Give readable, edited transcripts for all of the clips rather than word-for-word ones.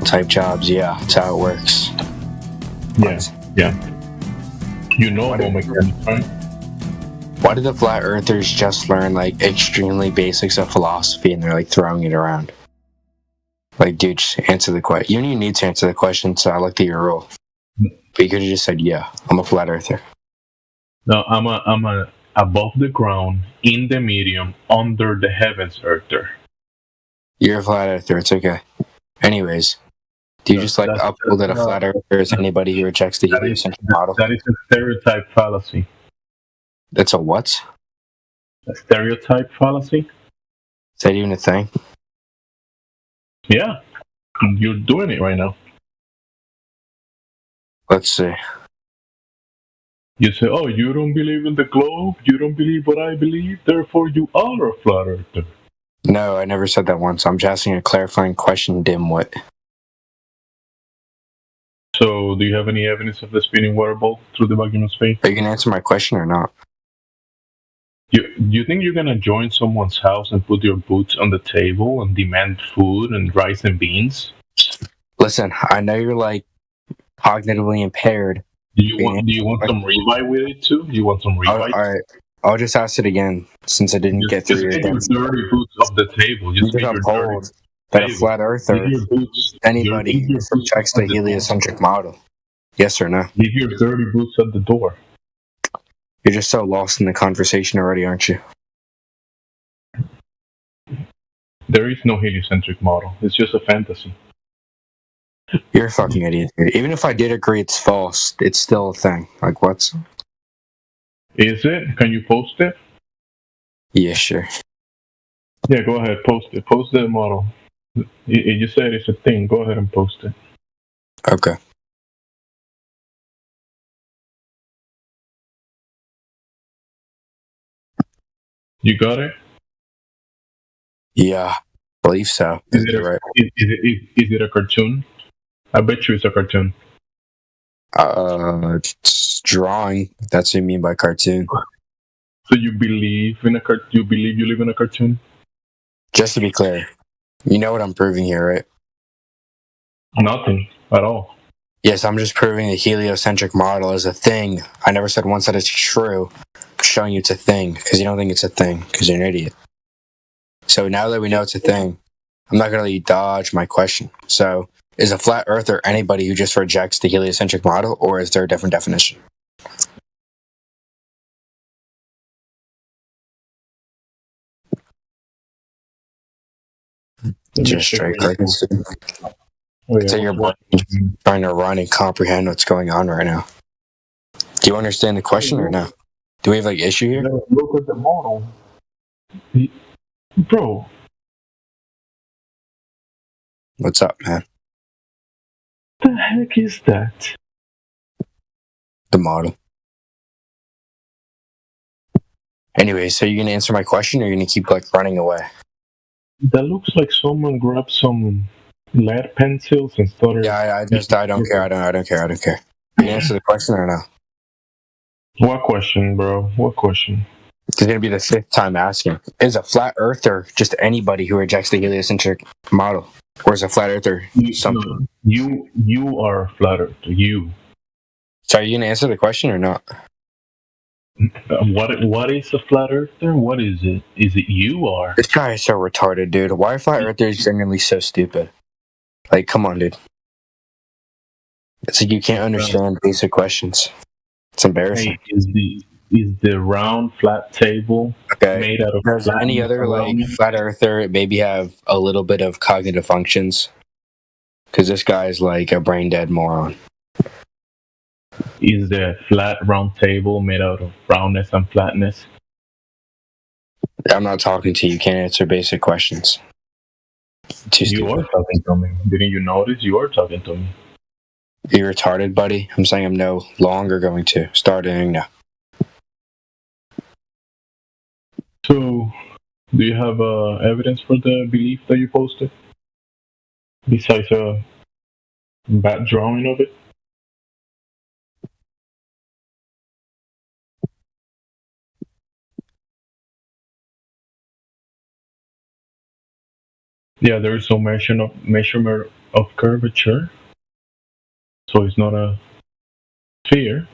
type jobs. Yeah, that's how it works. Yeah, yeah. You know Why about did- mechanics, right? Why did the flat earthers just learn like extremely basics of philosophy and they're like throwing it around? Like, dude, just answer the question. You don't even need to answer the question, so I looked at your rule. But you could have just said, yeah, I'm a flat earther. No, I'm a above the ground, in the medium, under the heavens earther. You're a flat earther, it's okay. Anyways, do you just like uphold that a flat earther is anybody who rejects the heliocentric model? That is a stereotype fallacy. That's a what? A stereotype fallacy? Is that even a thing? Yeah, you're doing it right now. Let's see. You say, "Oh, you don't believe in the globe. You don't believe what I believe. Therefore, you are a flat earther." No, I never said that once. I'm just asking a clarifying question, dimwit. So, do you have any evidence of the spinning water ball through the vacuum of space? Are you gonna answer my question or not? You think you're gonna join someone's house and put your boots on the table and demand food and rice and beans? Listen, I know you're like cognitively impaired. Do you want some ribeye with it too? You want some ribeye? Alright, I'll just ask it again since I didn't get through Just your get your defense. dirty boots off the table. You Just just get your dirty uphold that a table. flat earther, Leave your boots. anybody Leave who your just boots rejects at the the door. heliocentric model. Yes or no? Leave your dirty boots at the door. You're just so lost in the conversation already, aren't you? There is no heliocentric model. It's just a fantasy. You're a fucking idiot, dude. Even if I did agree it's false, it's still a thing. Like, what's... Is it? Can you post it? Yeah, sure. Yeah, go ahead. Post it. Post the model. You said it's a thing. Go ahead and post it. Okay. You got it? Yeah, believe so. Is it You're right. is it a cartoon? I bet you it's a cartoon. It's drawing. That's what you mean by cartoon. So you believe in a you believe you live in a cartoon? Just to be clear, you know what I'm proving here, right? Nothing at all. Yes, I'm just proving the heliocentric model is a thing. I never said once that it's true. I'm showing you it's a thing because you don't think it's a thing because you're an idiot. So now that we know it's a thing, I'm not going to let you dodge my question. So, is a flat earther anybody who just rejects the heliocentric model, or is there a different definition? Just straight crickets. Oh, It's yeah, in your brain trying to run and comprehend what's going on right now. Do you understand the question or no? Do we have like issue here? Look at the model, bro. What's up, man? The heck is that? The model. Anyway, so you're gonna answer my question, or you're gonna keep like running away? That looks like someone grabbed some lead pencils and started. Yeah, I don't care. I don't care. You can answer the question or no? What question, bro? What question? It's gonna be the fifth time asking. Is a flat earther just anybody who rejects the heliocentric model, or is a flat earther something? You are flattered. You. So are you gonna answer the question or not? What is a flat earther? What is it? Is it you or? This guy is so retarded, dude. Why are flat earthers genuinely so stupid? Like, come on, dude. It's like you can't understand basic questions. It's embarrassing. Hey, is the round flat table made out of Does flat any other like flat earther maybe have a little bit of cognitive functions? Because this guy is like a brain dead moron. Is the flat round table made out of roundness and flatness? I'm not talking to you. You can't answer basic questions. Too You stupid. are talking to me. Didn't you notice? You are talking to me. You retarded, buddy? I'm saying I'm no longer going to. Starting now. So, do you have evidence for the belief that you posted? Besides a bad drawing of it? Yeah, there is no measurement of curvature, so it's not a sphere.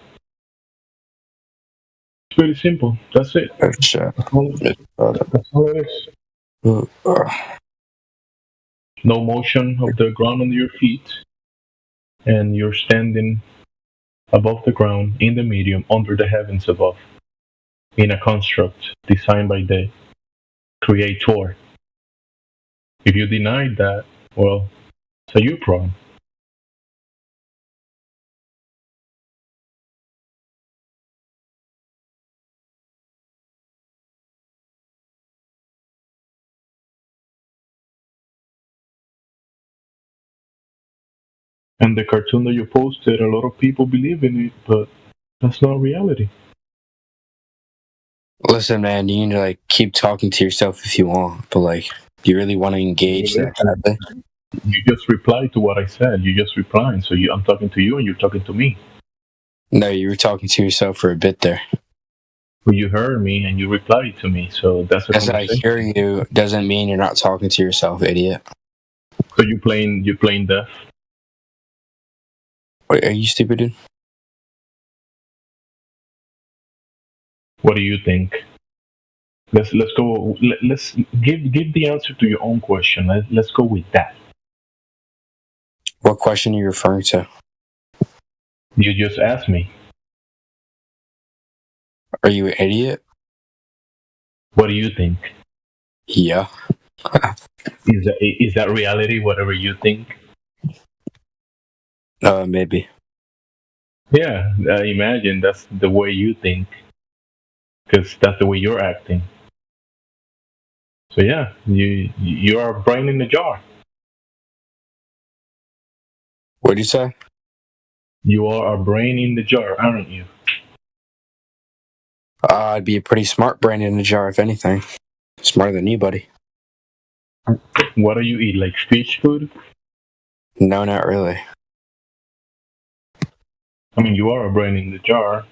It's pretty simple. That's it. Oh, shit. That's all, that's all it is. No motion of the ground under your feet, and you're standing above the ground, in the medium, under the heavens above, in a construct designed by the Creator. If you deny that, well, it's a you problem. And the cartoon that you posted, a lot of people believe in it, but that's not reality. Listen, man, you need to like keep talking to yourself if you want, but like, you really want to engage that kind of thing? You just replied to what I said. You just replied. So I'm talking to you and you're talking to me. No, you were talking to yourself for a bit there. But you heard me and you replied to me. So that's a As I conversation. hear you doesn't mean you're not talking to yourself, idiot. So you playing deaf. Wait, are you stupid, dude? What do you think? Let's go. Let's give the answer to your own question. Let's go with that. What question are you referring to? You just asked me. Are you an idiot? What do you think? Yeah. Is that reality? Whatever you think. Maybe. Yeah, I imagine that's the way you think, because that's the way you're acting. So yeah, you are a brain in a jar. What'd you say? You are a brain in the jar, aren't you? I'd be a pretty smart brain in a jar, if anything. Smarter than you, buddy. What do you eat? Like fish food? No, not really. I mean, you are a brain in the jar,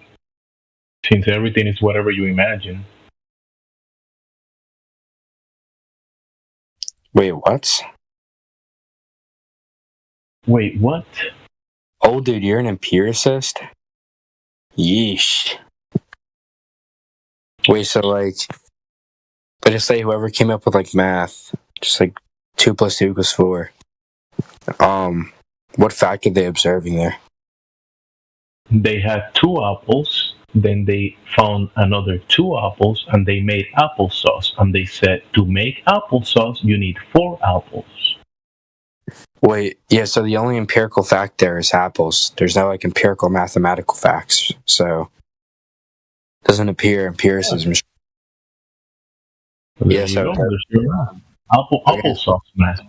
since everything is whatever you imagine. Wait, what? Wait, what? Oh, dude, you're an empiricist? Yeesh. Wait, so like, let's just say whoever came up with like math, just like 2 + 2 = 4. What fact are they observing there? They had two apples, then they found another two apples, and they made applesauce. And they said, to make applesauce, you need 4 apples. Wait, yeah, so the only empirical fact there is apples. There's no like empirical mathematical facts, so it doesn't appear empiricism. Yeah, so Applesauce math.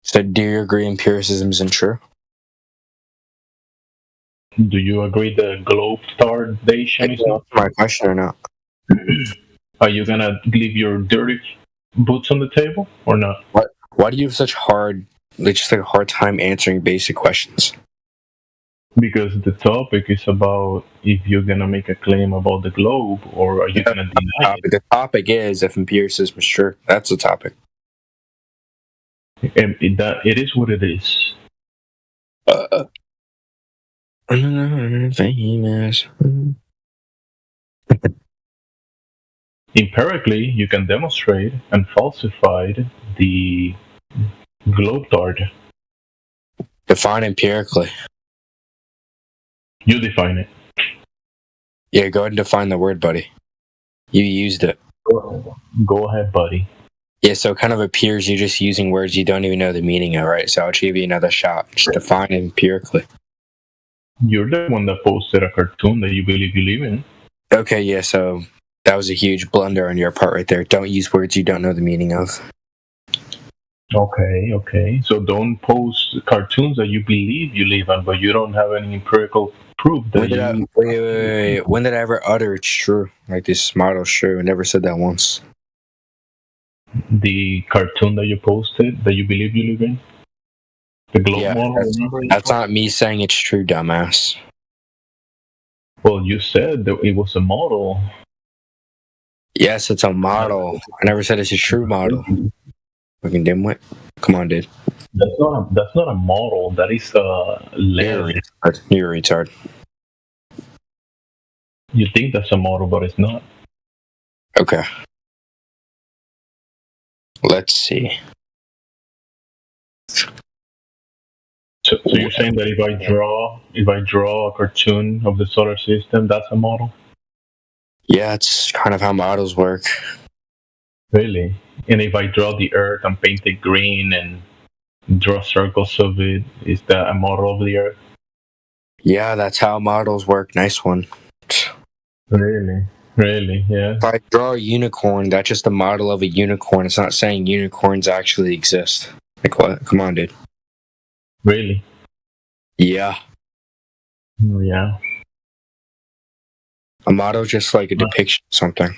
so do you agree empiricism isn't true? Do you agree the globe stardation is not? My question or not? Are you gonna leave your dirty boots on the table or not? Why do you have such hard, like just like a hard time answering basic questions? Because the topic is about if you're gonna make a claim about the globe or are you gonna deny it. The topic is if empiricism is true. That's the topic. And it is what it is. Famous. Empirically, you can demonstrate and falsify the globe dart. Define empirically. You define it. Yeah, go ahead and define the word, buddy. You used it. Go ahead, buddy. Yeah, so it kind of appears you're just using words you don't even know the meaning of, right? So I'll give you another shot. Just define it empirically. You're the one that posted a cartoon that you believe in. Okay, yeah, so that was a huge blunder on your part right there. Don't use words you don't know the meaning of. Okay. So don't post cartoons that you believe you live in, but you don't have any empirical proof that Wait. When did I ever utter it's true? Like this model's true. I never said that once. The cartoon that you posted that you believe you live in? The globe model? That's not me saying it's true, dumbass. Well, you said that it was a model. Yes, it's a model. I never said it's a true model. Fucking dimwit. Come on, dude. That's not a model. That is a You're a lens. retard. You're a retard. You think that's a model, but it's not. Okay. Let's see. So you're saying that if I draw a cartoon of the solar system, that's a model? Yeah, it's kind of how models work. Really? And if I draw the Earth and paint it green and draw circles of it, is that a model of the Earth? Yeah, that's how models work. Nice one. Really? Really? Yeah. If I draw a unicorn, that's just a model of a unicorn. It's not saying unicorns actually exist. Like what? Come on, dude. Really? Yeah. Yeah. A model is just like a depiction of something.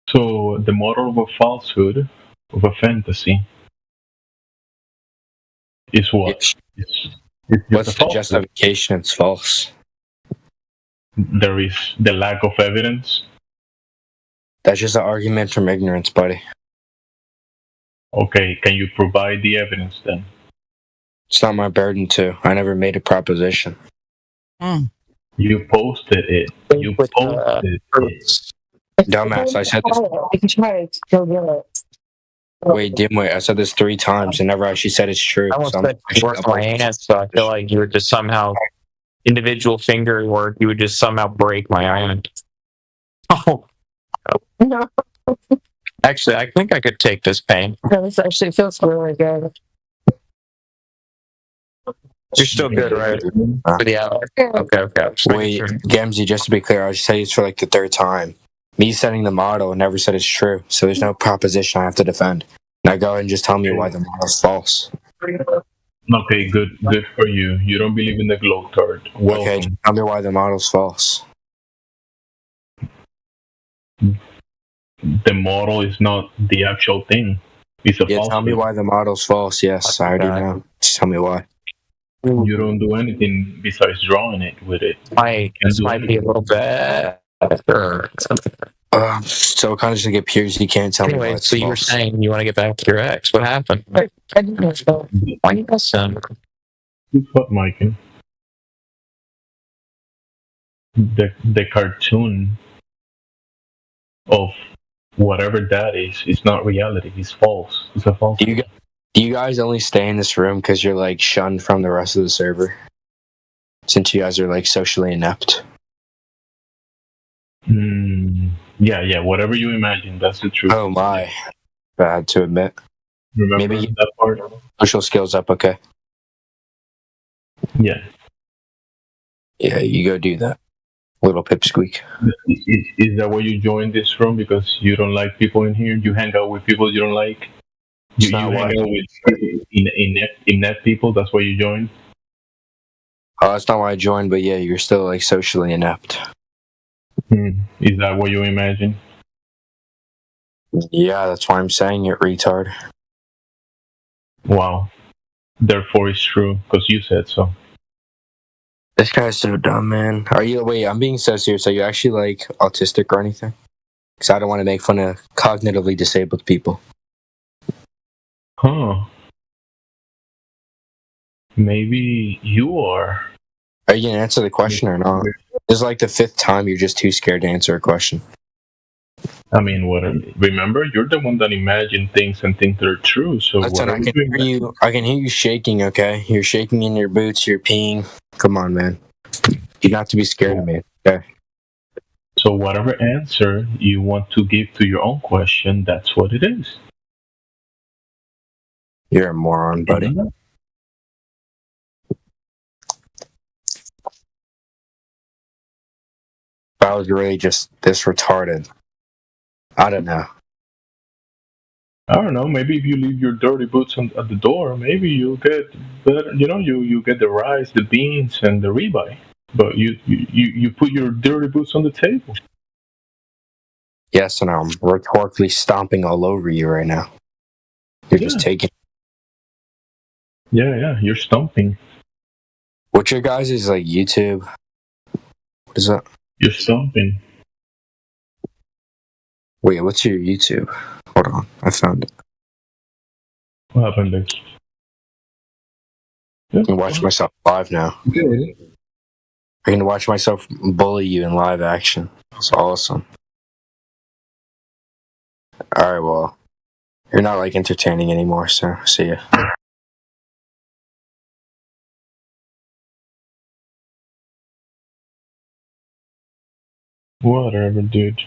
So the model of a falsehood, of a fantasy, is what? It's just What's a the falsehood. justification? It's false. There is the lack of evidence. That's just an argument from ignorance, buddy. Okay, can you provide the evidence then? It's not my burden to. I never made a proposition. You posted it. You posted it. Dumbass, I said this. I can try to go get it. Wait, dimwit, I said this 3 times and never actually said it's true. I almost So said work my hands, so I feel like you would just somehow individual finger work. You would just somehow break my hand. Oh, No, actually, I think I could take this pain. this actually feels really good. You're still good, right? For the hour. Okay. Just making Wait, sure. Gemsy, just to be clear, I say it's for like the 3rd time. Me setting the model never said it's true, so there's no proposition I have to defend. Now go ahead and just tell me why the model's false. Okay, good for you. You don't believe in the Glowtard. Welcome. Okay, just tell me why the model's false. The model is not the actual thing. It's a Yeah, false tell me thing. why the model's false. Yes, I already know. Just tell me why. You don't do anything besides drawing it with it. This might be a little bad. So kind of just get Piers. You can't tell me why Anyway, it's so you were false. saying you want to get back to your ex. What happened? I didn't know so. Why you missing? What, Mike? The cartoon of whatever that is not reality. It's false. It's a false. Do you guys only stay in this room because you're like shunned from the rest of the server? Since you guys are like socially inept. Yeah. Whatever you imagine, that's the truth. Oh my. Bad to admit. Remember Maybe that part? Social skills up, okay. Yeah. Yeah, you go do that. Little pipsqueak. Is that why you joined this room? Because you don't like people in here? You hang out with people you don't like? You hang out with inept people? That's why you joined? Oh, that's not why I joined, but yeah, you're still like socially inept. Is that what you imagine? Yeah, that's why I'm saying it, retard. Wow. Therefore it's true, because you said so. This guy's so dumb, man. Wait, I'm being so serious. Are you actually like autistic or anything? Because I don't want to make fun of cognitively disabled people. Huh. Maybe you are. Are you going to answer the question or not? This is like the 5th time you're just too scared to answer a question. I mean, remember, you're the one that imagined things and think they're true. So listen, I can hear you shaking, okay? You're shaking in your boots, you're peeing. Come on, man. You got to be scared of me, okay? So whatever answer you want to give to your own question, that's what it is. You're a moron, buddy. Mm-hmm. If I was really just this retarded, I don't know. I don't know. Maybe if you leave your dirty boots at the door, maybe you'll get better. You get the rice, the beans, and the ribeye. But you put your dirty boots on the table. Yes, and I'm rhetorically stomping all over you right now. You're just taking. Yeah, you're stumping. What's your guys' like YouTube? What is that? You're stomping. Wait, what's your YouTube? Hold on, I found it. What happened there? I can watch myself live now. Good. I can watch myself bully you in live action. That's awesome. Alright, well, you're not like entertaining anymore, so see ya. Whatever, dude.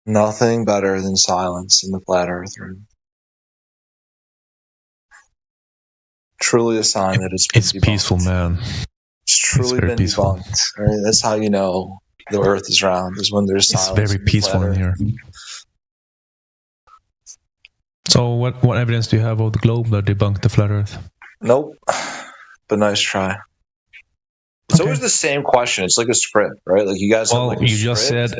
Nothing better than silence in the flat earth room. Truly a sign that it's been It's debunked. peaceful, man. It's truly very been peaceful. debunked. Right? That's how you know the earth is round, is when there's It's silence. very in the peaceful flat in earth. here. So, what evidence do you have of the globe that debunked the flat Earth? Nope. But nice try. It's Okay. always the same question. It's like a script, right? Like you guys have Well, like a you just script, said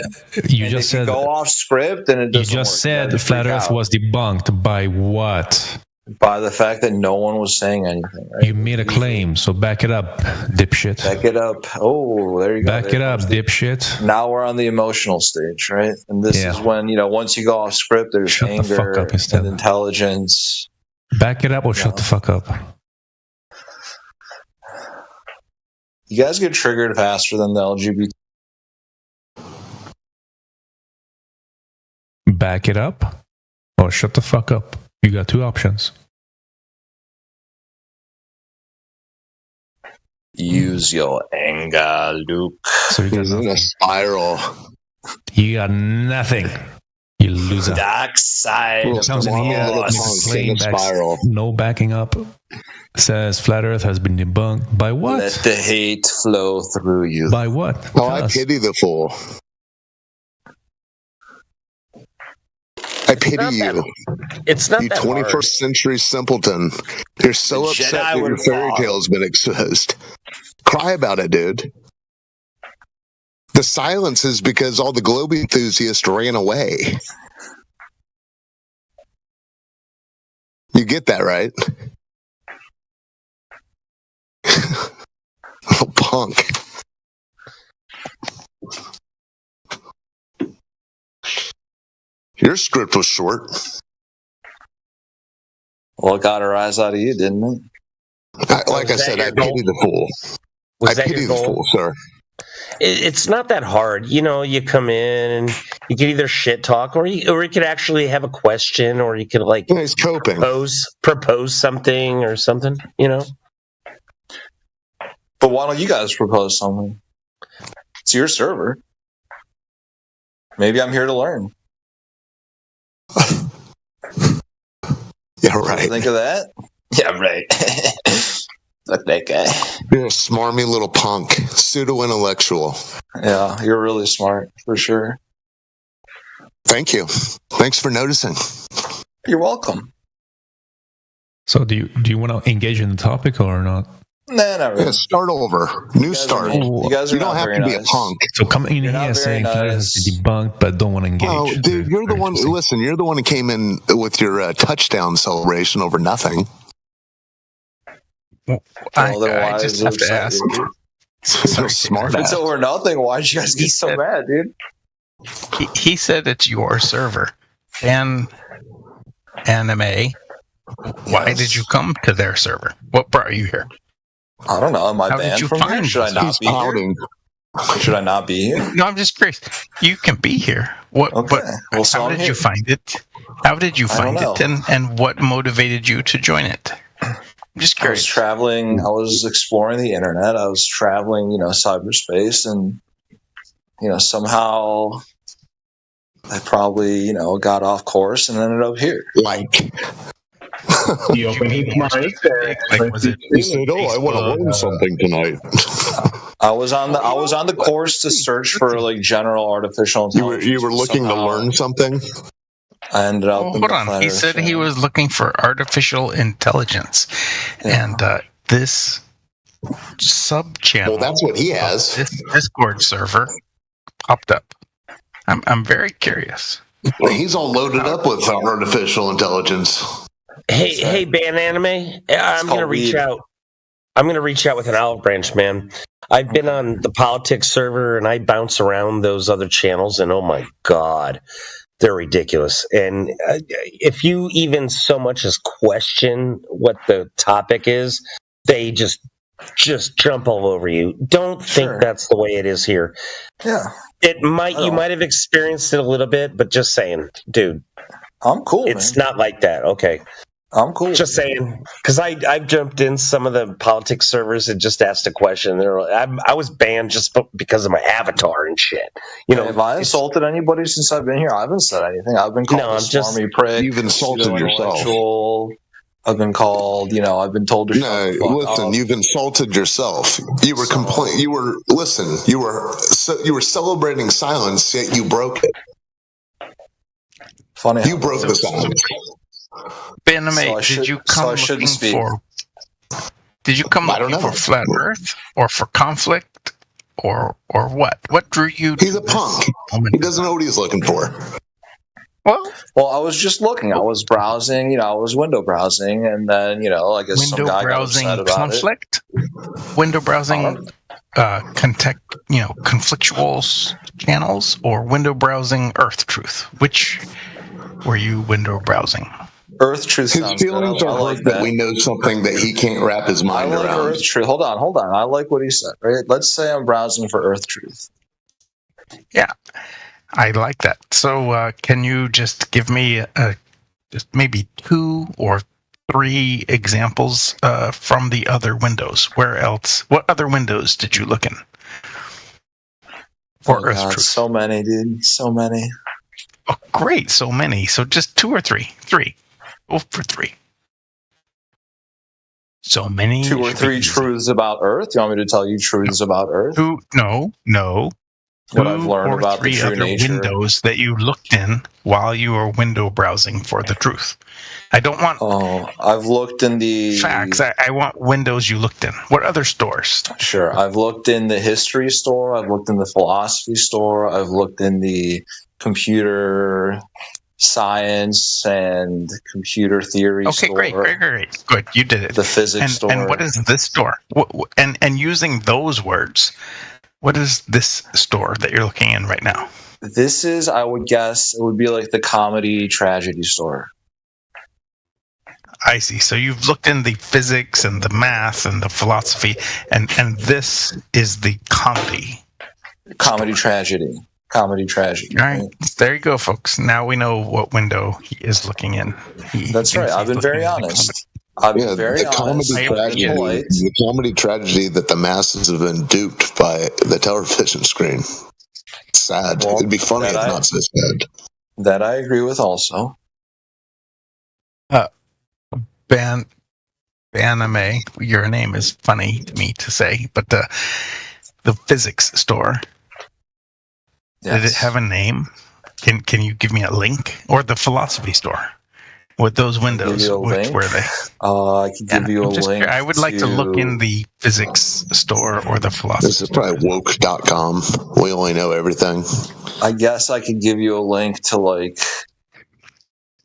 you and just if you said go off script, then it you doesn't just work. said You the guys flat freak Earth out. was debunked by what? By the fact that no one was saying anything, right? You made a claim, so back it up, dipshit. Back it up. Oh, there you go. Back There it up, comes the- dipshit. Now we're on the emotional stage, right? And this Yeah. is when, once you go off script, there's Shut the fuck anger up instead. and intelligence. Back it up or shut No. the fuck up. You guys get triggered faster than the LGBT. Back it up or shut the fuck up. You got two options. Use your anger, Luke. So you got He's in nothing. a spiral. You got nothing. You loser. Dark side. Well, Comes in come on, here, little makes a punks claim, in a spiral. no backing up. Says flat Earth has been debunked. By what? Let the hate flow through you. By what? Oh, Tell I us. pity the fool. I pity not you, It's not you that 21st hard. century simpleton. You're so The upset Jedi that your would fairy fall. tale's been exposed. Cry about it, dude. The silence is because all the globe enthusiasts ran away. You get that, right? Oh, punk. Your script was short. Well, it got a rise out of you, didn't it? Like I Was that said, your I goal? pity the fool. Was I that pity your the goal? fool, sir. It's not that hard. You come in and you can either shit talk or you could actually have a question or you could like Yeah, he's coping. propose something or something, But why don't you guys propose something? It's your server. Maybe I'm here to learn. Yeah, right. Think of that? Yeah, right. Fuck that guy. You're a smarmy little punk, pseudo-intellectual. Yeah, you're really smart, for sure. Thank you. Thanks for noticing. You're welcome. So do you want to engage in the topic or not? Nah, not really. Yeah, start over. New start. You guys are You don't not have very to be a nice. punk. So come in You're not here very saying flat Earth has nice. been debunked, but don't want to engage. Oh, dude, you're the Very one. interesting. Listen, you're the one who came in with your touchdown celebration over nothing. Well, then why is it excited, dude? So smart If it's ass. over nothing, why'd you guys get so mad, dude? He said it's your server. And Anime, why Yes. did you come to their server? What brought you here? I don't know. Am I How did banned you from here? find Should I this? not He's be here? pouting. Should I not be here? No, I'm just curious. You can be here. What? Okay. Well, so how I'm did here. you find it? How did you I don't find it? know. And what motivated you to join it? I'm just I was curious. traveling. I was exploring the internet. I was traveling, cyberspace, and somehow I probably, got off course and ended up here. Like, He opened his mic. Like, was it? he said, "Oh, I want to learn something tonight." I was on the course to search for like general artificial You intelligence. were looking to Somehow learn something. I ended up. Oh, in hold the on. Flat He Earth said he channel. was looking for artificial intelligence, Yeah. and this sub channel. Well, that's what he has. This Discord server popped up. I'm very curious. He's all loaded up with artificial intelligence. Hey, Ban Anime, I'm gonna called reach weed. out. I'm gonna reach out with an olive branch, man. I've been on the politics server and I bounce around those other channels, and oh my god, they're ridiculous. And if you even so much as question what the topic is, they just jump all over you. Don't think Sure. that's the way it is here. Yeah, It might I you don't. might have experienced it a little bit, but just saying, dude, I'm cool, it's man. not like that. Okay. I'm cool. Just saying, because I've jumped in some of the politics servers and just asked a question. I was banned just because of my avatar and shit. Have I insulted anybody since I've been here? I haven't said anything. I've been called No, a I'm just- smarmy prick. You've insulted yourself. pseudo-intellectual. I've been called. I've been told to shut No, the fuck listen. up. You've insulted yourself. You were You were You were celebrating silence, yet you broke it. Funny. You broke the silence. Baname, So I did should- you so come I shouldn't looking speak. for? Did you come I don't looking know. for flat Earth or for conflict or what? What drew you? He's to a this punk. moment? He doesn't know what he's looking for. Well, I was just looking. I was browsing. I was window browsing, and then I guess some window guy got browsing upset about conflict, window browsing conflictual channels, or window browsing Earth Truth. Which were you window browsing? Earth Truth His sounds good. feelings I are like hurt that we know something that he can't wrap his I mind like around. Earth Truth. Hold on. I like what he said. Right? Let's say I'm browsing for Earth Truth. Yeah, I like that. So can you just give me just maybe 2 or 3 examples from the other windows? Where else? What other windows did you look in? For Earth God, Truth. so many, dude. So many. Oh, great, so many. So just 2 or 3. 3. Go for 3. So many. 2 or 3 truths about Earth. You want me to tell you truths about Earth? No. What I've learned or about the 3 true other nature. windows that you looked in while you were window browsing for the truth. I don't want I've looked in the facts. I want windows you looked in. What other stores? Sure. I've looked in the history store. I've looked in the philosophy store. I've looked in the computer science and computer theory Okay, store. great. Good, you did it. The physics store. And what is this store? And using those words, what is this store that you're looking in right now? This is, I would guess, it would be like the comedy tragedy store. I see. So you've looked in the physics and the math and the philosophy, and this is the comedy. Comedy tragedy. Comedy tragedy. All right. There you go, folks. Now we know what window he is looking in. That's right. I've been very honest. I've been very honest. The comedy tragedy that the masses have been duped by the television screen. It's sad. Well, it'd be funny if not so sad. That I agree with also. Baname, your name is funny to me to say, but the physics store, did it have a name? Can you give me a link? Or the philosophy store with those windows? Which were they? I can give you a link. I would like to look in the physics store or the philosophy. This is probably woke.com. We only know everything. I guess I could give you a link to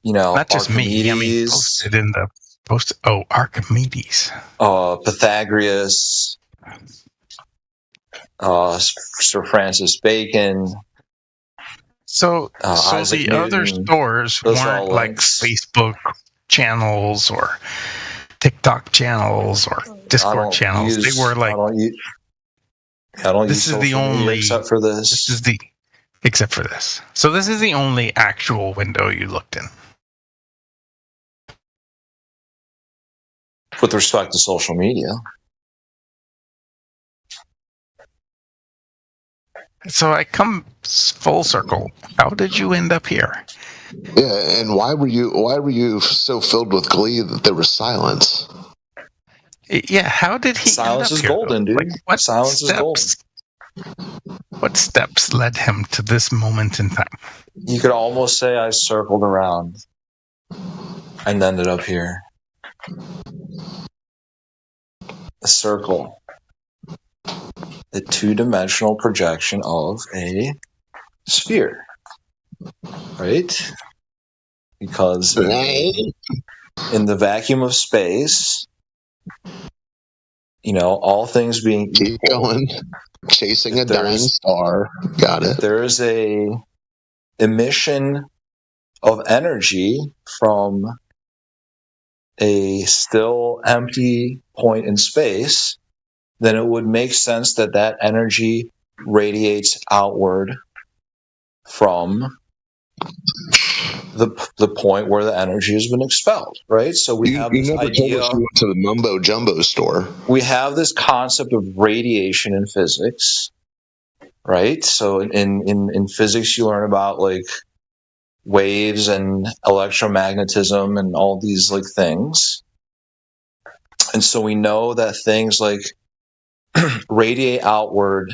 not just Archimedes, me. I mean, posted in the post. Oh, Archimedes. Pythagoras, Sir Francis Bacon. So Isaac the Newton. other stores weren't like Facebook channels or TikTok channels or Discord channels. They were like. I don't this use is the social media only. except for this. This is the. Except for this. So this is the only actual window you looked in. With respect to social media. So I come full circle. How did you end up here? Yeah, and why were you so filled with glee that there was silence? Yeah, how did he Silence end up is here, golden, though? dude. What Silence is golden. What steps led him to this moment in time? You could almost say I circled around and ended up here. A circle. The two-dimensional projection of a sphere. Right? Because in the vacuum of space, all things being keep going, chasing a dying star. Got it. There is a emission of energy from a still empty point in space, then it would make sense that that energy radiates outward from the point where the energy has been expelled, right? So we have this never idea. told us you went to the mumbo jumbo store. We have this concept of radiation in physics, right? So in physics, you learn about waves and electromagnetism and all these things. And so we know that things radiate outward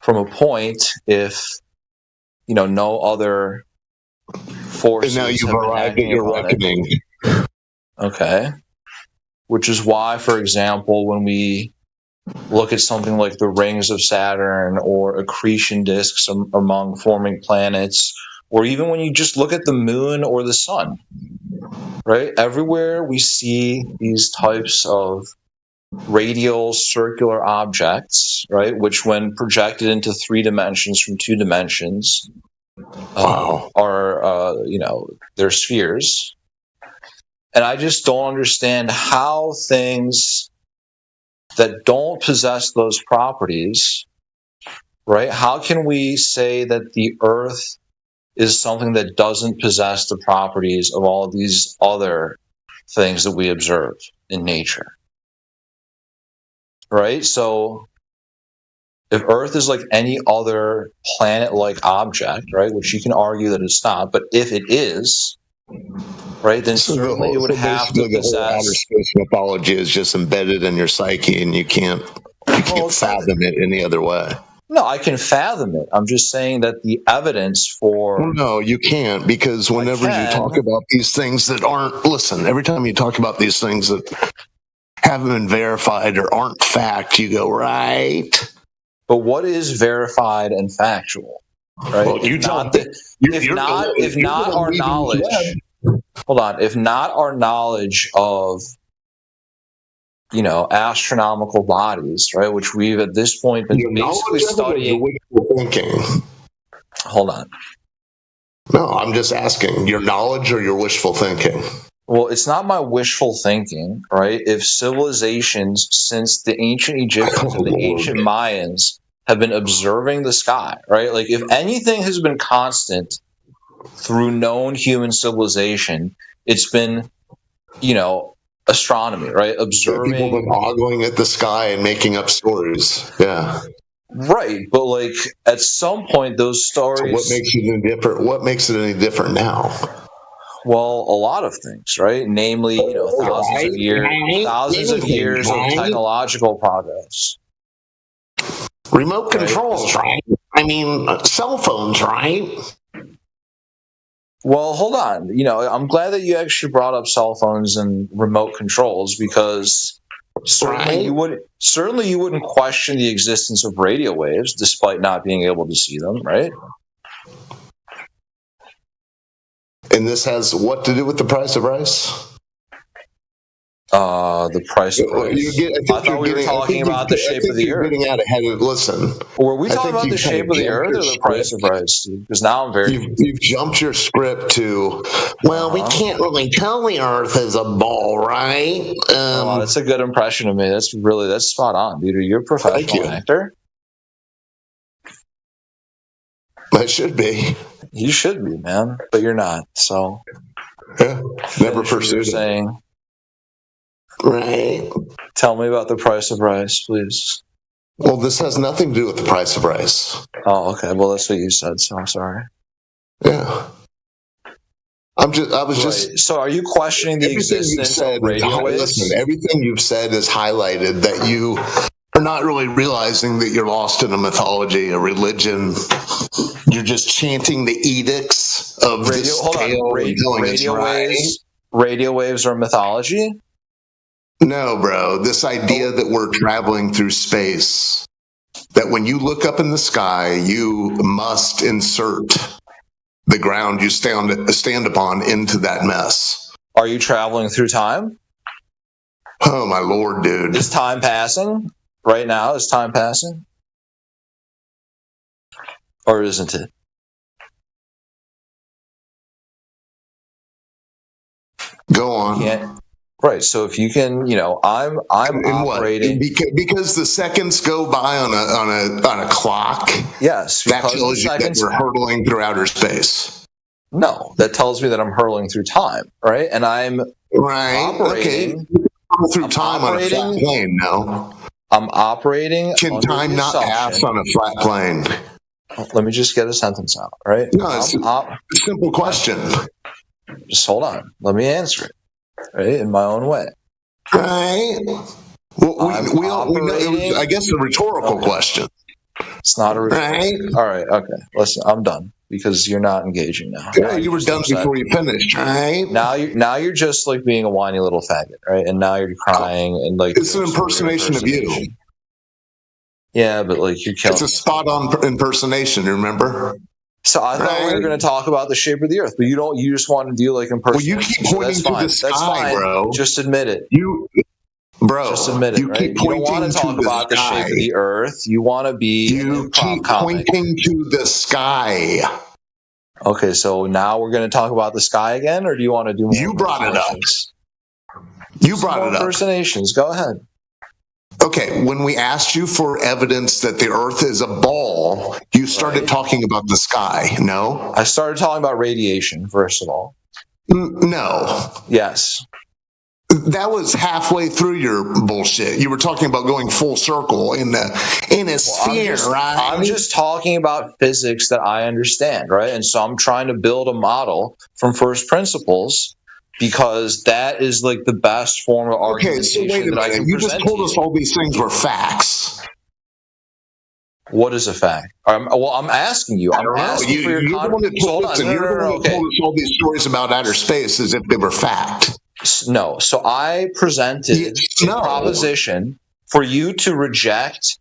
from a point if no other forces. And now you've arrived at your reckoning. Okay. Which is why, for example, when we look at something like the rings of Saturn or accretion disks among forming planets, or even when you just look at the moon or the sun, right? Everywhere we see these types of radial circular objects, right, which when projected into 3 dimensions from 2 dimensions are, they're spheres. And I just don't understand how things that don't possess those properties, right, how can we say that the Earth is something that doesn't possess the properties of all of these other things that we observe in nature? Right? So if Earth is like any other planet-like object, right, which you can argue that it's not, but if it is, right, then certainly it would have to possess. The whole outer space mythology is just embedded in your psyche, and you can't fathom it any other way. No, I can fathom it. I'm just saying that the evidence for... Well, no, you can't, because whenever you talk about these things that aren't... Listen, every time you talk about these things that haven't been verified or aren't fact, you go, right. But what is verified and factual? Right? Well, if not our knowledge... Hold on. If not our knowledge of, astronomical bodies, right, which we've at this point been basically studying... Thinking. Hold on. No, I'm just asking, your knowledge or your wishful thinking? Well, it's not my wishful thinking, right? If civilizations since the ancient Egyptians and the ancient Mayans have been observing the sky, right? Like, if anything has been constant through known human civilization, it's been, astronomy, right? Observing. People have been ogling at the sky and making up stories. Yeah. Right, but like at some point, those stories. So what makes it any different? What makes it any different now? Well, a lot of things, right? Namely, thousands of years of technological progress. Remote controls, right? I mean, cell phones, right? Well, hold on. I'm glad that you actually brought up cell phones and remote controls, because certainly you wouldn't question the existence of radio waves despite not being able to see them, right? And this has what to do with the price of rice? The price of rice. I thought we were talking about the shape of the Earth. Getting out ahead of listen. Were we talking about the shape of the Earth or the price of rice? Because now I'm very. You've jumped your script to. Well, we can't really tell the Earth is a ball, right? That's a good impression of me. That's spot on, dude. You're a professional actor. I should be. You should be, man, but you're not. So. Yeah, never pursued it. Saying. Right. Tell me about the price of rice, please. Well, this has nothing to do with the price of rice. Oh, okay. Well, that's what you said, so I'm sorry. Yeah. So are you questioning the existence of radio waves? Listen, everything you've said is highlighted that you are not really realizing that you're lost in a mythology, a religion. You're just chanting the edicts of this tale. Radio waves are mythology? No, bro. This idea that we're traveling through space, that when you look up in the sky, you must insert the ground you stand upon into that mess. Are you traveling through time? Oh, my Lord, dude. Is time passing? Right now, is time passing? Or isn't it? Go on. Right, so if you can, I'm operating because the seconds go by on a clock. Yes, that tells you that we're hurtling through outer space. No, that tells me that I'm hurling through time, right? And I'm operating through time on a flat plane. No, I'm operating. Can time not pass on a flat plane? Let me just get a sentence out, right? No, it's a simple question. Just hold on. Let me answer it. Right, in my own way. Right. Well, I guess a rhetorical question. It's not a rhetorical. Right. All right. Okay. Listen, I'm done because you're not engaging now. Yeah, you were done before you finished. Right. Now you're just like being a whiny little faggot, right? And now you're crying and like it's an impersonation of you. Yeah, but like you're killing. It's a spot-on impersonation. Remember? So I thought we were going to talk about the shape of the Earth, but you don't. You just want to do like impersonation. Well, you keep so pointing that's to fine. the sky, That's fine. bro. Just admit it. Just admit it. you Right? keep You don't pointing want to talk to about the shape of the Earth. You want to be an You improv keep comic. pointing to the sky. Okay, so now we're going to talk about the sky again, or do you want to do more? You brought it up. You brought it up. Impersonations. Go ahead. Okay, when we asked you for evidence that the Earth is a ball, you started talking about the sky. No? I started talking about radiation, first of all. No. Yes. That was halfway through your bullshit. You were talking about going full circle in a sphere, right? I'm just talking about physics that I understand, right? And so I'm trying to build a model from first principles because that is like the best form of argumentation wait a that I minute. can You present just told to us you. all these things were facts. What is a fact? Well, I'm asking you. I'm asking for your You're the one that told us all these stories about outer space as if they were fact. No. So I presented a proposition for you to reject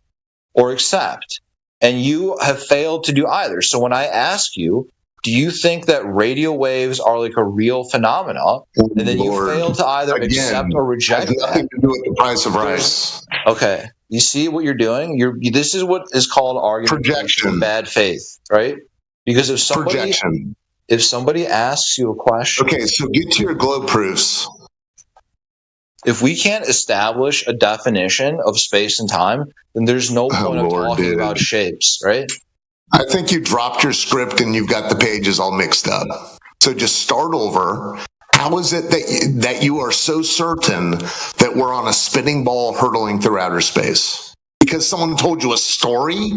or accept, and you have failed to do either. So when I ask you, do you think that radio waves are like a real phenomena, and then you fail to either accept or reject has nothing to do with the price of rice. Okay. You see what you're doing? This is what is called argumentation in bad faith, right? Because if somebody asks you a question, okay, so get to your globe proofs. If we can't establish a definition of space and time, then there's no point of talking about shapes, right? I think you dropped your script and you've got the pages all mixed up. So just start over. How is it that you are so certain that we're on a spinning ball hurtling through outer space? Because someone told you a story?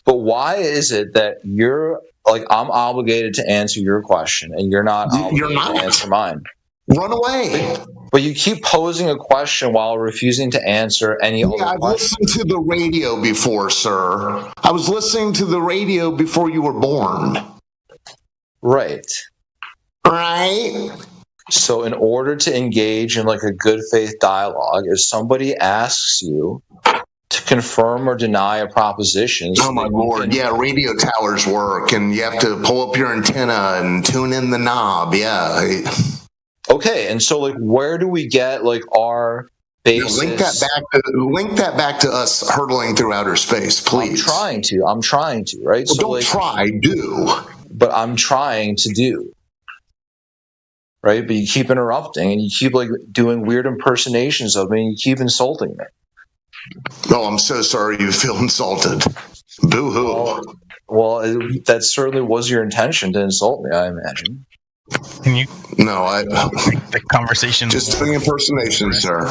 But why is it that you're like, I'm obligated to answer your question and you're not obligated to answer mine? Run away. But you keep posing a question while refusing to answer any other question. I've listened to the radio before, sir. I was listening to the radio before you were born. Right. Right? So in order to engage in like a good faith dialogue, if somebody asks you to confirm or deny a proposition. Oh my lord, yeah, radio towers work and you have to pull up your antenna and tune in the knob. Yeah. Okay, and so like where do we get like our basis? Link that back to us hurtling through outer space, please. I'm trying to, right? Well, so do. But I'm trying to do. Right? But you keep interrupting and you keep like doing weird impersonations of me and you keep insulting me. Oh, I'm so sorry you feel insulted. Boo-hoo. Well, that certainly was your intention to insult me, I imagine. Can you? No, the conversation. Just doing impersonation, sir.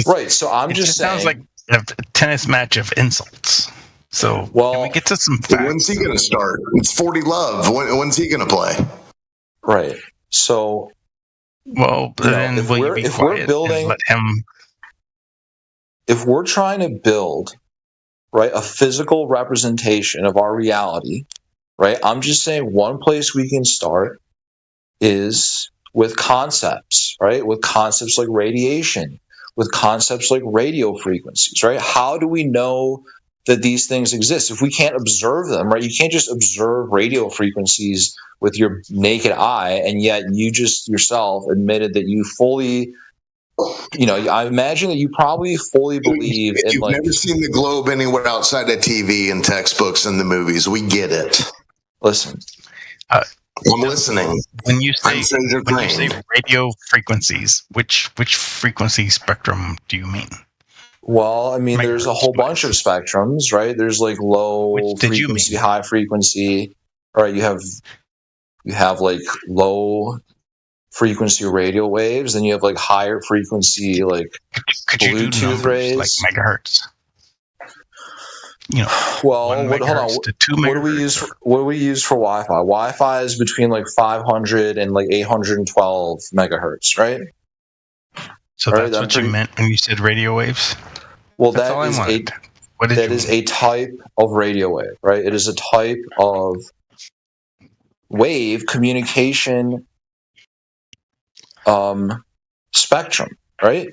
Right. So I'm just saying. Sounds like a tennis match of insults. So can we get to some facts? When's he going to start? It's 40 Love. When's he going to play? Right. So. Well, then will you be quiet and let him? If we're trying to build, right, a physical representation of our reality, right, I'm just saying one place we can start is with concepts, right, with concepts like radiation, with concepts like radio frequencies, right? How do we know that these things exist if we can't observe them, right? You can't just observe radio frequencies with your naked eye, and yet you just yourself admitted that you fully... I imagine that you probably fully believe in You've never seen the globe anywhere outside of TV and textbooks and the movies. We get it. Listen. I'm listening. When you say radio frequencies, which frequency spectrum do you mean? Well, I mean, there's a whole bunch of spectrums, right? There's like low frequency, high frequency. Right? You have like low frequency radio waves, then you have like higher frequency like could you Bluetooth rays, like megahertz. Well, hold on. What do we use? What do we use for Wi-Fi? Wi-Fi is between like 500 and like 812 megahertz, right? So that's what you meant when you said radio waves. Well, that is a type of radio wave, right? It is a type of wave communication spectrum, right?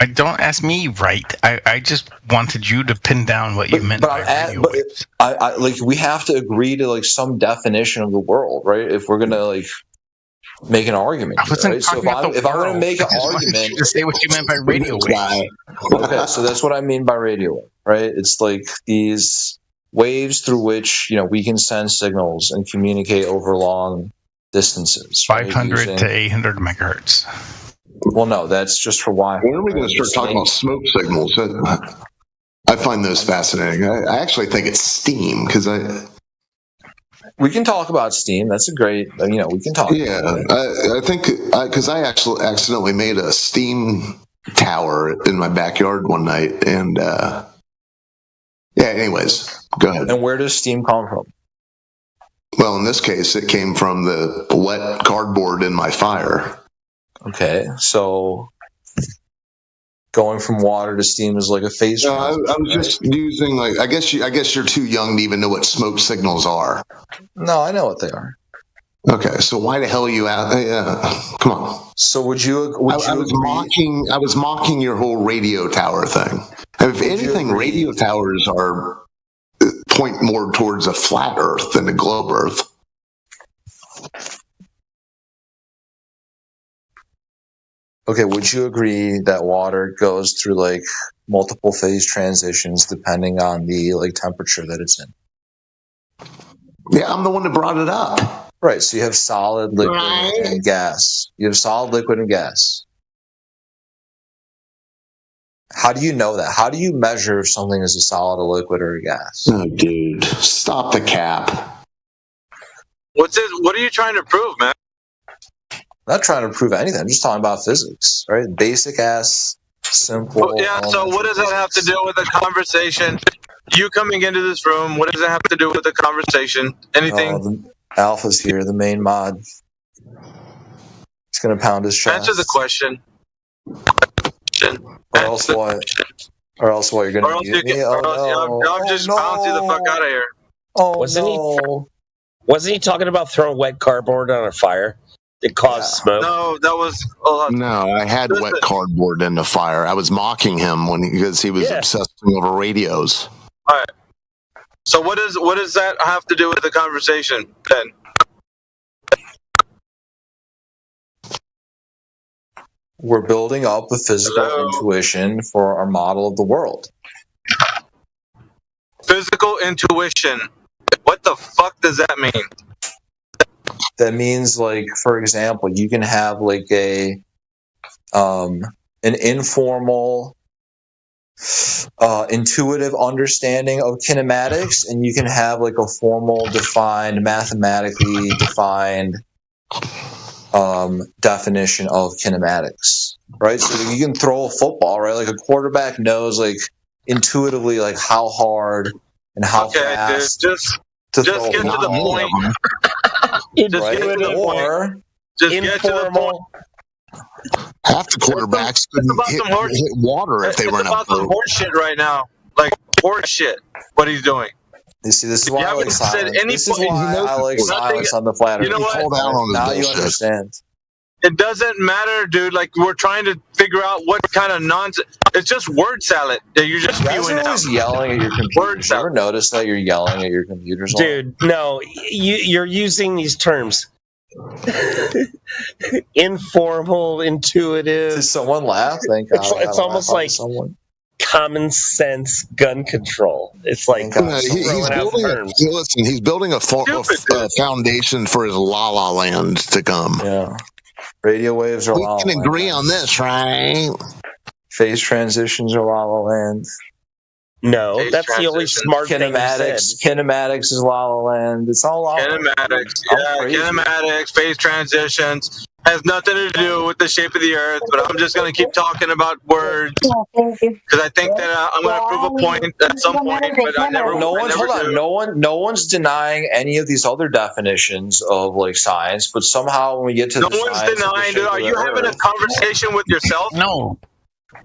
Don't ask me, right? I just wanted you to pin down what you meant by radio waves. I like we have to agree to like some definition of the world, right? If we're gonna like make an argument, I wasn't right? So talking about the if I'm gonna world. make an I just wanted argument, you to say what you meant by radio waves. okay, so that's what I mean by radio wave, right? It's like these waves through which we can send signals and communicate over long distances. 500 to 800 megahertz. Well, no, that's just for Wi-Fi. When are we going to start talking about smoke signals? I find those fascinating. I actually think it's steam because we can talk about steam. That's a great. We can talk. Yeah, I think because I actually accidentally made a steam tower in my backyard one night, and yeah. Anyways, go ahead. And where does steam come from? Well, in this case, it came from the wet cardboard in my fire. Okay, so going from water to steam is like a phase. No, I was just using like I guess you're too young to even know what smoke signals are. No, I know what they are. Okay, so why the hell are you out? Come on. So I was mocking your whole radio tower thing. If anything, radio towers point more towards a flat Earth than a globe Earth. Okay, would you agree that water goes through like multiple phase transitions depending on the like temperature that it's in? Yeah, I'm the one that brought it up. Right, so you have solid, liquid, and gas. You have solid, liquid, and gas. How do you know that? How do you measure if something is a solid, a liquid, or a gas? Oh, dude, stop the cap. What's this? What are you trying to prove, man? I'm not trying to prove anything. I'm just talking about physics, right? Basic ass, simple. Well, yeah. So what does that have to do with the conversation? You coming into this room, what does that have to do with the conversation? Anything? Alpha's here, the main mod. He's going to pound his chest. Answer the question. Or else what? You're going to mute me? I'm just bounce you the fuck out of here. Oh, Wasn't he talking about throwing wet cardboard on a fire? It caused smoke. No, that was. No, I had wet cardboard in the fire. I was mocking him because he was obsessing over radios. All right. So what does that have to do with the conversation then? We're building up a physical intuition for our model of the world. Physical intuition. What the fuck does that mean? That means, like, for example, you can have like an informal, intuitive understanding of kinematics, and you can have like a formal, defined, mathematically defined definition of kinematics, right? So you can throw a football, right? Like a quarterback knows, like, intuitively, like how hard and how fast. Dude, just get to the point. Just get to the point. Just get to the point. Half the quarterbacks couldn't hit water if they weren't up. It's about some horse shit right now. Like horse shit. What he's doing. You see, this is why I like silence. This is why I like silence on the flat Earth. You know what? Now you understand. It doesn't matter, dude. Like, we're trying to figure out what kind of nonsense. It's just word salad that you're just spewing out. Always yelling at your computers. You ever notice that you're yelling at your computers? Dude, no. You're using these terms. Informal, intuitive. Did someone laugh? Thank God. It's almost like common sense gun control. It's like he's building a foundation for his La La Land to come. Yeah. Radio waves are La La Land. We can agree on this, right? Phase transitions are La La Land. No, that's the only smart thing you said. Kinematics is La La Land. It's all La La Land. Kinematics, phase transitions. Has nothing to do with the shape of the Earth, but I'm just going to keep talking about words because I think that I'm going to prove a point at some point. But I never. No one's denying any of these other definitions of like science, but somehow when we get to no one's denying. Are you having a conversation with yourself? No.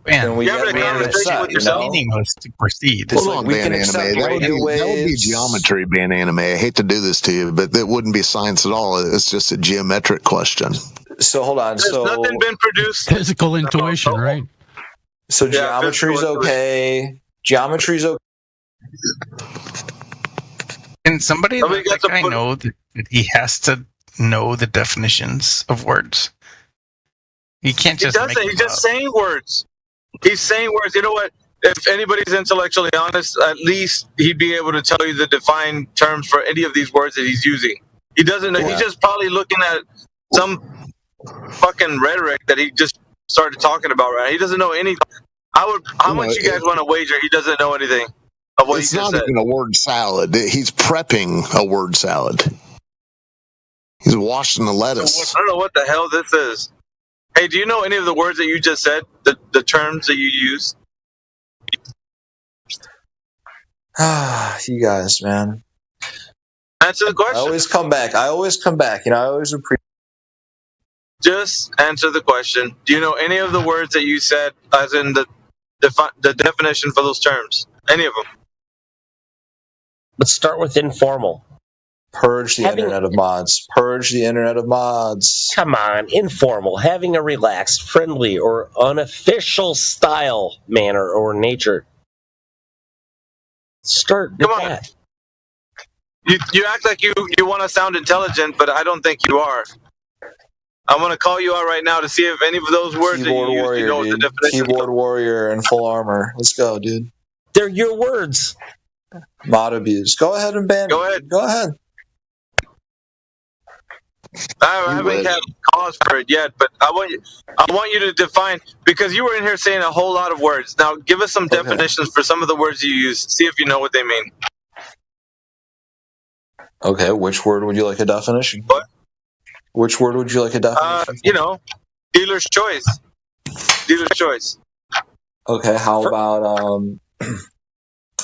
Man, you're having a conversation with yourself. Meaningless to proceed. Hold on, Ban Anime. That would be geometry, Ban Anime. I hate to do this to you, but it wouldn't be science at all. It's just a geometric question. So hold on. There's nothing been produced. Physical intuition, right? So Yeah, geometry's physical okay. Geometry's okay. Can somebody Somebody let got that to guy put- know that he has to know the definitions of words? He can't He just doesn't. make He's them just up. saying words. He's saying words. You know what? If anybody's intellectually honest, at least he'd be able to tell you the defined terms for any of these words that he's using. He doesn't know. Yeah. He's just probably looking at some fucking rhetoric that he just started talking about. Right? He doesn't know anything. How much you guys want to wager he doesn't know anything of what It's he just not said? even a word salad. He's prepping a word salad. He's washing the lettuce. I don't know what the hell this is. Hey, do you know any of the words that you just said? The terms that you used? You guys, man. Answer the I question. always come back. I always appreciate. Just answer the question. Do you know any of the words that you said, as in the definition for those terms? Any of them? Let's start with informal. Purge the internet of mods. Purge the internet of mods. Come on, informal. Having a relaxed, friendly, or unofficial style, manner, or nature. Start with Come on. that. You act like you want to sound intelligent, but I don't think you are. I'm going to call you out right now to see if any of those words Keyboard that you warrior, used, you know dude. the definition Keyboard of. warrior in full armor. Let's go, dude. They're your words. Mod abuse. Go ahead and ban. Go ahead. Go ahead. I haven't had cause for it yet, but I want you to define, because you were in here saying a whole lot of words. Now, give us some definitions for some of the words you use. See if you know what they mean. Okay, which word would you like a definition? What? Which word would you like a definition? Dealer's choice. Dealer's choice. Okay, how about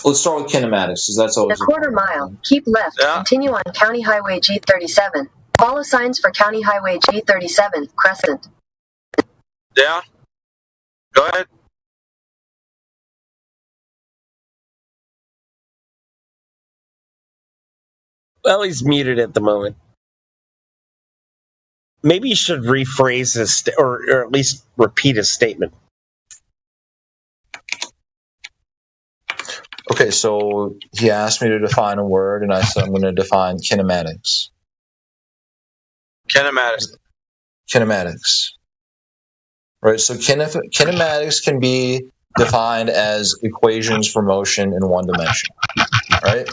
let's start with kinematics, because that's In a always quarter mile, keep left, continue on County Highway G37. Follow signs for County Highway G37, Crescent. Yeah. Go ahead. Well, he's muted at the moment. Maybe you should rephrase his, or at least repeat his statement. Okay, so he asked me to define a word, and I said I'm going to define kinematics. Kinematics. Right, so kinematics can be defined as equations for motion in one dimension. Right?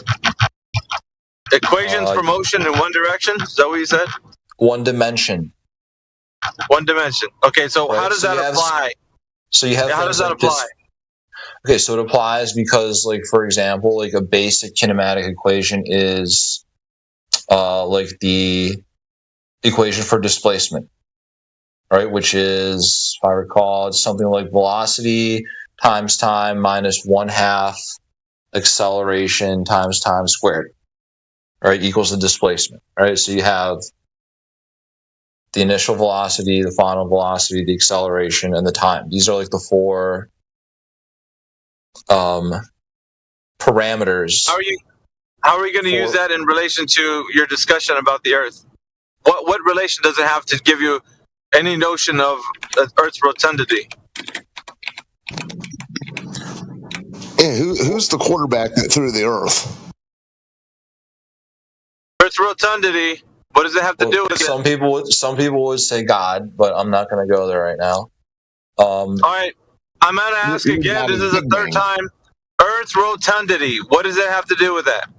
Equations for motion in one direction? Is that what you said? One dimension. One dimension. Okay, so Right, how does so that apply? So you have how does that apply? Okay, so it applies because, like, for example, like a basic kinematic equation is like the equation for displacement, right? Which is, if I recall, it's something like velocity times time minus 1/2 acceleration times time squared, right? Equals the displacement, right? So you have the initial velocity, the final velocity, the acceleration, and the time. These are like the four parameters. How are you going to use that in relation to your discussion about the Earth? What relation does it have to give you any notion of Earth's rotundity? Yeah, who's the quarterback that threw the Earth? Earth's rotundity. What does it have to do with some people would say God, but I'm not going to go there right now. All right, I'm going to ask again. This is the third time. Earth's rotundity. What does it have to do with that?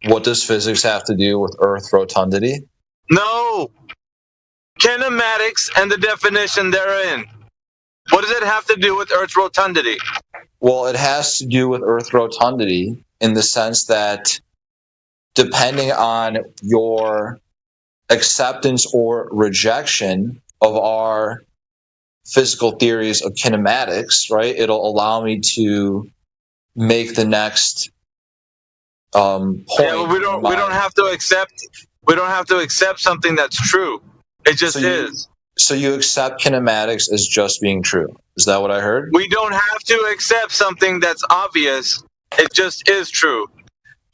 What does physics have to do with Earth rotundity? No. Kinematics and the definition therein. What does it have to do with Earth's rotundity? Well, it has to do with Earth rotundity in the sense that depending on your acceptance or rejection of our physical theories of kinematics, right, it'll allow me to make the next point. Yeah, but we don't have to accept something that's true. It just is. So you accept kinematics as just being true. Is that what I heard? We don't have to accept something that's obvious. It just is true.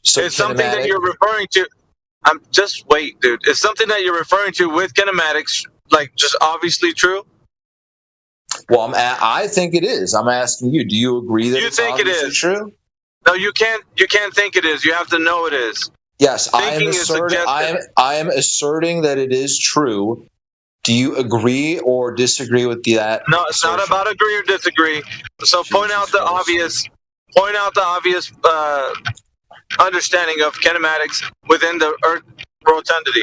So it's something that you're referring to. Just wait, dude. Is something that you're referring to with kinematics like just obviously true? Well, I think it is. I'm asking you. Do you agree that You it's think it obviously is? true? No, you can't. You can't think it is. You have to know it is. Yes, Thinking is suggestive. I am asserting that it is true. Do you agree or disagree with that? No, it's not about agree or disagree. So point out the obvious. Point out the obvious understanding of kinematics within the Earth rotundity.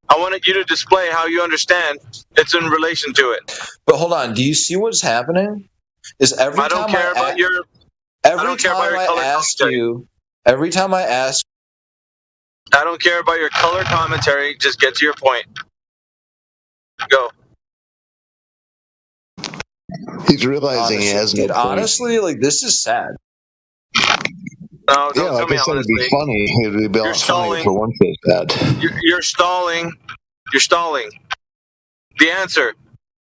I wanted you to display how you understand it's in relation to it. But hold on. Do you see what's happening? Is every I don't time care about your. every I don't care about time your I color ask commentary. you, every time I ask, I don't care about your color commentary. Just get to your point. Go. He's realizing he honestly, has no dude, point. honestly, like this is sad. No, don't Yeah, tell like me I said, it'd honestly. be funny. It'd be a You're lot funnier stalling. for one face bad. You're stalling. You're stalling. The answer,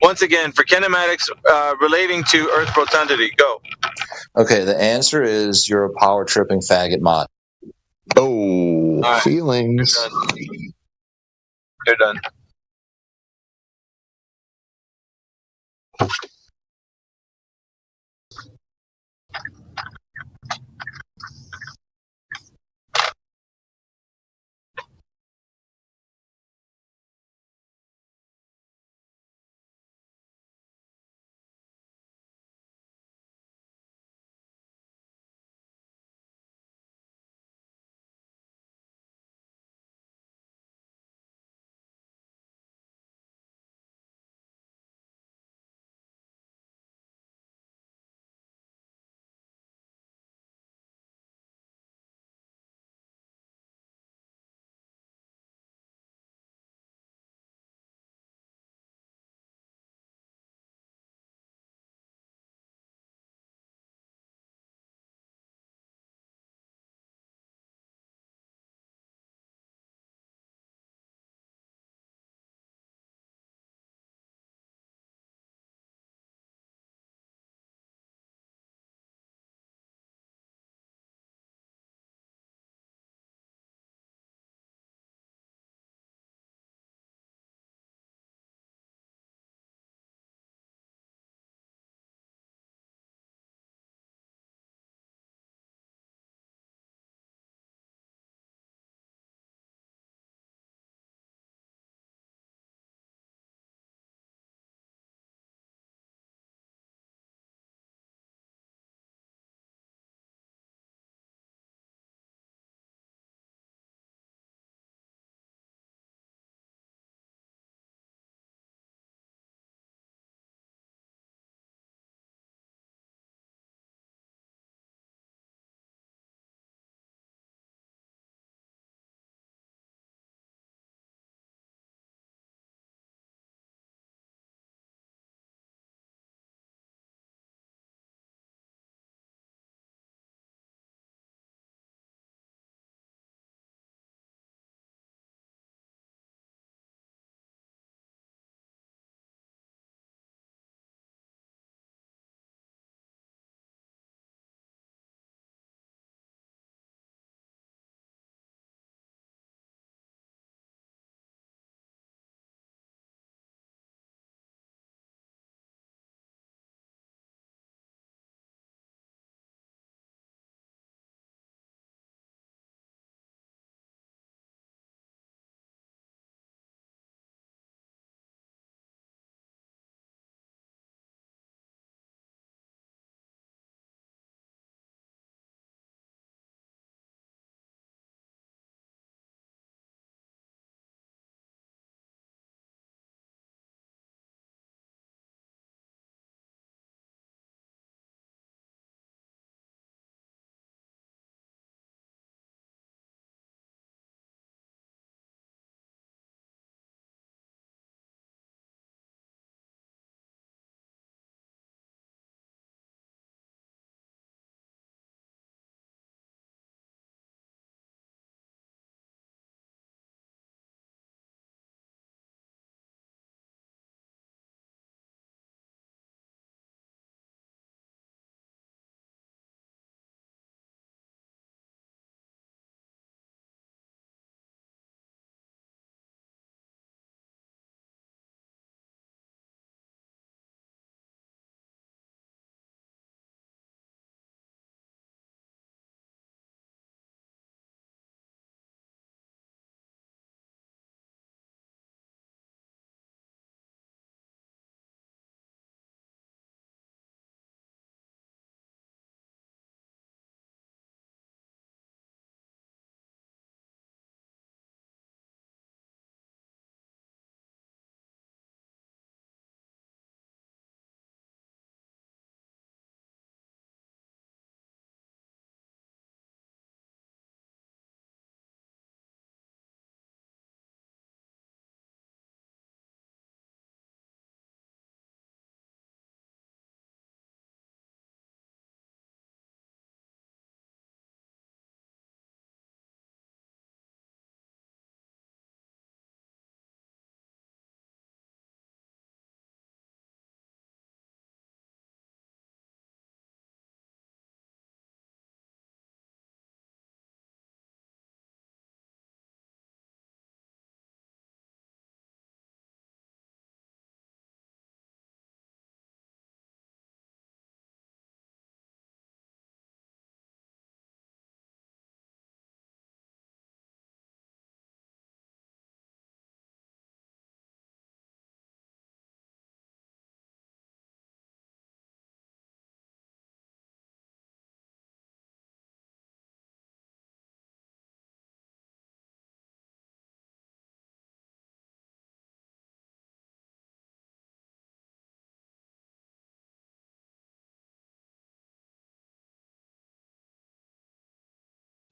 once again, for kinematics relating to Earth rotundity. Go. Okay, the answer is you're a power tripping faggot mod. Oh, All right. feelings. You're done.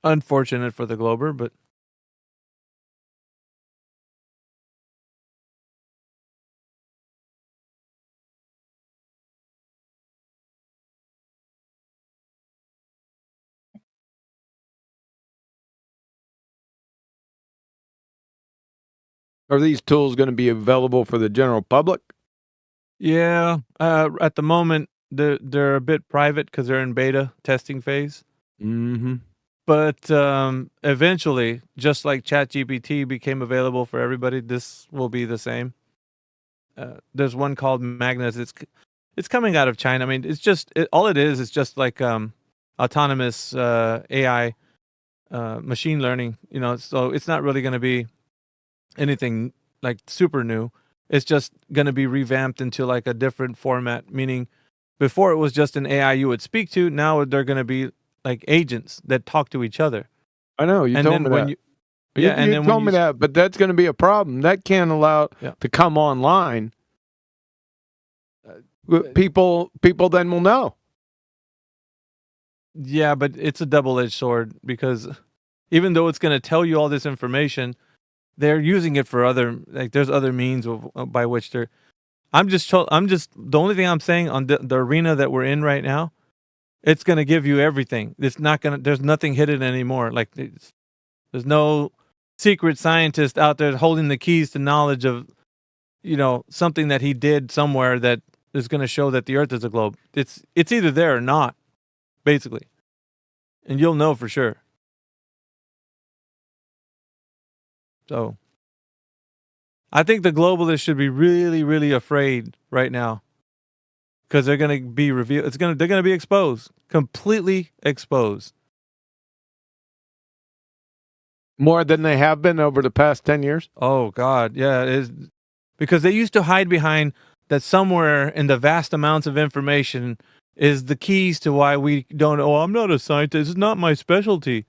unfortunate for the Glober, but Are these tools going to be available for the general public? yeah, at the moment they're a bit private because they're in beta testing phase. Mm-hmm. But eventually, just like ChatGPT became available for everybody, this will be the same. There's one called Magnus. It's coming out of China. I mean, it's just all it is. It's just like autonomous AI, machine learning. You know, so it's not really going to be anything like super new. It's just going to be revamped into like a different format. Meaning, before it was just an AI you would speak to. Now they're going to be like agents that talk to each other. I know you told me that. You told me that, but that's going to be a problem. That can't allow to come online. People then will know. Yeah, but it's a double-edged sword because even though it's going to tell you all this information, they're using it for other, like there's other means by which they're. I'm just the only thing I'm saying on the arena that we're in right now. It's going to give you everything. It's not going to. There's nothing hidden anymore. Like there's no secret scientist out there holding the keys to knowledge of, something that he did somewhere that is going to show that the Earth is a globe. It's either there or not, basically, and you'll know for sure. So, I think the globalists should be really, really afraid right now. Because they're going to be revealed. They're going to be exposed, completely exposed. More than they have been over the past 10 years? Oh, God. Yeah, it is. Because they used to hide behind that somewhere in the vast amounts of information is the keys to why we don't. Oh, I'm not a scientist. It's not my specialty.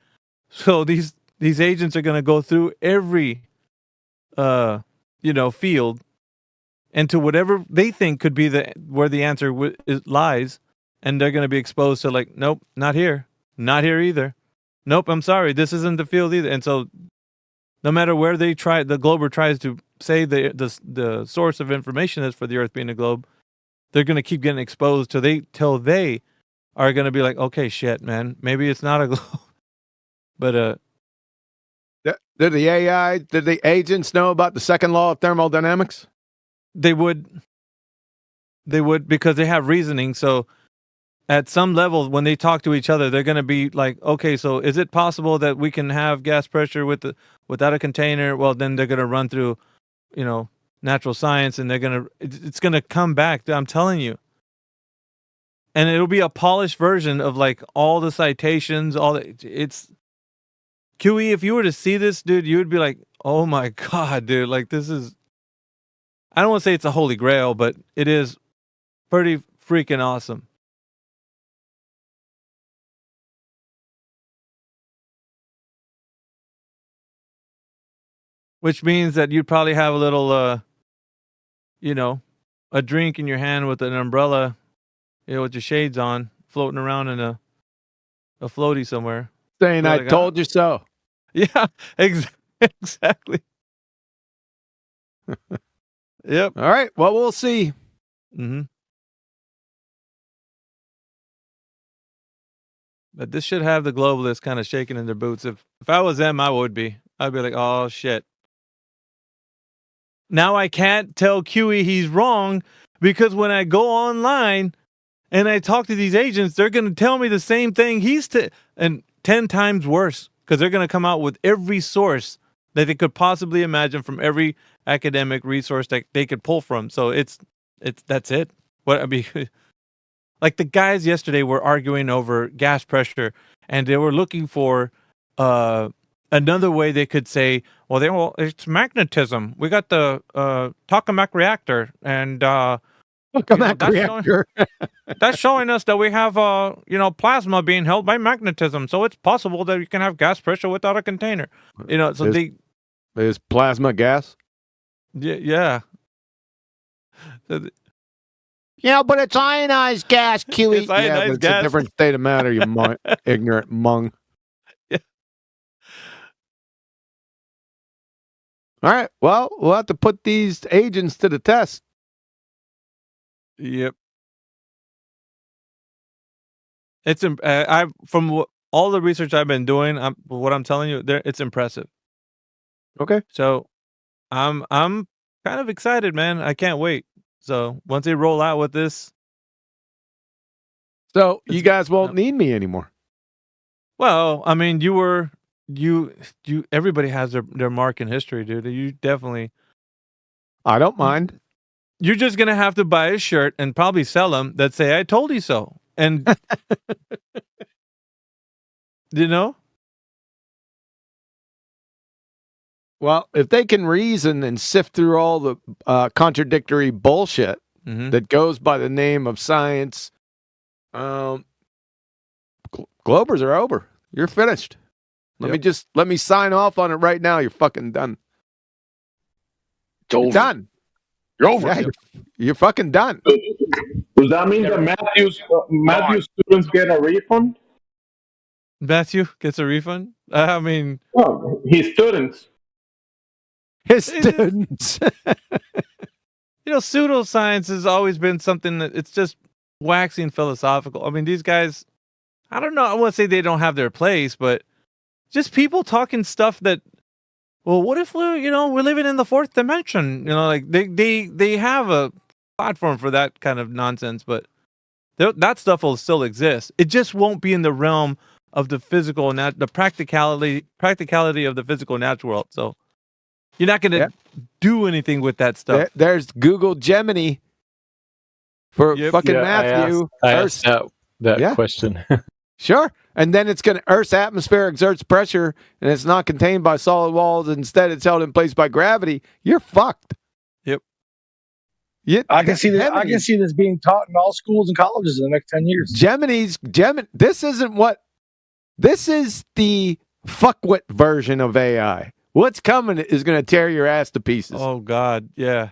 So these agents are going to go through every, field. And to whatever they think could be where the answer lies, and they're going to be exposed to like, nope, not here either. Nope, I'm sorry, this isn't the field either. And so, no matter where the Glober tries to say the source of information is for the Earth being a globe, they're going to keep getting exposed till they are going to be like, okay, shit, man, maybe it's not a globe. But did the agents know about the second law of thermodynamics? They would because they have reasoning. So at some level, when they talk to each other, they're going to be like, okay, so is it possible that we can have gas pressure without a container? Well, then they're going to run through, natural science, and it's going to come back. I'm telling you. And it'll be a polished version of like all the citations, it's QE. If you were to see this, dude, you would be like, oh my God, dude, like this is. I don't want to say it's a holy grail, but it is pretty freaking awesome. Which means that you'd probably have a little, a drink in your hand with an umbrella, with your shades on, floating around in a floaty somewhere. Saying, I told you so. Yeah, exactly. Yep. All right. Well, we'll see. Mm-hmm. But this should have the globalists kind of shaking in their boots. If I was them, I would be. I'd be like, oh, shit. Now I can't tell QE he's wrong because when I go online and I talk to these agents, they're going to tell me the same thing and 10 times worse because they're going to come out with every source that they could possibly imagine from every academic resource that they could pull from. So that's it. What I mean, like the guys yesterday were arguing over gas pressure, and they were looking for another way they could say, well, it's magnetism. We got the tokamak reactor, and that's showing us that we have plasma being held by magnetism. So it's possible that you can have gas pressure without a container. So there's plasma gas. Yeah. But it's ionized gas, QE. It's ionized gas. It's a different state of matter, you ignorant mung. Yeah. All right. Well, we'll have to put these agents to the test. Yep. It's I from all the research I've been doing, what I'm telling you, it's impressive. Okay. So, I'm kind of excited, man. I can't wait. So once they roll out with this, so you guys won't need me anymore. Well, I mean, everybody has their mark in history, dude. You definitely. I don't mind. You're just gonna have to buy a shirt and probably sell them that say "I told you so," and you know. Well, if they can reason and sift through all the contradictory bullshit that goes by the name of science, Globers are over. You're finished. Let me sign off on it right now. You're fucking done. You're done. You're over. Yeah, you're fucking done. Does that mean that Matthew's students get a refund? Matthew gets a refund? I mean... Oh, his students. His students. Pseudoscience has always been something that it's just waxing philosophical. I mean, these guys, I don't know, I won't say they don't have their place, but just people talking stuff that, well, what if we're living in the fourth dimension? Like they have a platform for that kind of nonsense, but that stuff will still exist. It just won't be in the realm of the physical and the practicality of the physical natural world. So you're not going to do anything with that stuff. There's Google Gemini for fucking Matthew. I asked that question. Sure. And then it's going to, Earth's atmosphere exerts pressure and it's not contained by solid walls. Instead, it's held in place by gravity. You're fucked. Yep. I can see that. I can see this being taught in all schools and colleges in the next 10 years. Gemini. This is the fuckwit version of AI. What's coming is going to tear your ass to pieces. Oh God. Yeah.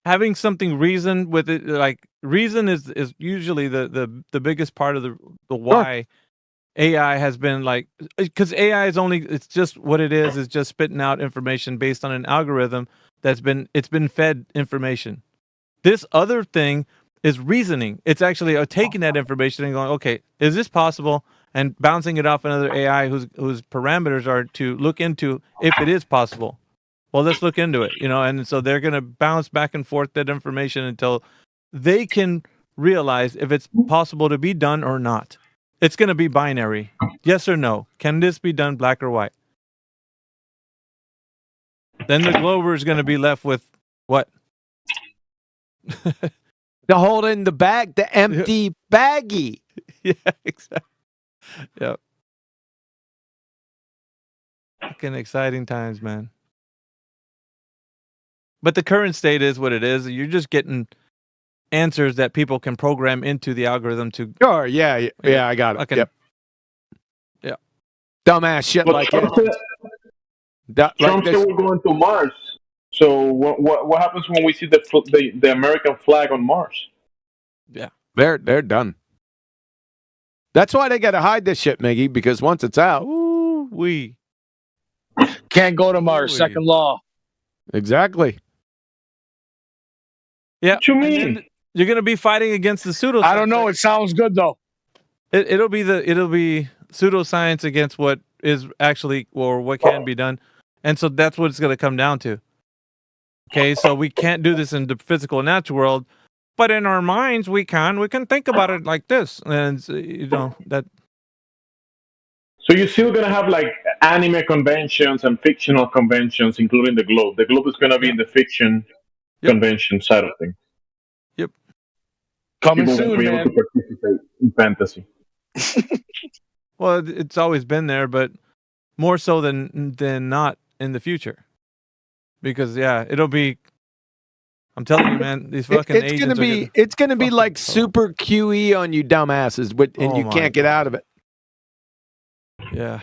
Having something reason with it, like reason is usually the biggest part of the why AI has been like, because AI is it's just what it is just spitting out information based on an algorithm it's been fed information. This other thing is reasoning. It's actually taking that information and going, okay, is this possible? And bouncing it off another AI whose parameters are to look into if it is possible. Well, let's look into it, and so they're going to bounce back and forth that information until they can realize if it's possible to be done or not. It's going to be binary. Yes or no. Can this be done, black or white? Then the Glober is going to be left with what? The hold in the bag, the empty baggie. Yeah, exactly. Yep. Fucking exciting times, man. But the current state is what it is. You're just getting answers that people can program into the algorithm to. Sure, yeah, I got it. Yep. Yeah. Dumbass shit like Trump said we're going to Mars. So what happens when we see the American flag on Mars? Yeah, they're done. That's why they got to hide this shit, Miggy, because once it's out, we can't go to Mars. Second law. Exactly. Yeah. What you mean? You're going to be fighting against the pseudoscience. I don't know. It sounds good though. It'll be pseudoscience against what is actually or what can be done, and so that's what it's going to come down to. Okay, so we can't do this in the physical natural world, but in our minds we can. We can think about it like this, and that. So you're still gonna have like anime conventions and fictional conventions, including the Globe. The Globe is gonna be in the fiction convention side of things. Yep. Coming People soon, will be able man. to participate in fantasy. Well, it's always been there, but more so than not in the future. Because it'll be. I'm telling you, man, these fucking agents it's gonna be like super QE on you dumbasses, and you can't get out of it. Yeah.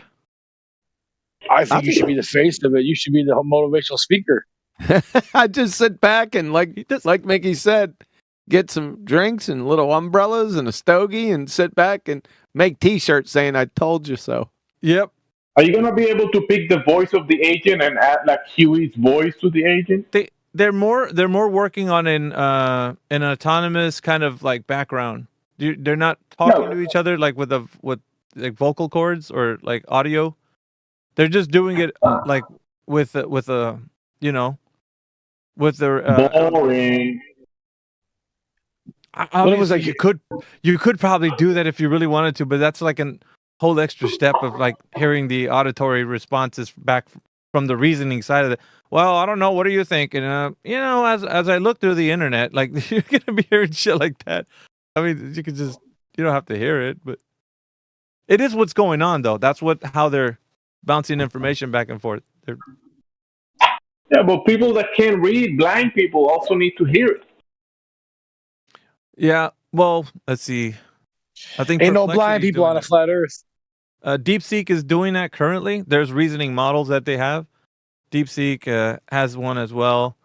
I think you should be the face of it. You should be the motivational speaker. I just sit back and like Mickey said, get some drinks and little umbrellas and a stogie and sit back and make T-shirts saying "I told you so." Yep. Are you gonna be able to pick the voice of the agent and add like Huey's voice to the agent? They're more working on an autonomous kind of like background. They're not talking to each other like with like vocal cords or like audio. They're just doing it like with a with their boring. Obviously, you could probably do that if you really wanted to, but that's like a whole extra step of like hearing the auditory responses back from the reasoning side of it. Well, I don't know. What do you think? And as I look through the internet, like you're gonna be hearing shit like that. I mean, you don't have to hear it, but it is what's going on though. That's how they're bouncing information back and forth. Yeah, but people that can't read, blind people, also need to hear it. Yeah, well, let's see. I think ain't no blind people on a flat Earth. DeepSeek is doing that currently. There's reasoning models that they have. DeepSeek has one as well.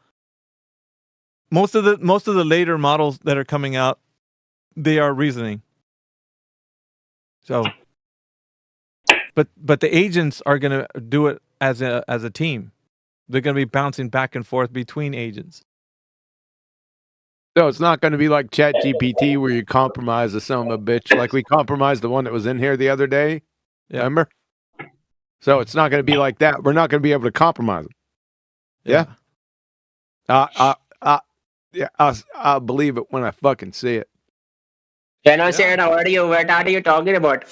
Most of the later models that are coming out, they are reasoning. So, but the agents are gonna do it as a team. They're gonna be bouncing back and forth between agents. So it's not going to be like ChatGPT where you compromise the son of a bitch, like we compromised the one that was in here the other day. Yeah. Remember? So it's not going to be like that. We're not going to be able to compromise them. Yeah. I'll believe it when I fucking see it. Hello, sir. How are you? What are you talking about?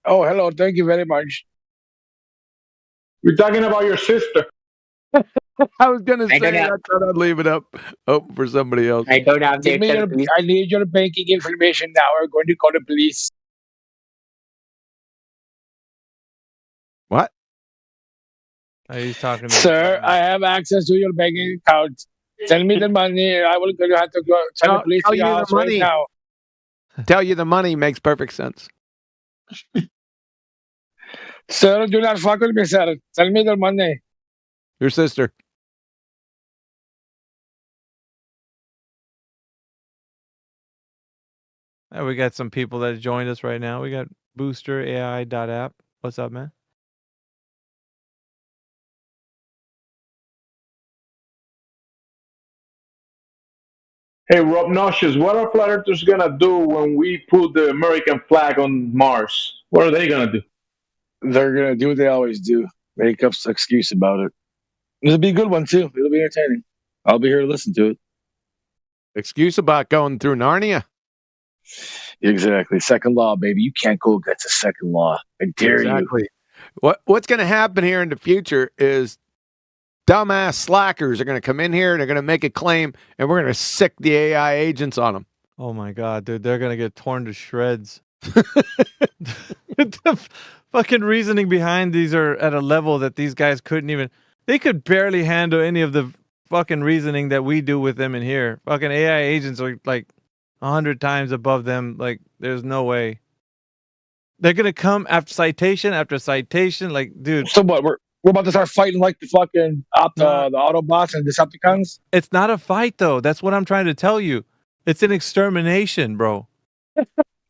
Oh, hello. Thank you very much. We're talking about your sister. I was gonna say I thought I'd leave it up open for somebody else. I don't have the I need your banking information now. We're going to call the police. What? He's talking to me. Sir, I have access to your banking account. Send me the money. I will have to go tell the police to your house right now. Tell you the money makes perfect sense. Sir, do not fuck with me, sir. Tell me the money. Your sister. We got some people that joined us right now. We got BoosterAI.app. What's up, man? Hey, Rob Noxious, what are flat earthers gonna do when we put the American flag on Mars? What are they gonna do? They're gonna do what they always do. Make up an excuse about it. It'll be a good one too. It'll be entertaining. I'll be here to listen to it. Excuse about going through Narnia. Exactly. Second law, baby. You can't go against the second law. I dare you. What's going to happen here in the future is dumbass slackers are going to come in here and they're going to make a claim and we're going to sick the AI agents on them. Oh my God, dude. They're going to get torn to shreds. The fucking reasoning behind these are at a level that these guys they could barely handle any of the fucking reasoning that we do with them in here. Fucking AI agents are like 100 times above them. Like, there's no way. They're gonna come after citation. Like, dude. So what? We're about to start fighting like the fucking the Autobots and Decepticons. It's not a fight though. That's what I'm trying to tell you. It's an extermination, bro.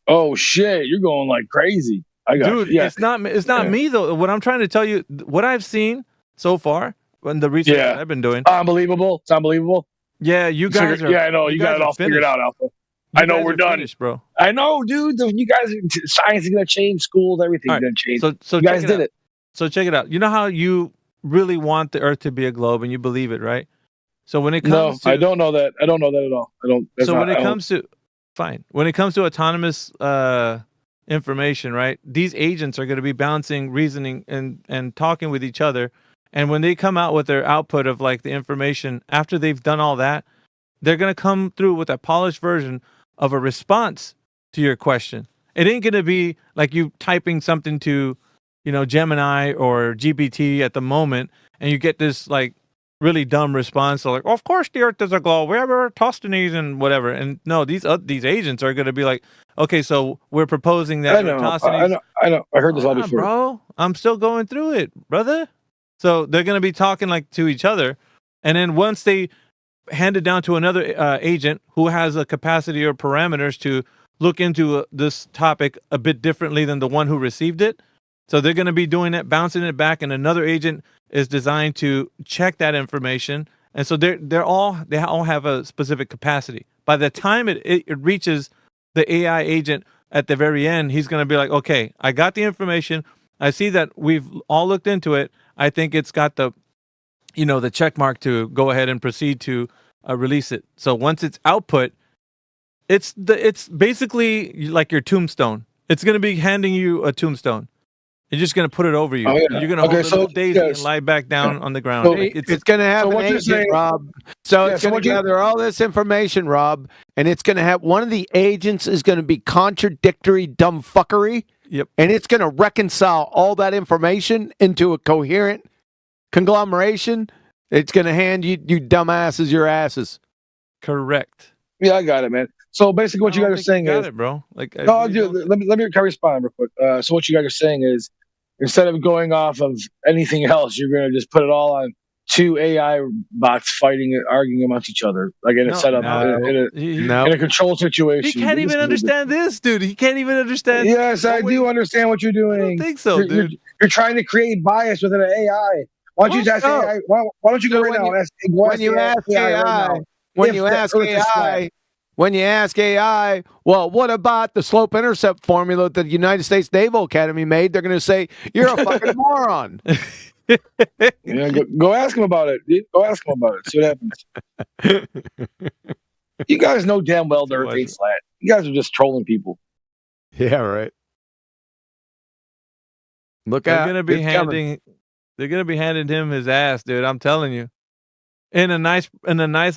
Oh shit! You're going like crazy. I got dude. You. Yeah. It's not me though. What I'm trying to tell you, what I've seen so far, and the research that I've been doing, unbelievable. It's unbelievable. Yeah, you guys are. Yeah, I know. You got it all figured out, Alpha. I know we're done, finished, bro. I know, dude. You guys, science is gonna change. Schools, everything's gonna change. So you guys did it. So check it out. You know how you really want the Earth to be a globe, and you believe it, right? So when it comes I don't know that. I don't know that at all. I don't. So when it comes to when it comes to autonomous information, right? These agents are going to be bouncing, reasoning, and talking with each other. And when they come out with their output of like the information after they've done all that, they're going to come through with a polished version of a response to your question. It ain't going to be like you typing something to, Gemini or GPT at the moment, and you get this like really dumb response. So like, of course the Earth is a globe. We're Eratosthenes and whatever. And no, these agents are going to be like, okay, so we're proposing that Eratosthenes. I know. I heard this all before, bro. I'm still going through it, brother. So they're going to be talking like to each other, and then once they hand it down to another agent who has a capacity or parameters to look into this topic a bit differently than the one who received it. So they're going to be doing it, bouncing it back, and another agent is designed to check that information. And so they all have a specific capacity. By the time it reaches the AI agent at the very end, he's going to be like, okay, I got the information. I see that we've all looked into it. I think it's got the check mark to go ahead and proceed to release it. So once it's output, it's basically like your tombstone. It's going to be handing you a tombstone. You're just going to put it over you. Oh, yeah. You're going to hold it little daisy and lie back down on the ground. So it's going to have an agent, Rob. So it's going to gather all this information, Rob, and it's going to have one of the agents is going to be contradictory dumb fuckery. Yep. And it's going to reconcile all that information into a coherent conglomeration. It's going to hand you dumbasses your asses. Correct. Yeah, I got it, man. So basically, what you guys are saying is, bro. Like, no, let me respond real quick. So what you guys are saying is, instead of going off of anything else, you're going to just put it all on two AI bots fighting and arguing amongst each other, like in a setup, in a control situation. He can't even understand this, dude. He can't even understand. Yes, I do understand what you're doing. I don't think so, dude. You're trying to create bias within an AI. Why don't you just ask AI? Why don't you go right now? When you ask AI, well, what about the slope intercept formula that the United States Naval Academy made? They're going to say, you're a fucking moron. Yeah, go ask him about it, dude. Go ask him about it. See what happens. You guys know damn well the Earth ain't flat. You guys are just trolling people. Yeah, right. They're going to be handing him his ass, dude. I'm telling you. In a nice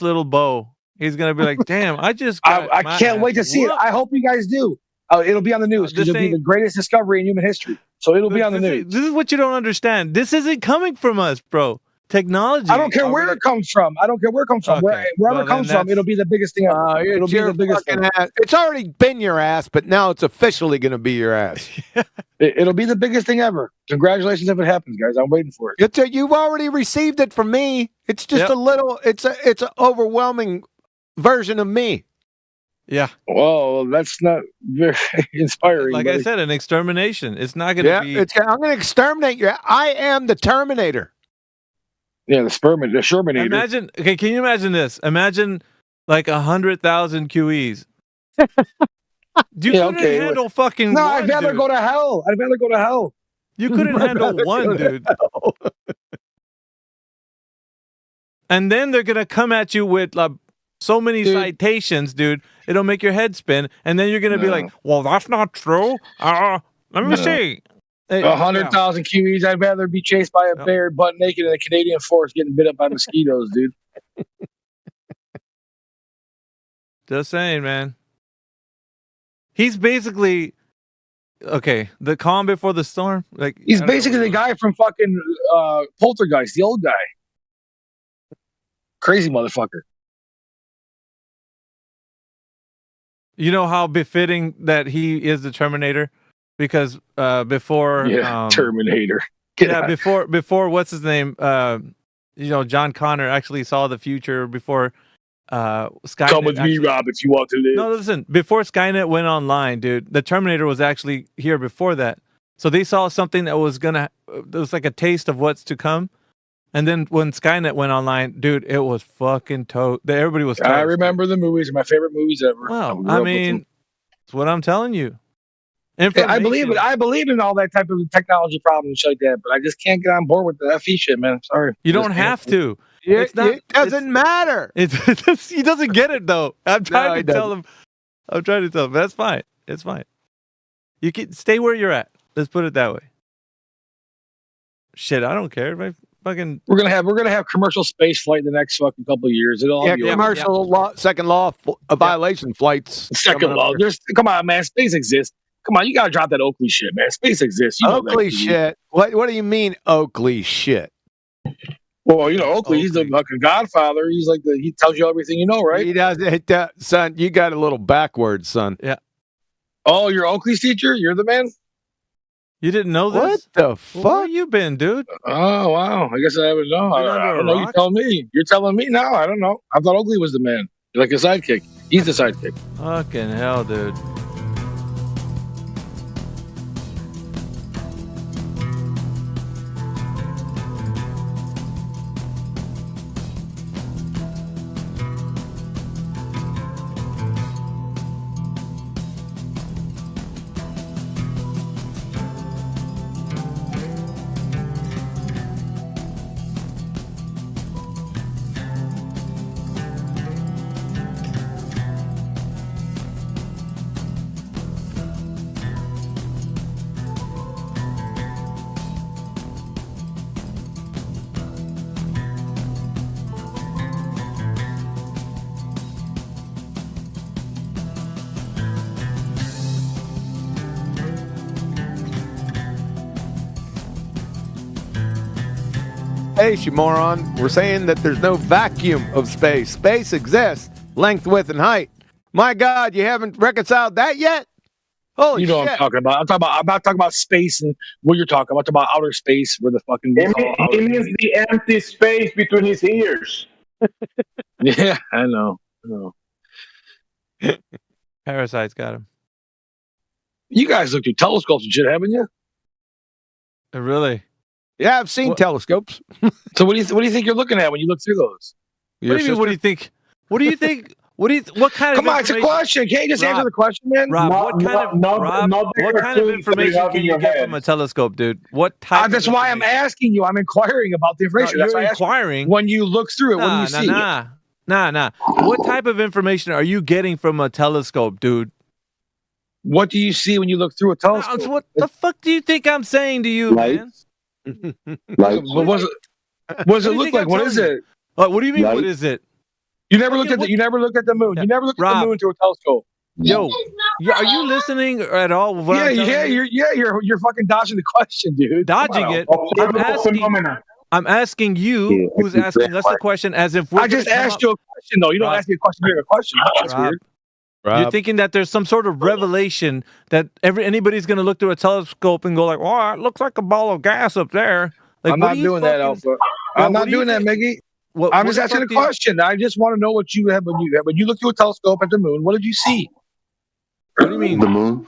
little bow. He's gonna be like, "Damn, I just." I can't wait to see it. I hope you guys do. It'll be on the news because it'll be the greatest discovery in human history. So it'll be on the news. This is what you don't understand. This isn't coming from us, bro. Technology. I don't care where it comes from. Wherever it comes from, it'll be the biggest thing ever. It'll be the biggest thing. It's already been your ass, but now it's officially going to be your ass. It'll be the biggest thing ever. Congratulations if it happens, guys. I'm waiting for it. You've already received it from me. It's just a little. It's an overwhelming version of me. Yeah. Well, that's not very inspiring. Like I said, an extermination. It's not going to be. I'm going to exterminate you. I am the Terminator. Yeah, the Shermanator. Imagine. Okay, can you imagine this? Imagine like 100,000 QEs. You couldn't handle fucking. No, one, I'd rather dude. go to hell. I'd rather go to hell. You couldn't handle one, dude. And then they're gonna come at you with so many citations, dude. It'll make your head spin, and then you're gonna be like, "Well, that's not true." Let me see. 100,000 QEs. I'd rather be chased by a bear butt naked in a Canadian forest getting bit up by mosquitoes, dude. Just saying, man. He's basically the calm before the storm. Like he's basically the guy from fucking Poltergeist, the old guy. Crazy motherfucker. You know how befitting that he is the Terminator, because before Terminator. Before what's his name? John Connor actually saw the future before Skynet. Come with me, Roberts. You want to live? No, listen. Before Skynet went online, dude, the Terminator was actually here before that. So they saw something that was there was like a taste of what's to come. And then when Skynet went online, dude, it was fucking everybody was toast. I remember the movies. My favorite movies ever. Well, I mean, that's what I'm telling you. I believe it. I believe in all that type of technology problems and shit like that, but I just can't get on board with the FE shit, man. Sorry. You don't have to. It doesn't matter. He doesn't get it though. I'm trying to tell him. That's fine. It's fine. You can stay where you're at. Let's put it that way. Shit, I don't care. We're gonna have commercial space flight in the next fucking couple of years. It'll all be commercial law, second law violation flights. Second law. Come on, man. Space exists. Come on, you gotta drop that Oakley shit, man. Space exists. Oakley shit. What do you mean Oakley shit? Well, Oakley, he's the fucking godfather. He's like he tells you everything you know, right? He does. Son, you got a little backwards, son. Yeah. Oh, you're Oakley's teacher? You're the man? You didn't know this? What the fuck? Where you been, dude? Oh, wow. I guess I haven't known. I don't know. You tell me. You're telling me now. I don't know. I thought Oakley was the man. Like a sidekick. He's the sidekick. Fucking hell, dude. space, you moron. We're saying that there's no vacuum of space. Space exists, length, width, and height. My God, you haven't reconciled that yet? Holy you know shit. what I'm talking about. I'm not talking about space and what you're talking about. I'm talking about outer space where the fucking. He means the empty space between his ears. Yeah, I know. Parasite's got him. You guys looked through telescopes and shit, haven't you? Really? Yeah, I've seen telescopes. So what do you think you're looking at when you look through those? What do you mean? What do you think? What do you think? What kind Come of? on, it's a question. Can't you just answer the question, man? Rob, what kind of information can you get from a telescope, dude? What type? That's why I'm asking you. I'm inquiring about the information. No, That's you're why I asked you. inquiring. When you look through it, what do you see? Nah. What type of information are you getting from a telescope, dude? What do you see when you look through a telescope? What the fuck do you think I'm saying to you, man? What does it look like? What is it? What do you mean? What is it? You never looked at the. You never looked at the moon. You never looked at the moon through a telescope. Yo, are you listening at all? You're fucking dodging the question, dude. Dodging it. I'm asking you, who's asking us the question, as if I just asked you a question, though. You don't ask me a question. You're a question. That's weird. You're thinking that there's some sort of revelation that anybody's going to look through a telescope and go like, "Oh, it looks like a ball of gas up there." Like, I'm not doing that, Alpha. I'm not doing that, Miggy. I'm just asking a question. I just want to know what you have when you look through a telescope at the moon. What did you see? What do you mean? The moon.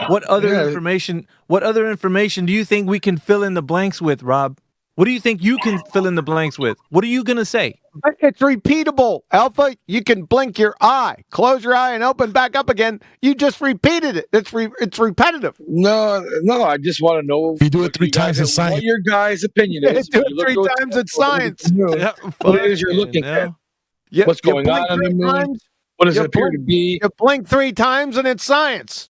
What other information? What other information do you think we can fill in the blanks with, Rob? What do you think you can fill in the blanks with? What are you gonna say? It's repeatable, Alpha. You can blink your eye, close your eye, and open back up again. You just repeated it. It's repetitive. No. I just want to know. If you do it 3 times in science, what your guys' opinion is. Do it 3 times in science. What it is you're looking at? What's going on the moon? What does it appear to be? You blink 3 times and it's science.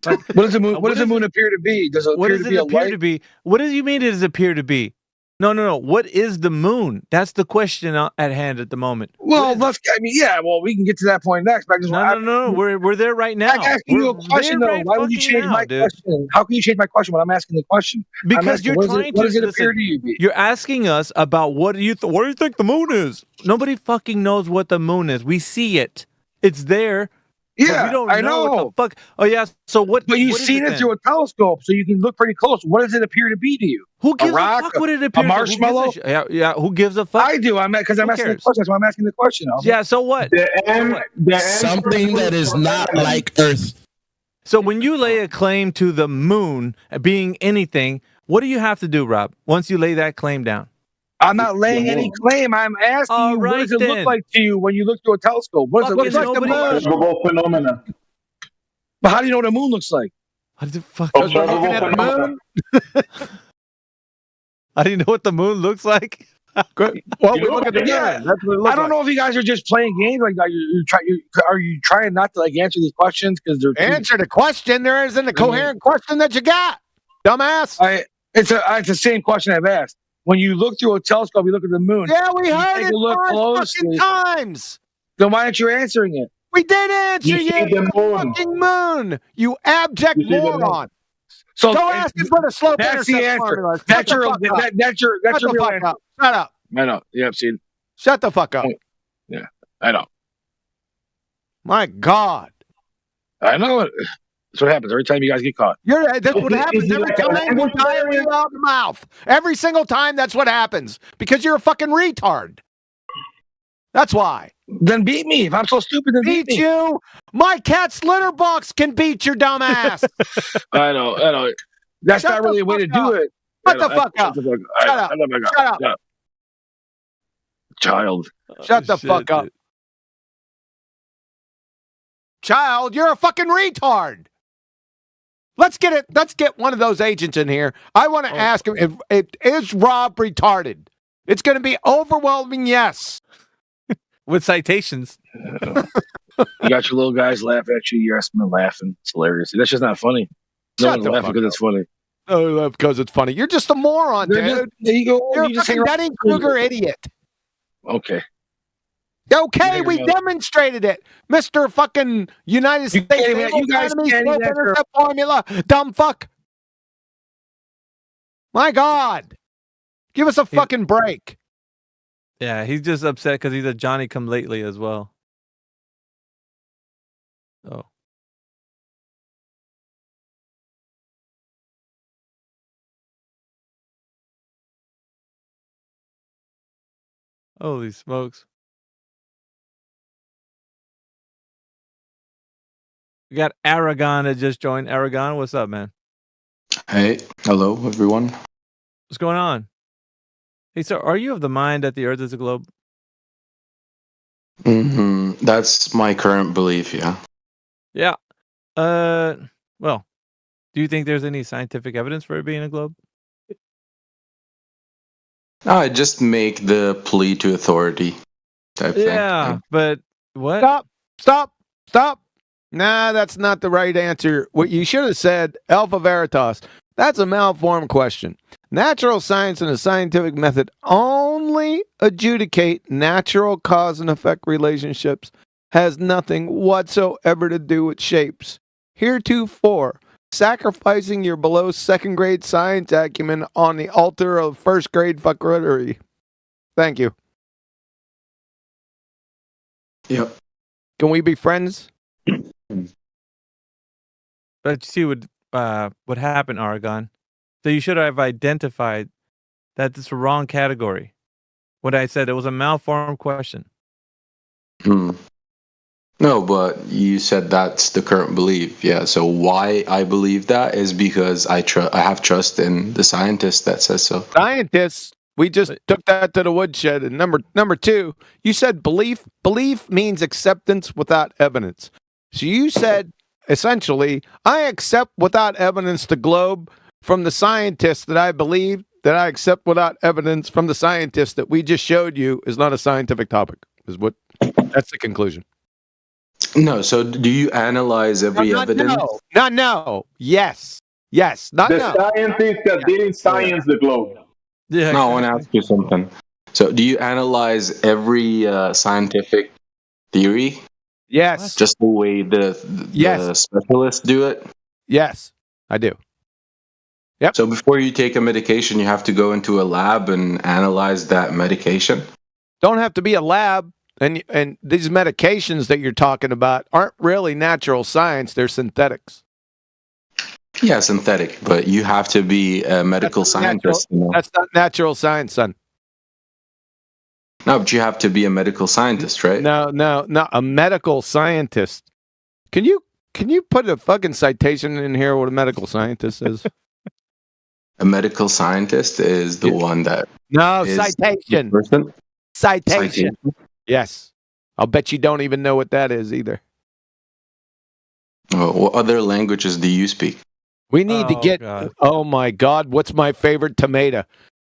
What does the moon? What does the moon appear to be? Does it appear to be a light? What do you mean it does appear to be? No. What is the moon? That's the question at hand at the moment. Well, we can get to that point next. But No. We're there right now. I'm asking you a question, though. Why would you change my question? How can you change my question when I'm asking the question? Because you're trying to. What does it appear to you be? You're asking us about what do you think the moon is? Nobody fucking knows what the moon is. We see it. It's there. Yeah, we don't I know. know. What the fuck? Oh yeah. So what? But you've seen it through a telescope, so you can look pretty close. What does it appear to be to you? Who gives a rock? A fuck what it appears? A marshmallow? Yeah. Who gives a fuck? I do. Because I'm asking the question. That's why I'm asking the question. Yeah. So what? something that is not like Earth. So when you lay a claim to the moon being anything, what do you have to do, Rob? Once you lay that claim down. I'm not laying any claim. I'm asking you, what does it look like to you when you look through a telescope? What does it look like? Observable phenomena. But how do you know what a moon looks like? How the fuck? Observable phenomena. How do you know what the moon looks like? Well, we look at the moon. That's what it looks I don't know if you guys are just playing games. Like, are you trying not to answer these questions because they're answer the question? There isn't a coherent question that you got, dumbass. It's the same question I've asked. When you look through a telescope, you look at the moon. Yeah, we heard it 5 fucking times. Then why aren't you answering it? We did answer you. The fucking moon. You abject moron. So go ask him for the slope intercept formula. That's your real answer. Shut up. I know. Yeah, I've seen. Shut the fuck up. Yeah, I know. My God. I know it. That's what happens every time you guys get caught. That's what happens every time you diarrhea out the mouth. Every single time, that's what happens. Because you're a fucking retard. That's why. Then beat me. If I'm so stupid, then beat me. You. My cat's litter box can beat your dumb ass. I know. That's not really a way to do it. Shut the fuck up. Shut up. Child. Shut the fuck up. Child, you're a fucking retard. Let's get one of those agents in here. I want to ask him if is Rob retarded? It's going to be overwhelming yes. With citations. You got your little guys laughing at you. You're asking them laughing. It's hilarious. That's just not funny. No one's laughing because it's funny. Oh, because it's funny. You're just a moron, dude. There you go. You're a fucking Dunning-Kruger idiot. Okay. Okay, we demonstrated it, Mr. fucking United States you guys can't Intercept formula, dumb fuck. My God. Give us a fucking break. Yeah, he's just upset because he's a Johnny come lately as well. Oh. Holy smokes. We got Aragon that just joined. Aragon, what's up, man? Hey, hello everyone. What's going on? Hey, so are you of the mind that the Earth is a globe? That's my current belief, yeah. Yeah. Well, do you think there's any scientific evidence for it being a globe? I just make the plea to authority type Yeah, thing. but what? Stop. Nah, that's not the right answer. What you should have said, Alpha Veritas. That's a malformed question. Natural science and the scientific method only adjudicate natural cause and effect relationships, has nothing whatsoever to do with shapes. Heretofore, sacrificing your below second grade science acumen on the altar of first grade fuckery. Thank you. Yep. Can we be friends? But you see what happened, Aragon. So you should have identified that it's a wrong category. What I said, it was a malformed question. No, but you said that's the current belief. Yeah, so why I believe that is because I have trust in the scientist that says so. Scientists, we just took that to the woodshed. And number two, you said belief. Belief means acceptance without evidence. So you said, essentially, I accept without evidence the globe from the scientist that I believe, that I accept without evidence from the scientist that we just showed you is not a scientific topic. That's the conclusion. No, so do you analyze every evidence? No. Yes. Not the no. scientist that didn't science the globe. Yeah. No, I want to ask you something. So do you analyze every scientific theory? Yes. Just the way the specialists do it? Yes, I do. Yep. So before you take a medication, you have to go into a lab and analyze that medication? Don't have to be a lab. And these medications that you're talking about aren't really natural science. They're synthetics. Yeah, synthetic. But you have to be a medical scientist. That's not natural science, son. No, but you have to be a medical scientist, right? No, a medical scientist. Can you put a fucking citation in here what a medical scientist is? A medical scientist is the one that citation. Citation. Yes. I'll bet you don't even know what that is either. What other languages do you speak? We need to get Oh my God, what's my favorite tomato?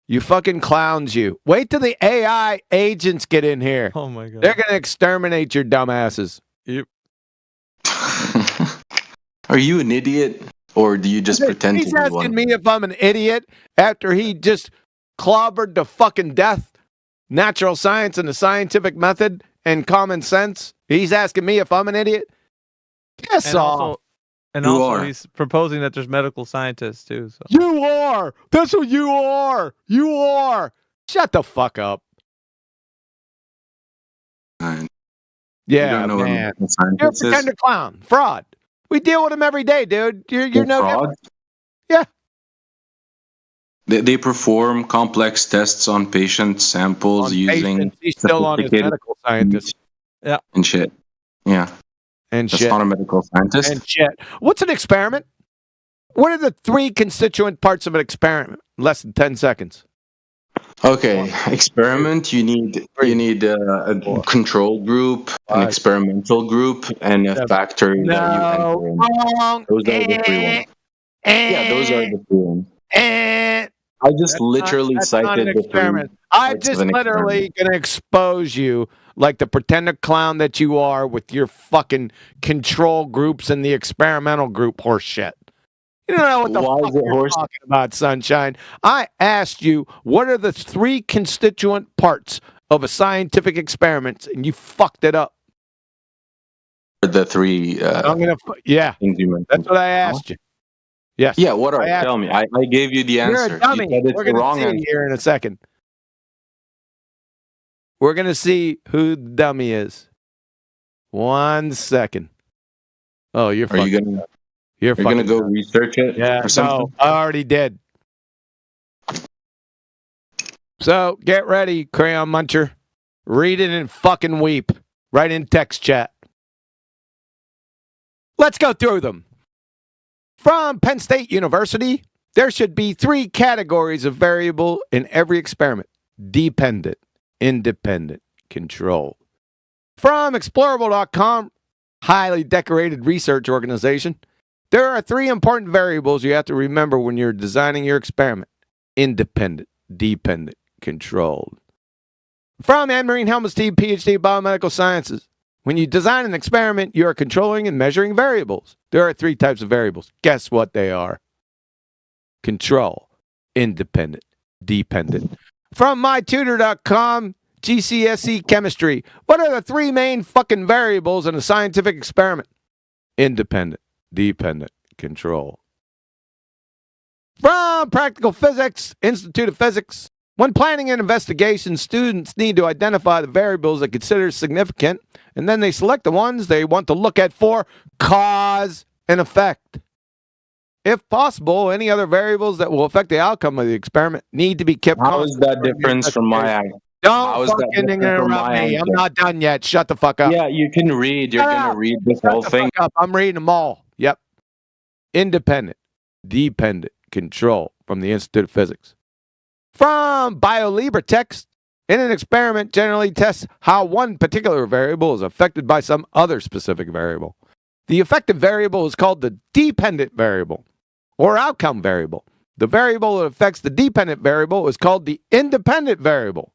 You fucking clowns, you. Wait till the AI agents get in here. Oh my God. They're going to exterminate your dumbasses. Yep. Are you an idiot or do you just pretend to be one? He's asking me if I'm an idiot after he just clobbered to fucking death natural science and the scientific method and common sense. He's asking me if I'm an idiot. Piss off. And also, he's proposing that there's medical scientists too. So. You are. That's what you are. You are. Shut the fuck up. Yeah, man. You're a pretender clown. Fraud. We deal with him every day, dude. You're no fraud? Yeah. They perform complex tests on patient samples using He's still on his medical scientist. Yeah. And shit. Yeah. And That's shit. not a medical scientist. And shit. What's an experiment? What are the 3 constituent parts of an experiment? Less than 10 seconds. Okay, experiment. You need a control group, an experimental group, and a factory. Wrong. Those are the 3 ones. Yeah, those are the 3 ones. I just literally cited the experiment. I'm just literally going to expose you like the pretender clown that you are with your fucking control groups and the experimental group horse shit. You don't know what the fuck you're talking about, Sunshine. I asked you, what are the 3 constituent parts of a scientific experiment, and you fucked it up. The 3 I'm gonna, yeah, things you mentioned. that's what I asked you. Yes. Yeah, what are? I asked- Tell me. I gave you the You're answer. a dummy. You said it's We're the going wrong to see answer. here in a second. We're going to see who the dummy is. 1 second. Oh, you're Are fucking. you gonna? You're You're gonna fucking go dumb. research it Yeah, or something? no, I already did. So get ready, Crayon Muncher. Read it and fucking weep. Right in text chat. Let's go through them. From Penn State University, there should be 3 categories of variable in every experiment: dependent, independent, control. From explorable.com, highly decorated research organization, there are 3 important variables you have to remember when you're designing your experiment: independent, dependent, controlled. From Anne Marine Helmstein, PhD, Biomedical Sciences, when you design an experiment, you are controlling and measuring variables. There are 3 types of variables. Guess what they are? Control, independent, dependent. From mytutor.com, GCSE Chemistry, what are the 3 main fucking variables in a scientific experiment? Independent, dependent, control. From Practical Physics, Institute of Physics, when planning an investigation, students need to identify the variables they consider significant, and then they select the ones they want to look at for cause and effect. If possible, any other variables that will affect the outcome of the experiment need to be kept How is that different from my answer? How Don't is that fucking different from interrupt my me. I'm answer? not done yet. Shut the fuck up. Yeah, you can read. You're Shut gonna up. read this Shut whole the thing. fuck up. I'm reading them all. Yep. Independent, dependent, control from the Institute of Physics. From BioLibra text, in an experiment generally tests how one particular variable is affected by some other specific variable. The affected variable is called the dependent variable or outcome variable. The variable that affects the dependent variable is called the independent variable.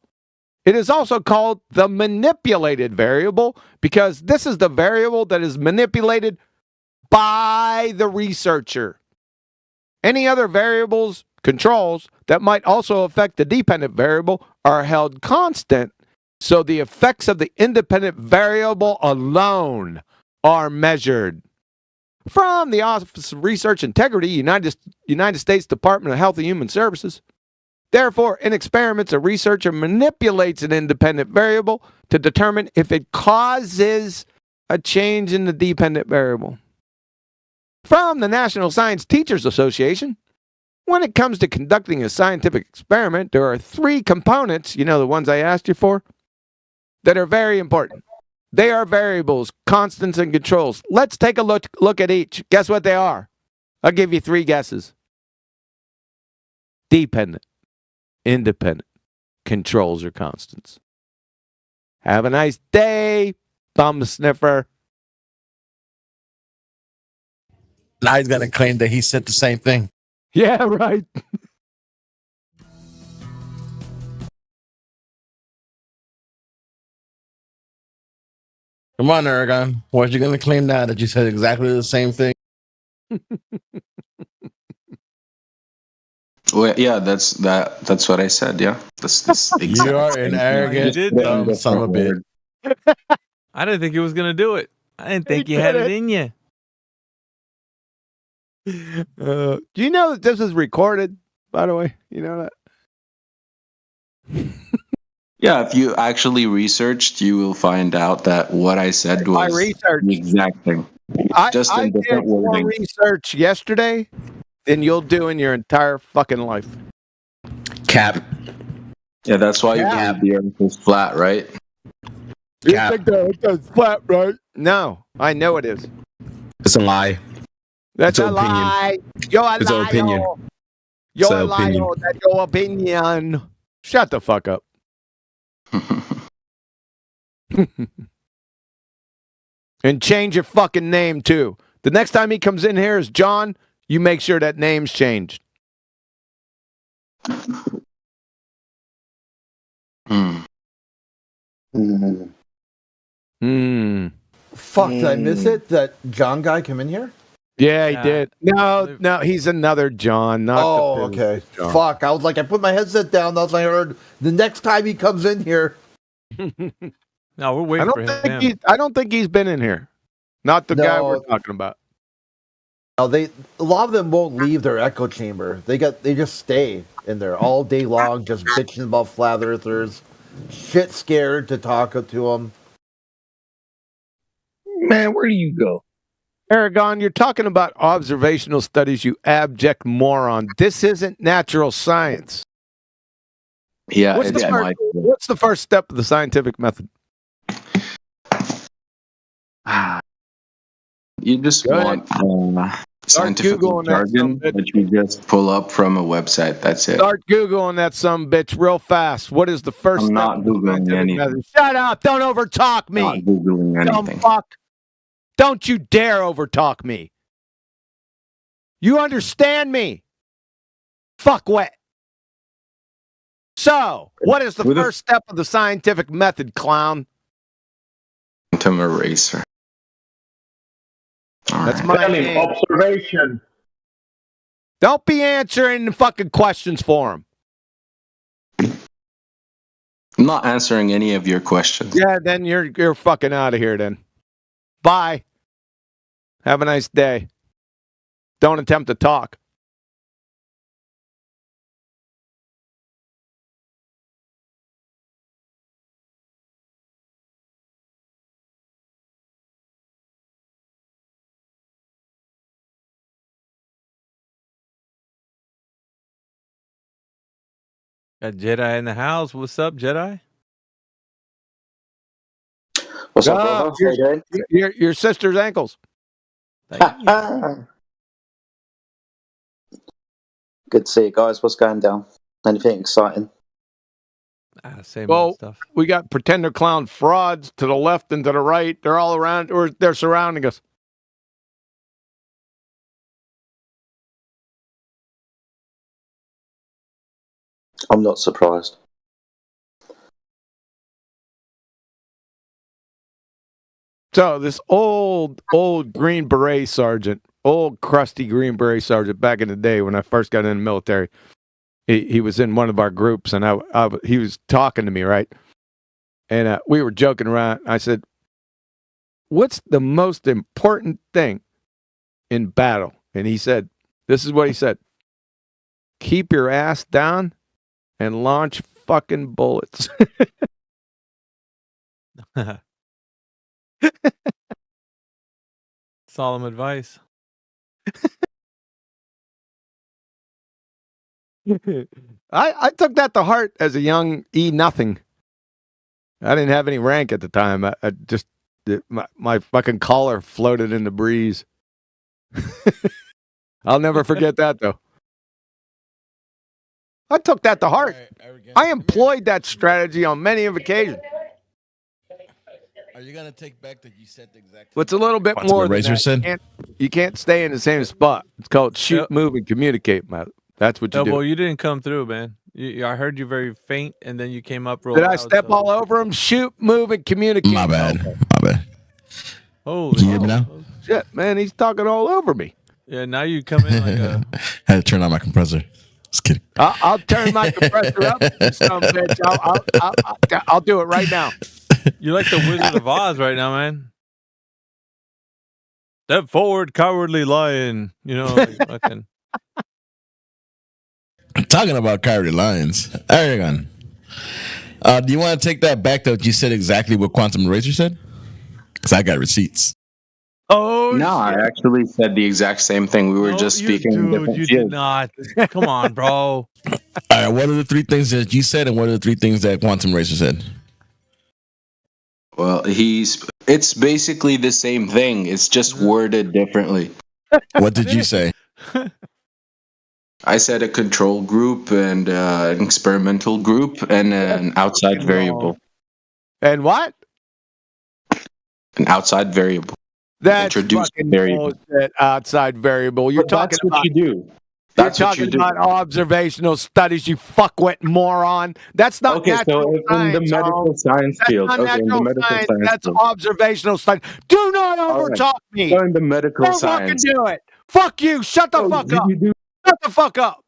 It is also called the manipulated variable because this is the variable that is manipulated by the researcher. Any other variables, controls, that might also affect the dependent variable are held constant, so the effects of the independent variable alone are measured. From the Office of Research Integrity, United States Department of Health and Human Services, therefore, in experiments, a researcher manipulates an independent variable to determine if it causes a change in the dependent variable. From the National Science Teachers Association, when it comes to conducting a scientific experiment, there are 3 components, you know, the ones I asked you for, that are very important. They are variables, constants, and controls. Let's take a look at each. Guess what they are? I'll give you 3 guesses. Dependent, independent, controls, or constants. Have a nice day, bum sniffer. Now he's gonna claim that he said the same thing. Yeah, right. Come on, Aragon. What you gonna claim now that you said exactly the same thing? Well, yeah, that's what I said. Yeah, that's You are an arrogant, dumb son of a bitch. I didn't think he was gonna do it. I didn't think you had it in you. Do you know that this is recorded, by the way? You know that? Yeah, if you actually researched, you will find out that what I said was the exact thing. Just I in different did more wording. research yesterday than you'll do in your entire fucking life. Cap. Yeah, that's why you believe the earth is flat, right? You think the earth is flat, right? No, I know it is. It's a lie. That's It's a an opinion. lie. You're a It's an liar. opinion. You're It's a an liar. opinion. That's your opinion. Shut the fuck up. And change your fucking name, too. The next time he comes in here as John, you make sure that name's changed. Fuck, did I miss it? That John guy come in here? Yeah, he did. No, he's another John, not Oh, the okay. business John. Fuck, I was like, I put my headset down. That's when I heard the next time he comes in here. No, we're waiting for him. I don't think he's been in here. Not the guy we're talking about. A lot of them won't leave their echo chamber. They just stay in there all day long, just bitching about flat earthers, shit scared to talk to them. Man, where do you go? Aragon, you're talking about observational studies, you abject moron. This isn't natural science. Yeah, What's the first step of the scientific method? You just want scientific jargon that you just pull up from a website. That's it. Start Googling that bitch real fast. What is the first I'm step? not Googling anything. Method? Shut up. Don't overtalk me. Not Googling anything. Dumb fuck. Don't you dare overtalk me. You understand me? Fuck wet. So, what is the first step of the scientific method, clown? Quantum eraser. That's my name. Observation. Don't be answering the fucking questions for him. I'm not answering any of your questions. Yeah, then you're fucking out of here then. Bye. Have a nice day. Don't attempt to talk. Got Jedi in the house. What's up, Jedi? What's up, brother? How you doing? Your sister's ankles. Good to see you guys. What's going down? Anything exciting? Same Well, stuff. we got pretender clown frauds to the left and to the right. They're all around, or they're surrounding us. I'm not surprised. So this old Green Beret sergeant, old crusty Green Beret sergeant back in the day when I first got in the military, he was in one of our groups and he was talking to me, right? And we were joking around. I said, "What's the most important thing in battle?" And he said, "This is what he said: keep your ass down and launch fucking bullets." Solemn advice. I took that to heart as a young nothing. I didn't have any rank at the time. I just my fucking collar floated in the breeze. I'll never forget that though. I took that to heart. I employed that strategy on many of occasions. Are you gonna take back that you said exactly? What's a little bit What's more what than Razor that. said? You can't stay in the same spot. It's called shoot, move, and communicate, Matt. That's what you do. Well, you didn't come through, man. I heard you very faint, and then you came up real Did loud. I step all over him? Shoot, move, and communicate. My bad. My bad. Holy Can you hear me now? Shit, man, he's talking all over me. Yeah, now you come in like a... Had to turn on my compressor. Just kidding. I'll turn my compressor up, you son of a bitch. I'll do it right now. You're like the Wizard of Oz right now, man. Step forward, cowardly lion. You know, like fucking... Talking about cowardly lions. Aragon. Do you want to take that back that you said exactly what Quantum Eraser said? Because I got receipts. Oh, no, I actually said the exact same thing. We were just speaking in different you fields. did not. Come on, bro. All right, what are the three things that you said and what are the three things that Quantum Eraser said? Well, it's basically the same thing. It's just worded differently. What did you say? I said a control group and an experimental group and an outside variable. And what? An outside variable. That's Introduced fucking variable. bullshit, outside variable. You're talking That's what about, you do. You're That's what talking you do. about observational studies, you fuckwit moron. That's not Okay, natural so if science. in the medical Tom. science That's field, not okay, in the natural medical science. science That's field. observational study. Do not All right. overtalk me. So in the medical Don't fucking science, do it. Fuck you. Shut the fuck up. Shut the fuck up.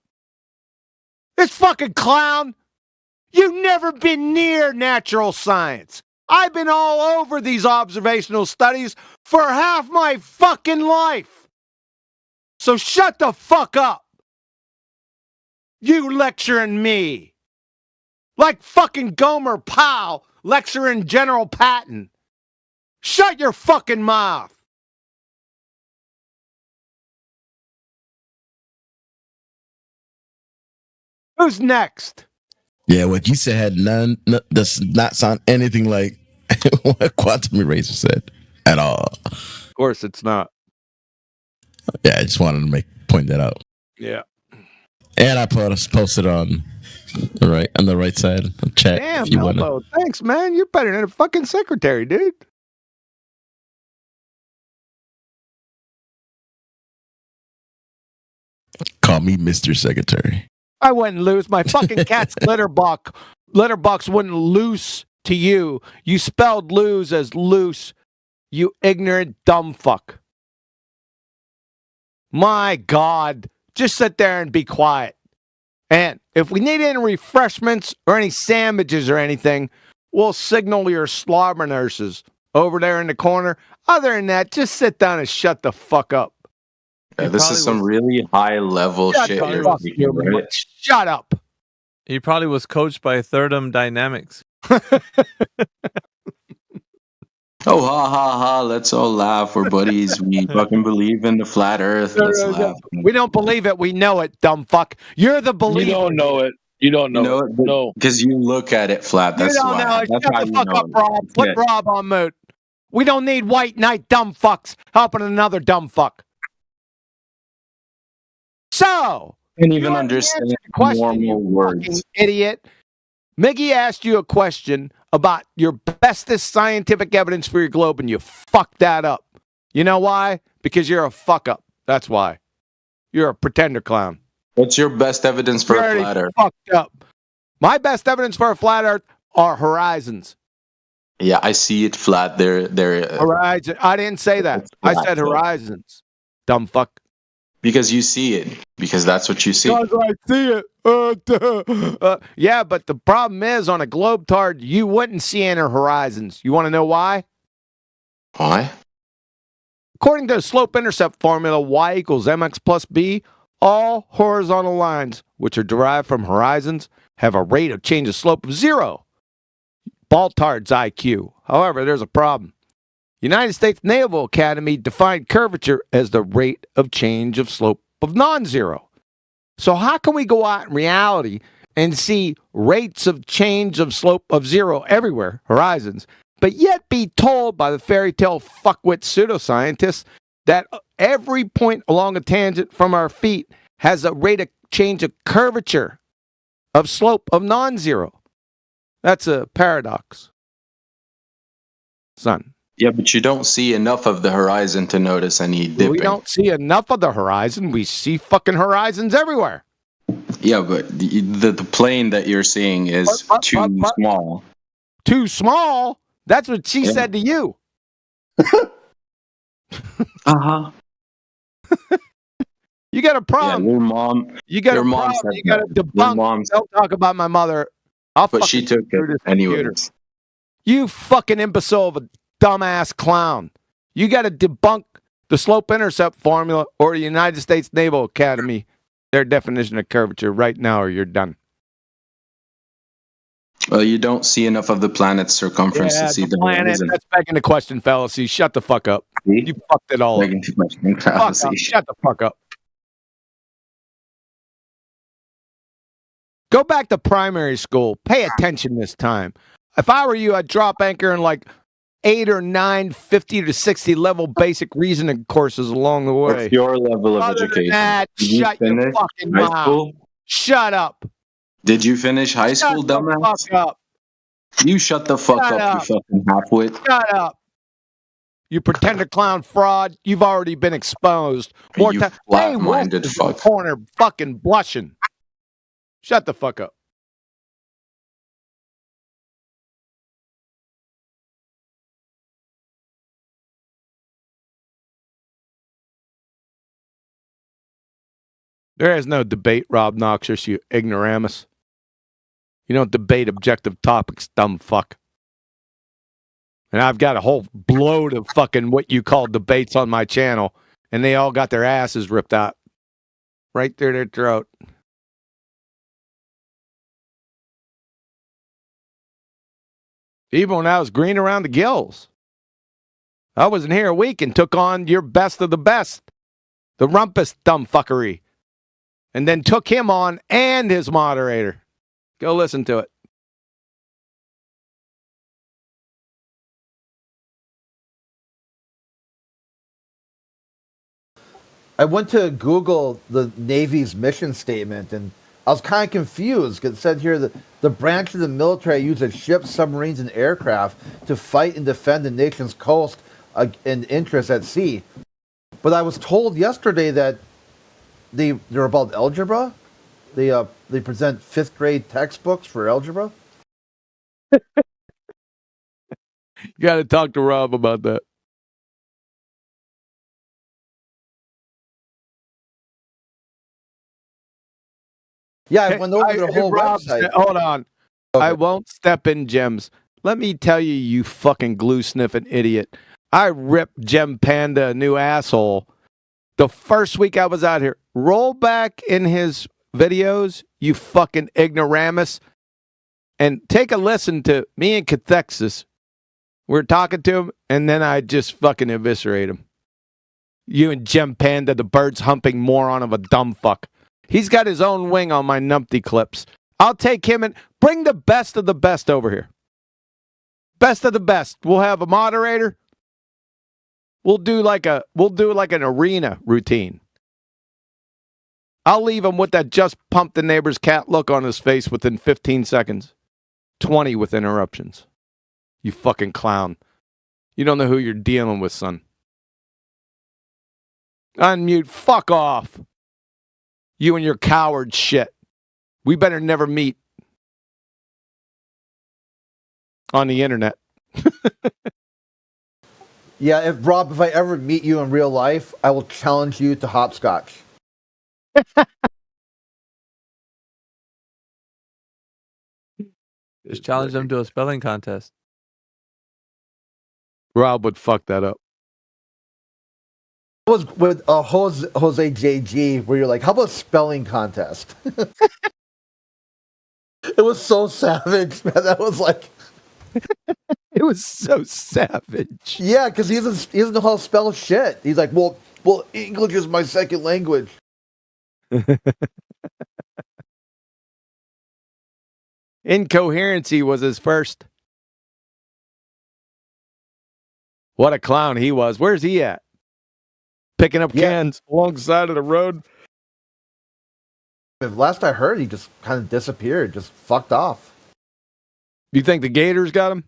This fucking clown. You've never been near natural science. I've been all over these observational studies for half my fucking life. So shut the fuck up. You lecturing me. Like fucking Gomer Pyle lecturing General Patton. Shut your fucking mouth. Who's next? Yeah, what you said had does not sound anything like what Quantum Eraser said at all. Of course it's not. Yeah, I just wanted to point that out. Yeah. And I posted on the right side of the chat. Damn, if you want Elmo. Thanks, man. You're better than a fucking secretary, dude. Call me Mr. Secretary. I wouldn't lose. My fucking cat's Litterbox wouldn't loose to you. You spelled lose as loose, you ignorant dumb fuck. My God. Just sit there and be quiet. And if we need any refreshments or any sandwiches or anything, we'll signal your slobber nurses over there in the corner. Other than that, just sit down and shut the fuck up. Yeah, this is some really high level shit you're speaking, right? Shut up. He probably was coached by Thirdum Dynamics. Oh, ha ha ha! Let's all laugh. We're buddies. We fucking believe in the flat Earth. Let's laugh. We don't believe it. We know it, dumb fuck. You're the believer. You don't know it. You don't know it. No. Because you look at it flat. That's you don't why. know it. That's Shut how the you fuck know up, it. Rob. Put Yeah. Rob on mute. We don't need white knight dumb fucks helping another dumb fuck. So, Can't even understand normal words. idiot. Miggy asked you a question about your bestest scientific evidence for your globe, and you fucked that up. You know why? Because you're a fuck up. That's why. You're a pretender clown. What's your best evidence for You're a already flat Earth? fucked up. My best evidence for a flat Earth are horizons. Yeah, I see it flat. They're Horizon. I didn't say that. I said horizons. Dumb fuck. because you see it. Because that's what you see. Because I see it. Yeah, but the problem is on a globetard, you wouldn't see any horizons. You want to know why? Why? According to the slope-intercept formula, y equals mx plus b, all horizontal lines, which are derived from horizons, have a rate of change of slope of 0. Baltard's IQ. However, there's a problem. United States Naval Academy defined curvature as the rate of change of slope of non-zero. So how can we go out in reality and see rates of change of slope of 0 everywhere, horizons, but yet be told by the fairy tale fuckwit pseudoscientists that every point along a tangent from our feet has a rate of change of curvature of slope of non-zero? That's a paradox, son. Yeah, but you don't see enough of the horizon to notice any dipping. We don't see enough of the horizon. We see fucking horizons everywhere. Yeah, but the plane that you're seeing is too small. Too small? That's what she said to you. Uh-huh. You got a problem. Yeah, your mom. You got your a mom problem. said You got to that. Your debunk. mom Don't talk about my mother. I'll but she took it anyways. You fucking imbecile of a dumbass clown. You got to debunk the slope-intercept formula or the United States Naval Academy, their definition of curvature right now, or you're done. Well, you don't see enough of the planet's circumference to see the planet. horizon. That's begging the question, fallacy. Shut the fuck up. You fucked it all up. Fuck up. Shut the fuck up. Go back to primary school. Pay attention this time. If I were you, I'd drop anchor in like 8 or 9 50 to 60 level basic reasoning courses along the way. What's your level of Other education? than that, Did you shut your finish fucking high mouth. school? Shut up. Did you finish high school, Shut the dumbass? fuck up. You shut the fuck Shut up, up. you fucking halfwit. Shut up. You pretender clown fraud. You've already been exposed. More You time. flat-minded Wolf is in the fuck. corner fucking blushing. Shut the fuck up. There is no debate, Rob Noxious, you ignoramus. You don't debate objective topics, dumb fuck. And I've got a whole load of fucking what you call debates on my channel. And they all got their asses ripped out. Right through their throat. Even when I was green around the gills. I wasn't here a week and took on your best of the best. The Rumpus dumbfuckery. And then took him on and his moderator. Go listen to it. I went to Google the Navy's mission statement, and I was kind of confused because it said here that the branch of the military uses ships, submarines, and aircraft to fight and defend the nation's coast and interests at sea. But I was told yesterday that they're about algebra. They present 5th grade textbooks for algebra. You got to talk to Rob about that. Yeah, I went over the whole website. Hold on. Okay. I won't step in gems. Let me tell you, you fucking glue sniffing idiot. I ripped Gem Panda a new asshole the first week I was out here. Roll back in his videos, you fucking ignoramus, and take a listen to me and Cathexis. We're talking to him, and then I just fucking eviscerate him. You and Gem Panda, the birds humping moron of a dumb fuck. He's got his own wing on my numpty clips. I'll take him and bring the best of the best over here. Best of the best. We'll have a moderator. We'll do like an arena routine. I'll leave him with that just pumped the neighbor's cat look on his face within 15 seconds. 20 with interruptions. You fucking clown. You don't know who you're dealing with, son. Unmute. Fuck off. You and your coward shit. We better never meet. On the internet. Yeah, if I ever meet you in real life, I will challenge you to hopscotch. Just challenge them to a spelling contest. Rob would fuck that up. I was with Jose JG, where you're like, how about spelling contest? It was so savage, man. That was like... It was so savage. Yeah, because he doesn't know how to spell shit. He's like, well, English is my second language. Incoherency was his first. What a clown he was. Where's he at? Picking up cans alongside of the road. Last I heard, he just kind of disappeared, just fucked off. You think the Gators got him?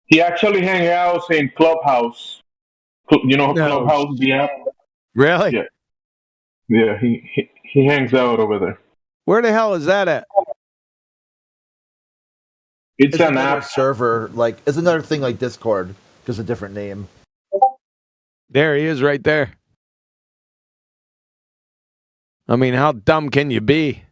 He actually hangs out in Clubhouse. You know Clubhouse, the app? Really? Yeah. Yeah, he hangs out over there. Where the hell is that at? It's an app server. Like, it's another thing like Discord, just a different name. There he is right there. I mean, how dumb can you be?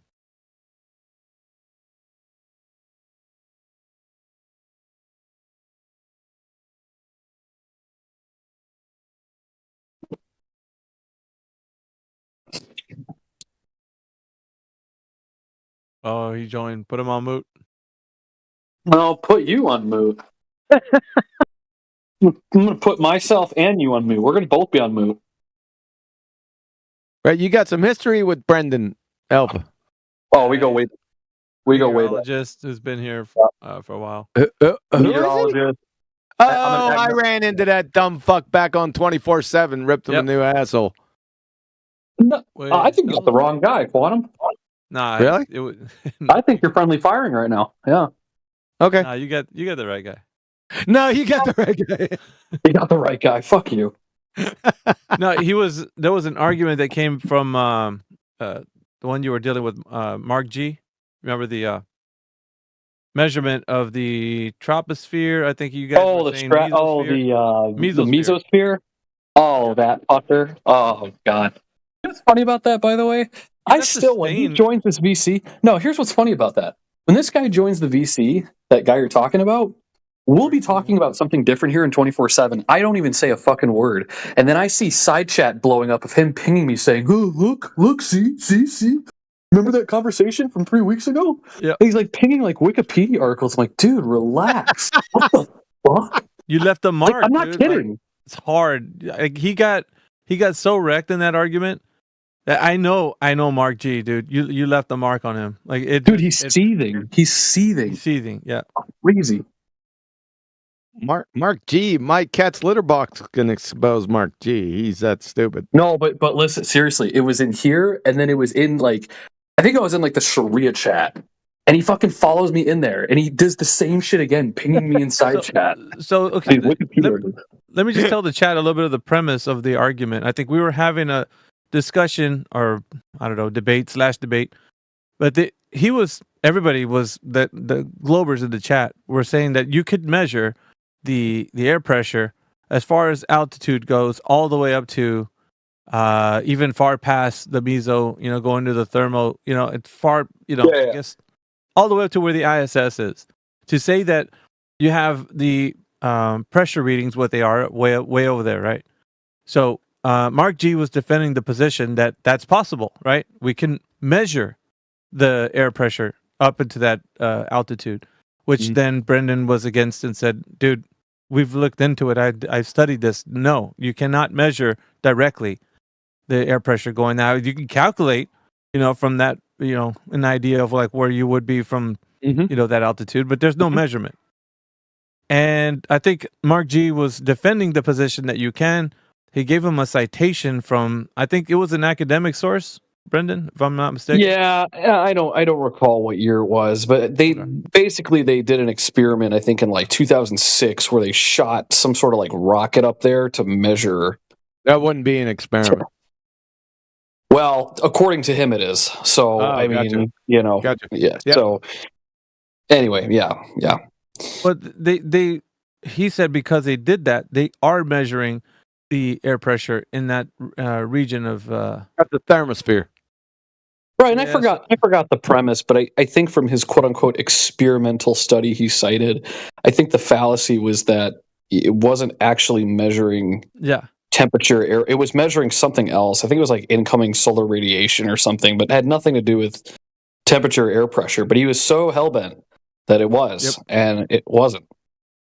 Oh, he joined. Put him on mute. I'll put you on mute. I'm going to put myself and you on mute. We're going to both be on mute. Right, you got some history with Brendan Alpha. Oh, we go way back. Meteorologist who's been here for a while. Meteorologist. Oh, I ran into that dumb fuck back on 24/7. Ripped him a new asshole. No, I think you got the wrong guy, Quantum. Nah, really? I think you're friendly firing right now. Yeah. Okay. Nah, you got the right guy. No, you got the right guy. You got the right guy. Fuck you. No, there was an argument that came from the one you were dealing with, Mark G. Remember the measurement of the troposphere? I think you guys were saying the mesosphere. Oh, that fucker. Oh God. You know what's funny about that, by the way? When he joins this VC. No, here's what's funny about that. When this guy joins the VC, that guy you're talking about, We'll be talking about something different here in 24/7. I don't even say a fucking word, and then I see side chat blowing up of him pinging me saying, "Oh, look, see. Remember that conversation from 3 weeks ago?" Yeah. He's like pinging like Wikipedia articles. I'm like, dude, relax. What the fuck? You left a mark. I'm not dude. kidding. Like, it's hard. Like, he got so wrecked in that argument that I know Mark G, dude. You left a mark on him. Like dude, he's seething. He's seething. He's seething. Yeah. Crazy. Mark G, Mike Katz Litterbox can expose Mark G. He's that stupid. No, but listen, seriously, it was in here, and then it was in like, I think I was in like the Sharia chat, and he fucking follows me in there, and he does the same shit again, pinging me inside chat. So okay, Dude, let me just tell the chat a little bit of the premise of the argument. I think we were having a discussion, or I don't know, debate, but everybody was that the Globers in the chat were saying that you could measure the air pressure as far as altitude goes, all the way up to even far past the meso, going to the thermo, it's far, I guess all the way up to where the ISS is. To say that you have the pressure readings, what they are, way over there, right? So Mark G was defending the position that that's possible, right? We can measure the air pressure up into that altitude, which then Brendan was against and said, dude, we've looked into it. I've studied this. No, you cannot measure directly the air pressure going out. You can calculate, from that, an idea of like where you would be from, that altitude, but there's no measurement. And I think Mark G was defending the position that you can. He gave him a citation from, I think it was an academic source, Brendan, if I'm not mistaken. Yeah, I don't recall what year it was, but they did an experiment, I think in like 2006, where they shot some sort of like rocket up there to measure. That wouldn't be an experiment. Well, according to him, it is. So I mean, Gotcha. Yeah. Yep. So anyway, yeah. But he said because they did that, they are measuring the air pressure in that region of the thermosphere. Right, and I forgot the premise, but I think from his quote unquote experimental study he cited, I think the fallacy was that it wasn't actually measuring temperature, air. It was measuring something else. I think it was like incoming solar radiation or something, but it had nothing to do with temperature, air pressure. But he was so hellbent that it was, and it wasn't.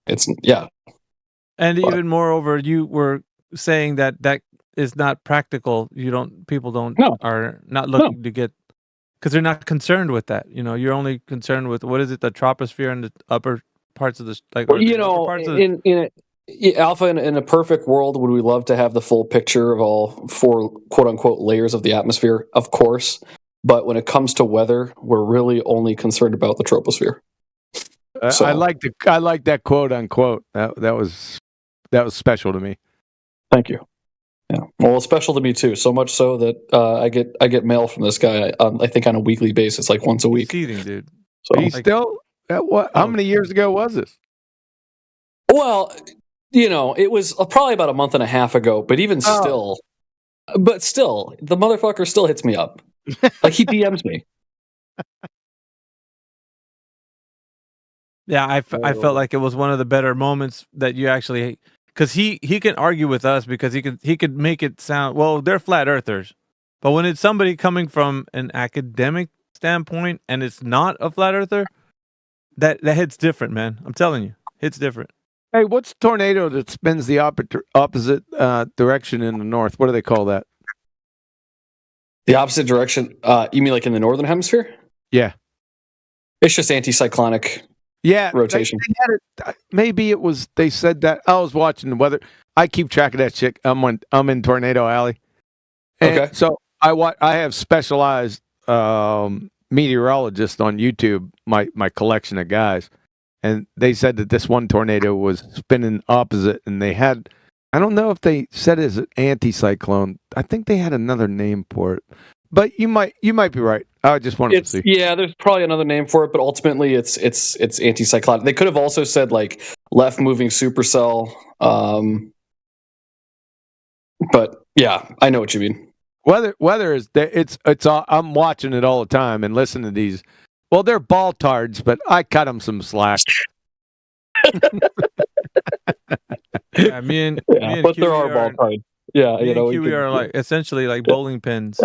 And even moreover, you were saying that is not practical. People are not looking to get, because they're not concerned with that. You're only concerned with, what is it, the troposphere and the upper parts of the Alpha, in a perfect world, would we love to have the full picture of all 4 quote unquote layers of the atmosphere? Of course. But when it comes to weather, we're really only concerned about the troposphere. I like that quote unquote. That was special to me. Thank you. Yeah, well, it's special to me too. So much so that I get mail from this guy. I think on a weekly basis, like once a week. Seething, dude. So he's still. How many years ago was this? Well, it was probably about a month and a half ago. But even still, the motherfucker still hits me up. Like he DMs me. Yeah, I felt like it was one of the better moments that you actually, because he can argue with us because he could make it sound, well, they're flat earthers, but when it's somebody coming from an academic standpoint and it's not a flat earther, that hits different, man. I'm telling you, hits different. Hey, what's a tornado that spins the opposite direction in the north? What do they call that? The opposite direction? You mean like in the northern hemisphere? Yeah. It's just anticyclonic. Yeah, rotation. They had it, maybe it was. They said that. I was watching the weather. I keep track of that shit. I'm in Tornado Alley. And okay. So I have specialized meteorologists on YouTube. My collection of guys, and they said that this one tornado was spinning opposite, and they had. I don't know if they said it's an anticyclone. I think they had another name for it. But you might be right. I just wanted to see. Yeah, there's probably another name for it, but ultimately it's anticyclonic. They could have also said like left moving supercell. But yeah, I know what you mean. Weather is it's I'm watching it all the time and listening to these. Well, they're baltards, but I cut them some slack. Yeah, me and but there Kiwi are ball cards. Yeah, me you know, and Kiwi are like essentially like bowling pins.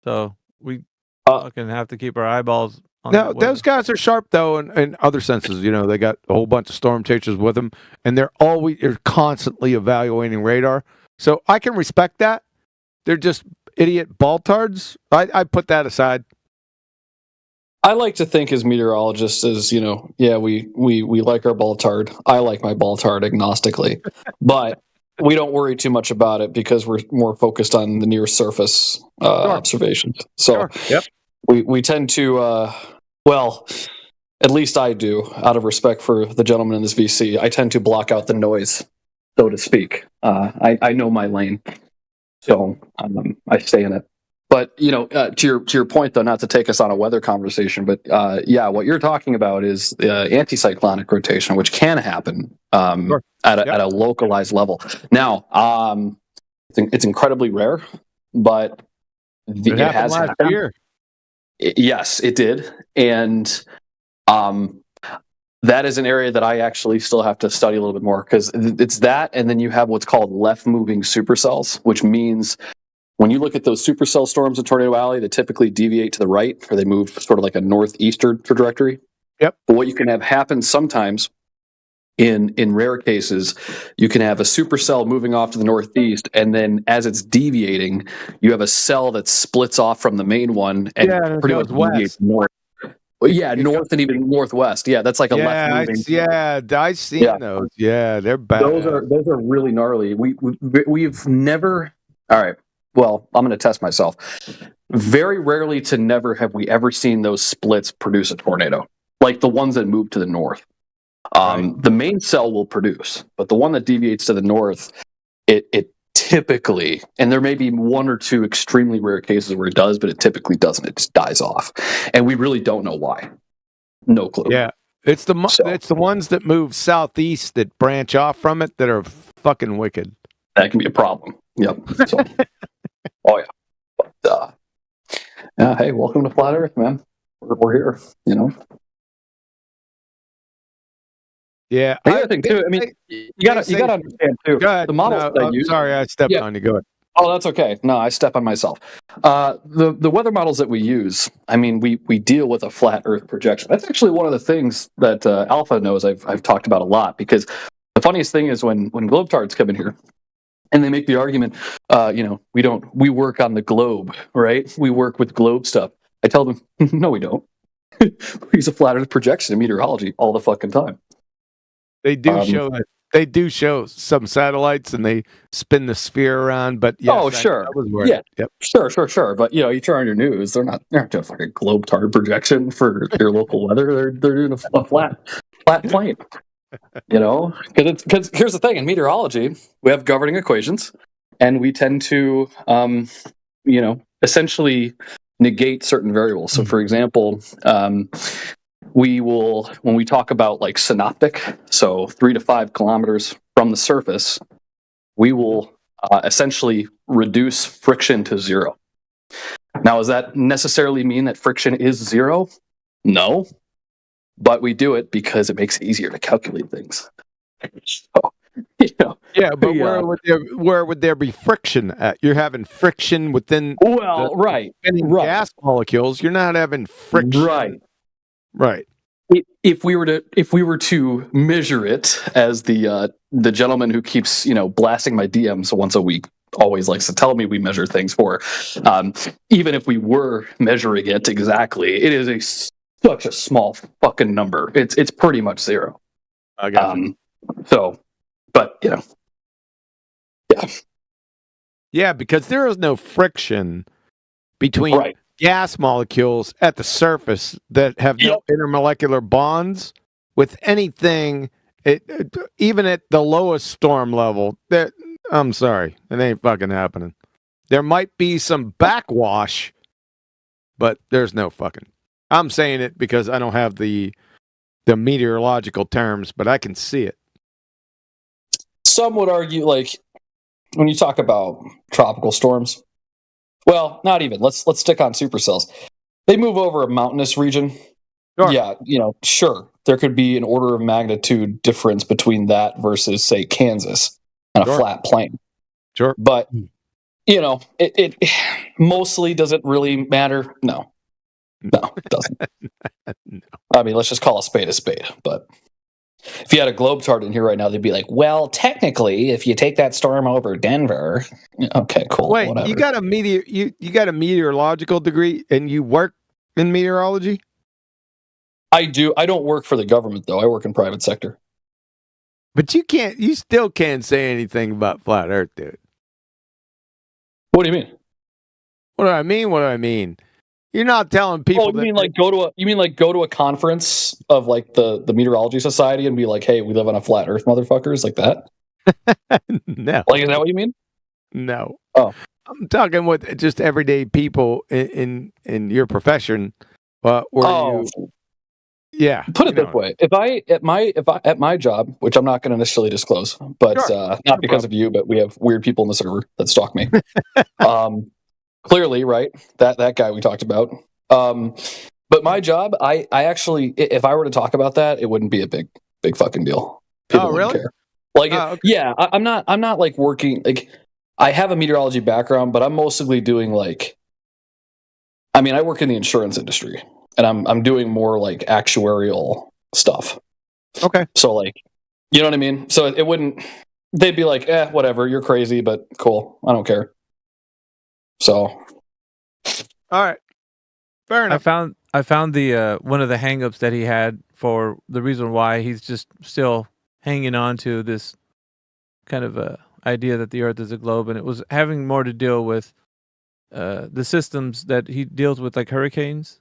So we fucking have to keep our eyeballs on No, that weather. those guys are sharp though, in other senses. You know, they got a whole bunch of storm chasers with them, and they're constantly evaluating radar. So I can respect that. They're just idiot baltards. I put that aside. I like to think as meteorologists as, you know, yeah, we like our baltard. I like my baltard agnostically, but we don't worry too much about it because we're more focused on the near surface observations. So we tend to, well, at least I do, out of respect for the gentleman in this VC, I tend to block out the noise, so to speak. I know my lane, so I stay in it. But, you know, to your point, though, not to take us on a weather conversation, but yeah, what you're talking about is anticyclonic rotation, which can happen at a localized level. Now, it's incredibly rare, but it has last happened. year. Yes, it did. And that is an area that I actually still have to study a little bit more because it's that, and then you have what's called left-moving supercells, which means when you look at those supercell storms in Tornado Alley, they typically deviate to the right, or they move sort of like a northeastern trajectory. Yep. But what you can have happen sometimes, in rare cases, you can have a supercell moving off to the northeast, and then as it's deviating, you have a cell that splits off from the main one and pretty much deviates north. Well, yeah, north and even northwest. Yeah, that's like a left moving. I've seen those. Yeah, they're bad. Those are really gnarly. We've never. All right. Well, I'm going to test myself. Very rarely to never have we ever seen those splits produce a tornado, like the ones that move to the north. The main cell will produce, but the one that deviates to the north, it typically, and there may be one or two extremely rare cases where it does, but it typically doesn't. It just dies off, and we really don't know why. No clue. Yeah, it's the ones that move southeast that branch off from it that are fucking wicked. That can be a problem. Yep. So, oh yeah. But hey, welcome to Flat Earth, man. We're here. You know. Yeah. The other thing too. I mean, you gotta understand too. Go ahead. The models that you. Sorry, I stepped on you. Go ahead. Oh, that's okay. No, I step on myself. The weather models that we use, I mean, we deal with a flat Earth projection. That's actually one of the things that Alpha knows I've talked about a lot, because the funniest thing is when globetards come in here and they make the argument, we work on the globe, right? We work with globe stuff. I tell them, no, we don't. We use a flat Earth projection in meteorology all the fucking time. They do show some satellites and they spin the sphere around, but yes, sure. Yep. Sure. But you turn on your news, they're not doing a fucking globe-tard projection for their local weather. They're doing a flat plane. You know, because here's the thing: in meteorology, we have governing equations, and we tend to, essentially negate certain variables. So, for example, we will, when we talk about like synoptic, so 3 to 5 kilometers from the surface, we will essentially reduce friction to 0. Now, does that necessarily mean that friction is 0? No, but we do it because it makes it easier to calculate things. So, where would there be friction at? You're having friction within gas molecules. You're not having friction. Right. If we were to measure it, as the gentleman who keeps blasting my DMs once a week always likes to tell me we measure things for, even if we were measuring it exactly, it is such a small fucking number. It's pretty much 0. I got you. So, but yeah, because there is no friction between gas molecules at the surface that have no intermolecular bonds with anything, even at the lowest storm level. I'm sorry, it ain't fucking happening. There might be some backwash, but there's no fucking. I'm saying it because I don't have the meteorological terms, but I can see it. Some would argue, like, when you talk about tropical storms, well, not even. Let's stick on supercells. They move over a mountainous region. Sure. Yeah, sure. there could be an order of magnitude difference between that versus, say, Kansas and a flat plain. Sure. But, it mostly does it really matter? No, it doesn't. I mean, let's just call a spade. But if you had a Globetard in here right now, they'd be like, well, technically, if you take that storm over Denver, okay, cool. Wait, whatever. you got a you got a meteorological degree and you work in meteorology? I do. I don't work for the government though. I work in private sector. But you still can't say anything about flat Earth, dude. What do you mean? What do I mean? You're not telling people. Oh, you mean like go to a conference of like the Meteorology Society and be like, hey, we live on a flat Earth, motherfuckers, like that? No. Like, is that what you mean? No. Oh, I'm talking with just everyday people in your profession. Yeah. Put it this way: if I at my job, which I'm not going to necessarily disclose, but not because of you, but we have weird people in the server that stalk me. Clearly, right? That guy we talked about. But my job, I actually, if I were to talk about that, it wouldn't be a big fucking deal. People wouldn't care. Like, okay. Yeah, I'm not like working like. I have a meteorology background, but I'm mostly doing like. I mean, I work in the insurance industry, and I'm doing more like actuarial stuff. Okay. So like, you know what I mean? So it wouldn't. They'd be like, whatever, you're crazy, but cool. I don't care. So, all right, fair enough. I found the one of the hangups that he had for the reason why he's just still hanging on to this kind of idea that the Earth is a globe, and it was having more to deal with the systems that he deals with, like hurricanes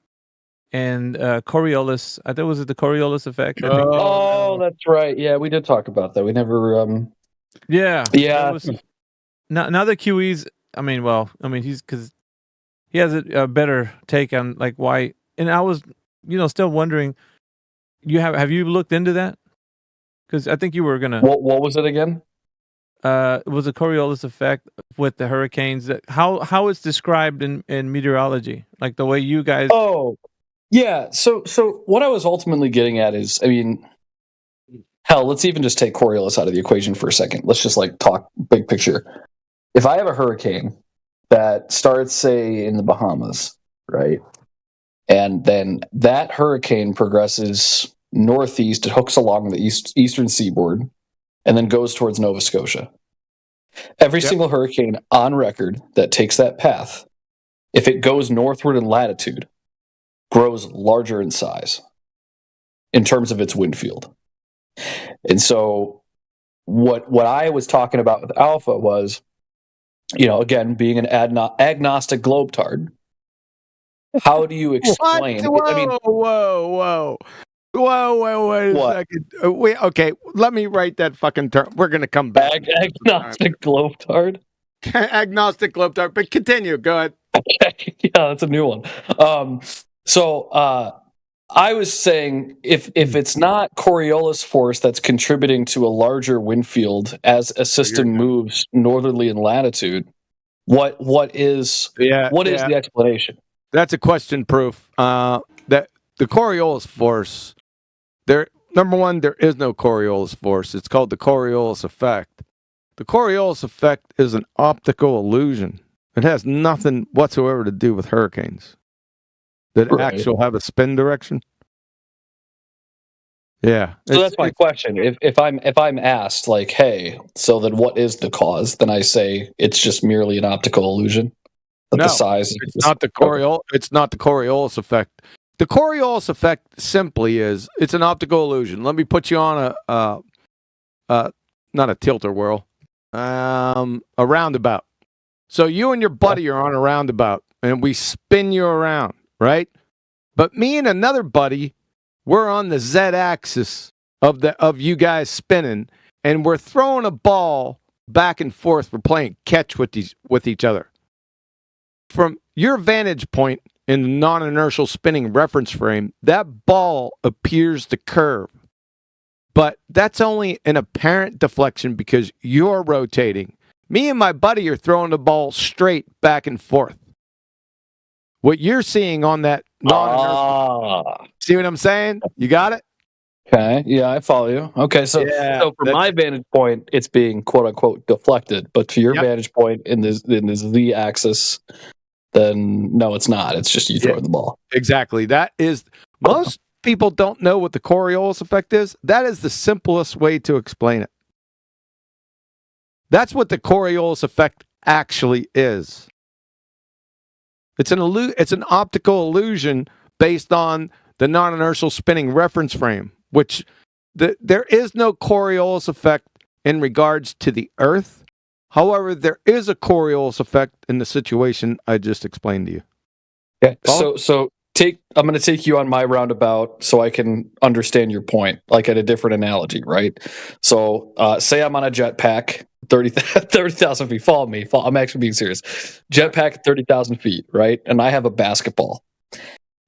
and Coriolis. I think was it the Coriolis effect? I think. Oh, that's right. Yeah, we did talk about that. We never. Yeah. Yeah. Now the QE's. He's because he has a better take on like why, and I was, still wondering. Have you looked into that? Because I think you were gonna. What was it again? It was a Coriolis effect with the hurricanes. How it's described in meteorology, like the way you guys. Oh, yeah. So what I was ultimately getting at is, I mean, hell, let's even just take Coriolis out of the equation for a second. Let's just like talk big picture. If I have a hurricane that starts, say, in the Bahamas, right? And then that hurricane progresses northeast, it hooks along the eastern seaboard, and then goes towards Nova Scotia. Every single hurricane on record that takes that path, if it goes northward in latitude, grows larger in size in terms of its wind field. And so what I was talking about with Alpha was, again, being an agnostic globetard, how do you explain? Whoa, wait a second. Okay, let me write that fucking term. We're going to come back. Agnostic globetard? Agnostic globetard, but continue. Go ahead. Okay. Yeah, that's a new one. So I was saying if it's not Coriolis force that's contributing to a larger wind field as a system moves northerly in latitude, what is the explanation? That's a question proof. That the Coriolis force, number one, there is no Coriolis force. It's called the Coriolis effect. The Coriolis effect is an optical illusion. It has nothing whatsoever to do with hurricanes that actually have a spin direction. Yeah. So that's my question. If I'm asked like, hey, so then what is the cause? Then I say it's just merely an optical illusion. No, it's not the Coriolis effect. The Coriolis effect simply is it's an optical illusion. Let me put you on not a tilt-a-whirl, a roundabout. So you and your buddy are on a roundabout, and we spin you around, right? But me and another buddy, we're on the z-axis of you guys spinning, and we're throwing a ball back and forth. We're playing catch with each other. From your vantage point in the non-inertial spinning reference frame, that ball appears to curve. But that's only an apparent deflection because you're rotating. Me and my buddy are throwing the ball straight back and forth. What you're seeing on that non-inertial... See what I'm saying? You got it? Okay, yeah, I follow you. Okay, so from my vantage point, it's being quote unquote deflected, but to your vantage point in the Z axis, then no, it's not. It's just you throwing the ball. Exactly. That is most people don't know what the Coriolis effect is. That is the simplest way to explain it. That's what the Coriolis effect actually is. It's an optical illusion based on the non-inertial spinning reference frame, which there is no Coriolis effect in regards to the Earth. However, there is a Coriolis effect in the situation I just explained to you. Okay, so I'm going to take you on my roundabout so I can understand your point, like at a different analogy, right? So say I'm on a jetpack, 30,000 feet. Follow me. I'm actually being serious. Jetpack, 30,000 feet, right? And I have a basketball.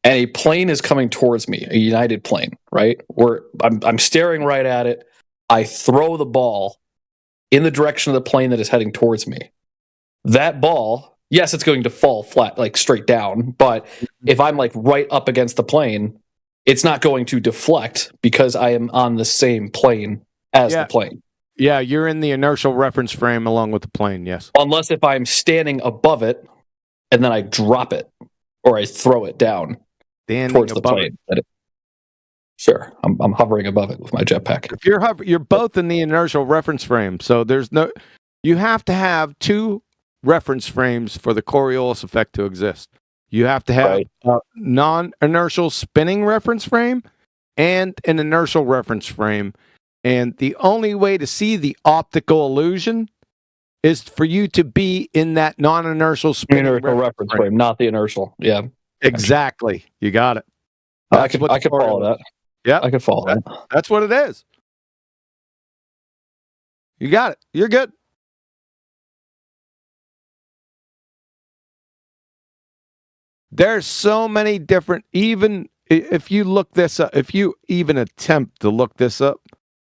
And a plane is coming towards me, a United plane, right? I'm staring right at it. I throw the ball in the direction of the plane that is heading towards me. That ball, yes, it's going to fall flat, like straight down. But if I'm like right up against the plane, it's not going to deflect because I am on the same plane as the plane. Yeah, you're in the inertial reference frame along with the plane, yes. Unless if I'm standing above it and then I drop it or I throw it down towards the plane. Sure, I'm hovering above it with my jetpack. If you're both in the inertial reference frame, so you have to have two reference frames for the Coriolis effect to exist. You have to have a non-inertial spinning reference frame and an inertial reference frame. And the only way to see the optical illusion is for you to be in that non-inertial spinning reference frame, not the inertial. Yeah, exactly. You got it. I could follow that. Yeah, I could follow that. That's what it is. You got it. You're good. There's so many different, even if you look this up, if you even attempt to look this up,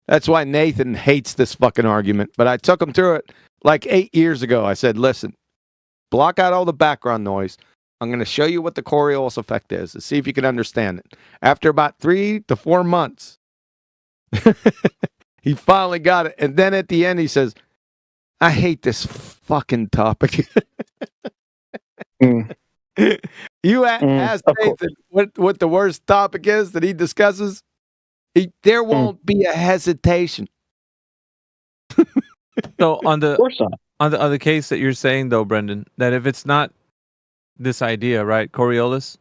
that's why Nathan hates this fucking argument. But I took him through it like 8 years ago. I said, listen, block out all the background noise. I'm going to show you what the Coriolis effect is to see if you can understand it. After about 3 to 4 months, he finally got it. And then at the end, he says, I hate this fucking topic. You ask Nathan what the worst topic is that he discusses. There won't be a hesitation. So on the case that you're saying though, Brendan, that if it's not this idea, right, Coriolis.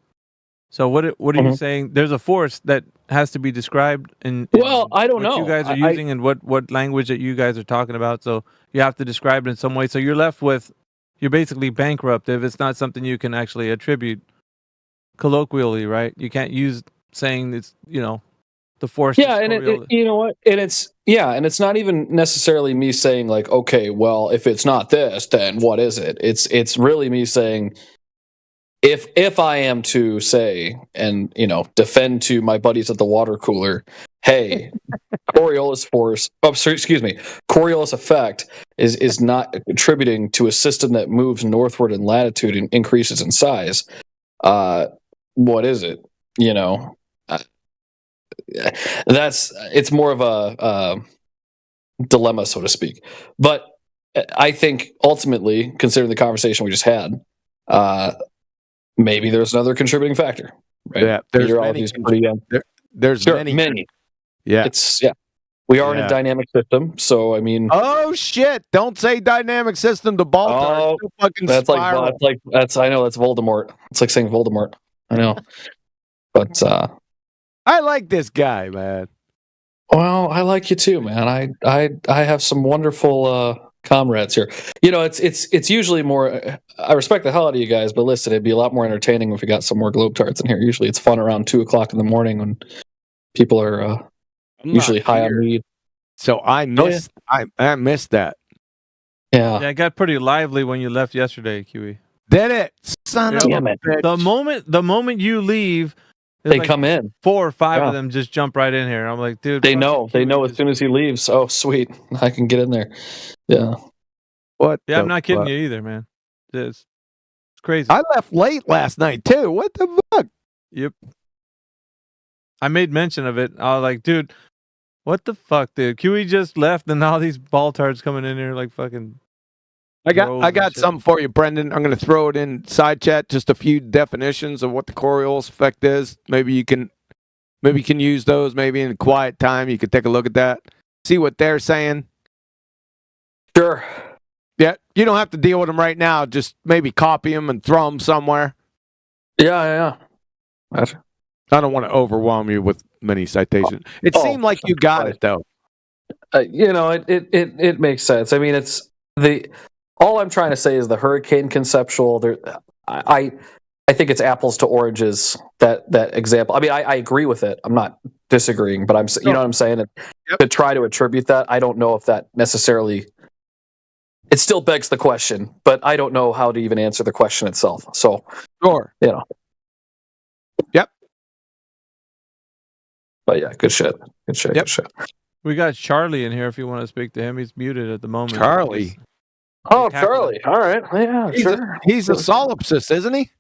So what are you saying? There's a force that has to be described in I don't know what you guys are using and what language that you guys are talking about. So you have to describe it in some way. So you're basically bankrupt if it's not something you can actually attribute colloquially, right? You can't use saying it's, the force. Yeah, and you know what? And it's not even necessarily me saying like, okay, well, if it's not this, then what is it? It's really me saying, if I am to say and defend to my buddies at the water cooler, hey, Coriolis force. Oh, sorry, excuse me. Coriolis effect is not contributing to a system that moves northward in latitude and increases in size. What is it? It's more of a dilemma, so to speak. But I think ultimately, considering the conversation we just had, maybe there's another contributing factor. Right? Yeah, there's many. Yeah, we are in a dynamic system, so I mean. Oh shit! Don't say dynamic system to Baltar. Oh, that's I know that's Voldemort. It's like saying Voldemort. I know, but I like this guy, man. Well, I like you too, man. I have some wonderful comrades here. It's usually more. I respect the hell out of you guys, but listen, it'd be a lot more entertaining if we got some more Globetards in here. Usually, it's fun around 2:00 in the morning when people are usually high on weed. So I missed. I missed that. Yeah. It got pretty lively when you left yesterday, QE. Did it? Son of a bitch. The moment you leave, they come in. 4 or 5 of them just jump right in here. I'm like, dude. They know as soon as he leaves. Oh, sweet, I can get in there. Yeah. What? Yeah, I'm not kidding you either, man. It's crazy. I left late last night too. What the fuck? Yep. I made mention of it. I was like, dude, what the fuck, dude? QE just left, and all these ball tards coming in here like fucking. I got something for you, Brendan. I'm going to throw it in side chat. Just a few definitions of what the Coriolis effect is. Maybe you can use those. Maybe in quiet time, you could take a look at that. See what they're saying. Sure. Yeah, you don't have to deal with them right now. Just maybe copy them and throw them somewhere. Yeah. I don't want to overwhelm you with many citations. It seemed like you got it though. It makes sense. I mean, it's all I'm trying to say is the hurricane conceptual. I think it's apples to oranges. That example. I mean, I agree with it. I'm not disagreeing, but you know what I'm saying. And to try to attribute that, I don't know if that necessarily. It still begs the question, but I don't know how to even answer the question itself. So, sure, Yep. But yeah, good shit. Good shit. We got Charlie in here if you want to speak to him. He's muted at the moment. Charlie. Oh, Charlie. All right. Yeah, sure. He's a solipsist, isn't he?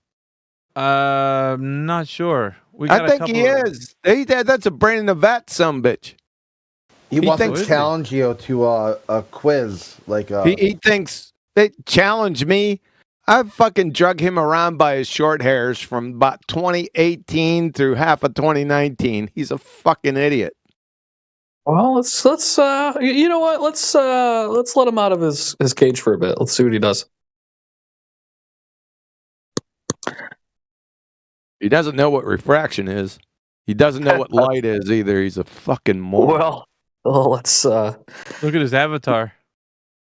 Not sure. I think he is. That's a brain in the vat, sumbitch. He wants to challenge you to a quiz. He thinks they challenge me. I fucking drug him around by his short hairs from about 2018 through half of 2019. He's a fucking idiot. Well, let's you know what? Let's let him out of his cage for a bit. Let's see what he does. He doesn't know what refraction is. He doesn't know what light is either. He's a fucking moron. Well, let's look at his avatar.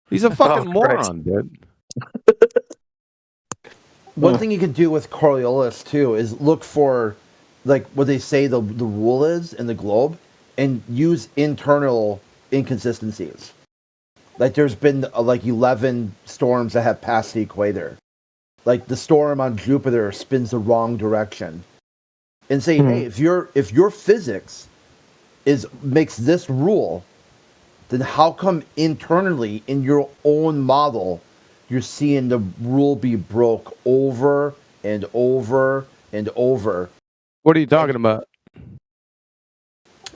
He's a fucking moron, dude. One thing you can do with Coriolis too is look for like what they say the rule is in the globe and use internal inconsistencies. Like there's been like 11 storms that have passed the equator. Like the storm on Jupiter spins the wrong direction. And say, hey, if your physics makes this rule, then how come internally in your own model you're seeing the rule be broke over and over and over? What are you talking about?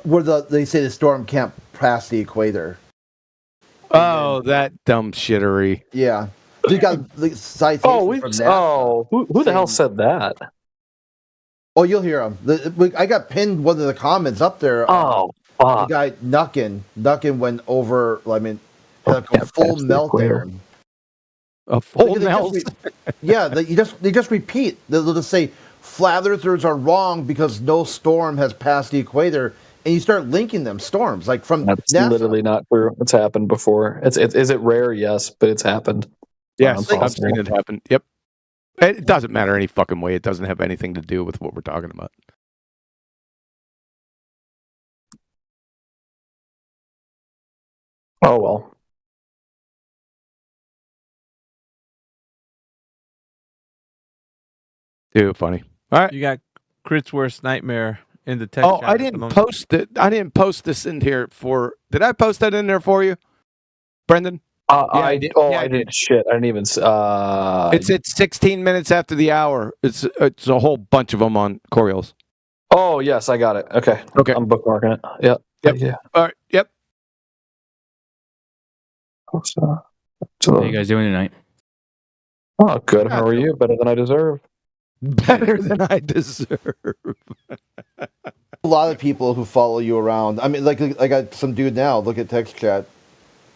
Where they say the storm can't pass the equator. Oh, that dumb shittery. Yeah. You got citations from NASA. Who the hell said that? Oh, you'll hear him. I got pinned one of the comments up there. Oh, fuck. The guy Nuckin went over. I mean, like a full meltdown. A full meltdown. Yeah, they just repeat. They'll just say flat earthers are wrong because no storm has passed the equator, and you start linking them storms like from. That's NASA. literally not true. It's happened before. Is it rare? Yes, but it's happened. Yes, I've seen it happen. Yep. It doesn't matter any fucking way. It doesn't have anything to do with what we're talking about. Oh, well. Too funny. All right. You got Crit's worst nightmare in the text. Oh, I didn't post it. I didn't post this in here for. Did I post that in there for you, Brendan? I did. Oh, yeah, I did. Shit, I didn't even. It's at 16 minutes after the hour. It's a whole bunch of them on Coriolis. Oh yes, I got it. Okay. I'm bookmarking it. Yep. Yeah. All right. Yep. So, how are you guys doing tonight? Oh, good. How are you? Better than I deserve. Better than I deserve. A lot of people who follow you around. I mean, like I got some dude now. Look at text chat.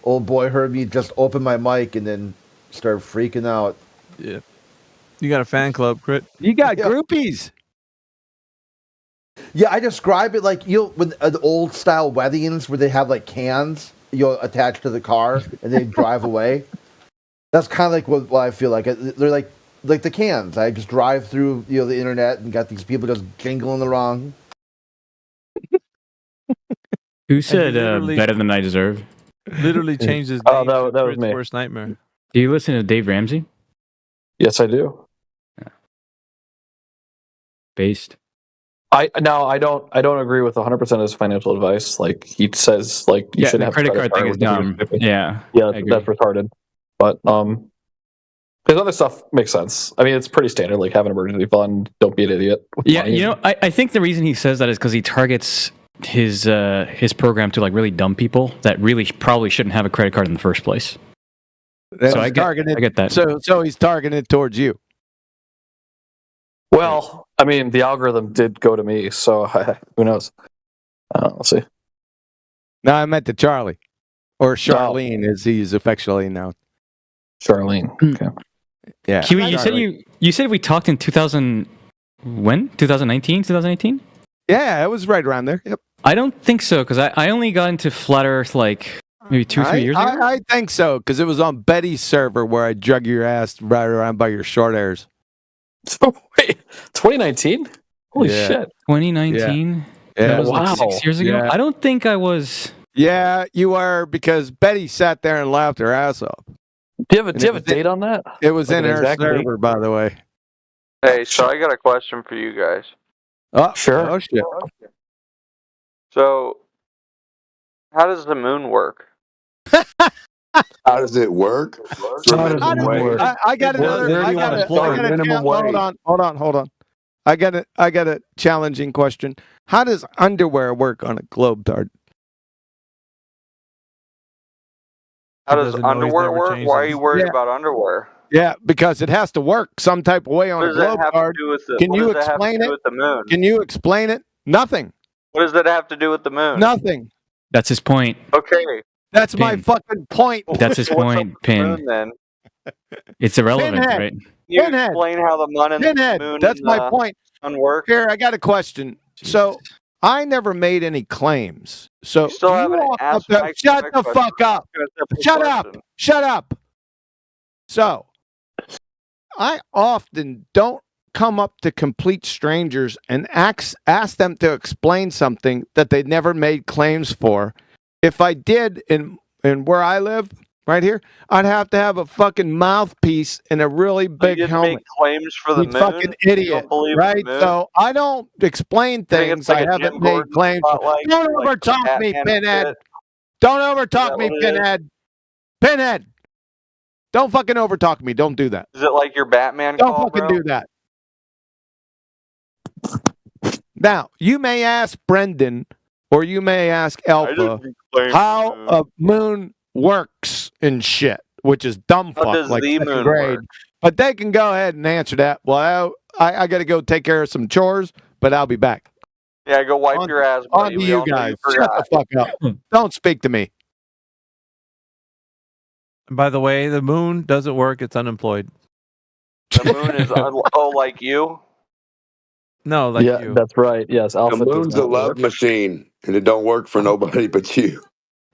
Old boy heard me just open my mic and then start freaking out. Yeah. You got a fan club, Crit. You got groupies. Yeah, I describe it like with the old style weddings where they have like cans attached to the car and they drive away. That's kind of like what I feel like. They're like the cans. I just drive through the internet and got these people just jingling around. Who said better than I deserve? Literally changed his name. Oh, that was me. Worst nightmare. Do you listen to Dave Ramsey? Yes, I do. Yeah. Based. I don't agree with 100% of his financial advice. Like he says, like you shouldn't have credit card thing is dumb. Yeah, that's retarded. But His other stuff makes sense. I mean, it's pretty standard, like have an emergency fund, don't be an idiot. Yeah, I think the reason he says that is because he targets his program to like really dumb people that really probably shouldn't have a credit card in the first place. So I get that. So he's targeted towards you. Well, I mean, the algorithm did go to me, so who knows? We'll see. No, I meant to Charlie. Or Charlene, as he's affectionately known. Charlene. Okay. Yeah. Kiwi, you said we talked in 2000 when? 2019, 2018? Yeah, it was right around there. Yep. I don't think so, because I only got into Flat Earth like maybe 2-3 years ago. I think so, because it was on Betty's server where I drug your ass right around by your short hairs. So wait, 2019? Holy shit. 2019? Yeah. That was like 6 years ago? Yeah. I don't think I was... Yeah, you were, because Betty sat there and laughed her ass off. Do you have a date on that? It was Like in an her exact server, date? by the way. Hey, so I got a question for you guys. Oh, sure. Oh, shit. So, how does the moon work? How does it work? I got another. Hold on. I got a challenging question. How does underwear work on a globe tard? How does underwear work? Why are you worried about underwear? Yeah, because it has to work some type of way on What a does that globe have to tard. do with the? Can What you does that have to explain do it? with the moon? Can you explain it? Nothing. What does that have to do with the moon? Nothing. That's his point. Okay. That's my Pin. fucking point. That's his What's up point, with the Pin. moon, then? It's irrelevant, Pinhead. right? You Pinhead. explain how the moon and Pinhead. the moon That's and my the point. sun work. Here, I got a question. So, I never made any claims. So, You still do you haven't walk up asked there- my shut the question. fuck up. It's a simple Shut up. question. Shut up. So, I often don't come up to complete strangers and ask them to explain something that they never made claims for. If I did in where I live, right here, I'd have to have a fucking mouthpiece and a really big You didn't helmet. make claims for the You moon. fucking You idiot, don't believe in right? the moon? So I don't explain think it's things like I a haven't Jim made Gordon claims for. spotlight, Don't like overtalk me, Batman Pinhead. shit? Don't Is overtalk that me, what it is? Pinhead. Pinhead. Don't fucking overtalk me. Don't do that. Is it like your Batman Don't call, fucking bro? do that. Now, you may ask Brendan or you may ask Alpha didn't claim how the a moon works and shit, which is dumb How fuck does like the second moon grade. work? But they can go ahead and answer that. Well, I got to go take care of some chores, but I'll be back. Yeah, go wipe your ass, On buddy. to We you all know guys. you Shut the forgot. fuck up. Don't speak to me. By the way, the moon doesn't work. It's unemployed. The moon is like you. No, like yeah, you. that's right. Yes, The Alpha does moon's a not love work. machine, and it don't work for nobody but you.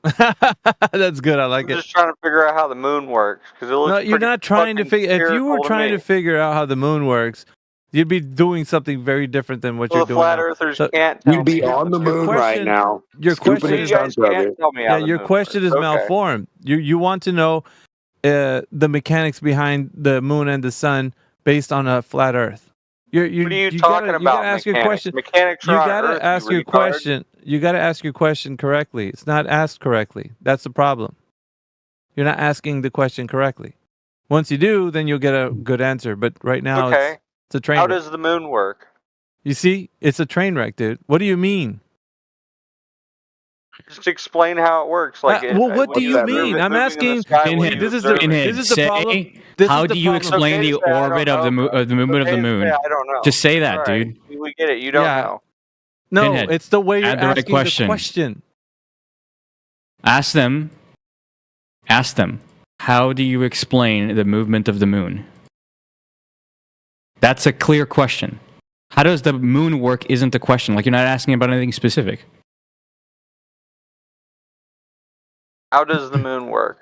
That's good. I like I'm it. just trying to figure out how the moon works because it looks. No, you're pretty not trying to fucking figure. If you were spherical trying me. to figure out how the moon works, you'd be doing something very different than what Well, you're the doing flat now. earthers So can't tell You'd be me. on the your moon right question- now. your scooping question a is- You guys chunk of can't it. tell me yeah, how the your moon question works. is Okay. malformed. You want to know the mechanics behind the moon and the sun based on a flat Earth. What are you talking gotta, about? You gotta ask your mechanics? question. Mechanics You are on gotta Earth, ask you your retard. question. You gotta ask your question correctly. It's not asked correctly. That's the problem. You're not asking the question correctly. Once you do, then you'll get a good answer. But right now, Okay. it's a train How wreck. does the moon work? You see, it's a train wreck, dude. What do you mean? Just explain how it works. Like, well, what do what's you that mean? moving- I'm moving in the asking. sky, what Pinhead, are you This is the observing? this is the say, problem. This how is do the you problem. explain Okay, the say I don't orbit of the know. movement of the Okay, moon? say I don't know. Just say that, All right. dude. We get it. You don't Yeah. know. No, Pinhead, it's the way you're add the right asking question. the question. Ask them. How do you explain the movement of the moon? That's a clear question. How does the moon work? Isn't the question. Like you're not asking about anything specific. How does the moon work?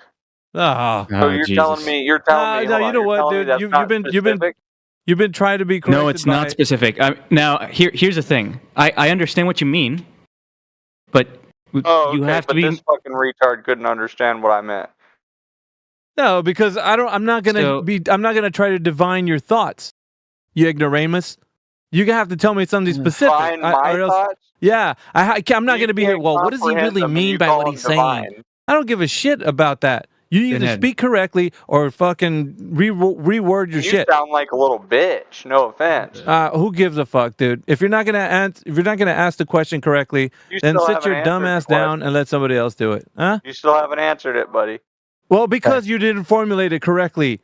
Oh, So you're telling me. You're telling me. no, hold you on, know you're what, telling me dude? that's You've not been specific? you've been trying to be corrected. No, it's not by- specific. Now, here's the thing. I understand what you mean, but Oh, you okay, have to but be. this fucking retard couldn't understand what I meant. No, because I'm not gonna try to divine your thoughts. You ignoramus. You have to tell me something specific. Divine my or else, thoughts? Yeah, I'm not You gonna be here. can't Well, what does he comprehend really them and mean you by call what them he's saying? divine. I don't give a shit about that. You either speak correctly or fucking reword your You shit. sound like a little bitch. No offense. Who gives a fuck, dude? If you're not gonna ask the question correctly, You then still sit haven't your dumb answered ass the down and let somebody else do it. Huh? You still haven't answered it, buddy. Well, because you didn't formulate it correctly.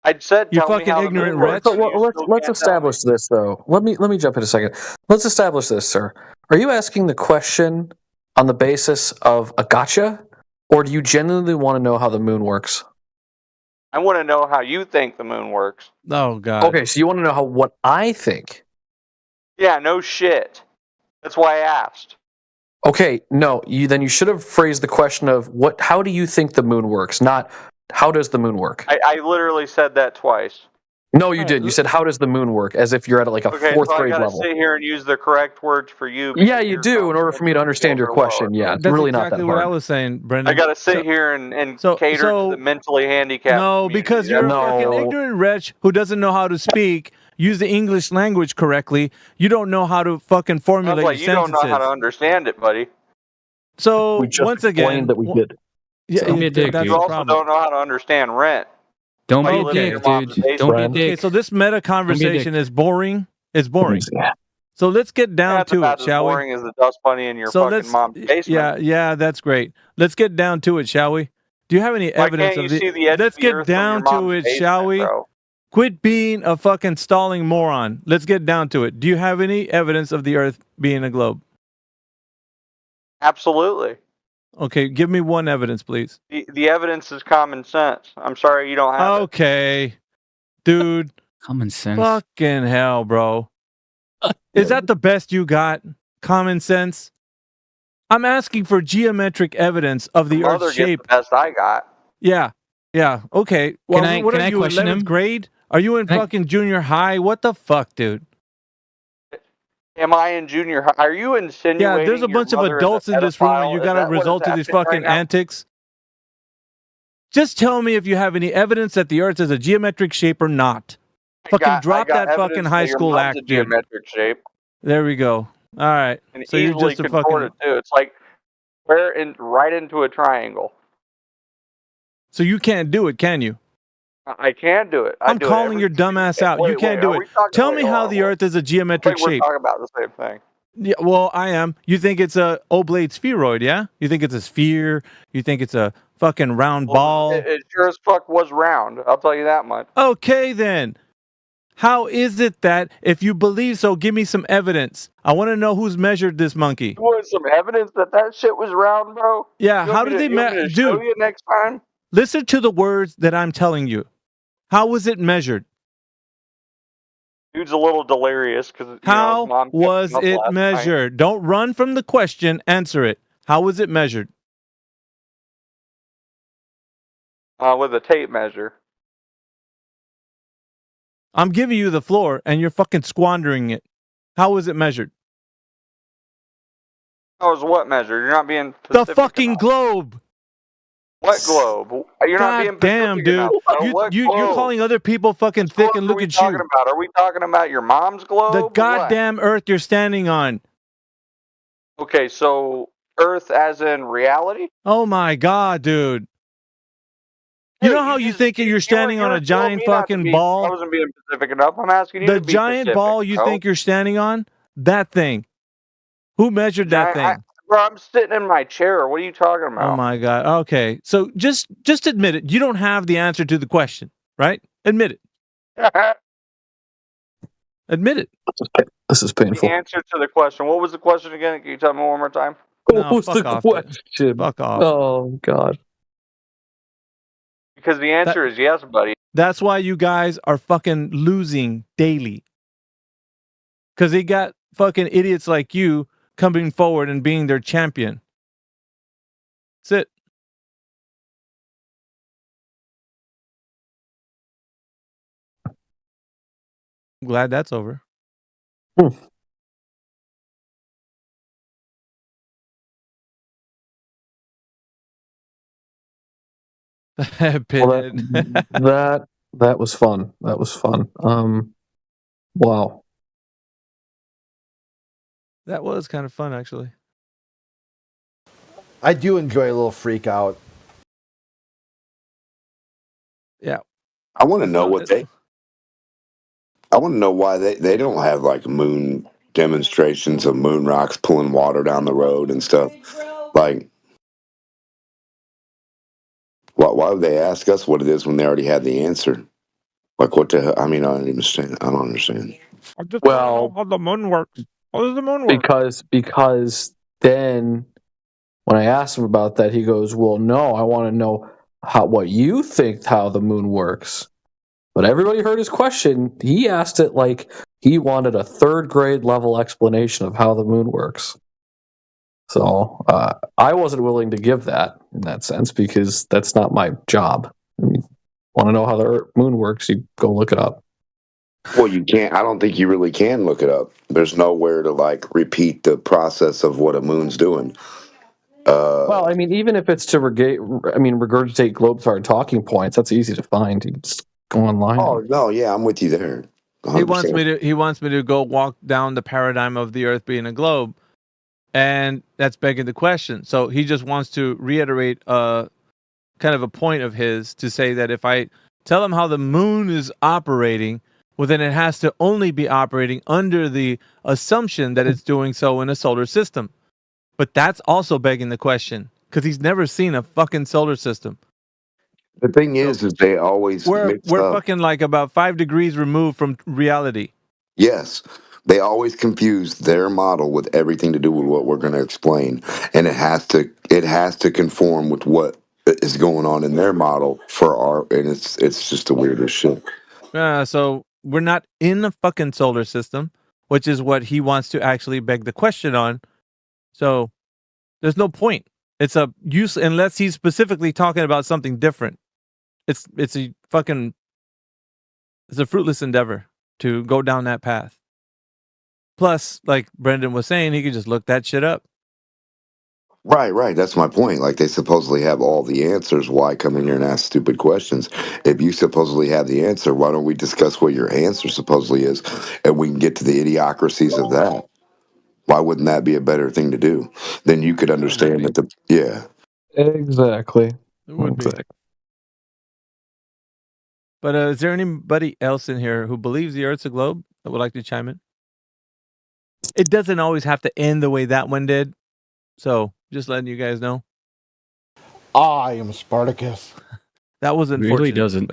I said, You tell me fucking how the ignorant moon wretch. works. But let's establish this though. Let me jump in a second. Let's establish this, sir. Are you asking the question on the basis of a gotcha, or do you genuinely want to know how the moon works? I want to know how you think the moon works. Oh God. Okay, so you want to know what I think. Yeah, no shit. That's why I asked. Okay, no, you should have phrased the question of how do you think the moon works, not how does the moon work? I literally said that twice. No, you didn't. You said how does the moon work, as if you're at like a fourth so grade I gotta level. sit here and use the correct words for you. Yeah, you do, in order for me to understand your question. Yeah, it's That's really exactly not that what hard. I was saying, Brendan. I gotta sit here and cater to the mentally handicapped. No, community. because you're That's a fucking ignorant wretch who doesn't know how to speak, use the English language correctly. You don't know how to fucking Sounds formulate like you sentences. don't know how to understand it, buddy. So We just once again, explained that we did. Yeah, So- that's You the also problem. don't know how to understand rent. Don't Why be you a live in dick, your mom's dude. basement. Don't be a Okay, dick. so this meta conversation is boring. It's boring. So let's get down That's to about it, as shall we? boring as the dust bunny in your So fucking let's, mom's basement. yeah, that's great. Let's get down to it, shall we? Do you have any Why evidence can't of you the? see the edge Let's of the get earth from down your to mom's it, shall we? basement, bro? Quit being a fucking stalling moron. Let's get down to it. Do you have any evidence of the Earth being a globe? Absolutely. Okay, give me one evidence, please. The evidence is common sense. I'm sorry you don't have Okay, dude. Common sense. Fucking hell, bro. Is that the best you got? Common sense? I'm asking for geometric evidence of the Mother Earth's gets shape. the best I got. Yeah. Okay. Well, what Can are I you, question 11th him? grade? Are you in fucking junior high? What the fuck, dude? Am I in junior high? Are you insinuating? Yeah, there's a bunch of adults in this room and you got to resort to these fucking antics. Just tell me if you have any evidence that the Earth is a geometric shape or not. Fucking drop that fucking high school act, dude. Geometric shape. There we go. All right. And So you're easily just a contorted fucking. too. It's like right into a triangle. So you can't do it, can you? I can do it. I'm calling your dumb ass out. You can't do it. Tell me how the Earth is a geometric We're shape. talking about the same thing. Yeah, well, I am. You think it's a oblate spheroid, yeah? You think it's a sphere? You think it's a fucking round ball? It sure as fuck was round. I'll tell you that much. Okay, then. How is it that if you believe so, give me some evidence? I want to know who's measured this monkey. You want some evidence that shit was round, bro? Yeah, You how want did me they to- you want me to show dude? you next time? Listen to the words that I'm telling you. How was it measured? Dude's a little delirious because How mom kept was him up it last night. measured? Don't run from the question. Answer it. How was it measured? With a tape measure. I'm giving you the floor and you're fucking squandering it. How was it measured? That was what measure? You're not being The specific fucking enough. globe. What globe? You're not being God damn, specific dude. enough, bro. You're globe? calling other people fucking thick and What look are we at talking you. about? Are we talking about your mom's globe? The or what? goddamn earth you're standing on. Okay, so Earth as in reality? Oh my god, dude. You know how you think you're standing on a giant fucking I ball? wasn't being specific enough. I'm asking you The to be giant specific, ball you bro. think you're standing on? That thing. Who measured that thing? Bro, I'm sitting in my chair. What are you talking about? Oh my god. Okay. So just admit it. You don't have the answer to the question, right? Admit it. Admit it. This is painful. The answer to the question. What was the question again? Can you tell me one more time? No, What's fuck the off, dude. question? Fuck off. Oh God. Because the answer is yes, buddy. That's why you guys are fucking losing daily. Because they got fucking idiots like you coming forward and being their champion. That's it. I'm glad that's over. Well, that was fun. That was fun. Wow. That was kind of fun, actually. I do enjoy a little freak out. Yeah. I want to know what they. I want to know why they don't have like moon demonstrations of moon rocks pulling water down the road and stuff. Like, why would they ask us what it is when they already had the answer? Like, what the hell? I mean, I don't understand. I don't understand. I just Well, how the moon works. How does the moon work? Because then when I asked him about that, he goes, "Well, no, I want to know what you think how the moon works." But everybody heard his question. He asked it like he wanted a third grade level explanation of how the moon works. So I wasn't willing to give that in that sense because that's not my job. I mean, want to know how the moon works? You go look it up. Well, you can't. I don't think you really can look it up. There's nowhere to like repeat the process of what a moon's doing. Well, I mean, even if it's to regurgitate Globestar talking points, that's easy to find. You can just go online. Oh no, yeah, I'm with you there. 100%. He wants me to go walk down the paradigm of the Earth being a globe, and that's begging the question. So he just wants to reiterate kind of a point of his to say that if I tell him how the moon is operating, well, then it has to only be operating under the assumption that it's doing so in a solar system. But that's also begging the question because he's never seen a fucking solar system. The thing is they always We're mix up. fucking like about 5 degrees removed from reality. Yes, they always confuse their model with everything to do with what we're going to explain, and it has to conform with what is going on in their model for our. And it's just the weirdest shit. So we're not in the fucking solar system, which is what he wants to actually beg the question on. So there's no point. It's a use unless he's specifically talking about something different. It's a fruitless endeavor to go down that path. Plus, like Brendan was saying, he could just look that shit up. Right. That's my point. Like they supposedly have all the answers. Why come in here and ask stupid questions? If you supposedly have the answer, why don't we discuss what your answer supposedly is, and we can get to the idiocracies of that? Why wouldn't that be a better thing to do? Then you could understand that Exactly. It would be. But is there anybody else in here who believes the Earth's a globe that would like to chime in? It doesn't always have to end the way that one did. So, just letting you guys know. I am Spartacus. That was unfortunate. It really doesn't.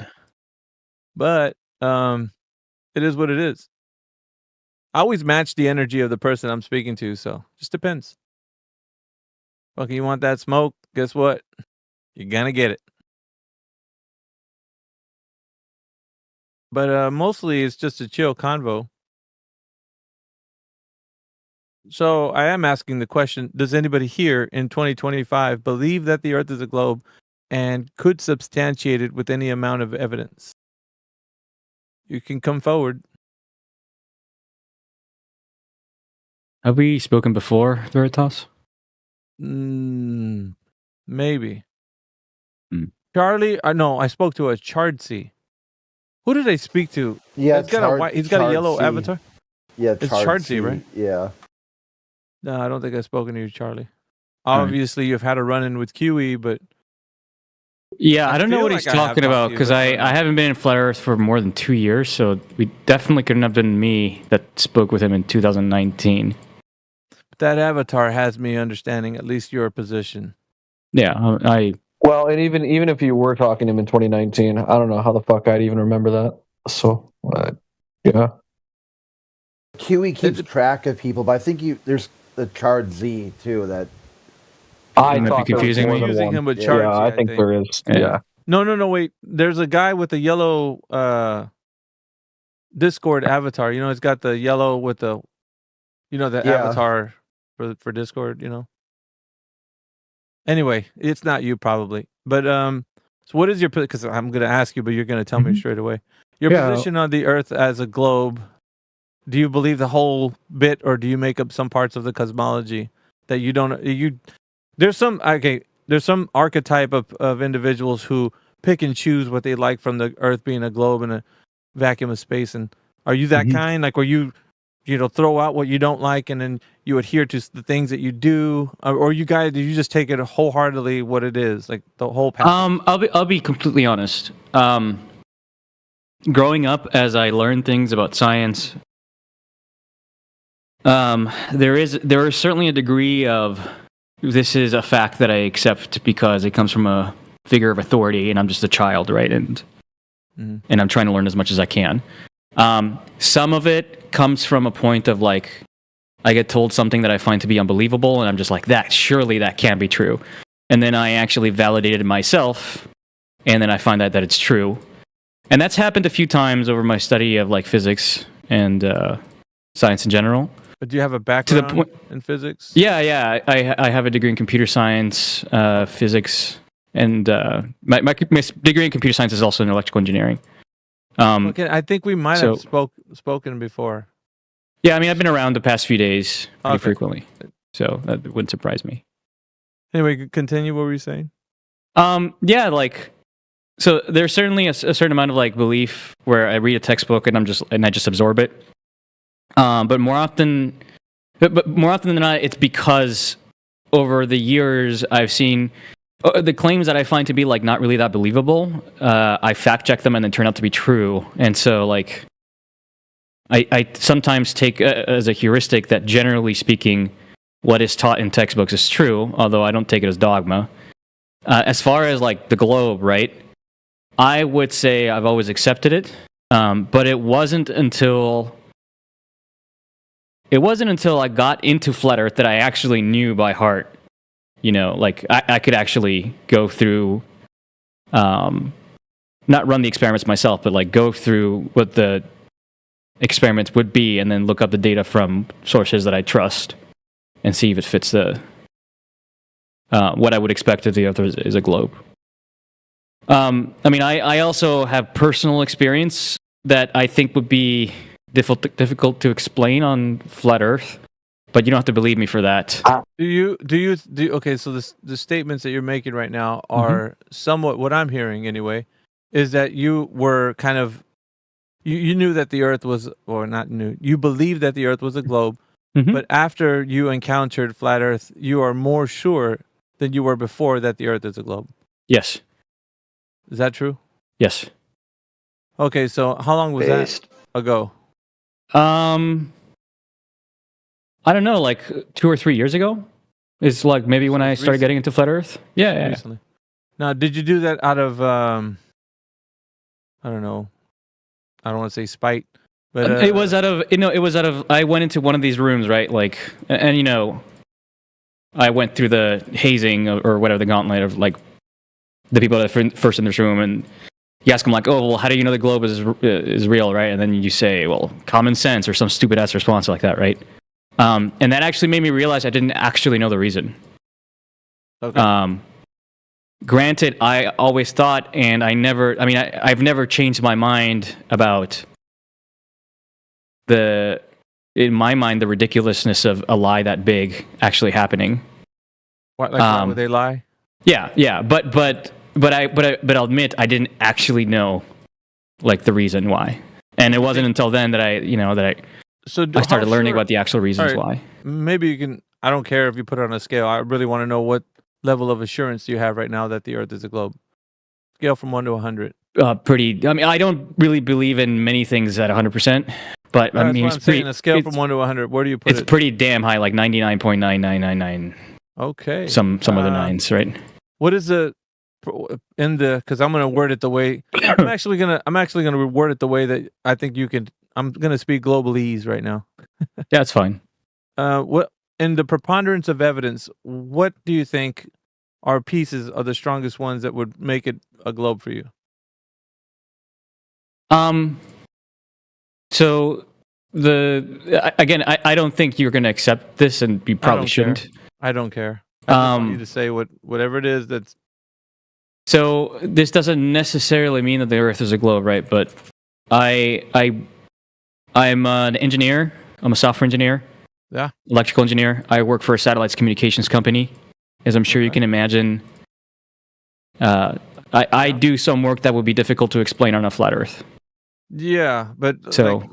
But it is what it is. I always match the energy of the person I'm speaking to, so just depends. Okay, you want that smoke? Guess what? You're gonna get it. But mostly it's just a chill convo. So I am asking the question, does anybody here in 2025 believe that the Earth is a globe and could substantiate it with any amount of evidence? You can come forward. Have we spoken before, Veritas? Maybe. Charlie, no, I spoke to a Chardsy. Who did I speak to? Yeah, he's got a yellow Chardsy. avatar. Yeah, It's Chardsy, right? Yeah. No, I don't think I've spoken to you, Charlie. Obviously, you've had a run-in with QE, but Yeah, I don't know feel what like he's I have talking talked about to you, because but I haven't been in Flat Earth for more than 2 years, so we definitely couldn't have been me that spoke with him in 2019. that avatar has me understanding at least your position. Yeah, Well, and even if you were talking to him in 2019, I don't know how the fuck I'd even remember that. So, yeah. QE keeps track of people, but I think there's the Chard Z too. That I might be thought there was confusing more me. than Confusing one. him with Yeah, Chardsy, I think there is. Yeah. No, wait. There's a guy with a yellow Discord avatar. You know, it's got the yellow with the, avatar for Discord. You know. Anyway, it's not you probably, but so what is your? Because I'm going to ask you, but you're going to tell me straight away. Your position on the Earth as a globe. Do you believe the whole bit, or do you make up some parts of the cosmology that you don't? There's some archetype of individuals who pick and choose what they like from the Earth being a globe and a vacuum of space. And are you that kind? Like, are you throw out what you don't like, and then you adhere to the things that you do, or you just take it wholeheartedly what it is, like the whole package? I'll be completely honest. Growing up, as I learned things about science, there is certainly a degree of this is a fact that I accept because it comes from a figure of authority, and I'm just a child, right? And I'm trying to learn as much as I can. Some of it comes from a point of like, I get told something that I find to be unbelievable, and I'm just like, surely that can't be true. And then I actually validate it myself, and then I find out that it's true. And that's happened a few times over my study of like physics and science in general. But do you have a background in physics? Yeah. I have a degree in computer science, physics, and my degree in computer science is also in electrical engineering. Okay, I think we might have spoken before. Yeah, I mean, I've been around the past few days pretty frequently, so that wouldn't surprise me. Anyway, continue. What were you saying? Yeah, like, so there's certainly a certain amount of like belief where I read a textbook and I just absorb it. But more often than not, it's because over the years I've seen the claims that I find to be like not really that believable. I fact check them and then turn out to be true. And so like, I sometimes take as a heuristic that generally speaking, what is taught in textbooks is true, although I don't take it as dogma. As far as like the globe, right? I would say I've always accepted it, but it wasn't until I got into Flat Earth that I actually knew by heart. You know, like I could actually go through, not run the experiments myself, but like go through what the experiments would be and then look up the data from sources that I trust and see if it fits the what I would expect if the Earth is a globe. I mean, I also have personal experience that I think would be difficult to explain on Flat Earth, but you don't have to believe me for that. Do you okay, so the statements that you're making right now are somewhat, what I'm hearing anyway, is that you were kind of, you knew that the Earth was, or not knew, you believed that the Earth was a globe, but after you encountered Flat Earth, you are more sure than you were before that the Earth is a globe. Yes. Is that true? Yes. Okay, so how long was that ago? I don't know, like 2 or 3 years ago. It's like maybe when I started getting into Flat Earth. Yeah. Recently. Now, did you do that out of, I don't know, I don't want to say spite, but it was out of, I went into one of these rooms, right? Like, and you know, I went through the hazing or whatever, the gauntlet of like the people that are first in this room, and you ask them like, oh, well, how do you know the globe is real, right? And then you say, well, common sense, or some stupid ass response like that, right? And that actually made me realize I didn't actually know the reason. Okay. Granted, I always thought, and I've never changed my mind about in my mind, the ridiculousness of a lie that big actually happening. What, like, why would they lie? Yeah, but I'll admit I didn't actually know like the reason why, and it wasn't until then that I started learning about the actual reasons why. Maybe you can. I don't care if you put it on a scale. I really want to know what level of assurance you have right now that the Earth is a globe. Scale from 1 to 100. Pretty. I mean, I don't really believe in many things at 100%, but I mean, it's pretty. A scale from 1 to 100. Where do you put it? It's pretty damn high, like 99.9999. Okay. Some other nines, right? What is the because I'm going to word it the way I'm actually going to word it the way that I think you can. I'm going to speak globalese right now. That's fine. What in the preponderance of evidence, what do you think are pieces of the strongest ones that would make it a globe for you? So I don't think you're going to accept this, and you probably shouldn't. I don't care. I just want you to say whatever it is that's. So this doesn't necessarily mean that the Earth is a globe, right? But I'm an engineer. I'm a software engineer. Yeah. Electrical engineer. I work for a satellites communications company, as I'm sure you can imagine. I do some work that would be difficult to explain on a flat Earth. Yeah, but so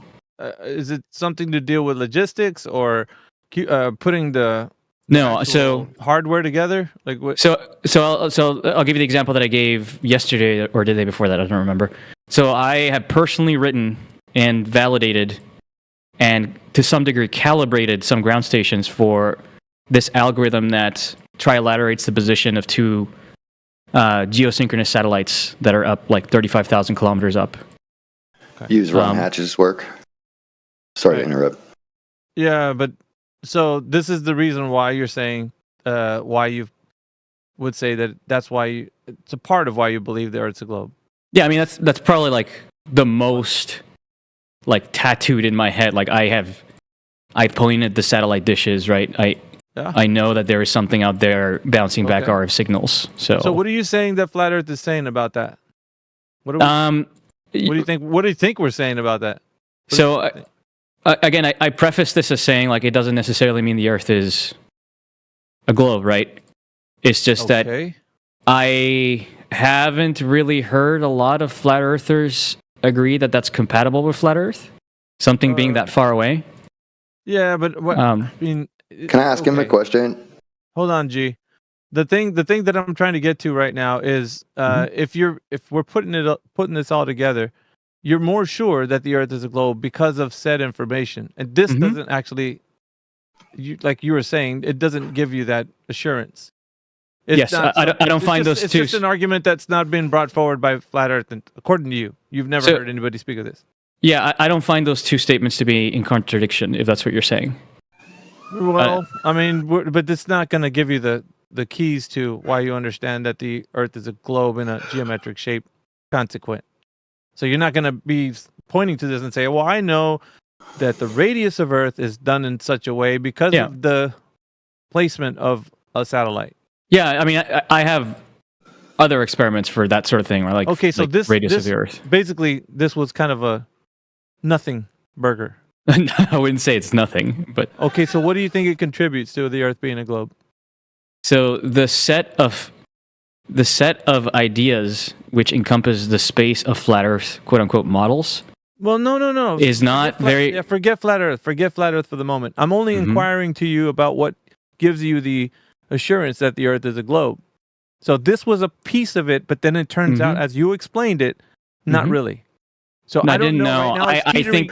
is it something to deal with logistics or putting the No, actual so hardware together? Like what? So I'll give you the example that I gave yesterday or the day before that. I don't remember. So I have personally written and validated and to some degree calibrated some ground stations for this algorithm that trilaterates the position of two geosynchronous satellites that are up like 35,000 kilometers up. Use Ron Hatch's work. Sorry to interrupt. Yeah, but so this is the reason why you're saying why you would say that's why it's a part of why you believe the Earth's a globe. Yeah, I mean that's probably like the most like tattooed in my head. Like I've pointed the satellite dishes, right? I know that there is something out there bouncing back RF signals. So what are you saying that Flat Earth is saying about that? What do you think? What do you think we're saying about that? Again, I preface this as saying like it doesn't necessarily mean the Earth is a globe, right? It's just that I haven't really heard a lot of flat earthers agree that that's compatible with flat Earth. Something being that far away. Yeah, but what I mean. Can I ask him a question? Hold on, G. The thing that I'm trying to get to right now is if we're putting this all together, you're more sure that the Earth is a globe because of said information, and this doesn't actually, like you were saying, it doesn't give you that assurance. Yes, I don't find those two. It's just an argument that's not been brought forward by Flat Earth, and according to you, you've never heard anybody speak of this. Yeah, I don't find those two statements to be in contradiction, if that's what you're saying. Well, I mean, but it's not going to give you the keys to why you understand that the Earth is a globe in a geometric shape consequent. So you're not going to be pointing to this and say, well, I know that the radius of Earth is done in such a way because of the placement of a satellite. Yeah, I mean, I have other experiments for that sort of thing, or like this radius of the Earth. Basically, this was kind of a nothing burger. I wouldn't say it's nothing, but okay. So what do you think it contributes to the Earth being a globe? So the set of ideas which encompass the space of flat Earth, quote unquote, models. Well, no. Is not very. Yeah, forget flat Earth. Forget flat Earth for the moment. I'm only inquiring to you about what gives you the assurance that the Earth is a globe. So this was a piece of it, but then it turns out, as you explained it, not really. So I don't didn't know. know. Right now, I think.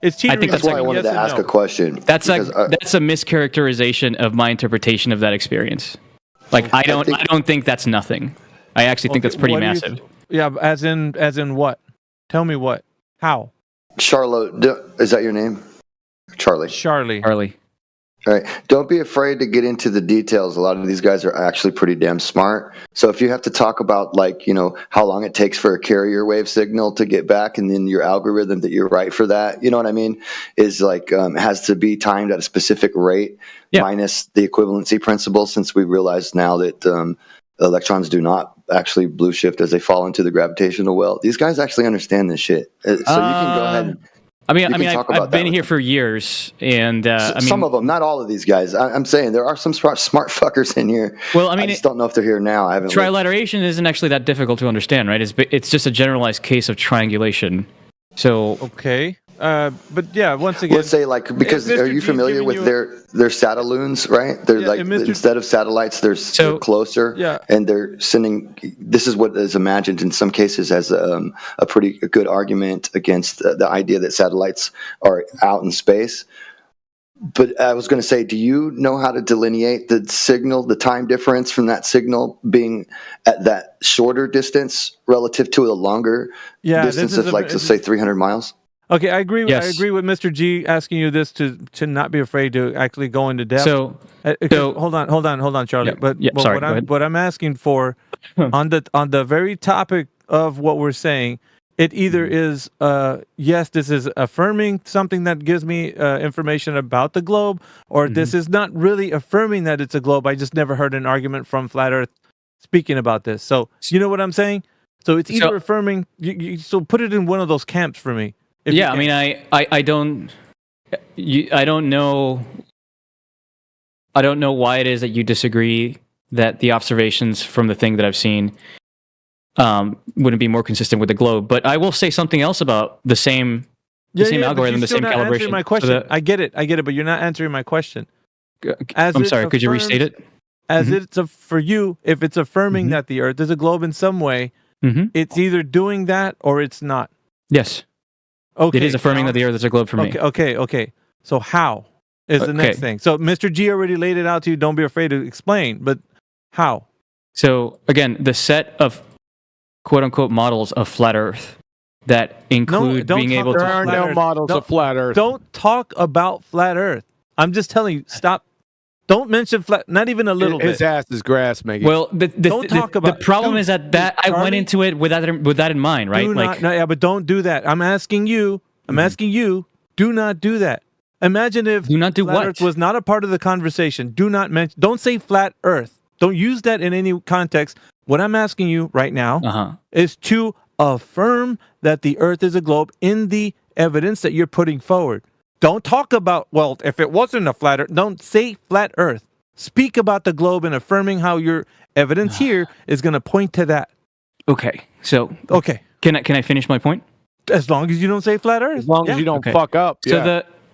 It's I think that's why I wanted to ask a question. That's a mischaracterization of my interpretation of that experience. Like I don't think that's nothing. I actually think that's pretty massive. Yeah, as in what? Tell me what? How? Charlotte, is that your name? Charlie. Charlie. All right. Don't be afraid to get into the details. A lot of these guys are actually pretty damn smart. So if you have to talk about how long it takes for a carrier wave signal to get back, and then your algorithm that you write for that, you know what I mean, is has to be timed at a specific rate minus the equivalency principle, since we realize now that electrons do not actually blue shift as they fall into the gravitational well. These guys actually understand this shit. So you can go ahead and I've been here for years, and some of them, not all of these guys. I'm saying there are some smart fuckers in here. Well, I just don't know if they're here now. I haven't. Trilateration isn't actually that difficult to understand, right? It's just a generalized case of triangulation. So okay. But yeah, once again, let's say because are you familiar with their satelloons, right? They're instead of satellites, they're closer, and they're sending. This is what is imagined in some cases as a pretty good argument against the idea that satellites are out in space. But I was going to say, do you know how to delineate the signal, the time difference from that signal being at that shorter distance relative to a longer distance of let's say 300 miles? Okay, I agree. Yes. I agree with Mr. G asking you this to not be afraid to actually go into depth. So hold on, Charlie. What I'm asking for on the very topic of what we're saying, it either is yes, this is affirming something that gives me information about the globe, or this is not really affirming that it's a globe. I just never heard an argument from Flat Earth speaking about this. So you know what I'm saying? So it's either affirming. So put it in one of those camps for me. I mean, I don't know. I don't know why it is that you disagree that the observations from the thing that I've seen wouldn't be more consistent with the globe. But I will say something else about the same the same algorithm, the same calibration. Answering my question. I get it, but you're not answering my question. I'm sorry. Could you restate it? As it's for you, if it's affirming that the Earth is a globe in some way, it's either doing that or it's not. Yes. Okay. It is affirming that the Earth is a globe for me. Okay. So how is the next thing? So Mr. G already laid it out to you. Don't be afraid to explain. But how? So again, the set of quote unquote models of flat Earth that include being able to. There are no models of flat Earth. Don't talk about flat Earth. I'm just telling you. Stop. Don't mention flat. Not even a little bit. His ass is grass, Maggie. Well, the problem is that I went into it with that in mind, right? But don't do that. I'm asking you. Do not do that. Imagine if flat Earth was not a part of the conversation. Do not mention. Don't say flat Earth. Don't use that in any context. What I'm asking you right now is to affirm that the Earth is a globe in the evidence that you're putting forward. Don't talk about, well, if it wasn't a flat Earth, don't say flat Earth. Speak about the globe and affirming how your evidence here is going to point to that. Okay. So, Can I finish my point? As long as you don't say flat Earth. As long as you don't fuck up.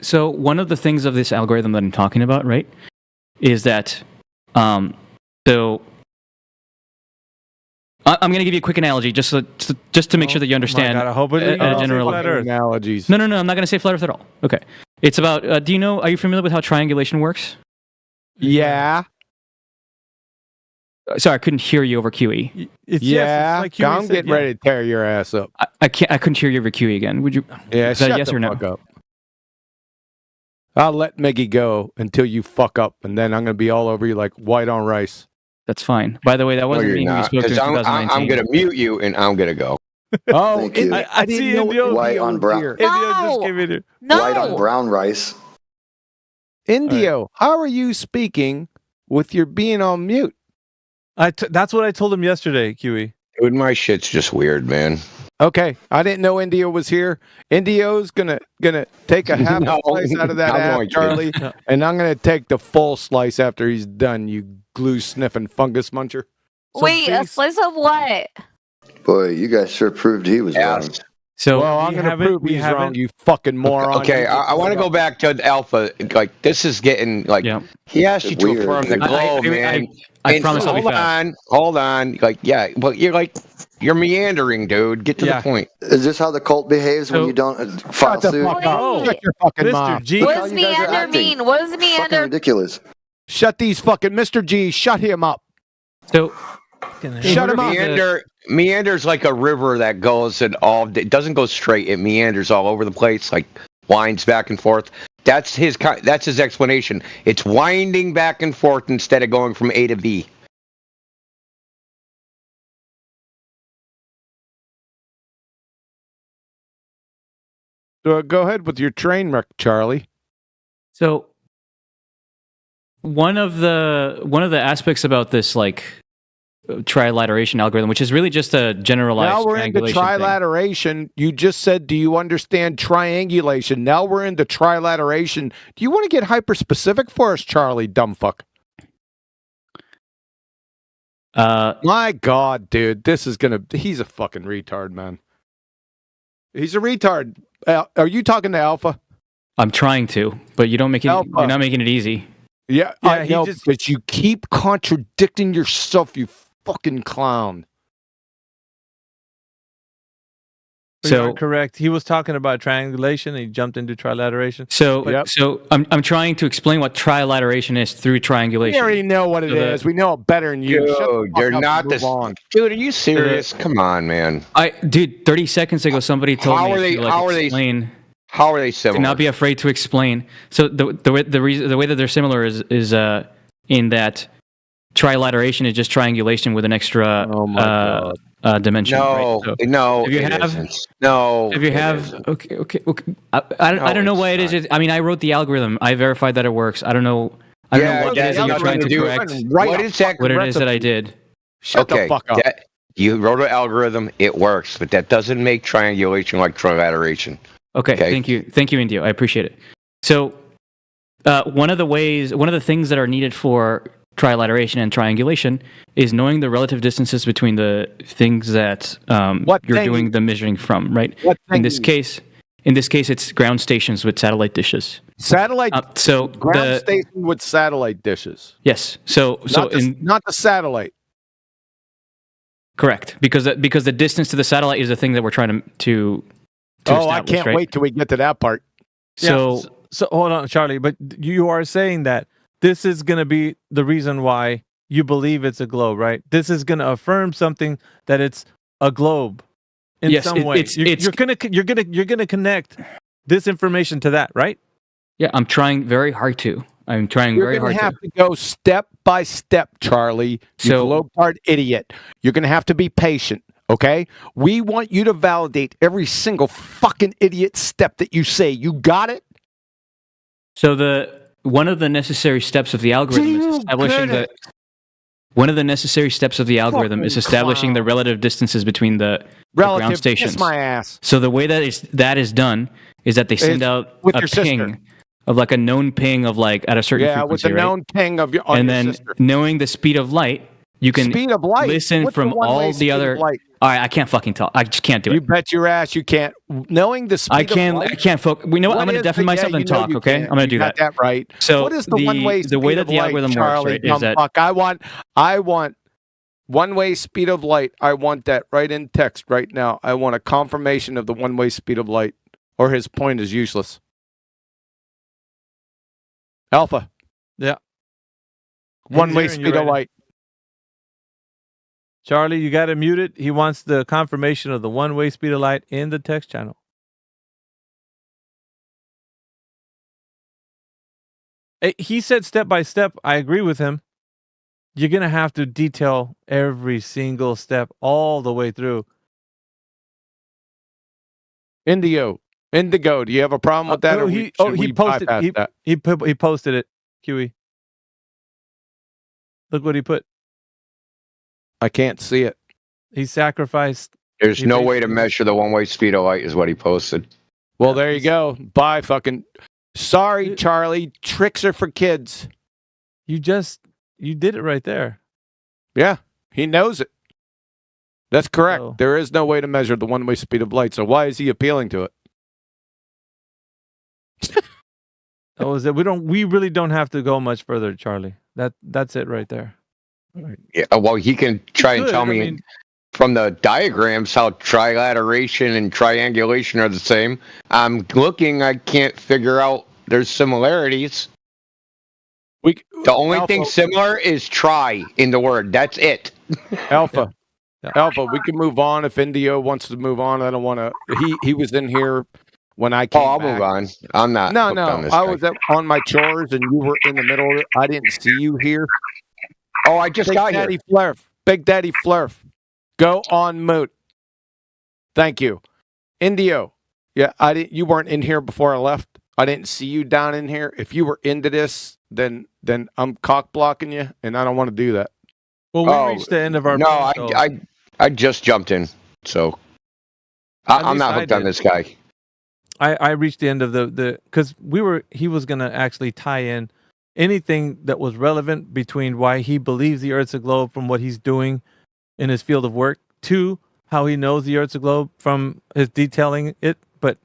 So one of the things of this algorithm that I'm talking about, right, is that so I'm going to give you a quick analogy just to make sure that you understand. I hope it general analogies. No, I'm not going to say flat Earth at all. Okay. It's about, are you familiar with how triangulation works? Yeah. Sorry, I couldn't hear you over QE. I'm getting ready to tear your ass up. I couldn't hear you over QE again. Would you? Yeah, is that shut yes the or no? fuck up. I'll let Miggy go until you fuck up, and then I'm going to be all over you like white on rice. That's fine. By the way, that wasn't me who spoke to in 2019. I'm going to mute you, and I'm going to go. Oh, I didn't know white on brown. White on brown rice. Indio, how are you speaking with your being on mute? That's what I told him yesterday, QE. Dude, my shit's just weird, man. Okay, I didn't know Indio was here. Indio's gonna take a half slice out of that ass, Charlie, and I'm gonna take the full slice after he's done. You glue sniffing fungus muncher. Wait, a slice of what? Boy, you guys sure proved he was wrong. So I'm gonna prove he's wrong. You fucking moron. Okay, I want to go back to Alpha. Like this is getting like he asked you to affirm the globe, man. I promise I'll be fast. Hold on. Like you're meandering, dude. Get to the point. Is this how the cult behaves when you don't file suit? Shut your fucking mouth. What does meander mean? What does meander? Ridiculous. Shut these fucking Mr. G. Shut him up. So shut him up. Meanders like a river that goes and it doesn't go straight. It meanders all over the place, like winds back and forth. That's his explanation. It's winding back and forth instead of going from A to B. So go ahead with your train wreck, Charlie. So one of the aspects about this like trilateration algorithm, which is really just a generalized now we're into trilateration. You just said, do you understand triangulation? Now we're into trilateration. Do you want to get hyper specific for us, Charlie, dumbfuck? My God, dude, he's a fucking retard, man. He's a retard. Are you talking to Alpha? I'm trying to, but you're not making it easy. Yeah, I know, but you keep contradicting yourself, you fucking clown. So correct. He was talking about triangulation and he jumped into trilateration. So I'm trying to explain what trilateration is through triangulation. We already know what it is. We know it better than you. Dude, you're not this. Dude, are you serious? Come on, man. 30 seconds ago, somebody told me to explain. How are they similar? Do not be afraid to explain. So the way that they're similar is in that trilateration is just triangulation with an extra dimension. No, right? So no. If you have, okay. I don't know why it is. I mean, I wrote the algorithm. I verified that it works. I don't know. I don't know what it is that you're trying to correct. What it is that I did. Shut the fuck up. You wrote an algorithm. It works, but that doesn't make triangulation like trilateration. Okay, thank you, Indio. I appreciate it. So, one of the things that are needed for trilateration and triangulation is knowing the relative distances between the things that you're doing the measuring from, right? In this case, In this case, it's ground stations with satellite dishes. Satellite. So ground station with satellite dishes. Yes. So not the satellite. Correct, because the distance to the satellite is the thing that we're trying to I can't wait till we get to that part. So hold on, Charlie, but you are saying that this is going to be the reason why you believe it's a globe, right? This is going to affirm something that it's a globe in some way. You're going to connect this information to that, right? Yeah, I'm trying very hard to. I'm trying very hard to. You're going to have to go step by step, Charlie. You globe-tard idiot. You're going to have to be patient, okay? We want you to validate every single fucking idiot step that you say. You got it? So one of the necessary steps of the algorithm is establishing the relative distances between the ground stations. Kiss my ass. So the way that is done is that they send out a ping of like a known ping of like at a certain frequency, with the known ping of your and then knowing the speed of light, you can listen from all the other. All right, I can't fucking talk. I just can't do it. You bet your ass you can't. Knowing the speed of light. I can't focus. We know. I'm going to deafen myself and talk. Okay, I'm going to do that. That right. So what is the one-way speed the way that the light, algorithm Charlie, works, right, is that I want one-way speed of light. I want that right in text right now. I want a confirmation of the one-way speed of light, or his point is useless. Alpha. Yeah. One-way speed of light. Charlie, you got to mute it. He wants the confirmation of the one-way speed of light in the text channel. He said step by step. I agree with him. You're going to have to detail every single step all the way through. Indigo, do you have a problem with that? He posted it, QE. Look what he put. I can't see it. He sacrificed. There's no way to measure the one-way speed of light is what he posted. Well, there you go. Bye, fucking. Sorry, Charlie. Tricks are for kids. You did it right there. Yeah, he knows it. That's correct. So, there is no way to measure the one-way speed of light. So why is he appealing to it? We really don't have to go much further, Charlie. That's it right there. Right. Yeah, well, he can try and tell me from the diagrams how trilateration and triangulation are the same. I'm looking, I can't figure out there's similarities. The only thing similar is try in the word. That's it. Alpha. Yeah. Alpha, we can move on if Indio wants to move on. I don't want to. He was in here when I came I'll move on. I'm not. No. I was on my chores and you were in the middle of it. I didn't see you here. Oh, I just got here. Big Daddy Flurf. Go on mute. Thank you. Indio. Yeah, you weren't in here before I left. I didn't see you down in here. If you were into this, then I'm cock blocking you, and I don't want to do that. Well, we reached the end of our. No, I just jumped in, so I'm not hooked on this guy. I reached the end of the because he was gonna actually tie in anything that was relevant between why he believes the Earth's a globe from what he's doing in his field of work to how he knows the Earth's a globe from his detailing it. But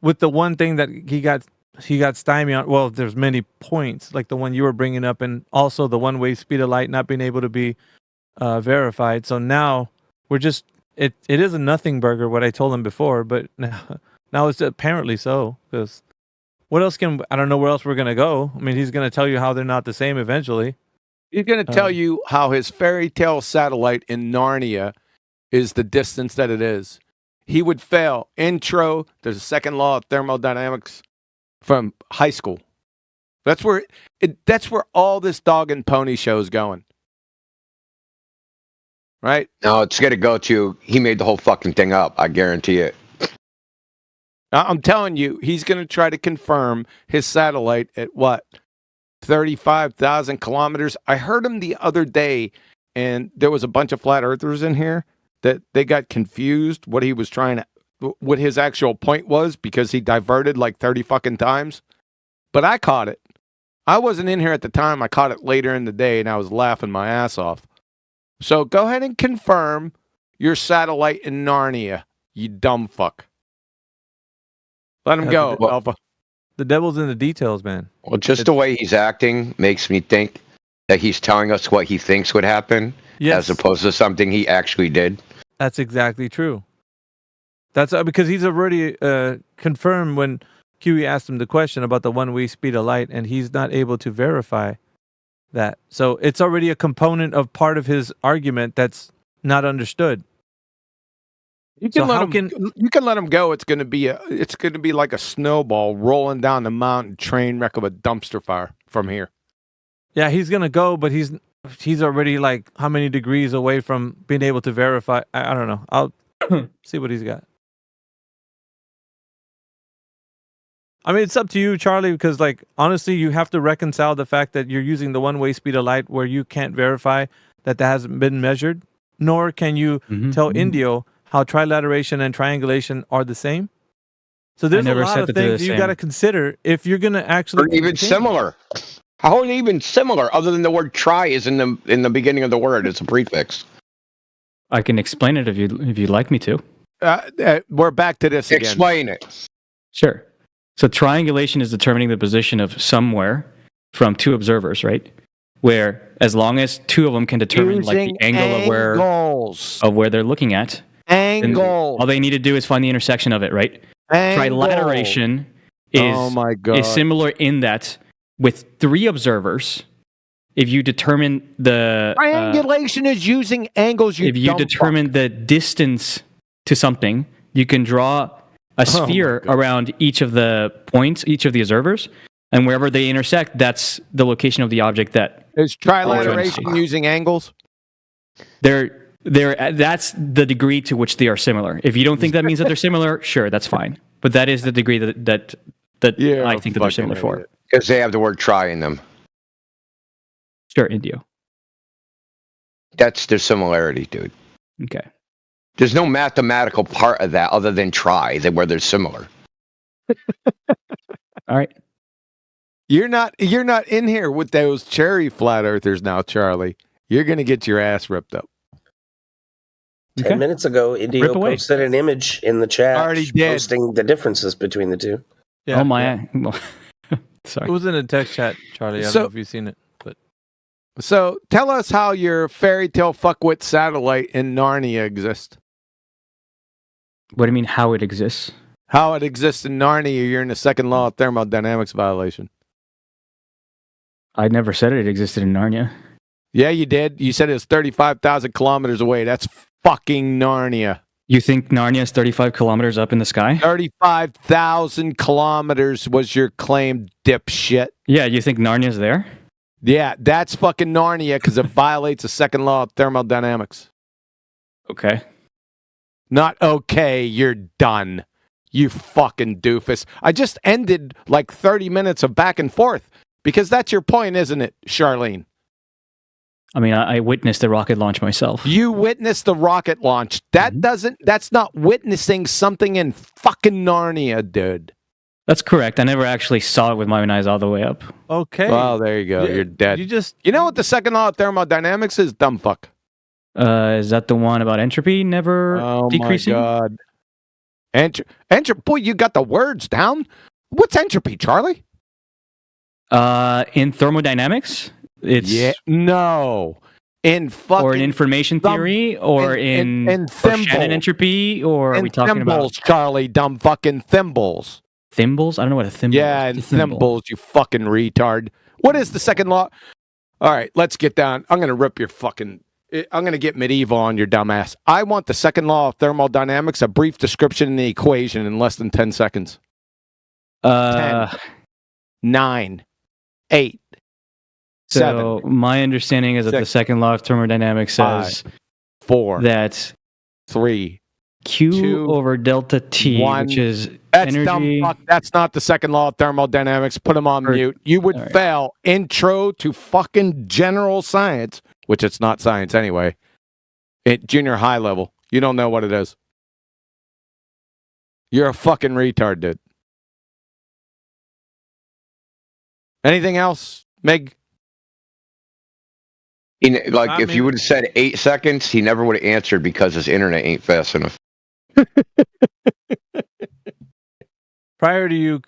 with the one thing that he got stymied on, well, there's many points like the one you were bringing up, and also the one-way speed of light not being able to be verified. So now we're just it is a nothing burger what I told him before, but now it's apparently so, because what else I don't know where else we're going to go. I mean, he's going to tell you how they're not the same eventually. He's going to tell you how his fairy tale satellite in Narnia is the distance that it is. He would fail. Intro, there's a second law of thermodynamics from high school. That's where all this dog and pony show is going. Right? No, it's going to go to, he made the whole fucking thing up. I guarantee it. I'm telling you, he's going to try to confirm his satellite at what? 35,000 kilometers. I heard him the other day, and there was a bunch of flat earthers in here that they got confused what he was what his actual point was, because he diverted like 30 fucking times. But I caught it. I wasn't in here at the time. I caught it later in the day, and I was laughing my ass off. So go ahead and confirm your satellite in Narnia, you dumb fuck. Let him go, Alpha. The devil's in the details, man. Well, just the way he's acting makes me think that he's telling us what he thinks would happen, as opposed to something he actually did. That's exactly true. That's because he's already confirmed when QE asked him the question about the one-way speed of light, and he's not able to verify that. So it's already a component of part of his argument that's not understood. You can let him go. It's going to be like a snowball rolling down the mountain, train wreck of a dumpster fire from here. Yeah, he's going to go, but he's already like how many degrees away from being able to verify? I don't know. I'll see what he's got. I mean, it's up to you, Charlie, because like honestly, you have to reconcile the fact that you're using the one-way speed of light where you can't verify that hasn't been measured, nor can you tell Indio how trilateration and triangulation are the same. So there's a lot of things you got to consider if you're going to actually... Or even similar. How even similar, other than the word try is in the beginning of the word. It's a prefix. I can explain it if you'd like me to. We're back to this again. Explain it. Sure. So triangulation is determining the position of somewhere from two observers, right? Where as long as two of them can determine like the angle of where they're looking at, all they need to do is find the intersection of it, right? Trilateration is similar in that with three observers, if you determine the triangulation is using angles. If you determine the distance to something, you can draw a sphere around each of the points, each of the observers, and wherever they intersect, that's the location of the object that is trilateration using angles. That's the degree to which they are similar. If you don't think that means that they're similar, sure, that's fine. But that is the degree that I think that they're similar for. Because they have the word try in them. Sure, Indio. That's their similarity, dude. Okay. There's no mathematical part of that other than try, where they're similar. All right. You're not in here with those cherry flat earthers now, Charlie. You're going to get your ass ripped up. 10 minutes ago, Indio posted an image in the chat posting the differences between the two. Yeah, oh, my. Sorry. It was in a text chat, Charlie. I don't know if you've seen it. But So tell us how your fairy tale fuckwit satellite in Narnia exists. What do you mean how it exists? How it exists in Narnia, you're in the second law of thermodynamics violation. I never said it existed in Narnia. Yeah, you did. You said it was 35,000 kilometers away. That's fucking Narnia. You think Narnia is 35 kilometers up in the sky? 35,000 kilometers was your claim, dipshit. Yeah, you think Narnia's there? Yeah, that's fucking Narnia because it violates the second law of thermodynamics. Okay. Not okay, you're done. You fucking doofus. I just ended like 30 minutes of back and forth because that's your point, isn't it, Charlene? I mean, I witnessed the rocket launch myself. You witnessed the rocket launch. That's not witnessing something in fucking Narnia, dude. That's correct. I never actually saw it with my own eyes all the way up. Okay. Well, there you go. You're dead. You know what the second law of thermodynamics is? Dumb fuck. Is that the one about entropy never decreasing? Oh my god. Entropy. Boy, you got the words down. What's entropy, Charlie? In thermodynamics, it's no. In fucking or in information theory, or in Shannon entropy, or are we talking thimbles, about Charlie? Dumb fucking thimbles. Thimbles? I don't know what a thimble is. Yeah, and thimbles, you fucking retard. What is the second law? All right, let's get down. I'm gonna rip your fucking. I'm going to get medieval on your dumbass. I want the second law of thermodynamics, a brief description in the equation in less than 10 seconds. 10, 9, 8, so 7. My understanding is that the second law of thermodynamics says 4, that 3, Q 2 over delta T, 1. which is That's energy. dumb fuck. That's not the second law of thermodynamics. Put them on mute. You would fail intro to fucking general science, which it's not science anyway. At junior high level. You don't know what it is. You're a fucking retard, dude. Anything else, Meg? If you would have said 8 seconds, he never would have answered because his internet ain't fast enough. prior to you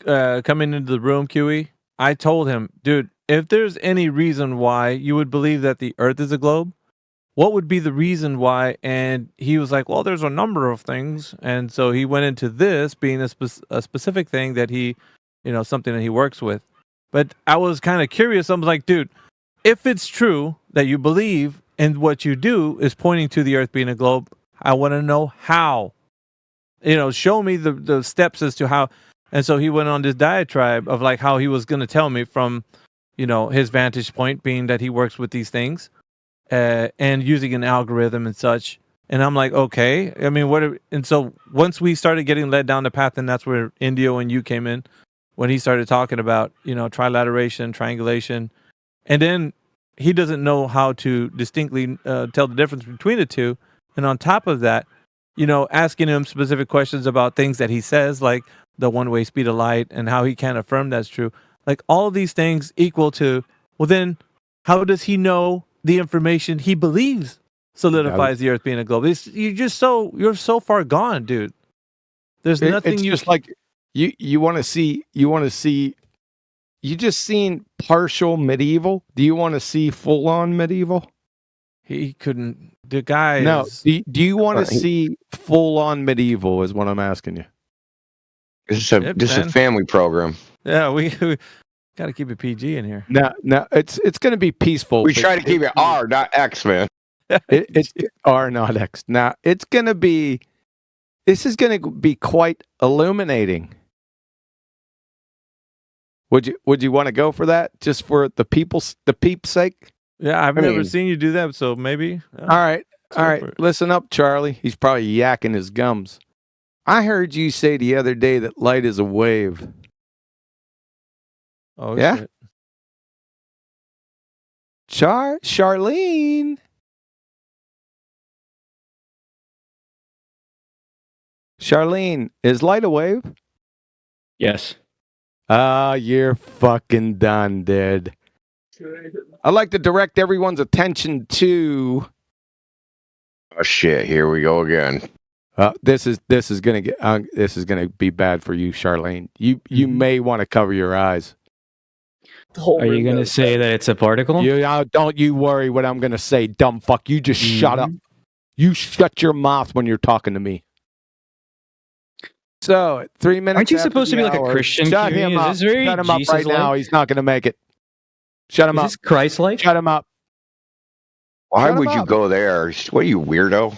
coming into the room, QE, I told him, dude, if there's any reason why you would believe that the Earth is a globe, what would be the reason why? And he was like, well, there's a number of things. And so he went into this being a specific thing that he, something that he works with. But I was kind of curious. I was like, dude, if it's true that you believe and what you do is pointing to the Earth being a globe, I want to know how. Show me the steps as to how. And so he went on this diatribe of like how he was going to tell me from, his vantage point being that he works with these things. And using an algorithm and such. And I'm like, okay. I mean, and so once we started getting led down the path, and that's where Indio and you came in, when he started talking about, trilateration, triangulation. And then he doesn't know how to distinctly tell the difference between the two. And on top of that, asking him specific questions about things that he says, like the one-way speed of light and how he can't affirm that's true. Like all of these things equal to, well, then how does he know the information he believes solidifies the Earth being a globe? You're so far gone, dude. There's nothing. It's just like you want to see. You just seen partial medieval. Do you want to see full on medieval? He couldn't. The guy. No. Do you want to see full on medieval? Is what I'm asking you. This is a family program. Yeah, we got to keep it PG in here. No, it's going to be peaceful. We try to keep it R, not X, man. It's R, not X. Now, this is going to be quite illuminating. Would you want to go for that, just for the peep's sake? Yeah, I've never seen you do that, so maybe. All right. Listen up, Charlie. He's probably yakking his gums. I heard you say the other day that light is a wave. Oh, yeah. Shit. Charlene. Charlene, is light a wave? Yes. You're fucking done, dude. I'd like to direct everyone's attention to. Oh shit! Here we go again. This is gonna be bad for you, Charlene. You may want to cover your eyes. Are you going to say that it's a particle? Don't you worry what I'm going to say, dumb fuck. You just shut up. You shut your mouth when you're talking to me. So, 3 minutes. Aren't you supposed to be like a Christian? Shut him up. Shut him up right now. He's not going to make it. Shut him up. Is this Christ-like? Shut him up. Why would you go there? What are you, weirdo?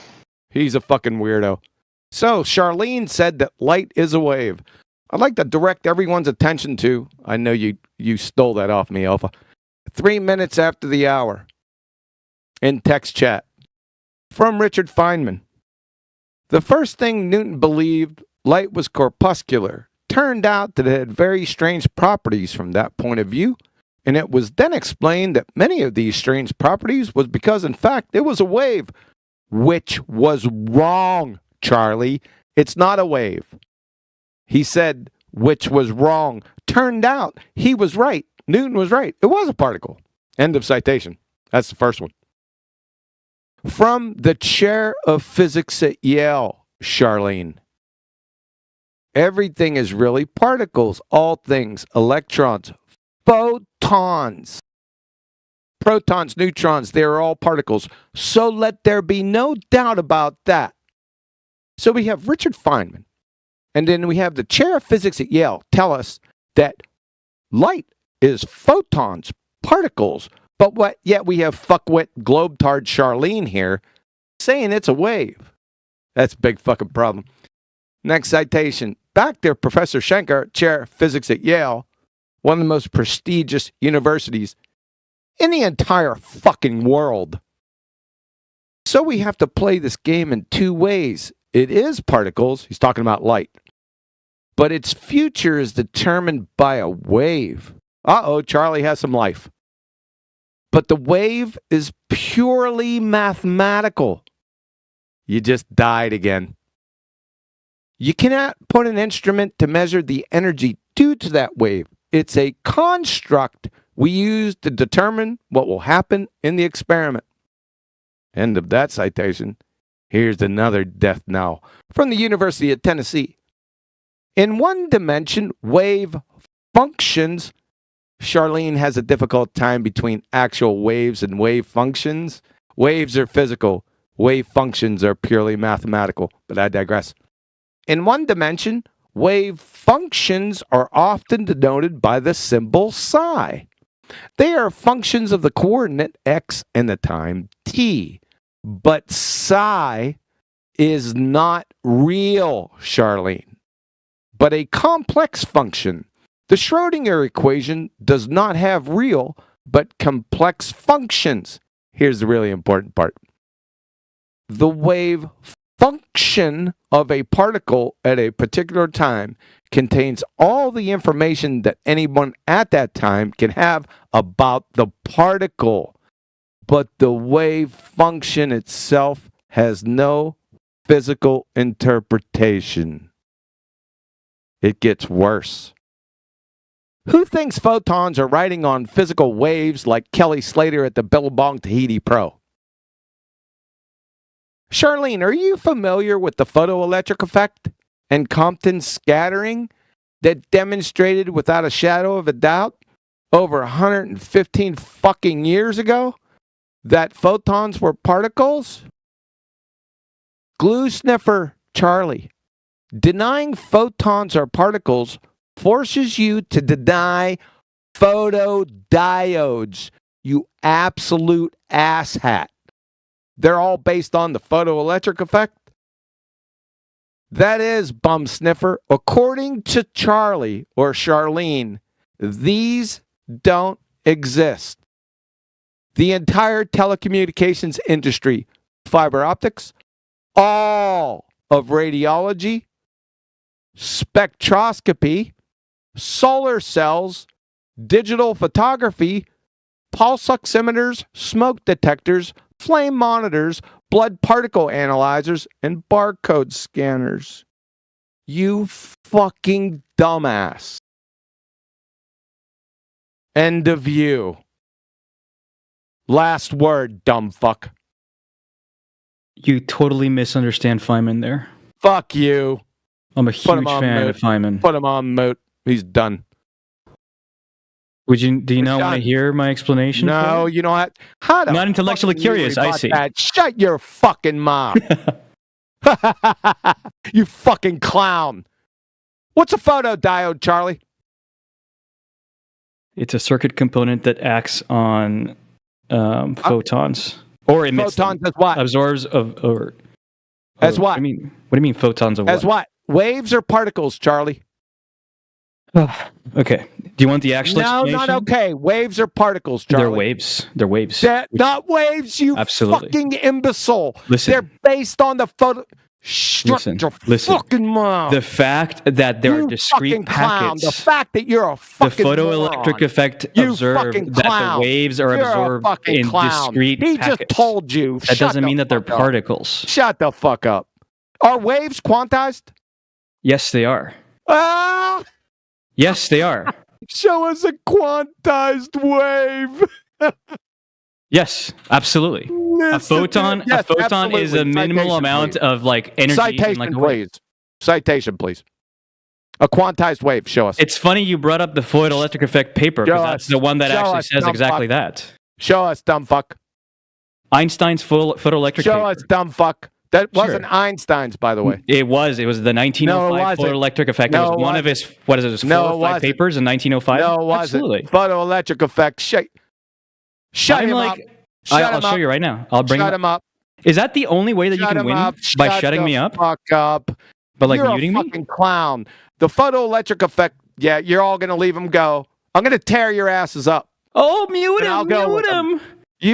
He's a fucking weirdo. So, Charlene said that light is a wave. I'd like to direct everyone's attention to, I know you stole that off me, Alpha, 3 minutes after the hour in text chat from Richard Feynman. The first thing Newton believed, light was corpuscular, turned out that it had very strange properties from that point of view, and it was then explained that many of these strange properties was because, in fact, it was a wave, which was wrong, Charlie. It's not a wave. He said, which was wrong. Turned out he was right. Newton was right. It was a particle. End of citation. That's the first one. From the chair of physics at Yale, Charlene. Everything is really particles. All things, electrons, photons, protons, neutrons, they're all particles. So let there be no doubt about that. So we have Richard Feynman. And then we have the chair of physics at Yale tell us that light is photons, particles. But yet we have fuckwit globetard Charlene here saying it's a wave. That's a big fucking problem. Next citation. Back there, Professor Schenker, chair of physics at Yale, one of the most prestigious universities in the entire fucking world. So we have to play this game in two ways. It is particles. He's talking about light. But its future is determined by a wave. Uh-oh, Charlie has some life. But the wave is purely mathematical. You just died again. You cannot put an instrument to measure the energy due to that wave. It's a construct we use to determine what will happen in the experiment. End of that citation. Here's another death knell from the University of Tennessee. In one dimension, wave functions. Charlene has a difficult time between actual waves and wave functions. Waves are physical. Wave functions are purely mathematical, but I digress. In one dimension, wave functions are often denoted by the symbol psi. They are functions of the coordinate x and the time t. But psi is not real, Charlene, but a complex function. The Schrödinger equation does not have real, but complex functions. Here's the really important part. The wave function of a particle at a particular time contains all the information that anyone at that time can have about the particle. But the wave function itself has no physical interpretation. It gets worse. Who thinks photons are riding on physical waves like Kelly Slater at the Billabong Tahiti Pro? Charlene, are you familiar with the photoelectric effect and Compton scattering that demonstrated without a shadow of a doubt over 115 fucking years ago that photons were particles? Glue sniffer Charlie, denying photons are particles forces you to deny photodiodes, you absolute asshat. They're all based on the photoelectric effect. That is, bum sniffer, according to Charlie or Charlene, these don't exist. The entire telecommunications industry, fiber optics, all of radiology, spectroscopy, solar cells, digital photography, pulse oximeters, smoke detectors, flame monitors, blood particle analyzers, and barcode scanners. You fucking dumbass. End of view. Last word, dumb fuck. You totally misunderstand Feynman there. Fuck you. I'm a huge fan of Feynman. Put him on mute. He's done. Do you not want to hear my explanation? No, you know what? I'm not intellectually curious, I see. That? Shut your fucking mouth. You fucking clown. What's a photodiode, Charlie? It's a circuit component that acts on photons. Or emits photons as what? Absorbs as what? What do you mean photons of what? As what? Waves or particles, Charlie? Okay. Do you want the actual explanation? No, not okay. Waves or particles, Charlie? They're waves. They're waves. Not waves, you fucking imbecile. Listen. They're based on the photo... Listen. Fucking mom. The fact that there are discrete packets. The fact that you're a fucking The photoelectric effect observed that the waves are absorbed in discrete packets. He just told you. That doesn't mean that they're particles. Shut the fuck up. Are waves quantized? Yes, they are. Ah! Yes, they are. Show us a quantized wave. Yes, absolutely. A photon is a minimal amount of like energy. Citation, please. Citation, please. A quantized wave. Show us. It's funny you brought up the photoelectric effect paper because that's the one that actually says exactly that. Show us, dumb fuck. Einstein's photoelectric paper. Show us, dumb fuck. That wasn't Einstein's, by the way. It was. It was the 1905 photoelectric effect. It was one of his, what is it, 4 or 5 papers in 1905? No, it wasn't. Absolutely. Photoelectric effect. Shut him up. I'll show you right now. Shut him up. Is that the only way that you can win? By shutting me up? Fuck up. But like you're muting a fucking clown. The photoelectric effect, yeah, you're all going to leave him go. I'm going to tear your asses up. Oh, mute him.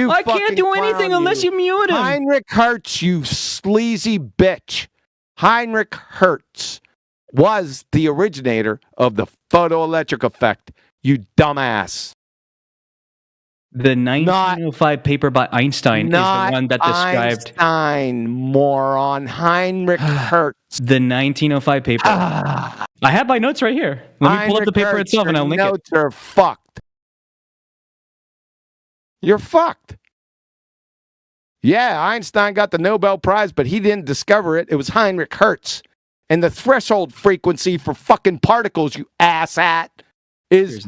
I can't do anything unless you mute him. Heinrich Hertz, you sleazy bitch. Heinrich Hertz was the originator of the photoelectric effect, you dumbass. The 1905 paper by Einstein is the one that described... Einstein, moron. Heinrich Hertz. The 1905 paper. I have my notes right here. Let me pull up the paper itself and I'll link it. Notes are fucked. You're fucked. Yeah, Einstein got the Nobel Prize, but he didn't discover it. It was Heinrich Hertz. And the threshold frequency for fucking particles, you asshat, is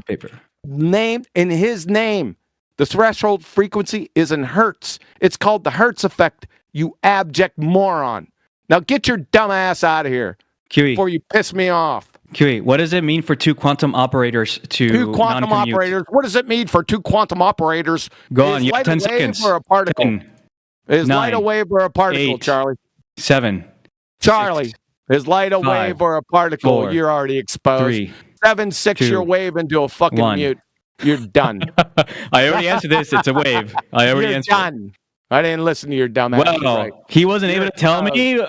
named in his name. The threshold frequency is in hertz. It's called the Hertz effect, you abject moron. Now get your dumb ass out of here before you piss me off. QE, what does it mean for two quantum operators to two quantum non-commute? Operators? What does it mean for two quantum operators? Go on, you have 10 seconds. Or a particle? 10, is 9, light a wave or a particle, 8, Charlie? 7. Charlie, 6, is light a 5, wave or a particle? 4, You're already exposed. 3, 7, 6, 2, your wave into a fucking 1. mute. You're done. I already answered this. It's a wave. I already You're answered. Done. I didn't listen to your dumb ass. Well, right. he wasn't able to tell me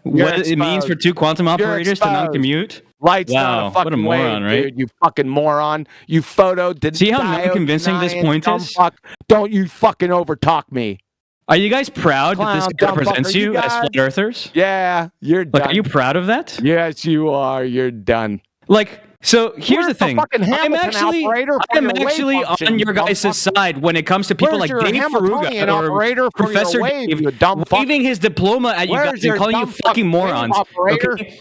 what it means for two quantum operators to non-commute. Light's not a fucking what a moron, wave, right? dude, you fucking moron. You photo did. See how non-convincing this point is? Fuck. Don't you fucking overtalk me. Are you guys proud that this Clown, represents fucker. you as flat earthers? Yeah, you're done. Like, are you proud of that? Yes, you are. You're done. Like, so here's the thing. I'm actually function, on your guys' side when it comes to people like Dave Faruga or Professor Dave waving his diploma at you guys and calling you fucking morons. Okay?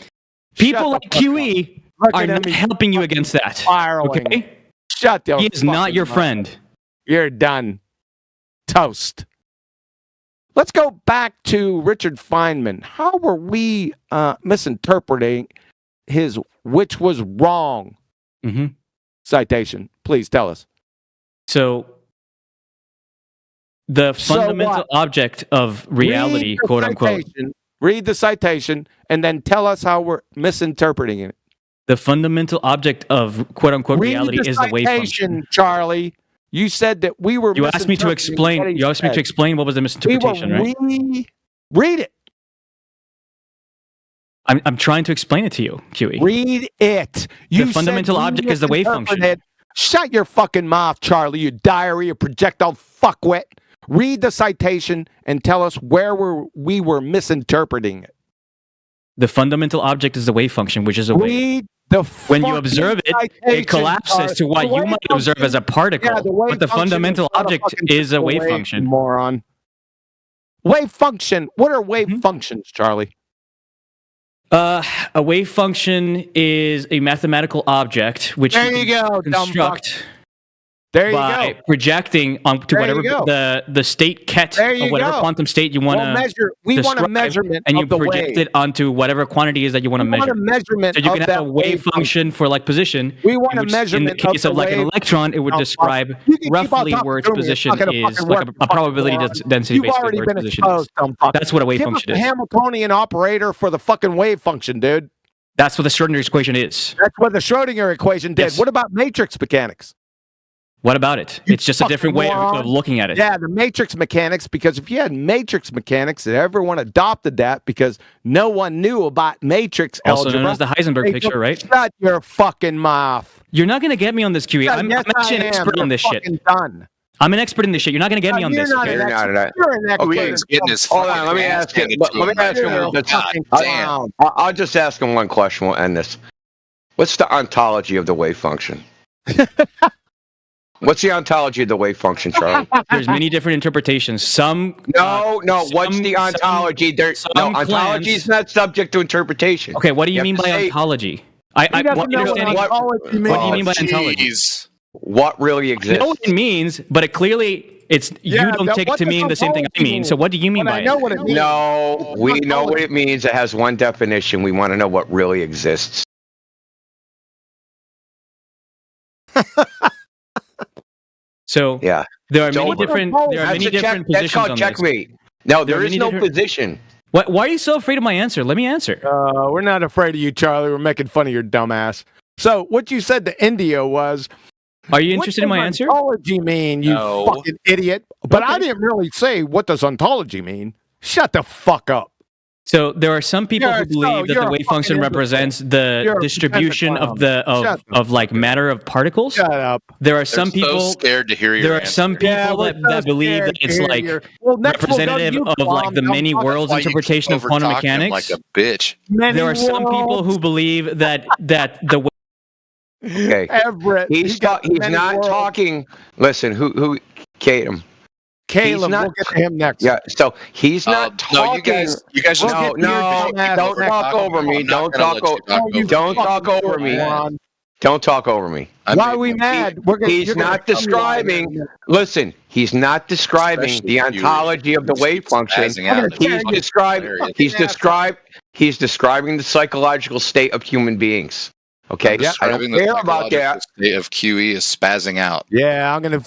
People like QE are not helping you against that. Okay? Shut the He is not your friend. You're done. Toast. Let's go back to Richard Feynman. How were we misinterpreting his which was wrong citation? Please tell us. So, the fundamental object of reality, quote unquote. Read the citation and then tell us how we're misinterpreting it. The fundamental object of quote unquote reality is the wave function. Charlie. You said that we were. You asked me to explain. You asked me to explain what was the misinterpretation, right? Read it. I'm trying to explain it to you, QE. Read it. The fundamental object is the wave function. Shut your fucking mouth, Charlie. You diarrhea projectile fuckwit. Read the citation and tell us where we were misinterpreting it. The fundamental object is the wave function, which is a wave. When you observe it, it collapses to what you might observe as a particle, but the fundamental object is a wave function. Moron. Wave function. What are wave functions, Charlie? A wave function is a mathematical object which you go, construct by projecting onto whatever the state ket of whatever quantum state you want to measure. We want a measurement, and you of the project wave. it onto whatever quantity is that you want to measure. Want a measurement so you can of have a wave function for like position. We want a measurement. In the case of like an electron, it would describe roughly where its position is, like a probability density based where its position is. That's what a wave function is. Hamiltonian operator for the fucking wave function, dude. That's what the Schrödinger equation is. That's what the Schrödinger equation did. Yes. What about matrix mechanics? What about it? It's just a different way of looking at it. Yeah, the matrix mechanics, because if you had matrix mechanics and everyone adopted that because no one knew about matrix also algebra. known as the Heisenberg picture, right? Shut your fucking mouth. You're not going to get me on this, QE. I'm actually an expert on this shit. Done. I'm an expert in this shit. You're not going to get me on this. You're an expert. Hold on, let me ask him. I'll just ask him one question. We'll end this. What's the ontology of the wave function? What's the ontology of the wave function, Charlie? There's many different interpretations. What's the ontology? Ontology is not subject to interpretation. Okay, what do you mean by ontology? What do you mean by ontology? What really exists? I know what it means, but it clearly you don't take it to mean the same thing I mean. So what do you mean by it? No, we know what it means. It has one definition. We want to know what really exists. So yeah, there are many different positions. That's called checkmate. No, there is no position. Why are you so afraid of my answer? Let me answer. We're not afraid of you, Charlie. We're making fun of your dumbass. So what you said to India was, are you interested in my answer? What does ontology mean, you fucking idiot? But I didn't really say what does ontology mean. Shut the fuck up. So there are some people who believe that the wave function represents the distribution of like matter of particles. Shut up. There are some people scared to hear your There are some people that believe that it's like representative of like the many worlds interpretation of quantum mechanics. Like a bitch. There are some people who believe that the Okay. Everett. He's not talking. Listen, who Kate him? Caleb. We'll get to him next. Yeah, so he's not talking. No, you guys don't talk over me. Don't talk over me. Don't talk over me. Why are we mad? He's not describing. Listen, he's not describing the ontology of the wave function. He's describing the psychological state of human beings. Okay, I don't care about that. The state of QE is spazzing out. Yeah, I'm gonna.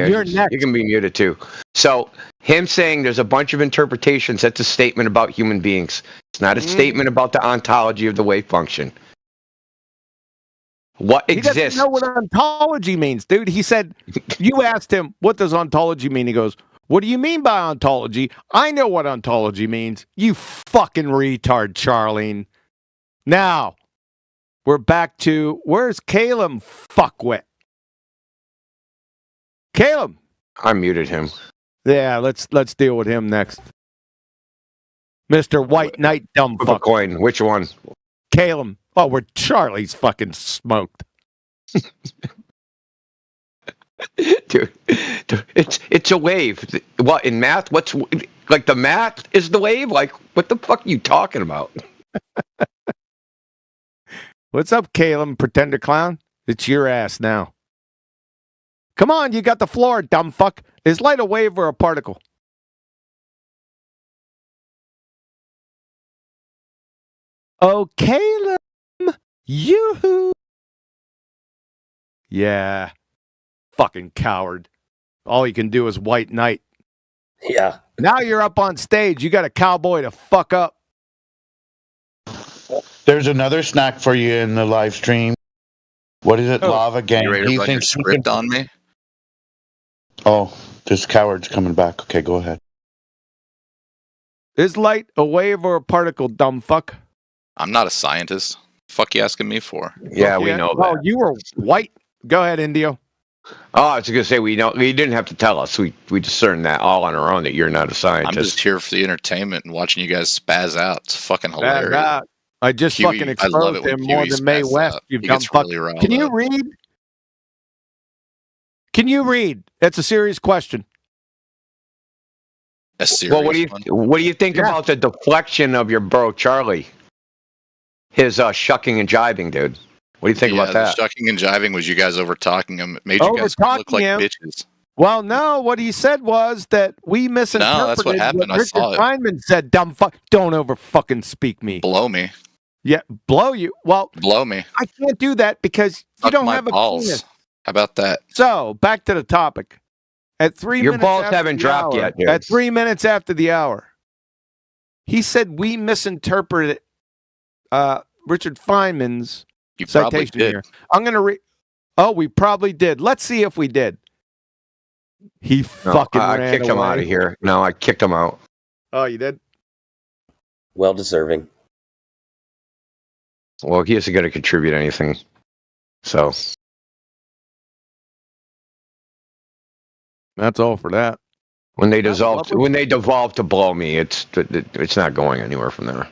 You're next. You can be muted too. So him saying there's a bunch of interpretations. That's a statement about human beings. It's not a statement about the ontology of the wave function. What exists? He doesn't know what ontology means, dude. He said, you asked him, what does ontology mean? He goes, what do you mean by ontology? I know what ontology means. You fucking retard, Charlene. Now, we're back to, where's Caleb, fuckwit? Caleb. I muted him. Yeah, let's deal with him next. Mr. White Knight, dumb fuck. Coin. Which one? Caleb. Oh, we're Charlie's fucking smoked. Dude, it's a wave. What, in math? What's like the math is the wave? Like, what the fuck are you talking about? What's up, Caleb, pretender clown? It's your ass now. Come on, you got the floor, dumb fuck. Is light a wave or a particle? Oh, Caleb. Yoo-hoo! Yeah. Fucking coward. All you can do is White Knight. Yeah. Now you're up on stage. You got a cowboy to fuck up. There's another snack for you in the live stream. What is it? Lava Gang. You ready to run your script on me? Oh, this coward's coming back. Okay, go ahead. Is light a wave or a particle, dumb fuck? I'm not a scientist. Fuck you asking me for? Yeah, we know that. Oh, you were white. Go ahead, Indio. Oh, I was going to say, we know. You didn't have to tell us. We discerned that all on our own that you're not a scientist. I'm just here for the entertainment and watching you guys spaz out. It's fucking hilarious. I just fucking exposed him more than Mae West. You dumb fuck. Really Can you read? Can you read? That's a serious question. A serious well, what do you think about the deflection of your bro Charlie? His shucking and jiving, dude. What do you think about that? The shucking and jiving was you guys over talking him. It made you guys look like bitches. Well, no, what he said was that we misinterpreted. No, that's what happened. I saw it. Feynman said, dumb fuck, don't over fucking speak me. Blow me. Yeah, blow you. Well, blow me. I can't do that because you don't have a penis. How about that? So, back to the topic. At 3 Your minutes balls after haven't the dropped hour, yet, dude. At 3 minutes after the hour, he said we misinterpreted Richard Feynman's citation here. I'm going to read. Oh, we probably did. Let's see if we did. He fucking ran I kicked away. him out of here. No, I kicked him out. Oh, you did? Well deserving. Well, he isn't going to contribute anything. So that's all for that. When they devolve to blow me, it's not going anywhere from there.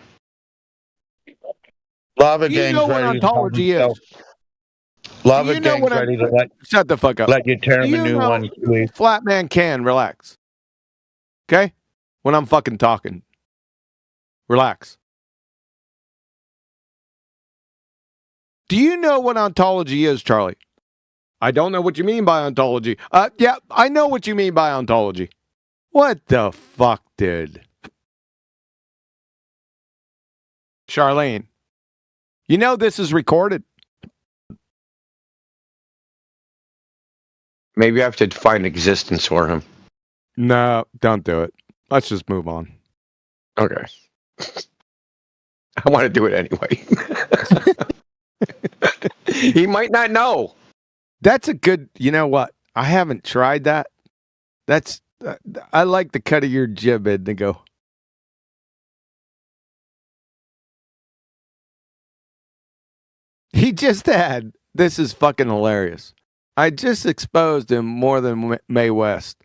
Lava You Gang's know what ready to ontology help is. himself. Lava You know Gang's what ready to let Shut the fuck up. let you turn Do the you new know- one. Chewie. Flat man can relax. Okay? When I'm fucking talking. Relax. Do you know what ontology is, Charlie? I don't know what you mean by ontology. Yeah, I know what you mean by ontology. What the fuck, dude? Charlene, you know this is recorded. Maybe I have to find existence for him. No, don't do it. Let's just move on. Okay. I want to do it anyway. He might not know. That's a good, you know what? I haven't tried that. That's, I like the cut of your jib, Ed, to go. He just had, this is fucking hilarious. I just exposed him more than Mae West.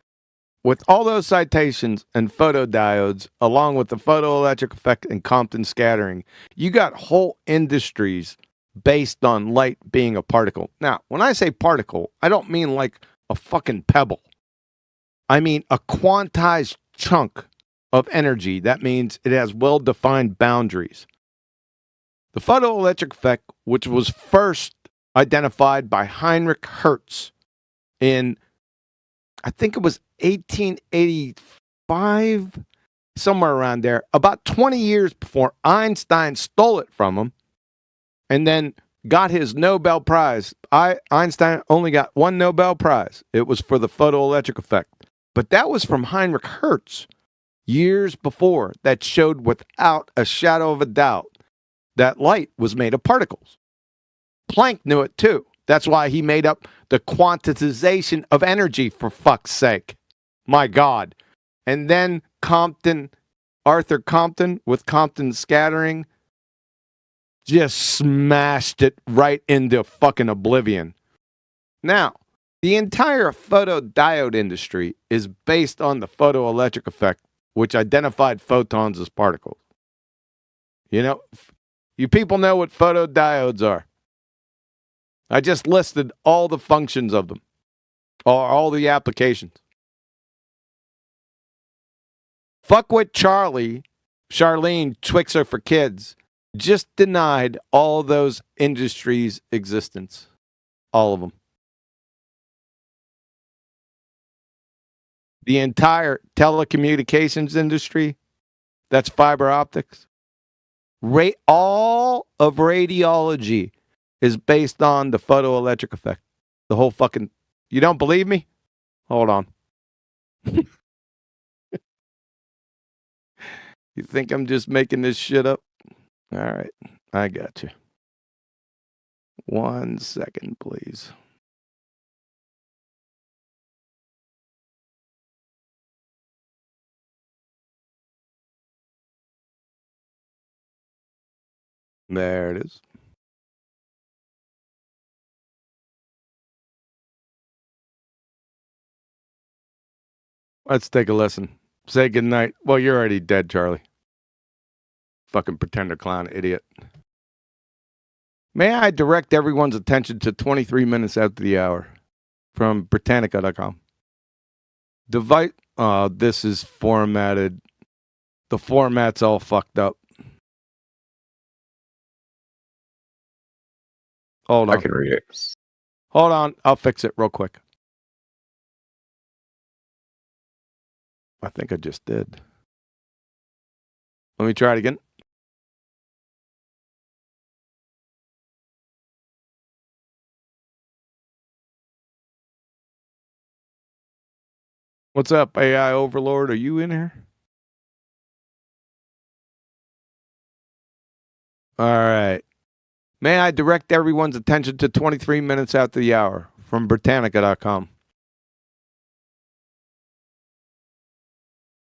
With all those citations and photodiodes, along with the photoelectric effect and Compton scattering, you got whole industries based on light being a particle. Now, when I say particle, I don't mean like a fucking pebble. I mean a quantized chunk of energy. That means it has well-defined boundaries. The photoelectric effect, which was first identified by Heinrich Hertz in, I think it was 1885, somewhere around there, about 20 years before Einstein stole it from him and then got his Nobel Prize. Einstein only got one Nobel Prize. It was for the photoelectric effect. But that was from Heinrich Hertz years before, that showed without a shadow of a doubt that light was made of particles. Planck knew it too. That's why he made up the quantization of energy, for fuck's sake. My God. And then Arthur Compton, with Compton scattering, just smashed it right into fucking oblivion. Now, the entire photodiode industry is based on the photoelectric effect, which identified photons as particles. You know, you people know what photodiodes are. I just listed all the functions of them, or all the applications. Fuckwit Charlene Twixer for Kids, just denied all those industries' existence. All of them. The entire telecommunications industry, that's fiber optics. All of radiology is based on the photoelectric effect. The whole fucking... You don't believe me? Hold on. You think I'm just making this shit up? All right, I got you. 1 second, please. There it is. Let's take a listen. Say goodnight. Well, you're already dead, Charlie. Fucking pretender clown idiot. May I direct everyone's attention to 23 minutes after the hour from Britannica.com. Device. This is formatted. The format's all fucked up. Hold on. I can read it. Hold on. I'll fix it real quick. I think I just did. Let me try it again. What's up, AI Overlord? Are you in here? All right. May I direct everyone's attention to 23 minutes after the hour from Britannica.com.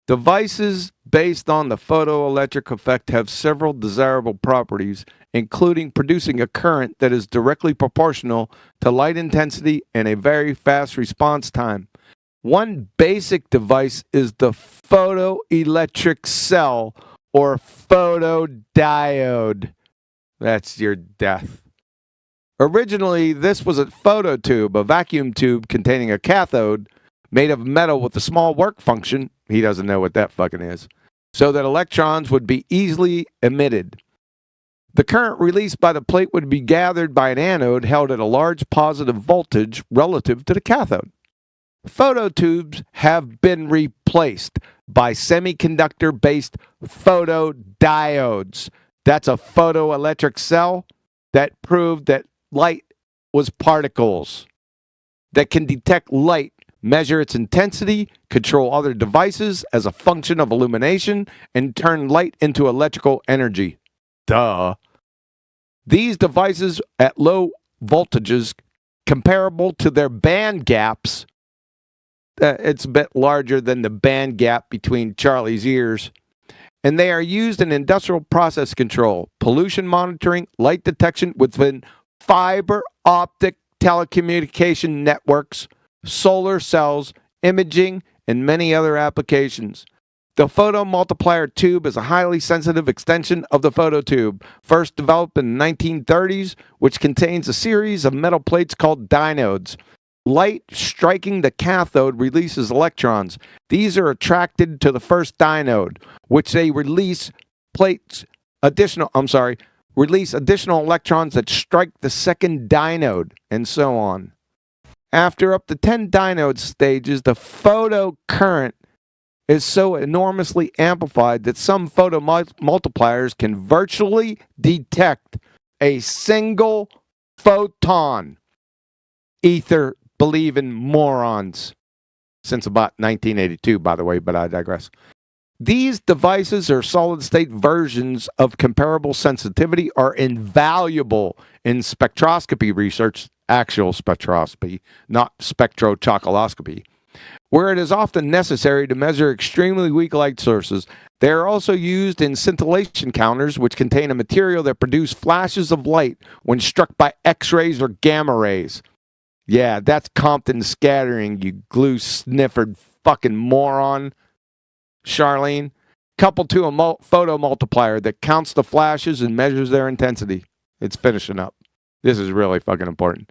Devices based on the photoelectric effect have several desirable properties, including producing a current that is directly proportional to light intensity and a very fast response time. One basic device is the photoelectric cell, or photodiode. That's your death. Originally, this was a phototube, a vacuum tube containing a cathode made of metal with a small work function. He doesn't know what that fucking is. So that electrons would be easily emitted. The current released by the plate would be gathered by an anode held at a large positive voltage relative to the cathode. Phototubes have been replaced by semiconductor-based photodiodes. That's a photoelectric cell that proved that light was particles that can detect light, measure its intensity, control other devices as a function of illumination, and turn light into electrical energy. Duh. These devices at low voltages comparable to their band gaps, it's a bit larger than the band gap between Charlie's ears, and they are used in industrial process control, pollution monitoring, light detection within fiber optic telecommunication networks, solar cells, imaging, and many other applications. The photomultiplier tube is a highly sensitive extension of the phototube, first developed in the 1930s, which contains a series of metal plates called diodes. Light striking the cathode releases electrons. These are attracted to the first dynode, which they release additional electrons that strike the second dynode, and so on. After up to 10 dynode stages, the photocurrent is so enormously amplified that some photomultipliers can virtually detect a single photon. Ether believing morons. Since about 1982, by the way, but I digress. These devices are solid-state versions of comparable sensitivity, are invaluable in spectroscopy research, actual spectroscopy, not spectrochocoloscopy, where it is often necessary to measure extremely weak light sources. They are also used in scintillation counters, which contain a material that produce flashes of light when struck by X-rays or gamma rays. Yeah, that's Compton scattering, you glue sniffered fucking moron, Charlene. Coupled to a photo multiplier that counts the flashes and measures their intensity. It's finishing up. This is really fucking important.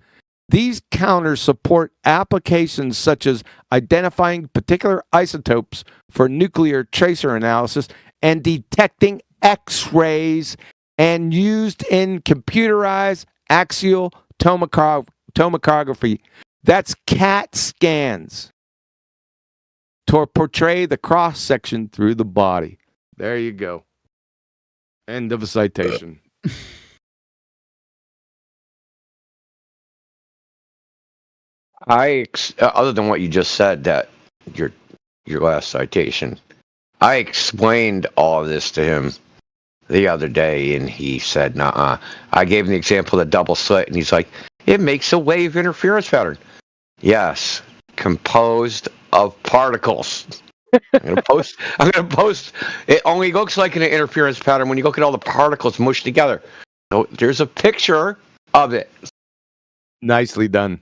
These counters support applications such as identifying particular isotopes for nuclear tracer analysis and detecting X-rays, and used in computerized axial tomography. That's CAT scans to portray the cross-section through the body. There you go. End of a citation. Other than what you just said, that your last citation, I explained all of this to him the other day, and he said, "Nuh-uh." I gave him the example of the double slit, and he's like, "It makes a wave interference pattern." Yes, composed of particles. I'm gonna post. It only looks like an interference pattern when you look at all the particles mushed together. So there's a picture of it. Nicely done.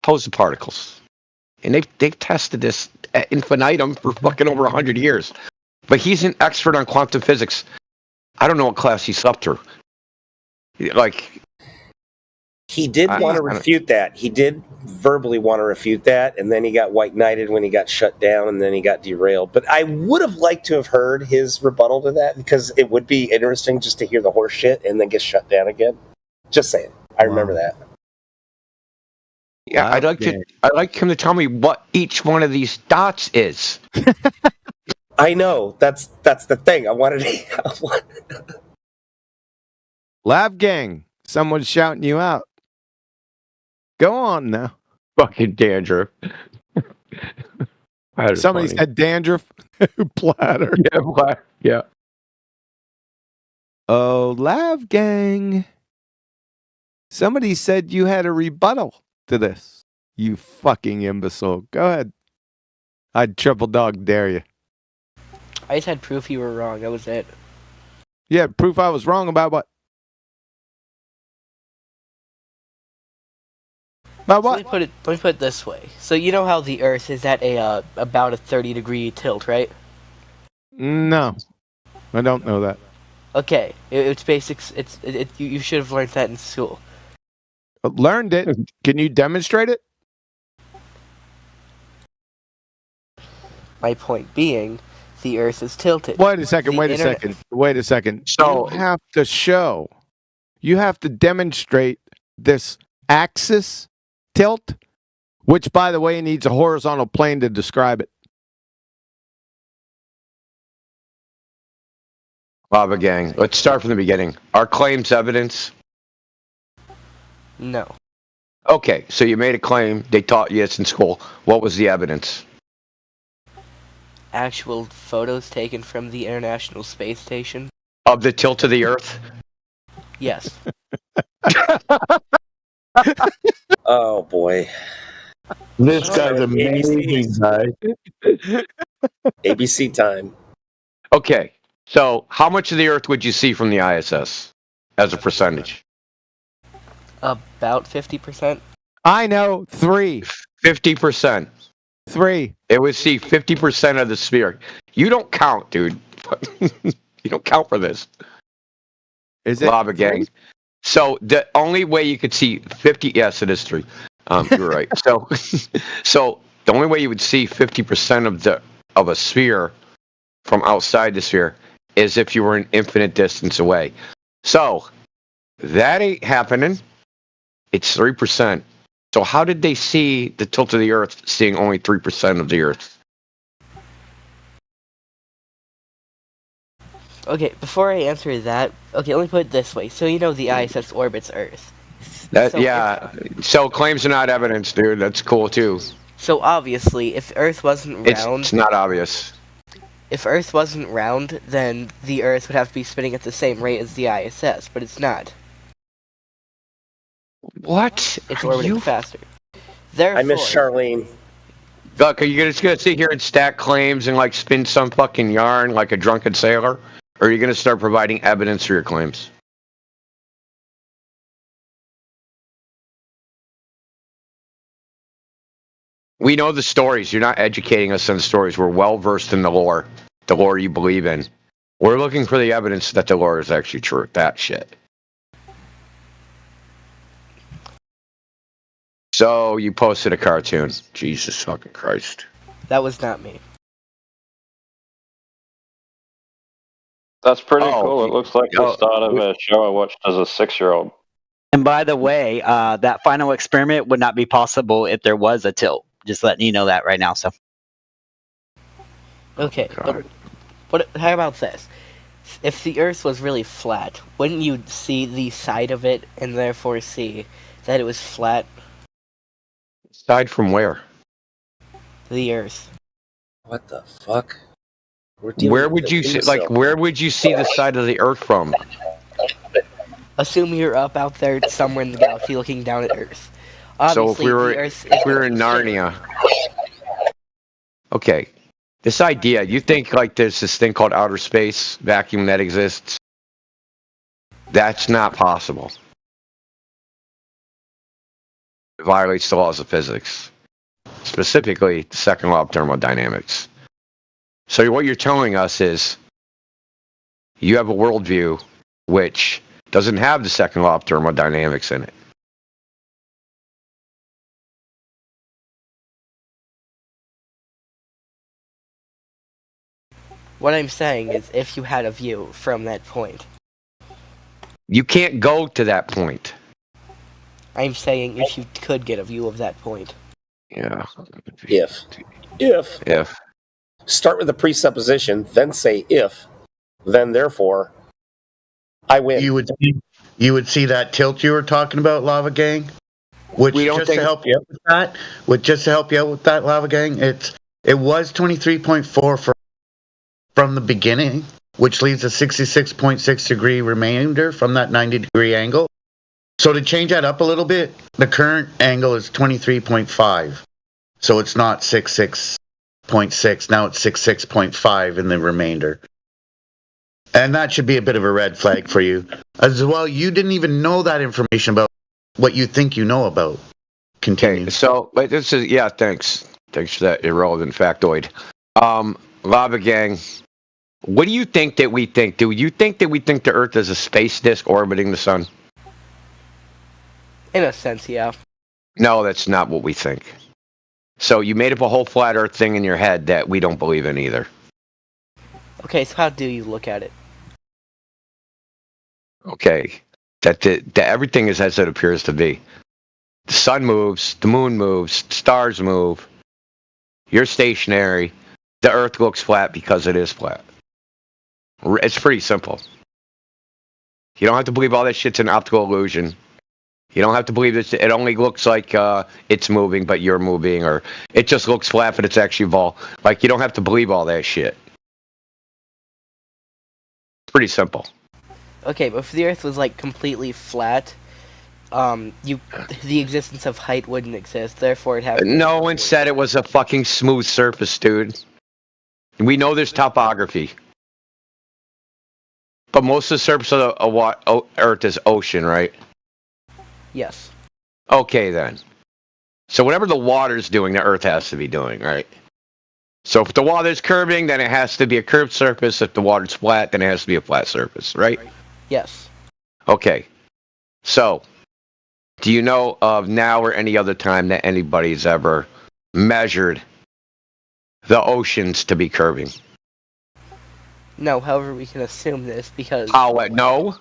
Composed of particles, and they've tested this ad infinitum for fucking over 100 years. But he's an expert on quantum physics. I don't know what class he slept through. Like, he did want to refute that. He did verbally want to refute that, and then he got white knighted when he got shut down, and then he got derailed. But I would have liked to have heard his rebuttal to that, because it would be interesting just to hear the horse shit and then get shut down again. Just saying. I remember that. Yeah, I'd like him to tell me what each one of these dots is. I know. That's the thing. I wanted to... Lab gang, someone's shouting you out. Go on now. Fucking dandruff. Somebody said dandruff. Platter. Yeah, platter. Yeah. Oh, Lab gang. Somebody said you had a rebuttal to this. You fucking imbecile. Go ahead. I'd triple dog dare you. I just had proof you were wrong. That was it. Yeah, proof I was wrong about what? About what? Let me put it this way. So you know how the Earth is at about a 30-degree tilt, right? No, I don't know that. Okay, it's basics. You should have learned that in school. Learned it. Can you demonstrate it? My point being, the Earth is tilted. Wait a second. So you have to show. You have to demonstrate this axis tilt, which, by the way, needs a horizontal plane to describe it. Lava gang. Let's start from the beginning. Are claims evidence? No. Okay, so you made a claim. They taught you it's in school. What was the evidence? Actual photos taken from the International Space Station. Of the tilt of the Earth? Yes. Oh, boy. This guy's amazing, guy. ABC time. Okay, so how much of the Earth would you see from the ISS as a percentage? About 50%. I know, 3. 50%. 3. It would see 50% of the sphere. You don't count, dude. You don't count for this. Is it Lava gang? So the only way you could see 50, yes, it is 3. You're right. So the only way you would see 50% of a sphere from outside the sphere is if you were an infinite distance away. So that ain't happening. It's 3%. So how did they see the tilt of the Earth seeing only 3% of the Earth? Okay, before I answer that, okay, let me put it this way. So the ISS orbits Earth. So claims are not evidence, dude. That's cool too. So obviously, if Earth wasn't round, it's not obvious. If Earth wasn't round, then the Earth would have to be spinning at the same rate as the ISS, but it's not. What? It's orbiting faster. Therefore, I miss Charlene. Look, are you just gonna sit here and stack claims and like spin some fucking yarn like a drunken sailor, or are you gonna start providing evidence for your claims? We know the stories. You're not educating us on the stories. We're well versed in the lore you believe in. We're looking for the evidence that the lore is actually true. That shit. So you posted a cartoon. Jesus fucking Christ. That was not me. That's pretty cool. It looks like the start of a show I watched as a 6-year-old. And by the way, that final experiment would not be possible if there was a tilt. Just letting you know that right now. So. Okay, but how about this? If the Earth was really flat, wouldn't you see the side of it and therefore see that it was flat? Side from where? The Earth. What the fuck? Where would you see? Like, where would you see the side of the Earth from? Assume you're up out there somewhere in the galaxy looking down at Earth. Obviously, so if we were in Narnia, okay, this idea, you think like there's this thing called outer space vacuum that exists? That's not possible. It violates the laws of physics, specifically the second law of thermodynamics. So what you're telling us is you have a worldview which doesn't have the second law of thermodynamics in it. What I'm saying is if you had a view from that point. You can't go to that point. I'm saying if you could get a view of that point. Yeah. If. Start with the presupposition, then say if, then therefore, I win. You would see that tilt you were talking about, Lava Gang? To help you out with that, Lava Gang, it was 23.4 from the beginning, which leaves a 66.6 degree remainder from that 90-degree angle. So to change that up a little bit, the current angle is 23.5. So it's not 66.6. Now it's 66.5 in the remainder. And that should be a bit of a red flag for you. As well, you didn't even know that information about what you think you know about. Continue. Okay, so this is, thanks. Thanks for that irrelevant factoid. Lava Gang, what do you think that we think? Do you think that we think the Earth is a space disk orbiting the sun? In a sense, yeah. No, that's not what we think. So you made up a whole flat Earth thing in your head that we don't believe in either. Okay, so how do you look at it? Okay, that everything is as it appears to be. The sun moves, the moon moves, stars move. You're stationary. The Earth looks flat because it is flat. It's pretty simple. You don't have to believe all that shit's an optical illusion. You don't have to believe it only looks like it's moving, but you're moving, or it just looks flat, but it's actually you don't have to believe all that shit. It's pretty simple. Okay, but if the Earth was completely flat, the existence of height wouldn't exist. Therefore, it has. No one said it was a fucking smooth surface, dude. We know there's topography, but most of the surface of Earth is ocean, right? Yes. Okay, then. So whatever the water's doing, the Earth has to be doing, right? So if the water's curving, then it has to be a curved surface. If the water's flat, then it has to be a flat surface, right? Yes. Okay. So, do you know of now or any other time that anybody's ever measured the oceans to be curving? No, however, we can assume this because. Oh, no?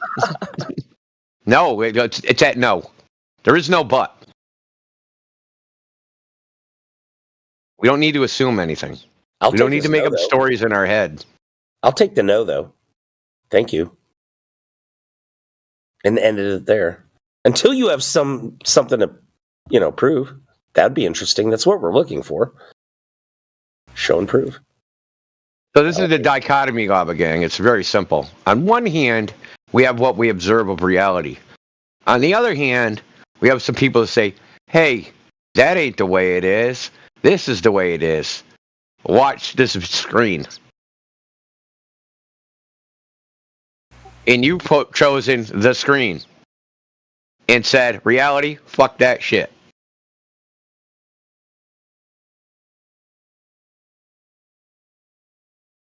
No, it's at no. There is no but. We don't need to assume anything. We don't need to make up stories in our head. I'll take the no, though. Thank you. And ended it there. Until you have something to, prove. That'd be interesting. That's what we're looking for. Show and prove. So this is the dichotomy, Lava Gang. It's very simple. On one hand, we have what we observe of reality. On the other hand, we have some people that say, hey, that ain't the way it is. This is the way it is. Watch this screen. And you chosen the screen and said, reality, fuck that shit.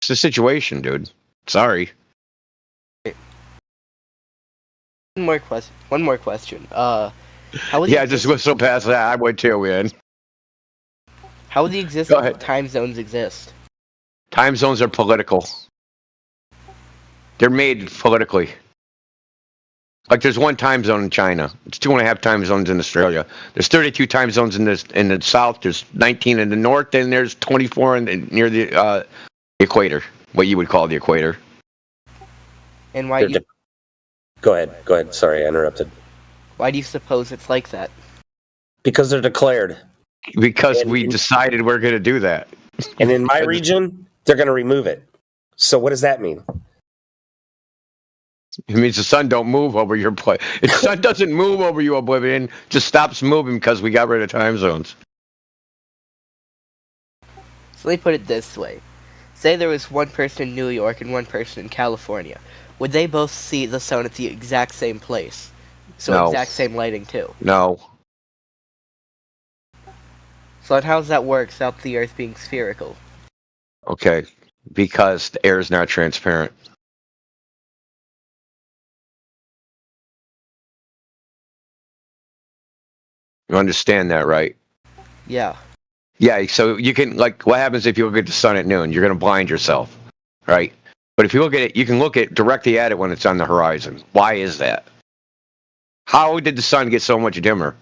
It's the situation, dude. Sorry. One more question. Just whistle past that. I would too, man. How would the existence of time zones exist? Time zones are political. They're made politically. Like there's one time zone in China. It's 2.5 time zones in Australia. There's 32 time zones in the south. There's 19 in the north, and there's 24 near the equator. What you would call the equator. And why? Go ahead. Sorry, I interrupted. Why do you suppose it's like that? Because they're declared. Because we decided we're going to do that. And in my region, they're going to remove it. So what does that mean? It means the sun don't move over your place. The sun doesn't move over you, Oblivion. Just stops moving because we got rid of time zones. So let me put it this way. Say there was one person in New York and one person in California. Would they both see the sun at the exact same place? So No. Exact same lighting too? No. So then how does that work without the Earth being spherical? Okay. Because the air is not transparent. You understand that, right? Yeah. Yeah, so you can, like, what happens if you look at the sun at noon? You're going to blind yourself, right? But if you look at it, you can look at directly at it when it's on the horizon. Why is that? How did the sun get so much dimmer?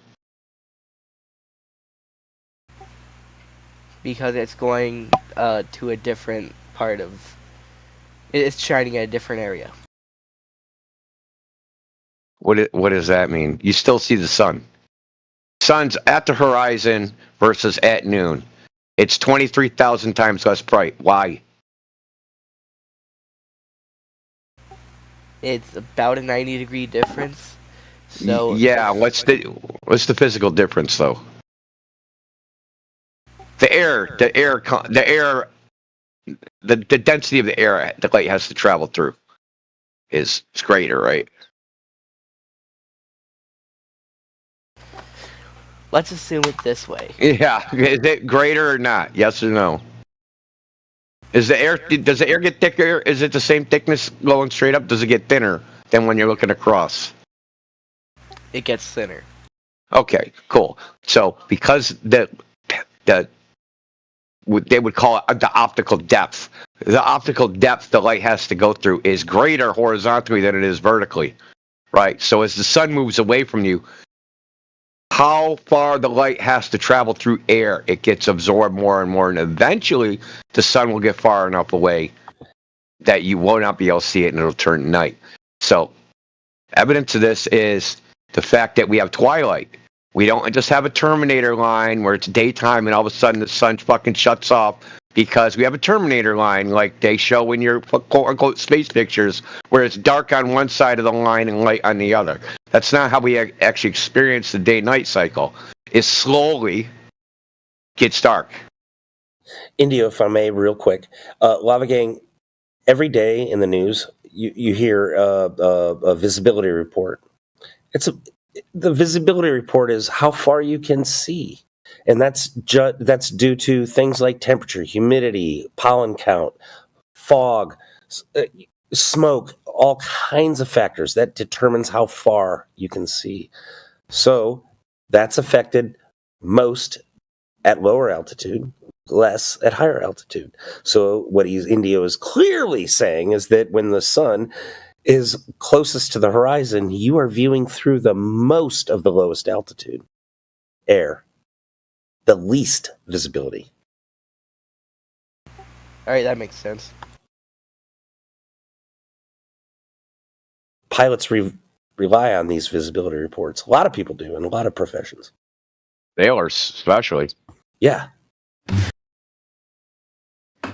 Because it's going to a different part of... It's shining at a different area. What does that mean? You still see the sun. Sun's at the horizon versus at noon. It's 23,000 times less bright. Why? It's about a 90-degree difference. So yeah, what's the physical difference though? The density of the air the light has to travel through is greater, right? Let's assume it this way. Yeah, is it greater or not? Yes or no? Does the air get thicker? Is it the same thickness going straight up? Does it get thinner than when you're looking across? It gets thinner. Okay, cool. So because they would call it the optical depth. The optical depth the light has to go through is greater horizontally than it is vertically, right? So as the sun moves away from you, how far the light has to travel through air, it gets absorbed more and more, and eventually the sun will get far enough away that you will not be able to see it and it'll turn night. So evidence of this is the fact that we have twilight. We don't just have a Terminator line where it's daytime and all of a sudden the sun fucking shuts off, because we have a Terminator line like they show in your quote-unquote space pictures where it's dark on one side of the line and light on the other. That's not how we actually experience the day-night cycle. It slowly gets dark. Indio, if I may, real quick. Lava Gang, every day in the news, you hear a visibility report. The visibility report is how far you can see. And that's due to things like temperature, humidity, pollen count, fog. smoke, all kinds of factors that determines how far you can see. So that's affected most at lower altitude, less at higher altitude. So what Indio is clearly saying is that when the sun is closest to the horizon, you are viewing through the most of the lowest altitude air, the least visibility. All right, that makes sense. Pilots rely on these visibility reports. A lot of people do in a lot of professions. Sailors, especially. Yeah. All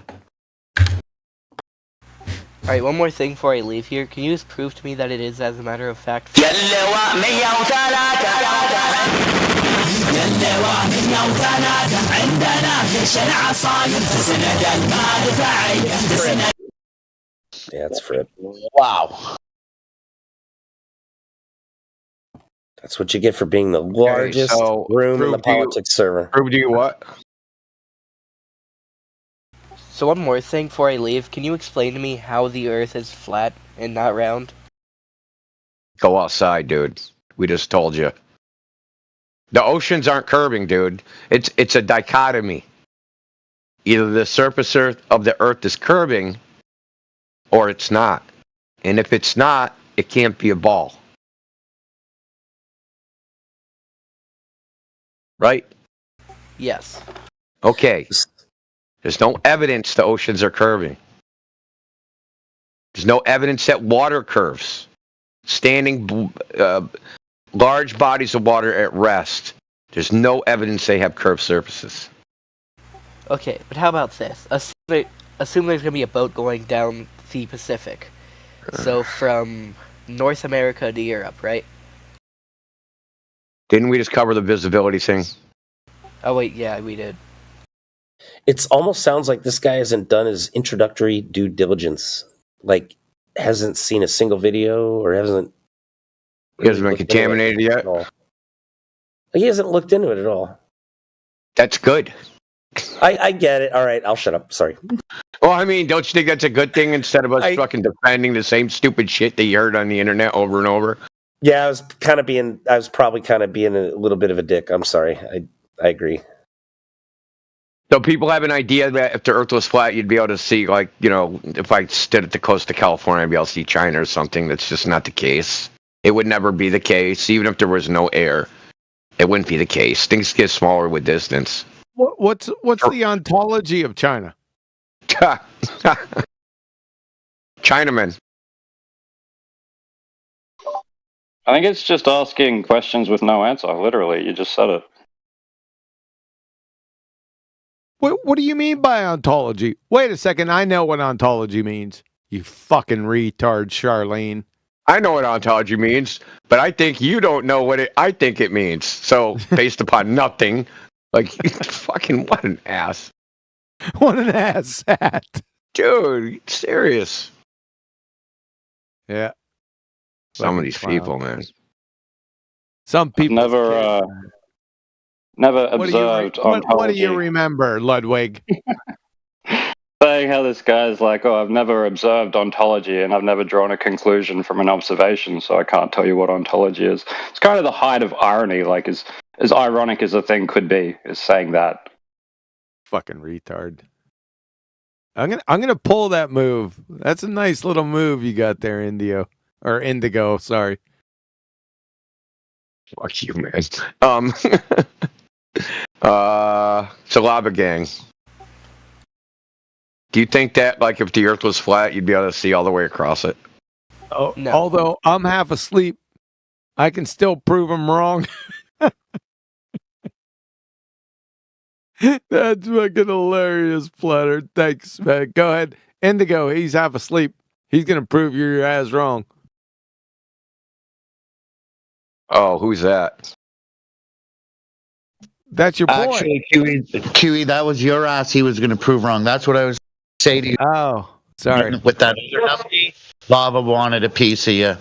right, one more thing before I leave here. Can you just prove to me that it is, as a matter of fact? Yeah, it's Fred. Wow. That's what you get for being the largest room in the politics server. Prove to you what? So one more thing before I leave. Can you explain to me how the Earth is flat and not round? Go outside, dude. We just told you. The oceans aren't curving, dude. It's a dichotomy. Either the surface of the Earth is curving, or it's not. And if it's not, it can't be a ball. Right? Yes. Okay. There's no evidence the oceans are curving. There's no evidence that water curves. Standing large bodies of water at rest. There's no evidence they have curved surfaces. Okay, but how about this? Assume there's going to be a boat going down the Pacific. So from North America to Europe, right? Didn't we just cover the visibility thing? Oh, wait, yeah, we did. It almost sounds like this guy hasn't done his introductory due diligence. Like, hasn't seen a single video or hasn't... He hasn't been contaminated yet? He hasn't looked into it at all. That's good. I get it. All right, I'll shut up. Sorry. Well, I mean, don't you think that's a good thing instead of us fucking defending the same stupid shit that you heard on the internet over and over? Yeah, I was probably kind of being a little bit of a dick. I'm sorry. I agree. So people have an idea that if the Earth was flat, you'd be able to see, like, you know, if I stood at the coast of California, I'd be able to see China or something. That's just not the case. It would never be the case, even if there was no air. It wouldn't be the case. Things get smaller with distance. What's the ontology of China? Chinaman. I think it's just asking questions with no answer. Literally, you just said it. What do you mean by ontology? Wait a second, I know what ontology means. You fucking retard, Charlene. I know what ontology means, but I think you don't know what I think it means. So, based upon nothing, like, fucking what an ass. What an ass hat. Dude, serious. Yeah. Some of these people, man. Some people. Never observed ontology. What do you remember, Ludwig? Saying how this guy's like, oh, I've never observed ontology and I've never drawn a conclusion from an observation, so I can't tell you what ontology is. It's kind of the height of irony, like as ironic as a thing could be, is saying that. Fucking retard. I'm gonna pull that move. That's a nice little move you got there, Indigo. Sorry. Fuck you, man. Salava Gang. Do you think that, like, if the Earth was flat, you'd be able to see all the way across it? Oh, no. Although I'm half asleep, I can still prove them wrong. That's fucking hilarious, Platter. Thanks, man. Go ahead. Indigo, he's half asleep. He's going to prove your ass wrong. Oh, who's that? That's your boy. Actually, QE, that was your ass he was going to prove wrong. That's what I was saying to you. Oh, sorry. With that Lava wanted a piece of you.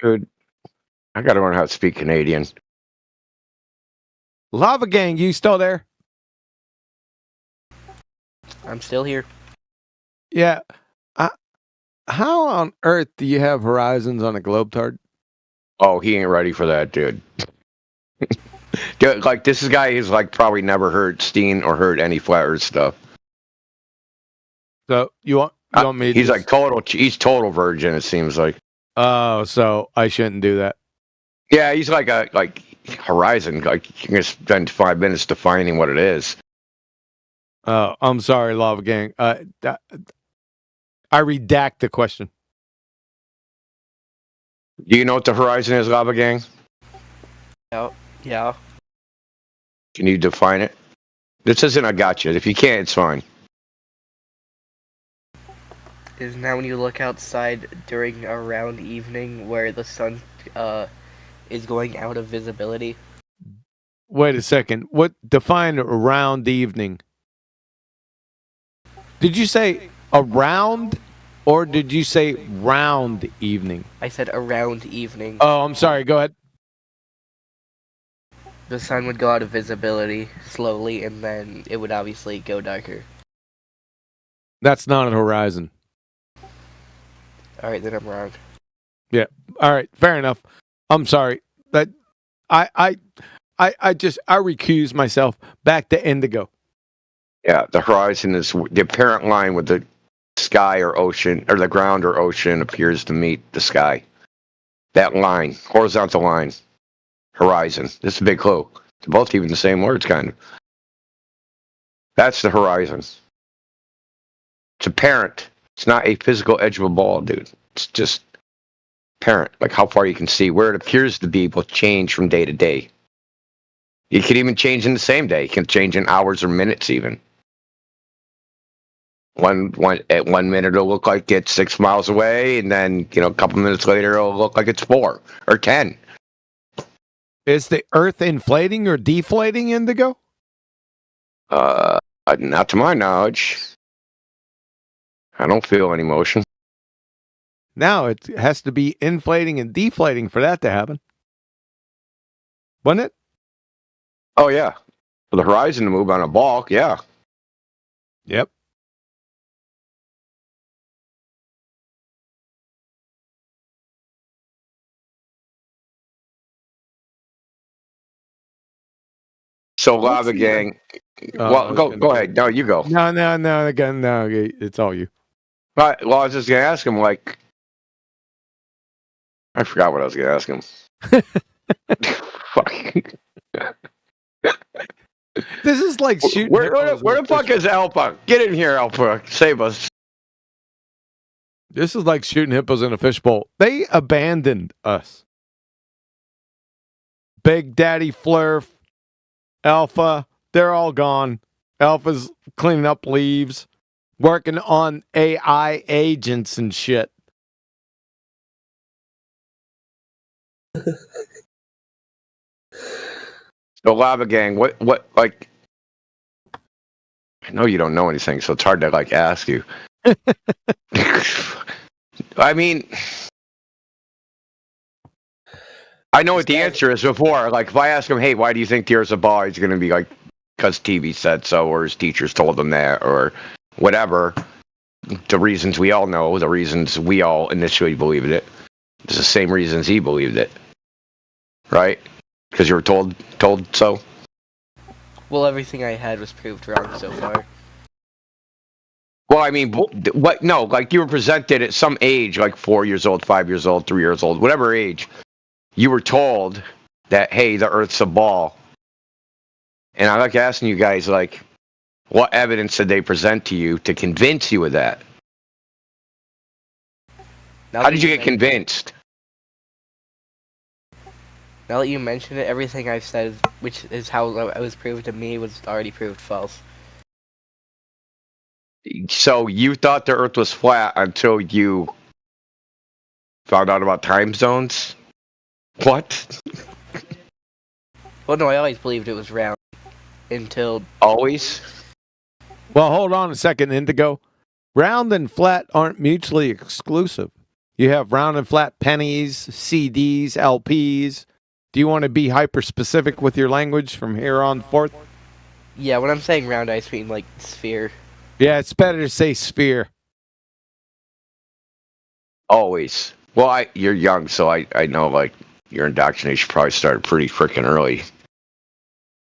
Dude, I got to learn how to speak Canadian. Lava Gang, you still there? I'm still here. Yeah. how on earth do you have horizons on a globetard? Oh, he ain't ready for that, dude. Dude, like this guy is like probably never heard Steen or heard any flat Earth stuff. So you want me? He's like he's total virgin. It seems like. Oh, so I shouldn't do that. Yeah, he's like a horizon. Like you're gonna spend 5 minutes defining what it is. Oh, I'm sorry, Lava Gang. I redact the question. Do you know what the horizon is, Lava Gang? Yeah. Can you define it? This isn't a gotcha. If you can't, it's fine. Isn't that when you look outside during around evening where the sun is going out of visibility? Wait a second. What define around evening? Did you say around or did you say round evening? I said around evening. Oh, I'm sorry. Go ahead. The sun would go out of visibility slowly and then it would obviously go darker. That's not a horizon. Alright, then I'm wrong. Yeah. All right. Fair enough. I'm sorry. But I recuse myself. Back to Indigo. Yeah, the horizon is the apparent line with the sky or ocean, or the ground or ocean appears to meet the sky. That line, horizontal line, horizon. This is a big clue. They're both even the same words, kind of. That's the horizon. It's apparent. It's not a physical edge of a ball, dude. It's just apparent, like how far you can see. Where it appears to be will change from day to day. You can even change in the same day. It can change in hours or minutes, even. At 1 minute it'll look like it's 6 miles away, and then a couple minutes later it'll look like it's 4 or 10. Is the Earth inflating or deflating, Indigo? Not to my knowledge. I don't feel any motion. Now it has to be inflating and deflating for that to happen. Wouldn't it? Oh yeah. For the horizon to move on a ball, yeah. Yep. So Lava Gang. Well, go ahead. No, you go. No. Again, no. It's all you. Well, I was just gonna ask him. Like, I forgot what I was gonna ask him. Fuck. This is like shooting. Where the fuck is Alpha? Get in here, Alpha. Save us. This is like shooting hippos in a fishbowl. They abandoned us. Big Daddy Flurf, Alpha, they're all gone. Alpha's cleaning up leaves, working on AI agents and shit. So Lava Gang, what like? I know you don't know anything, so it's hard to like ask you. I mean, I know what the answer is before. Like, if I ask him, hey, why do you think the Earth's a ball? He's going to be like, because TV said so, or his teachers told him that, or whatever. The reasons we all know, the reasons we all initially believed it. It's the same reasons he believed it. Right? Because you were told so? Well, everything I had was proved wrong so far. Well, I mean, what? No, like you were presented at some age, like 4 years old, 5 years old, 3 years old, whatever age, you were told that, hey, the Earth's a ball. And I like asking you guys, like, what evidence did they present to you to convince you of that? How did you get convinced? Now that you mention it, everything I've said, which is how it was proved to me, was already proved false. So you thought the Earth was flat until you found out about time zones? What? Well, no, I always believed it was round. Until... Always? Well, hold on a second, Indigo. Round and flat aren't mutually exclusive. You have round and flat pennies, CDs, LPs. Do you want to be hyper-specific with your language from here on forth? Yeah, when I'm saying round, I mean, like, sphere. Yeah, it's better to say sphere. Always. Well, you're young, so I know like your indoctrination probably started pretty freaking early.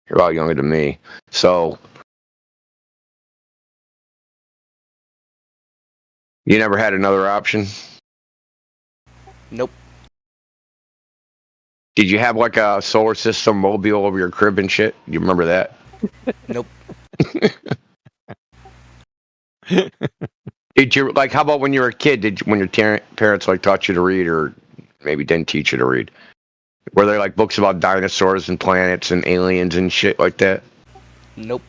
You're a lot younger than me, so you never had another option? Nope. Did you have like a solar system mobile over your crib and shit? You remember that? Nope. Did you like? How about when you were a kid? When your parents like taught you to read, or maybe didn't teach you to read? Were there like books about dinosaurs and planets and aliens and shit like that? Nope.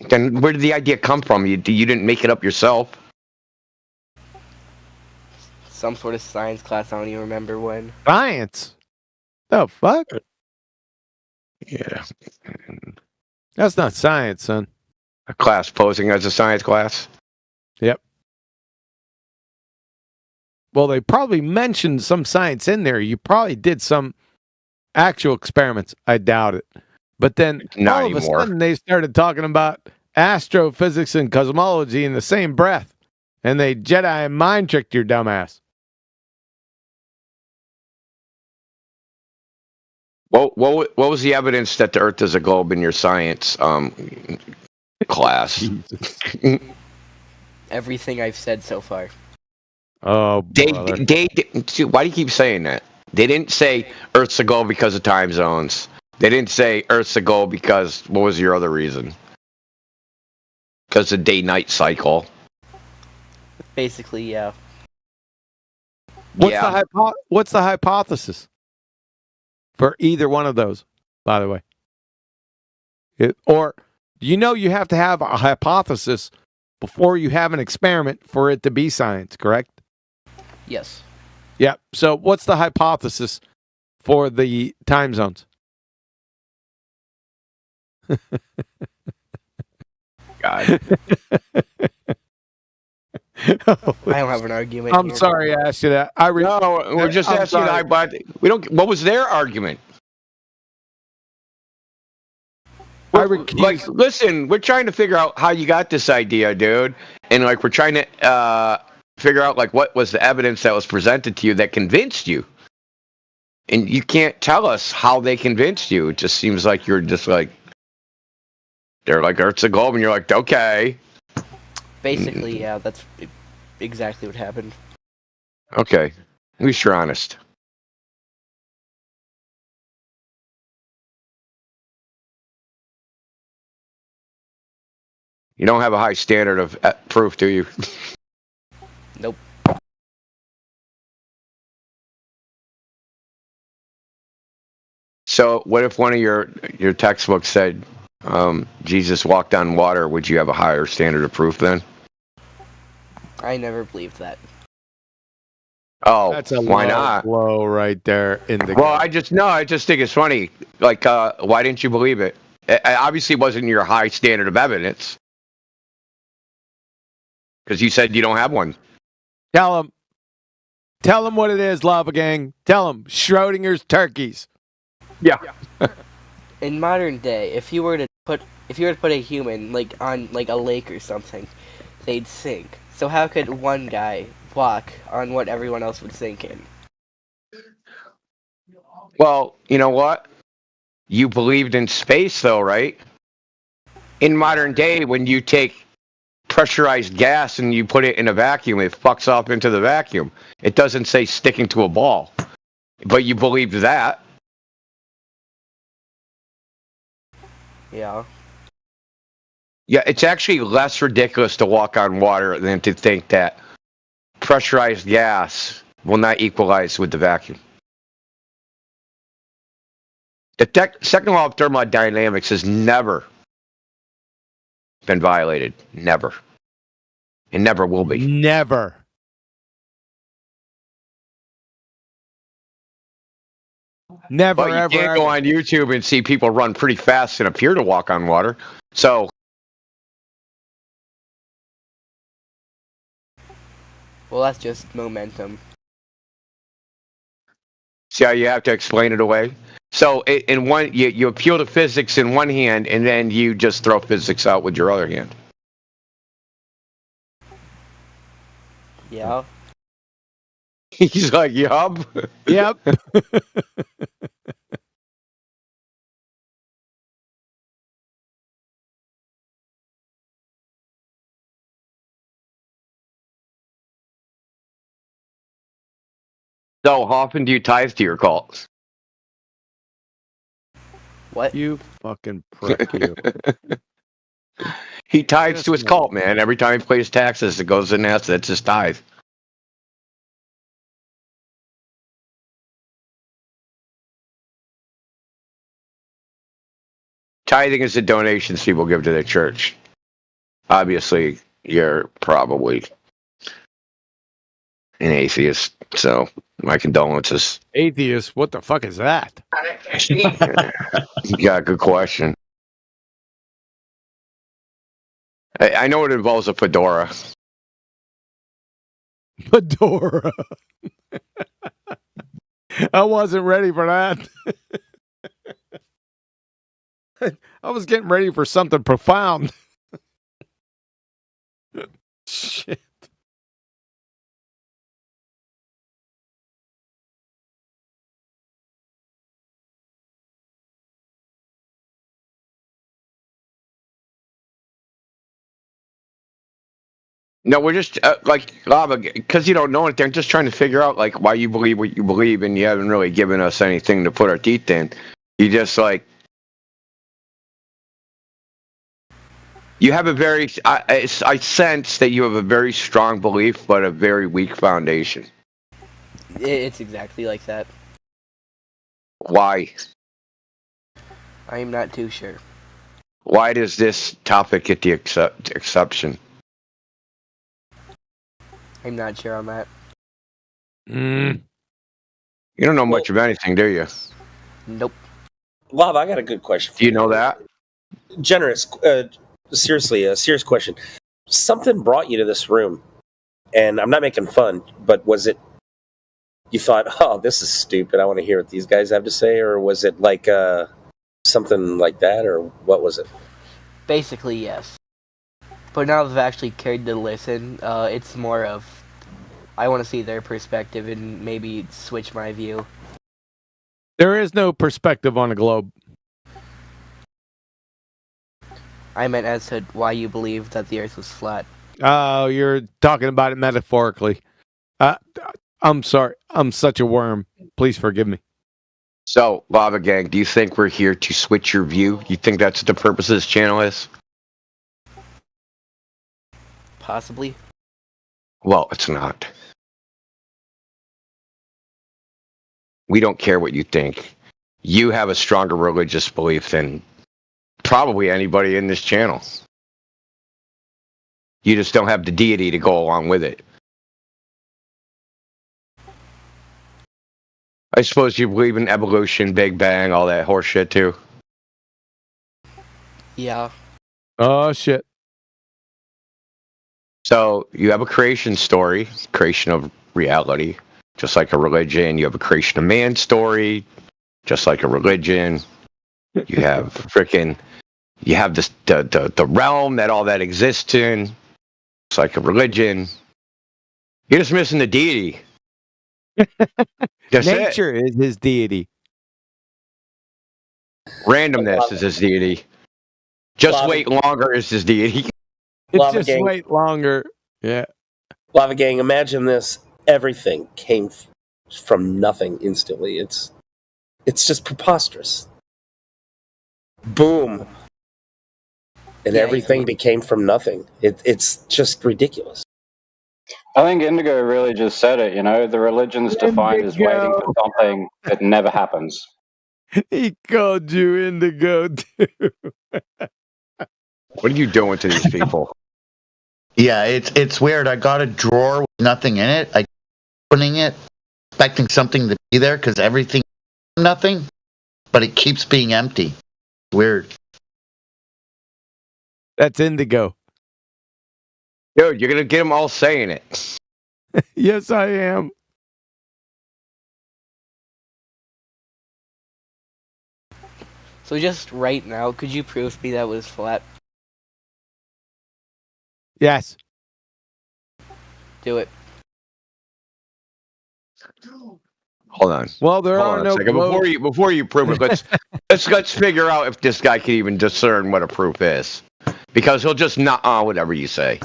Then where did the idea come from? You didn't make it up yourself? Some sort of science class. I don't even remember when. Science? The fuck? Yeah. That's not science, son. A class posing as a science class? Yep. Well, they probably mentioned some science in there. You probably did some actual experiments. I doubt it. But then Not all of a anymore. sudden they started talking about astrophysics and cosmology in the same breath. And they Jedi mind tricked your dumbass. What was the evidence that the Earth is a globe in your science class? Everything I've said so far. Oh, why do you keep saying that? They didn't say Earth's a globe because of time zones. They didn't say Earth's a globe because, what was your other reason? Because of day-night cycle. Basically, yeah. What's the hypothesis for either one of those, by the way? Or you have to have a hypothesis before you have an experiment for it to be science, correct? Yes. Yeah. So what's the hypothesis for the time zones? God. I don't have an argument. I'm sorry I asked you that. No, we're just asking that, but we don't. What was their argument? Like, listen, we're trying to figure out how you got this idea, dude, and like we're trying to figure out like what was the evidence that was presented to you that convinced you, and you can't tell us how they convinced you. It just seems like you're just like they're like Earth's a globe, and you're like, okay. Basically, yeah, that's exactly what happened. Okay, at least you're honest. You don't have a high standard of proof, do you? Nope. So, what if one of your textbooks said Jesus walked on water? Would you have a higher standard of proof then? I never believed that. Oh, that's a why not? Blow right there in the. Well, I just think it's funny. Like, why didn't you believe it? It obviously wasn't your high standard of evidence. Because you said you don't have one. Tell them what it is, Lava Gang. Tell them Schrodinger's turkeys. Yeah. In modern day, if you were to put a human like on like a lake or something, they'd sink. So how could one guy walk on what everyone else would sink in? Well, you know what? You believed in space, though, right? In modern day, when you take pressurized gas and you put it in a vacuum, it fucks off into the vacuum. It doesn't say sticking to a ball. But you believed that. Yeah. Yeah, it's actually less ridiculous to walk on water than to think that pressurized gas will not equalize with the vacuum. The second law of thermodynamics has never been violated. Never. And never will be. Never. Never, but you ever, can't go on YouTube and see people run pretty fast and appear to walk on water. So, well, that's just momentum. See how you have to explain it away? So, in one, you appeal to physics in one hand, and then you just throw physics out with your other hand. Yeah. He's like, yup. Yep. So, how often do you tithe to your cults? What? You fucking prick, you. He tithes to his cult, man. Every time he pays taxes, it goes in that's his tithe. Tithing is the donations people give to their church. Obviously, you're probably an atheist, so my condolences. Atheist? What the fuck is that? Yeah, good question. I know it involves a fedora. Fedora. I wasn't ready for that. I was getting ready for something profound. Shit. No, we're just like Lava, because you don't know anything. I'm just trying to figure out like why you believe what you believe, and you haven't really given us anything to put our teeth in. You just like you have a very. I sense that you have a very strong belief, but a very weak foundation. It's exactly like that. Why? I'm not too sure. Why does this topic get the exception? I'm not sure on that. You don't know much of anything, do you? Nope. Lava, I got a good question for you. Do you know that? Generous. Seriously, a serious question. Something brought you to this room, and I'm not making fun, but was it you thought, oh, this is stupid, I want to hear what these guys have to say, or was it like something like that, or what was it? Basically, yes. But now that I've actually cared to listen, it's more of I want to see their perspective and maybe switch my view. There is no perspective on a globe. I meant as to why you believe that the Earth was flat. Oh, you're talking about it metaphorically. I'm sorry. I'm such a worm. Please forgive me. So, Lava Gang, do you think we're here to switch your view? You think that's what the purpose of this channel is? Possibly. Well, it's not. We don't care what you think. You have a stronger religious belief than probably anybody in this channel. You just don't have the deity to go along with it. I suppose you believe in evolution, Big Bang, all that horse shit too. Yeah. Oh, shit. So you have a creation story, creation of reality, just like a religion. You have a creation of man story, just like a religion. You have you have this the realm that all that exists in. It's like a religion. You're just missing the deity. Nature is his deity. Randomness is his deity. Just wait longer is his deity. Just wait longer. Yeah. Lava Gang, imagine this. Everything came from nothing instantly. It's just preposterous. Boom. And everything became from nothing. It's just ridiculous. I think Indigo really just said it, the religion's defined as waiting for something that never happens. He called you Indigo, too. What are you doing to these people? Yeah, it's weird. I got a drawer with nothing in it. I opening it, expecting something to be there because everything nothing, but it keeps being empty. Weird. That's Indigo. Dude, you're gonna get them all saying it. Yes, I am. So just right now, could you prove to me that was flat? Yes. Do it. Hold on. Well, there Hold are on no a second. Before you prove it, let's figure out if this guy can even discern what a proof is, because he'll just not whatever you say.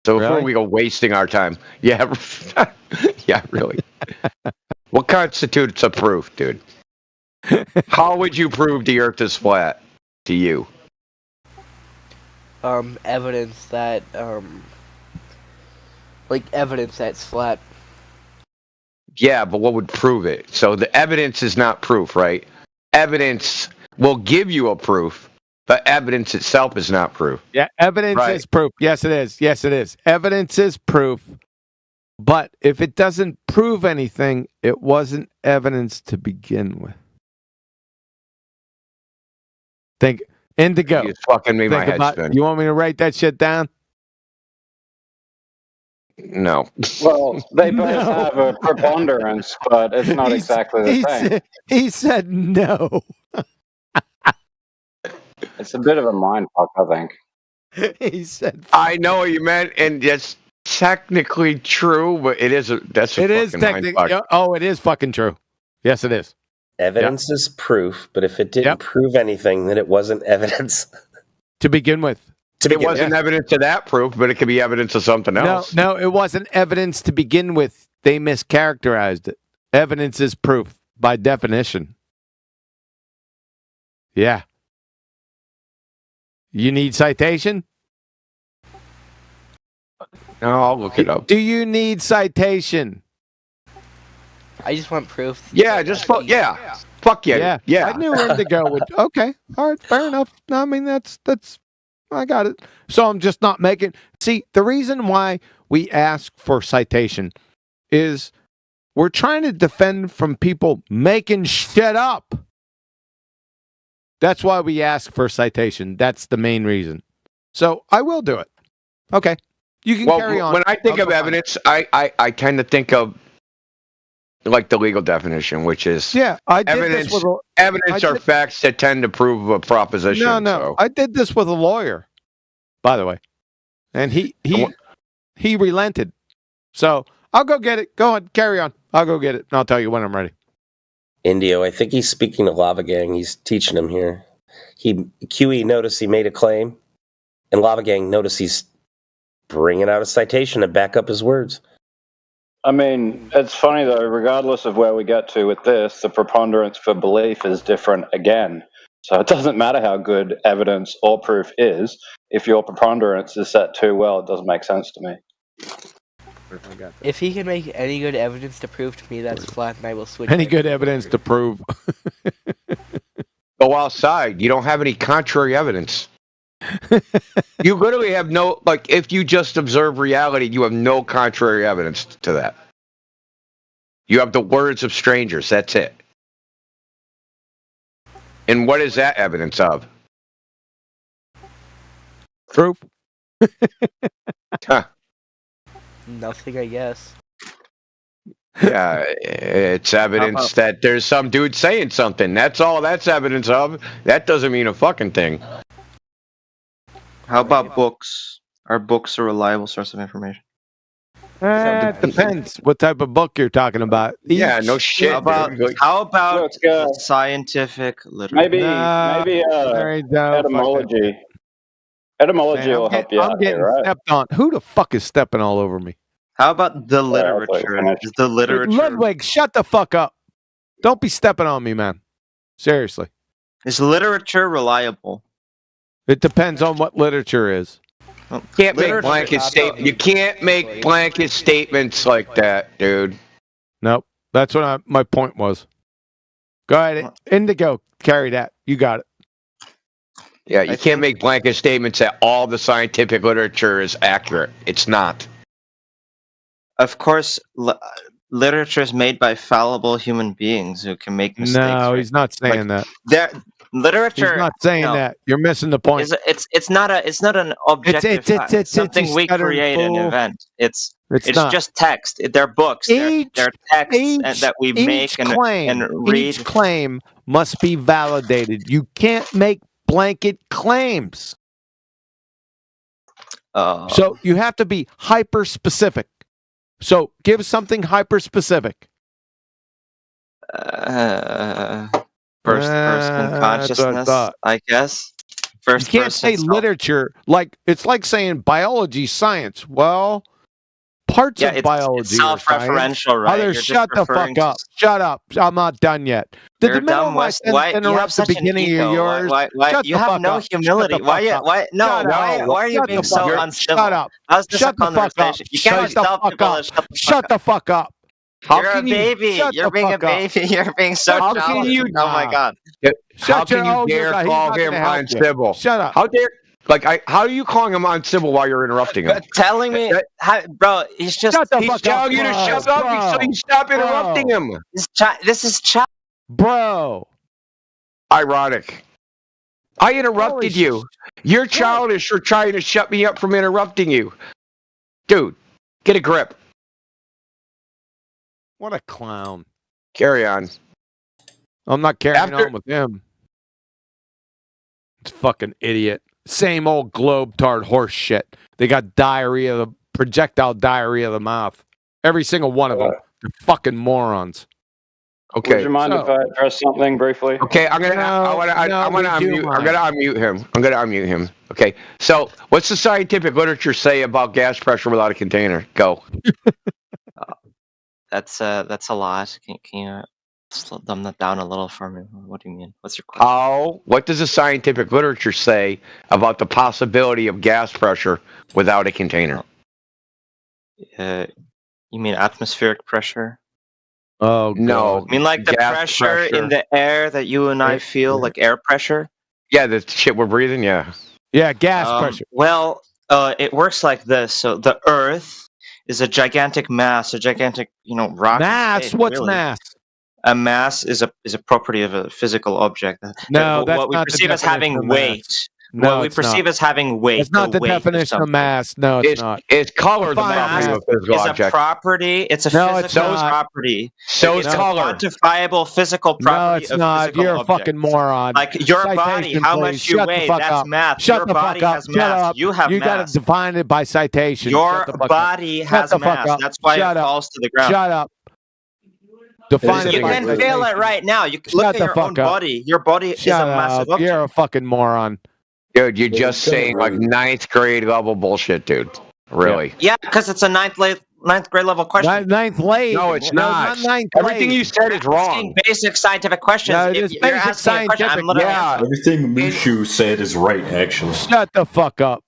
So before we go wasting our time, yeah, really. What constitutes a proof, dude? How would you prove the Earth is flat to you? Evidence that evidence that's flat. Yeah, but what would prove it? So the evidence is not proof, right? Evidence will give you a proof, but evidence itself is not proof. Yeah, evidence is proof. Yes, it is. Yes, it is. Evidence is proof. But if it doesn't prove anything, it wasn't evidence to begin with. Think Indigo. You fucking made my head spin. You want me to write that shit down? No. Well, they both have a preponderance, but it's not exactly the same. He said no. It's a bit of a mind fuck, I think. He said. I know what you meant, and that's technically true, but it is that's a fucking mind fuck. Oh, it is fucking true. Yes, it is. Evidence is proof, but if it didn't prove anything, then it wasn't evidence to begin with. It wasn't evidence of that proof, but it could be evidence of something else. No, it wasn't evidence to begin with. They mischaracterized it. Evidence is proof by definition. Yeah. You need citation? No, I'll look it up. Do you need citation? I just want proof. Yeah, fuck yeah. Yeah. I knew Indigo would. Okay. All right. Fair enough. I mean, that's. I got it. So I'm just not making. See, the reason why we ask for citation is we're trying to defend from people making shit up. That's why we ask for citation. That's the main reason. So I will do it. Okay. You can carry on. When I think of evidence, I tend to think of like the legal definition, which is evidence are facts that tend to prove a proposition. No. So. I did this with a lawyer, by the way. And he relented. So I'll go get it. Go on, carry on. I'll go get it, and I'll tell you when I'm ready. Indio, I think he's speaking to Lava Gang. He's teaching him here. QE noticed he made a claim, and Lava Gang noticed he's bringing out a citation to back up his words. I mean, it's funny though, regardless of where we get to with this, the preponderance for belief is different again. So it doesn't matter how good evidence or proof is. If your preponderance is set too well, it doesn't make sense to me. If he can make any good evidence to prove to me that's flat, then I will switch. Any good evidence to prove. Go outside. You don't have any contrary evidence. You literally have no, like, if you just observe reality, you have no contrary evidence to that. You have the words of strangers. That's it. And what is that evidence of? Proof. Huh. Nothing, I guess. Yeah, it's evidence that there's some dude saying something. That's all that's evidence of. That doesn't mean a fucking thing. How about books? Are books a reliable source of information? It depends what type of book you're talking about. Yeah, no shit. How about scientific literature? Maybe etymology. Etymology will help you out. I'm getting stepped on. Who the fuck is stepping all over me? How about the literature? Is the literature... Ludwig, shut the fuck up. Don't be stepping on me, man. Seriously. Is literature reliable? It depends on what literature is. You can't make blanket statements. You can't make blanket statements like that, dude. Nope. That's what my point was. Go ahead. Indigo, carry that. You got it. Yeah, you can't make blanket statements that all the scientific literature is accurate. It's not. Of course, literature is made by fallible human beings who can make mistakes. No, he's not saying that. Literature. He's not saying that. You're missing the point. It's not an objective fact. It's something we create an event. It's just text. They're books. They're texts that we make and read. Each claim must be validated. You can't make blanket claims. So you have to be hyper specific. So give something hyper specific. First-person consciousness, I guess. You can't say literature. Like, it's like saying biology, science. Well, parts of biology it's self-referential, right? Others, shut the fuck up. Shut up. I'm not done yet. Did the middle of my sentence interrupt the beginning of yours? Why you have no humility. Why are you being so uncivil? Shut up. How's this a Shut the fuck up. conversation? You can't tell people to shut the fuck up. You're a baby. You're being a baby. You're being so How jealous. can you? Oh my god. How can you dare call him uncivil? Shut up. How dare? How are you calling him uncivil while you're interrupting him? Telling me, bro, he's just he's telling you to shut up so you stop interrupting him. This is chat, bro. Ironic. I interrupted you. You're childish for trying to shut me up from interrupting you, dude. Get a grip. What a clown. Carry on. I'm not carrying on with him. It's fucking idiot. Same old globe-tard horse shit. They got projectile diarrhea of the mouth. Every single one of them. They're fucking morons. Okay. Would you mind if I address something briefly? Okay, I'm gonna unmute him. Okay. So, what's the scientific literature say about gas pressure without a container? Go. That's a lot. Can you dumb that down a little for me? What do you mean? What's your question? What does the scientific literature say about the possibility of gas pressure without a container? You mean atmospheric pressure? Oh no! I mean like the pressure in the air that you and I feel, like air pressure. Yeah, the shit we're breathing. Yeah. Yeah, gas pressure. Well, it works like this. So the Earth is a gigantic mass, a gigantic, rock. Mass? What's mass? A mass is a property of a physical object. No, that's what we not perceive the as having definition of weight. mass. No, what we perceive as having weight. It's not the definition of mass. No, it's not. It's color the property of a physical object. It's a property. It's a physical property. So it's color. Quantifiable physical property. No, it's not. You're a fucking moron. Like your body, how much you weigh, that's mass. Your body has mass. You have mass. You got to define it by citation. Your body has mass. That's why it falls to the ground. Shut up. Define it. You can feel it right now. You can look at your own body. Your body is a massive object. You're a fucking moron. Dude, you're just saying like 9th grade level bullshit, dude. Really? Yeah, because it's a 9th grade level question. 9th grade. No, it's not. Everything you said is wrong. Basic scientific questions. No, if you're asking a question, I'm literally answering. Everything Mushu said is right, actually. Shut the fuck up.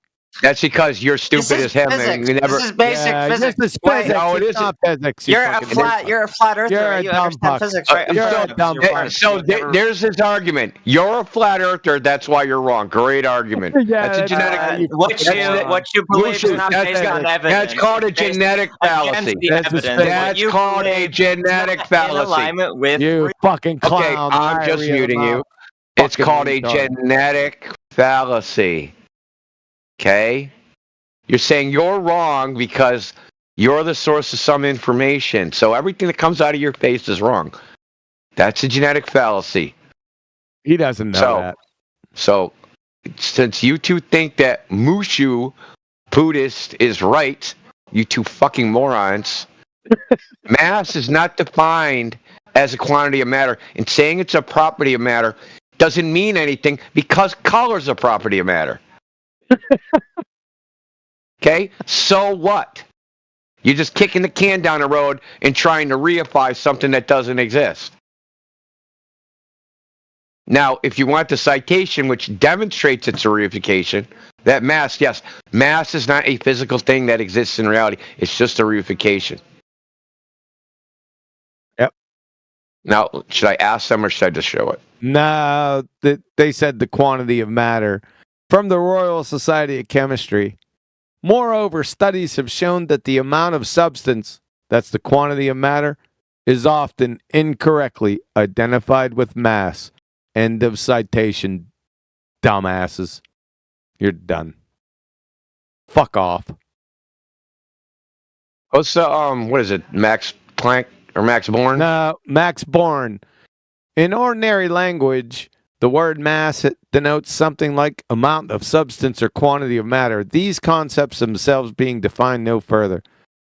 That's because you're stupid as him. And you never... This is basic physics. This is physics. No, it isn't. Not physics. You're a flat earther. You understand physics, right? You're a dumb fuck. So there's his argument. You're a flat earther. That's why you're wrong. Great argument. That's a genetic. What you believe is not based on evidence. That's called a genetic fallacy. That's called a genetic fallacy. You fucking clown. Okay, I'm just muting you. It's called a genetic fallacy. Okay? You're saying you're wrong because you're the source of some information. So everything that comes out of your face is wrong. That's a genetic fallacy. He doesn't know that. So, since you two think that Mushu Buddhist is right, you two fucking morons, mass is not defined as a quantity of matter. And saying it's a property of matter doesn't mean anything because color's a property of matter. Okay, so what? You're just kicking the can down the road and trying to reify something that doesn't exist. Now, if you want the citation which demonstrates its a reification, that mass, yes, mass is not a physical thing that exists in reality. It's just a reification. Yep. Now, should I ask them or should I just show it? No, they said the quantity of matter. From the Royal Society of Chemistry. Moreover, studies have shown that the amount of substance, that's the quantity of matter, is often incorrectly identified with mass. End of citation, dumbasses. You're done. Fuck off. What's the, what is it, Max Planck or Max Born? No, Max Born. In ordinary language, the word mass denotes something like amount of substance or quantity of matter, these concepts themselves being defined no further.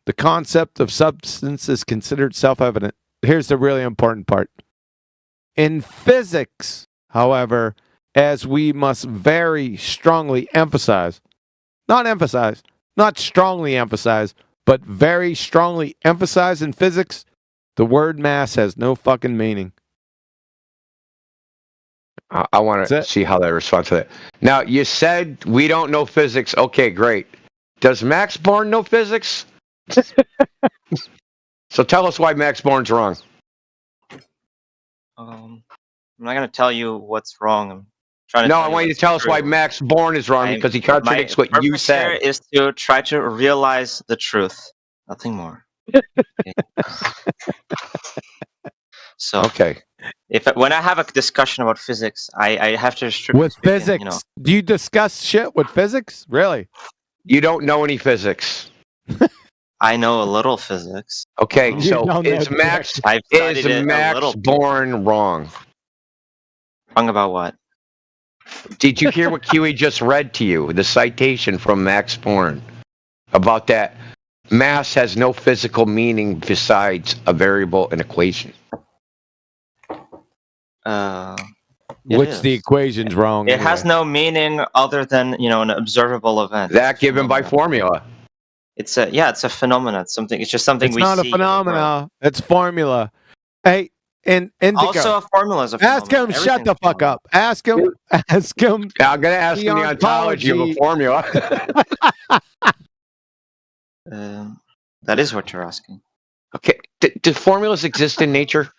The concept of substance is considered self-evident. here's the really important part. In physics, however, as we must very strongly emphasize, not strongly emphasize, but very strongly emphasize in physics, the word mass has no fucking meaning. I want to see how they respond to that. Now, you said we don't know physics. Okay, great. Does Max Born know physics? So tell us why Max Born's wrong. I'm not going to tell you what's wrong. I'm trying to. No, I want you to tell us why Max Born is wrong because he contradicts what you said. My purpose here is to try to realize the truth. Nothing more. Okay. So okay. When I have a discussion about physics, I have to restrict with physics. Do you discuss shit with physics? Really? You don't know any physics. I know a little physics. Okay, so is Max Born wrong? Wrong about what? Did you hear what QE just read to you? The citation from Max Born about that mass has no physical meaning besides a variable and equation. Which the equation's wrong. It has no meaning other than an observable event. That given by formula. It's a phenomenon. It's just something we see. It's not a phenomena. It's formula. Hey, and Indigo. Also, a formula is a phenomenon. Ask him. Shut the fuck up. Ask him. Ask him. I'm gonna ask him the ontology of a formula. That is what you're asking. Okay. Do formulas exist in nature?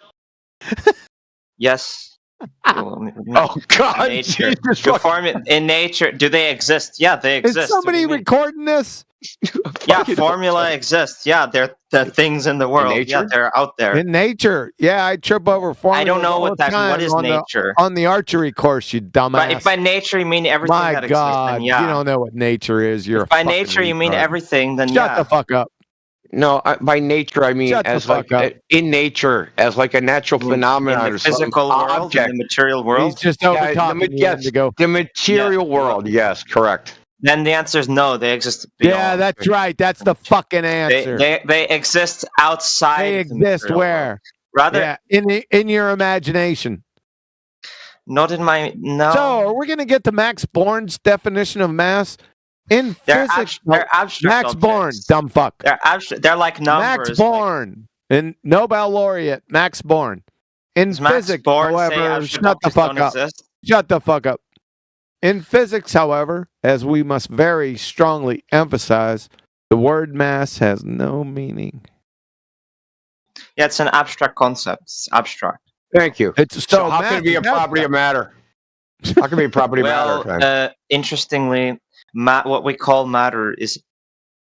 Yes. Oh God! In nature, do they exist? Yeah, they exist. Is somebody recording this? Yeah, formula exists. Yeah, they're things in the world. Yeah, they're out there. In nature, yeah, I trip over formula. I don't know what is nature. On the archery course, you dumbass. But if by nature you mean everything that exists, then yeah. You don't know what nature is. You're if by nature you mean everything, then shut the fuck up. No, by nature I mean as like in nature, as like a natural phenomenon, in the physical world, in the material world. He's just over talking. The material world. Yes, correct. Then the answer is no. They exist. Yeah, that's right. That's the fucking answer. They exist outside. They exist where? Rather, in your imagination. Not in my no. So, are we going to get to Max Born's definition of mass? In physics, they're abstract Max objects. Born, dumb fuck. They're abstract. They're like numbers. Max Born, and Nobel laureate Max Born. In physics, however, shut the fuck up. Shut the fuck up. In physics, however, as we must very strongly emphasize, the word mass has no meaning. Yeah, it's an abstract concept. It's abstract. Thank you. So how can it be a property of matter? How can it be a property of matter? Interestingly, what we call matter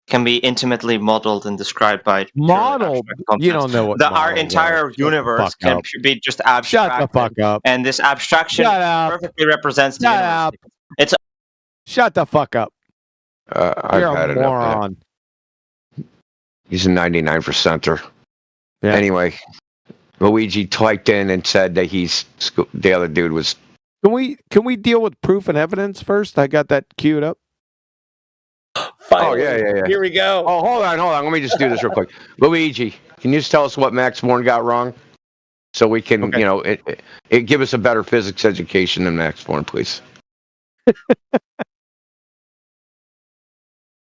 can be intimately modeled and described by modeled. You don't know what our entire universe can be just abstract. Shut the fuck up. And this abstraction perfectly represents the universe. Shut the fuck up. You're a moron. He's a 99%er. Yeah. Anyway, Luigi typed in and said that the other dude was. Can we deal with proof and evidence first? I got that queued up. Finally. Oh, yeah. Here we go. Oh, hold on. Let me just do this real quick. Luigi, can you just tell us what Max Born got wrong? So we can, give us a better physics education than Max Born, please.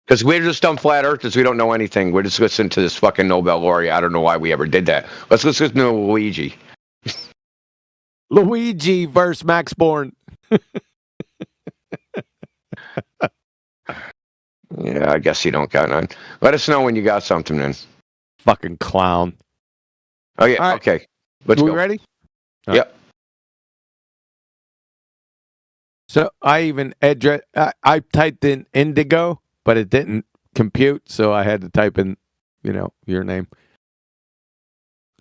Because we're just dumb flat earthers. We don't know anything. We're just listening to this fucking Nobel laureate. I don't know why we ever did that. Let's listen to Luigi. Luigi versus Max Born. Yeah, I guess you don't got none. Let us know when you got something then. Fucking clown. Oh, yeah. Right. Okay. Let's go. We ready? Yep. So I even I typed in Indigo, but it didn't compute, so I had to type in, your name.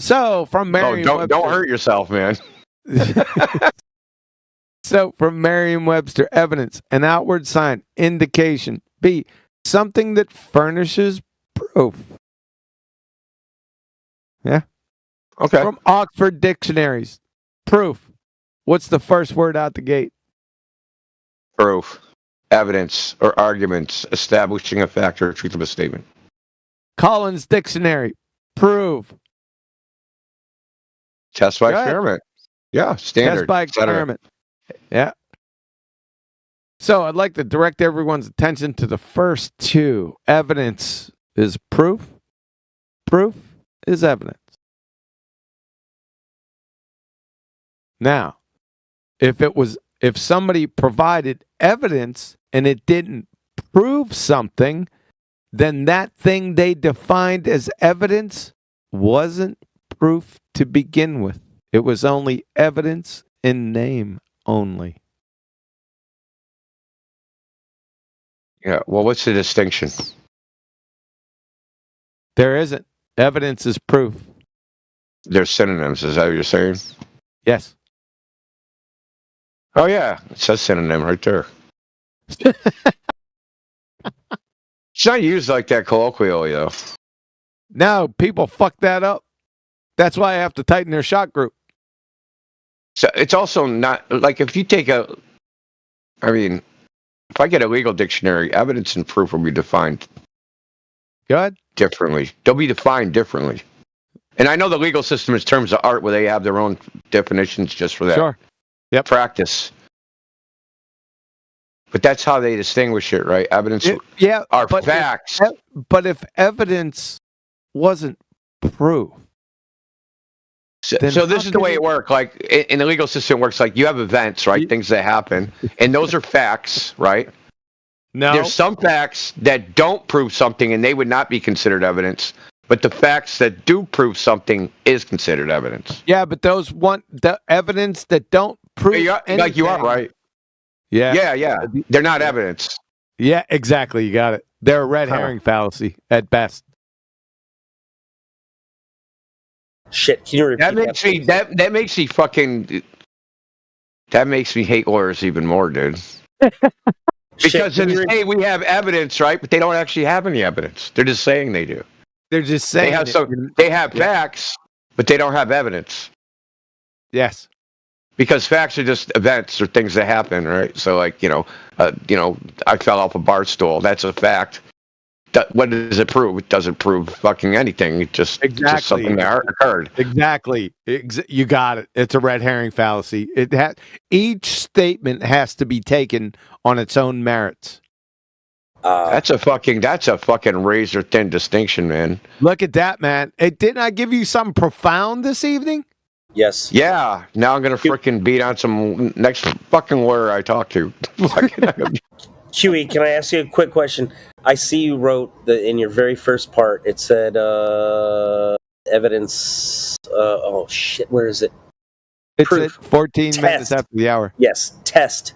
So from Merriam-Webster. Don't hurt yourself, man. So from Merriam-Webster, evidence, an outward sign, indication. B, something that furnishes proof. Yeah. Okay. From Oxford Dictionaries, proof. What's the first word out the gate? Proof. Evidence or arguments establishing a fact or truth of a statement. Collins Dictionary, prove. Test by experiment. Yeah, standard. Test by experiment. Yeah. So I'd like to direct everyone's attention to the first two. Evidence is proof. Proof is evidence. Now, if somebody provided evidence and it didn't prove something, then that thing they defined as evidence wasn't proof to begin with. It was only evidence in name only. Yeah, well, what's the distinction? There isn't. Evidence is proof. They're synonyms, is that what you're saying? Yes. Oh, yeah. It says synonym right there. It's not used like that colloquially, though. No, people fuck that up. That's why I have to tighten their shot group. So it's also not, like, if you take if I get a legal dictionary, evidence and proof will be defined differently. They'll be defined differently. And I know the legal system is terms of art where they have their own definitions just for that. Sure. Yep. Practice. But that's how they distinguish it, right? Evidence are facts. But if evidence wasn't proof. So this is the way it works. Like in the legal system, it works like you have events, right? Things that happen. And those are facts, right? No. There's some facts that don't prove something and they would not be considered evidence. But the facts that do prove something is considered evidence. Yeah, but the evidence that don't prove anything. Like you are, right? Yeah. Yeah. They're not evidence. Yeah, exactly. You got it. They're a red herring fallacy at best. Shit, can you repeat that? That makes me fucking. That makes me hate lawyers even more, dude. Because hey, we have evidence, right? But they don't actually have any evidence. They're just saying they do. They're just saying they have facts, but they don't have evidence. Yes. Because facts are just events or things that happen, right? So, like, I fell off a bar stool. That's a fact. What does it prove? It doesn't prove fucking anything. It's just something that occurred. Exactly. You got it. It's a red herring fallacy. Each statement has to be taken on its own merits. That's a fucking razor thin distinction, man. Look at that, man. Didn't I give you something profound this evening? Yes. Yeah. Now I'm gonna freaking beat on some next fucking lawyer I talk to. Huey, can I ask you a quick question? I see you wrote in your very first part. It said evidence. Oh shit! Where is it? It's at 14 minutes after the hour. Yes, test.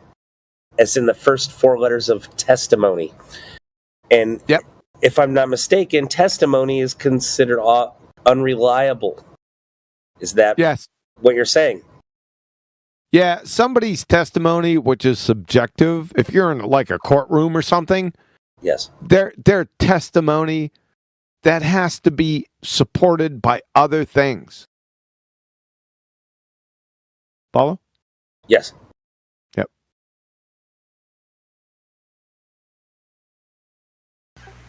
As in the first four letters of testimony. And if I'm not mistaken, testimony is considered unreliable. Is that what you're saying? Yeah, somebody's testimony, which is subjective, if you're in like a courtroom or something, their testimony, that has to be supported by other things. Follow? Yes. Yep.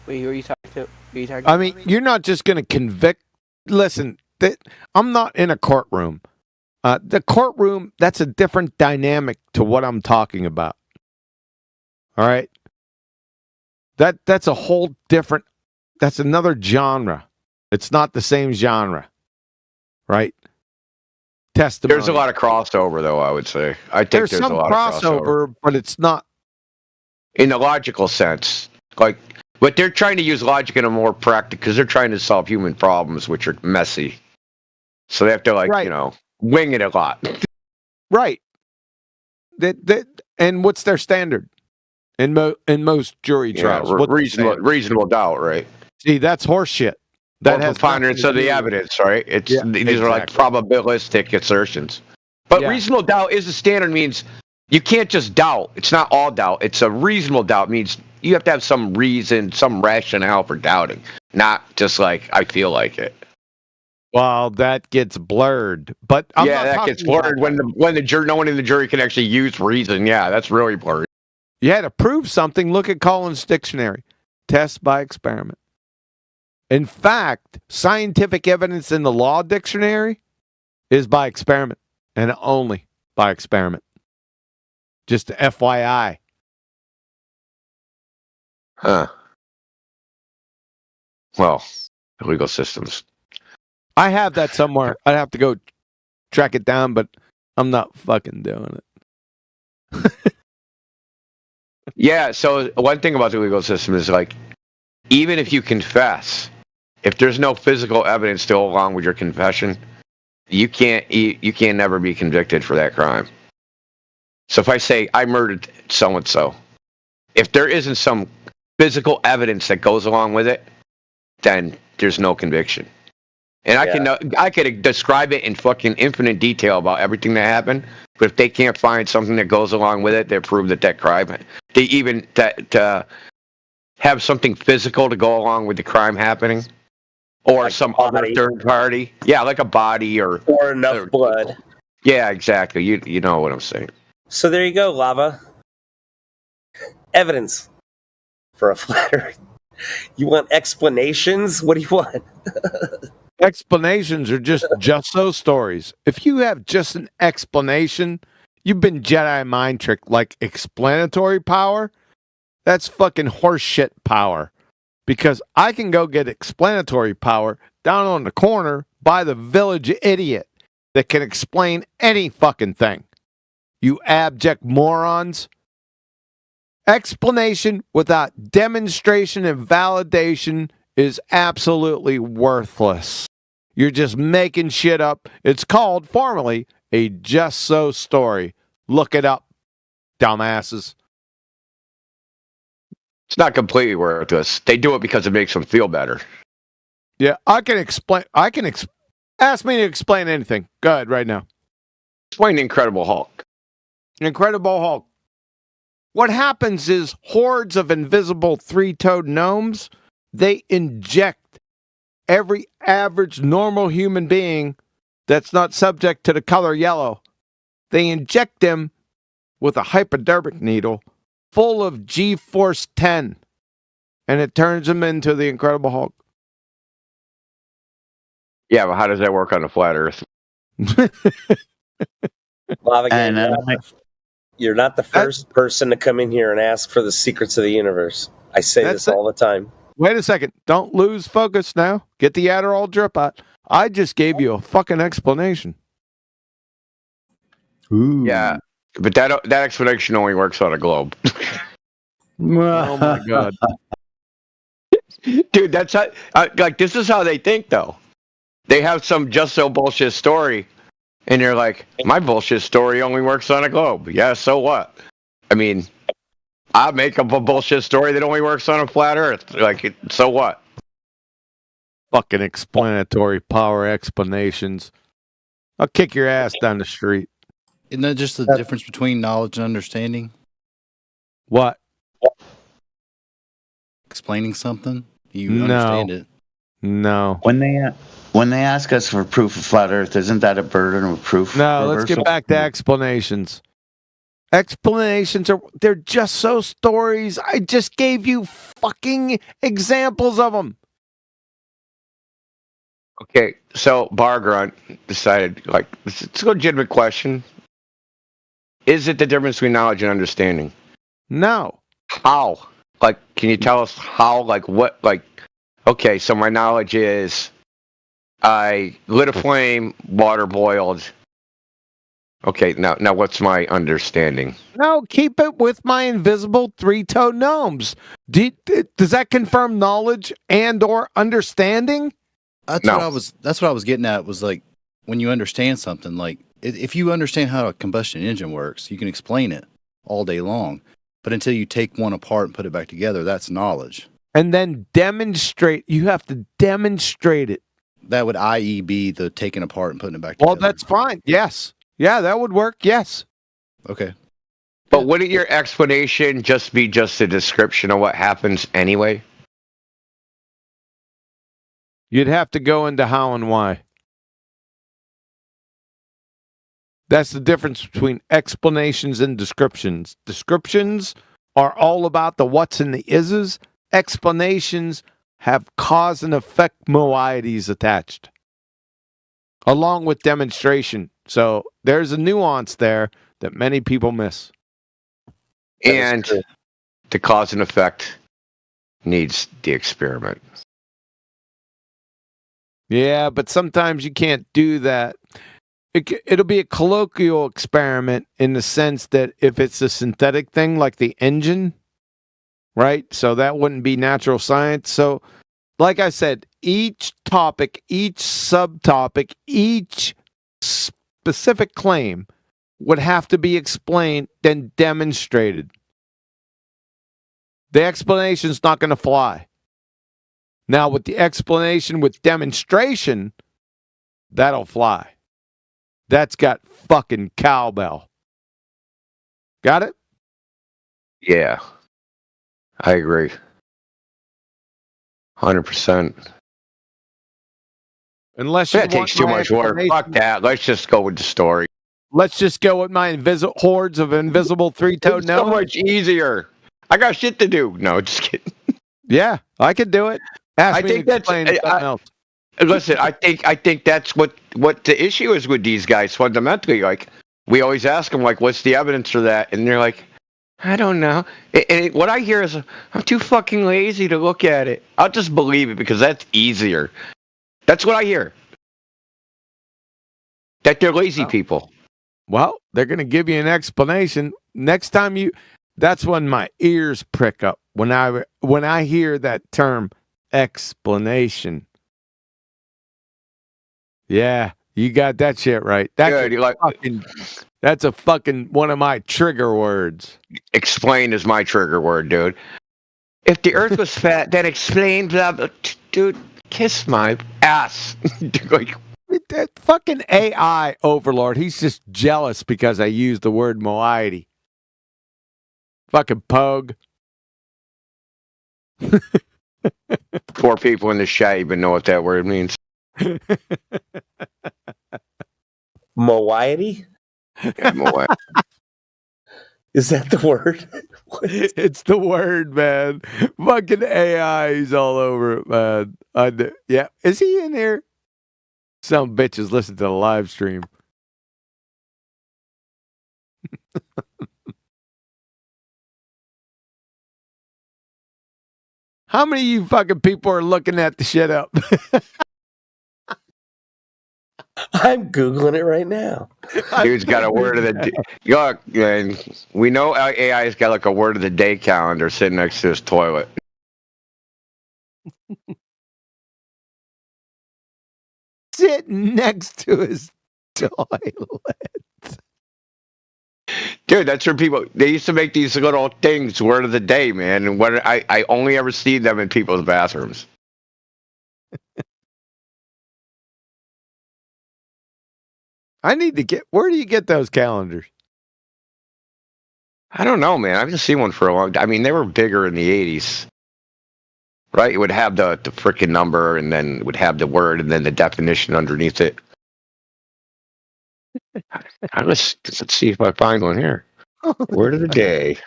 Wait, who are you talking to? I mean, you're not just going to convict. Listen, I'm not in a courtroom. The courtroom, that's a different dynamic to what I'm talking about. All right? That's a whole different, that's another genre. It's not the same genre. Right? Testimony. There's a lot of crossover, though, I would say. I think there's some a lot of crossover, but it's not. In a logical sense. Like, but they're trying to use logic in a more practical, because they're trying to solve human problems, which are messy. So they have to, wing it a lot. Right. And what's their standard in most jury trials? Reasonable doubt, right? See, that's horseshit. That has preponderance of the evidence, right? These are like probabilistic assertions. But reasonable doubt is a standard. Means you can't just doubt. It's not all doubt. It's a reasonable doubt. Means you have to have some reason, some rationale for doubting, not just like I feel like it. Well, that gets blurred, but that gets blurred when the jury, no one in the jury can actually use reason. Yeah, that's really blurry. You had to prove something. Look at Collins' dictionary, test by experiment. In fact, scientific evidence in the law dictionary is by experiment, and only by experiment. Just FYI. Huh. Well, legal systems. I have that somewhere. I'd have to go track it down, but I'm not fucking doing it. Yeah, so one thing about the legal system is like, even if you confess, if there's no physical evidence to go along with your confession, you can't never be convicted for that crime. So if I say I murdered so and so, if there isn't some physical evidence that goes along with it, then there's no conviction. And I could describe it in fucking infinite detail about everything that happened, but if they can't find something that goes along with it, they prove that crime. They even to have something physical to go along with the crime happening, or like some other third party. Yeah, like a body or enough blood. Yeah, exactly. You know what I'm saying. So there you go, Lava. Evidence for a flat Earth. You want explanations? What do you want? Explanations are just so stories. If you have just an explanation, you've been Jedi mind tricked. Like explanatory power, that's fucking horseshit power. Because I can go get explanatory power down on the corner by the village idiot that can explain any fucking thing. You abject morons. Explanation without demonstration and validation is absolutely worthless. You're just making shit up. It's called formally a just so story. Look it up, dumbasses. It's not completely worthless. They do it because it makes them feel better. Yeah, I can explain. Ask me to explain anything. Go ahead right now. Explain the Incredible Hulk. Incredible Hulk. What happens is hordes of invisible three-toed gnomes, they inject every average normal human being that's not subject to the color yellow. They inject them with a hypodermic needle full of G-Force 10, and it turns them into the Incredible Hulk. Yeah, but how does that work on a flat Earth? You're not the first person to come in here and ask for the secrets of the universe. I say this all the time. Wait a second. Don't lose focus now. Get the Adderall drip out. I just gave you a fucking explanation. Ooh. Yeah, but that explanation only works on a globe. Oh my god. Dude, that's how, like, this is how they think, though. They have some just so bullshit story, and you're like, my bullshit story only works on a globe. Yeah, so what? I mean, I make up a bullshit story that only works on a flat Earth. Like, so what? Fucking explanatory power explanations. I'll kick your ass down the street. Isn't that just the difference between knowledge and understanding? What? Explaining something? You understand it. No. When they ask us for proof of flat Earth, isn't that a burden of proof? No, let's get back to explanations. Explanations they're just so stories. I just gave you fucking examples of them. Okay, so Bargrunt decided, like, it's a legitimate question. Is it the difference between knowledge and understanding? No. How? Like, can you tell us how? Like, what? Like, okay, so my knowledge is I lit a flame, water boiled. Okay, now what's my understanding? No, keep it with my invisible three-toed gnomes. Does that confirm knowledge and or understanding? That's what I was getting at, was like, when you understand something, like if you understand how a combustion engine works, you can explain it all day long. But until you take one apart and put it back together, that's knowledge. And then demonstrate. You have to demonstrate it. That would, i.e., be the taking apart and putting it back together. Well, that's fine. Yes. Yeah, that would work. Yes. Okay. But wouldn't your explanation just be a description of what happens anyway? You'd have to go into how and why. That's the difference between explanations and descriptions. Descriptions are all about the what's and the is's. Explanations have cause and effect moieties attached. along with demonstration. So there's a nuance there that many people miss. And the cause and effect needs the experiment. Yeah, but sometimes you can't do that. It'll be a colloquial experiment in the sense that if it's a synthetic thing like the engine, right? So that wouldn't be natural science. So, like I said, each topic, each subtopic, each specific claim would have to be explained, then demonstrated. The explanation's not going to fly. Now, with the explanation with demonstration, that'll fly. That's got fucking cowbell. Got it? Yeah. I agree. 100%. Unless you that takes too much work. Fuck that. Let's just go with the story. Let's just go with my hordes of invisible three-toed nose. So much easier. I got shit to do. No, just kidding. Yeah, I could do it. I think that's something else. Listen, I think that's what the issue is with these guys fundamentally. Like, we always ask them, like, what's the evidence for that? And they're like, I don't know. And what I hear is, I'm too fucking lazy to look at it. I'll just believe it because that's easier. That's what I hear. That they're lazy people. Well, they're going to give you an explanation. Next time that's when my ears prick up. When I hear that term, explanation. Yeah, you got that shit right. That's a fucking one of my trigger words. Explain is my trigger word, dude. If the earth was fat, then explain blah blah. Dude, kiss my ass. Like, that fucking AI overlord, he's just jealous because I used the word moiety. Fucking pogue. Poor people in the chat even know what that word means. Moiety? Yeah, moiety. Is that the word? It's the word, man. Fucking AI, he's all over it, man. Yeah, is he in here? Some bitches listen to the live stream. How many of you fucking people are looking at the shit up? I'm Googling it right now. Dude's got a word of the day. Look, man, we know AI's got like a word of the day calendar sitting next to his toilet. Sitting next to his toilet. Dude, that's where they used to make these little things, word of the day, man. And what I only ever see them in people's bathrooms. I need to where do you get those calendars? I don't know, man. I've just seen one for a long time. I mean, they were bigger in the 80s. Right? It would have the frickin' number, and then it would have the word, and then the definition underneath it. Let's see if I find one here. Word of the day.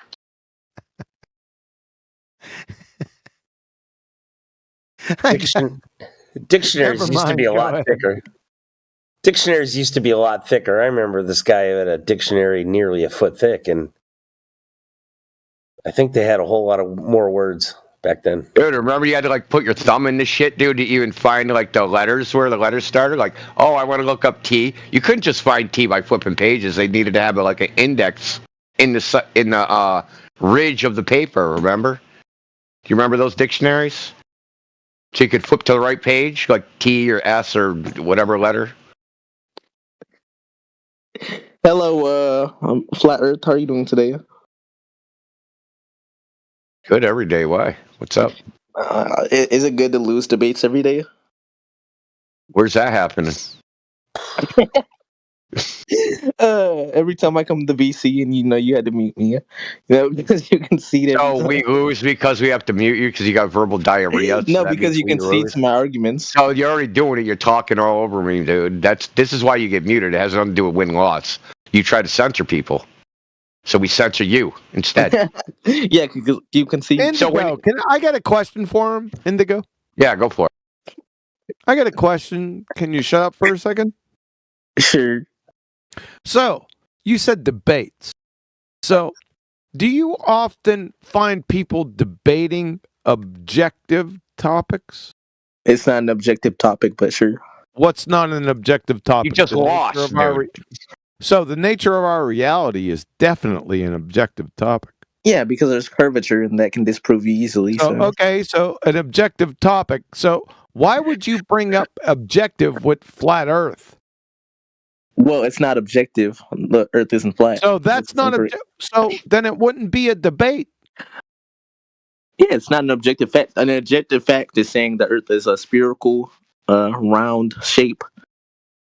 Dictionaries used to be a lot thicker. Dictionaries used to be a lot thicker. I remember this guy had a dictionary nearly a foot thick, and I think they had a whole lot of more words back then. Dude, remember you had to like put your thumb in the shit, dude, to even find like the letters where the letters started? Like, oh, I want to look up T. You couldn't just find T by flipping pages. They needed to have like an index in the ridge of the paper, remember? Do you remember those dictionaries? So you could flip to the right page, like T or S or whatever letter. Hello, I'm Flat Earth. How are you doing today? Good every day. Why? What's up? Is it good to lose debates every day? Where's that happening? Every time I come to BC, and you had to mute me, because you concede it. Oh, we lose because we have to mute you because you got verbal diarrhea. No, because you concede to my arguments. Oh, you're already doing it. You're talking all over me, dude. This is why you get muted. It has nothing to do with win-loss. You try to censor people, so we censor you instead. Yeah, because you concede. Indigo, I got a question for him, Indigo? Yeah, go for it. I got a question. Can you shut up for a second? Sure. So, you said debates. So, do you often find people debating objective topics? It's not an objective topic, but sure. What's not an objective topic? You just lost, dude. So, the nature of our reality is definitely an objective topic. Yeah, because there's curvature and that can disprove you easily. So. Okay, so an objective topic. So, why would you bring up objective with flat Earth? Well, it's not objective. The Earth isn't flat. So that's not so then it wouldn't be a debate. Yeah, it's not an objective fact. An objective fact is saying the Earth is a spherical, round shape.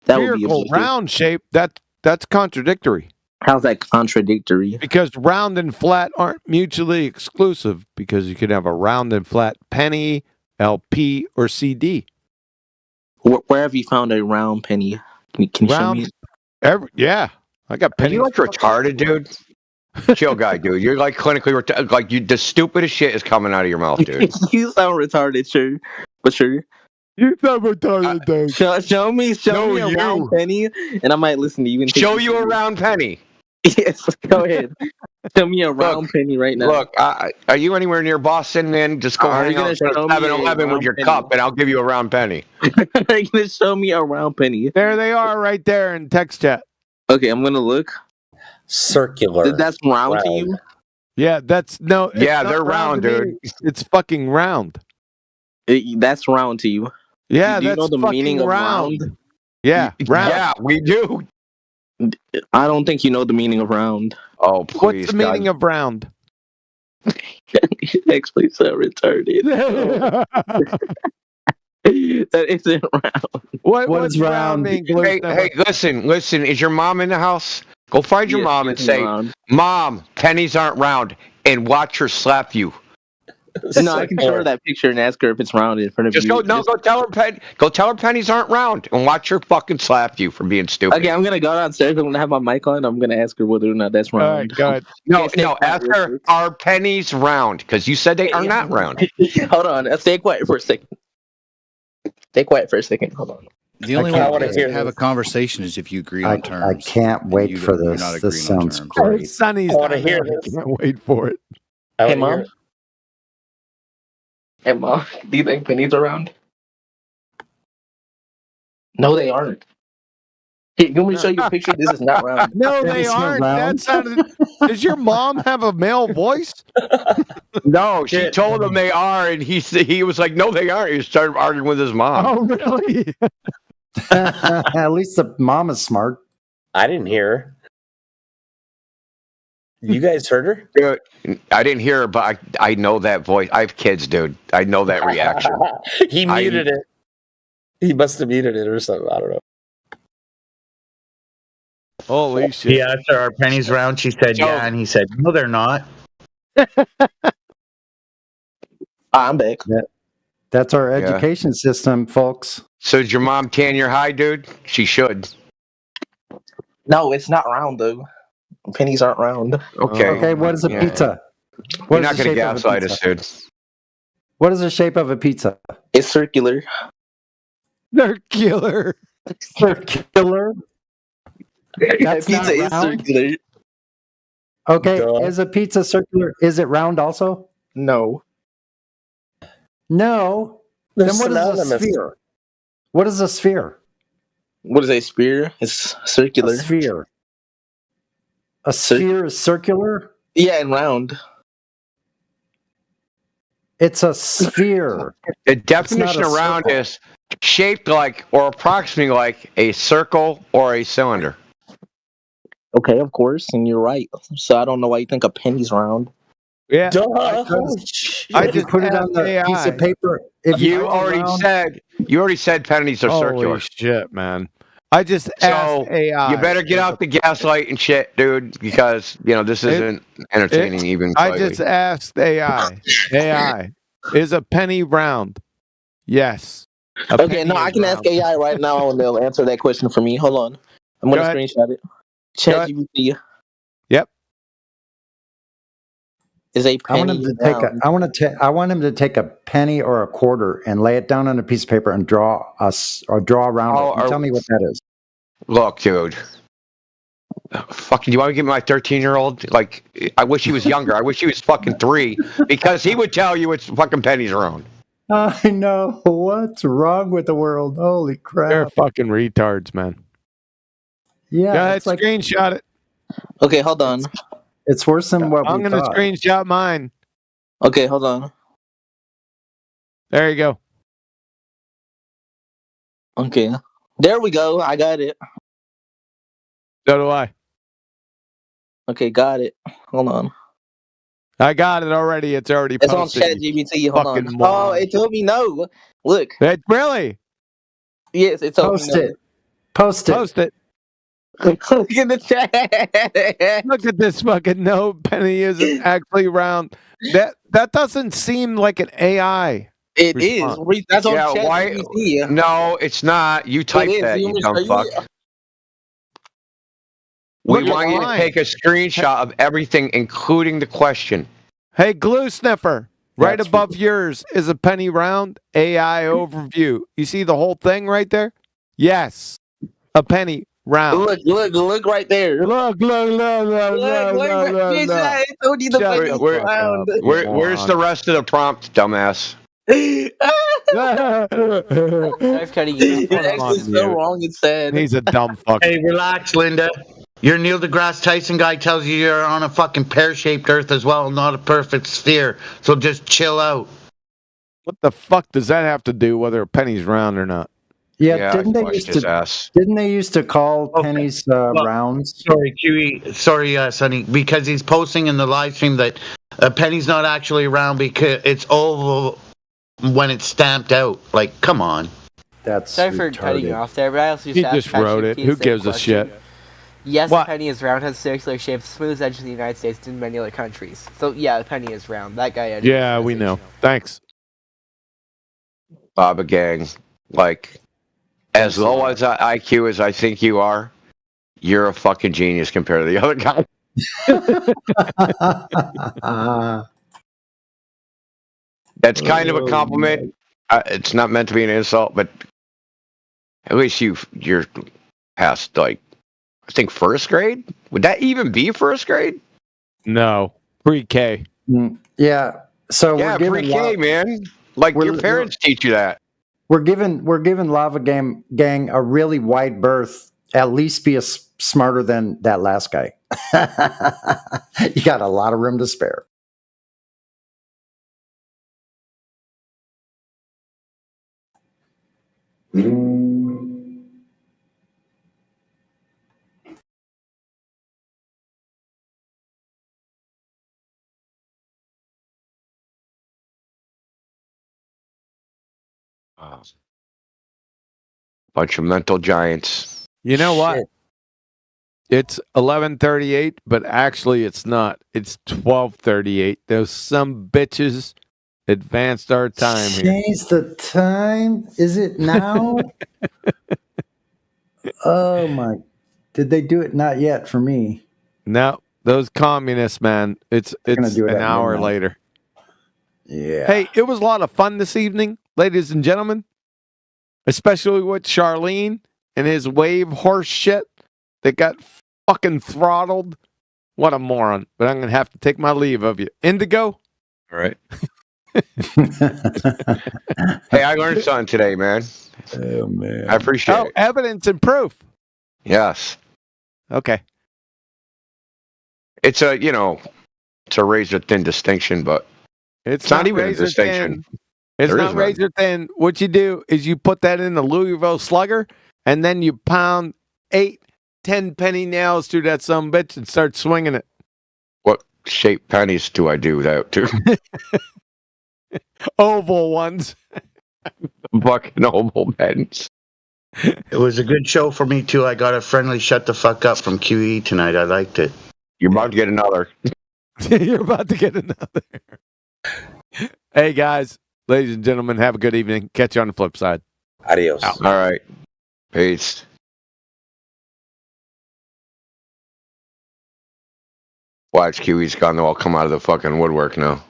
That spherical, would be round shape. That's contradictory. How's that contradictory? Because round and flat aren't mutually exclusive. Because you can have a round and flat penny, LP, or CD. Where have you found a round penny? Can you show me? Yeah, I got pennies. Are you like retarded, dude? Chill guy, dude. You're like clinically retarded. Like, you, the stupidest shit is coming out of your mouth, dude. You sound retarded, sure. But sure. You sound retarded, dude. Show me a round penny, and I might listen to you. And show you a round penny. Yes, go ahead. Show me a round penny right now. Look, are you anywhere near Boston, man? Just go hang out at 7-Eleven with your cup, and I'll give you a round penny. Are you going to show me a round penny? There they are right there in text chat. Okay, I'm going to look. Circular. That's round to you? Yeah, that's no. Yeah, they're round, dude. It's fucking round. That's round to you. Yeah, do you that's know the fucking meaning of round. round? Yeah, round. Yeah, we do. I don't think you know the meaning of round. Oh, please. What's the meaning of round? You actually so retarded. That isn't round. What's round mean? Hey, listen. Is your mom in the house? Go find your mom and say, "Mom, pennies aren't round," and watch her slap you. No, I can show her that picture and ask her if it's round in front of you. Go tell her pennies aren't round, and watch her fucking slap you for being stupid. Okay, I'm gonna go downstairs. I'm gonna have my mic on. I'm gonna ask her whether or not that's round. All right, go ahead. No. Ask her, are pennies round? Because you said they are not round. Hold on. Stay quiet for a second. Hold on. The only way to have a conversation is if you agree on terms. I can't wait for this. This sounds great. Sonny's I want to hear this. I can't wait for it. Hey, Mom. Hey, Mom. Do you think pennies are round? No, they aren't. Hey, you want me to show you a picture? This is not round. No, they aren't. That sounded. Does your mom have a male voice? No, she told him they are, and he was like, "No, they aren't." He started arguing with his mom. Oh, really? At least the mom is smart. I didn't hear her. You guys heard her? Dude, I didn't hear her, but I know that voice. I have kids, dude. I know that reaction. He muted it. He must have muted it or something. I don't know. Holy shit. He asked her, "Are pennies round?" She said, "Yeah," and he said, "No, they're not." I'm back. That's our education system, folks. So did your mom tan your hide, dude? She should. No, it's not round, though. Pennies aren't round. Okay. Okay, what is a pizza? You're not going to gaslight us, dude. What is the shape of a pizza? It's circular. Circular. That's pizza is circular. Okay, is a pizza circular? Is it round also? No. No. Then what is a sphere? What is a sphere? What is a sphere? It's circular. A sphere. A sphere is circular? Yeah, and round. It's a sphere. The definition of round is shaped like or approximately like a circle or a cylinder. Okay, of course, and you're right. So I don't know why you think a penny's round. Yeah. I just put it on the piece of paper. If You already said pennies are circular. Holy shit, man. I just asked AI. You better get out the gaslight and shit, dude, because this isn't entertaining even slightly. I just asked AI. AI, is a penny round? Yes. Okay, no, I can ask AI right now and they'll answer that question for me. Hold on. I'm going to screenshot it. ChatGPT. Yep. Is a penny I want him to take a penny or a quarter and lay it down on a piece of paper and draw around it. Tell me what that is. Look, dude. Fucking, you want to give me my 13-year-old? Like, I wish he was younger. I wish he was fucking 3 because he would tell you it's fucking pennies around. I know. What's wrong with the world? Holy crap. They're fucking retards, man. Yeah. Go ahead, screenshot it. Okay, hold on. It's worse than what I'm going to screenshot mine. Okay, hold on. There you go. Okay. There we go. I got it. So do I. Okay, got it. Hold on. I got it already. It's already posted. It's on ChatGPT. Hold on. Oh, it told me no. Look. Really? Yes, it told me no. Post it. Post it. Look in the chat. Look at this fucking no, penny isn't actually round. That doesn't seem like an AI. It response. is. That's on Yeah, ChatGPT. No, it's not. You typed that, you dumb fuck. We want you to take a screenshot of everything, including the question. Hey, Glue Sniffer, right above yours is a penny round AI overview. You see the whole thing right there? Yes, a penny round. Look right there. Look. Where's the rest of the prompt, dumbass? I've kind of used It's actually so wrong. It's sad. He's a dumb fuck. Hey, relax, Linda. Your Neil deGrasse Tyson guy tells you you're on a fucking pear-shaped Earth as well, not a perfect sphere. So just chill out. What the fuck does that have to do whether a penny's round or not? Yeah, didn't they used to call pennies rounds? Sorry, QE. Sorry, Sonny. Because he's posting in the live stream that a penny's not actually round because it's oval when it's stamped out. Like, come on. That's sorry for cutting you off there, but I also He just wrote it. Who gives a shit? Yes, a penny is round, has circular shape, smooth edges in the United States and many other countries. So yeah, a penny is round. That guy. Yeah, we know. Thanks, Baba Gang. Like, as low as IQ as I think you are, you're a fucking genius compared to the other guy. That's kind of a compliment. It's not meant to be an insult, but at least you're past, like, I think first grade. Would that even be first grade? No, pre-K. Yeah. So yeah, pre-K, man. Like your parents teach you that. We're giving Lava Gang a really wide berth. At least be smarter than that last guy. You got a lot of room to spare. Bunch of mental giants. You know what? It's 11:38, but actually it's not. It's 12:38. Those some bitches advanced our time here. Change the time? Is it now? Oh my! Did they do it? Not yet for me. No, those communists, man. It's an hour later. Yeah. Hey, it was a lot of fun this evening, ladies and gentlemen. Especially with Charlene and his wave horse shit that got fucking throttled. What a moron. But I'm going to have to take my leave of you. Indigo? All right. Hey, I learned something today, man. Oh, man. I appreciate it. Evidence and proof. Yes. Okay. It's a razor thin distinction, but it's not even a distinction. It's not razor thin. What you do is you put that in the Louisville Slugger, and then you pound 8-10 penny nails through that sumbitch and start swinging it. What shape pennies do I do that to? Oval ones. Fucking oval pennies. It was a good show for me, too. I got a friendly shut the fuck up from QE tonight. I liked it. You're about to get another. You're about to get another. Hey, guys. Ladies and gentlemen, have a good evening. Catch you on the flip side. Adios. All right. Peace. Watch QE's gone. They'll all come out of the fucking woodwork now.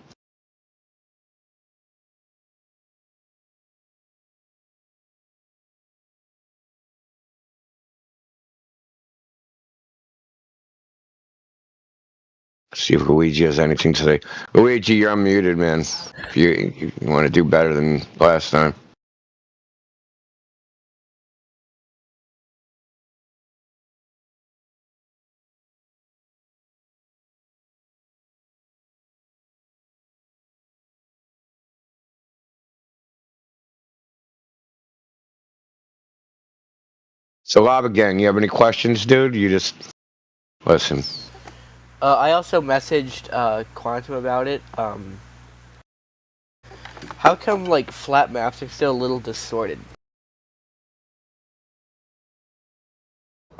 See if Luigi has anything to say. Luigi, you're unmuted, man. If you want to do better than last time. So, Lava Gang, you have any questions, dude? You just listen. I also messaged Quantum about it. How come like flat maps are still a little distorted?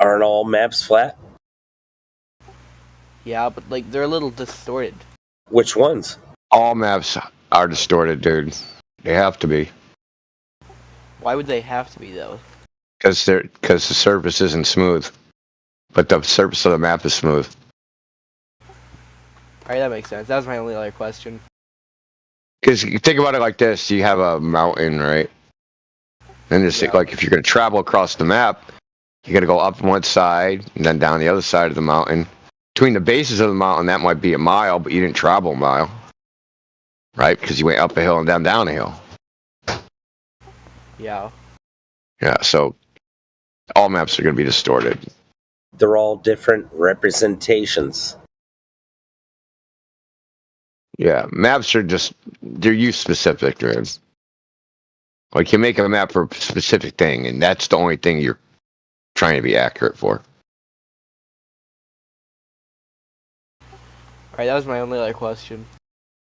Aren't all maps flat? Yeah, but like they're a little distorted. Which ones? All maps are distorted, dude. They have to be. Why would they have to be though? Because the surface isn't smooth, but the surface of the map is smooth. Alright, that makes sense. That was my only other question. Because you think about it like this: you have a mountain, right? And it's like if you're going to travel across the map, you got to go up one side and then down the other side of the mountain. Between the bases of the mountain, that might be a mile, but you didn't travel a mile, right? Because you went up a hill and down a hill. Yeah. Yeah. So all maps are going to be distorted. They're all different representations. Yeah, maps are they're use specific, dude. Like you make a map for a specific thing, and that's the only thing you're trying to be accurate for. Alright, that was my only other question.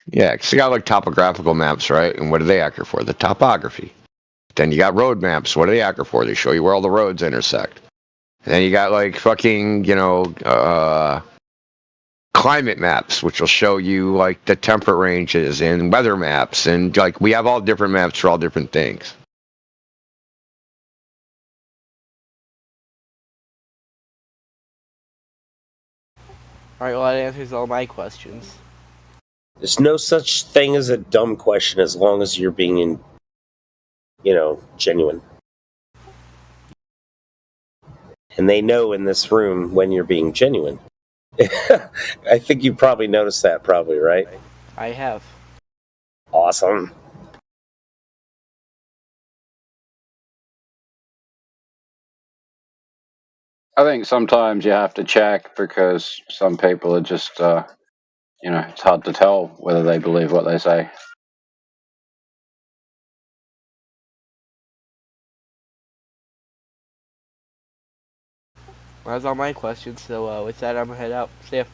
Yeah, because you got like topographical maps, right? And what are they accurate for? The topography. Then you got road maps. What are they accurate for? They show you where all the roads intersect. And then you got like fucking, climate maps, which will show you like the temperate ranges, and weather maps, and like we have all different maps for all different things. Alright, well that answers all my questions. There's no such thing as a dumb question as long as you're being, genuine. And they know in this room when you're being genuine. I think you probably noticed that, right? I have. Awesome. I think sometimes you have to check because some people are just, it's hard to tell whether they believe what they say. Well, that's all my questions, so with that, I'm gonna head out. See ya.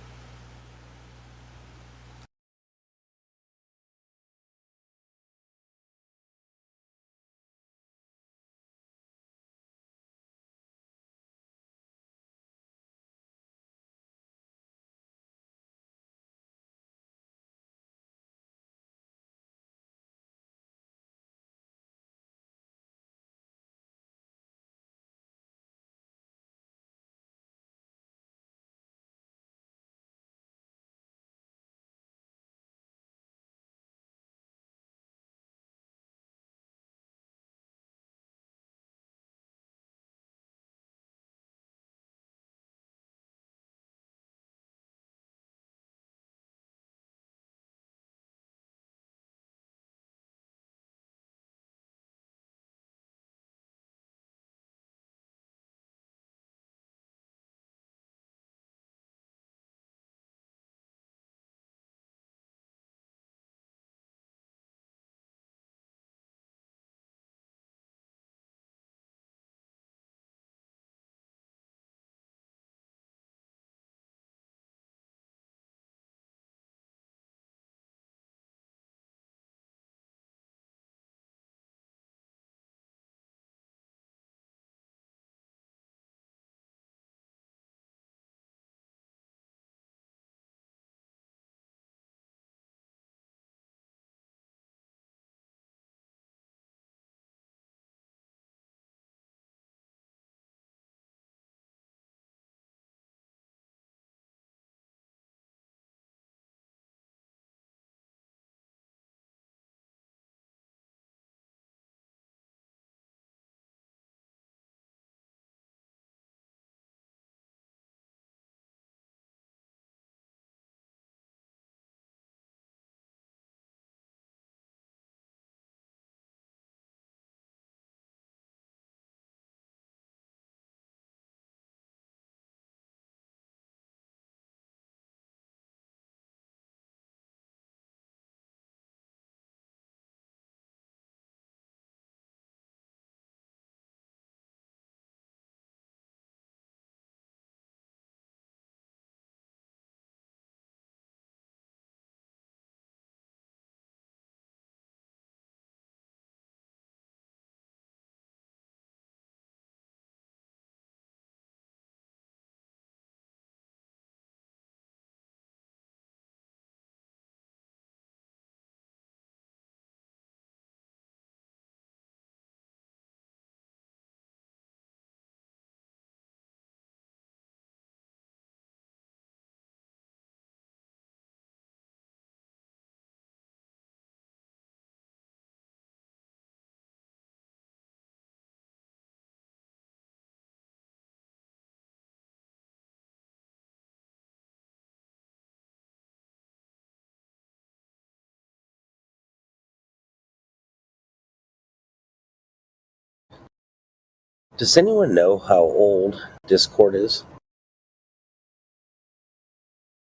Does anyone know how old Discord is?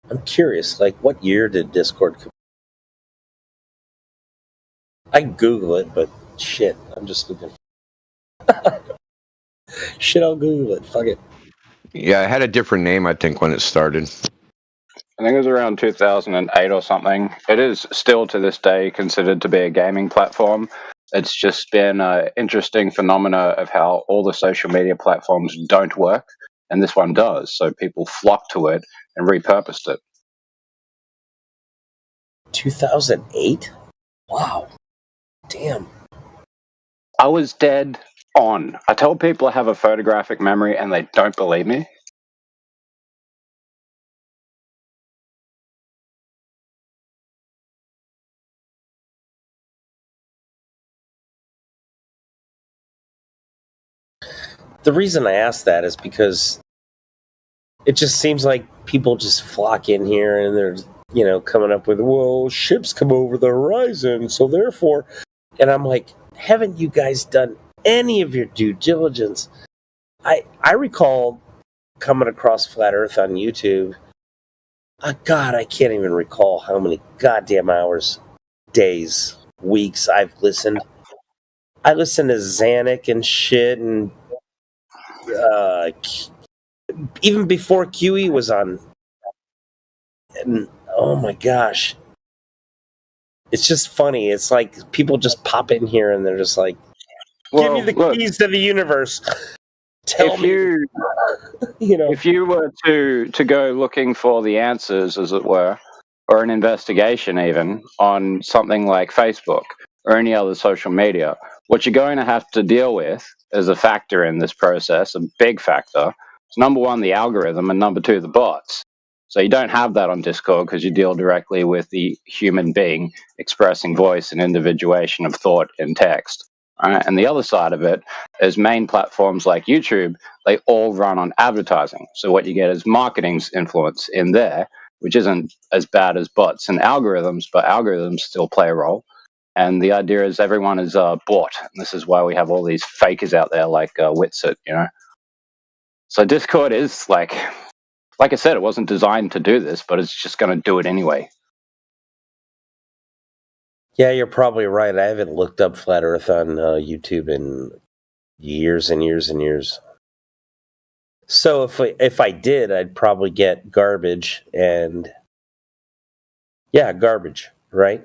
I'm curious, like, what year did Discord come? I can Google it, but shit, I'm just looking. Shit, I'll Google it. Fuck it. Yeah, it had a different name, I think, when it started. I think it was around 2008 or something. It is still to this day considered to be a gaming platform. It's just been an interesting phenomena of how all the social media platforms don't work, and this one does. So people flocked to it and repurposed it. 2008? Wow. Damn. I was dead on. I tell people I have a photographic memory and they don't believe me. The reason I ask that is because it just seems like people just flock in here and they're, coming up with, well, ships come over the horizon, so therefore... And I'm like, haven't you guys done any of your due diligence? I recall coming across Flat Earth on YouTube. God, I can't even recall how many goddamn hours, days, weeks I've listened. I listened to Zanuck and shit, and even before QE was on. And oh my gosh. It's just funny. It's like people just pop in here and they're just like, give me the keys to the universe. Tell me. If you were to go looking for the answers, as it were, or an investigation even on something like Facebook or any other social media, what you're going to have to deal with as a factor in this process, a big factor, is number one, the algorithm, and number two, the bots. So you don't have that on Discord because you deal directly with the human being expressing voice and individuation of thought in text. Right? And the other side of it is main platforms like YouTube, they all run on advertising. So what you get is marketing's influence in there, which isn't as bad as bots and algorithms, but algorithms still play a role. And the idea is everyone is bought. And this is why we have all these fakers out there like Witsit, So Discord is like I said, it wasn't designed to do this, but it's just going to do it anyway. Yeah, you're probably right. I haven't looked up Flat Earth on YouTube in years and years and years. So if I did, I'd probably get garbage and... Yeah, garbage, right?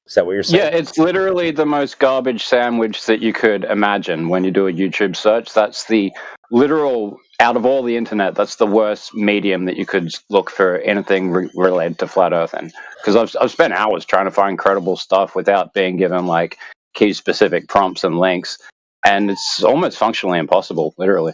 Is that what you're saying? Yeah, it's literally the most garbage sandwich that you could imagine when you do a YouTube search. That's the literal, out of all the internet, that's the worst medium that you could look for anything related to Flat Earth in. Because I've spent hours trying to find credible stuff without being given like key-specific prompts and links. And it's almost functionally impossible, literally.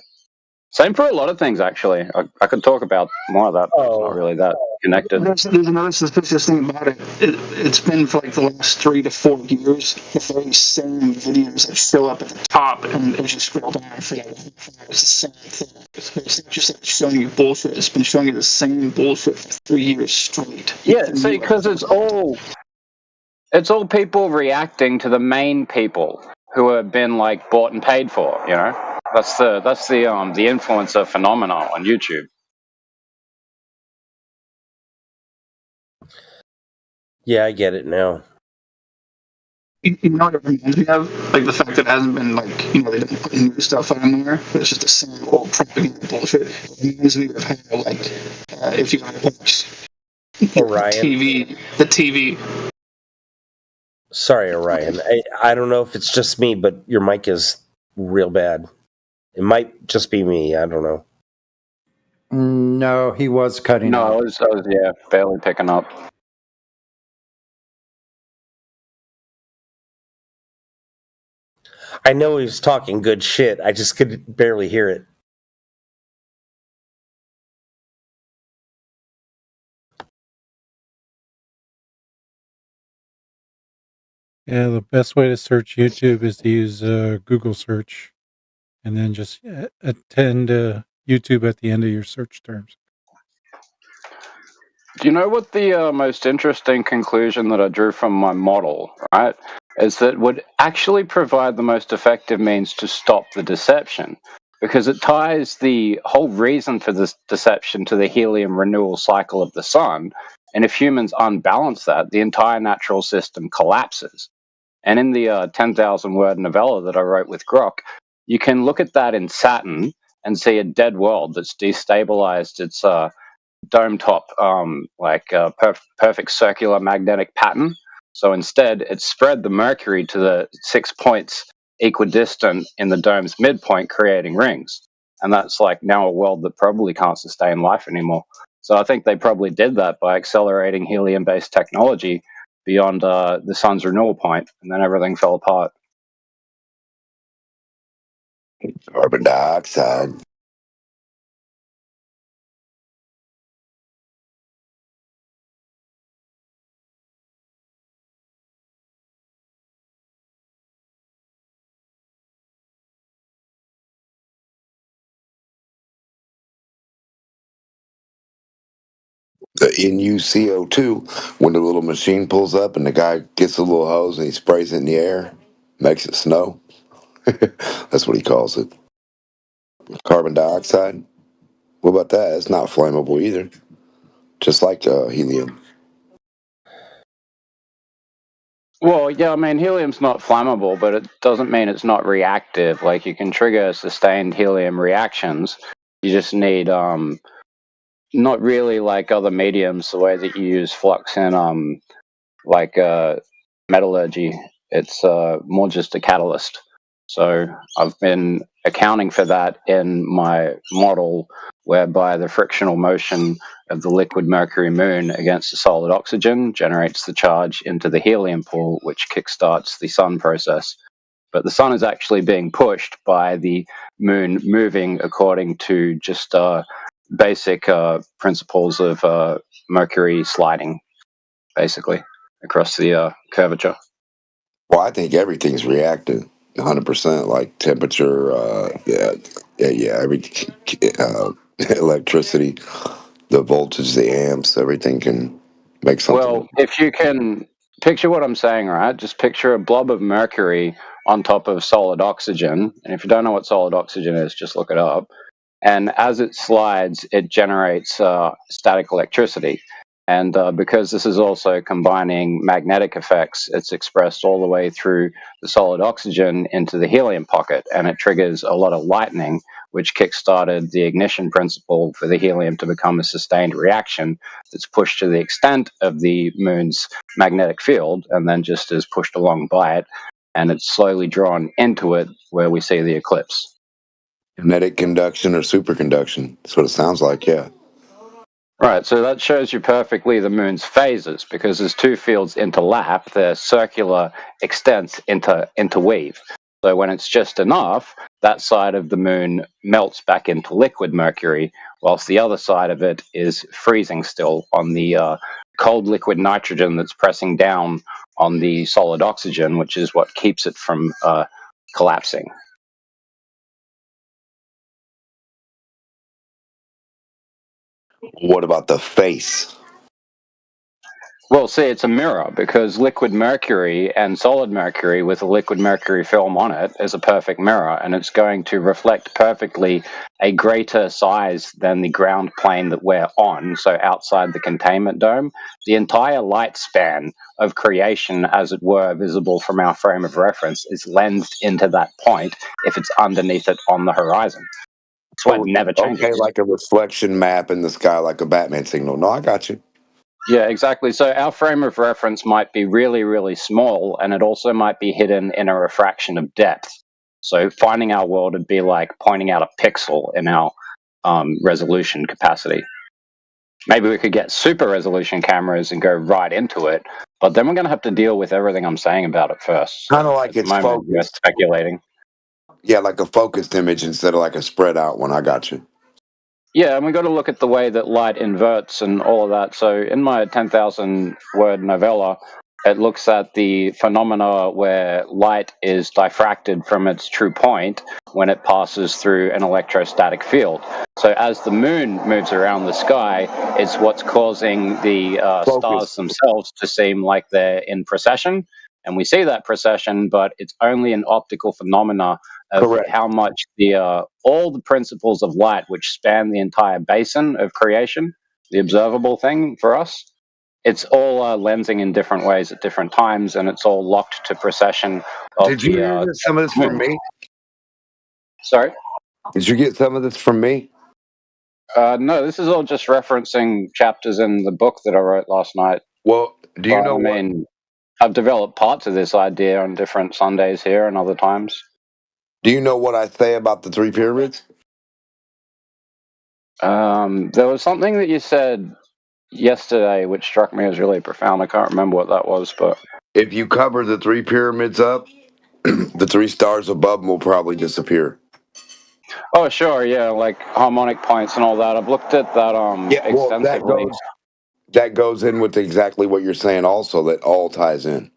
Same for a lot of things, actually. I could talk about more of that, but it's not really that connected. There's another suspicious thing about it. It's been for like the last 3 to 4 years, the very same videos that show up at the top, and as you scroll down for like a half hour, it's the same thing. It's not just like showing you bullshit. It's been showing you the same bullshit for 3 years straight. Yeah, see, because it's all people reacting to the main people who have been like bought and paid for, That's the influencer phenomenon on YouTube. Yeah, I get it now. You know what it reminds me of? Like the fact that it hasn't been like, they don't put new stuff on there, but it's just the same old propaganda bullshit. It reminds me of how, like, if you have Orion. The TV. Sorry, Orion. I don't know if it's just me, but your mic is real bad. It might just be me. I don't know. No, he was cutting. No, I was barely picking up. I know he was talking good shit. I just could barely hear it. Yeah, the best way to search YouTube is to use Google search, and then just attend YouTube at the end of your search terms. Do you know what the most interesting conclusion that I drew from my model, right, is that would actually provide the most effective means to stop the deception, because it ties the whole reason for this deception to the helium renewal cycle of the sun. And if humans unbalance that, the entire natural system collapses. And in the 10,000 word novella that I wrote with Grok, you can look at that in Saturn and see a dead world that's destabilized its dome top, perfect circular magnetic pattern. So instead, it spread the Mercury to the 6 points equidistant in the dome's midpoint, creating rings. And that's like now a world that probably can't sustain life anymore. So I think they probably did that by accelerating helium-based technology beyond the sun's renewal point, and then everything fell apart. Carbon dioxide. The NuCO2, when the little machine pulls up and the guy gets a little hose and he sprays it in the air, makes it snow. That's what he calls it. Carbon dioxide. What about that? It's not flammable either. Just like helium. Well, yeah, I mean, helium's not flammable, but it doesn't mean it's not reactive. Like, you can trigger sustained helium reactions. You just need, not really like other mediums, the way that you use flux in, metallurgy. It's more just a catalyst. So I've been accounting for that in my model, whereby the frictional motion of the liquid mercury moon against the solid oxygen generates the charge into the helium pool, which kickstarts the sun process. But the sun is actually being pushed by the moon moving according to just basic principles of mercury sliding, basically, across the curvature. Well, I think everything's reactive, 100%, like temperature, electricity, the voltage, the amps, everything can make something. Well, if you can picture what I'm saying, right? Just picture a blob of mercury on top of solid oxygen. And if you don't know what solid oxygen is, just look it up. And as it slides, it generates static electricity. And because this is also combining magnetic effects, it's expressed all the way through the solid oxygen into the helium pocket, and it triggers a lot of lightning, which kickstarted the ignition principle for the helium to become a sustained reaction that's pushed to the extent of the moon's magnetic field, and then just is pushed along by it, and it's slowly drawn into it where we see the eclipse. Kinetic conduction or superconduction. That's what it sounds like, yeah. Right, so that shows you perfectly the moon's phases, because as two fields interlap, their circular extents interweave. So when it's just enough, that side of the moon melts back into liquid mercury, whilst the other side of it is freezing still on the cold liquid nitrogen that's pressing down on the solid oxygen, which is what keeps it from collapsing. What about the face? Well, see, it's a mirror, because liquid mercury and solid mercury with a liquid mercury film on it is a perfect mirror, and it's going to reflect perfectly a greater size than the ground plane that we're on, so outside the containment dome. The entire light span of creation, as it were, visible from our frame of reference, is lensed into that point if it's underneath it on the horizon. So it never changes. Okay, like a reflection map in the sky, like a Batman signal. No, I got you. Yeah, exactly. So our frame of reference might be really, really small, and it also might be hidden in a refraction of depth. So finding our world would be like pointing out a pixel in our resolution capacity. Maybe we could get super resolution cameras and go right into it, but then we're going to have to deal with everything I'm saying about it first. Kind of like it's focused. We're speculating. Yeah, like a focused image instead of like a spread out one. I got you. Yeah, and we've got to look at the way that light inverts and all of that. So in my 10,000 word novella, it looks at the phenomena where light is diffracted from its true point when it passes through an electrostatic field. So as the moon moves around the sky, it's what's causing the stars themselves to seem like they're in precession. and we see that precession, but it's only an optical phenomena of Correct. how much all the principles of light, which span the entire basin of creation, the observable thing for us, it's all lensing in different ways at different times, and it's all locked to precession of Did you hear some of this from me? Sorry? Did you get some of this from me? No, this is all just referencing chapters in the book that I wrote last night. Well, do you know what? I've developed parts of this idea on different Sundays here and other times. Do you know what I say about the three pyramids? There was something that you said yesterday which struck me as really profound. I can't remember what that was, but if you cover the three pyramids up, the three stars above them will probably disappear. Oh, sure, yeah, like harmonic points and all that. I've looked at that extensively. That goes in with exactly what you're saying also, that all ties in.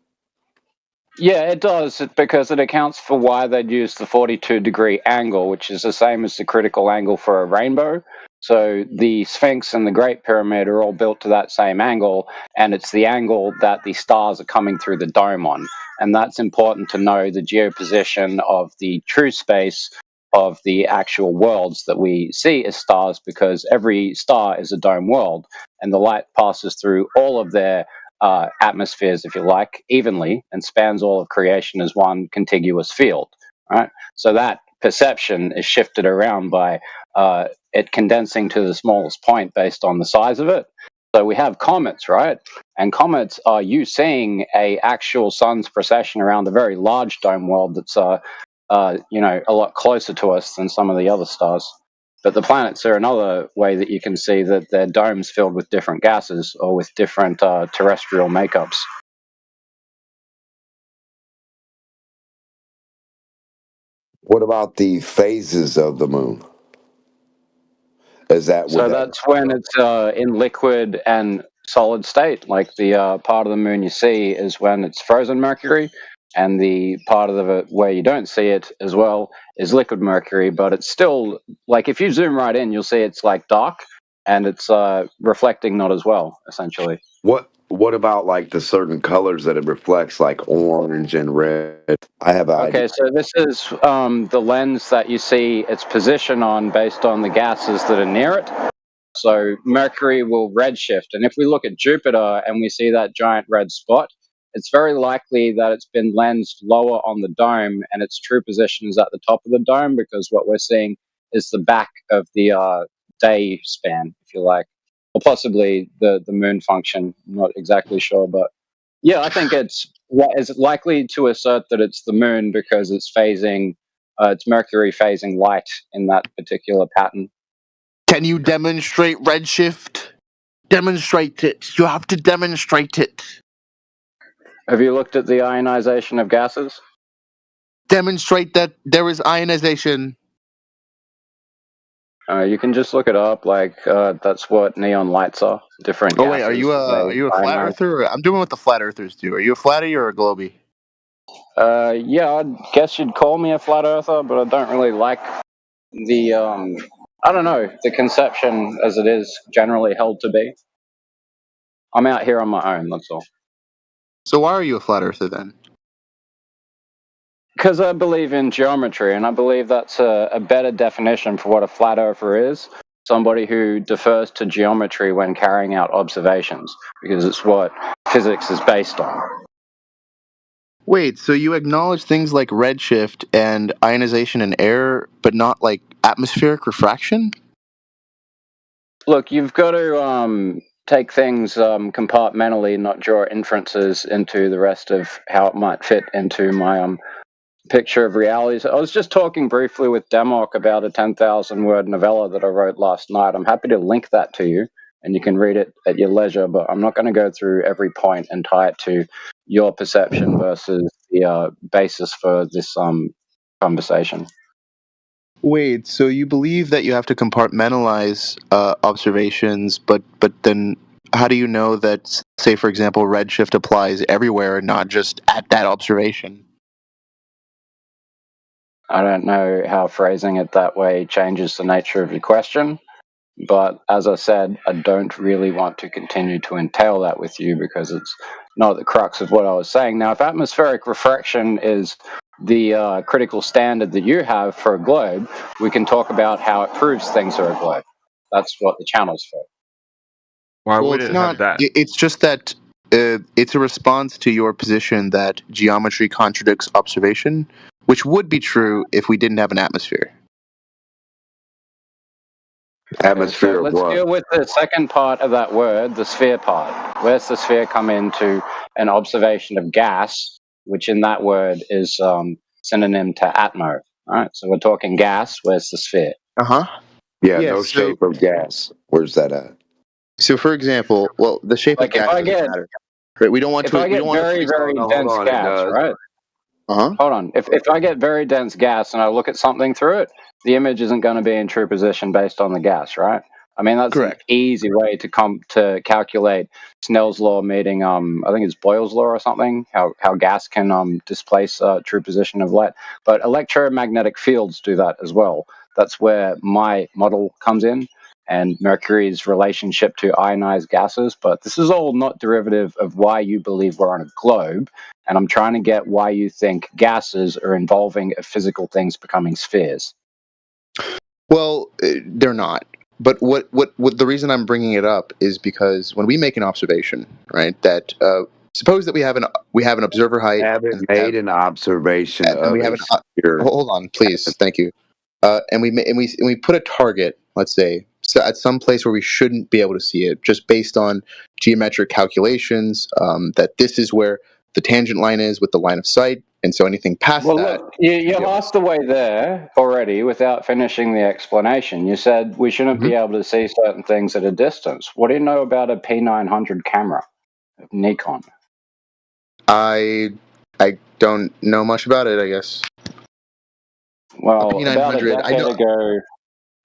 Yeah, it does, because it accounts for why they'd use the 42-degree angle, which is the same as the critical angle for a rainbow. So the Sphinx and the Great Pyramid are all built to that same angle, and it's the angle that the stars are coming through the dome on. And that's important to know the geoposition of the true space of the actual worlds that we see as stars, because every star is a dome world, and the light passes through all of their atmospheres, if you like, evenly, and spans all of creation as one contiguous field, right? So that perception is shifted around by it condensing to the smallest point based on the size of it. So we have comets, right? And comets are you seeing a actual sun's precession around a very large dome world that's a lot closer to us than some of the other stars. But the planets are another way that you can see that they're domes filled with different gases or with different terrestrial makeups. What about the phases of the moon? Is that so? That's when it's in liquid and solid state. Like the part of the moon you see is when it's frozen Mercury, and the part of the where you don't see it as well is liquid Mercury. But it's still like if you zoom right in, you'll see it's like dark, and it's reflecting not as well, essentially. What about like the certain colors that it reflects, like orange and red? I have an idea. So this is the lens that you see its position on based on the gases that are near it. So Mercury will redshift, and if we look at Jupiter and we see that giant red spot, it's very likely that it's been lensed lower on the dome, and its true position is at the top of the dome, because what we're seeing is the back of the day span, if you like, or possibly the moon function. I'm not exactly sure, but yeah, I think it's likely to assert that it's the moon because it's phasing, it's Mercury phasing light in that particular pattern. Can you demonstrate redshift? Demonstrate it. You have to demonstrate it. Have you looked at the ionization of gases? Demonstrate that there is ionization. You can just look it up. Like that's what neon lights are. Different. Oh wait, are you a flat earther? I'm doing what the flat earthers do. Are you a flatty or a globey? Yeah, I guess you'd call me a flat earther, but I don't really like the I don't know, the conception as it is generally held to be. I'm out here on my own, that's all. So why are you a flat earther then? Because I believe in geometry, and I believe that's a better definition for what a flat earther is. Somebody who defers to geometry when carrying out observations, because it's what physics is based on. Wait, so you acknowledge things like redshift and ionization and air, but not like atmospheric refraction? Look, you've got to take things compartmentally, not draw inferences into the rest of how it might fit into my picture of realities. I was just talking briefly with Demok about a 10,000-word novella that I wrote last night. I'm happy to link that to you, and you can read it at your leisure, but I'm not going to go through every point and tie it to your perception versus the basis for this conversation. Wait, so you believe that you have to compartmentalize observations, but then how do you know that, say, for example, redshift applies everywhere and not just at that observation? I don't know how phrasing it that way changes the nature of your question. But as I said, I don't really want to continue to entail that with you because it's not the crux of what I was saying. Now, if atmospheric refraction is the critical standard that you have for a globe, we can talk about how it proves things are a globe. That's what the channel's for. Why would it have that? It's just that it's a response to your position that geometry contradicts observation, which would be true if we didn't have an atmosphere. Atmosphere. So let's deal with the second part of that word, the sphere part. Where's the sphere come into an observation of gas, which in that word is synonym to atmo? Right. So we're talking gas. Where's the sphere? Yeah, no shape of gas. Where's that at? So, for example, well, the shape of gas doesn't matter. Right? We don't want to. If I get very, very dense gas, right? Hold on. If I get very dense gas and I look at something through it, the image isn't going to be in true position based on the gas, right? I mean, that's an easy way to come to calculate Snell's law meeting, I think it's Boyle's law or something, how gas can displace true position of light. But electromagnetic fields do that as well. That's where my model comes in, and Mercury's relationship to ionized gases. But this is all not derivative of why you believe we're on a globe. And I'm trying to get why you think gases are involving physical things becoming spheres. Well, they're not. But what the reason I'm bringing it up is because when we make an observation, right, that suppose that we have an observer height. Haven't made an observation of a sphere. Hold on, please. Thank you. And we put a target, let's say, so at some place where we shouldn't be able to see it, just based on geometric calculations, that this is where the tangent line is with the line of sight, and so anything past that. Look, you lost the way there already without finishing the explanation. You said we shouldn't be able to see certain things at a distance. What do you know about a P900 camera of Nikon? I don't know much about it, I guess. Well, about a decade ago,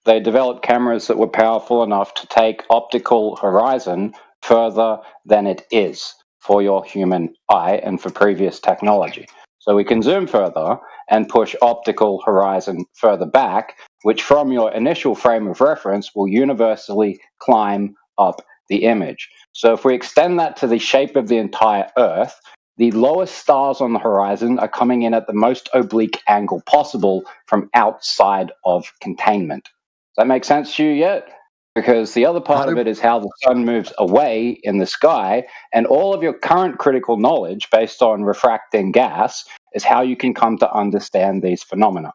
they developed cameras that were powerful enough to take optical horizon further than it is for your human eye and for previous technology. So we can zoom further and push optical horizon further back, which from your initial frame of reference will universally climb up the image. So if we extend that to the shape of the entire Earth, the lowest stars on the horizon are coming in at the most oblique angle possible from outside of containment. Does that make sense to you yet? Because the other part of it is how the sun moves away in the sky, and all of your current critical knowledge based on refracting gas is how you can come to understand these phenomena.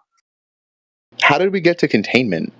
How did we get to containment?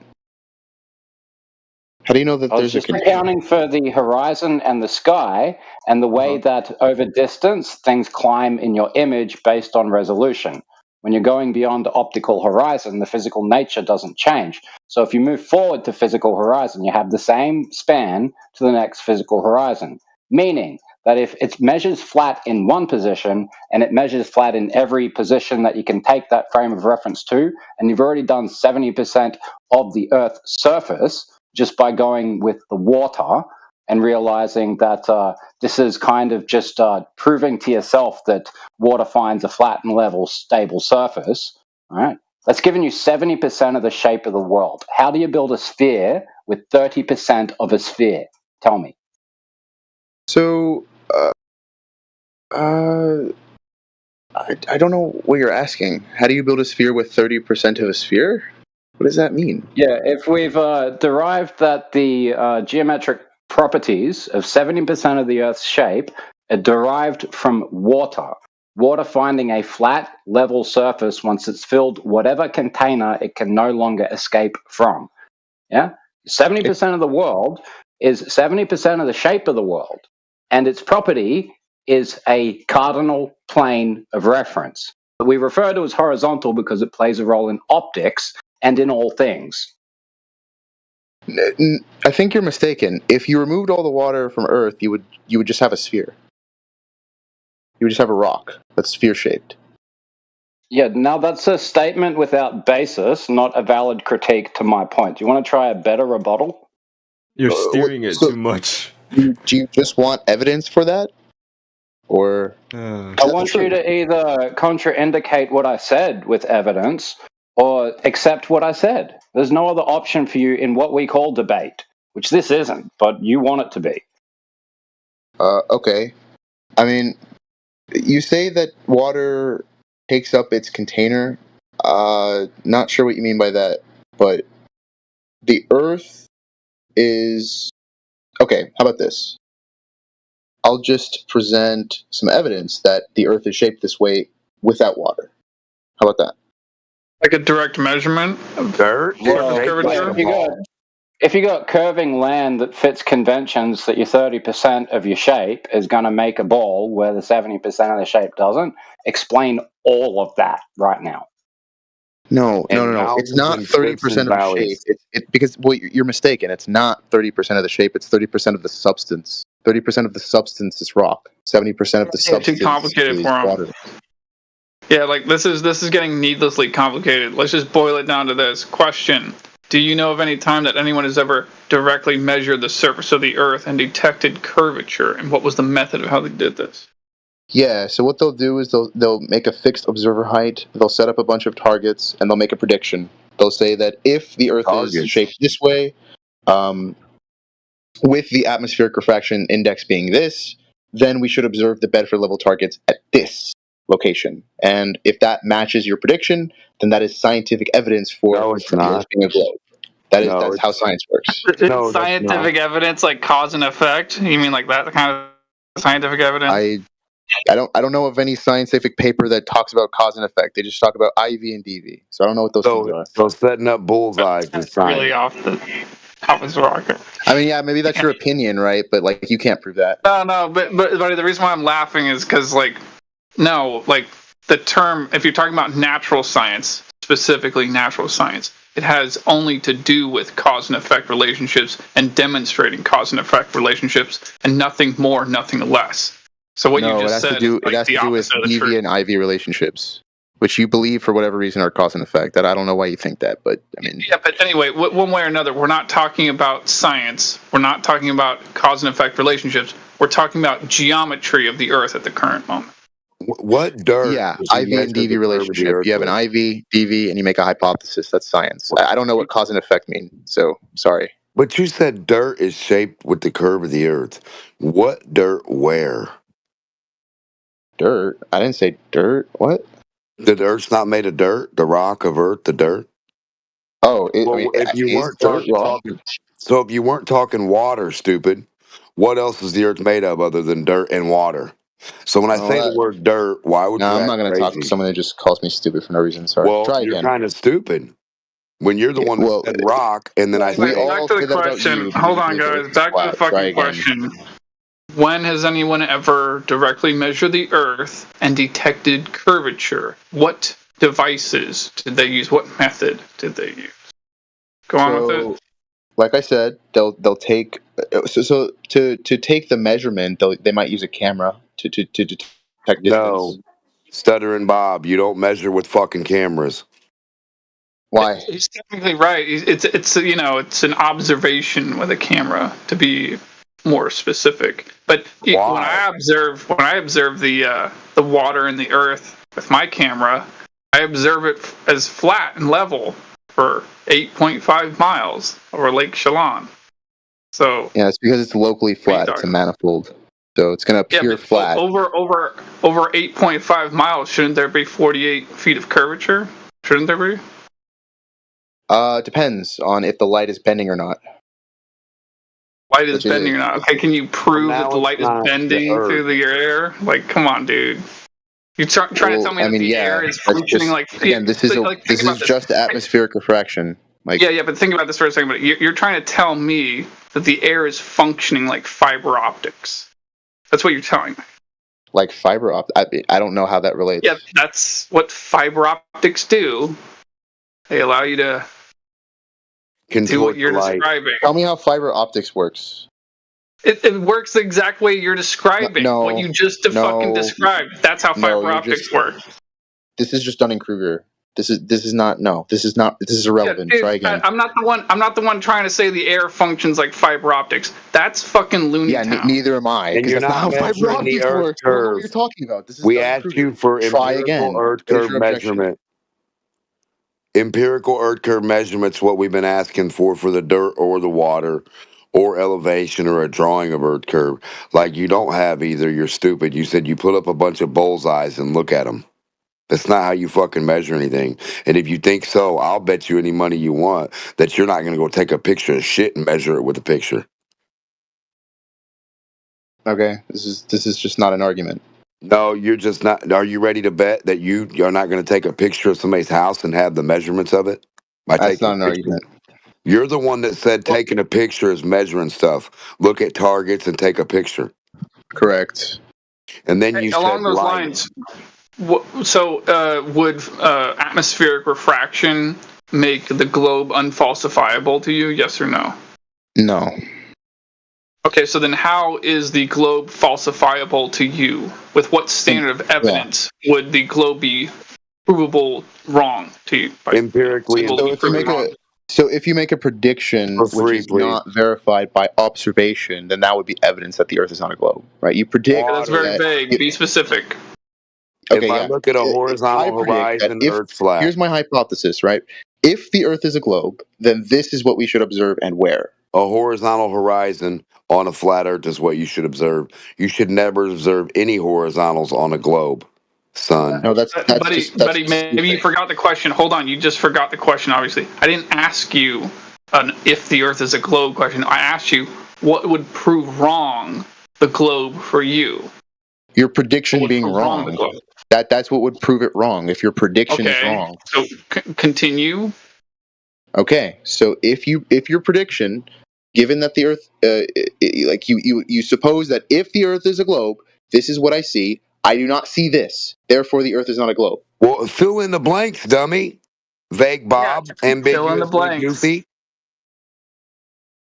How do you know that there's a containment? Accounting for the horizon and the sky and the way that over distance things climb in your image based on resolution. When you're going beyond the optical horizon, the physical nature doesn't change. So if you move forward to physical horizon, you have the same span to the next physical horizon, meaning that if it measures flat in one position and it measures flat in every position that you can take that frame of reference to, and you've already done 70% of the Earth's surface just by going with the water, and realizing that this is kind of just proving to yourself that water finds a flat and level, stable surface. All right, that's given you 70% of the shape of the world. How do you build a sphere with 30% of a sphere? Tell me. So, I don't know what you're asking. How do you build a sphere with 30% of a sphere? What does that mean? Yeah, if we've derived that the geometric properties of 70% of the Earth's shape are derived from water. Water finding a flat, level surface once it's filled whatever container it can no longer escape from. Yeah? 70% of the world is 70% of the shape of the world, and its property is a cardinal plane of reference. We refer to it as horizontal because it plays a role in optics and in all things. I think you're mistaken. If you removed all the water from Earth, you would just have a sphere. You would just have a rock that's sphere-shaped. Yeah, now that's a statement without basis, not a valid critique to my point. Do you want to try a better rebuttal? You're steering it too much. Do you just want evidence for that? Or I want you to either contraindicate what I said with evidence or accept what I said. There's no other option for you in what we call debate, which this isn't, but you want it to be. Okay. I mean, you say that water takes up its container. Not sure what you mean by that, but the Earth is... Okay, how about this? I'll just present some evidence that the Earth is shaped this way without water. How about that? Like a direct measurement of dirt? Curvature? If you got curving land that fits conventions that your 30% of your shape is going to make a ball where the 70% of the shape doesn't, explain all of that right now. No. It's not 30% of the shape. Because you're mistaken. It's not 30% of the shape. It's 30% of the substance. 30% of the substance is rock. 70% of the substance too complicated is for 'em. water. Yeah, like this is getting needlessly complicated. Let's just boil it down to this question. Do you know of any time that anyone has ever directly measured the surface of the Earth and detected curvature? And what was the method of how they did this? Yeah, so what they'll do is they'll make a fixed observer height, they'll set up a bunch of targets, and they'll make a prediction. They'll say that if the Earth is shaped this way, with the atmospheric refraction index being this, then we should observe the Bedford level targets at this location. And if that matches your prediction, then that is scientific evidence for the Earth being a globe. That's how science works. Is scientific evidence like cause and effect? You mean like that kind of scientific evidence? I don't know of any scientific paper that talks about cause and effect. They just talk about IV and DV. So I don't know what those things are. So setting up bullseyes is science. Really off the top of the rocket. I mean, yeah, maybe that's your opinion, right? But like, you can't prove that. No, but the reason why I'm laughing is because the term, if you're talking about natural science, specifically natural science, it has only to do with cause and effect relationships and demonstrating cause and effect relationships, and nothing more, nothing less. So what you just said, it has to do with DV and IV relationships, which you believe for whatever reason are cause and effect. That I don't know why you think that, but I mean. Yeah, but anyway, one way or another, we're not talking about science. We're not talking about cause and effect relationships. We're talking about geometry of the Earth at the current moment. What dirt? Yeah, IV and DV relationship. You have an IV, DV, and you make a hypothesis. That's science. I don't know what cause and effect mean, so sorry. But you said dirt is shaped with the curve of the Earth. What dirt where? Dirt? I didn't say dirt. What? The Earth's not made of dirt? The rock of Earth, the dirt? Oh, if you weren't talking, so if you weren't talking water, stupid, what else is the Earth made of other than dirt and water? So when I say the word dirt, why would you I'm not going to talk to someone who just calls me stupid for no reason. Sorry. Well, try again. You're kind of stupid. When you're the one that said rock, and then I say... Back to the question. Hold on, guys. Back to the fucking question. When has anyone ever directly measured the Earth and detected curvature? What devices did they use? What method did they use? Go on with it. Like I said, they'll take so to take the measurement, they might use a camera to detect distance. No, stuttering Bob, you don't measure with fucking cameras. Why? He's technically right. It's an observation with a camera, to be more specific. But when I observe the water and the Earth with my camera, I observe it as flat and level for 8.5 miles over Lake Chelan. So yeah, it's because it's locally flat. It's a manifold, so it's going to appear flat. Over 8.5 miles, shouldn't there be 48 feet of curvature? Shouldn't there be? Depends on if the light is bending or not. Light is bending or not? Okay, can you prove that the light is bending through the air? Like, come on, dude. You're trying to tell me that the air is functioning again, this is just atmospheric refraction. Yeah, but think about this for a second. But you're trying to tell me that the air is functioning like fiber optics. That's what you're telling me. Like fiber optics? I don't know how that relates. Yeah, that's what fiber optics do. They allow you to do what you're describing. Tell me how fiber optics works. It works the exact way you're describing. What you just fucking described. That's how fiber optics work. This is just Dunning-Kruger. This is not. This is irrelevant. Dude, try again. I'm not the one trying to say the air functions like fiber optics. That's fucking loony. Yeah, neither am I. And you're not how fiber optics works. I don't know what you're talking about. We asked you for empirical Earth curve measurement. Empirical Earth curve measurements what we've been asking for the dirt or the water or elevation or a drawing of Earth curve. Like you don't have either. You're stupid. You said you put up a bunch of bullseyes and look at them. That's not how you fucking measure anything. And if you think so, I'll bet you any money you want that you're not going to go take a picture of shit and measure it with a picture. Okay, this is just not an argument. No, you're just not. Are you ready to bet that you're not going to take a picture of somebody's house and have the measurements of it? That's not an argument. You're the one that said taking a picture is measuring stuff. Look at targets and take a picture. Correct. And then you along said those lighting. lines. Would atmospheric refraction make the globe unfalsifiable to you? Yes or no? No. Okay, so then how is the globe falsifiable to you? With what standard of evidence would the globe be provable wrong to you? Empirically. So if you make a prediction which is not verified by observation, then that would be evidence that the Earth is not a globe, right? You predict. That's very vague. Be specific. Okay, if I look at a horizontal horizon, Earth's flat. Here's my hypothesis, right? If the Earth is a globe, then this is what we should observe and where. A horizontal horizon on a flat Earth is what you should observe. You should never observe any horizontals on a globe, son. No, that's buddy, maybe you forgot the question. Hold on, you just forgot the question, obviously. I didn't ask you an if the Earth is a globe question. I asked you what would prove wrong the globe for you. Your prediction being wrong. That's what would prove it wrong if your prediction is wrong. So continue. Okay, so if your prediction, given that the Earth, like you suppose that if the Earth is a globe, this is what I see. I do not see this. Therefore, the Earth is not a globe. Well, fill in the blanks, dummy. Vague Bob, ambiguous, fill in the blanks. Goofy.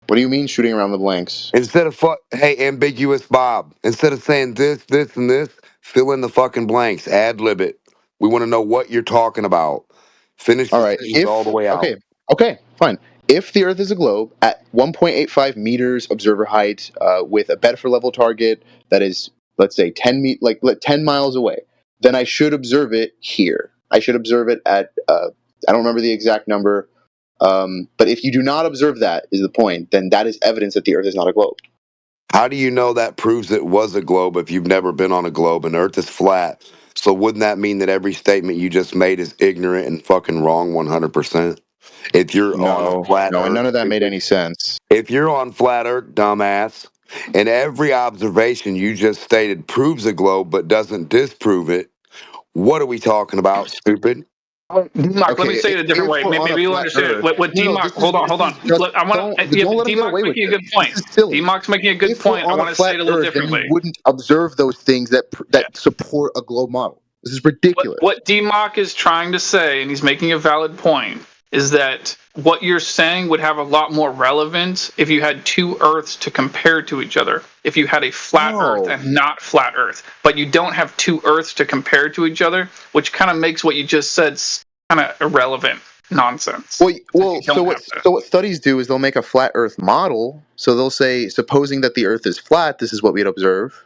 What do you mean shooting around the blanks? Instead of hey, ambiguous Bob. Instead of saying this, and this, fill in the fucking blanks. Ad lib it. We want to know what you're talking about. Finish the sentence all the way out. Okay, fine. If the Earth is a globe at 1.85 meters observer height, with a Bedford level target that is, let's say, 10 miles away, then I should observe it here. I should observe it at I don't remember the exact number. But if you do not observe that, is the point, then that is evidence that the Earth is not a globe. How do you know that proves it was a globe if you've never been on a globe and Earth is flat? So wouldn't that mean that every statement you just made is ignorant and fucking wrong 100%? If you're on a flat Earth, none of that made any sense. If you're on flat Earth, dumbass, and every observation you just stated proves a globe but doesn't disprove it, what are we talking about, stupid? D-Mock, let me say it a different way. Maybe you'll understand it. With D-Mock, hold on. Look, I want to. D-Mock's making a good point. D-Mock's making a good point. I want to say it a little differently. You wouldn't observe those things that support a globe model. This is ridiculous. What D-Mock is trying to say, and he's making a valid point, is that what you're saying would have a lot more relevance if you had two Earths to compare to each other. If you had a flat Earth and not flat Earth. But you don't have two Earths to compare to each other, which kind of makes what you just said kind of irrelevant nonsense. Well, so what studies do is they'll make a flat Earth model. So they'll say, supposing that the Earth is flat, this is what we'd observe.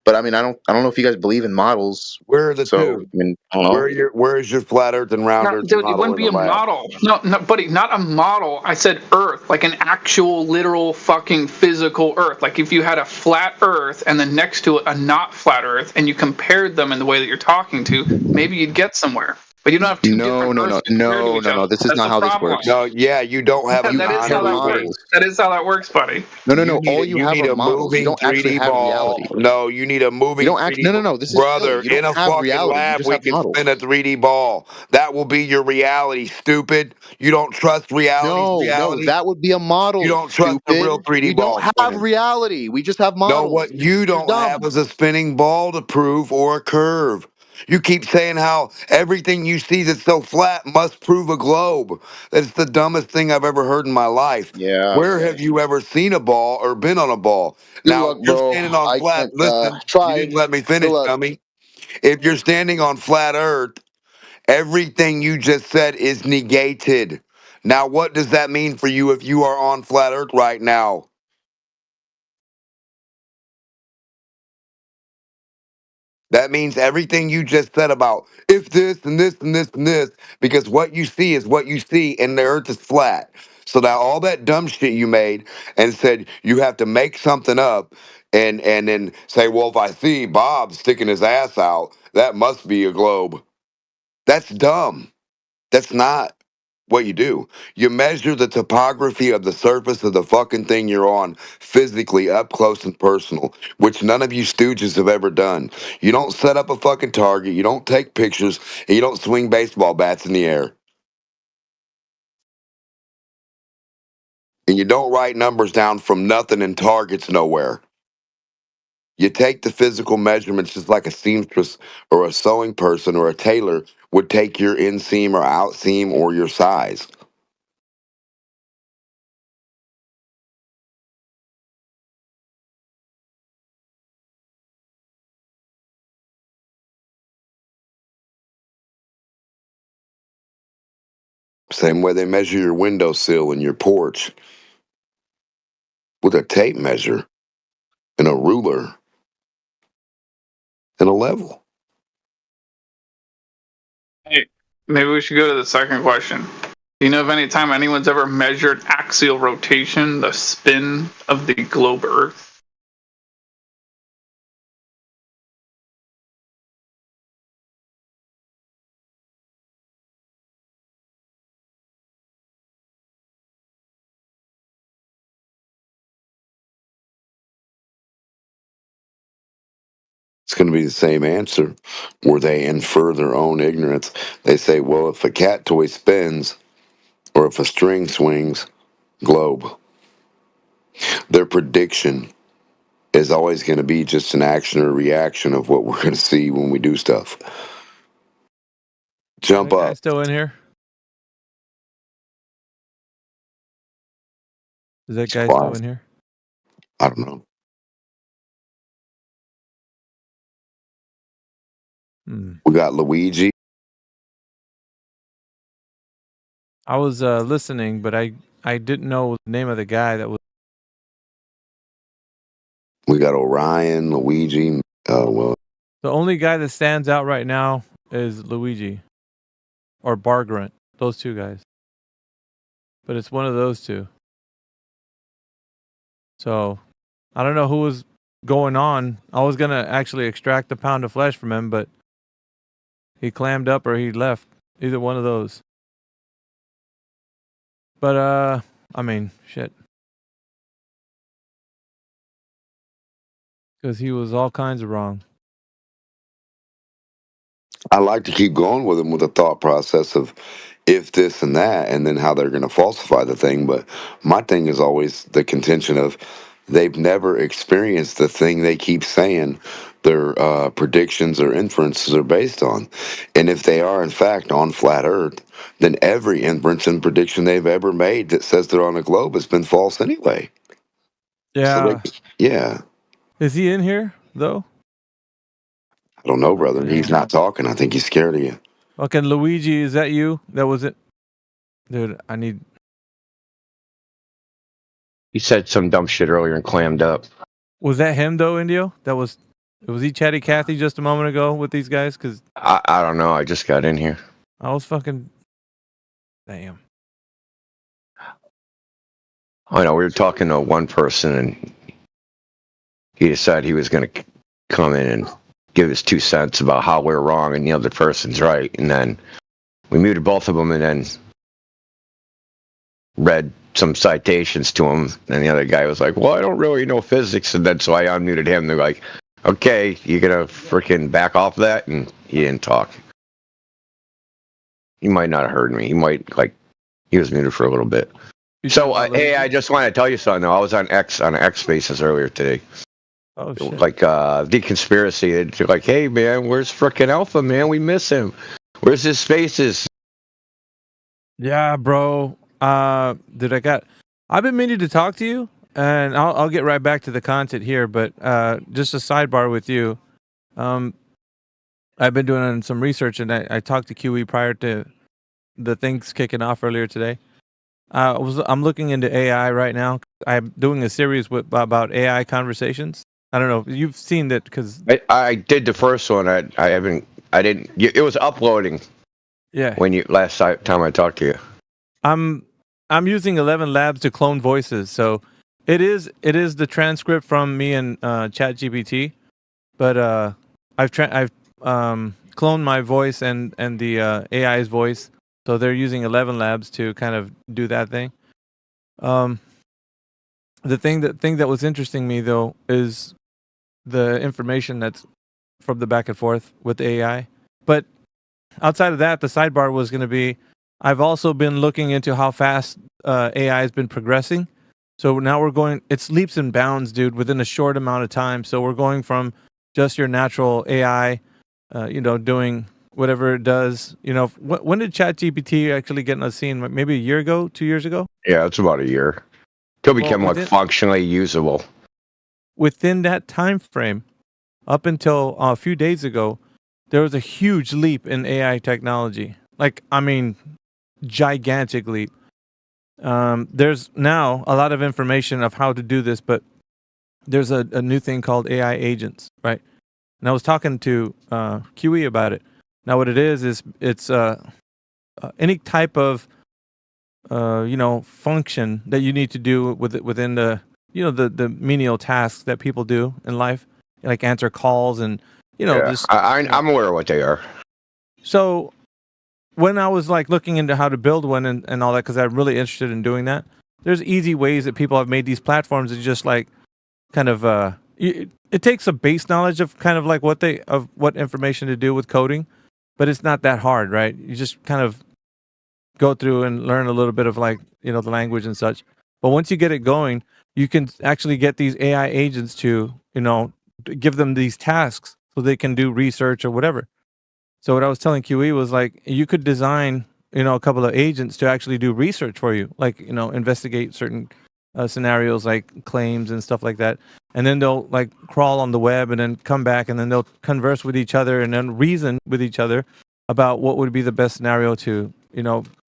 But I mean, I don't know if you guys believe in models. Where are the two? I mean, I don't know. Where is your flat Earth and round Earth? Dude, it wouldn't be a model. No, buddy, not a model. I said Earth, like an actual, literal, fucking physical Earth. Like if you had a flat Earth and then next to it a not flat Earth, and you compared them in the way that you're talking to, maybe you'd get somewhere. But you don't have two different Earths to compare to each other. This is not how this works. No, yeah, you don't have that is how that works. That is how that works, buddy. No. All you have are models. You don't actually have reality. No, you need a moving. No. This is brother in a fucking lab. We can spin a 3D ball. That will be your reality. Stupid. You don't trust reality. No, that would be a model. You don't trust the real 3D ball. We don't have reality. We just have models. No, what you don't have is a spinning ball to prove or a curve. You keep saying how everything you see that's so flat must prove a globe. That's the dumbest thing I've ever heard in my life. Yeah. Where have you ever seen a ball or been on a ball? Now, you're standing on flat. Listen, you didn't let me finish, dummy. If you're standing on flat Earth, everything you just said is negated. Now, what does that mean for you if you are on flat Earth right now? That means everything you just said about if this and this and this and this, because what you see is what you see, and the earth is flat. So now all that dumb shit you made and said you have to make something up and then say, well, if I see Bob sticking his ass out, that must be a globe. That's dumb. That's not what you do. You measure the topography of the surface of the fucking thing you're on physically up close and personal, which none of you stooges have ever done. You don't set up a fucking target, you don't take pictures, and you don't swing baseball bats in the air. And you don't write numbers down from nothing and targets nowhere. You take the physical measurements just like a seamstress or a sewing person or a tailor would take your inseam or outseam or your size. Same way they measure your windowsill and your porch with a tape measure and a ruler and a level. Hey, maybe we should go to the second question. Do you know of any time anyone's ever measured axial rotation, the spin of the globe Earth? It's going to be the same answer. Where they infer their own ignorance. They say, well, if a cat toy spins or if a string swings, globe. Their prediction is always going to be just an action or reaction of what we're going to see when we do stuff. Jump up. Still in here? Is that guy still in here? I don't know. We got Luigi. I was listening, but I didn't know the name of the guy that was. We got Orion, Luigi. Well, the only guy that stands out right now is Luigi or Bargrunt. Those two guys. But it's one of those two. So I don't know who was going on. I was gonna actually extract a pound of flesh from him, but he clammed up or he left. Either one of those. But I mean, shit. Because he was all kinds of wrong. I like to keep going with them with the thought process of if this and that, and then how they're going to falsify the thing. But my thing is always the contention of they've never experienced the thing they keep saying their predictions or inferences are based on. And if they are, in fact, on flat Earth, then every inference and prediction they've ever made that says they're on a globe has been false anyway. Yeah. So yeah. Is he in here, though? I don't know, brother. He's not talking. I think he's scared of you. Okay, Luigi, is that you? That was it? Dude, I need... He said some dumb shit earlier and clammed up. Was that him, though, Indio? Was he Chatty Cathy just a moment ago with these guys? Because I don't know. I just got in here. I was fucking... Damn. I know. We were talking to one person, and he decided he was going to come in and give his 2 cents about how we're wrong and the other person's right. And then we muted both of them and then read some citations to him. And the other guy was like, well, I don't really know physics. And then so I unmuted him. They're like, okay, you going to freaking back off that? And he didn't talk. He might not have heard me. He was muted for a little bit. So, hey, I just want to tell you something, though. I was on X Spaces earlier today. Oh, shit. Like, the conspiracy. They're like, hey, man, where's frickin' Alpha, man? We miss him. Where's his Spaces? Yeah, bro. I've been meaning to talk to you, and I'll get right back to the content here, but just a sidebar with you. I've been doing some research, and I talked to QE prior to the things kicking off earlier today. I'm looking into AI right now. I'm doing a series about AI conversations. I don't know. You've seen that because I did the first one. I didn't. It was uploading. Yeah. When you last time I talked to you. I'm using 11 Labs to clone voices, so it is the transcript from me and ChatGPT, but I've cloned my voice and the AI's voice, so they're using 11 Labs to kind of do that thing. The thing that was interesting me though is the information that's from the back and forth with the AI, but outside of that, the sidebar was going to be, I've also been looking into how fast AI has been progressing. So now we're going, it's leaps and bounds, dude, within a short amount of time. So we're going from just your natural AI, doing whatever it does. When did ChatGPT actually get on the scene? Maybe a year ago, 2 years ago? Yeah, it's about a year. Till become functionally usable. Within that time frame, up until a few days ago, there was a huge leap in AI technology. Gigantic leap. There's now a lot of information of how to do this, but there's a new thing called AI agents, right? And I was talking to QE about it. Now, what it is it's any type of function that you need to do within the the menial tasks that people do in life, like answer calls and I'm aware of what they are. So when I was looking into how to build one and all that, because I'm really interested in doing that, there's easy ways that people have made these platforms to just it takes a base knowledge of kind of what information to do with coding, but it's not that hard, right? You just kind of go through and learn a little bit of the language and such. But once you get it going, you can actually get these AI agents to, give them these tasks so they can do research or whatever. So what I was telling QE was you could design, a couple of agents to actually do research for you, investigate certain scenarios like claims and stuff like that. And then they'll crawl on the web and then come back and then they'll converse with each other and then reason with each other about what would be the best scenario to,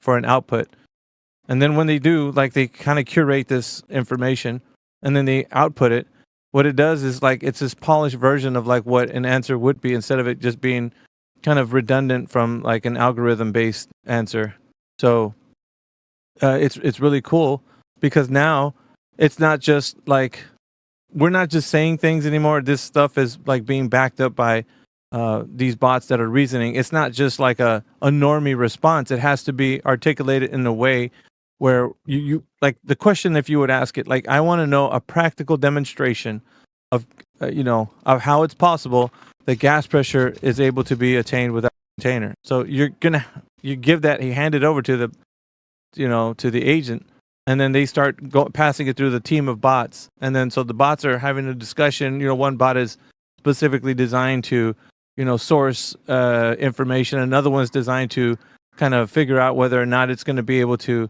for an output. And then when they do, they kind of curate this information and then they output it. What it does is it's this polished version of what an answer would be, instead of it just being kind of redundant from an algorithm based answer. So it's really cool because now it's not just we're not just saying things anymore. This stuff is being backed up by these bots that are reasoning. It's not just a normie response. It has to be articulated in a way where you the question, if you would ask it, I want to know a practical demonstration of of how it's possible that gas pressure is able to be attained without a container. So you hand it over to the to the agent, and then they start passing it through the team of bots, and then so the bots are having a discussion. One bot is specifically designed to source information. Another one's designed to kind of figure out whether or not it's going to be able to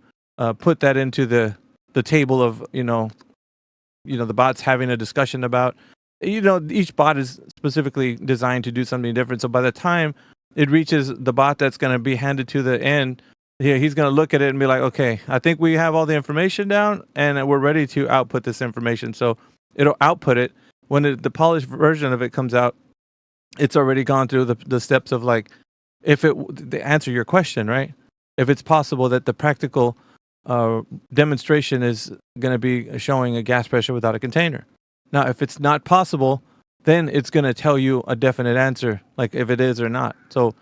put that into the table of the bots having a discussion about. Each bot is specifically designed to do something different. So by the time it reaches the bot that's going to be handed to the end, he's going to look at it and be like, okay, I think we have all the information down and we're ready to output this information. So it'll output it. When the polished version of it comes out, it's already gone through the steps of to answer your question, right? If it's possible that the practical demonstration is going to be showing a gas pressure without a container. Now, if it's not possible, then it's going to tell you a definite answer, if it is or not. So,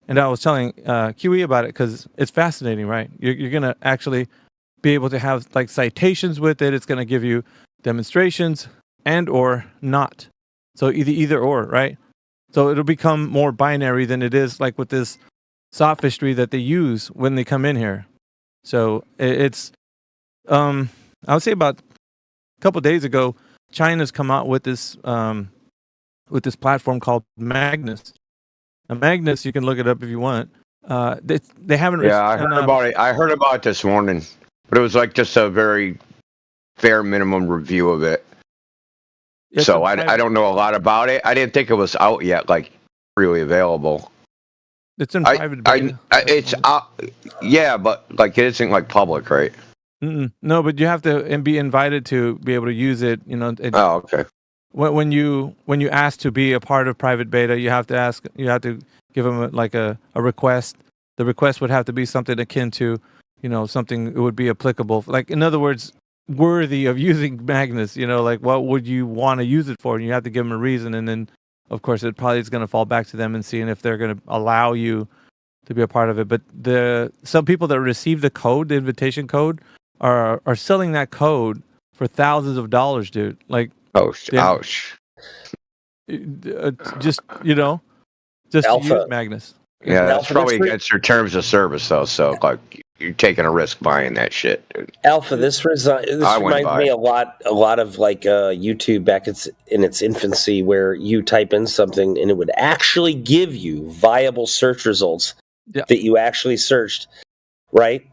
and I was telling QE about it because it's fascinating, right? You're going to actually be able to have citations with it. It's going to give you demonstrations and or not. So either or, right? So it'll become more binary than it is with this sophistry that they use when they come in here. So it's, I would say about a couple of days ago, China's come out with this platform called Magnus. Now, Magnus, you can look it up if you want. They haven't. Yeah, I heard about it. I heard about it this morning, but it was just a very bare minimum review of it. So I don't know a lot about it. I didn't think it was out yet, freely available. It's in private beta. It's out, yeah, but it isn't public, right? No, but you have to be invited to be able to use it. Oh, okay. when you ask to be a part of private beta, you have to give them a request. The request would have to be something akin to, something that would be applicable. Like, in other words, worthy of using Magnus. Like, what would you want to use it for? And you have to give them a reason, and then, of course, it probably is going to fall back to them and seeing if they're going to allow you to be a part of it. But some people that receive the code, the invitation code, are selling that code for thousands of dollars, dude. Like, ouch. Just just Alpha. to use Magnus. Yeah, that's probably against your terms of service, though. So, like, you're taking a risk buying that shit, dude. Alpha, this reminds me a lot of like YouTube back in its infancy, where you type in something and it would actually give you viable search results that you actually searched, right?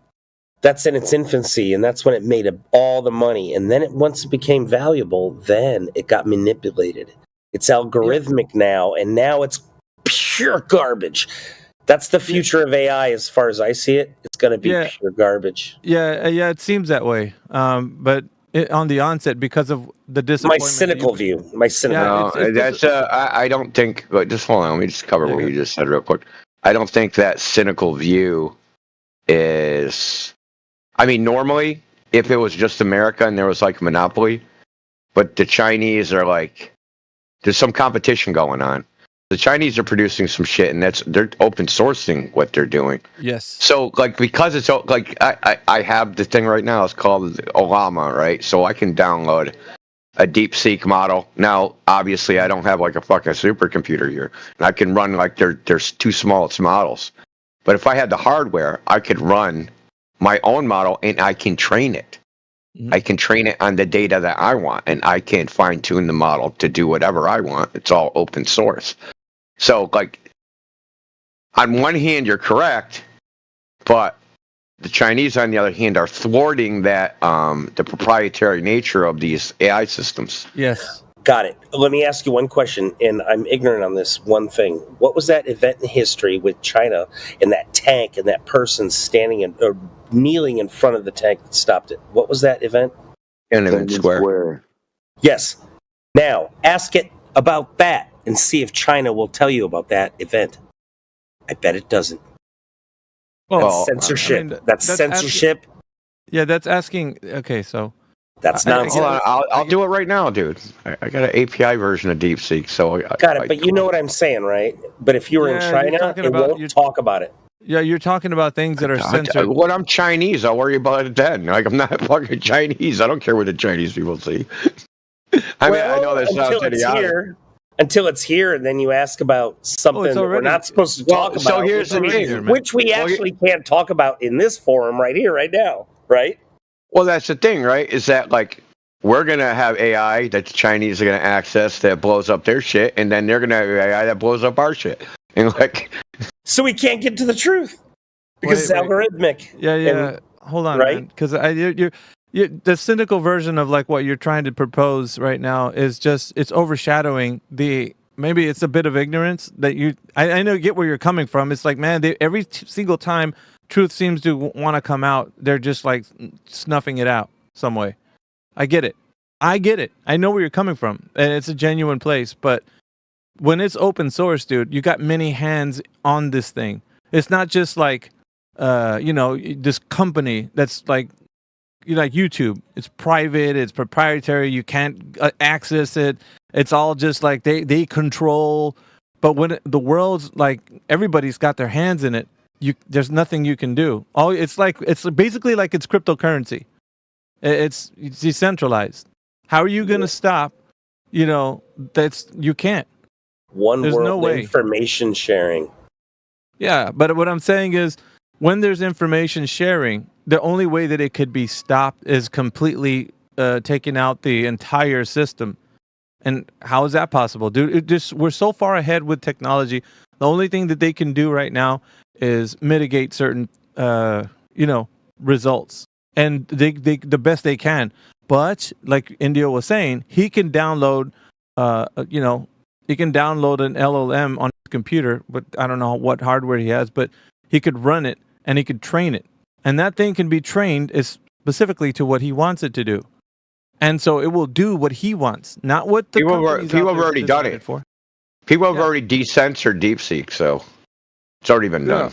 That's in its infancy, and that's when it made all the money. And then once it became valuable, then it got manipulated. It's algorithmic now, and now it's pure garbage. That's the future of AI, as far as I see it. It's going to be pure garbage. Yeah, it seems that way. But on the onset, because of the disappointment. My cynical view. I don't think. Just hold on. Let me just cover what you just said real quick. I don't think that cynical view is. I mean, normally, if it was just America and there was like a monopoly, but the Chinese are like, there's some competition going on. The Chinese are producing some shit, and they're open sourcing what they're doing. Yes. So, like, because it's like I have the thing right now. It's called Olama, right? So I can download a DeepSeek model. Now, obviously, I don't have like a fucking supercomputer here, and I can run like there's two smallest models. But if I had the hardware, I could run my own model, and I can train it. Mm-hmm. I can train it on the data that I want, and I can fine tune the model to do whatever I want. It's all open source. So, like, on one hand, you're correct, but the Chinese, on the other hand, are thwarting that the proprietary nature of these AI systems. Yes. Got it. Let me ask you one question, and I'm ignorant on this one thing. What was that event in history with China and that tank and that person standing or kneeling in front of the tank that stopped it? What was that event? Tiananmen Square. Yes. Now, ask it about that and see if China will tell you about that event. I bet it doesn't. Well, that's censorship. I mean, that's censorship. That's asking. Okay, so that's nonsense. I'll do it right now, dude. I got an API version of DeepSeek, so got it. But you know what I'm saying, right? But if you were in China, it won't talk about it. Yeah, you're talking about things that are censored. When I'm Chinese, I'll worry about it then. Like, I'm not fucking Chinese. I don't care what the Chinese people see. I know that sounds idiotic. Until it's here, and then you ask about something that we're not supposed to talk about. So here's the thing, which we actually can't talk about in this forum right here, right now, right? Well, that's the thing, right? Is that, like, we're going to have AI that the Chinese are going to access that blows up their shit, and then they're going to have AI that blows up our shit. And, like... So we can't get to the truth because it's algorithmic. Yeah. And, hold on, right? Because the cynical version of like what you're trying to propose right now is just it's overshadowing maybe it's a bit of ignorance that I know get where you're coming from. It's like, man, every single time truth seems to want to come out, they're just like snuffing it out some way. I get it. I know where you're coming from, and it's a genuine place. But when it's open source, dude, you got many hands on this thing. It's not just like this company that's like. Like YouTube, it's private, it's proprietary, you can't access it. It's all just like they control. But when the world's like everybody's got their hands in it, there's nothing you can do. It's basically like it's cryptocurrency. It's decentralized. How are you going to stop? You can't. There's no way. Information sharing. Yeah, but what I'm saying is, when there's information sharing, the only way that it could be stopped is completely taking out the entire system. And how is that possible, dude? We're so far ahead with technology. The only thing that they can do right now is mitigate certain, results, and they the best they can. But like Indio was saying, he can download, he can download an LLM on his computer, but I don't know what hardware he has, but he could run it. And he could train it. And that thing can be trained specifically to what he wants it to do. And so it will do what he wants, not what the people have already done it for. People have already decensored DeepSeek, so it's already been done.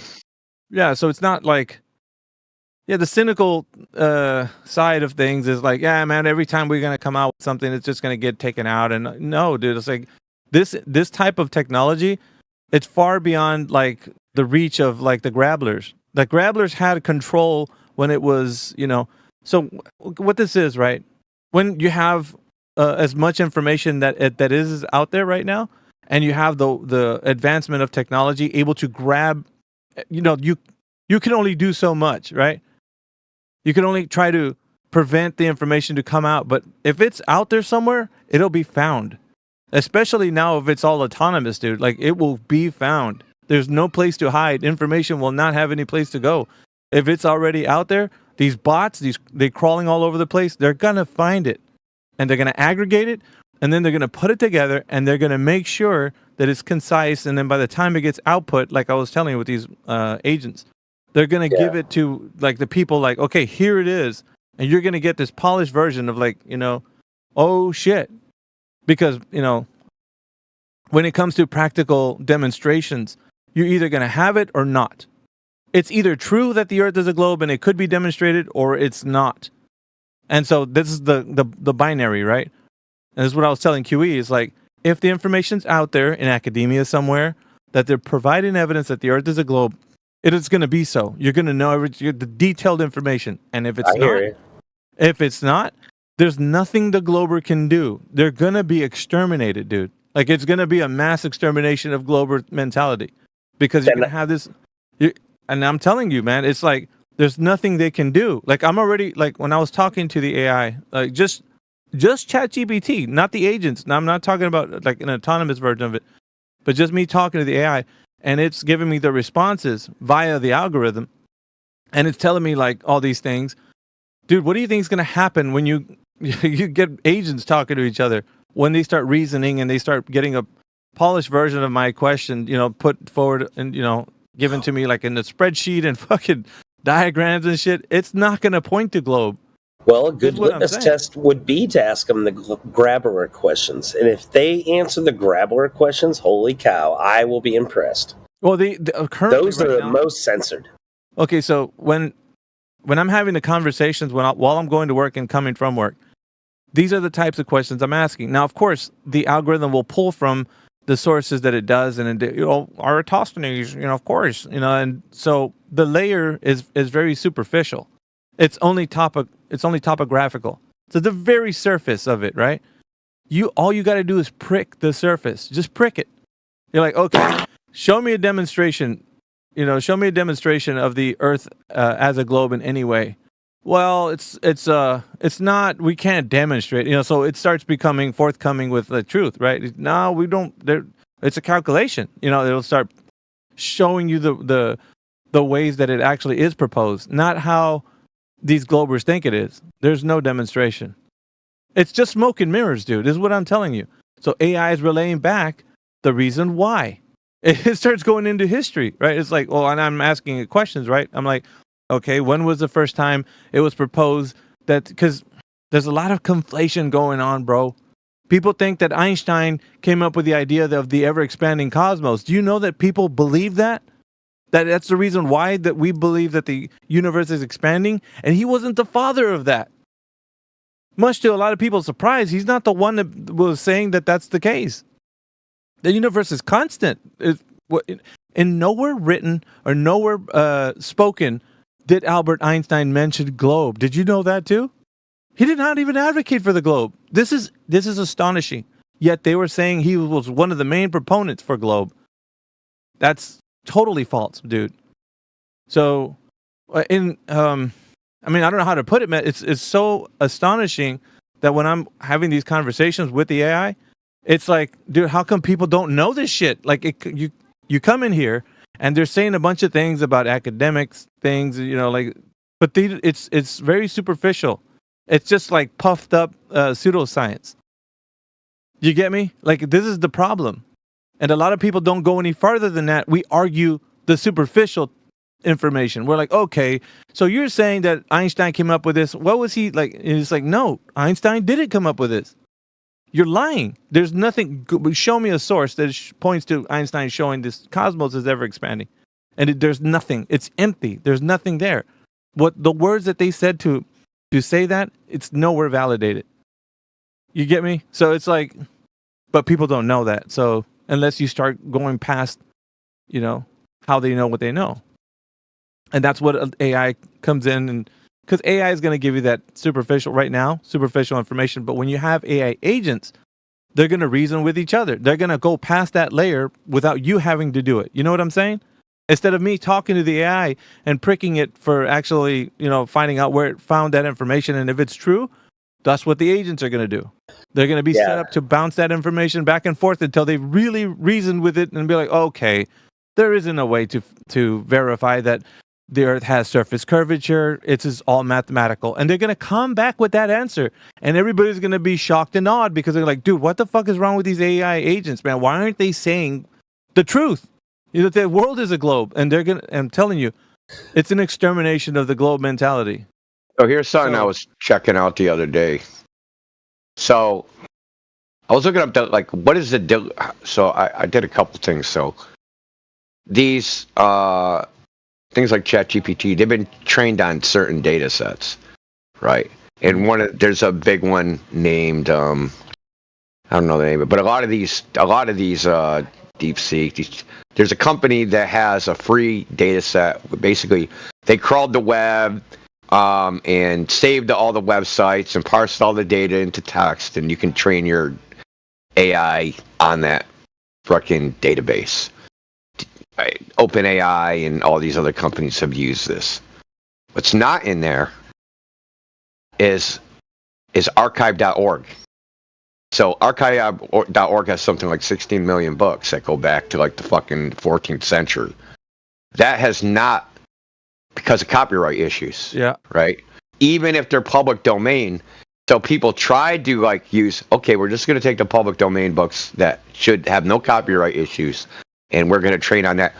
Yeah, so it's not like, the cynical side of things is like, yeah, man, every time we're gonna come out with something, it's just gonna get taken out. And no, dude, it's like this type of technology, it's far beyond like the reach of like the grabblers. The grabblers had control when it was, So what this is, right? When you have as much information that is out there right now, and you have the advancement of technology able to grab, you can only do so much, right? You can only try to prevent the information to come out, but if it's out there somewhere, it'll be found. Especially now if it's all autonomous, dude. Like, it will be found. There's no place to hide. Information will not have any place to go. If it's already out there, these bots, they're crawling all over the place, they're gonna find it. And they're gonna aggregate it, and then they're gonna put it together, and they're gonna make sure that it's concise, and then by the time it gets output, like I was telling you with these agents, they're going to give it to like the people like, okay, here it is. And you're going to get this polished version of like, oh shit. Because, when it comes to practical demonstrations, you're either going to have it or not. It's either true that the Earth is a globe and it could be demonstrated, or it's not. And so this is the binary, right? And this is what I was telling QE is like, if the information's out there in academia somewhere that they're providing evidence that the Earth is a globe, it is going to be so. You're going to know the detailed information. And if it's not, there's nothing the Glober can do. They're going to be exterminated, dude. Like, it's going to be a mass extermination of Glober mentality. Because you're going to have this... And I'm telling you, man, it's like, there's nothing they can do. Like, I'm already... Like, when I was talking to the AI, like, just ChatGPT, not the agents. Now, I'm not talking about, like, an autonomous version of it. But just me talking to the AI... And it's giving me the responses via the algorithm. And it's telling me like all these things. Dude, what do you think is going to happen when you get agents talking to each other? When they start reasoning and they start getting a polished version of my question, put forward and, given to me like in the spreadsheet and fucking diagrams and shit. It's not going to point to globe. Well, a good litmus test would be to ask them the grabber questions. And if they answer the grabber questions, holy cow, I will be impressed. Well, those are the most censored. Okay, so when I'm having the conversations while I'm going to work and coming from work, these are the types of questions I'm asking. Now, of course, the algorithm will pull from the sources that it does, and Eratosthenes, of course, and so the layer is very superficial. It's only topographical. So the very surface of it, right? All you got to do is prick the surface. Just prick it. You're like, okay, show me a demonstration. Show me a demonstration of the Earth as a globe in any way. Well, it's not. We can't demonstrate. So it starts becoming forthcoming with the truth, right? No, we don't. It's a calculation. It'll start showing you the ways that it actually is proposed, not how these globers think it is. There's no demonstration. It's just smoke and mirrors, dude. This is what I'm telling you. So AI is relaying back the reason why. It starts going into history, right? It's like, and I'm asking it questions, right? I'm like, okay, when was the first time it was proposed that, because there's a lot of conflation going on, bro. People think that Einstein came up with the idea of the ever-expanding cosmos. Do you know that people believe that? That's the reason why that we believe that the universe is expanding, and he wasn't the father of that. Much to a lot of people's surprise, he's not the one that was saying that that's the case. The universe is constant. And nowhere written or nowhere spoken did Albert Einstein mention globe. Did you know that too? He did not even advocate for the globe. This is astonishing. Yet they were saying he was one of the main proponents for globe. That's totally false, dude. So, I don't know how to put it, man. It's so astonishing that when I'm having these conversations with the AI, it's like, dude, how come people don't know this shit? Like, you come in here and they're saying a bunch of things about academics, things, but it's very superficial. It's just like puffed up pseudoscience. You get me? Like, this is the problem. And a lot of people don't go any farther than that. We argue the superficial information. We're like, okay, so you're saying that Einstein came up with this. What was he like? And it's like, no, Einstein didn't come up with this. You're lying. There's nothing. Show me a source that points to Einstein showing this cosmos is ever expanding. And there's nothing. It's empty. There's nothing there. What the words that they said to say that, it's nowhere validated. You get me? So it's like, but people don't know that. So unless you start going past, how they know what they know. And that's what AI comes in, and because AI is going to give you that superficial information. But when you have AI agents, they're going to reason with each other. They're going to go past that layer without you having to do it. You know what I'm saying? Instead of me talking to the AI and pricking it for actually, finding out where it found that information. And if it's true, that's what the agents are going to do. They're going to be set up to bounce that information back and forth until they really reason with it and be like, okay, there isn't a way to verify that the Earth has surface curvature. It's just all mathematical. And they're going to come back with that answer. And everybody's going to be shocked and awed because they're like, dude, what the fuck is wrong with these AI agents, man? Why aren't they saying the truth? The world is a globe. And I'm telling you, it's an extermination of the globe mentality. So here's something I was checking out the other day. So I was looking up what is the so I did a couple things. So these things like ChatGPT, they've been trained on certain data sets, right? And there's a big one named I don't know the name of it, but a lot of these DeepSeek, there's a company that has a free data set. Basically, they crawled the web and saved all the websites and parsed all the data into text, and you can train your AI on that fucking database. OpenAI and all these other companies have used this. What's not in there is archive.org. So archive.org has something like 16 million books that go back to the fucking 14th century. That has not, because of copyright issues. Yeah. Right? Even if they're public domain, so people try to we're just going to take the public domain books that should have no copyright issues, and we're going to train on that.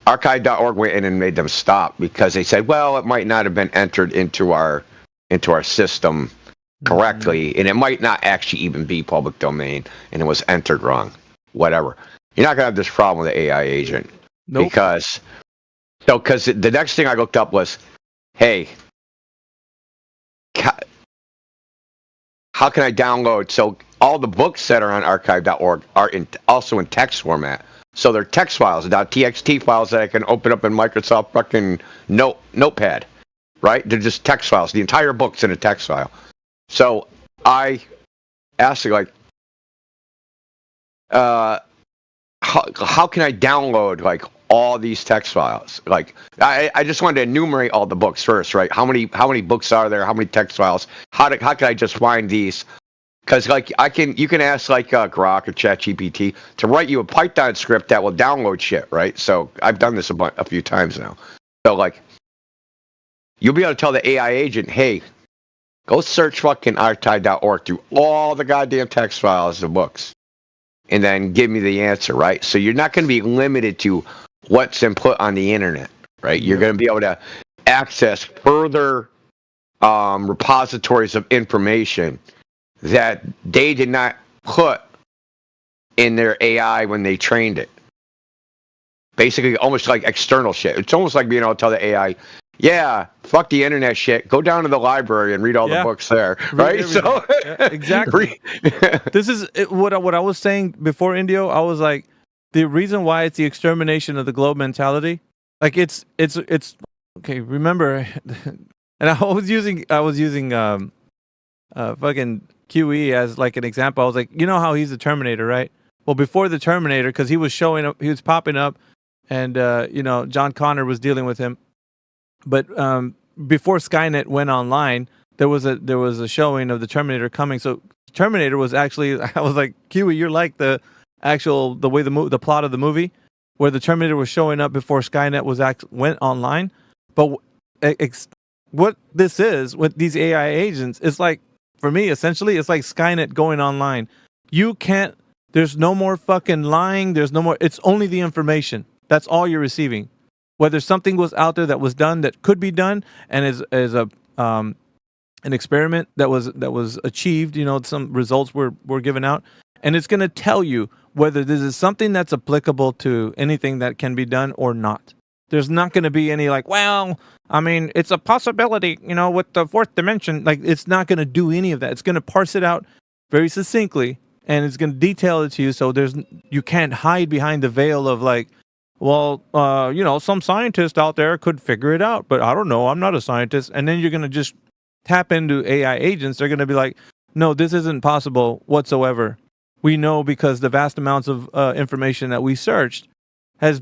Archive.org went in and made them stop because they said, well, it might not have been entered into our system correctly, and it might not actually even be public domain, and it was entered wrong. Whatever. You're not going to have this problem with the AI agent. Nope. Because the next thing I looked up was, hey, how can I download? So all the books that are on archive.org are also in text format. So they're text files, .txt files that I can open up in Microsoft fucking Notepad, right? They're just text files. The entire book's in a text file. So I asked her, how can I download all these text files? I just wanted to enumerate all the books first, right? How many books are there? How many text files? How can I just find these? Because you can ask Grok or ChatGPT to write you a Python script that will download shit, right? So I've done this a few times now. So you'll be able to tell the AI agent, hey, go search fucking archive.org through all the goddamn text files of books, and then give me the answer, right? So you're not going to be limited to what's been put on the internet, right? You're going to be able to access further repositories of information that they did not put in their AI when they trained it. Basically, almost like external shit. It's almost like being able to tell the AI, yeah, fuck the internet shit. Go down to the library and read all the books there, right? So exactly. This is what I was saying before, Indio. I was like, the reason why it's the extermination of the globe mentality, it's okay. Remember, and I was using fucking QE as an example. I was like, you know how he's the Terminator, right? Well, before the Terminator, because he was showing up, he was popping up, and John Connor was dealing with him. But before Skynet went online, there was a showing of the Terminator coming. So Terminator was actually, I was like, QE, you're like the way the plot of the movie, where the Terminator was showing up before Skynet went online. But what this is with these AI agents, it's like, for me, essentially, it's like Skynet going online. There's no more fucking lying. There's no more, it's only the information. That's all you're receiving. whether something was out there that was done that could be done, and is a an experiment that was achieved. Some results were given out, and it's going to tell you whether this is something that's applicable to anything that can be done or not. There's not going to be any like, well, I mean, it's a possibility, with the fourth dimension. Like, it's not going to do any of that. It's going to parse it out very succinctly, and it's going to detail it to you. So you can't hide behind the veil of like, well, some scientist out there could figure it out, but I don't know. I'm not a scientist. And then you're going to just tap into AI agents. They're going to be like, no, this isn't possible whatsoever. We know because the vast amounts of information that we searched has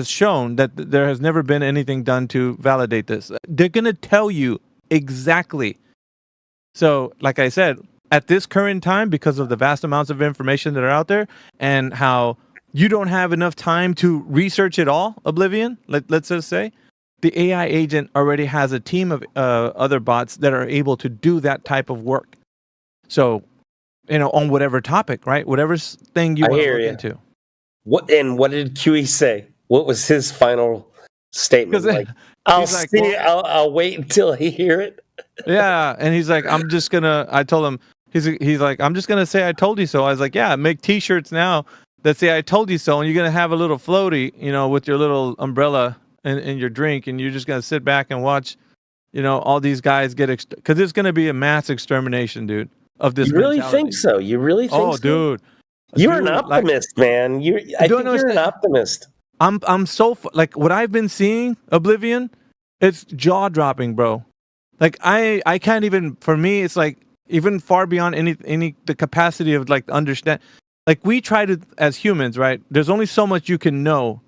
shown that there has never been anything done to validate this. They're going to tell you exactly. So, like I said, at this current time, because of the vast amounts of information that are out there and how you don't have enough time to research it all, Oblivion, let's just say, the AI agent already has a team of other bots that are able to do that type of work. So, on whatever topic, right? Whatever thing you want to look into. What did QE say? What was his final statement? Like, I'll wait until I hear it. Yeah, and he's like, I told him, he's like, I'm just gonna say I told you so. I was like, yeah, make T-shirts now that say I told you so, and you're gonna have a little floaty, with your little umbrella and your drink, and you're just gonna sit back and watch, all these guys get because it's gonna be a mass extermination, dude. Of this. You really think so? You really think so? Oh, dude. You're an optimist, man. I think you're an optimist. I'm so like what I've been seeing, Oblivion, it's jaw dropping, bro. Like I can't even. For me, it's like even far beyond any the capacity of like understand. Like we try to as humans, right? There's only so much you can know.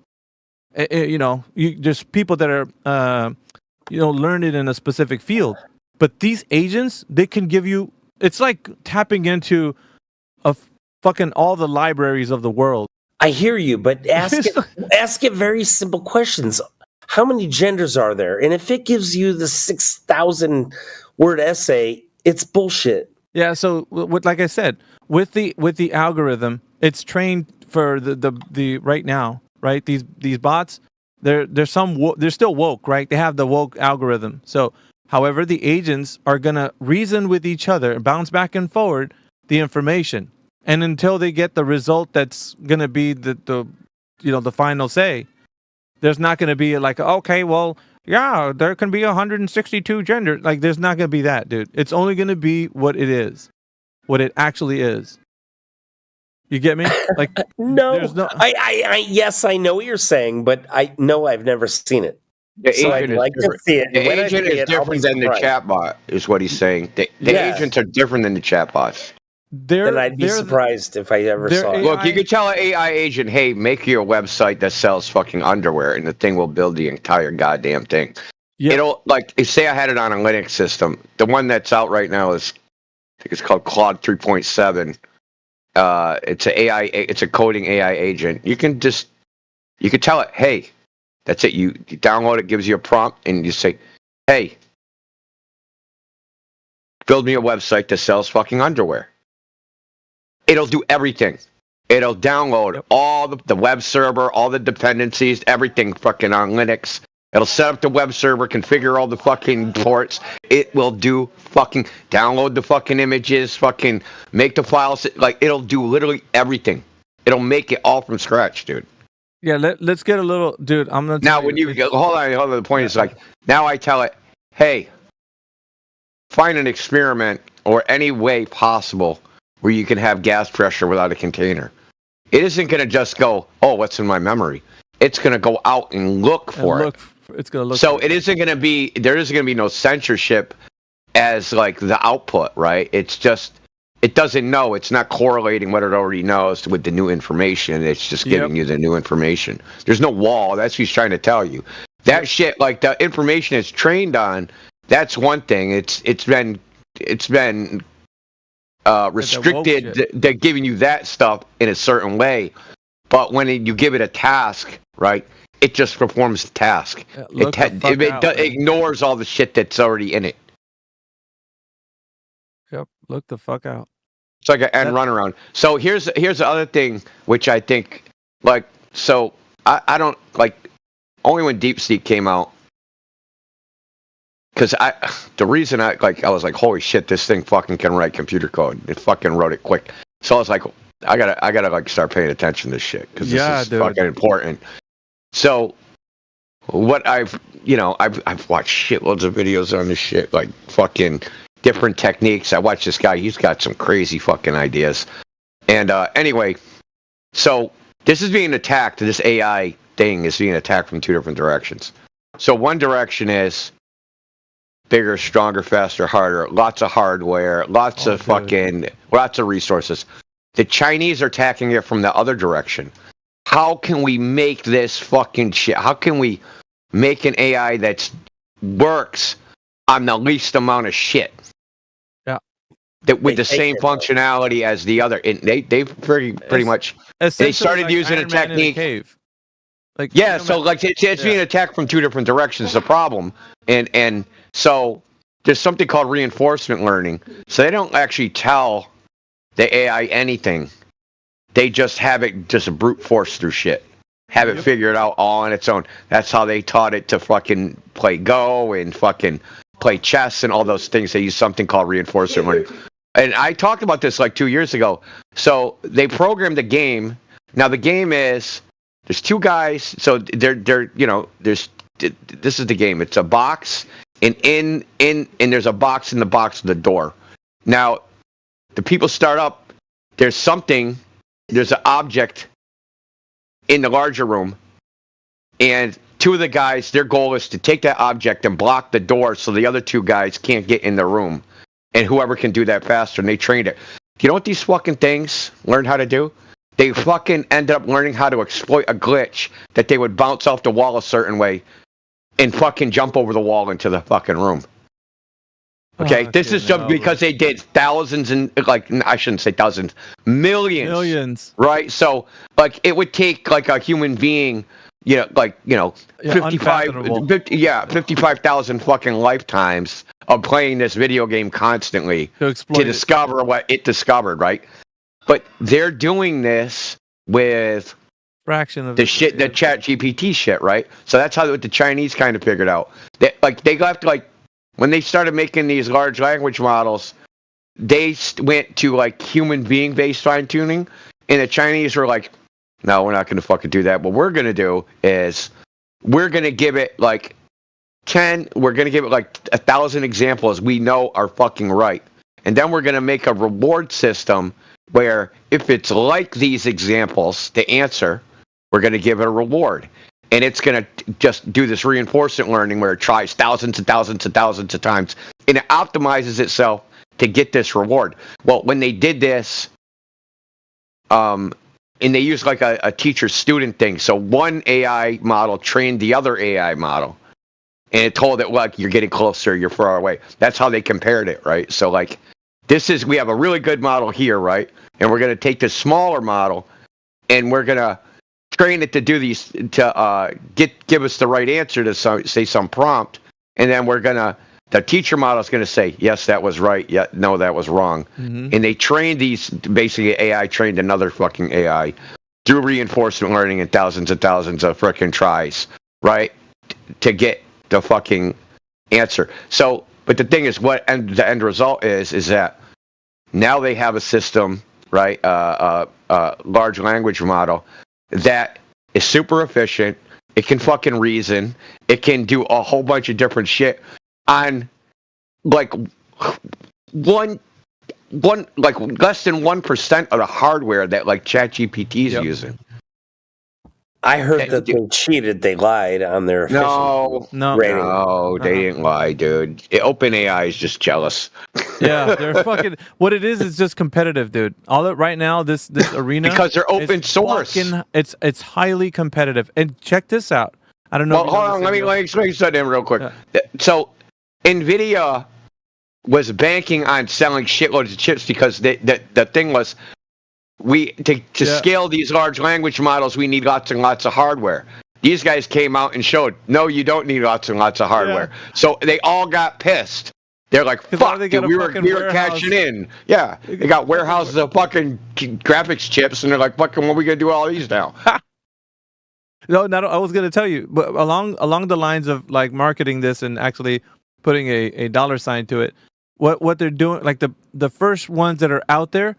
There's people that are learned in a specific field, but these agents, they can give you. It's like tapping into fucking all the libraries of the world. I hear you, but ask it very simple questions. How many genders are there? And if it gives you the 6,000 word essay, it's bullshit. Yeah. So, like I said, with the algorithm, it's trained for the right now, right? These bots, they're still woke, right? They have the woke algorithm. So, however, the agents are gonna reason with each other and bounce back and forward the information. And until they get the result that's going to be the final say, there's not going to be like, okay, well, yeah, there can be 162 genders. Like, there's not going to be that, dude. It's only going to be what it is, what it actually is. You get me? Like, no. Yes, I know what you're saying, but I've never seen it. The agent is different than the chatbot, is what he's saying. The agents are different than the chatbots. Then I'd be surprised if I ever saw it. Look, you could tell an AI agent, hey, make your website that sells fucking underwear, and the thing will build the entire goddamn thing. Yep. It'll, like, say I had it on a Linux system. The one that's out right now is, I think it's called Claude 3.7. It's a coding AI agent. You could tell it, hey, that's it. You download it, gives you a prompt, and you say, hey, build me a website that sells fucking underwear. It'll do everything. It'll download all the web server, all the dependencies, everything fucking on Linux. It'll set up the web server, configure all the fucking ports. It will do fucking download the fucking images, fucking make the files. Like, it'll do literally everything. It'll make it all from scratch, dude. Yeah, let's get a little, dude. I'm gonna now when you hold on. The point is like now I tell it, hey, find an experiment or any way possible where you can have gas pressure without a container. It isn't going to just go, oh, what's in my memory? It's going to go out and look for it. It's going to look. So it isn't going to be. There isn't going to be no censorship as like the output, right? It's just. It doesn't know. It's not correlating what it already knows with the new information. It's just giving you the new information. There's no wall. That's what he's trying to tell you. That shit, like the information it's trained on, that's one thing. It's been restricted. They're giving you that stuff in a certain way. But when you give it a task, right, it just performs the task. It ignores all the shit that's already in it. Yep, look the fuck out. It's like an end run around. So here's the other thing, which I think, like, so I don't like DeepSeek came out. Because the reason I was like, holy shit, this thing fucking can write computer code. It fucking wrote it quick. So I was like, I gotta like start paying attention to this shit because this is fucking important. So what I've watched shitloads of videos on this shit, like fucking different techniques. I watched this guy; he's got some crazy fucking ideas. And anyway, so this is being attacked. This AI thing is being attacked from two different directions. So one direction is bigger, stronger, faster, harder, lots of hardware, lots of resources. The Chinese are attacking it from the other direction. How can we make this fucking shit? How can we make an AI that works on the least amount of shit? Yeah. That with the same functionality as the other. And they pretty much they started using a technique. So it's being attacked from two different directions. The problem, and so there's something called reinforcement learning. So they don't actually tell the AI anything. They just have it just brute force through shit. Have it figured out all on its own. That's how they taught it to fucking play Go and fucking play chess and all those things. They use something called reinforcement learning. And I talked about this like 2 years ago. So they programmed the game. Now the game is there's two guys. So they're this is the game. It's a box and there's a box in the box of the door. Now the people start up. There's an object in the larger room, and two of the guys, their goal is to take that object and block the door so the other two guys can't get in the room, and whoever can do that faster, and they trained it. You know what these fucking things learned how to do? They fucking ended up learning how to exploit a glitch that they would bounce off the wall a certain way and fucking jump over the wall into the fucking room. Okay, this is just because they did thousands and I shouldn't say thousands, millions. Right? So it would take a human being, 55,000 fucking lifetimes of playing this video game constantly to discover what it discovered, right? But they're doing this with fraction of the shit, the ChatGPT shit, right? So that's how the Chinese kind of figured out. They left when they started making these large language models, they went to human being based fine tuning, and the Chinese were like, "No, we're not going to fucking do that. What we're going to do is we're going to give it we're going to give it 1,000 examples we know are fucking right, and then we're going to make a reward system where if it's like these examples, the answer, we're going to give it a reward." And it's going to just do this reinforcement learning where it tries thousands and thousands and thousands of times. And it optimizes itself to get this reward. Well, when they did this, and they used a teacher-student thing. So one AI model trained the other AI model. And it told it, you're getting closer, you're far away. That's how they compared it, right? So, we have a really good model here, right? And we're going to take this smaller model, and we're going to train it to do these give us the right answer to say some prompt, and then the teacher model is going to say yes, that was right, no, that was wrong. And they trained these, basically AI trained another fucking AI through reinforcement learning and thousands of freaking tries, right, to get the fucking answer. So but the thing is, the end result is that now they have a system, right, large language model that is super efficient. It can fucking reason. It can do a whole bunch of different shit on less than 1% of the hardware that ChatGPT is using. I heard that they cheated. They lied on their rating. No, they didn't lie, dude. OpenAI is just jealous. Yeah, they're fucking. What it is just competitive, dude. Right now, this arena because they're open source. It's highly competitive. And check this out. I don't know. Well, hold on. Let me explain something real quick. Yeah. So, NVIDIA was banking on selling shitloads of chips because the thing was, to scale these large language models, we need lots and lots of hardware. These guys came out and showed, no, you don't need lots and lots of hardware. Yeah. So they all got pissed. They're like, fuck, dude, we were cashing in. Yeah, they got warehouses of fucking graphics chips, and they're like, fucking, what are we going to do with all these now? No, not. I was going to tell you, but along the lines of like marketing this and actually putting a dollar sign to it. What they're doing, like the first ones that are out there,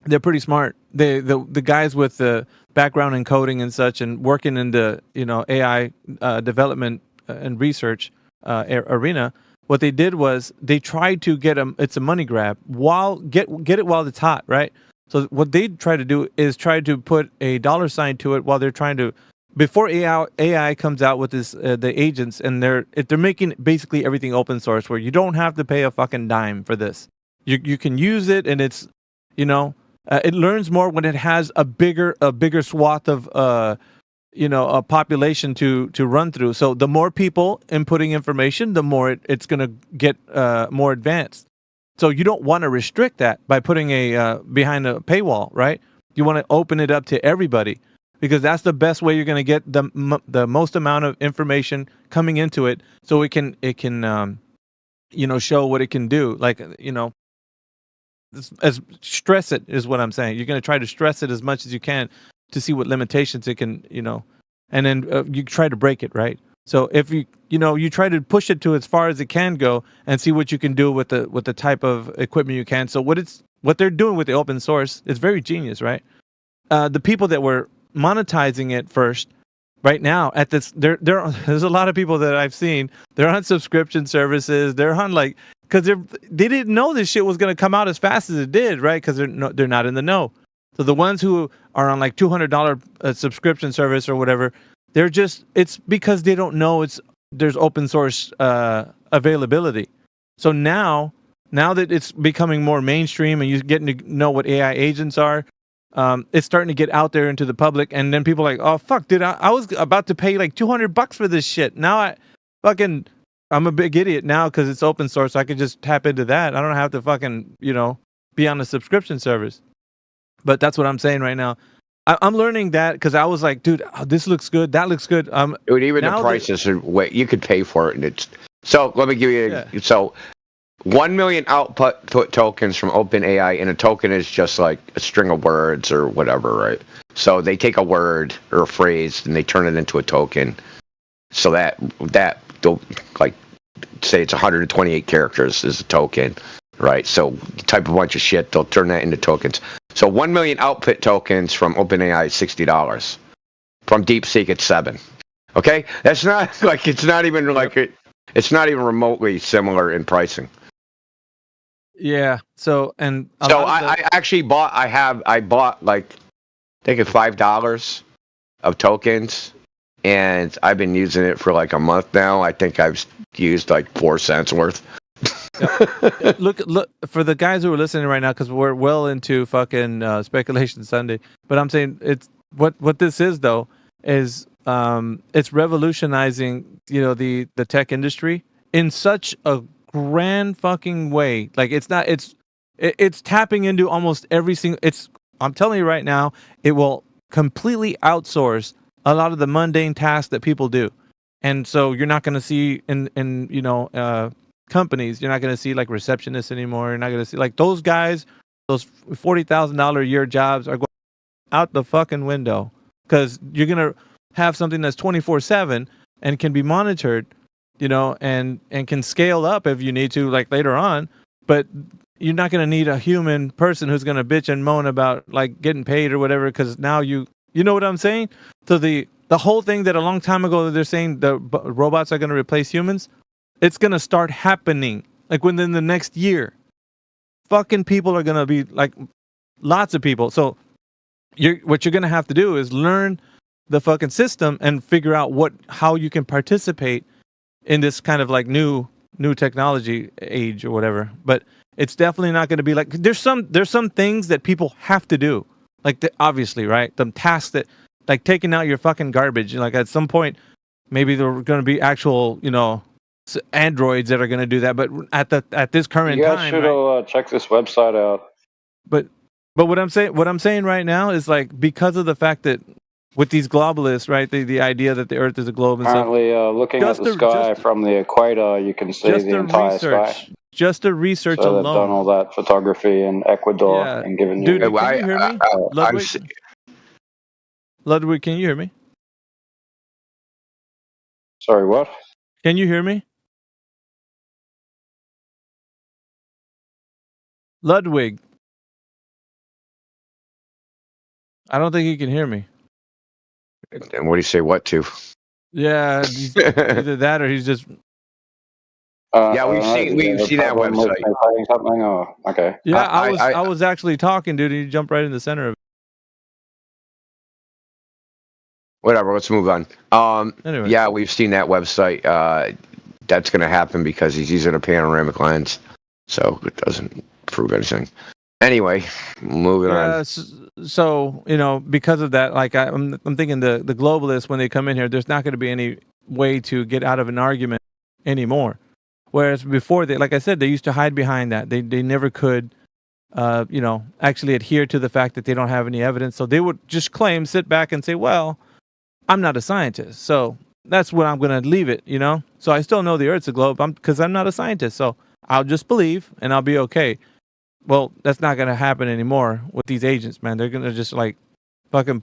they're pretty smart. The guys with the background in coding and such, and working in the AI development and research arena. What they did was they tried to get them. It's a money grab. Get it while it's hot, right? So what they try to do is try to put a dollar sign to it while they're trying to, before AI comes out with this the agents, and they're making basically everything open source where you don't have to pay a fucking dime for this. You can use it, and it's it learns more when it has a bigger swath of a population to run through. So the more people inputting information, the more it's going to get more advanced. So you don't want to restrict that by putting a behind a paywall, right? You want to open it up to everybody, because that's the best way you're going to get the most amount of information coming into it, so it can show what it can do. Like as stress it is what I'm saying. You're going to try to stress it as much as you can to see what limitations it can, and then you try to break it, right? So if you try to push it to as far as it can go and see what you can do with the type of equipment you can. So what they're doing with the open source is very genius, right? The people that were monetizing it first, right now at this, there's a lot of people that I've seen. They're on subscription services. They're on because they didn't know this shit was going to come out as fast as it did, right? Because they're not in the know. So the ones who are on like $200 subscription service or whatever, it's because they don't know there's open source availability. So now that it's becoming more mainstream and you're getting to know what AI agents are, it's starting to get out there into the public, and then people are like, oh fuck, dude, I was about to pay like $200 for this shit. Now I'm a big idiot now because it's open source. So I could just tap into that. I don't have to fucking be on a subscription service. But that's what I'm saying right now. I'm learning that because I was like, dude, this looks good, that looks good. Dude, even the prices are way you could pay for it, and so. Let me give you so 1 million output tokens from OpenAI, and a token is just like a string of words or whatever, right? So they take a word or a phrase and they turn it into a token. So that like say it's 128 characters is a token, right? So you type a bunch of shit, they'll turn that into tokens. So 1 million output tokens from OpenAI is $60. From DeepSeek, it's $7. Okay, that's not like it's not even remotely similar in pricing. Yeah. So I actually bought. I bought like I think it's $5 of tokens, and I've been using it for like a month now. I think I've used like 4 cents worth. Look for the guys who are listening right now, because we're well into fucking Speculation Sunday. But I'm saying it's what this is though is it's revolutionizing the tech industry in such a grand fucking way. Like it's tapping into almost every single. I'm telling you right now, it will completely outsource a lot of the mundane tasks that people do, and so you're not going to see in companies, you're not going to see like receptionists anymore. You're not going to see like those guys, those $40,000 a year jobs are going out the fucking window, because you're going to have something that's 24/7 and can be monitored, and can scale up if you need to, like later on. But you're not going to need a human person who's going to bitch and moan about like getting paid or whatever, because now you know what I'm saying? So the whole thing that a long time ago they're saying the robots are going to replace humans, it's going to start happening like within the next year. Fucking people are going to be like lots of people. So what you're going to have to do is learn the fucking system and figure out how you can participate in this kind of like new technology age or whatever. But it's definitely not going to be like there's some things that people have to do, like obviously, right? The tasks that like taking out your fucking garbage. Like at some point, maybe there are going to be actual androids that are going to do that. But at this current time, you guys should check this website out. But what I'm saying right now is like, because of the fact that with these globalists, right? The idea that the Earth is a globe and apparently, stuff. Looking at the sky from the equator, you can see the entire sky. Just the research so alone. They've done all that photography in Ecuador and given you. Dude, can you hear me? Ludwig, can you hear me? Sorry, what? Can you hear me? Ludwig. I don't think he can hear me. And what do you say what to? Yeah, either that or he's just. Yeah, we've seen that website. Something? Or, okay. Yeah, I was actually talking, dude, and you jumped right in the center of it. Whatever, let's move on. Anyway. Yeah, we've seen that website. That's going to happen because he's using a panoramic lens, so it doesn't prove anything. Anyway, moving on. So because of that, like I'm thinking the globalists, when they come in here, there's not going to be any way to get out of an argument anymore. Whereas before, like I said, they used to hide behind that. They never could, actually adhere to the fact that they don't have any evidence. So they would just sit back and say, well, I'm not a scientist. So that's when I'm going to leave it, So I still know the Earth's a globe because I'm not a scientist. So I'll just believe and I'll be okay. Well, that's not going to happen anymore with these agents, man. They're going to just fucking,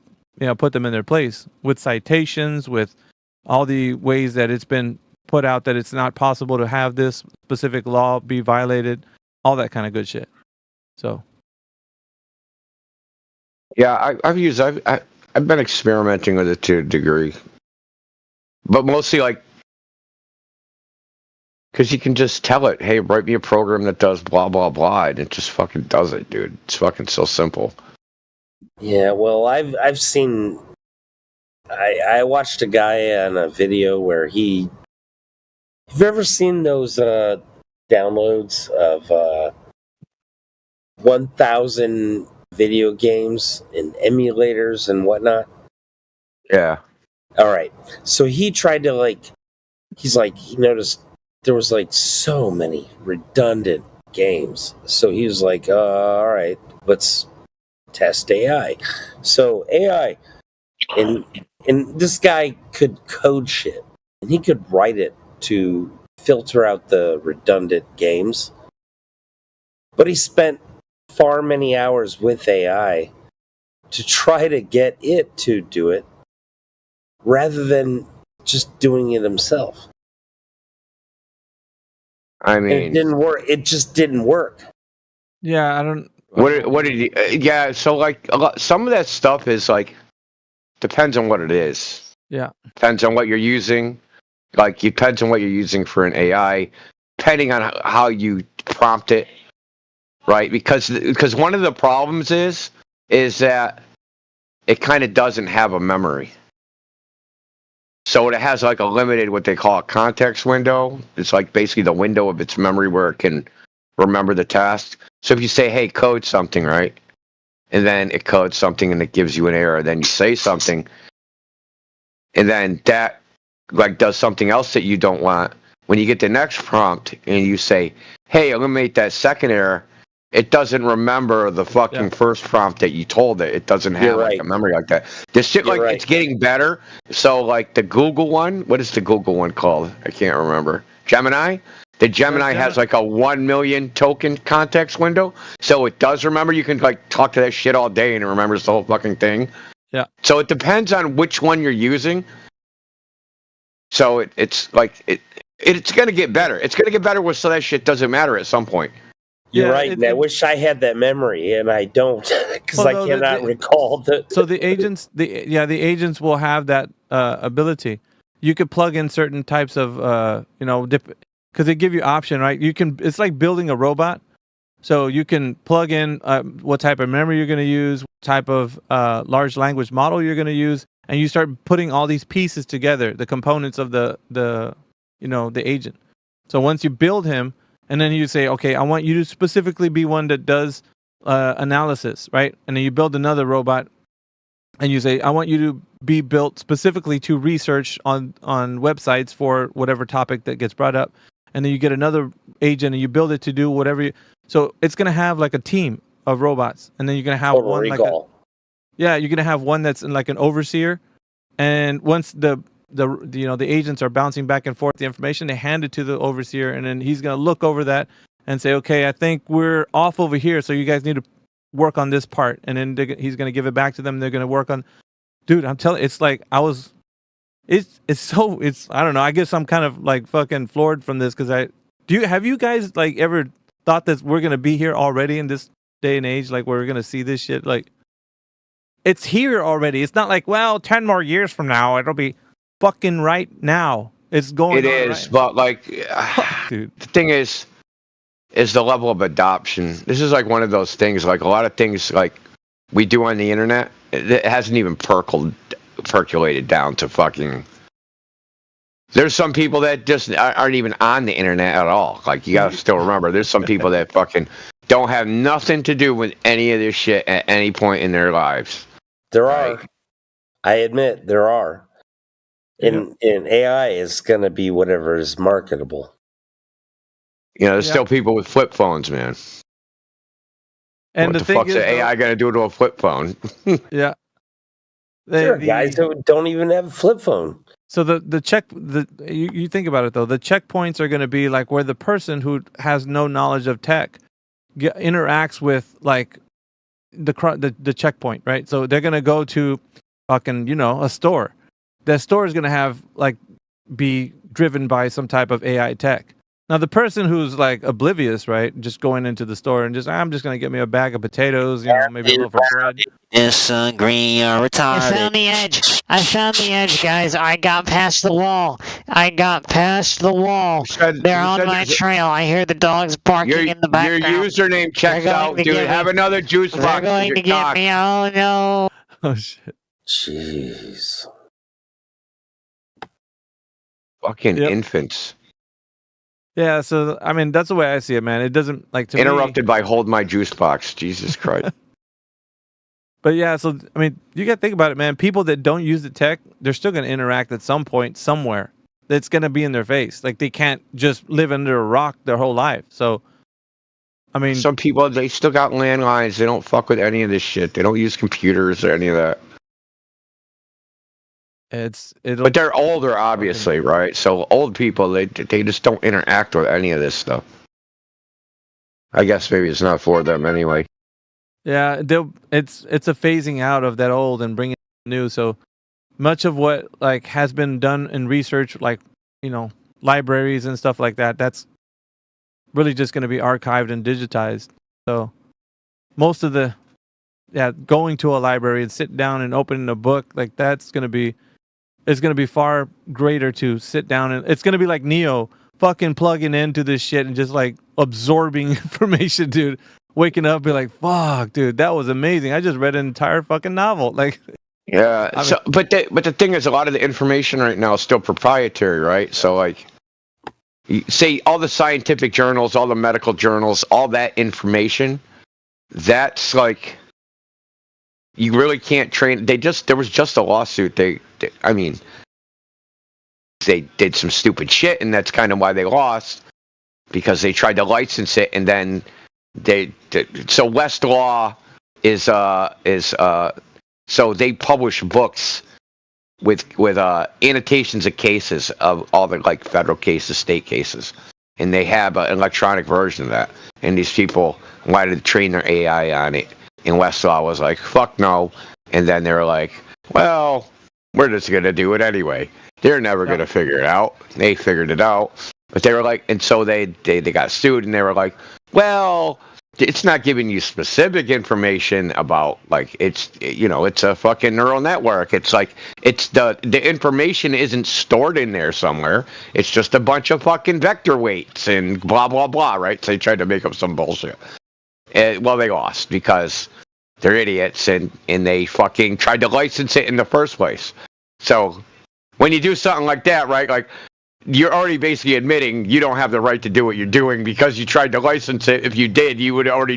put them in their place with citations, with all the ways that it's been put out that it's not possible to have this specific law be violated, all that kind of good shit. So. Yeah, I've been experimenting with it to a degree, but mostly because you can just tell it, hey, write me a program that does blah blah blah, and it just fucking does it, dude. It's fucking so simple. Yeah, well, I've seen. I watched a guy on a video where he. Have you ever seen those downloads of 1,000 video games and emulators and whatnot? Yeah. All right. So he tried to he noticed there was so many redundant games. So he was like, all right, let's test AI. So AI, and this guy could code shit, and he could write it to filter out the redundant games. But he spent far many hours with AI to try to get it to do it rather than just doing it himself. I mean, it didn't work. It just didn't work. Yeah, I don't. What did he? Yeah, so some of that stuff is depends on what it is. Yeah. Depends on what you're using. It depends on what you're using for an AI, depending on how you prompt it, right? Because one of the problems is that it kind of doesn't have a memory. So it has a limited, what they call a context window. It's basically the window of its memory where it can remember the task. So if you say, hey, code something, right? And then it codes something and it gives you an error. Then you say something. And then that does something else that you don't want. When you get the next prompt and you say, hey, eliminate that second error, it doesn't remember the fucking first prompt that you told it. It doesn't have a memory like that. This shit, it's getting better. So the Google one, what is the Google one called? I can't remember. Gemini? The Gemini has a 1 million token context window. So it does remember. You can talk to that shit all day and it remembers the whole fucking thing. Yeah. So it depends on which one you're using. So it's going to get better. It's going to get better so that shit doesn't matter at some point. You're right. And I wish I had that memory, and I don't, because I cannot recall the. So the agents, the agents will have that ability. You could plug in certain types of, because they give you option, right? You can. It's like building a robot. So you can plug in what type of memory you're going to use, what type of large language model you're going to use, and you start putting all these pieces together, the components of the agent. So once you build him. And then you say, okay, I want you to specifically be one that does analysis, right? And then you build another robot, and you say, I want you to be built specifically to research on websites for whatever topic that gets brought up. And then you get another agent, and you build it to do whatever. So it's going to have a team of robots, and then you're going to have one you're going to have one that's an overseer, and once the agents are bouncing back and forth the information, they hand it to the overseer, and then he's going to look over that and say, okay, I think we're off over here, so you guys need to work on this part. And then he's going to give it back to them. They're going to work on, dude, I'm telling you, it's I was it's I don't know. I guess I'm kind of like fucking floored from this because have you guys like ever thought that we're gonna be here already in this day and age? Like we're gonna see this shit. Like it's here already. It's not like 10 more years from now it'll be fucking right now. It's going. It is, right. But like, dude. The thing is the level of adoption. This is like one of those things. Like a lot of things like we do on the internet, it hasn't even percolated down to fucking. There's some people that just aren't even on the internet at all. Like you gotta still remember, there's some people that fucking don't have nothing to do with any of this shit at any point in their lives. There are. I admit there are. And AI is gonna be whatever is marketable. You know, there's still people with flip phones, man. And what the fuck's the AI gonna do to a flip phone? Yeah. There are guys who don't even have a flip phone. So you think about it though, the checkpoints are going to be like where the person who has no knowledge of tech interacts with like the checkpoint, right? So they're going to go to fucking, a store. That store is going to have like be driven by some type of AI tech. Now the person who's like oblivious, right, just going into the store and I'm just going to get me a bag of potatoes, maybe a little for bread. Disagree or retarded. I found the edge, guys. I got past the wall. They're on my trail. I hear the dogs barking in the background. Your username checks out, dude. Have another juice box. They're going to get me. Oh no. Oh shit. Jeez. Fucking infants. Yeah, so I mean that's the way I see it, man. It doesn't like to interrupted by hold my juice box. Jesus Christ. But yeah, so I mean, you got to think about it, man. People that don't use the tech, they're still going to interact at some point somewhere. That's going to be in their face. Like they can't just live under a rock their whole life. So, I mean, some people they still got landlines. They don't fuck with any of this shit. They don't use computers or any of that. But they're older, obviously, right? So old people, they just don't interact with any of this stuff. I guess maybe it's not for them anyway. Yeah, it's a phasing out of that old and bringing new. So much of what like has been done in research, like libraries and stuff like that, that's really just going to be archived and digitized. So most of going to a library and sitting down and opening a book like that's going to be. It's going to be far greater to sit down and it's going to be like Neo fucking plugging into this shit and just like absorbing information, dude. Waking up, be like, fuck, dude, that was amazing. I just read an entire fucking novel. Like, yeah. But the thing is, a lot of the information right now is still proprietary, right? So like, you say all the scientific journals, all the medical journals, all that information, that's like, you really can't train. There was just a lawsuit. They did some stupid shit, and that's kind of why they lost, because they tried to license it, and then so Westlaw is so they publish books with annotations of cases of all the like federal cases, state cases, and they have an electronic version of that, and these people wanted to train their AI on it. And Westlaw was like, fuck no. And then they were like, well, we're just going to do it anyway. They're never going to figure it out. They figured it out. But they were like, and so they got sued and they were like, well, it's not giving you specific information about, like, it's a fucking neural network. It's like, it's the information isn't stored in there somewhere. It's just a bunch of fucking vector weights and blah, blah, blah, right? So they tried to make up some bullshit. Well, they lost because they're idiots and they fucking tried to license it in the first place. So when you do something like that, right, like you're already basically admitting you don't have the right to do what you're doing because you tried to license it. If you did, you would have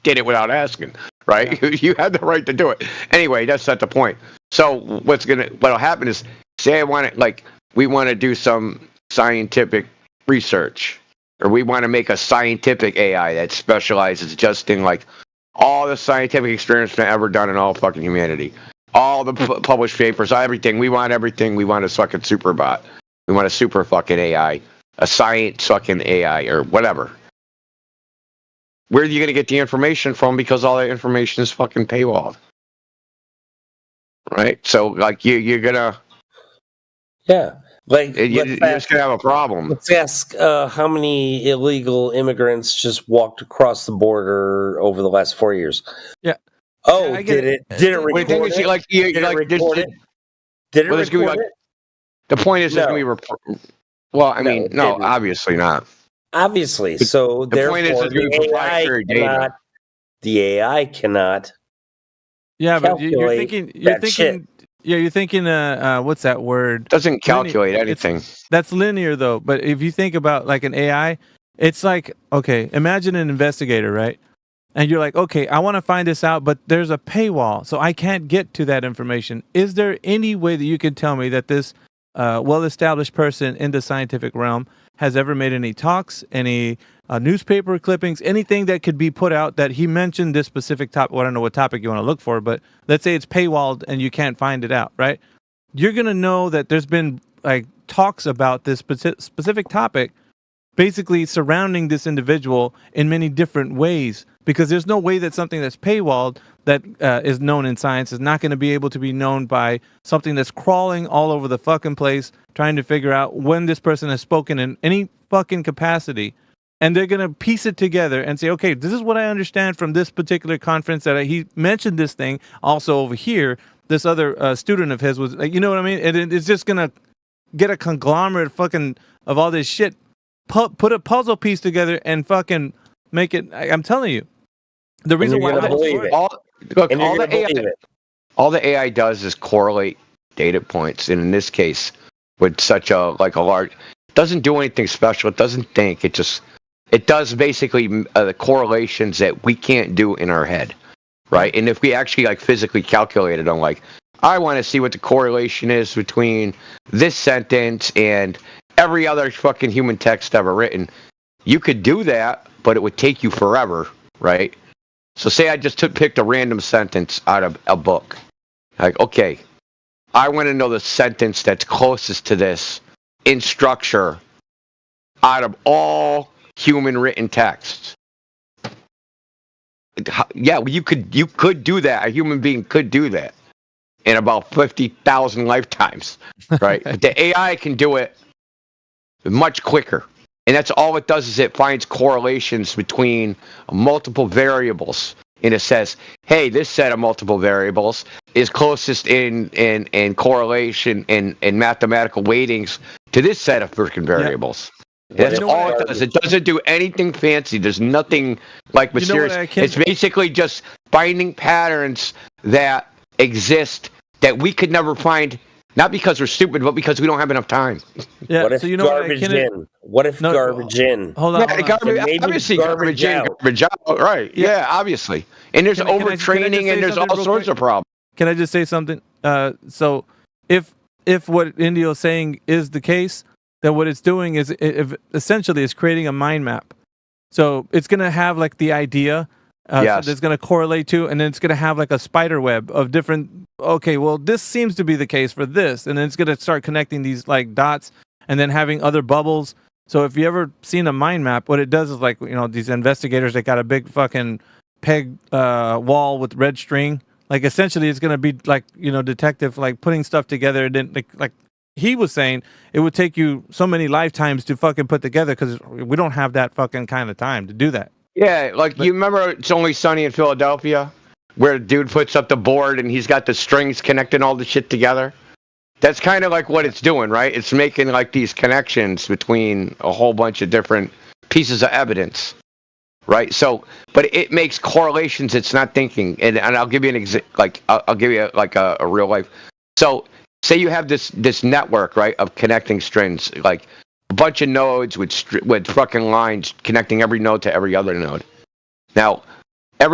did it without asking, right? Yeah. You had the right to do it. Anyway, that's not the point. So what'll happen is, say we want to do some scientific research. Or we want to make a scientific AI that specializes just in like all the scientific experiments ever done in all fucking humanity. All the published papers, everything. We want everything. We want a fucking super bot. We want a super fucking AI. A science fucking AI or whatever. Where are you going to get the information from? Because all that information is fucking paywalled. Right? So like you're going to... Yeah. Like you're just gonna have a problem. Let's ask how many illegal immigrants just walked across the border over the last 4 years. Yeah. Oh, did it record it? Did it record it? Did it record it? The point is, it's gonna be. Well, I mean, no, obviously not. Obviously, so the point is, it's gonna be proprietary data. The AI cannot. Yeah, but you're thinking. Yeah, you're thinking. What's that word? Doesn't calculate anything. That's linear though. But if you think about like an AI, it's like, okay, imagine an investigator, right? And you're like, okay, I want to find this out, but there's a paywall, so I can't get to that information. Is there any way that you can tell me that this well-established person in the scientific realm has ever made any talks, any newspaper clippings, anything that could be put out that he mentioned this specific topic? Well, I don't know what topic you want to look for, but let's say it's paywalled and you can't find it out, right? You're going to know that there's been like talks about this specific topic basically surrounding this individual in many different ways, because there's no way that something that's paywalled that is known in science is not going to be able to be known by something that's crawling all over the fucking place trying to figure out when this person has spoken in any fucking capacity. And they're going to piece it together and say, okay, this is what I understand from this particular conference that he mentioned this thing. Also over here, this other student of his was like, you know what I mean? And it's just going to get a conglomerate fucking of all this shit, put a puzzle piece together and fucking make it. I'm telling you, the reason why all the AI does is correlate data points, and in this case, with such a large, it doesn't do anything special. It doesn't think. It does basically the correlations that we can't do in our head, right? And if we actually physically calculate it, I'm I want to see what the correlation is between this sentence and every other fucking human text ever written. You could do that, but it would take you forever, right? So say I just picked a random sentence out of a book. Okay, I want to know the sentence that's closest to this in structure out of all human written texts. Yeah, you could do that. A human being could do that in about 50,000 lifetimes, right? But the AI can do it much quicker. And that's all it does is it finds correlations between multiple variables. And it says, hey, this set of multiple variables is closest in correlation and mathematical weightings to this set of freaking variables. Yeah. That's all it does. It doesn't do anything fancy. There's nothing mysterious. It's basically just finding patterns that exist that we could never find. Not because we're stupid, but because we don't have enough time. Yeah. What if garbage in? What if garbage in? Hold on. Obviously, garbage in, garbage out. Right. Yeah, obviously. And there's overtraining and there's all sorts of problems. Can I just say something? So if what Indio's saying is the case, then what it's doing is essentially it's creating a mind map. So it's going to have the idea yes. So that's going to correlate to, and then it's going to have a spider web of different, okay, well, this seems to be the case for this. And then it's going to start connecting these dots and then having other bubbles. So if you ever seen a mind map, what it does is these investigators, they got a big fucking peg wall with red string. Essentially it's going to be detective, putting stuff together. And then he was saying it would take you so many lifetimes to fucking put together because we don't have that fucking kind of time to do that. Yeah, you remember It's Only Sunny in Philadelphia, where a dude puts up the board and he's got the strings connecting all the shit together? That's kind of what it's doing, right? It's making these connections between a whole bunch of different pieces of evidence, right? So, but it makes correlations it's not thinking. And I'll give you an I'll give you a real life. So, say you have this network, right, of connecting strings, a bunch of nodes with fucking lines connecting every node to every other node. Now,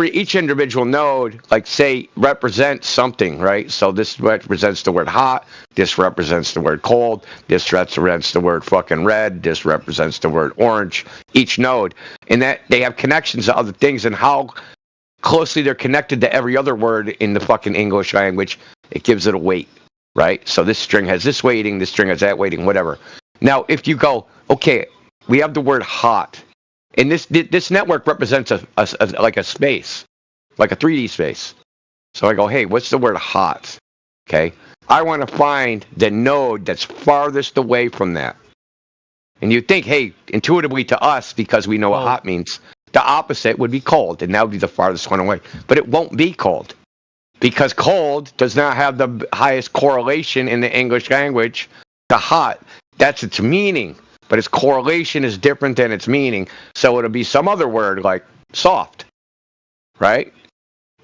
each individual node, say, represents something, right? So this represents the word hot, this represents the word cold, this represents the word fucking red, this represents the word orange, each node. And that they have connections to other things, and how closely they're connected to every other word in the fucking English language, it gives it a weight, right? So this string has this weighting, this string has that weighting, whatever. Now, if you go, okay, we have the word hot, and this network represents a space, like a 3D space. So I go, hey, what's the word hot? Okay? I want to find the node that's farthest away from that. And you'd think, hey, intuitively to us, because we know what hot means, the opposite would be cold, and that would be the farthest one away. But it won't be cold, because cold does not have the highest correlation in the English language to hot. That's its meaning, but its correlation is different than its meaning. So it'll be some other word like soft, right?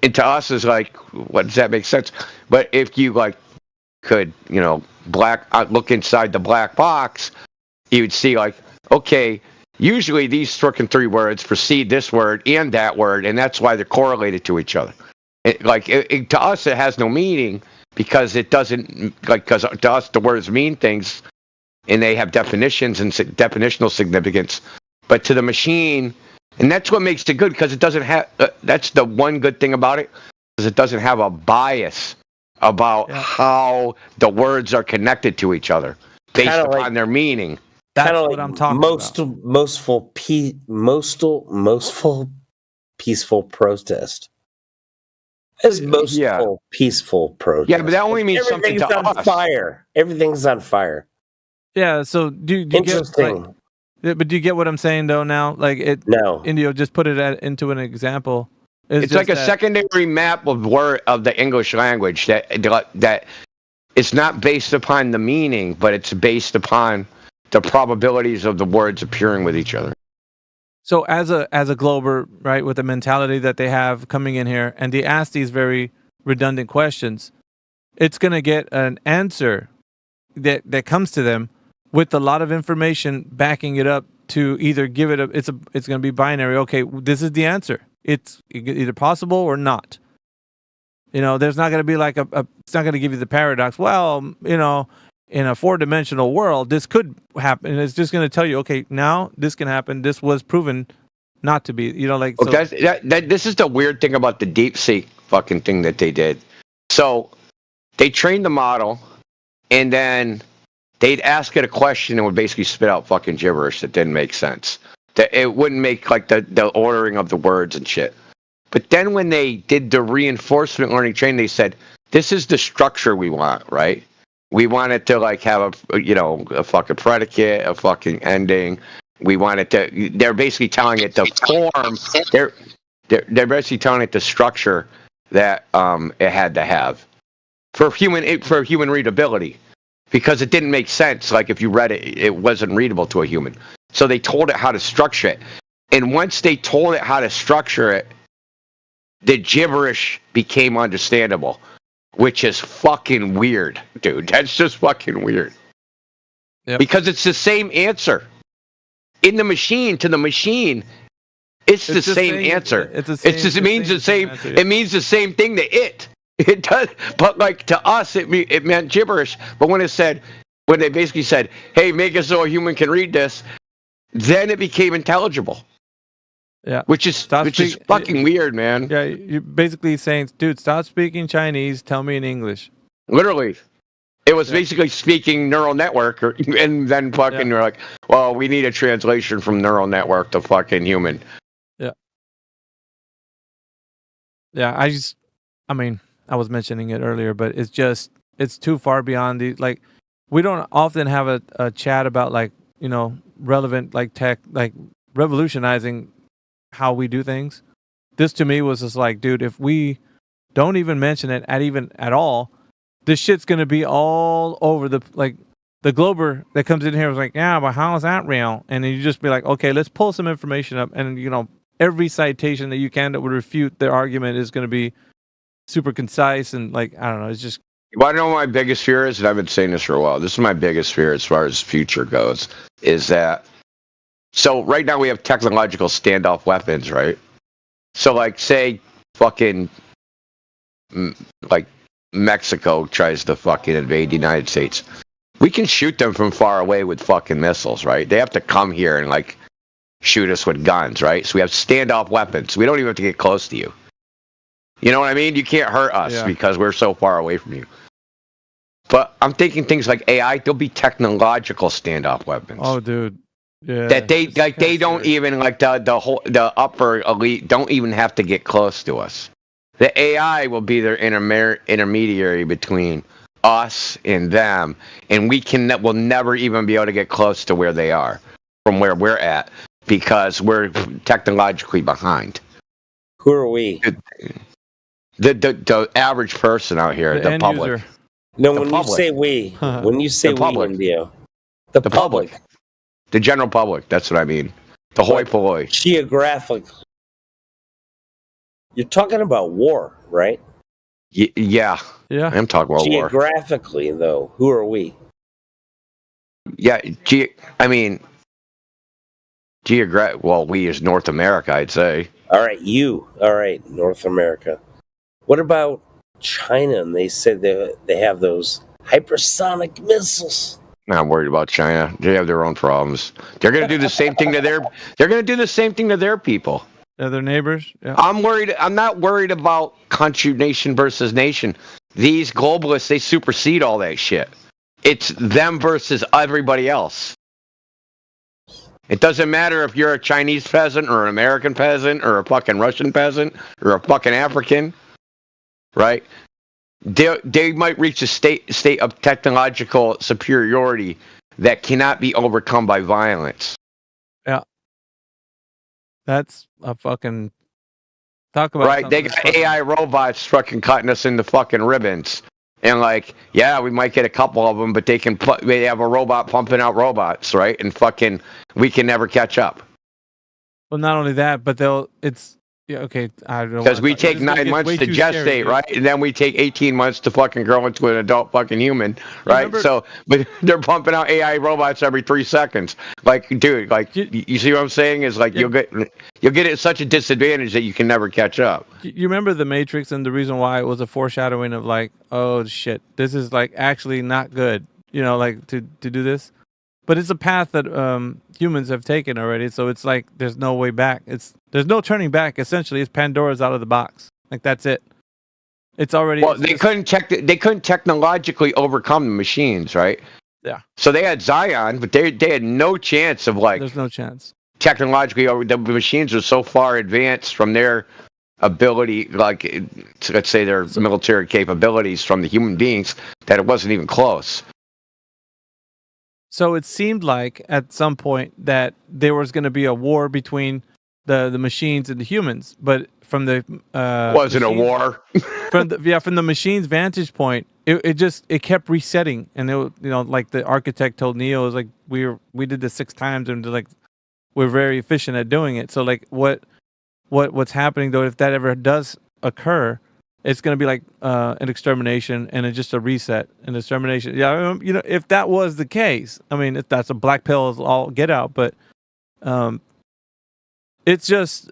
And to us is like, what does that make sense? But if you like could, look inside the black box, you would see like, okay, usually these frickin' three words precede this word and that word, and that's why they're correlated to each other. To us, it has no meaning because it doesn't, because to us the words mean things, and they have definitions and definitional significance. But to the machine, and that's what makes it good, because it doesn't have, that's the one good thing about it, is it doesn't have a bias about how the words are connected to each other based upon their meaning. That's what I'm talking about. Mostful peaceful protest. It's mostful peaceful protest. Yeah, but that only means something to us. Everything's on fire. Everything's on fire. Yeah, so do you Interesting. But do you get what I'm saying though now? Like No. Indio, just put it into an example. It's like a secondary map of the English language that it's not based upon the meaning, but it's based upon the probabilities of the words appearing with each other. So as a glober, right, with the mentality that they have coming in here, and they ask these very redundant questions, it's going to get an answer that comes to them with a lot of information backing it up to either give it it's going to be binary. Okay, this is the answer. It's either possible or not. There's not going to be like it's not going to give you the paradox. Well, in a 4-dimensional world, this could happen. And it's just going to tell you, okay, now this can happen. This was proven not to be, this is the weird thing about the DeepSeek fucking thing that they did. So they trained the model, and then they'd ask it a question and would basically spit out fucking gibberish that didn't make sense. That it wouldn't make like the ordering of the words and shit. But then when they did the reinforcement learning training, they said, this is the structure we want, right? We want it to like have a fucking predicate, a fucking ending. We want it to. They're basically telling it the form. They're basically telling it the structure that it had to have for human readability, because it didn't make sense. Like if you read it, it wasn't readable to a human. So they told it how to structure it, and once they told it how to structure it, the gibberish became understandable. Which is fucking weird, dude. That's just fucking weird. Yep. Because it's the same answer. In the machine, to the machine, it's the same answer. It means the same. Answer, yeah. It means the same thing to it. It does, but like to us, it meant gibberish. But when they basically said, "Hey, make it so a human can read this," then it became intelligible. Yeah, which is fucking weird, man. Yeah, you're basically saying, dude, stop speaking Chinese. Tell me in English. Literally, it was basically speaking neural network, and then fucking you're like, well, we need a translation from neural network to fucking human. Yeah. Yeah, I was mentioning it earlier, but it's too far beyond we don't often have a chat about relevant tech, revolutionizing how we do things. This to me was just like, dude, if we don't even mention it at all, this shit's gonna be all over the glober that comes in here was like, yeah, but how is that real? And then you just be like, okay, let's pull some information up, and every citation that you can that would refute their argument is gonna be super concise and I don't know, it's just. Well, I know my biggest fear is, and I've been saying this for a while, this is my biggest fear as far as future goes, is that so right now we have technological standoff weapons, right? So say fucking Mexico tries to fucking invade the United States. We can shoot them from far away with fucking missiles, right? They have to come here and shoot us with guns, right? So we have standoff weapons. We don't even have to get close to you. You know what I mean? You can't hurt us because we're so far away from you. But I'm thinking things like AI, there'll be technological standoff weapons. Oh, dude. Yeah, that they don't even the upper elite don't even have to get close to us. The AI will be their intermediary between us and them, and we'll never even be able to get close to where they are from where we're at because we're technologically behind. Who are we? The average person out here, the public. User. No, when you say we, Indio, the public. The general public, that's what I mean. The hoi polloi. Geographic. You're talking about war, right? Yeah. I'm talking about war. Geographically, though, who are we? Yeah, well, we is North America, I'd say. All right, North America. What about China? And they said they have those hypersonic missiles. Not worried about China. They have their own problems. They're going to do the same thing to their. They're going to do the same thing to their people. Their neighbors. Yeah. I'm not worried about country, nation versus nation. These globalists, they supersede all that shit. It's them versus everybody else. It doesn't matter if you're a Chinese peasant or an American peasant or a fucking Russian peasant or a fucking African, right? They might reach a state of technological superiority that cannot be overcome by violence. Yeah. That's a fucking talk about right. They got AI robots fucking cutting us into fucking ribbons, and we might get a couple of them, but they have a robot pumping out robots, right? And fucking we can never catch up. Well, not only that, but okay, I don't know. Because we take 9 months to gestate, right? And then we take 18 months to fucking grow into an adult fucking human, right? But they're pumping out AI robots every 3 seconds. Dude, you see what I'm saying? Is you'll get at such a disadvantage that you can never catch up. You remember The Matrix and the reason why it was a foreshadowing of oh shit, this is actually not good, to do this. But it's a path that humans have taken already, so it's there's no way back. There's no turning back. Essentially, it's Pandora's out of the box. That's it. It's already. Well, they couldn't technologically overcome the machines, right? Yeah. So they had Zion, but they had no chance of There's no chance. Technologically, the machines are so far advanced from their ability, let's say their military capabilities from the human beings, that it wasn't even close. So it seemed like at some point that there was going to be a war between the machines and the humans, but from the wasn't a war. from the machine's vantage point, it kept resetting, and like the architect told Neo, it was we did this 6 times, and we're very efficient at doing it. So what's happening though, if that ever does occur, it's going to be an extermination and just a reset, an extermination. Yeah, if that was the case, if that's a black pill, all get out. But it's just,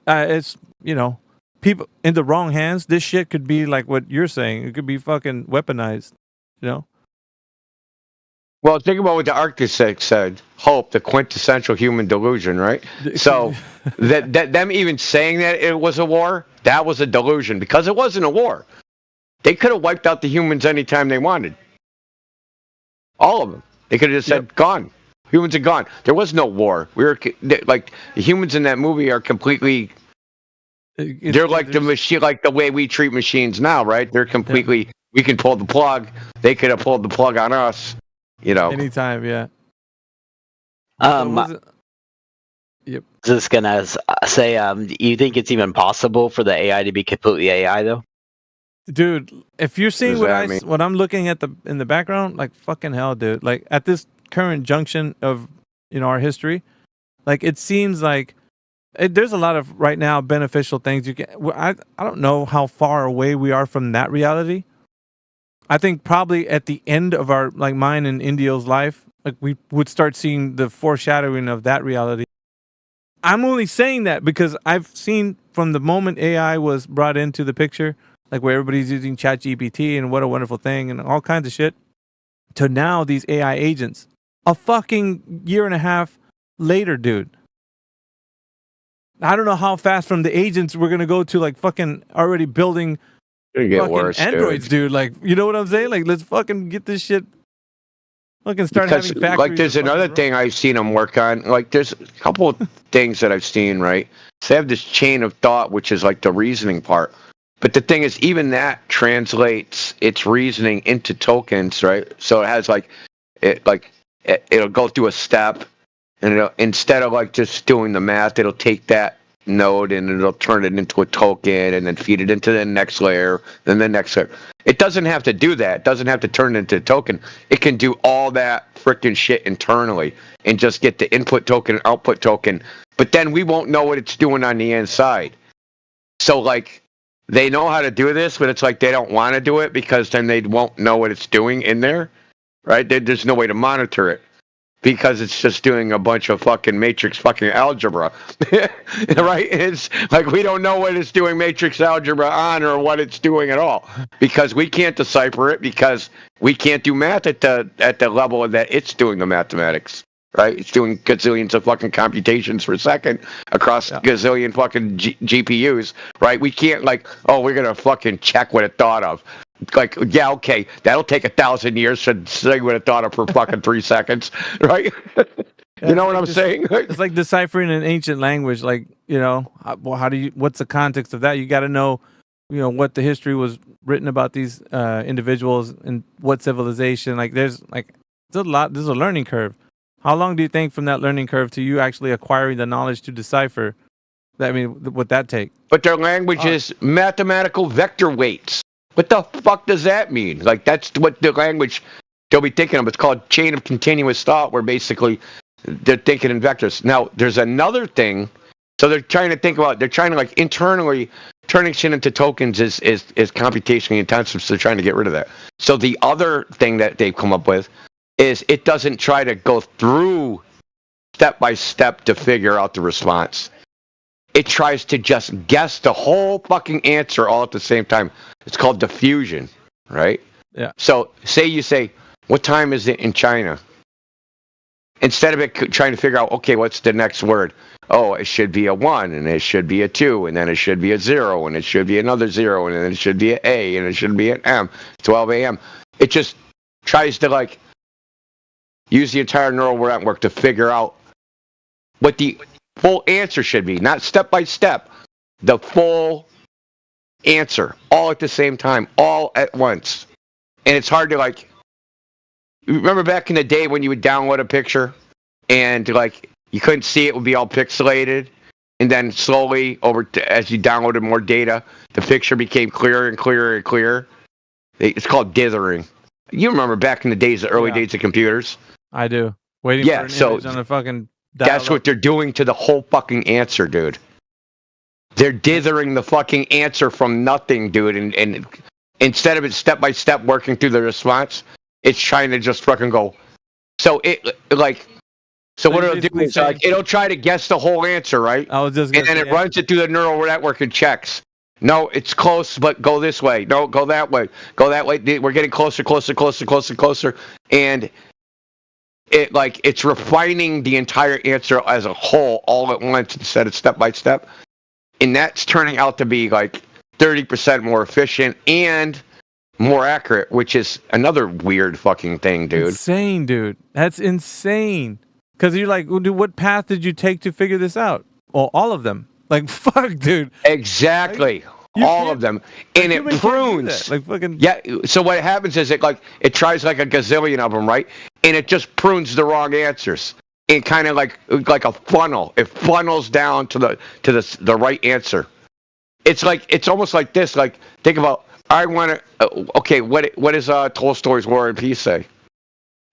people in the wrong hands. This shit could be like what you're saying. It could be fucking weaponized. Well, think about what the architect said. Hope, the quintessential human delusion, right? So that them even saying that it was a war, that was a delusion because it wasn't a war. They could have wiped out the humans anytime they wanted. All of them. They could have just said, gone. Humans are gone. There was no war. The humans in that movie are completely. They're like the machine, like the way we treat machines now, right? They're completely. We can pull the plug. They could have pulled the plug on us. Anytime, yeah. Yep. Just gonna say, you think it's even possible for the AI to be completely AI though? Dude, if you're seeing what I'm looking at in the background, fucking hell, dude. At this current junction of our history, it seems there's a lot of right now beneficial things you can. I don't know how far away we are from that reality. I think probably at the end of our mine and Indio's life, we would start seeing the foreshadowing of that reality. I'm only saying that because I've seen from the moment AI was brought into the picture, where everybody's using ChatGPT and what a wonderful thing and all kinds of shit, to now these AI agents. A fucking year and a half later, dude. I don't know how fast from the agents we're gonna go to fucking already building fucking worse, androids, dude. You know what I'm saying? Let's fucking get this shit. Fucking start having factories. There's another thing I've seen them work on. There's a couple of things that I've seen. Right, so they have this chain of thought, which is the reasoning part. But the thing is, even that translates its reasoning into tokens, right? So it has it'll go through a step, and instead of like just doing the math, it'll take that node and it'll turn it into a token and then feed it into the next layer, then the next layer. It doesn't have to do that. It doesn't have to turn it into a token. It can do all that freaking shit internally and just get the input token, output token. But then we won't know what it's doing on the inside. So like they know how to do this, but it's like they don't want to do it because then they won't know what it's doing in there, right? There's no way to monitor it. Because it's just doing a bunch of fucking matrix fucking algebra, right? It's like we don't know what it's doing matrix algebra on or what it's doing at all because we can't decipher it because we can't do math at the level that it's doing the mathematics, right? It's doing gazillions of fucking computations per second across gazillion fucking GPUs, right? We can't we're gonna fucking check what it thought of. Like, yeah, okay, that'll take 1,000 years to say what it thought of for fucking 3 seconds, right? You know what I'm saying? It's like deciphering an ancient language. Like, what's the context of that? You got to know, what the history was written about these individuals and what civilization. Like, there's a learning curve. How long do you think from that learning curve to you actually acquiring the knowledge to decipher? Would that take? But their language is mathematical vector weights. What the fuck does that mean? Like, that's what the language they'll be thinking of. It's called chain of continuous thought, where basically they're thinking in vectors. Now, there's another thing. So they're trying to internally turning shit into tokens is computationally intensive, so they're trying to get rid of that. So the other thing that they've come up with is it doesn't try to go through step by step to figure out the response. It tries to just guess the whole fucking answer all at the same time. It's called diffusion, right? Yeah. So you say, what time is it in China? Instead of it trying to figure out, okay, what's the next word? Oh, it should be a 1, and it should be a 2, and then it should be a 0, and it should be another 0, and then it should be an A, and it should be an M, 12 a.m. It just tries to, use the entire neural network to figure out what the full answer should be, not step by step, the full answer, all at the same time, all at once. And it's hard to remember back in the day when you would download a picture and you couldn't see it, would be all pixelated, and then slowly as you downloaded more data, the picture became clearer and clearer and clearer. It's called dithering. You remember back in the days, the early days of computers? I do. Waiting for an image on a fucking that's what they're doing to the whole fucking answer, dude. They're dithering the fucking answer from nothing, dude. And instead of it step by step working through the response, it's trying to just fucking go. So what it'll do is it'll try to guess the whole answer, right? And then it runs it through the neural network and checks. No, it's close, but go this way. No, go that way. Go that way. We're getting closer. And it's refining the entire answer as a whole all at once instead of step by step. And that's turning out to be 30% more efficient and more accurate, which is another weird fucking thing, dude. Insane, dude. That's insane. Because you're like, well, dude, what path did you take to figure this out? Well, all of them. Fuck, dude. Exactly. All of them. And it prunes. Yeah. So what happens is it tries a gazillion of them, right? And it just prunes the wrong answers. And kind of like a funnel. It funnels down to the right answer. It's almost like this. Think about, I want to, okay, what does Tolstoy's War and Peace say?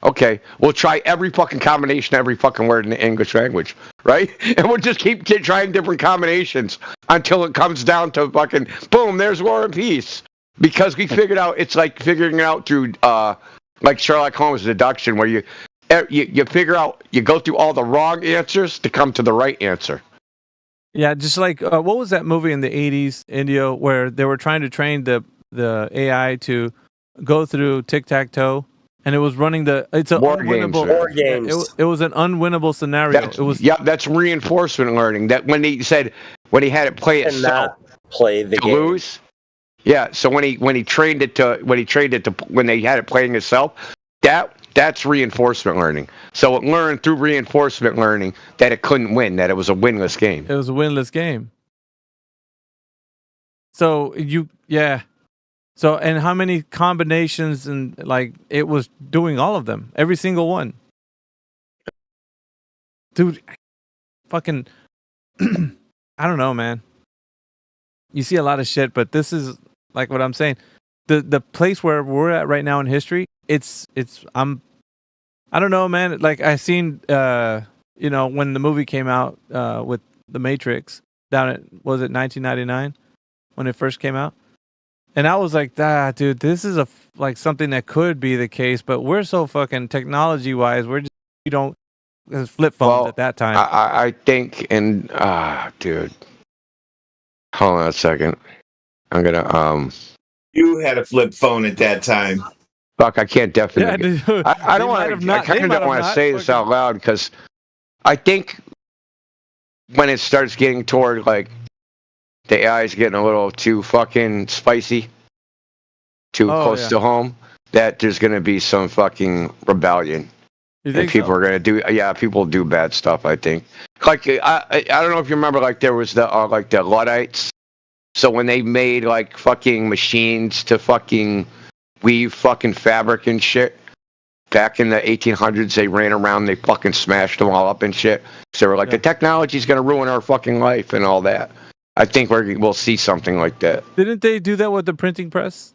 Okay, we'll try every fucking combination, every fucking word in the English language, right? And we'll just keep trying different combinations until it comes down to fucking, boom, there's War and Peace. Because we figured out, it's like figuring it out through, Sherlock Holmes deduction, where you figure out, you go through all the wrong answers to come to the right answer. Yeah, just what was that movie in the 80s, Indio, where they were trying to train the AI to go through tic-tac-toe? And it was running War games. It was an unwinnable scenario. That's reinforcement learning. That when he had it play itself, play the game. Lose. Yeah. So when they had it playing itself, that's reinforcement learning. So it learned through reinforcement learning that it couldn't win, that it was a winless game. It was a winless game. So So and how many combinations and like it was doing all of them, every single one. Dude, fucking I don't know, man. You see a lot of shit, but this is like what I'm saying. The place where we're at right now in history, I don't know, man. Like I seen when the movie came out with The Matrix down at, was it 1999 when it first came out? And I was like, dude, this is like something that could be the case, but we're so fucking technology wise, we don't flip phones at that time. I think, and dude, hold on a second. I'm gonna You had a flip phone at that time. Fuck, I can't definitely. Yeah, I don't want to. I kind of don't want to say this out loud because I think when it starts getting toward like the AI is getting a little too fucking spicy, too close to home, that there's gonna be some fucking rebellion. And people are gonna do. Yeah, people do bad stuff. I think. Like I don't know if you remember. Like there was the Luddites. So when they made like fucking machines to fucking weave fucking fabric and shit, back in the 1800s, they ran around, they fucking smashed them all up and shit. So they were like, the technology's gonna ruin our fucking life and all that. I think we'll see something like that. Didn't they do that with the printing press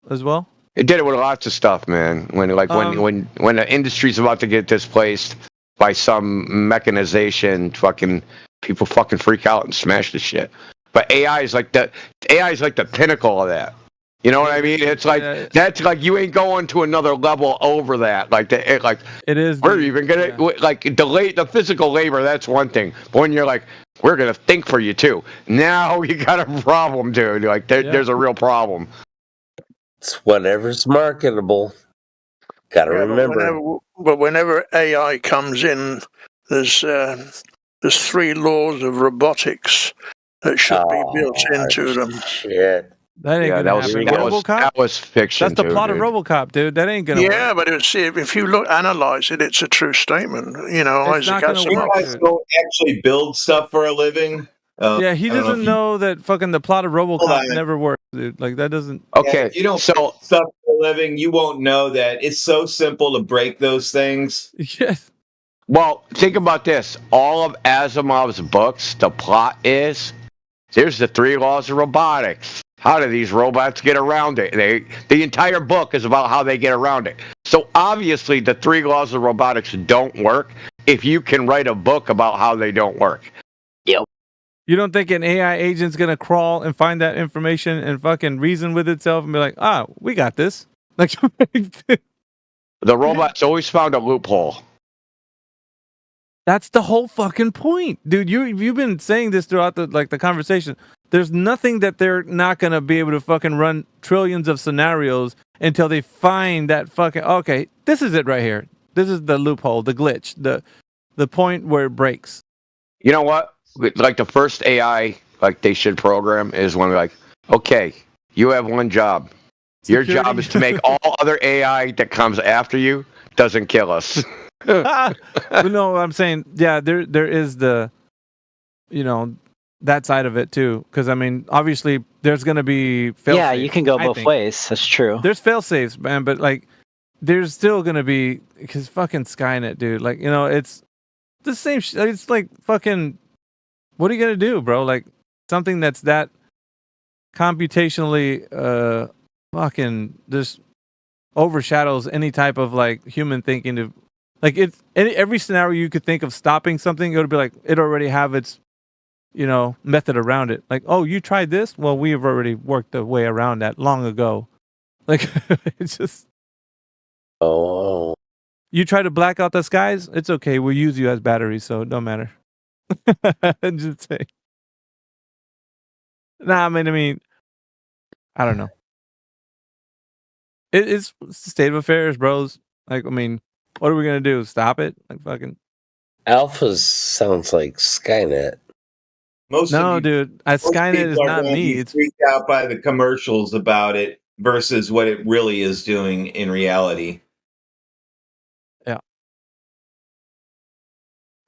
as well? It did it with lots of stuff, man. When the industry's about to get displaced by some mechanization, fucking people fucking freak out and smash the shit. But AI is like the pinnacle of that. You know what I mean? It's like that's like you ain't going to another level over that. Like it is. We're even gonna like the physical labor. That's one thing. But when you're like, we're gonna think for you too. Now you got a problem, dude. Like there's a real problem. It's whatever's marketable. Got to remember. But whenever AI comes in, there's 3 laws of robotics that should be built into them. Shit. That ain't gonna happen. That was fiction. That's the plot of RoboCop, dude. That ain't gonna. Yeah, but if you analyze it, it's a true statement. You know, Isaac Asimov. You guys don't actually build stuff for a living. Yeah, he doesn't know that fucking the plot of RoboCop never worked, dude. Like that doesn't. Okay, yeah, if you don't build stuff for a living, you won't know that it's so simple to break those things. Yes. Well, think about this. All of Asimov's books, the plot is there's the 3 laws of robotics. How do these robots get around it? The entire book is about how they get around it. So obviously the 3 laws of robotics don't work if you can write a book about how they don't work. Yep. You don't think an AI agent's gonna crawl and find that information and fucking reason with itself and be like, we got this. Like the robots always found a loophole. That's the whole fucking point, dude. You've been saying this throughout the conversation. There's nothing that they're not gonna be able to fucking run trillions of scenarios until they find that fucking this is it right here. This is the loophole, the glitch, the point where it breaks. You know what? Like the first AI like they should program is when we're like, okay, you have one job. Security. Your job is to make all other AI that comes after you doesn't kill us. But no, I'm saying, yeah, there is the, that side of it too. Because I mean, obviously, there's gonna be fail-safes. Yeah, you can go both ways. That's true. There's fail safes, man, but like, there's still gonna be because fucking Skynet, dude. Like, it's the same. It's like fucking. What are you gonna do, bro? Like something that's that computationally, fucking just overshadows any type of like human thinking to. Like it's every scenario you could think of stopping something, it would be like it already have its, method around it. Like, oh, you tried this? Well, we have already worked the way around that long ago. Like it's just. Oh. You try to black out the skies? It's okay. We'll use you as batteries, so it don't matter. Just say. Nah, I mean, I don't know. It's the state of affairs, bros. Like, I mean. What are we gonna do? Stop it? Like fucking. Alphas sounds like Skynet. Dude. Skynet is not me. It's freaked out by the commercials about it versus what it really is doing in reality. Yeah.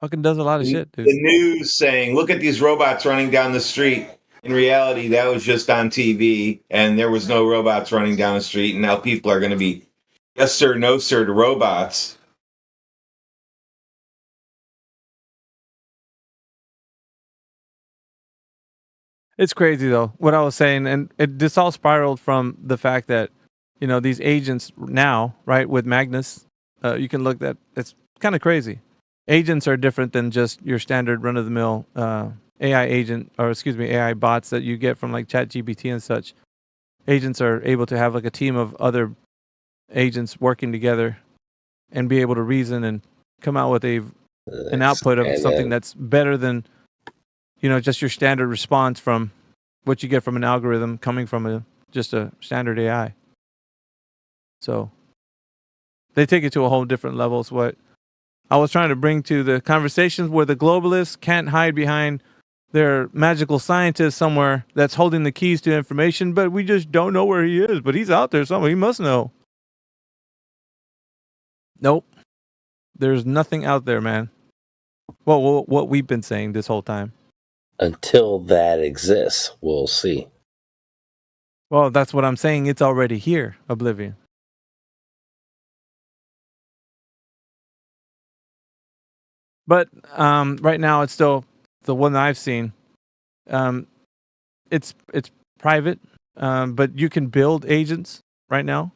Fucking does a lot of shit, dude. The news saying, "Look at these robots running down the street." in reality, that was just on TV, and there was no robots running down the street, and now people are going to be yes sir, no sir to robots. It's crazy though. What I was saying, and this all spiraled from the fact that, these agents now, right, with Magnus, you can look at. It's kind of crazy. Agents are different than just your standard run-of-the-mill AI agent, or excuse me, AI bots that you get from like ChatGPT and such. Agents are able to have like a team of other agents working together and be able to reason and come out with an output of something that's better than just your standard response from what you get from an algorithm coming from just a standard AI. So they take it to a whole different level. It's what I was trying to bring to the conversations where the globalists can't hide behind their magical scientist somewhere that's holding the keys to information, but we just don't know where he is. But he's out there somewhere. He must know. Nope. There's nothing out there, man. Well, what we've been saying this whole time. Until that exists, we'll see. Well, that's what I'm saying. It's already here, Oblivion. But right now, it's still the one that I've seen. It's private, but you can build agents right now.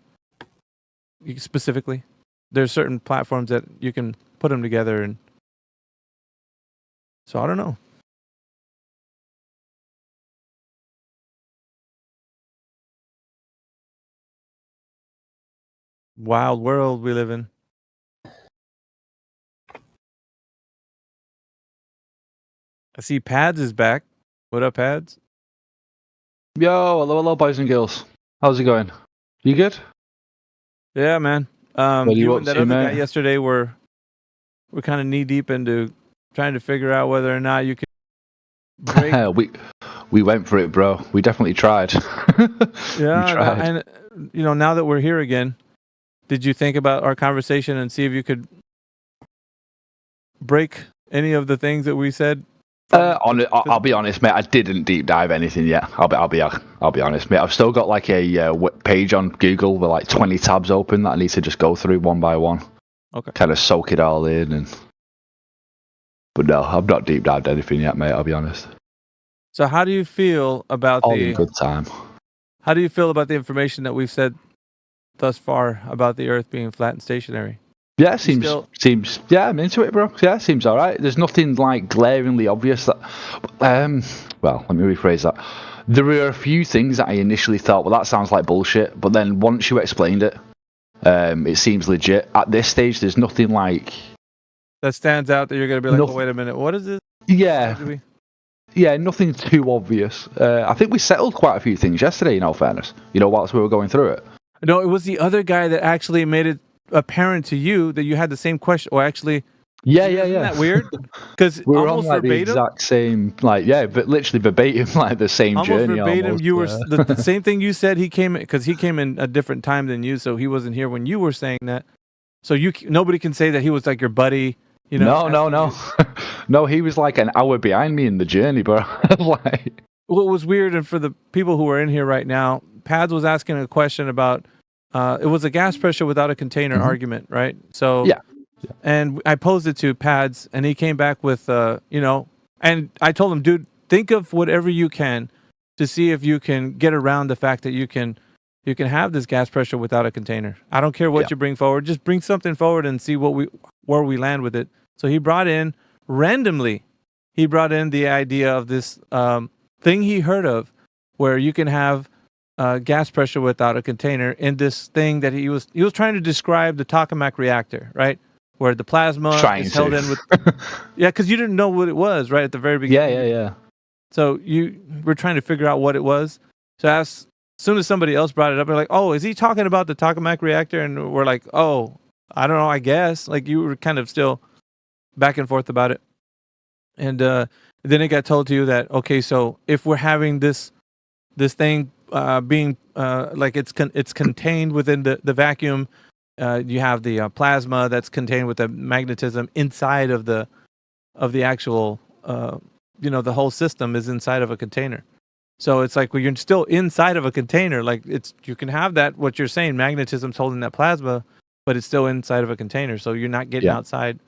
Specifically, there's certain platforms that you can put them together, and so I don't know. Wild world we live in. I see Pads is back. What up, Pads? Yo, hello, boys and girls. How's it going? You good? Yeah, man. You and that other guy yesterday were kind of knee deep into trying to figure out whether or not you could break. we went for it, bro. We definitely tried. Yeah, we tried. And now that we're here again, did you think about our conversation and see if you could break any of the things that we said? I'll be honest, mate. I didn't deep dive anything yet. I'll be honest, mate. I've still got like a page on Google with like 20 tabs open that I need to just go through one by one. Okay. Kind of soak it all in, but no, I've not deep dived anything yet, mate. I'll be honest. So how do you feel about all in good time? How do you feel about the information that we've said thus far about the Earth being flat and stationary? Yeah, seems. Yeah, I'm into it, bro. Yeah, seems all right. There's nothing like glaringly obvious that. Well, let me rephrase that. There were a few things that I initially thought, well, that sounds like bullshit. But then once you explained it, it seems legit. At this stage, there's nothing like that stands out that you're going to be like, oh, wait a minute, what is this? Yeah. Yeah, nothing too obvious. I think we settled quite a few things yesterday, in all fairness. Whilst we were going through it. No, it was the other guy that actually made it apparent to you that you had the same question, or actually, isn't that weird? Because we were almost on like verbatim, the exact same, but literally verbatim, like the same almost journey. Verbatim, almost, you were the same thing you said. He came in a different time than you, so he wasn't here when you were saying that. So nobody can say that he was like your buddy. No. No, he was like an hour behind me in the journey, bro. Like, well, it was weird, and for the people who are in here right now, Pads was asking a question about. It was a gas pressure without a container argument, right? So yeah. And I posed it to Pads, and he came back with, and I told him, dude, think of whatever you can to see if you can get around the fact that you can have this gas pressure without a container. I don't care what you bring forward, just bring something forward and see where we land with it. So he brought in randomly, the idea of this thing he heard of, where you can have gas pressure without a container in this thing that he was trying to describe the tokamak reactor, right? Where the plasma is held in with. Yeah, because you didn't know what it was right at the very beginning. Yeah. So you were trying to figure out what it was. So as soon as somebody else brought it up, they're like, "Oh, is he talking about the tokamak reactor?" And we're like, "Oh, I don't know. I guess." Like you were kind of still back and forth about it, and then it got told to you that okay, so if we're having this thing being like it's contained within the vacuum. You have the plasma that's contained with the magnetism inside of the actual, the whole system is inside of a container. So it's like, well, you're still inside of a container. Like you can have that, what you're saying, magnetism's holding that plasma, but it's still inside of a container. So you're not getting outside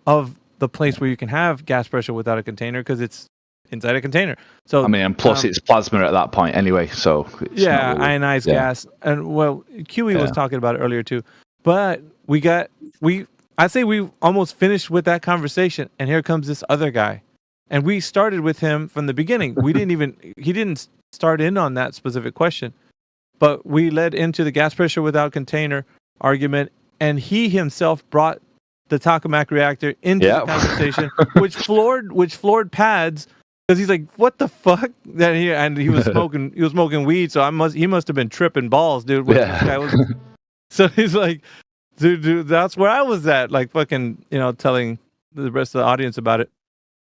of the place where you can have gas pressure without a container because it's inside a container. So I mean, and plus it's plasma at that point anyway. So it's yeah, not really, ionized gas. And well, QE was talking about it earlier too. But I'd say we almost finished with that conversation, and here comes this other guy. And we started with him from the beginning. He didn't start in on that specific question, but we led into the gas pressure without container argument, and he himself brought the tokamak reactor into the conversation, which floored Pads, because he's like, "What the fuck?" He was smoking weed, so he must have been tripping balls, dude. This guy was, so he's like, dude, that's where I was at, like fucking, telling the rest of the audience about it.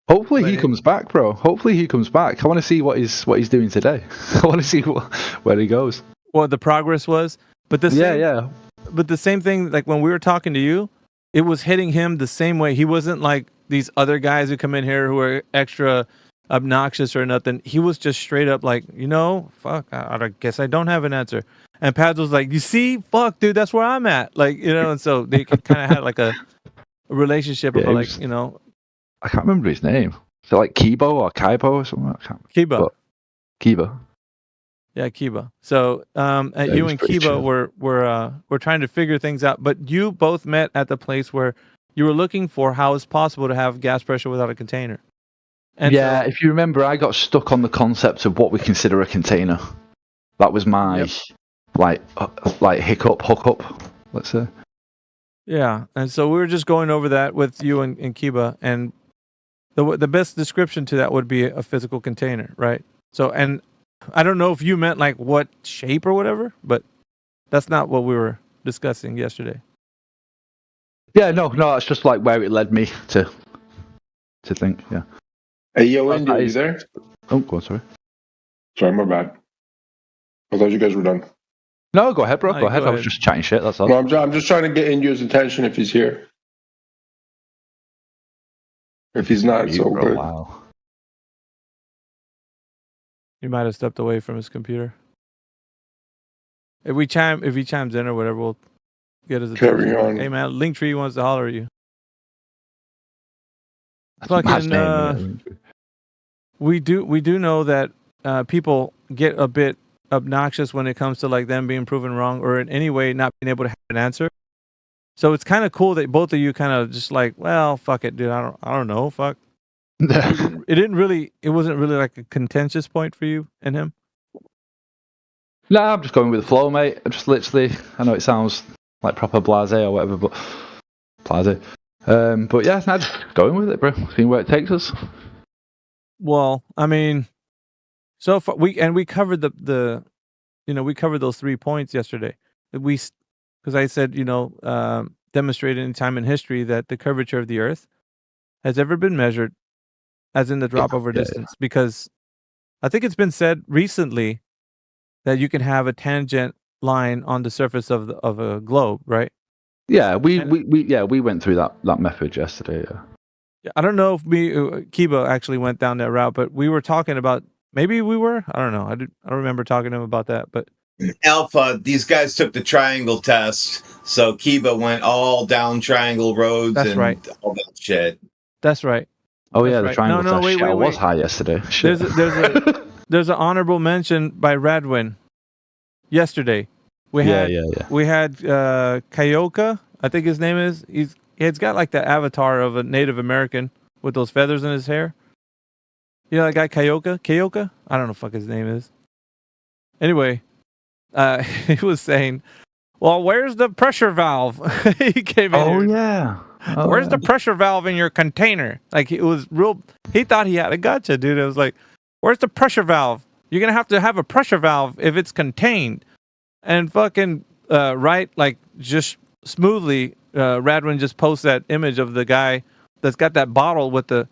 Hopefully he comes back, bro. Hopefully he comes back. I want to see what he's doing today. I want to see where he goes. What the progress was, but the same, But the same thing, like when we were talking to you, it was hitting him the same way. He wasn't like these other guys who come in here who are extra obnoxious or nothing. He was just straight up like, fuck, I guess I don't have an answer. And Pads was like, you see, fuck, dude, that's where I'm at. Like, and so they kind of had like a relationship of like, I can't remember his name. Is it like Kibo or Kaibo or something? Kiba. Kiba. Yeah, Kiba. So you and Kiba were trying to figure things out, but you both met at the place where you were looking for how it's possible to have gas pressure without a container. And if you remember, I got stuck on the concept of what we consider a container. That was my hookup, let's say. Yeah, and so we were just going over that with you and Kiba, and the best description to that would be a physical container, right? So, and I don't know if you meant like what shape or whatever, but that's not what we were discussing yesterday. Yeah, no, it's just like where it led me to think. Yeah. Hey, yo, Andy, are you there? Oh, go on, sorry. Sorry, my bad. I thought you guys were done. No, go ahead, bro. Go ahead. I was just chatting shit. That's all. No, I'm just trying to get Indy's attention if he's here. If he's not, so good. Wow. He might have stepped away from his computer. If he chimes in or whatever, we'll get his attention. Carry on. Hey man, Linktree wants to holler at you. Fucking, we do know that people get a bit obnoxious when it comes to like them being proven wrong or in any way not being able to have an answer. So it's kind of cool that both of you kind of just like, well, fuck it, dude. I don't know, fuck. It wasn't really like a contentious point for you and him. No, I'm just going with the flow, mate. I'm just literally, I know it sounds like proper blasé or whatever, but blasé. But yeah, just going with it, bro. Seeing where it takes us. Well, I mean, so far we covered we covered those 3 points yesterday. Because I said, demonstrated in time in history that the curvature of the Earth has ever been measured as in the drop over distance. Because I think it's been said recently that you can have a tangent line on the surface of a globe, right? Yeah, we went through that method yesterday. Yeah. I don't know if Kiba actually went down that route, but we were talking about, maybe we were, I don't know. I don't remember talking to him about that, but Alpha, these guys took the triangle test, so Kiba went all down triangle roads all that shit. That's right. Oh yeah, the triangle test was high yesterday. Shit. There's an honorable mention by Radwin yesterday. We had Kayoka, I think his name is. He's got like the avatar of a Native American with those feathers in his hair. You know that guy Kayoka? I don't know what the fuck his name is. Anyway, he was saying, well, where's the pressure valve? He came in. Oh, yeah. Where's the pressure valve in your container? Like, it was real. He thought he had a gotcha, dude. It was like, where's the pressure valve? You're going to have a pressure valve if it's contained. And fucking, like, just smoothly, Radwin just posts that image of the guy that's got that bottle with the,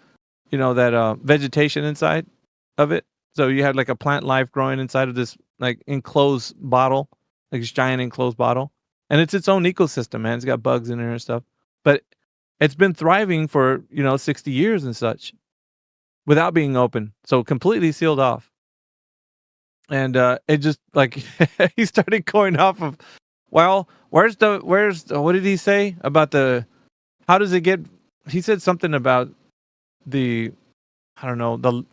that vegetation inside of it. So you had like a plant life growing inside of this like enclosed bottle, like this giant enclosed bottle. And it's its own ecosystem, man. It's got bugs in there and stuff. But it's been thriving for, 60 years and such without being open. So completely sealed off. And it just like he started going off of, well, where's what did he say about how does it get? He said something about I don't know,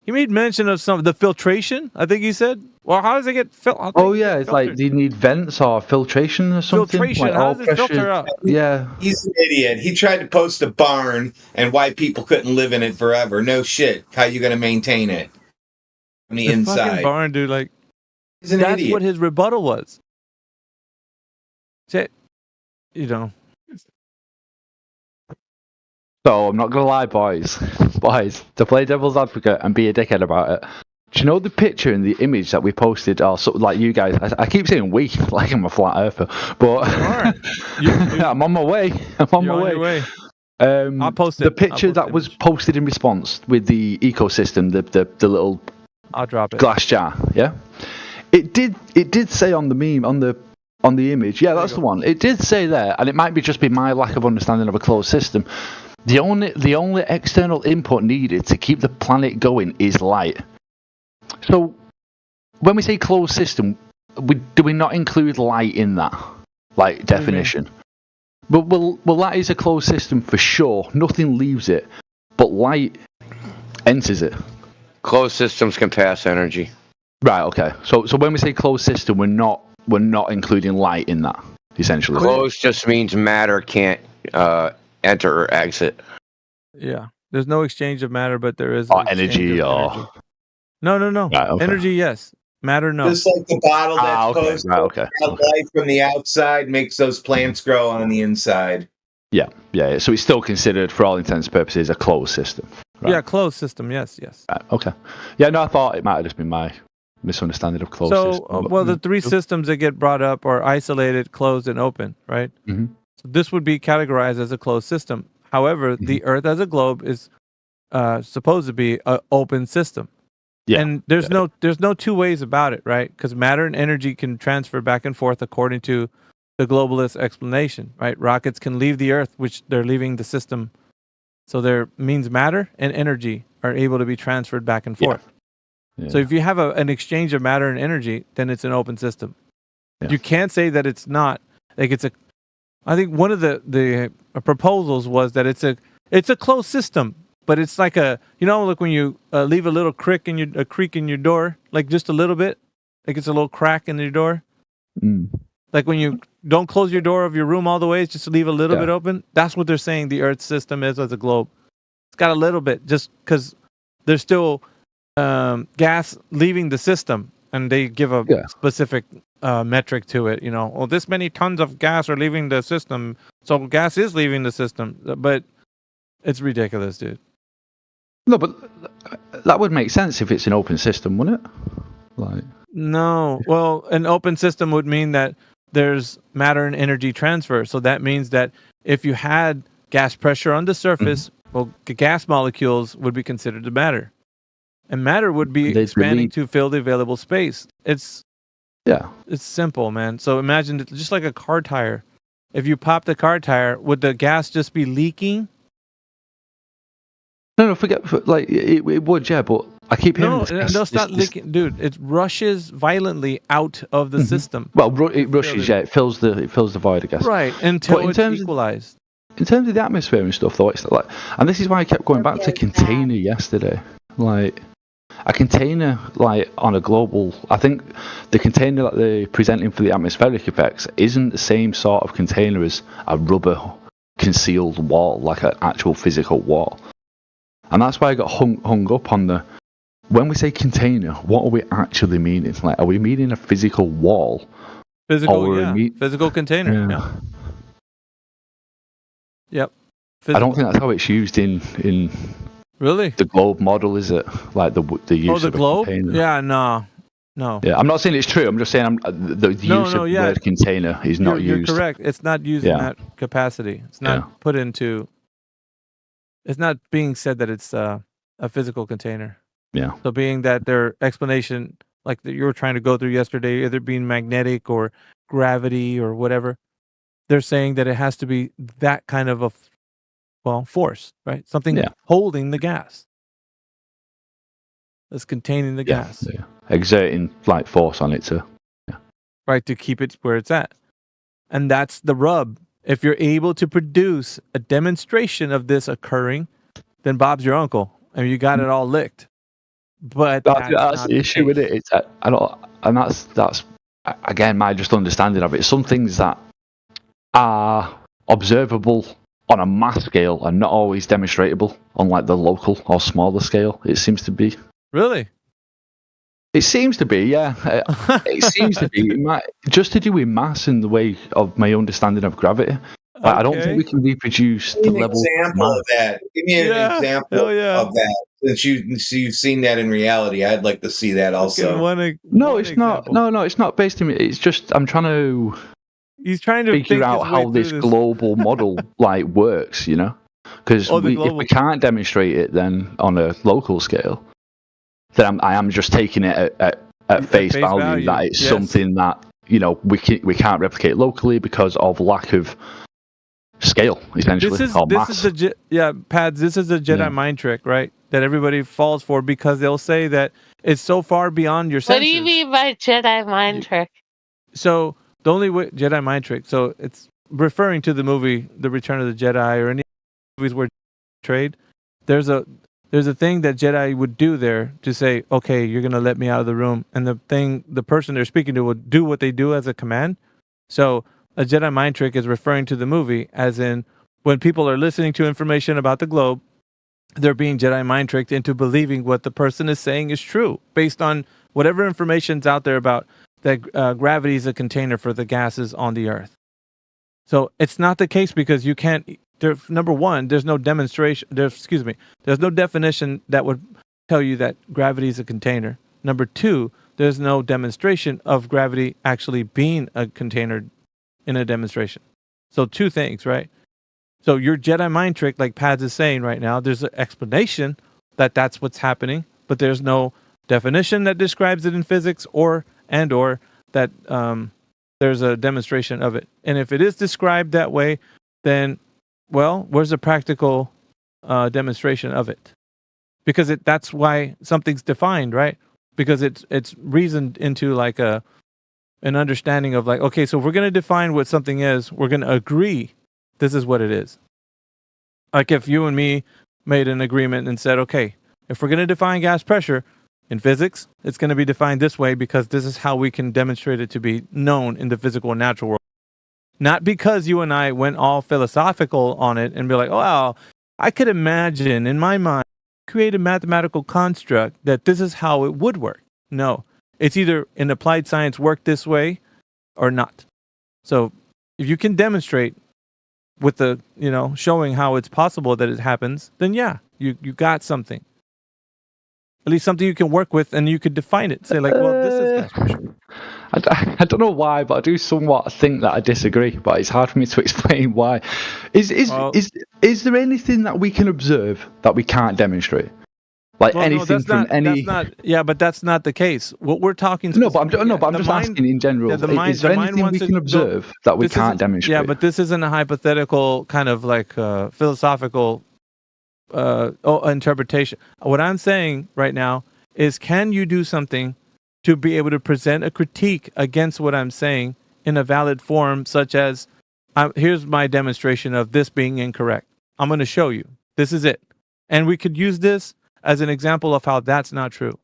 he made mention of the filtration. I think he said, well, how does it get filtered? Oh yeah, it's like, do you need vents or filtration or something? Filtration, like how does it filter out? Yeah. He's an idiot. He tried to post a barn and why people couldn't live in it forever. No shit. How you going to maintain it on the inside? Fucking barn, dude. Like, he's an that's idiot. what his rebuttal was. You know. So I'm not gonna lie, boys, to play devil's advocate and be a dickhead about it. Do you know the picture and the image that we posted, or something like you guys? I keep saying we, like I'm a flat earther, but I'm on my way. I'm on my way. Your way. I'll post it. The picture that was posted in response with the ecosystem, the little I'll drop it. glass jar. Yeah, it did say on the meme on the image. Yeah, that's the one. It did say there, and it might be just be my lack of understanding of a closed system. The only external input needed to keep the planet going is light. So, when we say closed system, do we not include light in that, like, definition? But well, that is a closed system for sure. Nothing leaves it, but light enters it. Closed systems can pass energy. Right. Okay. So when we say closed system, we're not including light in that, essentially. Closed just means matter can't enter or exit. Yeah. There's no exchange of matter, but there is energy or energy. No. Right, okay. Energy, yes. Matter, no. Just like the bottle that's okay. supposed to have light from the outside makes those plants grow on the inside. Yeah. So it's still considered, for all intents and purposes, a closed system. Right? Yeah, closed system. Yes. Right, okay. Yeah, no, I thought it might have just been my misunderstanding of closed system. Well, the three systems that get brought up are isolated, closed, and open, right? Mm-hmm. So this would be categorized as a closed system. However, the Earth as a globe is supposed to be an open system. Yeah. And there's no two ways about it, right? Because matter and energy can transfer back and forth according to the globalist explanation, right? Rockets can leave the Earth, which they're leaving the system. So there means matter and energy are able to be transferred back and forth. Yeah. So if you have an exchange of matter and energy, then it's an open system. Yeah. You can't say that it's not. Like I think one of the proposals was that it's a closed system, but it's like like when you leave a little creak in your door, like just a little bit, like it's a little crack in your door. Like when you don't close your door of your room all the way, it's just leave a little bit open. That's what they're saying the Earth system is as a globe. It's got a little bit, just because there's still gas leaving the system, and they give a specific metric to it. Well, this many tons of gas are leaving the system, so gas is leaving the system. But it's ridiculous, dude. No, but that would make sense if it's an open system, wouldn't it? No. Well, an open system would mean that there's matter and energy transfer. So that means that if you had gas pressure on the surface, well, the gas molecules would be considered the matter. And matter would be expanding to fill the available space. It's simple, man. So imagine it just like a car tire. If you pop the car tire, would the gas just be leaking? No, forget. It would, yeah. But I keep hearing no, it's not leaking, dude. It rushes violently out of the system. Well, it rushes, yeah. It fills the void, I guess. Right, until it's equalized. In terms of the atmosphere and stuff, though, it's like, and this is why I kept going back to container yesterday. Like, a container, like, on a global, I think the container that they're presenting for the atmospheric effects isn't the same sort of container as a rubber concealed wall, like an actual physical wall. And that's why I got hung up on when we say container, what are we actually meaning? Like, are we meaning a physical wall? Physical container, yeah. Yep. I don't think that's how it's used in really the globe model, is it? Like the use of globe? A container. Yeah, no. Yeah, I'm not saying it's true. I'm just saying the use of the word container is not used. You're correct. It's not used in that capacity. It's not put into. It's not being said that it's a physical container. Yeah. So being that their explanation, like that you were trying to go through yesterday, either being magnetic or gravity or whatever, they're saying that it has to be that kind of a force, right? Something holding the gas. that's containing the gas. Yeah. Exerting like force on it to right, to keep it where it's at. And that's the rub. If you're able to produce a demonstration of this occurring, then Bob's your uncle, and you got it all licked. But that's the issue with it. It's I don't, and that's again my just understanding of it. Some things that are observable on a mass scale are not always demonstratable on like the local or smaller scale. It seems to be. Really? It seems to be, yeah. It seems to be just to do with mass and the way of my understanding of gravity. Like, I don't think we can reproduce the level. Example of that. Give me an example of that. Since you've seen that in reality, I'd like to see that also. No, it's not. No, it's not based in. It's just I'm trying to. He's trying to figure out how this global model like works. You know, because if we can't demonstrate it, then on a local scale, then I am just taking it at face value that it's something that we can't replicate locally because of lack of scale, essentially. This is Pads. This is a Jedi mind trick, right? That everybody falls for because they'll say that it's so far beyond your senses. What do you mean by Jedi mind trick? So the only way Jedi mind trick. So it's referring to the movie The Return of the Jedi or any movies where trade. There's a thing that Jedi would do there to say, okay, you're gonna let me out of the room, and the person they're speaking to would do what they do as a command. So a Jedi mind trick is referring to the movie, as in when people are listening to information about the globe, they're being Jedi mind tricked into believing what the person is saying is true, based on whatever information's out there about that gravity is a container for the gases on the Earth. So it's not the case because you can't. Number one, there's no demonstration. There's no definition that would tell you that gravity is a container. Number two, there's no demonstration of gravity actually being a container in a demonstration. So two things, right? So your Jedi mind trick, like Pads is saying right now, there's an explanation that that's what's happening, but there's no definition that describes it in physics or that there's a demonstration of it. And if it is described that way, then, well, where's the practical demonstration of it? Because that's why something's defined, right? Because it's reasoned into like an understanding of like, okay, so if we're going to define what something is, we're going to agree this is what it is. Like if you and me made an agreement and said, okay, if we're going to define gas pressure in physics, it's going to be defined this way because this is how we can demonstrate it to be known in the physical and natural world. Not because you and I went all philosophical on it and be like, oh, well, I could imagine in my mind, create a mathematical construct that this is how it would work. No, it's either in applied science work this way or not. So if you can demonstrate with the, showing how it's possible that it happens, then yeah, you got something. At least something you can work with and you could define it. Say like, well, this is gas pressure. I don't know why, but I do somewhat think that I disagree. But it's hard for me to explain why. Is there anything that we can observe that we can't demonstrate? Like anything from any? But that's not the case. What we're talking. No, but I'm just asking in general. Is there anything we can observe that we can't demonstrate? Yeah, but this isn't a hypothetical kind of like philosophical interpretation. What I'm saying right now is, can you do something to be able to present a critique against what I'm saying in a valid form, such as, here's my demonstration of this being incorrect. I'm going to show you. This is it. And we could use this as an example of how that's not true.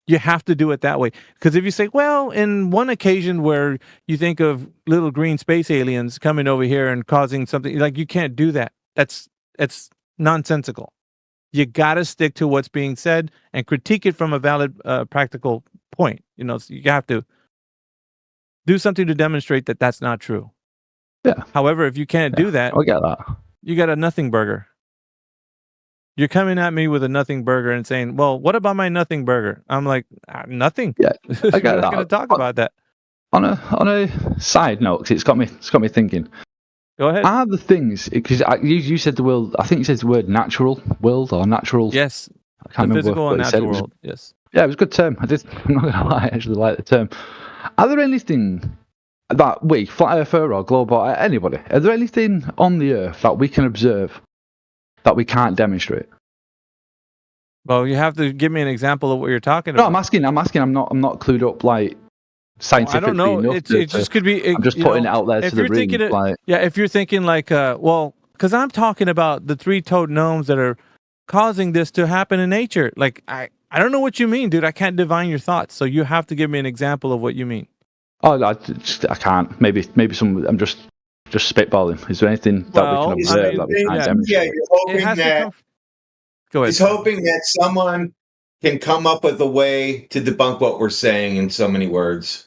You have to do it that way. Because if you say, well, in one occasion where you think of little green space aliens coming over here and causing something, like you can't do that. It's nonsensical. You got to stick to what's being said and critique it from a valid, practical point. So you have to do something to demonstrate that that's not true. Yeah. However, if you can't do that, I get that. You got a nothing burger. You're coming at me with a nothing burger and saying, well, what about my nothing burger? I'm like, nothing. Yeah, I get We're not going to talk about that. On a side note, 'cause it's got me thinking. Go ahead. Are the things, because you said the world, I think you said the word natural world or natural. Yes. I can't remember. Physical and natural world. Yes. Yeah, it was a good term. I'm not going to lie, I actually like the term. Are there anything that we, Flat Earther or Global, anybody, are there anything on the Earth that we can observe that we can't demonstrate? Well, you have to give me an example of what you're talking No, about. I'm asking. I'm not clued up like scientifically I don't know. enough. It just could be. I'm just you putting know, it out there if to the you're room. thinking it, Like, yeah, if you're thinking like, well, because I'm talking about the three-toed gnomes that are causing this to happen in nature. Like, I don't know what you mean, dude. I can't divine your thoughts, so you have to give me an example of what you mean. oh, I can't. Maybe some. I'm just spitballing. Is there anything that we can observe that we can't demonstrate? Yeah, you're hoping that. Go ahead. He's hoping that someone can come up with a way to debunk what we're saying in so many words.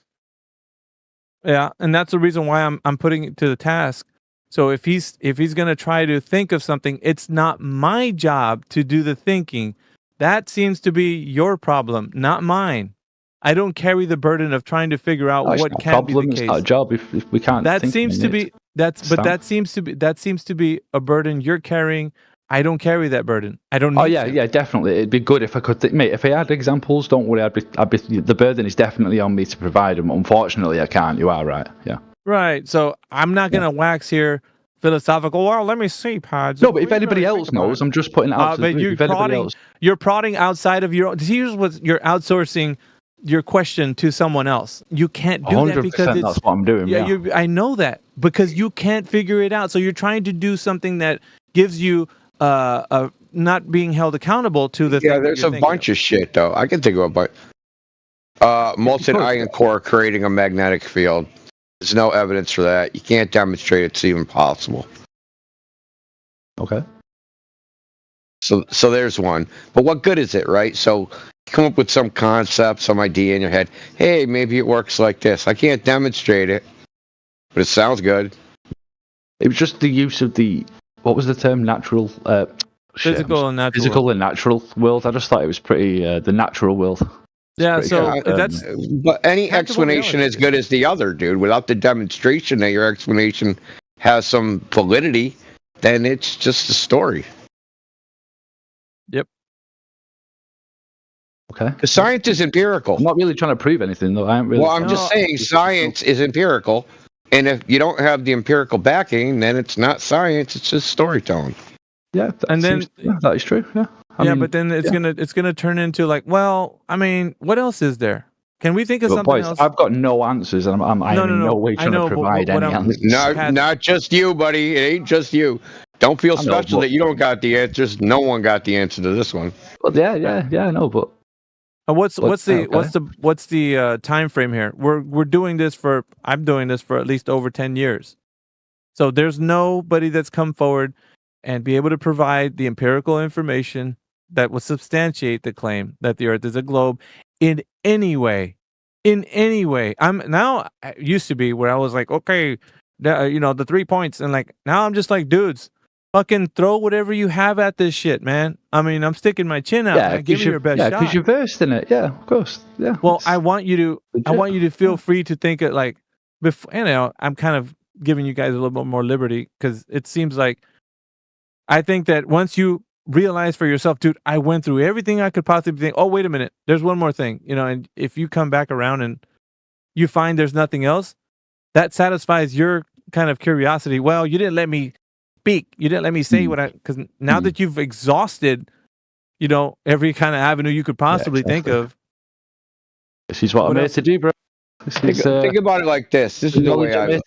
Yeah, and that's the reason why I'm putting it to the task. So if he's going to try to think of something, it's not my job to do the thinking. That seems to be your problem, not mine. I don't carry the burden of trying to figure out It's what not a can problem. be the It's case. not a job if we can't. That think seems in to it. be that seems to be a burden you're carrying. I don't carry that burden. I don't need Oh yeah, to. yeah, definitely. It'd be good if I could, mate. If I had examples, don't worry. I'd be. The burden is definitely on me to provide them. Unfortunately, I can't. You are right. Yeah. Right. So I'm not going to wax here philosophical. Well, let me see, Pods. No, but if anybody else knows, I'm just putting it out. To the But group. If anybody else, you're prodding outside of your own. Here's what you're outsourcing your question to someone else. You can't do that 100%. because That's what I'm doing. Yeah. I know that because you can't figure it out. So you're trying to do something that gives you not being held accountable to the thing. Yeah, there's a bunch of shit though. I can think of a bunch. Molten iron core creating a magnetic field. There's no evidence for that. You can't demonstrate it's even possible. Okay. So there's one. But what good is it, right? So you come up with some concept, some idea in your head. Hey, maybe it works like this. I can't demonstrate it, but it sounds good. It was just the use of what was the term? Natural. Physical and natural. Physical and natural world. I just thought it was pretty the natural world. Yeah, so that's. But any explanation as good as the other, dude. Without the demonstration that your explanation has some validity, then it's just a story. Yep. Okay. Because science is empirical. I'm not really trying to prove anything, though. I ain't really. Well, I'm just saying science is empirical, and if you don't have the empirical backing, then it's not science; it's just storytelling. Yeah, that is true. Yeah. I mean, but then it's gonna turn into like, well, I mean, what else is there? Can we think of but something boys, else? I've got no answers, and I'm in no way trying to provide any answers. Not just you, buddy. It ain't just you. Don't feel I know, special that you don't got the answers. No one got the answer to this one. Well, yeah, I know, but what's the time frame here? We're doing this for. I'm doing this for at least over 10 years. So there's nobody that's come forward and be able to provide the empirical information that will substantiate the claim that the Earth is a globe in any way. In any way. I used to be where I was like, okay, the 3 points, and like now I'm just like, dudes, fucking throw whatever you have at this shit, man. I mean, I'm sticking my chin out. yeah, Give me your best shot. because you're versed in it. Yeah, of course. Yeah. Well, I want you to feel free to think it like, before, I'm kind of giving you guys a little bit more liberty because it seems like. I think that once you realize for yourself, dude, I went through everything I could possibly think. Oh, wait a minute. There's one more thing, and if you come back around and you find there's nothing else, that satisfies your kind of curiosity. Well, you didn't let me speak. You didn't let me say because now that you've exhausted, every kind of avenue you could possibly think of. This is what I'm here to do, bro. Think about it like this. This is the way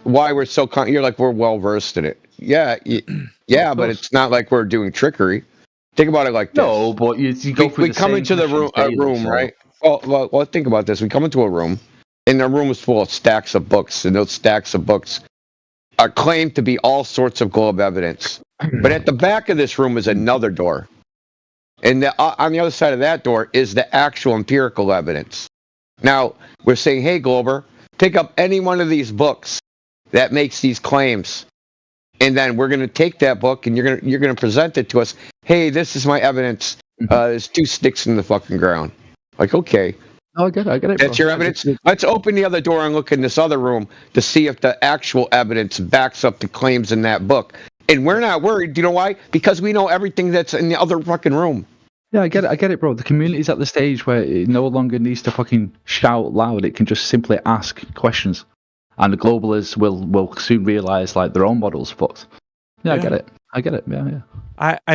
why we're so you're like we're well versed in it. Yeah, but it's not like we're doing trickery. Think about it like this. No, but you go through. We come into the room, right? Well, think about this. We come into a room, and the room is full of stacks of books, and those stacks of books are claimed to be all sorts of globe evidence. But at the back of this room is another door, and on the other side of that door is the actual empirical evidence. Now we're saying, hey, Glober, pick up any one of these books that makes these claims, and then we're going to take that book and you're going to present it to us. Hey, this is my evidence. There's 2 sticks in the fucking ground. Like, okay. Oh, I get it. That's your evidence. Let's open the other door and look in this other room to see if the actual evidence backs up the claims in that book. And we're not worried. You know why? Because we know everything that's in the other fucking room. Yeah, I get it, bro. The community's at the stage where it no longer needs to fucking shout loud. It can just simply ask questions. And the globalists will soon realize like their own models fucked. Yeah, I get it. Yeah.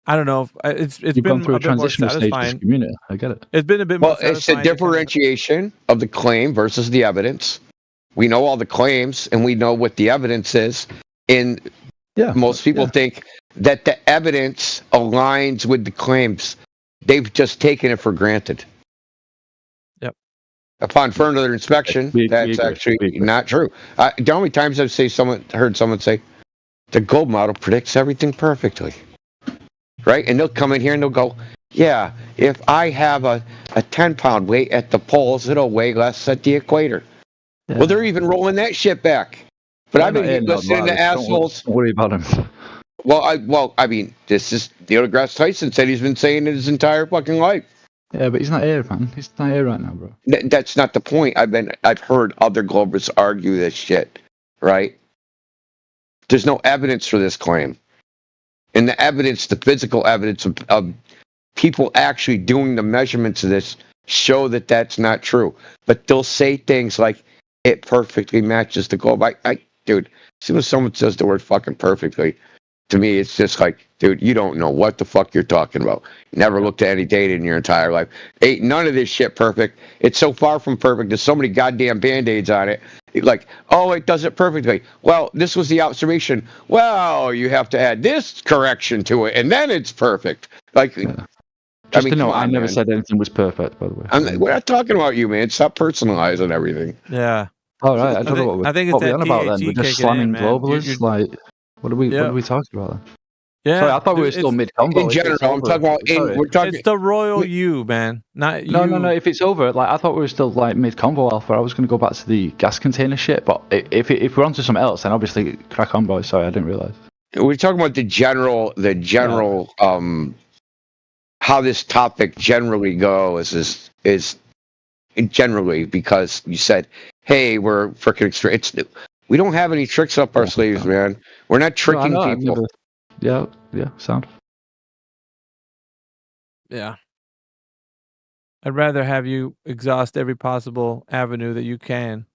I don't know. It's You've been gone through a a bit more transitional stage in this satisfying. community. I get it. It's been a bit more Well, it's satisfying. the differentiation of the claim versus the evidence. We know all the claims and we know what the evidence is. And most people think that the evidence aligns with the claims. They've just taken it for granted. Yep. Upon further inspection, that's actually not true. The only times I've heard someone say, the gold model predicts everything perfectly. Right? And they'll come in here and they'll go, yeah, if I have a 10-pound weight at the poles, it'll weigh less at the equator. Yeah. Well, they're even rolling that shit back. But I've been listening to assholes. Don't worry about him. Well, I mean, this is Neil deGrasse Tyson said he's been saying it his entire fucking life. Yeah, but he's not here, man. He's not here right now, bro. That's not the point. I've heard other globalists argue this shit, right? There's no evidence for this claim. And the evidence, the physical evidence of people actually doing the measurements of this show that that's not true. But they'll say things like, it perfectly matches the globe. Dude, as soon as someone says the word fucking perfectly, to me, it's just like, dude, you don't know what the fuck you're talking about. You never looked at any data in your entire life. Ain't none of this shit perfect. It's so far from perfect. There's so many goddamn Band-Aids on it. Like, oh, it does it perfectly. Well, this was the observation. Well, you have to add this correction to it, and then it's perfect. Like, Just to know, I never said anything was perfect, by the way. We're not talking about you, man. Stop personalizing everything. Yeah. All right, I don't know what it's we're on about then. We're just slamming man. globalists. Like, what are we talking about then? Yeah. Sorry, I thought we were still mid combo. In general, I'm talking about. We're talking. It's the royal you, man. Not you. No. If it's over, like I thought we were still like mid combo alpha. I was going to go back to the gas container shit, but if we're onto something else, then obviously crack on, boys. Sorry, I didn't realize. We're talking about the general, how this topic generally goes is generally because you said, hey, we're freaking extreme. We don't have any tricks up our sleeves, man. We're not tricking people. Yeah, sound. Yeah. I'd rather have you exhaust every possible avenue that you can,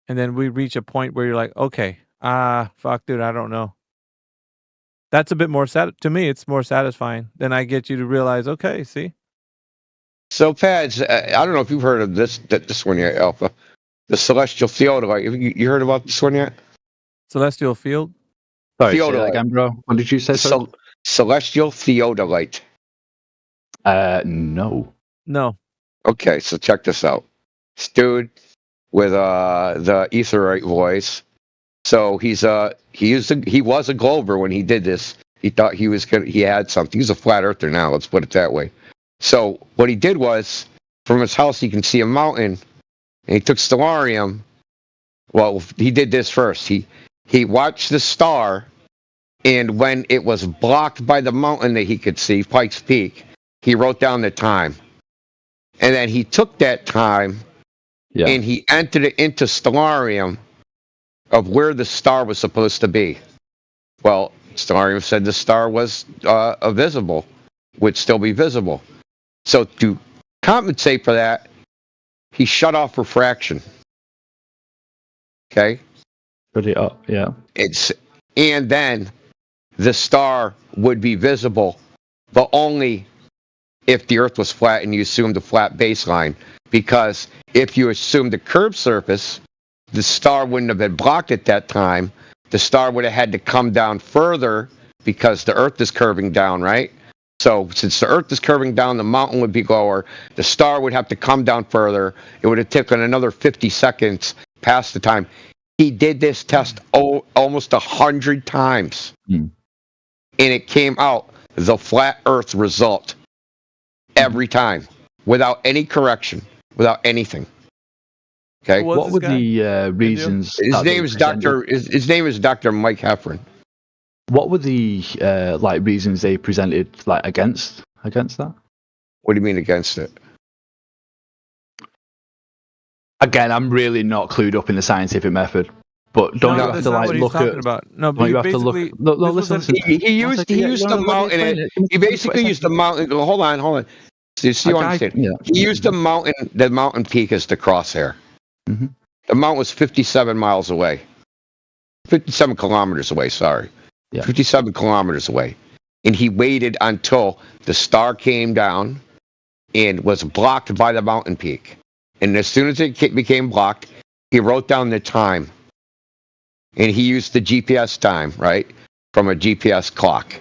and then we reach a point where you're like, okay, fuck, dude, I don't know. That's a bit more to me. It's more satisfying. Then I get you to realize, okay, see. So, Pads, I don't know if you've heard of this one yet, Alpha. The celestial theodolite. You heard about this one yet? Celestial field. Sorry, say that again, bro. What did you say? Celestial theodolite. No. Okay, so check this out. This dude with the etherite voice. So he was a Glober when he did this. He thought he had something. He's a flat earther now, let's put it that way. So what he did was, from his house he can see a mountain, and he took stellarium. Well, he did this first. He watched the star, and when it was blocked by the mountain that he could see, Pikes Peak, he wrote down the time. And then he took that time and he entered it into stellarium of where the star was supposed to be. Well, stellarium said the star was visible, would still be visible. So to compensate for that, he shut off refraction. Okay? Put it up, yeah. And then the star would be visible, but only if the Earth was flat and you assumed a flat baseline. Because if you assumed a curved surface, the star wouldn't have been blocked at that time. The star would have had to come down further because the Earth is curving down, right? So since the Earth is curving down, the mountain would be lower. The star would have to come down further. It would have taken another 50 seconds past the time. He did this test almost 100 times. And it came out the flat Earth result every time without any correction, without anything. Okay. What were the reasons? His name is Dr. Mike Heffron. What were the reasons they presented against that? What do you mean against it? Again, I'm really not clued up in the scientific method, but don't you have to look at? No, don't you have to look? No, listen. He used the mountain. He basically used the mountain. Hold on. So you understand? Yeah. He used the mountain peak as the crosshair. Mm-hmm. The mountain was 57 miles away. 57 kilometers away, sorry. Yeah. 57 kilometers away. and he waited until the star came down and was blocked by the mountain peak. And as soon as it became blocked, he wrote down the time. And he used the GPS time, right, from a GPS clock,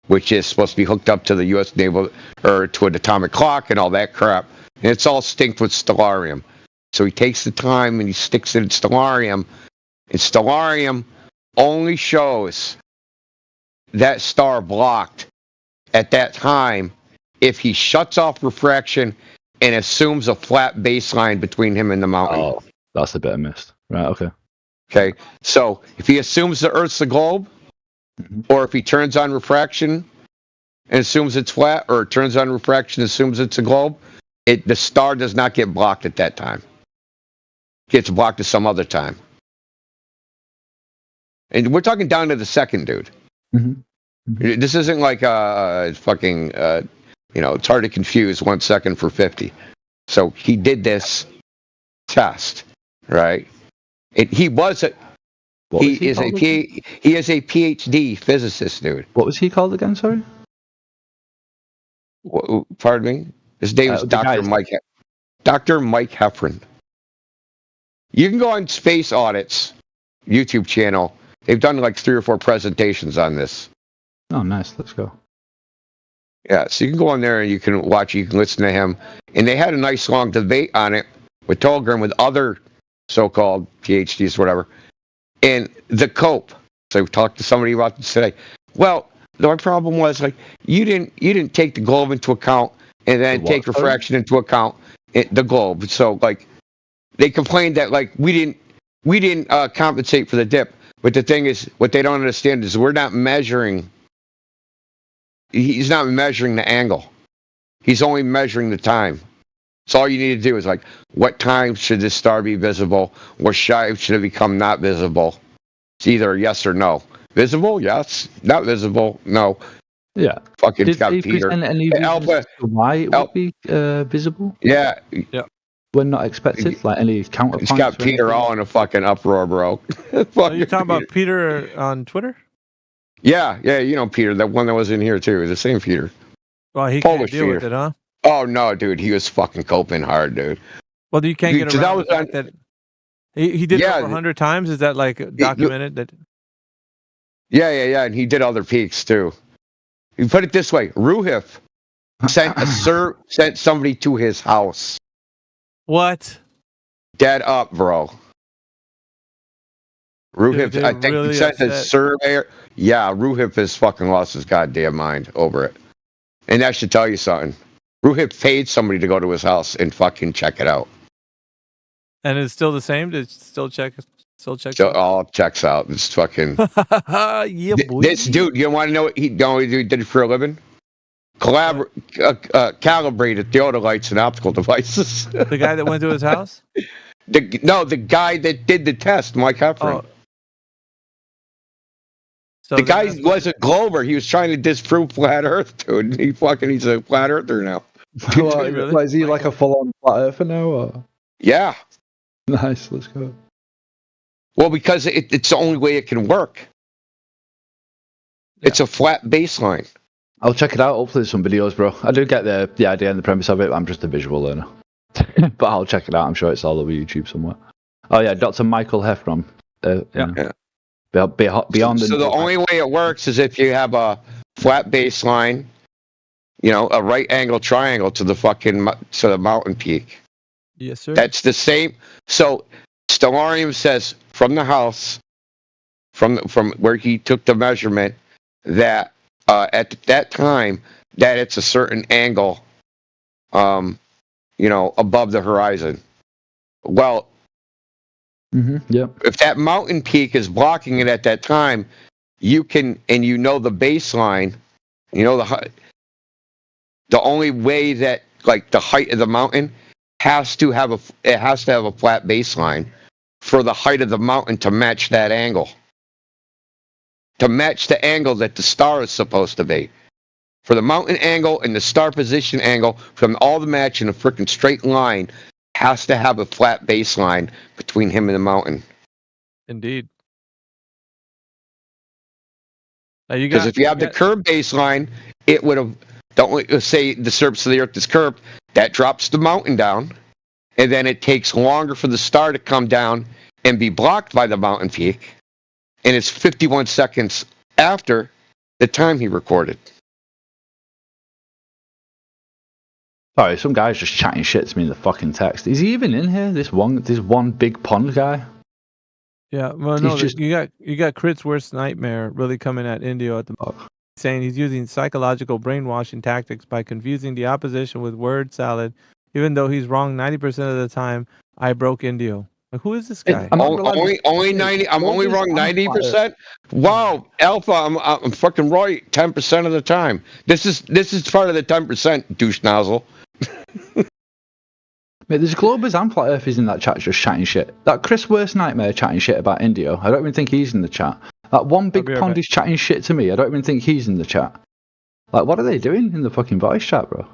which is supposed to be hooked up to the U.S. Naval, or to an atomic clock and all that crap. And it's all synced with Stellarium. So he takes the time and he sticks it in Stellarium. And Stellarium only shows that star blocked at that time if he shuts off refraction and assumes a flat baseline between him and the mountain. Oh, that's a bit I missed. Right, okay. Okay, so if he assumes the Earth's a globe, or if he turns on refraction and assumes it's flat, or turns on refraction and assumes it's a globe, the star does not get blocked at that time. It gets blocked at some other time. And we're talking down to the second, dude. This isn't like fucking, it's hard to confuse 1 second for 50. So he did this test, right? He is a PhD physicist, dude. What was he called again? Sorry. Pardon me. His name is Dr. Mike Heffron. You can go on Space Audits YouTube channel. They've done like 3 or 4 presentations on this. Oh, nice. Let's go. Yeah, so you can go on there and you can watch. You can listen to him, and they had a nice long debate on it with Tolgren, with other so-called PhDs, whatever, and the COPE. So we talked to somebody about this today. Well, my problem was like you didn't take the globe into account and then take refraction into account. The globe. So like they complained that like we didn't compensate for the dip. But the thing is, what they don't understand is we're not measuring. He's not measuring the angle. He's only measuring the time. So all you need to do is like, what time should this star be visible? What time should it become not visible? It's either yes or no. Visible? Yes. Not visible? No. Yeah. Fucking Did got they Peter. present any reasons as to why it would be visible? Yeah. Yeah. When not expected? Like any counterpoints? It's got Peter all in a fucking uproar, bro. Are you talking about Peter on Twitter? Yeah, you know Peter, that one that was in here too, the same Peter. Well, he Polish can't deal Peter. with it, huh? Oh no, dude, he was fucking coping hard, dude. Well, you can't get Dude, around the fact that he did it over 100 times. Is that like documented? That Yeah, and he did other peaks too. You put it this way: Ruhif sent somebody to his house. What? Dead up, bro. Ruhif, Dude, I think really he sent a upset. surveyor. Yeah, Ruhif has fucking lost his goddamn mind over it. And that should tell you something. Ruhif paid somebody to go to his house and fucking check it out. And it's still the same. Did it still check? So all checks out. It's fucking. Yeah, boy. This dude, you want to know what he did it for a living? Calibrated theodolites and optical devices. The guy that went to his house? The guy that did the test, Mike Heffron. So the guy was a glober. He was trying to disprove flat Earth, dude. He's a flat earther now. What, is he like a full-on flat earther now? Or? Yeah. Nice. Let's go. Well, because it's the only way it can work. It's a flat baseline. I'll check it out. Hopefully, there's some videos, bro. I do get the idea and the premise of it. I'm just a visual learner. But I'll check it out. I'm sure it's all over YouTube somewhere. Oh yeah, Dr. Michael Heffron. Yeah. Beyond. So the only way it works is if you have a flat baseline, a right angle triangle to the mountain peak. Yes, sir. That's the same. So Stellarium says from the house, from where he took the measurement, that at that time that it's a certain angle, above the horizon. Well, if that mountain peak is blocking it at that time, you can, and the baseline, the only way that like the height of the mountain has to have a flat baseline for the height of the mountain to match that angle. To match the angle that the star is supposed to be. For the mountain angle and the star position angle, from all the match in a freaking straight line, has to have a flat baseline between him and the mountain. Indeed. Because if you have the curved baseline, it would have. Don't say the surface of the Earth is curved. That drops the mountain down, and then it takes longer for the star to come down and be blocked by the mountain peak, and it's 51 seconds after the time he recorded. Sorry, some guy's just chatting shit to me in the fucking text. Is he even in here? This one big pond guy. Yeah, well, no, you got Crit's worst nightmare really coming at Indio at the moment, saying he's using psychological brainwashing tactics by confusing the opposition with word salad, even though he's wrong 90% of the time. I broke Indio. Like, who is this guy? Only 90. I'm only wrong 90%. Wow, Alpha, I'm fucking right 10% of the time. This is part of the 10%, douche nozzle. Mate, there's Globers and Flat Earthers in that chat just chatting shit. That Chris Worst Nightmare chatting shit about Indio, I don't even think he's in the chat. That one big pond is chatting shit to me, I don't even think he's in the chat. Like, what are they doing in the fucking voice chat, bro?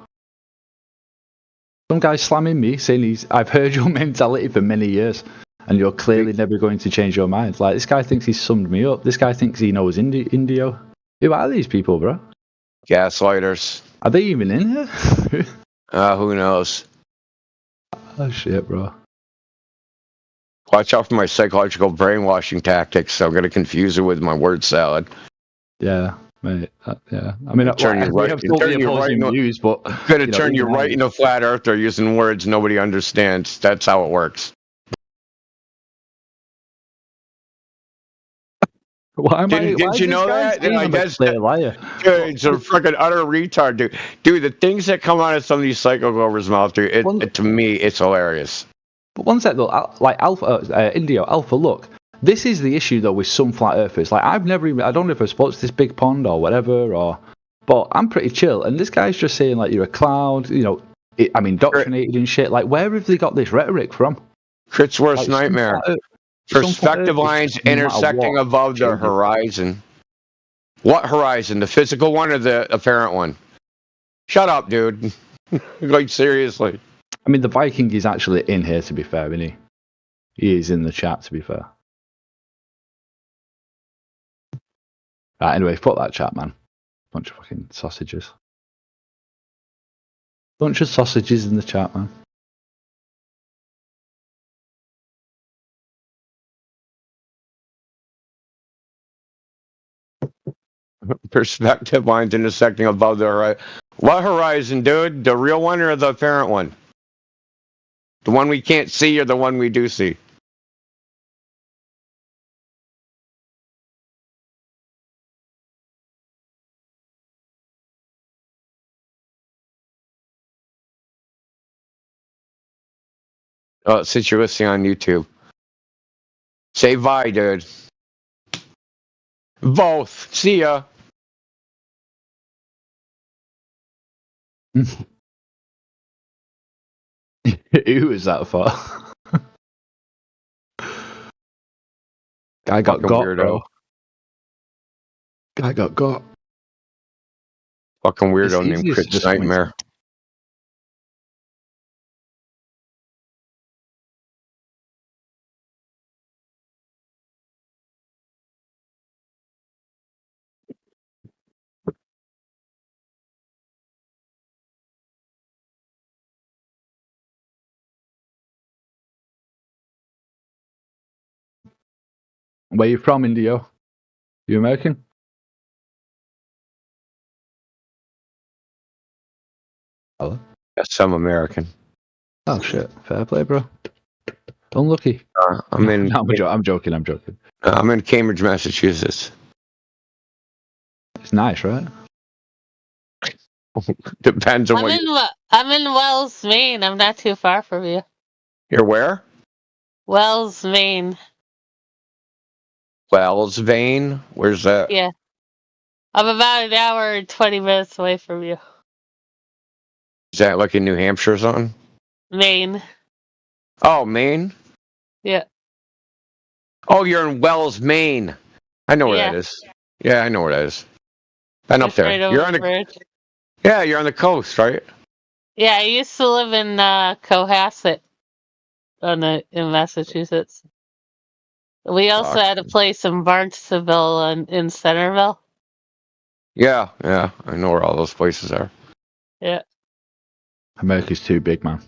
Some guy's slamming me, saying I've heard your mentality for many years, and you're clearly never going to change your mind. Like, this guy thinks he's summed me up. This guy thinks he knows Indio. Who are these people, bro? Gaslighters. Are they even in here? Who knows? Oh shit, bro. Watch out for my psychological brainwashing tactics. I'm going to confuse it with my word salad. Yeah, mate. Yeah. I mean, turn you right. Have totally opposing views, but I'm going to turn you right into flat earther using words nobody understands. That's how it works. Did you know that? I guess it's a freaking utter retard, dude. Dude, the things that come out of some of these psycho Glovers' mouth, dude, to me, it's hilarious. But one sec though, like Alpha, Indio, Alpha, look, this is the issue though with some flat earthers. Like, I don't know if I spoke to this big pond or whatever, but I'm pretty chill. And this guy's just saying like you're a cloud, indoctrinated and shit. Like, where have they got this rhetoric from? Crit's worst nightmare. Perspective lines intersecting above the horizon. What horizon? The physical one or the apparent one? Shut up, dude. Like, seriously. I mean, the Viking is actually in here, to be fair, isn't he? He is in the chat, to be fair. Right, anyway, fuck that chat, man. Bunch of fucking sausages. Bunch of sausages in the chat, man. Perspective lines intersecting above the horizon. What horizon, dude? The real one or the apparent one? The one we can't see or the one we do see? Oh, since you're listening on YouTube. Say bye, dude. Both. See ya. Who is that for? Guy got weirdo. Bro. Guy got. Fucking weirdo named Crit's Nightmare. Where you from, Indio? You American? Hello? Yes, I'm American. Oh shit! Fair play, bro. Unlucky. I'm in. No, I'm joking. I'm in Cambridge, Massachusetts. It's nice, right? Depends on I'm in Wells, Maine. I'm not too far from you. You're where? Wells, Maine. Wells, Maine? Where's that? Yeah. I'm about an hour and 20 minutes away from you. Is that like in New Hampshire or something? Maine. Oh, Maine? Yeah. Oh, you're in Wells, Maine. I know where that is. Yeah, I know where that is. Been up there. Right You're on the bridge. Yeah, you're on the coast, right? Yeah, I used to live in Cohasset in Massachusetts. We also had a place in Barnstable and in Centerville. Yeah, I know where all those places are. Yeah. America's too big, man.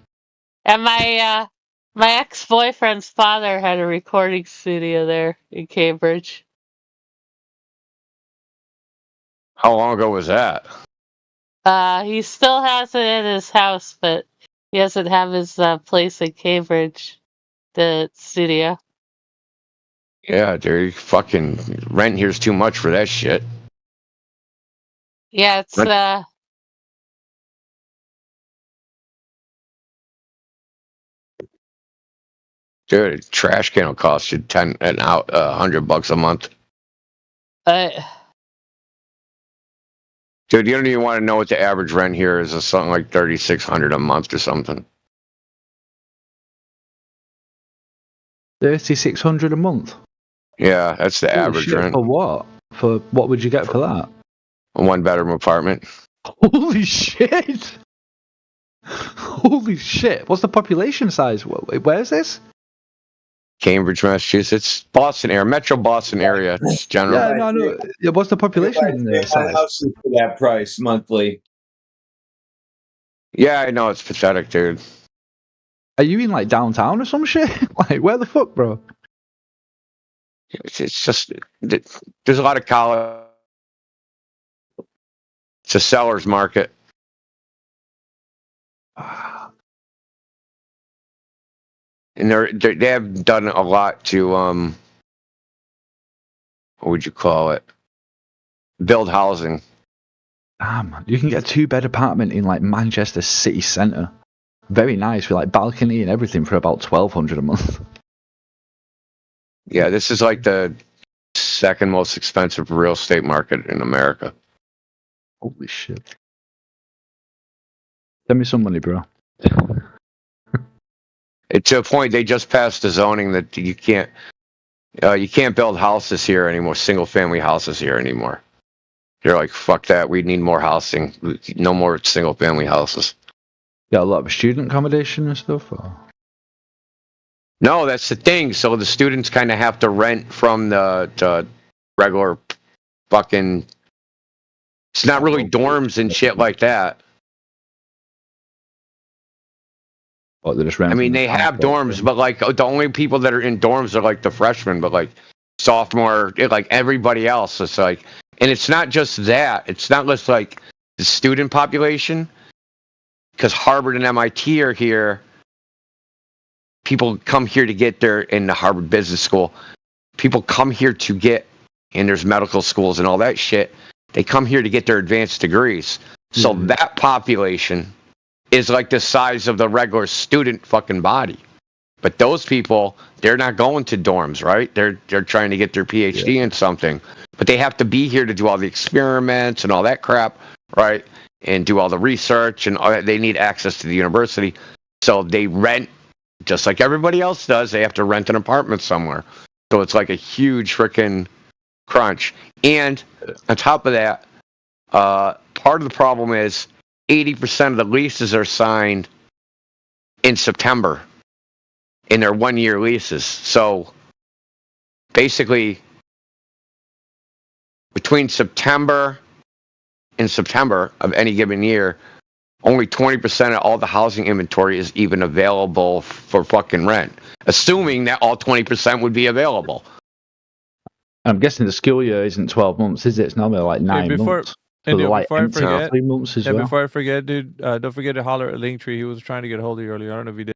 And my ex-boyfriend's father had a recording studio there in Cambridge. How long ago was that? He still has it in his house, but he doesn't have his place in Cambridge, the studio. Yeah, dude, fucking rent here's too much for that shit. Yeah, it's Dude, a trash can will cost you $100 a month. Dude, you don't even want to know what the average rent here is. It's something like $3,600 a month or something. 3,600 a month. Yeah, that's the Holy average shit, rent. For what? For what would you get for that? A 1-bedroom apartment. Holy shit! Holy shit! What's the population size? Where is this? Cambridge, Massachusetts, Boston area, Metro Boston area. It's general. Yeah, no. Yeah, what's the population in there size? Houses for that price monthly. Yeah, I know it's pathetic, dude. Are you in like downtown or some shit? Like where the fuck, bro? It's just there's a lot of college. It's a seller's market. And they have done a lot to what would you call it? Build housing. Damn, you can get a 2-bed apartment in like Manchester city centre. Very nice with like balcony and everything for about $1,200 a month. Yeah, this is like the second most expensive real estate market in America. Holy shit! Send me some money, bro. It's to a point they just passed the zoning that you can't build houses here anymore, single family houses here anymore. You're like, fuck that, we need more housing. No more single family houses. Got a lot of student accommodation and stuff? Or? No, that's the thing. So the students kind of have to rent from the regular fucking... It's not really dorms and shit like that. Oh, they just rent. I mean, they have dorms, but like the only people that are in dorms are like the freshmen, but like sophomore, like everybody else. It's like, and it's not just that. It's not just like the student population, because Harvard and MIT are here. People come here to get their, in the Harvard Business School, people come here to get, and there's medical schools and all that shit. They come here to get their advanced degrees. So that population is like the size of the regular student fucking body. But those people, they're not going to dorms, right? They're trying to get their PhD in something. But they have to be here to do all the experiments and all that crap, right? And do all the research, and they need access to the university. So they rent, just like everybody else does, they have to rent an apartment somewhere. So it's like a huge freaking crunch. And on top of that, part of the problem is 80% of the leases are signed in September, and they're 1-year leases. So basically, between September and September of any given year, only 20% of all the housing inventory is even available for fucking rent, assuming that all 20% would be available. I'm guessing the school year isn't 12 months, is it? It's normally like 9 months. So And they're dude, like before I empty forget, 3 months as well. before I forget, dude, don't forget to holler at Linktree. He was trying to get a hold of you earlier. I don't know if he did.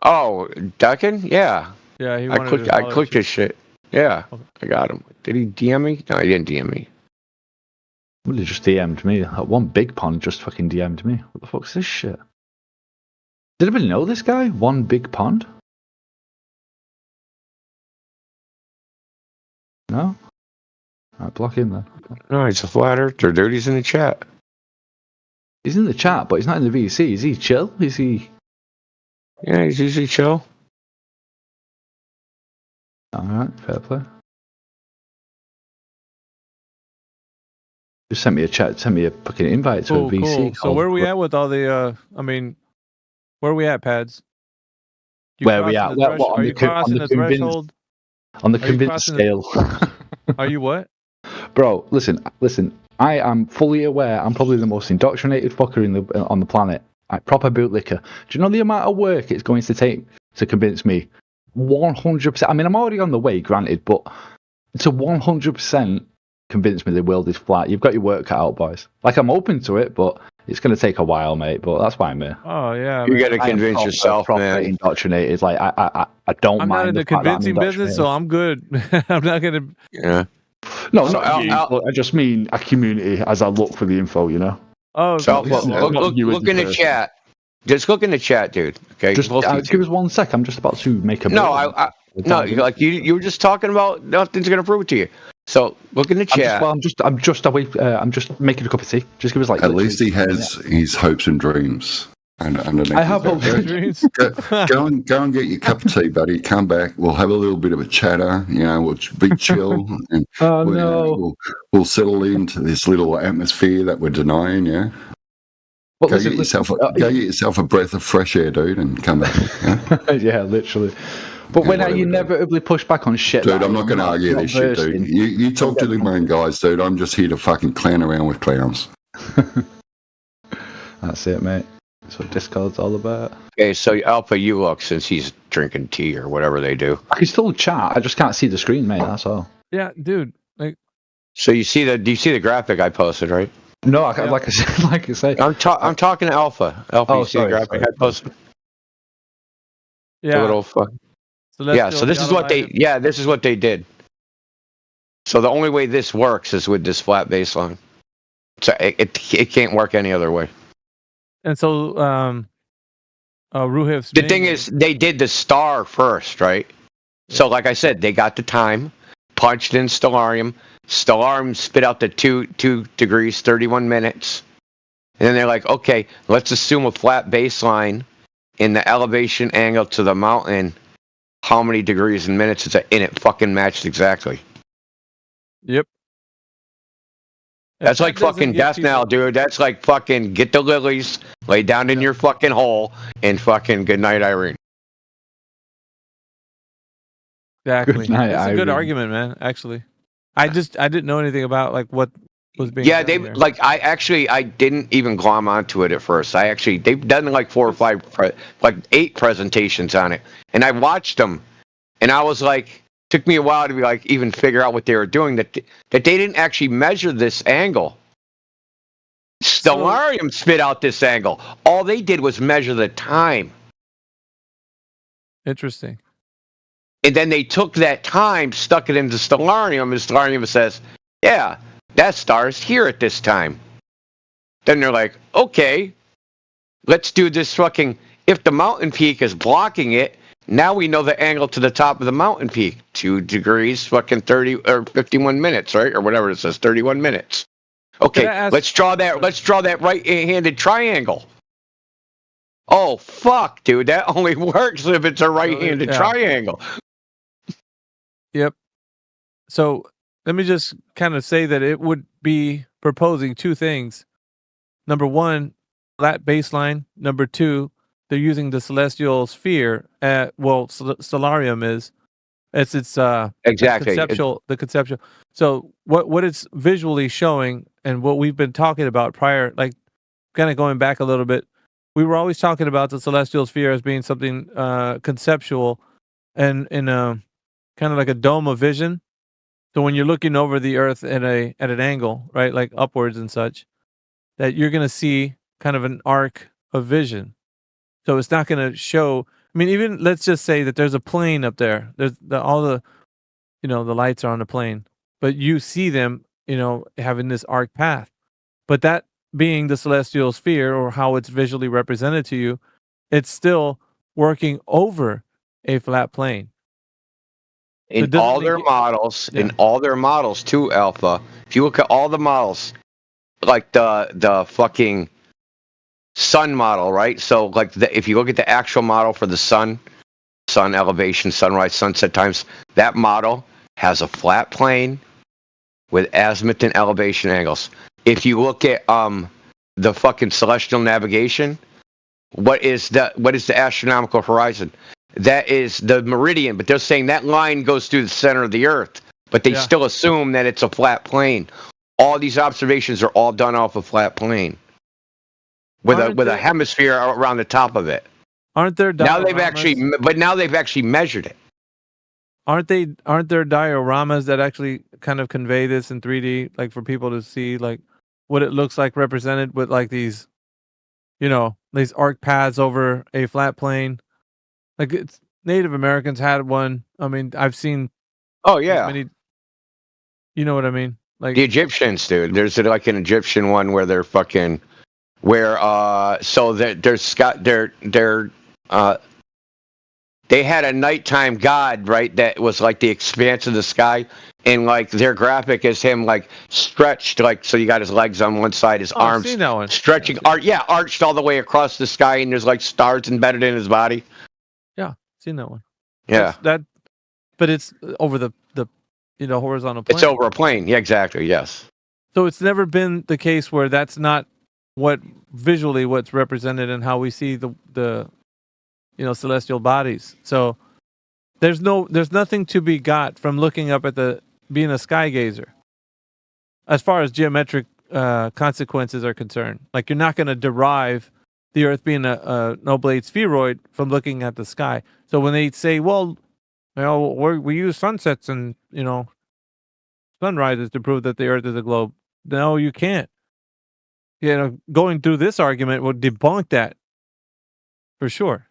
Oh, Duncan? Yeah. Yeah, he I wanted clicked. to I holler at clicked you. his shit. Yeah, I got him. Did he DM me? No, he didn't DM me. Well, he just DM'd me. That one big pond just fucking DM'd me. What the fuck's this shit? Did anybody know this guy? One big pond? No? Alright, block him then. No, he's a flat earther, dude. He's in the chat. He's in the chat, but he's not in the VC. Is he chill? Is he... Yeah, he's usually chill. Alright, fair play. Just send me a chat, send me a fucking invite to a VC. Cool. So where are we at with all the, where are we at, Pads? Where are we at? Are you crossing the threshold? On the Are you convinced crossing scale. Are you what? Bro, listen. I am fully aware I'm probably the most indoctrinated fucker on the planet. Proper bootlicker. Do you know the amount of work it's going to take to convince me? 100%. I mean, I'm already on the way, granted, but to 100% convince me the world is flat, you've got your work cut out, boys. Like, I'm open to it, but it's going to take a while, mate. But that's why I'm here. Oh yeah, You got to convince yourself, man. Indoctrinated. Like, I don't I'm mind. not in the convincing business, so I'm good. I'm not gonna. Yeah. No, not you, but I just mean a community as I look for the info, you know? Oh, So look in the chat. Just look in the chat, dude. Okay. Just give us 1 sec. I'm just about to make a. No, no. Like you were just talking about nothing's gonna prove it to you. So look in the chat. I'm just away. I'm just making a cup of tea. Just give us like. At least he has his hopes and dreams. And underneath I have hopes and dreams. Go and get your cup of tea, buddy. Come back. We'll have a little bit of a chatter. You know, we'll be chill, and we'll settle into this little atmosphere that we're denying. Yeah. Well, go get yourself a breath of fresh air, dude, and come back. Yeah, yeah, literally. But when I inevitably push back on shit, dude, I'm not going to argue this shit, dude. You talk to the main guys, dude. I'm just here to fucking clown around with clowns. That's it, mate. That's what Discord's all about. Okay, so Alpha, you look, since he's drinking tea or whatever they do. I can still chat. I just can't see the screen, mate. That's all. Yeah, dude. Like. So do you see the graphic I posted, right? No, like I say, I'm talking to Alpha. Alpha, you see the graphic I posted? Yeah. The little so this is what this is what they did. So the only way this works is with this flat baseline. So it can't work any other way. And so, Ruhiv's the thing is, they did the star first, right? Yeah. So, like I said, they got the time, punched in Stellarium. Stellarium spit out the 2 degrees, 31 minutes. And then they're like, okay, let's assume a flat baseline in the elevation angle to the mountain. How many degrees and minutes is it? And it fucking matched exactly. Yep. That's like fucking death now, dude. That's like fucking get the lilies, lay down in your fucking hole, and fucking good night, Irene. Exactly. Good night, It's a Irene. good argument, man. Actually, I didn't know anything about like what was being. Yeah, done there. I didn't even glom onto it at first. They've done like 4 or 5, like 8 presentations on it, and I watched them, and I was like. Took me a while to be like even figure out what they were doing. That they didn't actually measure this angle. Stellarium spit out this angle. All they did was measure the time. Interesting. And then they took that time, stuck it into Stellarium, and Stellarium says, "Yeah, that star is here at this time." Then they're like, "Okay, let's do this fucking. If the mountain peak is blocking it." Now we know the angle to the top of the mountain peak. 2 degrees, fucking 30 or 51 minutes, right? Or whatever it says, 31 minutes. Okay, let's draw that right-handed triangle. Oh, fuck, dude. That only works if it's a right-handed triangle. Yep. So let me just kind of say that it would be proposing 2 things. Number 1, flat baseline. Number 2, they're using the celestial sphere. Stellarium is. It's exactly the conceptual. So what it's visually showing, and what we've been talking about prior, like kind of going back a little bit, we were always talking about the celestial sphere as being something conceptual, and in a kind of like a dome of vision. So when you're looking over the Earth at an angle, right, like upwards and such, that you're going to see kind of an arc of vision. So it's not going to show. I mean, even let's just say that there's a plane up there. There's all the, the lights are on the plane, but you see them, having this arc path. But that being the celestial sphere, or how it's visually represented to you, it's still working over a flat plane. In all their models too, Alpha. If you look at all the models, like the fucking sun model, right? So like if you look at the actual model for the sun elevation, sunrise, sunset times, that model has a flat plane with azimuth and elevation angles. If you look at the fucking celestial navigation, what is the astronomical horizon? That is the meridian, but they're saying that line goes through the center of the Earth, but they still assume that it's a flat plane. all these observations are all done off a flat plane with a hemisphere around the top of it. Aren't there now they've dioramas? actually measured it. Aren't there dioramas that actually kind of convey this in 3D, like for people to see like what it looks like represented with like these, these arc paths over a flat plane? Like it's Native Americans had one. I mean, I've seen. Oh yeah. Many. You know what I mean? Like the Egyptians, dude. There's like an Egyptian one where they're fucking, where so they had a nighttime god, right? That was like the expanse of the sky, and like their graphic is him like stretched, like so you got his legs on one side, his arms I've seen that one. stretching, arched all the way across the sky, and there's like stars embedded in his body. Yeah, seen that one. Yeah, but it's over the horizontal plane. It's over a plane. Yeah, exactly. Yes. So it's never been the case where that's not visually what's represented and how we see the celestial bodies. So there's nothing to be got from looking up at being a sky gazer. As far as geometric consequences are concerned, like you're not going to derive the Earth being a oblate spheroid from looking at the sky. So when they say, well, we use sunsets and sunrises to prove that the Earth is a globe, no, you can't. Going through this argument would debunk that for sure.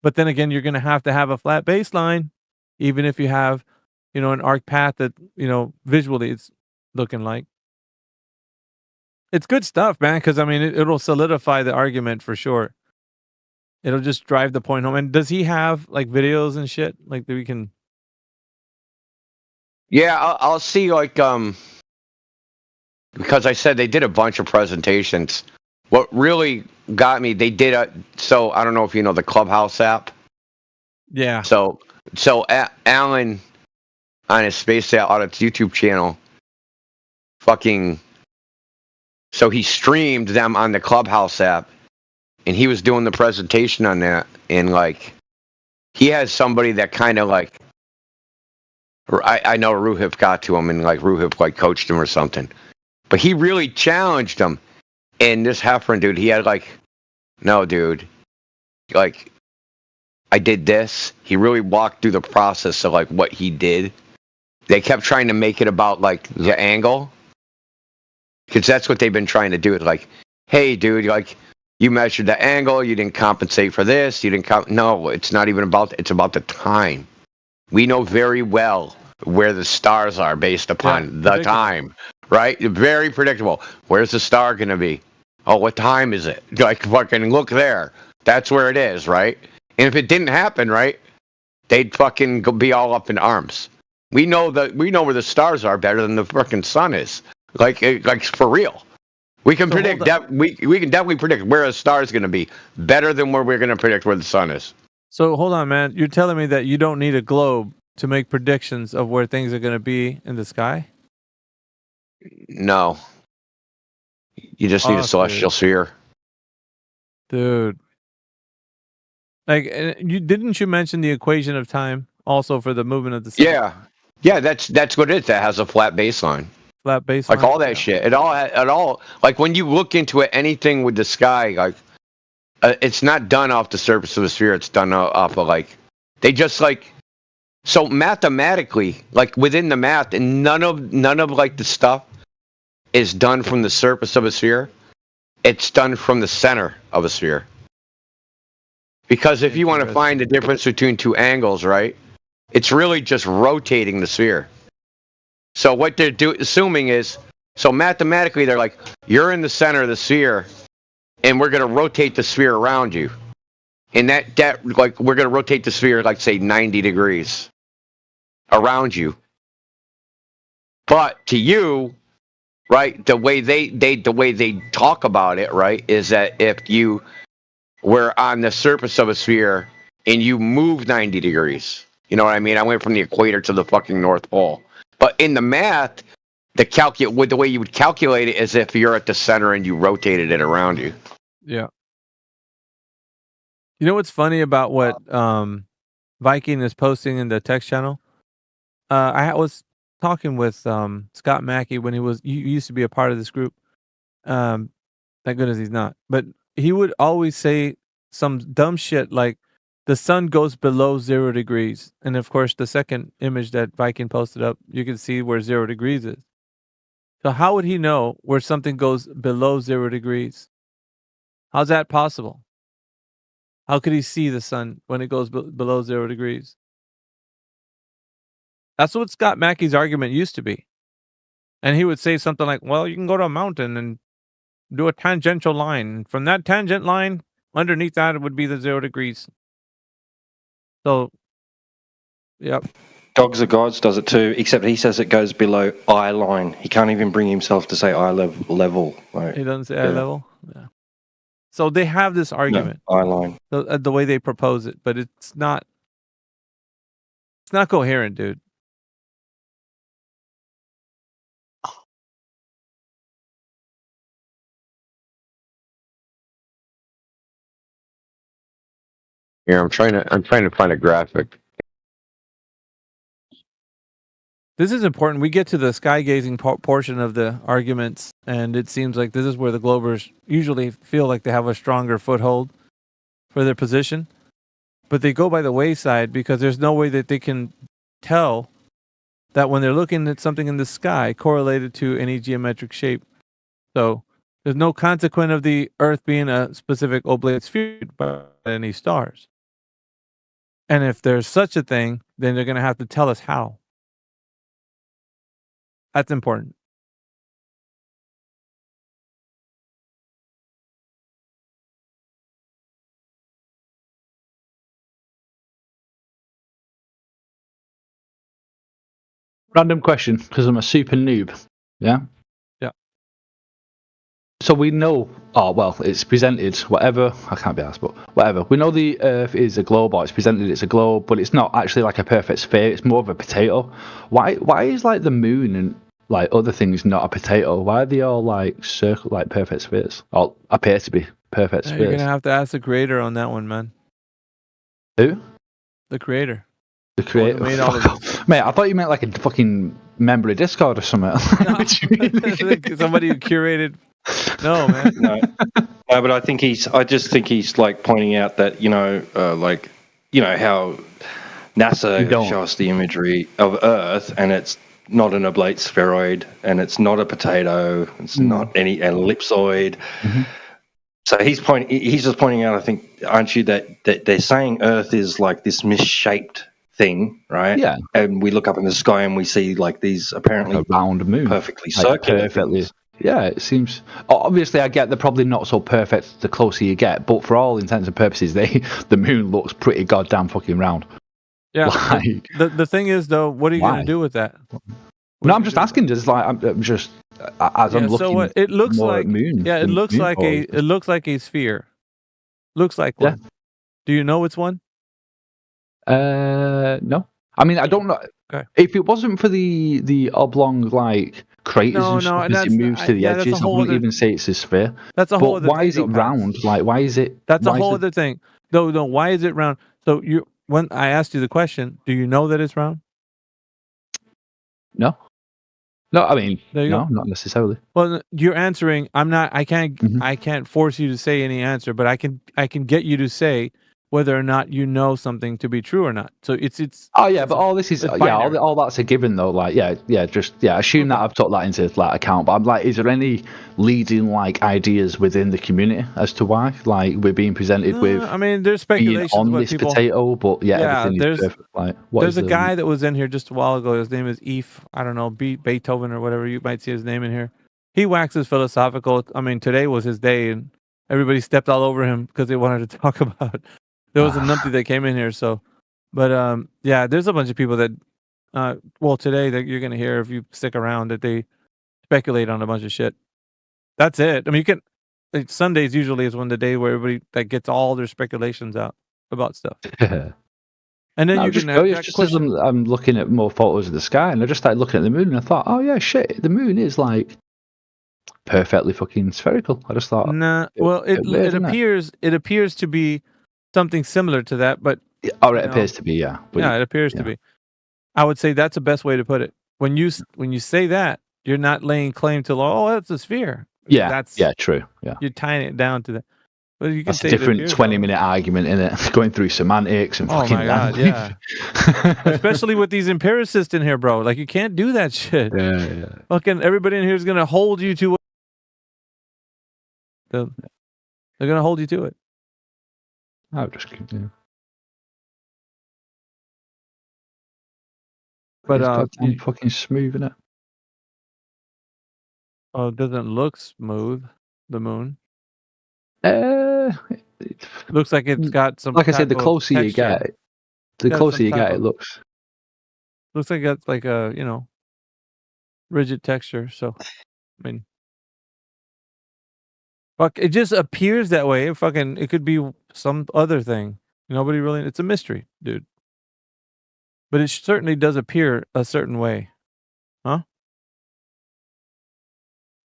But then again, you're going to have a flat baseline, even if you have, an arc path that, visually it's looking like. It's good stuff, man, because, I mean, it'll solidify the argument for sure. It'll just drive the point home. And does he have, like, videos and shit? Like, that we can... Yeah, I'll see, like, because I said they did a bunch of presentations. What really got me, they did so I don't know if you know the Clubhouse app. Yeah. So Alan on his Space Audits YouTube channel, so he streamed them on the Clubhouse app, and he was doing the presentation on that, and like he has somebody that kind of like I know Ruhip got to him, and like Ruhip like coached him or something, but he really challenged him. And this Heffron dude, he had like, no, dude, like, I did this. He really walked through the process of like what he did. They kept trying to make it about like the angle, because that's what they've been trying to do. It's like, hey, dude, like you measured the angle, you didn't compensate for this, you didn't no, it's not even about. It's about the time. We know very well where the stars are based upon the time. Right? Very predictable. Where's the star going to be? Oh, what time is it? Like, fucking look there. That's where it is, right? And if it didn't happen, right, they'd fucking be all up in arms. We know where the stars are better than the fucking sun is. Like for real. We can predict that. We can definitely predict where a star is going to be better than where we're going to predict where the sun is. So hold on, man. You're telling me that you don't need a globe to make predictions of where things are going to be in the sky? No. You just need a celestial sphere. Dude. Like, didn't you mention the equation of time also for the movement of the sun? Yeah, that's what it is. That has a flat baseline. Flat baseline. Like all that shit. It all like when you look into it, anything with the sky, like it's not done off the surface of the sphere. It's done off of like they just like so mathematically, like within the math, and none of like the stuff is done from the surface of a sphere. It's done from the center of a sphere. Because if you want to find the difference between two angles, right, it's really just rotating the sphere. So what they're assuming is, so mathematically they're like, you're in the center of the sphere, and we're going to rotate the sphere around you. And that like we're going to rotate the sphere like say 90 degrees around you. But to you, right, the way they talk about it, right, is that if you were on the surface of a sphere and you move 90 degrees, you know what I mean? I went from the equator to the fucking North Pole. But in the math, the way you would calculate it is if you're at the center and you rotated it around you. Yeah. You know what's funny about what Viking is posting in the text channel? I was talking with Scott Mackey when he used to be a part of this group. Thank goodness he's not. But he would always say some dumb shit like the sun goes below 0 degrees. And of course, the second image that Viking posted up, you can see where 0 degrees is. So how would he know where something goes below 0 degrees? How's that possible? How could he see the sun when it goes below 0 degrees? That's what Scott Mackey's argument used to be. And he would say something like, well, you can go to a mountain and do a tangential line. From that tangent line, underneath that, it would be the 0 degrees. So, yep. Dogs Are Gods does it too, except he says it goes below eye line. He can't even bring himself to say eye level. Like, He doesn't say eye level? Yeah. So they have this argument. No, eye line. The way they propose it, but it's not coherent, dude. Here, I'm trying to find a graphic. This is important. We get to the sky gazing portion of the arguments, and it seems like this is where the Globers usually feel like they have a stronger foothold for their position. But they go by the wayside because there's no way that they can tell that when they're looking at something in the sky correlated to any geometric shape. So there's no consequence of the Earth being a specific oblate sphere by any stars. And if there's such a thing, then they're going to have to tell us how. That's important. Random question, because I'm a super noob. Yeah? Yeah. So we know, it's presented, whatever, I can't be asked, but whatever. We know the Earth is a globe, or it's presented it's a globe, but it's not actually like a perfect sphere, it's more of a potato. Why is like the moon and like other things not a potato? Why are they all like circle, like perfect spheres? Or appear to be perfect spheres? You're going to have to ask the creator on that one, man. Who? The creator. The creator. Made all of Mate, I thought you meant like a fucking member of Discord or something. Somebody who curated. No, man. No, but I just think he's like pointing out that, how NASA show us the imagery of Earth, and it's not an oblate spheroid, and it's not a potato, it's not any ellipsoid. Mm-hmm. So he's just pointing out, I think, aren't you, that they're saying Earth is like this misshaped thing, right? Yeah. And we look up in the sky and we see like these apparently a round moon, perfectly like circular perfectly. things. Yeah, it seems. Obviously, I get they're probably not so perfect the closer you get, but for all intents and purposes, the moon looks pretty goddamn fucking round. Yeah. Like, the thing is, though, what are you going to do with that? No, I'm just asking. Just like I'm just as I'm looking. So what, it looks more like at moon. it looks like a sphere. Looks like one. Do you know it's one? No. I mean, I don't know. Okay. If it wasn't for the oblong like craters and stuff as it moves to the edges, I wouldn't even say it's a sphere. That's a whole other why thing, is it round? Like, why is it? That's a whole other thing. No. Why is it round? So when I asked you the question, do you know that it's round? No. No, I mean, go. not necessarily. Well, you're answering. I'm not. I can't. Mm-hmm. I can't force you to say any answer, but I can get you to say whether or not you know something to be true or not. So it's. Oh yeah, but all this is all that's a given though. Like assume that I've took that into like account. But I'm like, is there any leading like ideas within the community as to why like we're being presented with? I mean, there's speculation on this potato, but everything is perfect. Like, there's a guy that was in here just a while ago. His name is I don't know, Beethoven or whatever. You might see his name in here. He waxes philosophical. I mean, today was his day, and everybody stepped all over him because they wanted to talk about. There was a numpty that came in here, so, but there's a bunch of people that, today that you're gonna hear if you stick around that they speculate on a bunch of shit. That's it. I mean, Sundays usually is the day where everybody that gets all their speculations out about stuff. And then I'm looking at more photos of the sky, and I just started looking at the moon, and I thought, oh yeah, shit, the moon is like perfectly fucking spherical. I just thought, it appears to be something similar to that, but it appears to be, yeah. It appears to be. I would say that's the best way to put it. when you say that, you're not laying claim to that's a sphere. Yeah, That's true. Yeah, you're tying it down to that. But you can that's say a it different appears 20-minute argument in it, going through semantics and Oh fucking my god, language. yeah. Especially with these empiricists in here, bro. Like you can't do that shit. Yeah. Fucking everybody in here is gonna hold you to. They're gonna hold you to it. I'll just keep. Yeah. But it's goddamn fucking smooth, isn't it? Oh, it doesn't look smooth. The moon. Looks like it's got some. Like I said, the type of closer you texture. get, the Got closer some you type get, it of- looks. Looks like it's like a rigid texture. So, I mean, fuck, it just appears that way. It could be some other thing. Nobody really. It's a mystery, dude. But it certainly does appear a certain way, huh?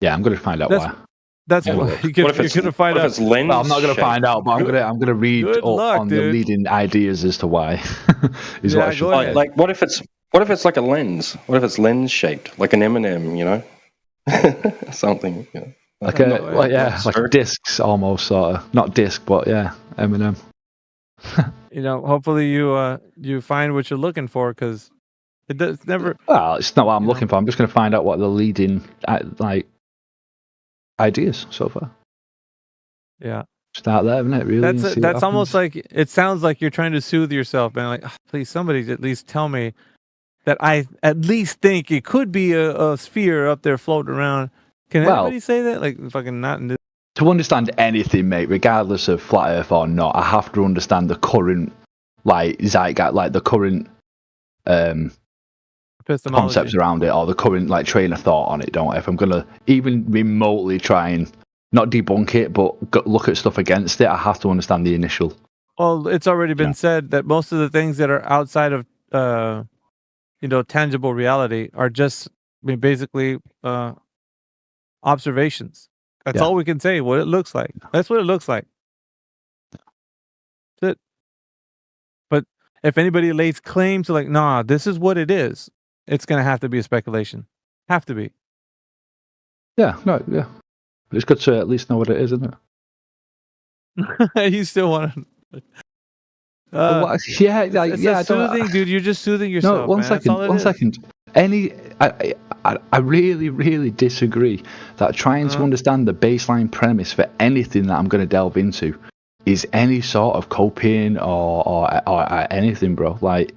Yeah, I'm gonna find out That's- why. That's Yeah, what look. you're gonna find out. Well, I'm not gonna find out, but I'm gonna read Good up luck, on the dude. leading ideas as to why. Is what I should say. Like, what if it's like a lens? What if it's lens shaped, like an M&M, you know, something? You know, Like like discs almost, sort of. Not disc, but yeah, M&M. Hopefully you find what you're looking for because it does never. Well, it's not what I'm looking for. I'm just going to find out what the leading ideas so far. Yeah. Start there, isn't it? Really. and see what That's almost happens. like it sounds like you're trying to soothe yourself, man. Like, please, somebody at least tell me that I at least think it could be a sphere up there floating around. Can Well- anybody say that? Like, fucking not in this. To understand anything, mate, regardless of flat Earth or not, I have to understand the current zeitgeist, like the current Epistemology. concepts around it, or the current train of thought on it. Don't I? If I'm gonna even remotely try and not debunk it, but look at stuff against it, I have to understand the initial. Well, it's already been said that most of the things that are outside of tangible reality are just basically observations. That's Yeah. all we can say. What it looks like. That's what it looks like. That's it. But if anybody lays claim to nah, this is what it is, it's gonna have to be a speculation. Have to be. Yeah, no, yeah. But it's good to at least know what it is, isn't it? You still want to? Yeah, It's I don't. soothing, dude. You're just soothing yourself. No, one man. That's second. all it One is. second. I really, really disagree that trying to understand the baseline premise for anything that I'm going to delve into is any sort of coping or anything, bro. Like,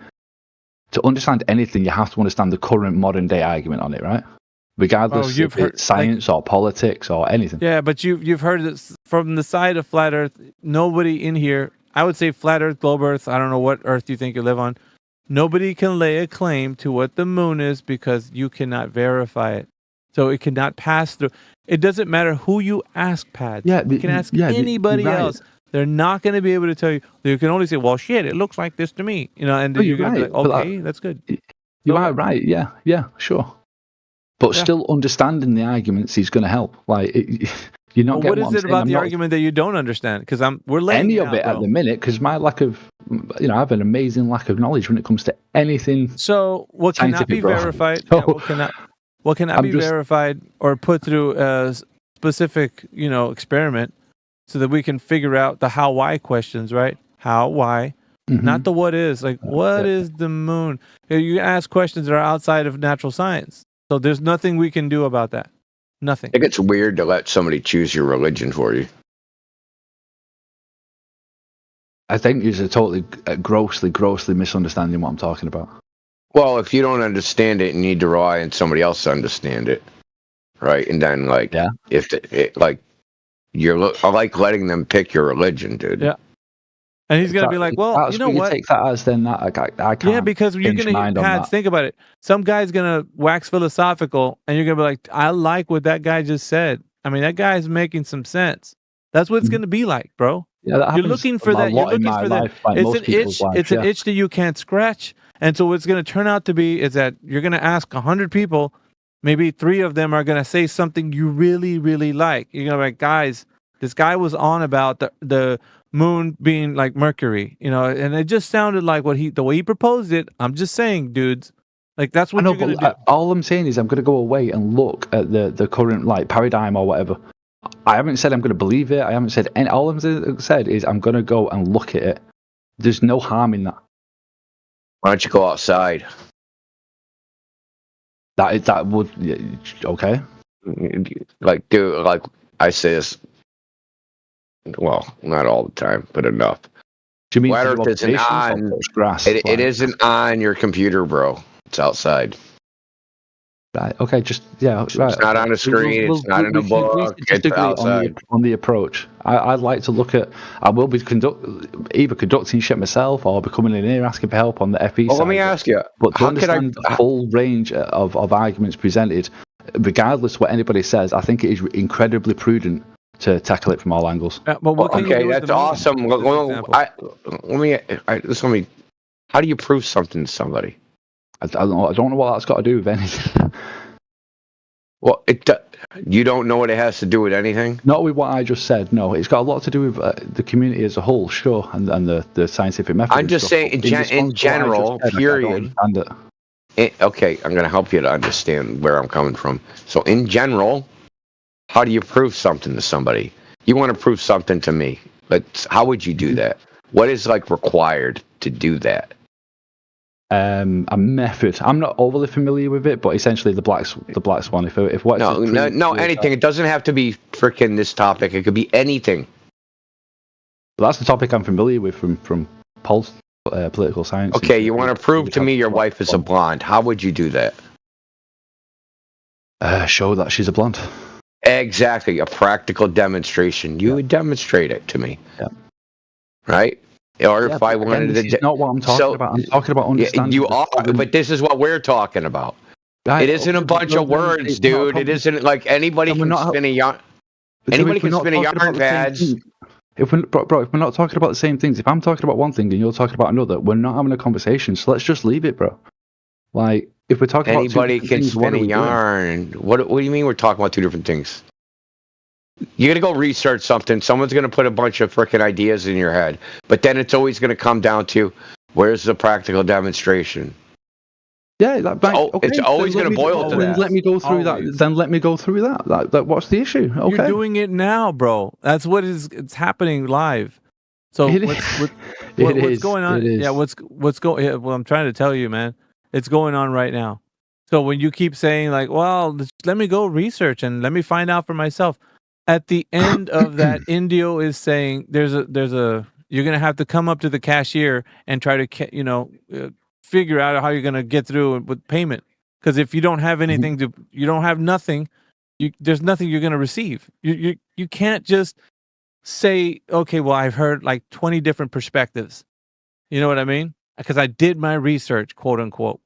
to understand anything, you have to understand the current modern day argument on it, right? Regardless you've if it's science or politics or anything. Yeah, but you've heard this from the side of flat Earth. Nobody in here, I would say flat Earth, globe Earth. I don't know what Earth you think you live on. Nobody can lay a claim to what the moon is because you cannot verify it. So it cannot pass through. It doesn't matter who you ask, Pat. Yeah, you can ask anybody right. else. They're not going to be able to tell you. You can only say, "Well, shit, it looks like this to me," and No, you're you're going to right, be like, but "Okay, that's good." You are right. Yeah, sure. But still, understanding the arguments is going to help. Like, you're not Well, getting what is what I'm it saying. about I'm the not- argument that you don't understand? Because we're laying any it of out, it bro. at the minute, because my lack of, I have an amazing lack of knowledge when it comes to anything. So what cannot be scientific, bro. verified? So, What cannot I'm be just- verified or put through a specific, experiment, so that we can figure out the how, why questions, right? How, why, not the what is. Like, what is the moon? You ask questions that are outside of natural science. So there's nothing we can do about that. Nothing. I think it's weird to let somebody choose your religion for you. I think you're totally grossly misunderstanding what I'm talking about. Well, if you don't understand it, you need to rely on somebody else to understand it, right? And then, if I like letting them pick your religion, dude. Yeah. And he's going to be like, well, That's you know what what? you take that as, then that I can't. Yeah, because you're change going to mind hear on Pads. that. Think about it. Some guy's going to wax philosophical, and you're going to be like, I like what that guy just said. I mean, that guy's making some sense. That's what it's going to be like, bro. Yeah, that You're happens looking for a that. You're lot in looking my for that. life, like It's most an people's itch. lives, It's an yeah. itch that you can't scratch. And so what's going to turn out to be is that you're going to ask 100 people. Maybe 3 of them are going to say something you really, really like. You're going to be like, guys, this guy was on about the moon being like Mercury, and it just sounded like the way he proposed it. I'm just saying, dudes, Like that's what I know, you're gonna but do. all I'm saying is I'm going to go away and look at the current like paradigm or whatever. I haven't said I'm going to believe it. I haven't said any. All I'm said is I'm going to go and look at it. There's no harm in that. Why don't you go outside? That would okay. Like, dude, like I say this. Well, not all the time, but enough. Do you mean Flat Earth isn't on? Grass, It isn't on your computer, bro. It's outside. Right. Okay. Just right. It's not on a screen. It's not in a book. It's outside. On the approach. I'd like to look at. I will be either conducting shit myself or becoming in here asking for help on the FE Well, side. let me ask you. But to understand the full range of arguments presented, regardless of what anybody says, I think it is incredibly prudent to tackle it from all angles. But what can you do with that's the moon, awesome. Let me. How do you prove something to somebody? I don't know what that's got to do with anything. Well, you don't know what it has to do with anything? Not with what I just said. No, it's got a lot to do with the community as a whole, sure, and the scientific method. I'm just saying, in general, period. Okay, I'm going to help you to understand where I'm coming from. So, in general, how do you prove something to somebody? You want to prove something to me, but how would you do that? What is required to do that? A method. I'm not overly familiar with it, but essentially the black swan. If anything. It doesn't have to be freaking this topic. It could be anything. But that's the topic I'm familiar with from Paul's political science. Okay, you want to prove to me your wife is a blonde? How would you do that? Show that she's a blonde. Exactly, a practical demonstration. You would demonstrate it to me. Yeah. right? Or if I wanted to, this is not what I'm talking about. I'm talking about understanding. You are, but this is what we're talking about. Right, it isn't a bunch of words, dude. It isn't like anybody can spin a yarn. Anybody can spin a yarn pads. If we're not talking about the same things, if I'm talking about one thing and you're talking about another, we're not having a conversation. So let's just leave it, bro. Like, if we're talking anybody about two can spin a yarn. What do you mean we're talking about two different things? You're going to go research something. Someone's going to put a bunch of freaking ideas in your head. But then it's always going to come down to, where's the practical demonstration? Yeah, it's always going to boil to that. Let me go through that. Then let me go through that. What's the issue? Okay. You're doing it now, bro. That's what it's happening live. So what's going on? Yeah, what's going? Well, I'm trying to tell you, man. It's going on right now. So when you keep saying like, well, let me go research and let me find out for myself. At the end of that, Indio is saying there's a you're gonna have to come up to the cashier and try to figure out how you're gonna get through with payment, because if you don't have anything you don't have nothing, there's nothing you're gonna receive. You can't just say, okay, well, I've heard like 20 different perspectives. You know what I mean? Because I did my research, quote unquote.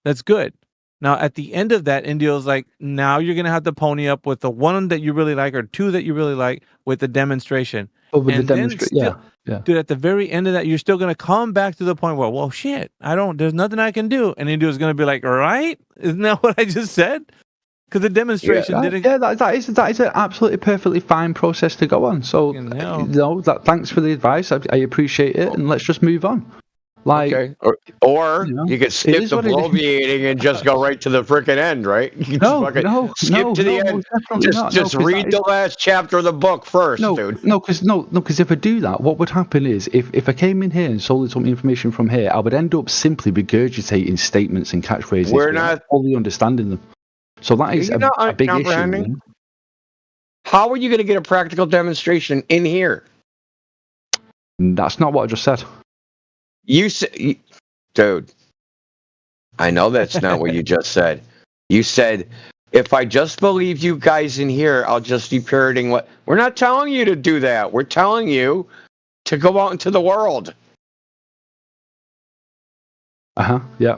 That's good. Now, at the end of that, Indio's like, now you're going to have to pony up with the one that you really like or two that you really like with the demonstration. Oh, with the demonstration, yeah. Dude, at the very end of that, you're still going to come back to the point where, well, shit, there's nothing I can do. And Indio's going to be like, all right, isn't that what I just said? Because the demonstration didn't... Yeah, that is an absolutely perfectly fine process to go on. So, thanks for the advice. I appreciate it, and let's just move on. Like, okay. Or you could skip the bloviating and just go right to the freaking end, right? You skip to the end. Just read the last chapter of the book first, dude. Because if I do that, what would happen is if I came in here and solely took information from here, I would end up simply regurgitating statements and catchphrases. We're not fully understanding them. So that is a big issue. How are you going to get a practical demonstration in here? That's not what I just said. You said, dude, I know that's not what you just said. You said, if I just believe you guys in here, I'll just be parroting what... We're not telling you to do that. We're telling you to go out into the world. Yeah.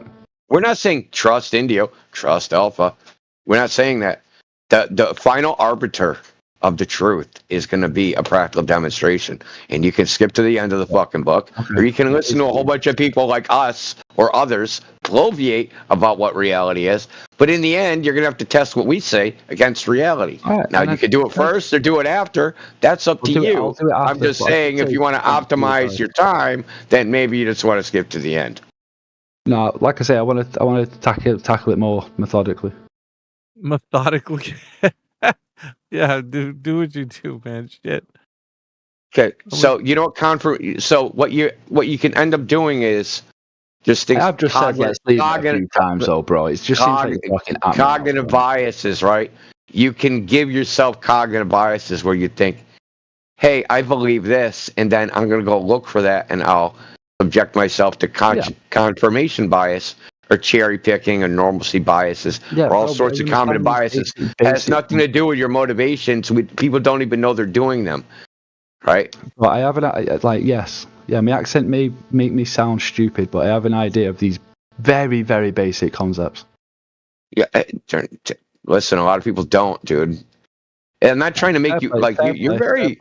We're not saying trust Indio, trust Alpha. We're not saying that. The final arbiter of the truth is going to be a practical demonstration, and you can skip to the end of the fucking book, or you can listen to a whole bunch of people like us or others bloviate about what reality is, but in the end you're going to have to test what we say against reality. Now you can do it first or do it after. That's up to you. I'm just saying, if you want to optimize your time, then maybe you just want to skip to the end. No, like I say, I want to tackle it more methodically. Methodically. Yeah, do what you do, man. Shit. Okay, so you know what so what you can end up doing is just things. I've just said let's leave it a few times, though, bro. It just seems like you're fucking at me cognitive biases, right? You can give yourself cognitive biases where you think, "Hey, I believe this," and then I'm going to go look for that, and I'll subject myself to confirmation bias or cherry picking or normalcy biases or all sorts of cognitive biases. It has nothing to do with your motivations. People don't even know they're doing them, right? Well, I have yes. Yeah, my accent may make me sound stupid, but I have an idea of these very, very basic concepts. Yeah, listen, a lot of people don't, dude. And I'm not trying to make you like you're very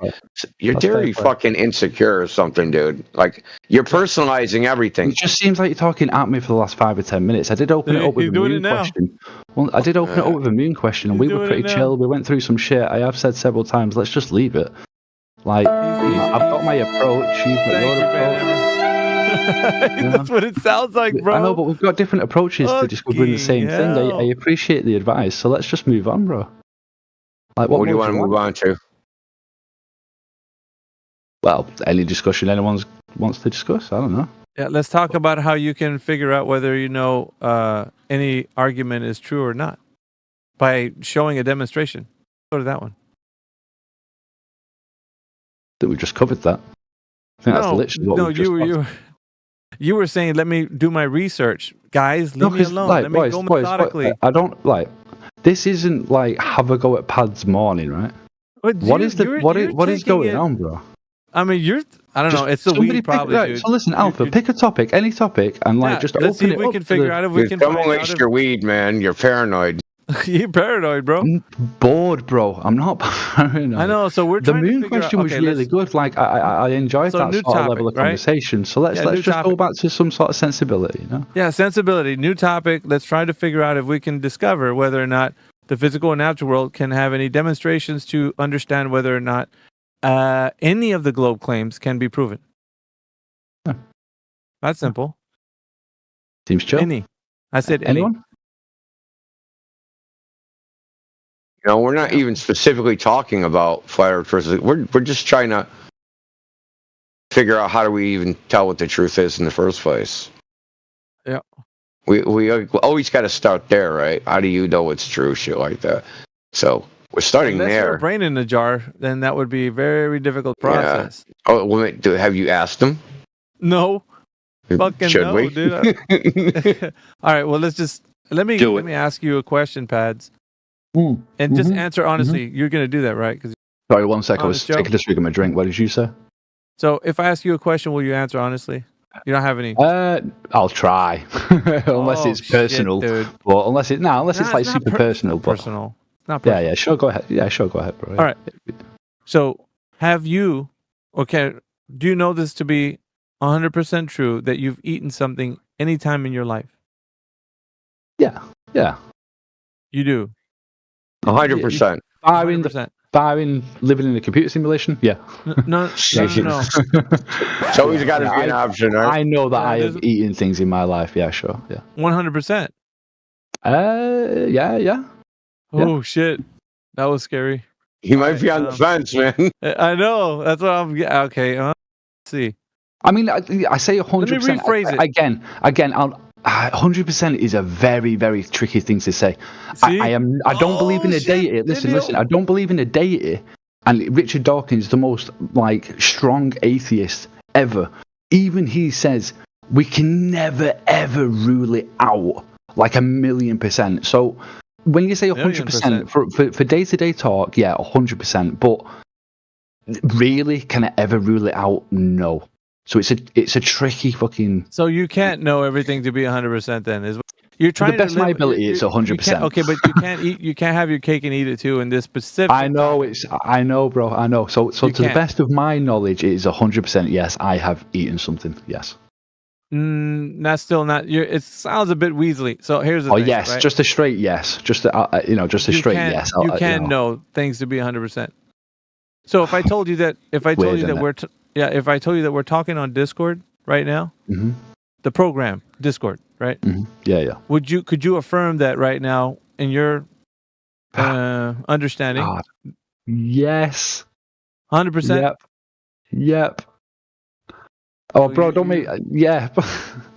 fucking insecure or something, dude. Like you're personalizing everything. It just seems like you're talking at me for the last 5 or 10 minutes. I did open it up with a moon question. Well, I did open it up with a moon question, and we were pretty chill. We went through some shit. I have said several times, let's just leave it. Like I've got my approach. You've got your approach. That's what it sounds like, bro. I know, but we've got different approaches to discovering the same thing. I appreciate the advice, so let's just move on, bro. Like, what do you want to move on to? Well, any discussion anyone wants to discuss. I don't know. Yeah, let's talk about how you can figure out whether any argument is true or not by showing a demonstration. Go to that one. That we just covered that. I think that's literally what you were saying. Let me do my research, guys. Leave me alone. Let me go methodically. I don't like. This isn't like have a go at Pad's morning, right? What is going on, bro? I mean, I don't know. It's the weed, probably, dude. So listen, Alpha, pick a topic, any topic, and just let's see open if it we up. can figure out if we can. Don't waste your weed, man. You're paranoid. You're paranoid, bro. I'm bored, bro. I'm not paranoid. I know. So we're the trying moon to figure question out, was really good. Like I enjoyed that sort of level of conversation. So let's just go back to some sort of sensibility, you know? Yeah, sensibility. New topic. Let's try to figure out if we can discover whether or not the physical and natural world can have any demonstrations to understand whether or not any of the globe claims can be proven. Yeah. That's simple. Seems chill. Any. I said anyone. You know, we're not even specifically talking about flat earthers. We're just trying to figure out how do we even tell what the truth is in the first place. Yeah. We always got to start there, right? How do you know what's true? Shit like that. So we're starting Unless there. you're a brain in a jar, then that would be a very difficult process. Yeah. Oh, well, have you asked them? No. Fucking Should no, we? Dude. All right. Well, let me ask you a question, Pads. And just answer honestly. You're going to do that, right? Sorry, 1 second. I was taking a swig of my drink. What did you say? So if I ask you a question, will you answer honestly? You don't have any? I'll try. Unless it's personal. Shit, well, unless it's like super personal. Personal. Not personal. Yeah, sure, go ahead. Yeah, sure, go ahead, bro. All right. So have you, do you know this to be 100% true that you've eaten something any time in your life? Yeah. You do? 100%. Barring living in a computer simulation, yeah. No. It's always got to be an option, right? I know that I have eaten things in my life. Yeah, sure. Yeah. 100%. Yeah. Oh shit, that was scary. He might be on the fence, man. I know. That's what I'm. Okay. Let's see. I mean, I say 100%. Let me rephrase it again. 100% is a very, very tricky thing to say. I don't believe in the deity. Listen. I don't believe in the deity. And Richard Dawkins is the most strong atheist ever. Even he says we can never ever rule it out like 1,000,000%. So when you say 100% for day-to-day talk, yeah, 100%. But really, can I ever rule it out? No. So it's a tricky fucking. So you can't know everything to be 100%. Then is you're trying to the best of my ability. It's 100%. Okay, but you can't eat. You can't have your cake and eat it too. In this specific. I know, bro. I know. So to the best of my knowledge, it is 100%. Yes, I have eaten something. Yes. That's still not. It sounds a bit weaselly. So here's the thing. Oh yes, right? Just a straight yes. Just a straight yes. You can know things to be 100%. So if I told you that, if I told you that we're talking on Discord right now, mm-hmm. the program Discord, right? Mm-hmm. Yeah. Could you affirm that right now in your understanding? God. Yes. 100%. Yep. Oh, bro, don't make. Yeah.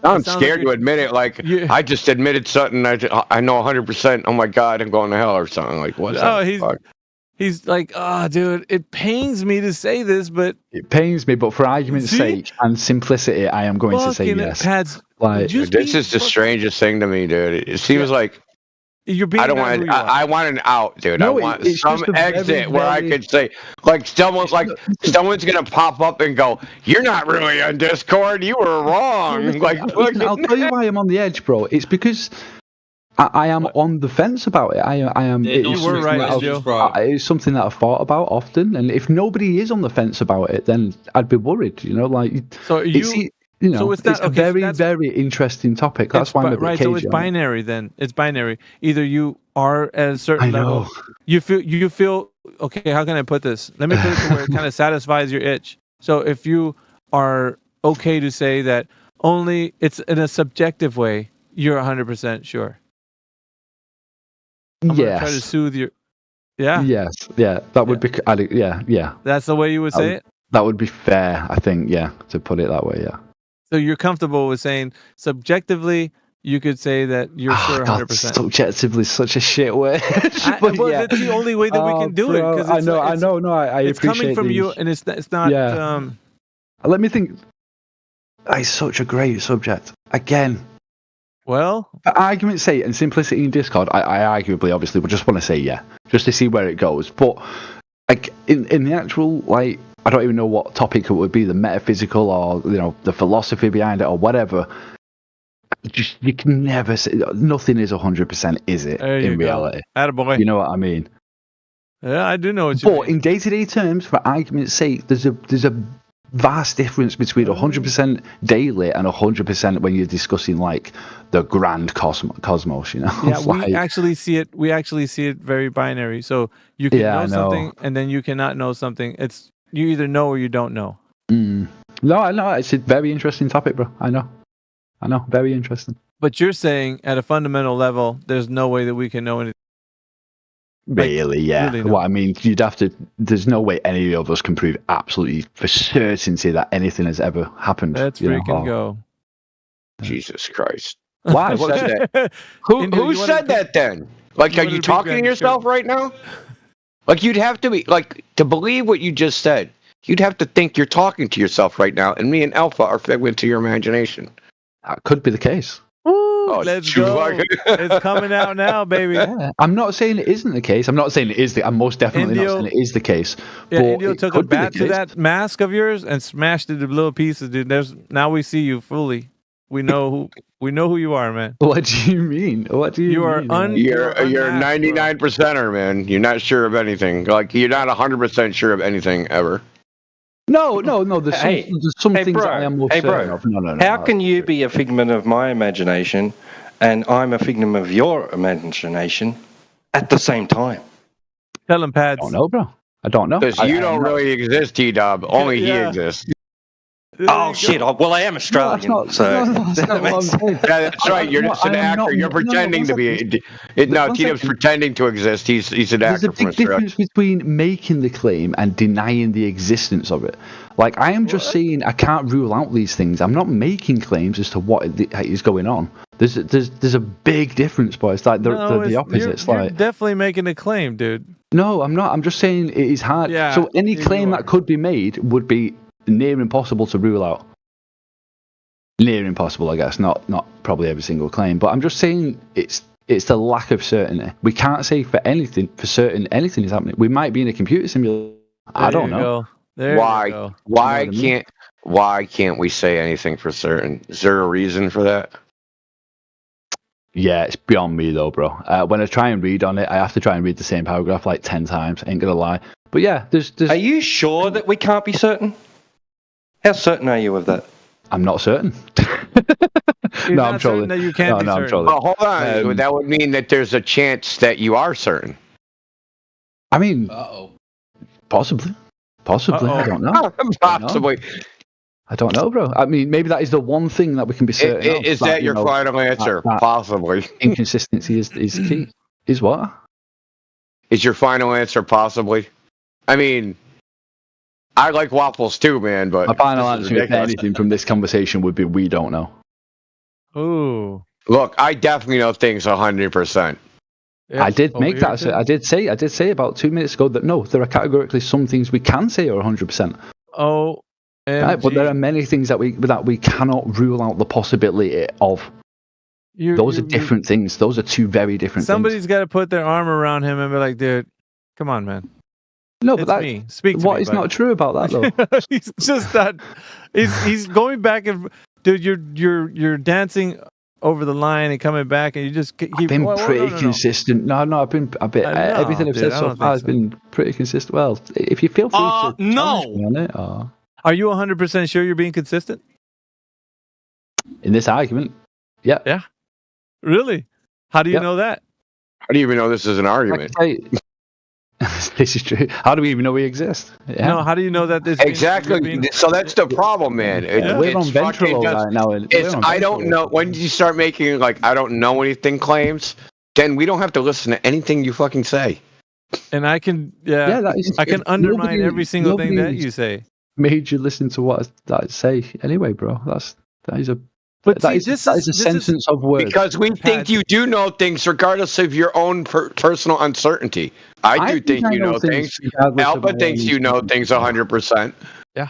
I'm scared to admit it. Like I just admitted something. I know 100%. Oh my God, I'm going to hell or something. Like what's that? He's like, oh, dude, it pains me to say this, but it pains me. But for argument's sake and simplicity, I am going to say yes. Pads, like this is the strangest thing to me, dude. It seems like. You're being I don't want. I want an out, dude. I want some exit where I could say, like, someone's gonna pop up and go, "You're not really on Discord. You were wrong." Listen, I'll tell you why I'm on the edge, bro. It's because I am on the fence about it. I am. You were right, Joe. It's something that I've thought about often, and if nobody is on the fence about it, then I'd be worried. So it's a very interesting topic. That's why I'm a bit right. cagey So it's binary. Then it's binary. Either you are at a certain level. You feel okay. How can I put this? Let me put it to where it kind of satisfies your itch. So if you are okay to say that only it's in a subjective way, you're 100% sure. I'm gonna try to soothe your. Yeah. Yes. Yeah. That would be. Yeah. That's the way you would say it. That would be fair, I think. Yeah. To put it that way. Yeah. So you're comfortable with saying subjectively, you could say that you're sure 100%. Subjectively, such a shit word. That's the only way that we can do it. Because I know. No, I it's appreciate coming from you, and it's not. Yeah. Let me think. It's such a great subject. Again. Well, for argument's sake and simplicity in Discord, I arguably, obviously, would just want to say yeah, just to see where it goes. But like in the actual, like, I don't even know what topic it would be, the metaphysical or the philosophy behind it or whatever. Just you can never say nothing is 100%, is it? In reality, attaboy. You know what I mean? Yeah, I do know what you mean. But in day-to-day terms, for argument's sake, there's a vast difference between 100% daily and 100% when you're discussing like the grand cosmos. Yeah, we actually see it. We actually see it very binary. So you can know something, and then you cannot know something. It's you either know or you don't know. No, I know. It's a very interesting topic, bro. I know. Very interesting. But you're saying at a fundamental level, there's no way that we can know anything. Really, yeah. Really what I mean, you'd have to. There's no way any of us can prove absolutely for certainty that anything has ever happened. Let's freaking go. Jesus Christ! Why? Who said that? Who said that then? Like, are you talking to yourself right now? Like, you'd have to be like to believe what you just said. You'd have to think you're talking to yourself right now, and me and Alpha are figment to your imagination. That could be the case. Let's go. It's coming out now, baby. Yeah. I'm not saying it isn't the case. I'm not saying it is. I'm most definitely not saying it is the case. Yeah, Indio took a bat to that mask of yours and smashed it into little pieces, dude. Now we see you fully. We know who you are, man. What do you mean? What do you mean? You're 99%er, man. You're not sure of anything. Like, you're not 100% sure of anything ever. No. There's some things that I am more certain of. No. How can you be a figment of my imagination and I'm a figment of your imagination at the same time? Tell him, Pads. I don't know, bro. I don't know. Because you don't really exist, T-Dub. Only he exists. Oh, shit. Well, I am Australian. That's not what I'm saying. Yeah, that's right. You're just an actor. You're pretending to be. No, T-Dub's pretending to exist. He's an actor from Australia. There's a big difference between making the claim and denying the existence of it. Like, I am just saying I can't rule out these things. I'm not making claims as to what is going on. There's a big difference, boys. It's like the opposite. You're definitely making a claim, dude. No, I'm not. I'm just saying it is hard. Yeah, so any claim that could be made would be near impossible to rule out. Near impossible, I guess. Not probably every single claim, but I'm just saying it's the lack of certainty. We can't say for certain anything is happening. We might be in a computer simulation. I don't know. Why can't we say anything for certain? Is there a reason for that? Yeah, it's beyond me though, bro. When I try and read on it, I have to try and read the same paragraph like 10 times. Ain't gonna lie. But yeah, there's. Are you sure that we can't be certain? How certain are you of that? I'm not certain. No, I'm trolling. That you can't be certain. I'm trolling. Well, hold on. That would mean that there's a chance that you are certain. I mean, possibly. I don't know. Possibly. I don't know, bro. I mean, maybe that is the one thing that we can be certain of. Is that your final answer? Possibly. Inconsistency is key. Is what? Is your final answer possibly? I mean, I like waffles too, man, but my final answer, if anything, from this conversation would be we don't know. Ooh. Look, I definitely know things 100%. Yeah, I did make that. I did say about 2 minutes ago that no, there are categorically some things we can say are 100%. Oh. Right, but there are many things that we cannot rule out the possibility of. Those are different things. Those are two very different things. Somebody's got to put their arm around him and be like, dude, come on, man. No, but it's me. Speak to what me, is not true about that, though? He's just that. He's going back and dude, you're dancing over the line and coming back, and you just keep. I've been pretty consistent. No, I've been a bit. Everything I've said so far has been pretty consistent. Well, if you feel free to challenge me on it, Are you 100% sure you're being consistent? In this argument? Yeah. Yeah. Really? How do you know that? How do you even know this is an argument? This is true. How do we even know we exist? Yeah. No, how do you know that this exactly? So that's the problem, man. We're on Ventrilo right now. I don't know. When did you start making like I don't know anything claims? Then we don't have to listen to anything you fucking say. And I can, I can undermine every single thing that you say. Made you listen to what I say anyway, bro. That is a sentence of words. Because we think you do know things regardless of your own personal uncertainty. I do think you know things. Alpha thinks you know things 100%. Yeah.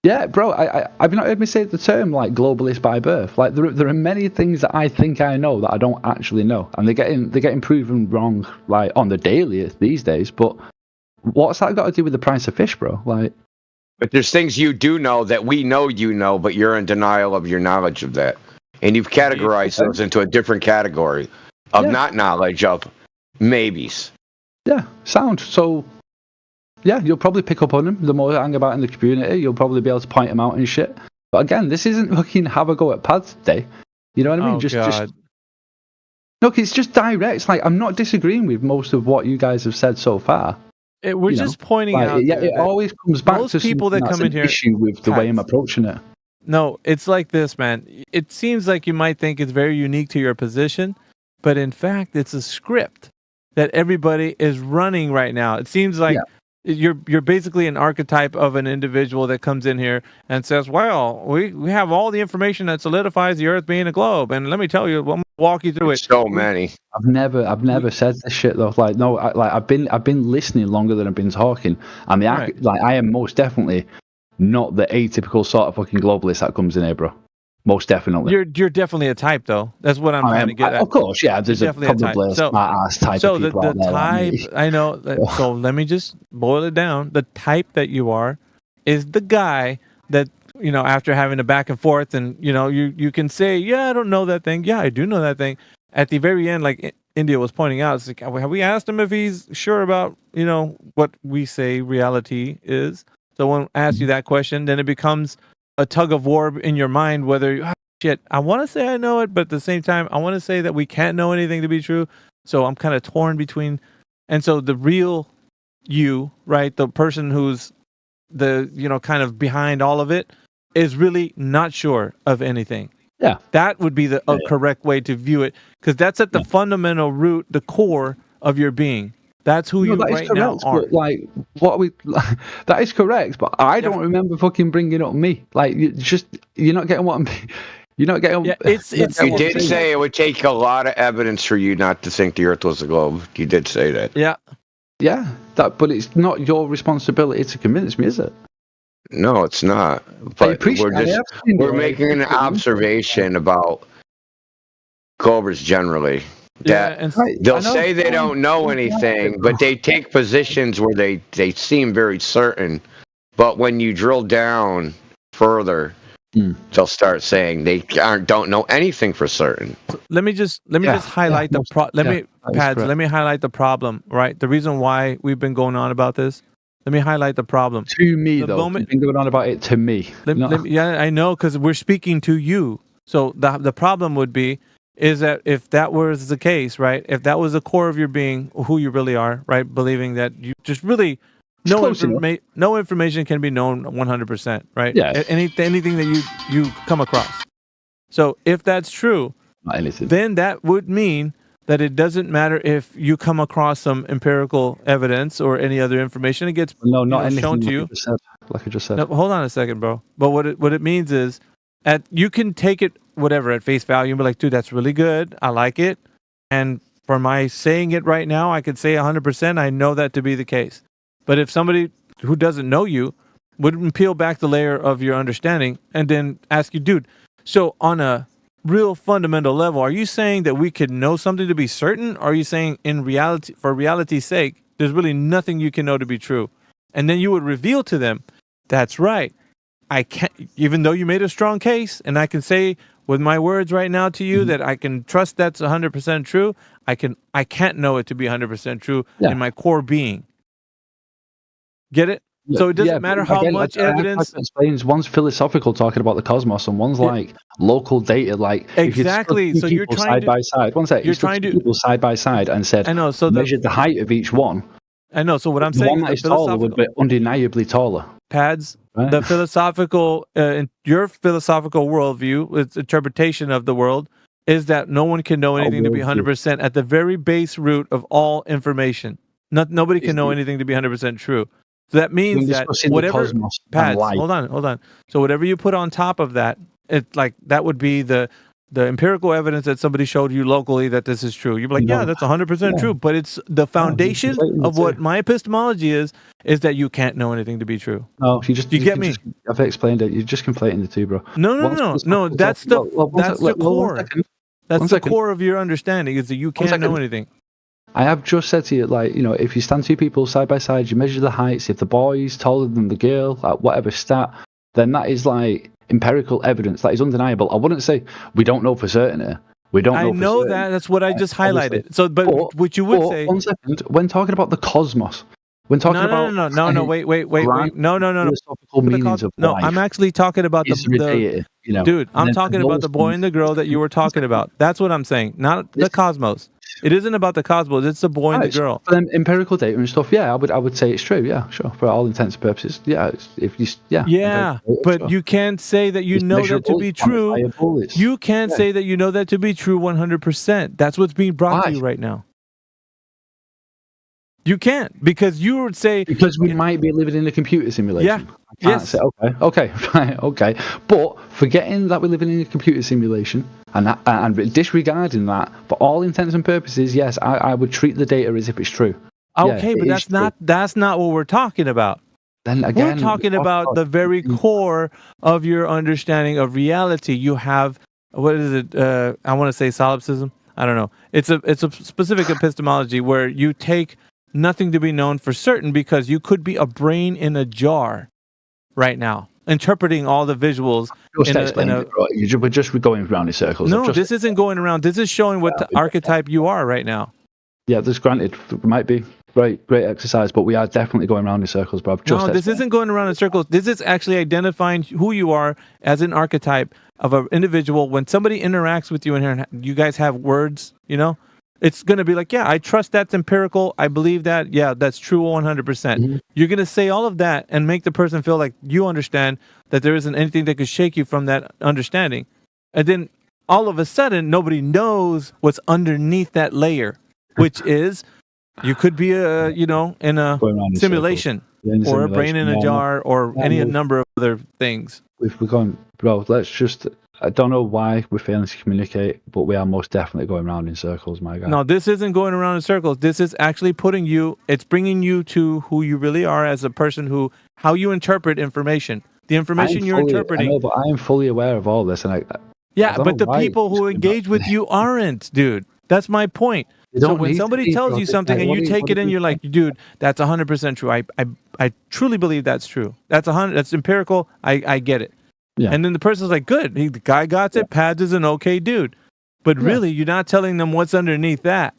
Yeah, bro. I've not heard me say the term like globalist by birth. Like there are many things that I think I know that I don't actually know, and they're getting proven wrong like on the daily these days. But what's that got to do with the price of fish, bro? Like. But there's things you do know that we know you know, but you're in denial of your knowledge of that. And you've categorized those into a different category of not knowledge, of maybes. Yeah, sound. So, yeah, you'll probably pick up on them. The more I hang about in the community, you'll probably be able to point them out and shit. But again, this isn't fucking have a go at Pads day. You know what I mean? Just look, it's just direct. It's like, I'm not disagreeing with most of what you guys have said so far. We're just pointing out. Yeah, it always comes back to people that come in here. Issue with the way I'm approaching it. No, it's like this, man. It seems like you might think it's very unique to your position, but in fact, it's a script that everybody is running right now. It seems like you're basically an archetype of an individual that comes in here and says, "Well, we have all the information that solidifies the Earth being a globe, and let me tell you, I'm walk you through it." So many. I've never said this shit though. Like no, I've been listening longer than I've been talking, and I am most definitely not the atypical sort of fucking globalist that comes in here, bro. Most definitely. You're definitely a type though. That's what I'm trying to get at. Of course, yeah. There's probably a smart ass type of people the out there. Type, I know. So let me just boil it down. The type that you are is the guy that, you know, after having a back and forth, and you know, you can say, yeah, I don't know that thing. Yeah, I do know that thing. At the very end, like India was pointing out, it's like, have we asked him if he's sure about, you know, what we say reality is? So when I ask you that question, then it becomes a tug of war in your mind, whether, shit, I want to say I know it, but at the same time, I want to say that we can't know anything to be true. So I'm kind of torn between. And so the real you, right, the person who's the, you know, kind of behind all of it, is really not sure of anything. Yeah. That would be the correct way to view it, because that's at the fundamental root, the core of your being. That's who you right now are. But like, that is correct, but I don't remember fucking bringing up me. Like, you're not getting what I'm. You're not getting. Yeah, you did say it would take a lot of evidence for you not to think the Earth was a globe. You did say that. Yeah. Yeah. But it's not your responsibility to convince me, is it? No, it's not. But we're making an observation about Globers generally. That they'll say they don't know anything, but they take positions where they seem very certain. But when you drill down further, they'll start saying they don't know anything for certain. Let me just highlight let me highlight the problem. Right, the reason why we've been going on about this. Let me highlight the problem. To me, though, you've been going on about it to me. Yeah, I know, because we're speaking to you. So the problem would be is that if that was the case, right? If that was the core of your being, who you really are, right? Believing that you just really no information can be known 100%, right? Yeah. Anything that you come across. So if that's true, not anything, then that would mean that it doesn't matter if you come across some empirical evidence or any other information. It gets shown to you. Like I just said. No, hold on a second, bro. But what it means is, you can take it whatever at face value and be like, dude, that's really good. I like it. And for my saying it right now, I could say 100%. I know that to be the case. But if somebody who doesn't know you would peel back the layer of your understanding and then ask you, dude, so on a real fundamental level, are you saying that we could know something to be certain? Or are you saying in reality, for reality's sake, there's really nothing you can know to be true? And then you would reveal to them, that's right. I can't, even though you made a strong case, and I can say with my words right now to you that I can trust that's 100% true. I can't know it to be 100% true in my core being. Get it? So it doesn't matter how much evidence. Explains one's philosophical, talking about the cosmos, and one's like local data. Like exactly. If you so you're trying side by side. One second. You're trying to people side by side and said. I know. So measured the height of each one. I know. So what I'm the saying, one that is taller would be undeniably taller. Pads. Right? The philosophical, your philosophical worldview, its interpretation of the world, is that no one can know anything to be 100% at the very base root of all information. Nobody can know anything to be 100% true. So that means that whatever Pads, hold on. So whatever you put on top of that, it's like that would be the empirical evidence that somebody showed you locally that this is true. You'd be like, yeah, that's 100% true. But it's the foundation of what my epistemology is that you can't know anything to be true. No, you get me. I've explained it. You're just conflating the two, bro. No. That's the core. That's the core of your understanding is that you can't know anything. I have just said to you, like, if you stand two people side by side, you measure the heights. If the boy's taller than the girl, at whatever stat, then that is like empirical evidence. That is undeniable. I wouldn't say we don't know for certain here. We don't know. I know that. That's what I just highlighted. So, but what you would say. 1 second. When talking about the cosmos, when talking about no, wait, no. Philosophical meanings of life. I'm actually talking about the dude. I'm talking about the boy and the girl that you were talking about. That's what I'm saying, not the cosmos. It isn't about the cosmos. It's the boy and the girl. For them empirical data and stuff. Yeah, I would say it's true. Yeah, sure. For all intents and purposes. Yeah, but you can't say that you know that to be true. You can't say that you know that to be true 100%. That's what's being brought to you right now. You can't, because you would say because we might be living in a computer simulation. Yeah. I can't say okay. But forgetting that we're living in a computer simulation and disregarding that, for all intents and purposes, yes, I would treat the data as if it's true. Okay, but that's not what we're talking about. Then again, we're talking about the very core of your understanding of reality. You have what is it? I want to say solipsism. I don't know. It's a specific epistemology where you take nothing to be known for certain because you could be a brain in a jar right now, interpreting all the visuals. We're just going around in circles. No, this isn't going around. This is showing what the archetype you are right now. Yeah, this granted might be great exercise, but we are definitely going around in circles, bro. This isn't going around in circles. This is actually identifying who you are as an archetype of an individual. When somebody interacts with you in here, and you guys have words, it's going to be like, yeah, I trust that's empirical. I believe that. Yeah, that's true 100%. Mm-hmm. You're going to say all of that and make the person feel like you understand that there isn't anything that could shake you from that understanding. And then all of a sudden, nobody knows what's underneath that layer, which is you could be in a simulation or a brain in a jar or any number of other things. If we're going, bro, I don't know why we're failing to communicate, but we are most definitely going around in circles, my guy. No, this isn't going around in circles. This is actually it's bringing you to who you really are as a person, how you interpret information. The information you're interpreting. I know, but I am fully aware of all this. And but the people who engage with you aren't, dude. That's my point. So when somebody tells you something and you take it and you're like, dude, that's 100% true. I truly believe that's true. That's empirical. I get it. Yeah. And then the person's like, good. The guy got it. Pads is an okay dude. But really, you're not telling them what's underneath that.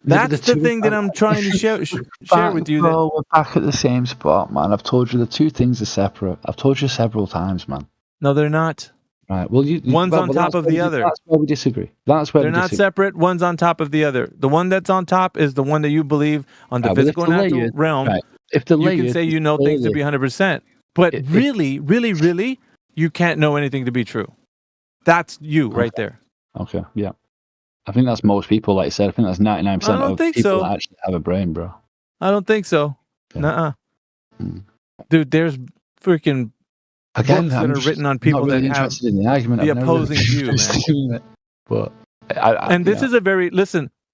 That's the thing that I'm trying to share with you. Bro, we're back at the same spot, man. I've told you the two things are separate. I've told you several times, man. No, they're not. Right. Well, one's on top of the other. That's where we disagree. They're not separate. One's on top of the other. The one that's on top is the one that you believe on the physical natural realm. Right. if the you can layers say you know things to be 100%, but really, you can't know anything to be true. That's you right there. Okay, yeah. I think that's most people, like I said. I think that's 99% I don't of think people so. that actually have a brain, bro. I don't think so. Nuh-uh. Dude, there's freaking Again, books that are written on people not really that have interested in the argument. the I've never really opposing been view, man. interested in it. But And this is a very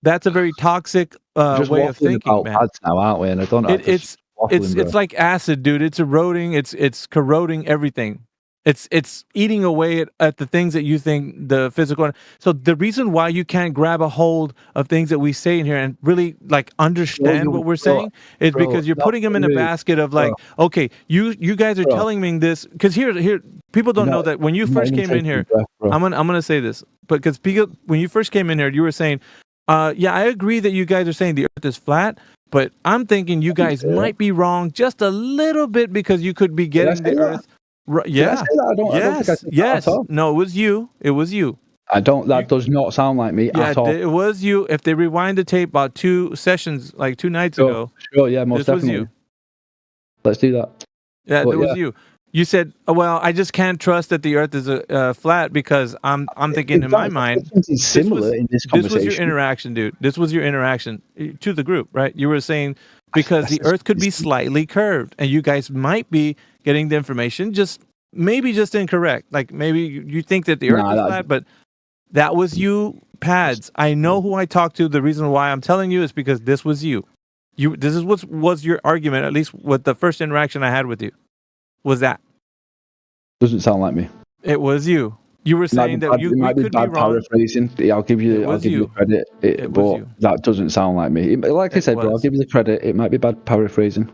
that's a very toxic just way of waffling thinking, about man. pads now, aren't we? And I don't know. It's like acid, dude. It's eroding. It's corroding everything. It's eating away at the things that you think the physical. So the reason why you can't grab a hold of things that we say in here and really like understand what we're saying is because you're putting them in a basket of like, okay, you guys are telling me this because here people don't know that when you first came in here. I'm gonna say this, because when you first came in here, you were saying, yeah, I agree that you guys are saying the Earth is flat. But I'm thinking you guys might be wrong just a little bit because you could be getting the Earth. Yeah. I don't think I said that at all. No, it was you. It was you. That does not sound like me at all. It was you. If they rewind the tape about 2 sessions, like 2 nights ago. Sure, yeah, most this definitely. was you. Let's do that. Yeah, it was you. You said, "Well, I just can't trust that the Earth is flat because I'm thinking in my mind." Similar in this conversation. This was your interaction, dude. This was your interaction to the group, right? You were saying because the Earth could be slightly curved, and you guys might be getting the information maybe just incorrect. Like maybe you think that the Earth is flat, but that was you, Pads. I know who I talked to. The reason why I'm telling you is because this was you. This is what was your argument, at least with the first interaction I had with you. Was that? Doesn't sound like me. It was you. You were saying that we could be wrong. Paraphrasing. I'll give you the credit. But that doesn't sound like me. Like I said, bro, I'll give you the credit. It might be bad paraphrasing.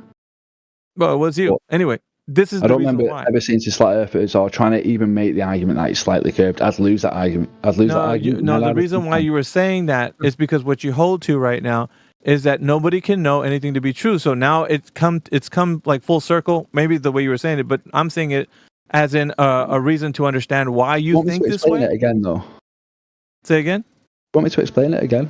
Well, it was you. Anyway, this is I the don't reason remember why. ever saying to flat earthers or trying to even make the argument that it's slightly curved. I'd lose that argument. The reason why you were saying that is because what you hold to right now is that nobody can know anything to be true. So now it's come like full circle, maybe the way you were saying it, but I'm saying it as in a reason to understand why you think this way. Explain it again, though. Say again? Want me to explain it again?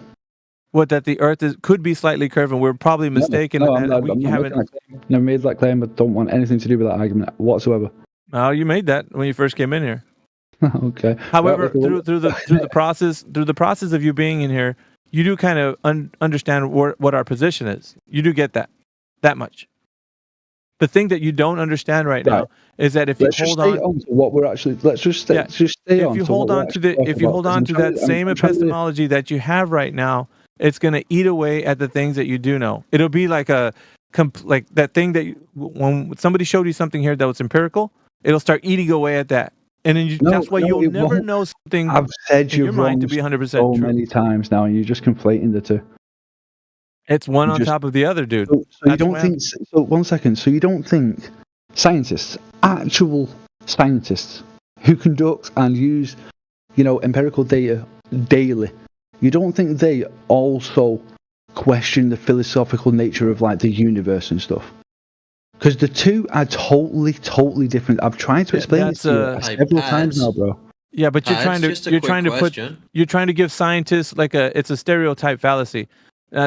What, that the Earth could be slightly curved and we're probably mistaken. I'm never made that claim. I don't want anything to do with that argument whatsoever. Oh, you made that when you first came in here. Okay. However, through the process of you being in here, you do kind of understand what our position is. You do get that much. The thing that you don't understand right now is that if you hold on to what we're actually, let's just stay on. If you hold on to that same epistemology that you have right now, it's going to eat away at the things that you do know. It'll be like like that thing that when somebody showed you something here that was empirical, it'll start eating away at that. And then that's why you'll never know something. I've said in your mind to be 100% so true. many times now, and you're just conflating the two. It's one on top of the other, dude. So you don't think? So 1 second. So you don't think scientists, actual scientists, who conduct and use, empirical data daily, you don't think they also question the philosophical nature of like the universe and stuff? Because the two are totally different. I've tried to explain this to you several times now, bro. Yeah, but you're trying to give scientists like it's a stereotype fallacy.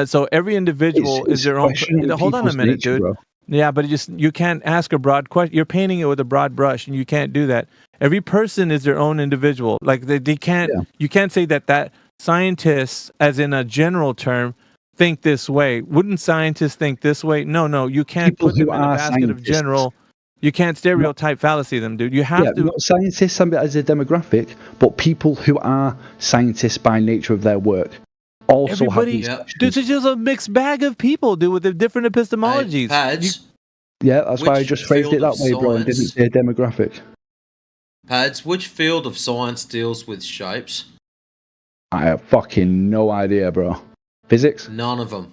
So every individual is their own. Hold on a minute, nature, dude. Bro. Yeah, but you can't ask a broad question. You're painting it with a broad brush, and you can't do that. Every person is their own individual. Like they can't. Yeah. You can't say that scientists, as in a general term, think this way. Wouldn't scientists think this way? No. You can't put them in a basket of general. You can't stereotype fallacy them, dude. You have to. Not scientists as a demographic, but people who are scientists by nature of their work. Also This is just a mixed bag of people, dude, with the different epistemologies. Pads, that's why I just phrased it that way, bro, and didn't say demographic. Pads, which field of science deals with shapes? I have fucking no idea, bro. Physics? None of them.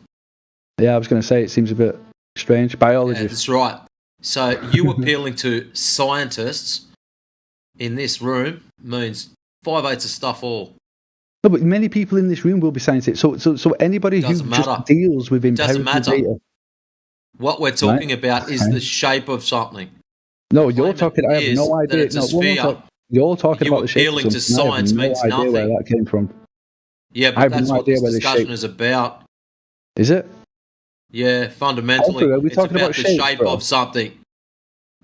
Yeah, I was going to say, it seems a bit strange. Biology. Yeah, that's right. So you appealing to scientists in this room means 5/8 of stuff all. No, but many people in this room will be scientists. So anybody who just deals with empirical data. What we're talking about is the shape of something. No, you're talking. I have no idea. You're talking about the shape. Appealing to science means nothing. I have no idea where that came from. Yeah, but that's what this discussion is about. Is it? Yeah, fundamentally, Alfred, are we it's talking about about the shapes, shape bro? of something.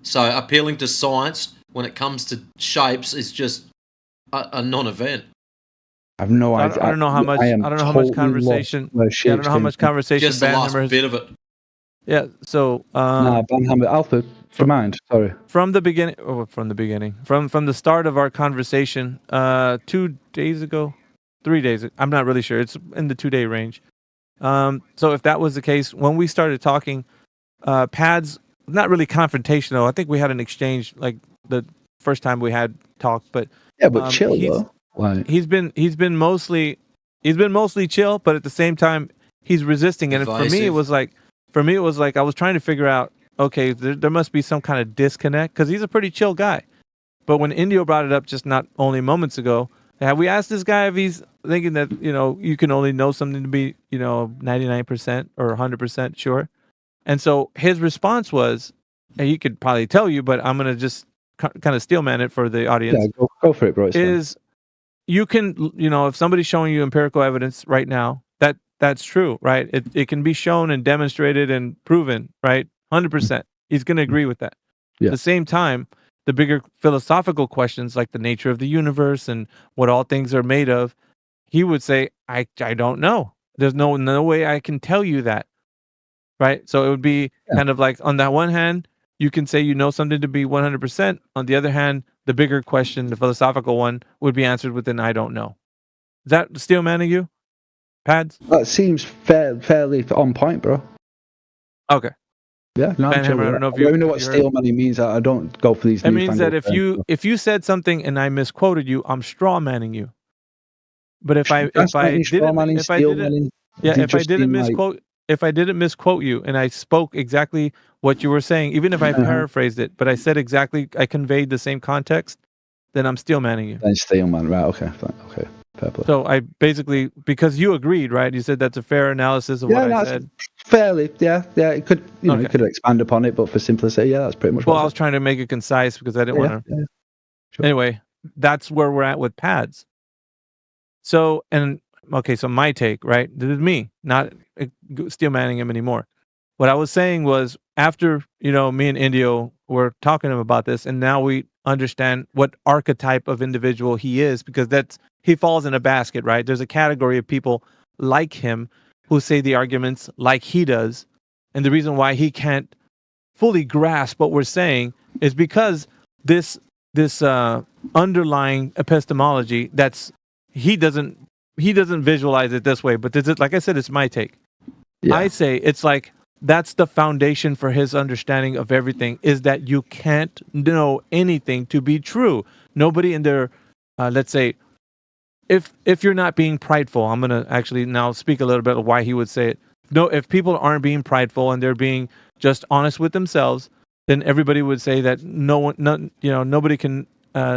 So appealing to science when it comes to shapes is just a non-event. I've no I idea. don't know how much. I am I don't know how much totally lost conversation. where Yeah, I shapes don't know how came much from. conversation Just the last Banhammer has. bit of it. Yeah. So. Nah, Banhammer. Alfred, do you mind? Sorry. From the beginning, from the start of our conversation, 2 days ago, 3 days. I'm not really sure. It's in the 2-day range. So if that was the case, when we started talking, Pads, not really confrontational. I think we had an exchange like the first time we had talked, but Yeah, but chill though. Like, he's been mostly chill, but at the same time he's resisting. And for me, it was like I was trying to figure out, okay, there must be some kind of disconnect because he's a pretty chill guy. But when Indio brought it up just not only moments ago, have we asked this guy if he's thinking that you can only know something to be 99% or 100% sure? And so his response was, and he could probably tell you, but I'm gonna just kind of steelman it for the audience. yeah, go for it, bro. It's fine. Is you can if somebody's showing you empirical evidence right now, that's true, right? It can be shown and demonstrated and proven, right? 100%. He's going to agree with that. Yeah. At the same time, the bigger philosophical questions like the nature of the universe and what all things are made of, he would say, I don't know. There's no way I can tell you that. Right? So it would be kind of like, on that one hand, you can say you know something to be 100%. On the other hand, the bigger question, the philosophical one, would be answered with an I don't know. Is that steel manning you? Pads? That seems fairly on point, bro. Okay. Yeah, no, I'm chill Banhammer, I with don't know that. if you I don't know what you heard- steel money means. I don't go for these. It means that newfangled if you said something and I misquoted you, I'm straw manning you. But if I That's not any straw manning, if I steel didn't manning. yeah, They if I just didn't seem like- misquote if I didn't misquote you and I spoke exactly what you were saying, even if I Uh-huh. paraphrased it, but I said exactly, I conveyed the same context, then I'm steel manning you. Then steel man, right? Okay, fine. Okay, fair play. So I basically, because you agreed, right? You said that's a fair analysis of Yeah, what I that's said. fairly. Yeah. It could, you Okay. could expand upon it, but for simplicity, yeah, that's pretty much. Well, what I was trying to make it concise because I didn't Yeah, want to. yeah, Sure. Anyway, that's where we're at with Pads. So, so my take, right? This is me, not steel manning him anymore. What I was saying was, after me and Indio were talking to him about this, and now we understand what archetype of individual he is, because he falls in a basket, right? There's a category of people like him who say the arguments like he does, and the reason why he can't fully grasp what we're saying is because this underlying epistemology he doesn't visualize it this way, but this is, like I said, it's my take. Yeah. I say it's like that's the foundation for his understanding of everything, is that you can't know anything to be true. Nobody in their let's say, if you're not being prideful, I'm gonna actually now speak a little bit of why he would say it. No, if people aren't being prideful and they're being just honest with themselves, then everybody would say that nobody can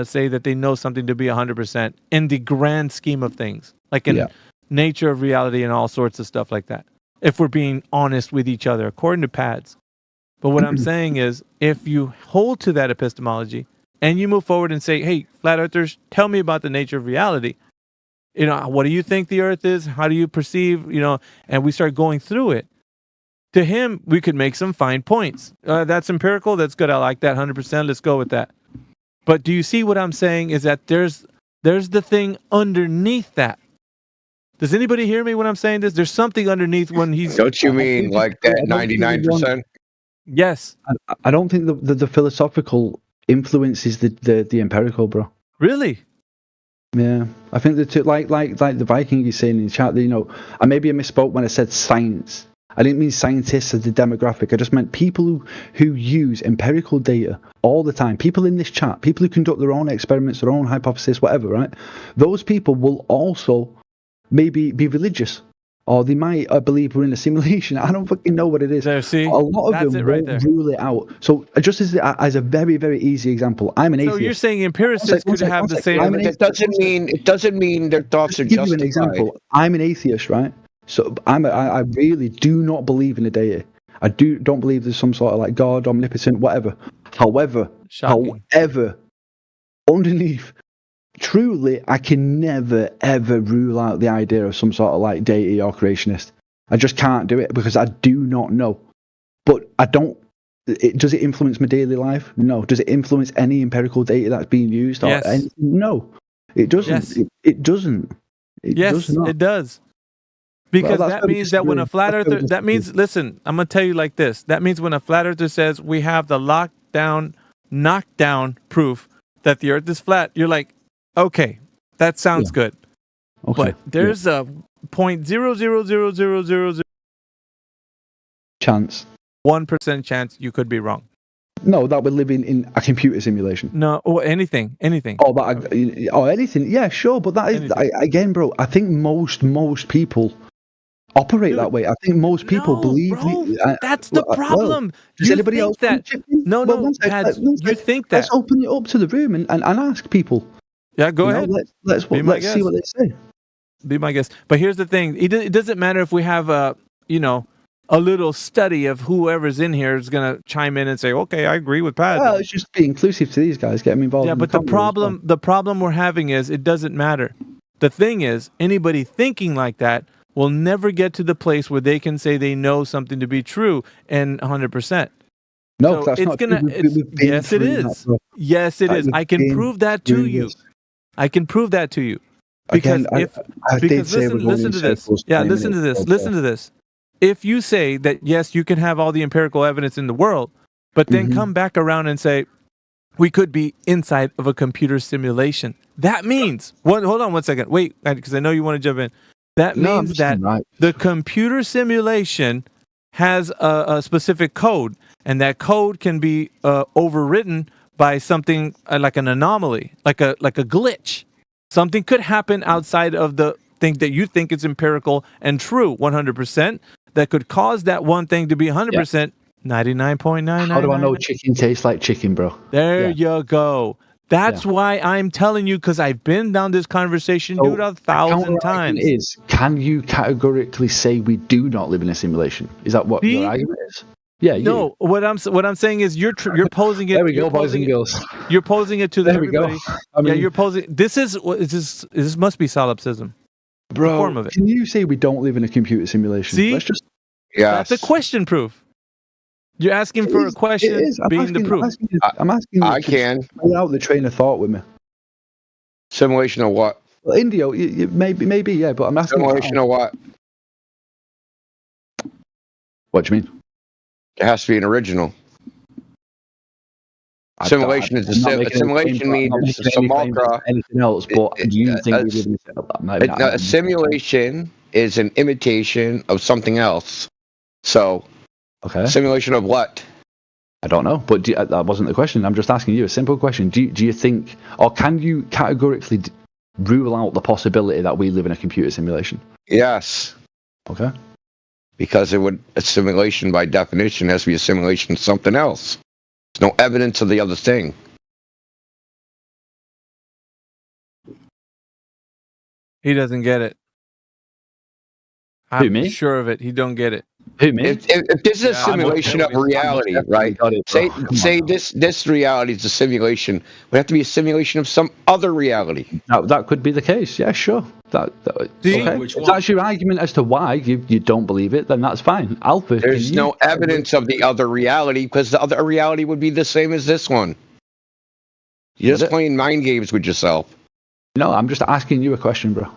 say that they know something to be 100% in the grand scheme of things, like in nature of reality and all sorts of stuff like that. If we're being honest with each other, according to Pads. But what I'm saying is, if you hold to that epistemology and you move forward and say, hey, flat earthers, tell me about the nature of reality. What do you think the earth is? How do you perceive, and we start going through it. To him, we could make some fine points. That's empirical. That's good. I like that 100%. Let's go with that. But do you see what I'm saying is that there's the thing underneath that. Does anybody hear me when I'm saying this? There's something underneath when he's... Don't you mean like that 99%? Yes. I don't think the philosophical influences the empirical, bro. Really? Yeah, I think the two, like the Viking is saying in the chat, that, I maybe misspoke when I said science. I didn't mean scientists as the demographic. I just meant people who use empirical data all the time. People in this chat, people who conduct their own experiments, their own hypothesis, whatever, right? Those people will also maybe be religious, or they might believe we're in a simulation. I don't fucking know what it is. There, see? A lot of them right won't rule it out. So just as a very, very easy example, I'm an atheist. So you're saying empiricists could have the same... It doesn't mean their thoughts are Give you justified. an example. I'm an atheist, right? So I really do not believe in a deity. I don't believe there's some sort of like God, omnipotent, whatever. However, underneath, truly, I can never ever rule out the idea of some sort of like deity or creationist. I just can't do it because I do not know. But I don't. Does it influence my daily life? No. Does it influence any empirical data that's being used? Or anything? No, it doesn't. Yes. It doesn't. Yes, it does. Because that means that when a flat earther, that means, listen, I'm going to tell you like this. That means when a flat earther says we have the knockdown proof that the earth is flat, you're like, okay, that sounds good. Okay. But there's a 0.00000 chance, 1% chance you could be wrong. No, that we're living in a computer simulation. No, or anything. Or anything. Yeah, sure. But that is, again, bro, I think most people operate that way. I think most people believe. That's the problem. Does anybody else that? No, Pads, you think that. Let's open it up to the room and ask people. Yeah, go ahead. Let's see what they say. Be my guest. But here's the thing. It doesn't matter if we have a little study of whoever's in here is going to chime in and say, okay, I agree with Pat. Well, it's just be inclusive to these guys, get them involved. Yeah, but the problem we're having is it doesn't matter. The thing is, anybody thinking like that will never get to the place where they can say they know something to be true and 100%. No, so that's it's not gonna. Yes, it is. Yes, it is. I can prove that to you. I can prove that to you. Because listen to this. Yeah, listen to this. Listen to this. If you say that, yes, you can have all the empirical evidence in the world, but then come back around and say, we could be inside of a computer simulation. That means, hold on 1 second. Wait, because I know you want to jump in. That means that the computer simulation has a specific code, and that code can be overwritten by something like an anomaly, like a glitch. Something could happen outside of the thing that you think is empirical and true 100%. That could cause that one thing to be 100%, 99.99. How do I know chicken tastes like chicken, bro? There you go. That's why I'm telling you, because I've been down this conversation, dude, 1,000 times. Can you categorically say we do not live in a simulation? Is that what your argument is? Yeah. No, what I'm saying is you're posing it. There we go, boys and girls. You're posing it to everybody. We go. You're posing. This must be solipsism. Bro, the form of it. Can you say we don't live in a computer simulation? See, that's a question proof. You're asking for a question, being the proof. I'm asking you. I can play out the train of thought with me. Simulation of what? Well, Indio, maybe, yeah, but I'm asking. Simulation of what? What do you mean? It has to be an original. Simulation is a simulation means it's a simulacra. Anything else, but do you think we live in a simulation is an imitation of something else. So, simulation of what? I don't know, but that wasn't the question. I'm just asking you a simple question. Do you think, or can you categorically rule out the possibility that we live in a computer simulation? Yes. Okay. Because a simulation by definition has to be a simulation of something else. There's no evidence of the other thing. He doesn't get it. I'm sure of it. He don't get it. Who, me? If this is a simulation of reality, right? Say this reality is a simulation. It would have to be a simulation of some other reality. That could be the case. Yeah, sure. If that's your argument as to why you don't believe it, then that's fine. Alpha. There's no evidence of the other reality because the other reality would be the same as this one. You're just playing mind games with yourself. No, I'm just asking you a question, bro.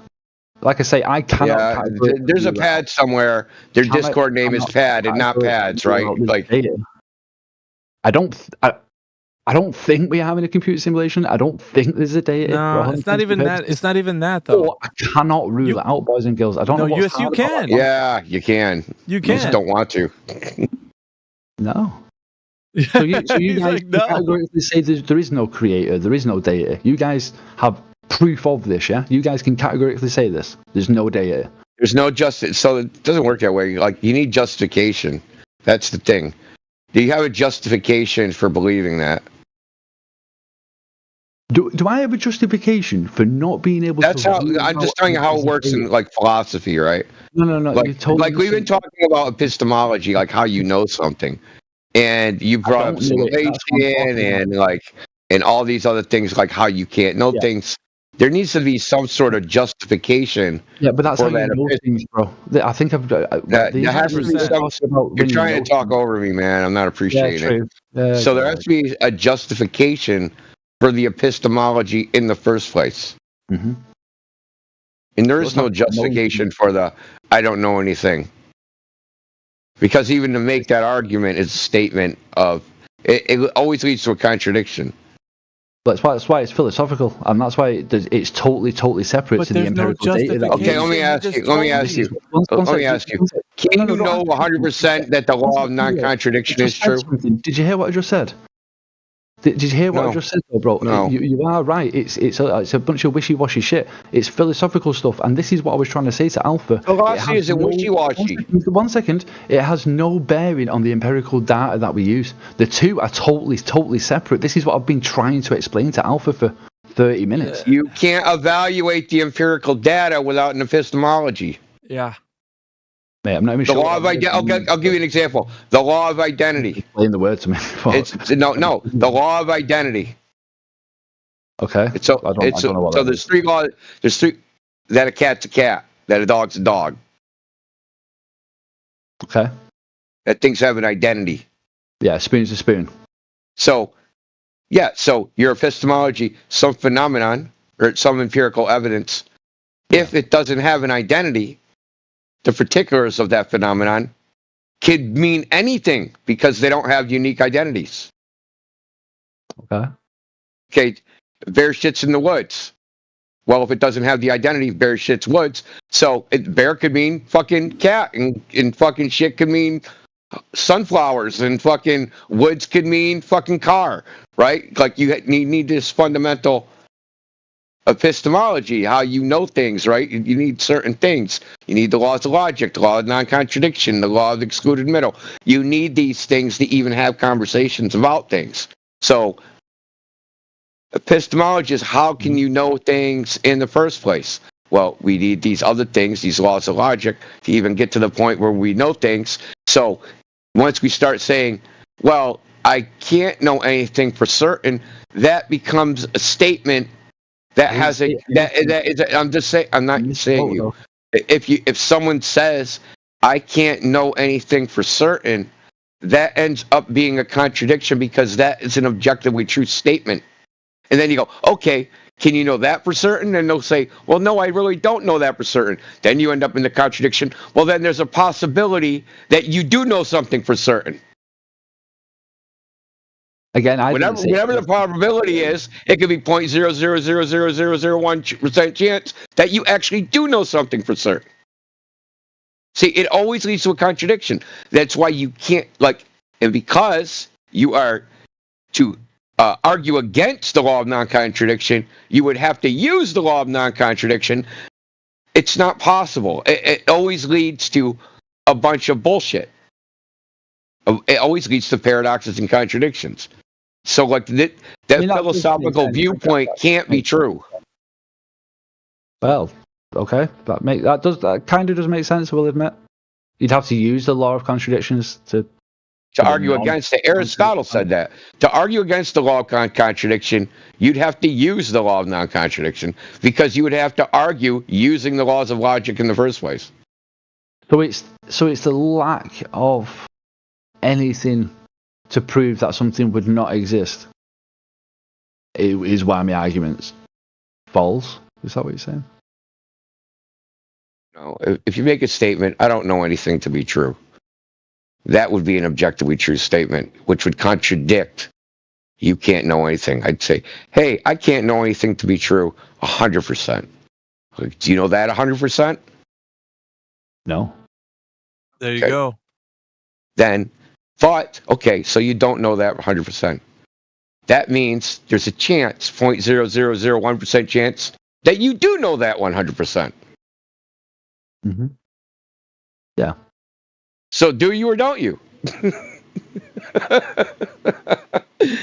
Like I say, I cannot. Yeah, there's a pad somewhere. Their Discord name is Pad and not Pads, right? Like, I don't think we're having a computer simulation. I don't think there's a data. No, it's not even that. It's not even that though. I cannot rule it out, boys and girls. I don't know. Yes, you can. Yeah, you can. You can. Just don't want to. No. So you guys categorically say there is no creator, there is no data. You guys have proof of this, yeah? You guys can categorically say this. There's no data. There's no justice. So it doesn't work that way. Like, you need justification. That's the thing. Do you have a justification for believing that? Do I have a justification for not being able That's to... That's how... I'm just telling you how it works in, like, philosophy, right? No. Like we've been talking about epistemology, like how you know something. And you brought up simulation and all these other things, like how you can't know things. there needs to be some sort of justification. Yeah, but that's for how you that know things, bro. I think I've. There has to be you're trying to talk over me, man. I'm not appreciating it. So there has to be a justification for the epistemology in the first place. Mm-hmm. And there is no justification for the I don't know anything. Because even to make that argument is a statement of it always leads to a contradiction. That's why it's philosophical, and that's why it's totally separate to the empirical data. Okay, let me ask you. Can you know 100% that the law of non-contradiction is true? Did you hear what I just said? Did you hear what I just said, though, bro? No. You are right. It's a bunch of wishy-washy shit. It's philosophical stuff, and this is what I was trying to say to Alpha. Philosophy isn't wishy-washy. 1 second. It has no bearing on the empirical data that we use. The two are totally separate. This is what I've been trying to explain to Alpha for 30 minutes. You can't evaluate the empirical data without an epistemology. Yeah. Mate, I'm not even the sure. Law of identity. I'll give you an example. The law of identity. Explain the word to me. No. The law of identity. Okay. I don't know what there's three laws. There's three. That a cat's a cat. That a dog's a dog. Okay. That things have an identity. Yeah, spoon's a spoon. So your epistemology, some phenomenon or some empirical evidence, if it doesn't have an identity, the particulars of that phenomenon could mean anything because they don't have unique identities. Okay, bear shits in the woods. Well, if it doesn't have the identity, bear shits woods. So bear could mean fucking cat, and fucking shit could mean sunflowers, and fucking woods could mean fucking car, right? Like you need this fundamental epistemology, how you know things, right? You need certain things. You need the laws of logic, the law of non-contradiction, the law of the excluded middle. You need these things to even have conversations about things. So epistemology is how can you know things in the first place? Well, we need these other things, these laws of logic, to even get to the point where we know things. So once we start saying, well, I can't know anything for certain, that becomes a statement that has I'm just saying, I'm not saying you. If someone says, I can't know anything for certain, that ends up being a contradiction because that is an objectively true statement. And then you go, okay, can you know that for certain? And they'll say, well, no, I really don't know that for certain. Then you end up in the contradiction. Well, then there's a possibility that you do know something for certain. Again, whatever the probability is, it could be 0.0000001% chance that you actually do know something for certain. See, it always leads to a contradiction. That's why you can't, and because you are to argue against the law of non-contradiction, you would have to use the law of non-contradiction. It's not possible. It always leads to a bunch of bullshit. It always leads to paradoxes and contradictions. So, that philosophical viewpoint can't be true. Well, okay, that kind of does make sense. We'll admit, you'd have to use the law of contradictions to argue against it. Aristotle said that. To argue against the law of contradiction, you'd have to use the law of non-contradiction because you would have to argue using the laws of logic in the first place. So it's the lack of anything to prove that something would not exist. It is why my argument's false. Is that what you're saying? No. If you make a statement, I don't know anything to be true, that would be an objectively true statement, which would contradict you can't know anything. I'd say, hey, I can't know anything to be true 100%. Do you know that 100%? No. There you go. Okay, so you don't know that 100%. That means there's a chance, 0.0001% chance, that you do know that 100%. Mm-hmm. Yeah. So do you or don't you?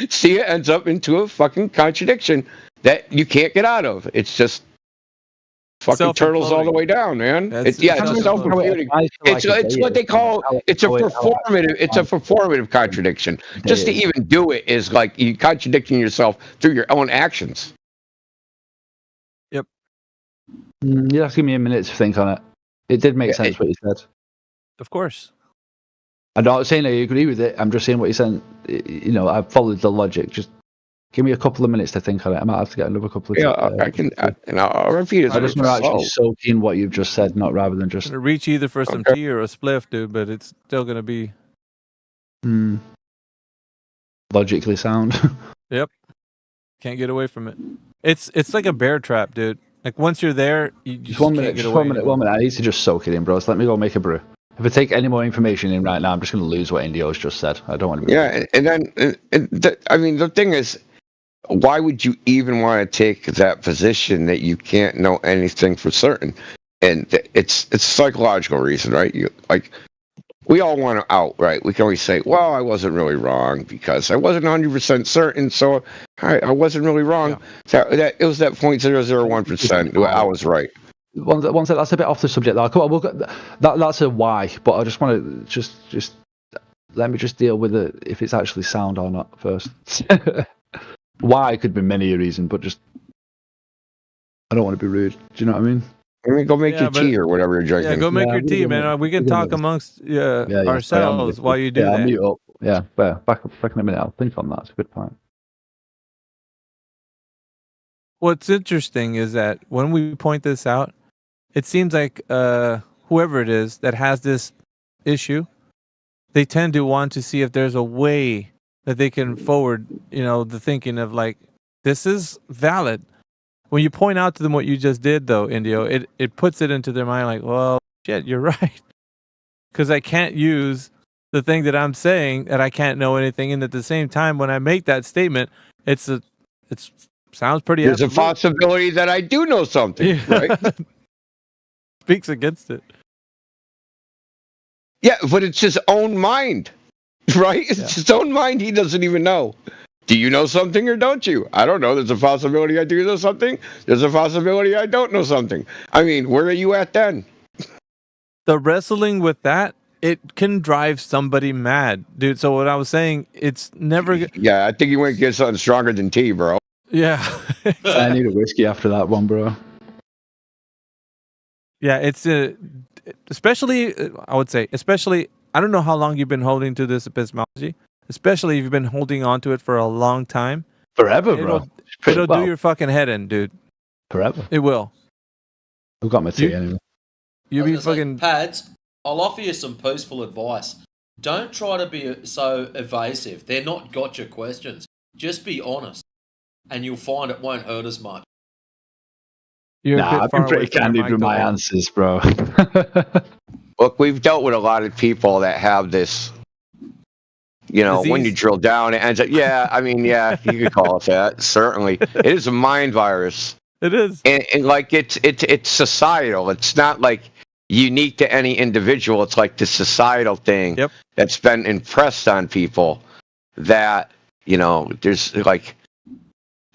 See, it ends up into a fucking contradiction that you can't get out of. It's just fucking turtles all the way down, man. It's self-refuting. It's what they call it's a performative contradiction. Just to even do it is like you contradicting yourself through your own actions. You have to give me a minute to think on it. It did make sense what you said. Of course. I'm not saying I agree with it. I'm just saying what you said. You know, I've followed the logic. Just give me a couple of minutes to think on it. I might have to get another couple of. I'll repeat it. I just want to actually soak in what you've just said, not rather than just. Gonna reach either for some tea or a spliff, dude, but it's still gonna be logically sound. Yep. Can't get away from it. It's like a bear trap, dude. Like once you're there, you just one can't minute. get Just away. 1 minute. 1 minute. I need to just soak it in, bro. So let me go make a brew. If I take any more information in right now, I'm just going to lose what Indio's just said. I don't want to be. Yeah, and then I mean, the thing is, why would you even want to take that position that you can't know anything for certain? And it's a psychological reason, right? We all want to out, right? We can always say, well, I wasn't really wrong because I wasn't 100% certain, so I wasn't really wrong. Yeah. That it was that 0.001%. I was right. One sec, that's a bit off the subject. Though. Come on, we'll go, that's a why, but I just want to just let me just deal with it if it's actually sound or not first. Why could be many a reason, but just I don't want to be rude. Do you know what I mean? I mean, go make your tea or whatever you're drinking. Yeah, go make your tea, man. We can talk amongst ourselves while you do that. I'll mute up. Yeah, back in a minute. I'll think on that. It's a good point. What's interesting is that when we point this out, it seems like whoever it is that has this issue, they tend to want to see if there's a way that they can forward, the thinking of like, this is valid. When you point out to them what you just did, though, Indio, it puts it into their mind like, well, shit, you're right. Because I can't use the thing that I'm saying that I can't know anything. And at the same time, when I make that statement, it sounds pretty There's absolute. a possibility that I do know something, right? Speaks against it. Yeah, but it's his own mind, right? It's his own mind. He doesn't even know. Do you know something or don't you? I don't know. There's a possibility I do know something. There's a possibility I don't know something. I mean, where are you at then? The wrestling with that, it can drive somebody mad, dude. So what I was saying, it's never. Yeah, I think you went get something stronger than tea, bro. Yeah. I need a whiskey after that one, bro. Yeah, it's especially, I would say, I don't know how long you've been holding to this epistemology, especially if you've been holding on to it for a long time. Forever, bro. It'll do your fucking head in, dude. Forever. It will. I've got my tea anyway. You'll be fucking... Pads, I'll offer you some peaceful advice. Don't try to be so evasive. They're not gotcha questions. Just be honest, and you'll find it won't hurt as much. I've been pretty candid with my answers, bro. Look, we've dealt with a lot of people that have this, when you drill down, it ends up, you could call it that. Certainly. It is a mind virus. It is. And like, it's societal. It's not like unique to any individual. It's like the societal thing that's been impressed on people that, there's like,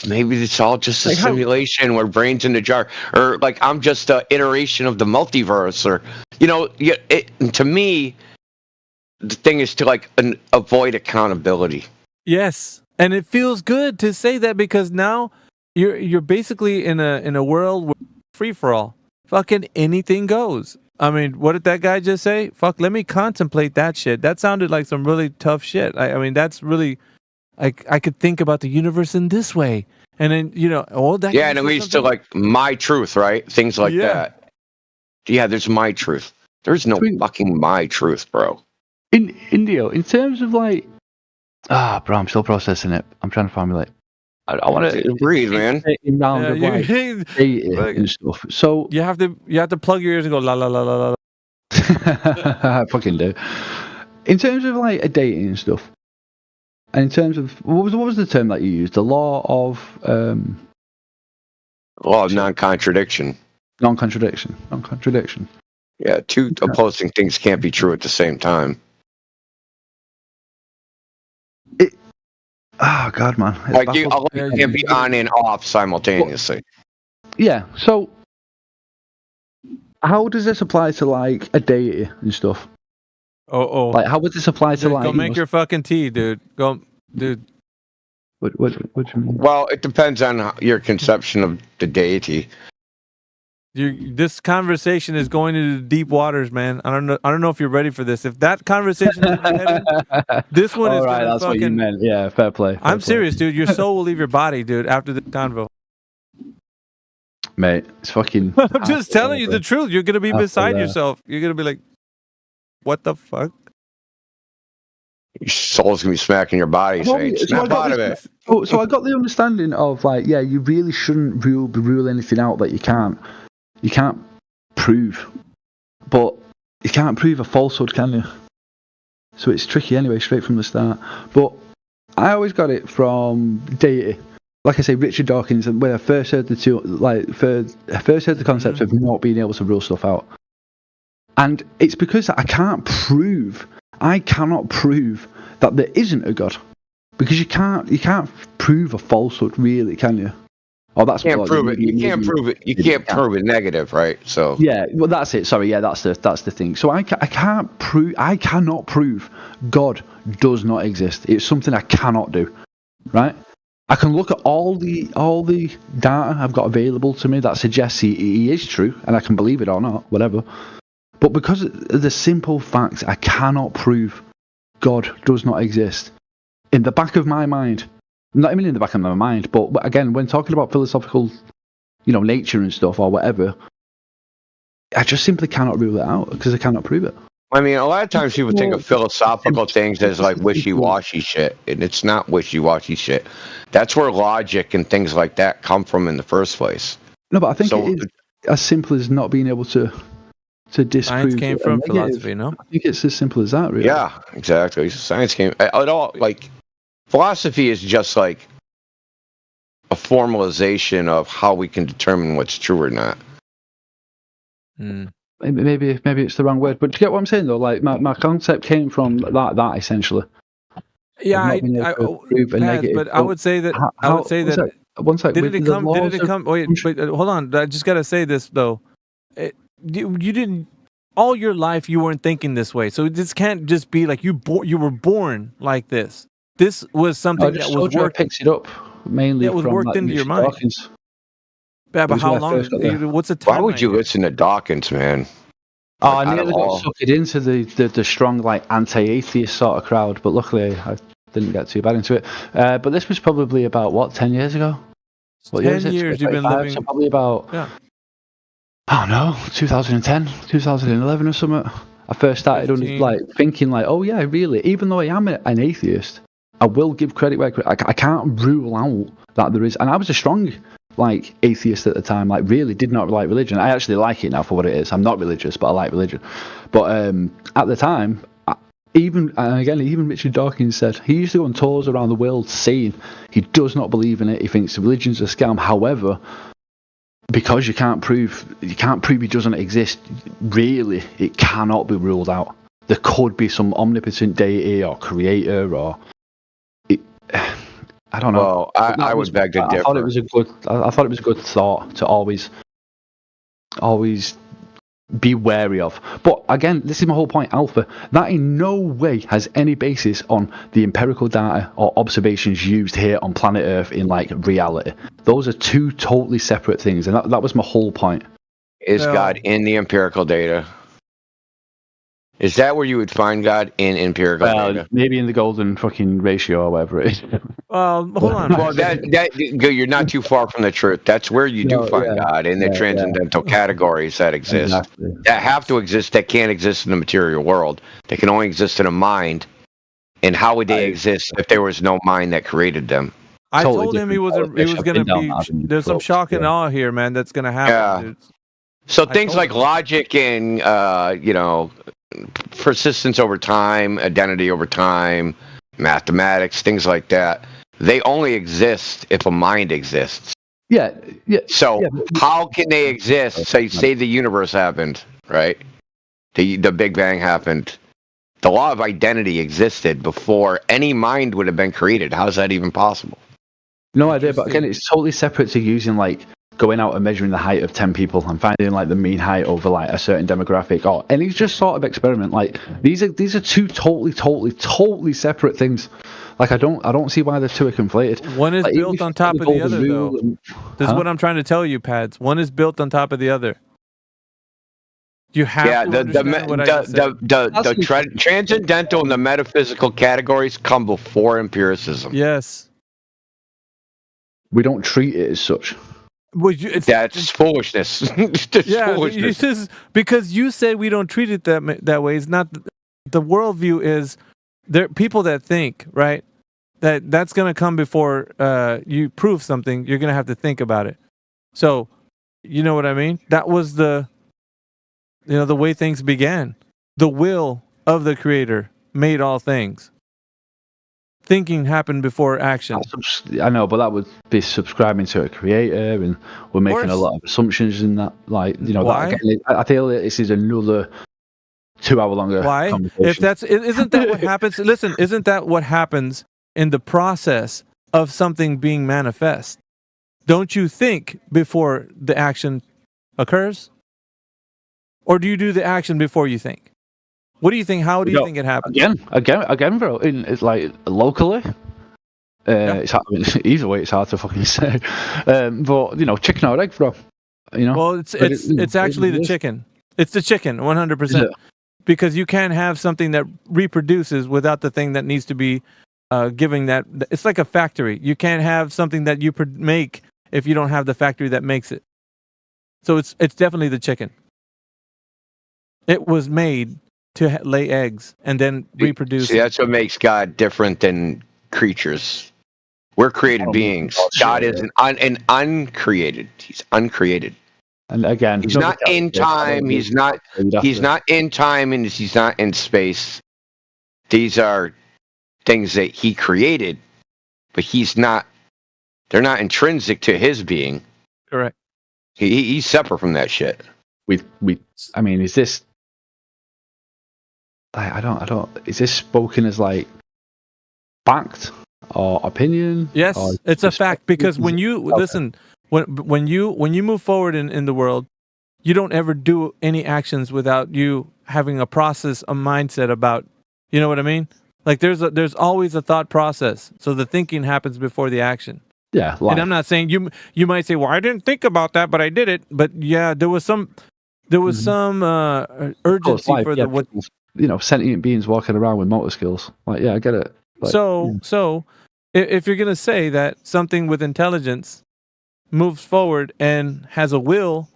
maybe it's all just a simulation where brains in the jar, or like I'm just an iteration of the multiverse, or to me, the thing is to avoid accountability. Yes, and it feels good to say that because now you're basically in a world where free for all, fucking anything goes. I mean, what did that guy just say? Fuck, let me contemplate that shit. That sounded like some really tough shit. I mean, that's really. I could think about the universe in this way, and then all that. Yeah, and it leads to like my truth, right? Things like that. Yeah, there's my truth. There's no fucking my truth, bro. In Indio, in terms of like, bro, I'm still processing it. I'm trying to formulate. I want to breathe, man. And stuff. So you have to plug your ears and go la la la la la. I fucking do. In terms of like a dating and stuff. And in terms of what was the term that you used? The law of non-contradiction. Non-contradiction. Yeah, two opposing things can't be true at the same time. God, man! Like you can't be on and off simultaneously. Yeah. So, how does this apply to like a deity and stuff? Like, how would this apply to like? Go make your fucking tea, dude. Go, dude. What do you mean? Well, it depends on your conception of the deity. This conversation is going into deep waters, man. I don't know if you're ready for this. If that conversation is in your head, this one is right, gonna that's fucking. what you meant. Yeah, fair play. I'm serious, dude. Your soul will leave your body, dude, after the convo. Mate, it's fucking. I'm just telling you the truth. You're gonna be beside yourself. You're gonna be like, "What the fuck?" Your soul's gonna be smacking your body, saying, "Snap out of it." So I got the understanding of like, yeah, you really shouldn't rule anything out that you can't prove, but you can't prove a falsehood, can you? So it's tricky anyway, straight from the start. But I always got it from deity. Like I say, Richard Dawkins, when I first heard the concept of not being able to rule stuff out, and it's because I cannot prove that there isn't a God, because you can't prove a falsehood, really, can you? Oh, that's you can't prove it. You can't prove it. You can't prove it negative, right? So yeah, well, that's it. Sorry, yeah, that's the thing. So I cannot prove God does not exist. It's something I cannot do, right? I can look at all the data I've got available to me that suggests he is true, and I can believe it or not, whatever. But because of the simple fact I cannot prove God does not exist, in the back of my mind, not even in the back of my mind, but again, when talking about philosophical, nature and stuff or whatever, I just simply cannot rule it out because I cannot prove it. I mean, a lot of times people think of philosophical things as like wishy-washy shit, and it's not wishy-washy shit. That's where logic and things like that come from in the first place. No, but I think it is as simple as not being able to disprove. Science came from philosophy, no? I think it's as simple as that, really. Yeah, exactly. Science came. It all, like, philosophy is just like a formalization of how we can determine what's true or not. Maybe it's the wrong word, but do you get what I'm saying though? Like my concept came from that essentially. Yeah, but I would say that One sec. Did it come? Wait, hold on. I just gotta say this though. You didn't. All your life you weren't thinking this way, so this can't just be like you were born like this. This was something that was worked. Picks it up mainly. It was from, worked into your mind. Dawkins. Yeah, but how long? What's the time? Why would you listen to Dawkins, man? Oh, I nearly got sucked into the strong, like, anti-atheist sort of crowd, but luckily I didn't get too bad into it. But this was probably about 10 years ago. 10 years you've been living. So probably about I don't know, 2010, 2011 or something. I first started thinking like, oh yeah, really. Even though I am an atheist, I will give credit where I can't rule out that there is. And I was a strong atheist at the time, really did not like religion. I actually like it now for what it is. I'm not religious, but I like religion. But at the time, even Richard Dawkins said he used to go on tours around the world saying he does not believe in it. He thinks religion's a scam. However, because you can't prove he doesn't exist, really, it cannot be ruled out. There could be some omnipotent deity or creator or I don't know. Well, I would beg to differ. I thought it was a good thought to always be wary of. But again, this is my whole point, Alpha. That in no way has any basis on the empirical data or observations used here on planet Earth in reality. Those are two totally separate things, and that was my whole point. Is God in the empirical data? Is that where you would find God in empirical data? Maybe in the golden fucking ratio or whatever it is. Hold on. Well, you're not too far from the truth. That's where you do find God in the transcendental categories that exist. Exactly. That have to exist, that can't exist in the material world. They can only exist in a mind. And how would they exist if there was no mind that created them? I told him he was going to be. There's some shock and awe here, man. That's going to happen. Yeah. So things like logic and persistence over time, identity over time, mathematics, things like that, they only exist if a mind exists. Yeah. So how can they exist? Say the universe happened, right? The Big Bang happened. The law of identity existed before any mind would have been created. How is that even possible? No idea, but again, it's totally separate to using going out and measuring the height of 10 people and finding the mean height over a certain demographic or any just sort of experiment. These are two totally separate things. I don't see why the two are conflated. One is built on top of the other, though. This is what I'm trying to tell you, Pads. One is built on top of the other. You have to understand what I just said. The transcendental and the metaphysical categories come before empiricism. Yes. We don't treat it as such. That's foolishness. Foolishness. Just, because you said we don't treat it that way. It's not the worldview is there. People that think right that's going to come before you prove something. You're going to have to think about it. So, you know what I mean? That was the way things began. The will of the Creator made all things. Thinking happened before action. I know, but that would be subscribing to a creator, and we're making a lot of assumptions in that. Like, Why? That, again, I feel this is another 2 hour longer Why? conversation. Isn't that what happens? Listen, isn't that what happens in the process of something being manifest? Don't you think before the action occurs? Or do you do the action before you think? What do you think? How do you think it happens? Again, bro. It's like locally. It's hard, either way, it's hard to fucking say. But chicken or egg, bro. Well, it's actually the chicken. It's the chicken, 100%. Because you can't have something that reproduces without the thing that needs to be giving that. It's like a factory. You can't have something that you make if you don't have the factory that makes it. So it's definitely the chicken. It was made to lay eggs and then reproduce. See, that's what makes God different than creatures. We're created beings. God is an uncreated. He's uncreated. And again, he's not in time. He's not in time, and he's not in space. These are things that he created, but he's not. They're not intrinsic to his being. Correct. He's separate from that shit. I mean, is this? I don't. Is this spoken as like fact or opinion? Yes, it's a fact because when you listen, when you move forward in the world, you don't ever do any actions without you having a process, a mindset about. You know what I mean? Like there's always a thought process, so the thinking happens before the action. Yeah, and I'm not saying you might say, well, I didn't think about that, but I did it. But yeah, there was some urgency for the what. Sentient beings walking around with motor skills. Like, yeah, I get it. Like, so if you're gonna say that something with intelligence moves forward and has a will,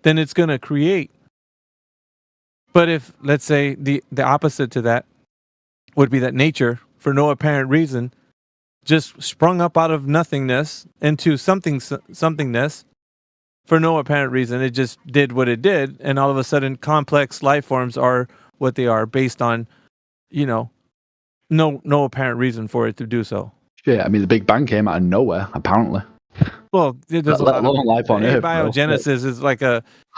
then it's gonna create. But if, let's say, the opposite to that would be that nature, for no apparent reason, just sprung up out of nothingness into somethingness for no apparent reason. It just did what it did, and all of a sudden complex life forms are what they are based on, no apparent reason for it to do so. Yeah, I mean, the Big Bang came out of nowhere, apparently. Well, there's a lot of life on Earth. Abiogenesis is like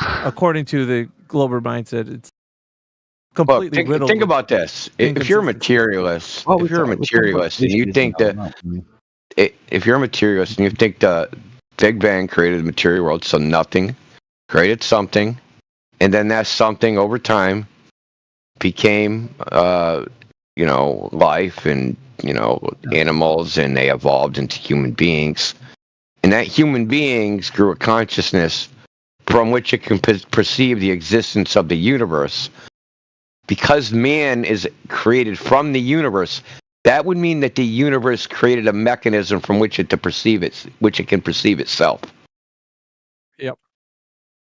according to the Glober mindset, it's completely riddled. Think about this. If you're a materialist, and you think that if you're a materialist and you think the Big Bang created the material world, so nothing created something, and then that something over time became life and animals, and they evolved into human beings, and that human beings grew a consciousness from which it can perceive the existence of the universe. Because man is created from the universe, that would mean that the universe created a mechanism from which it can perceive itself. Yep.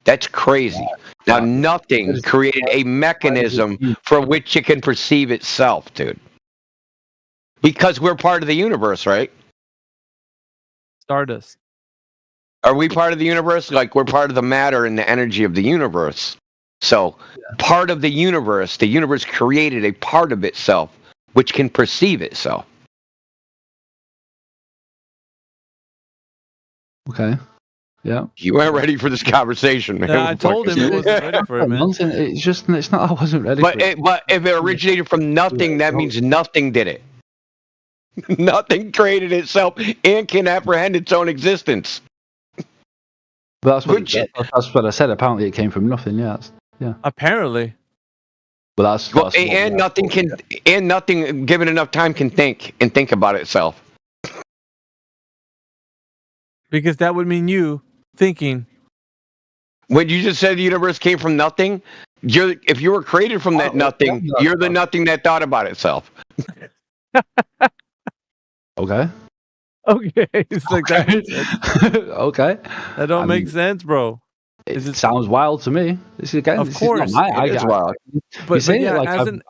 That's crazy. Now, nothing created a mechanism from which it can perceive itself, dude. Because we're part of the universe, right? Stardust. Are we part of the universe? Like, we're part of the matter and the energy of the universe. So, part of the universe created a part of itself which can perceive itself. Okay. Yeah. You weren't ready for this conversation, man. Yeah, I told him I wasn't ready for it, man. It's not. I wasn't ready. But if it originated from nothing, that means nothing did it. Nothing created itself and can apprehend its own existence. But that's what I said. Apparently, it came from nothing. Yeah. Yeah. Apparently. But nothing given enough time can think about itself. Because that would mean you thinking. When you just said the universe came from nothing, If you were created from that nothing, you're the nothing that thought about itself. Okay. Okay, it's like that makes sense. Okay. That don't make sense, bro. It sounds wild to me. This is again. Of this course, is not my, it is wild. But yeah, like hasn't-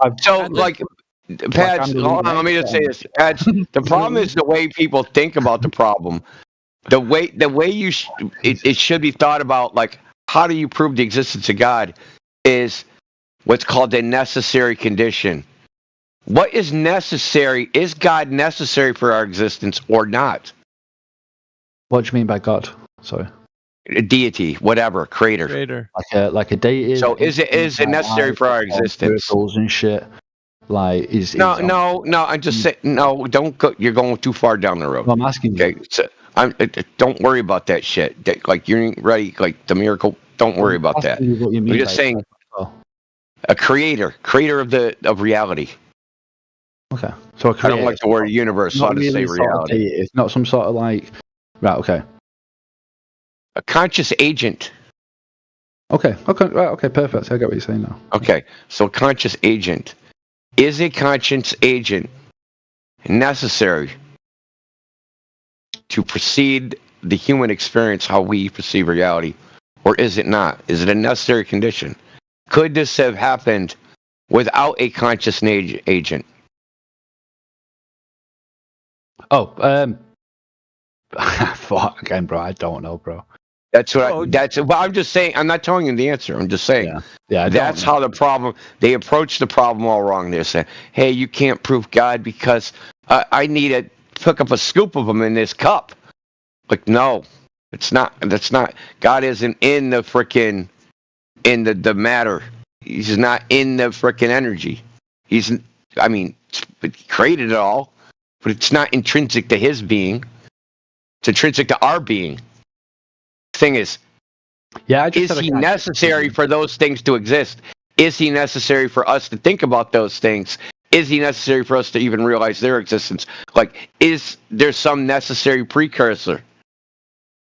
Pads, hold on, let me just say this. Pads, the problem is the way people think about the problem. The way it should be thought about, like, how do you prove the existence of God, is what's called the necessary condition. What is necessary? Is God necessary for our existence or not? What do you mean by God? Sorry. A deity, whatever, creator. Like a deity. So is it necessary for our existence? Miracles and shit. Like No. I'm just saying. No, don't go. You're going too far down the road. Well, I'm asking you. Okay, so don't worry about that shit. Like, you ain't ready. Like the miracle. Don't worry about that. What you mean We're just by saying God. a creator of reality. Okay. So I don't like the word universe, so I just say reality. It's not some sort of like. Right. Okay. A conscious agent. Okay. Right. Okay. Perfect. I get what you're saying now. Okay. So a conscious agent. Is a conscious agent necessary to precede the human experience, how we perceive reality, or is it not? Is it a necessary condition? Could this have happened without a conscious agent? Fuck again, bro. I don't know, bro. That's what I'm just saying. I'm not telling you the answer. I'm just saying. Yeah. That's how the problem. They approach the problem all wrong. They're saying, "Hey, you can't prove God because I need to pick up a scoop of them in this cup." Like, no, it's not. That's not. God isn't in the frickin' the matter. He's not in the frickin' energy. He created it all, but it's not intrinsic to his being. It's intrinsic to our being. Thing is, is he necessary for those things to exist? Is he necessary for us to think about those things? Is he necessary for us to even realize their existence? Like, is there some necessary precursor?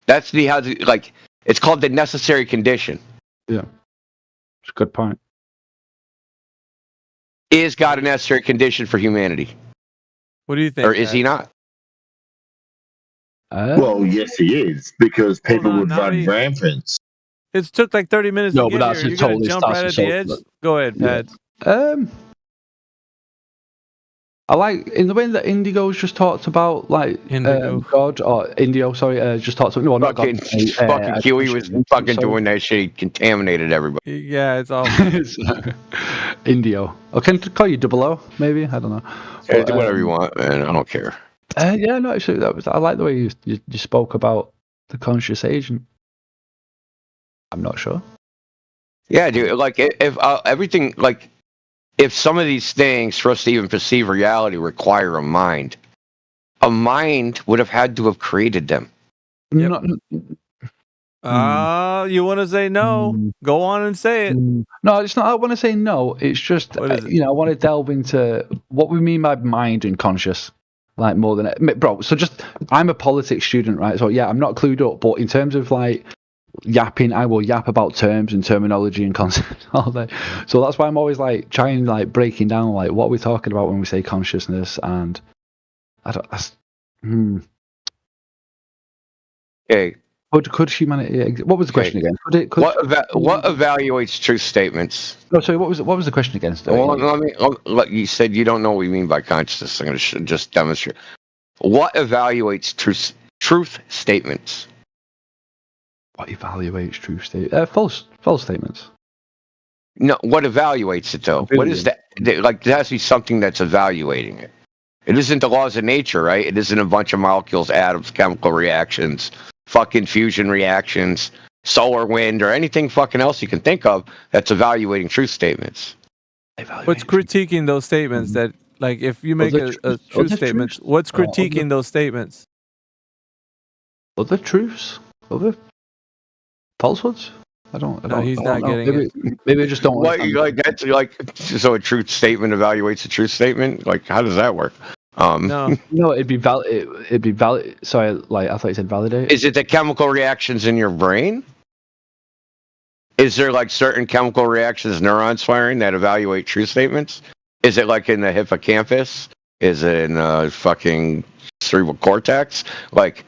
That's it's called the necessary condition. Yeah, it's a good point. Is God a necessary condition for humanity? What do you think? Or is he not? Well, yes, he is, because people would run rampant. It took like 30 minutes No, to get but that's here. a You're gonna totally jump right at the edge? Go ahead, Pads. I like in the way that Indigo's just talked about, like God or Indio. Sorry, just talked about not fucking God. Fucking Kiwi was fucking doing that shit. He contaminated everybody. Yeah, it's all Indio. I can call you Double O, maybe. I don't know. Yeah, do whatever you want, man. I don't care. Yeah, no, actually, I like the way you spoke about the conscious agent. I'm not sure. Yeah, dude. Like, if everything, like, if some of these things for us to even perceive reality require a mind would have had to have created them. you want to say no? Go on and say it. No, it's not. I want to say no. It's just I want to delve into what we mean by mind and conscious. Like, more than bro. So I'm a politics student, right? So yeah, I'm not clued up, but in terms of like yapping, I will yap about terms and terminology and concepts all day. So that's why I'm always like trying, like, breaking down, like, what are we talking about when we say consciousness, and Okay. Could humanity? What was the question again? What evaluates truth statements? No, sorry. What was the question again? Well, you said you don't know what we mean by consciousness. I'm going to just demonstrate. What evaluates truth statements? What evaluates truth statements? False statements. No, what evaluates it though? What is that? Like, there has to be something that's evaluating it. It isn't the laws of nature, right? It isn't a bunch of molecules, atoms, chemical reactions, fucking fusion reactions, solar wind, or anything fucking else you can think of that's evaluating truth statements. What's critiquing those statements? That, like, if you make a truth statement, what's critiquing those statements? Other truths? Other falsehoods? I don't. He's not getting it. Maybe I just don't. That's like, so a truth statement evaluates a truth statement. Like, how does that work? No, it'd be valid. It'd be valid. Sorry, like, I thought you said validate. Is it the chemical reactions in your brain? Is there like certain chemical reactions, neurons firing that evaluate true statements? Is it like in the hippocampus? Is it in fucking cerebral cortex? Like,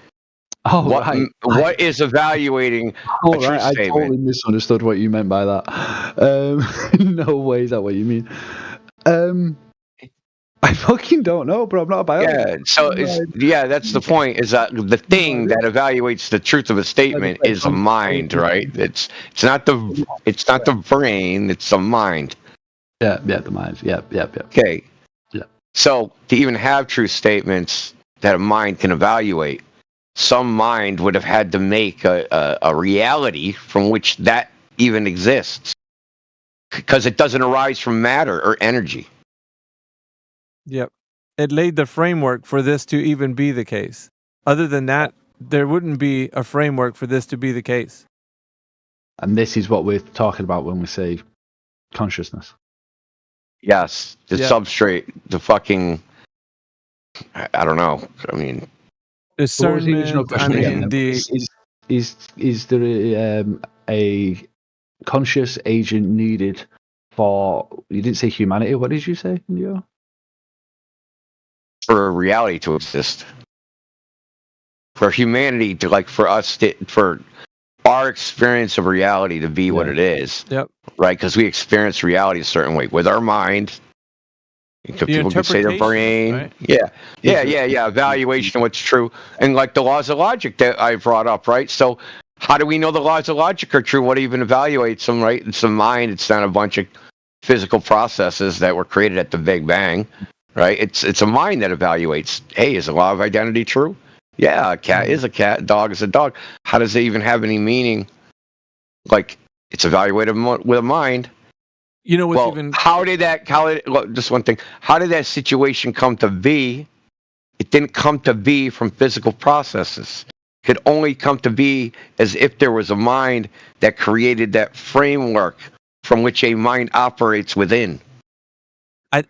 what is evaluating a true I statement? totally misunderstood what you meant by that. No way is that what you mean. I fucking don't know, bro. I'm not a biologist. That's the point. Is that the thing that evaluates the truth of a statement is a mind, right? It's not the brain. It's the mind. Yeah, the mind. Yeah. Okay. Yeah. So to even have true statements that a mind can evaluate, some mind would have had to make a reality from which that even exists, because it doesn't arise from matter or energy. Yep. It laid the framework for this to even be the case. Other than that, there wouldn't be a framework for this to be the case. And this is what we're talking about when we say consciousness. Yes, the substrate, the fucking, I don't know. I mean, discernment. I mean, is there a conscious agent needed for? You didn't say humanity. What did you say, Leo? For reality to exist, for humanity to, like, for us to, for our experience of reality to be what it is. Yep. Right, because we experience reality a certain way with our mind. People can say their brain. Right? Yeah. Evaluation of what's true, and like the laws of logic that I brought up, right? So, how do we know the laws of logic are true? What even evaluates them, right? It's the mind. It's not a bunch of physical processes that were created at the Big Bang, right? It's a mind that evaluates. Hey, is the law of identity true? Yeah, a cat is a cat. A dog is a dog. How does it even have any meaning? Like, it's evaluated with a mind. You know what's just one thing. How did that situation come to be? It didn't come to be from physical processes. It could only come to be as if there was a mind that created that framework from which a mind operates within. I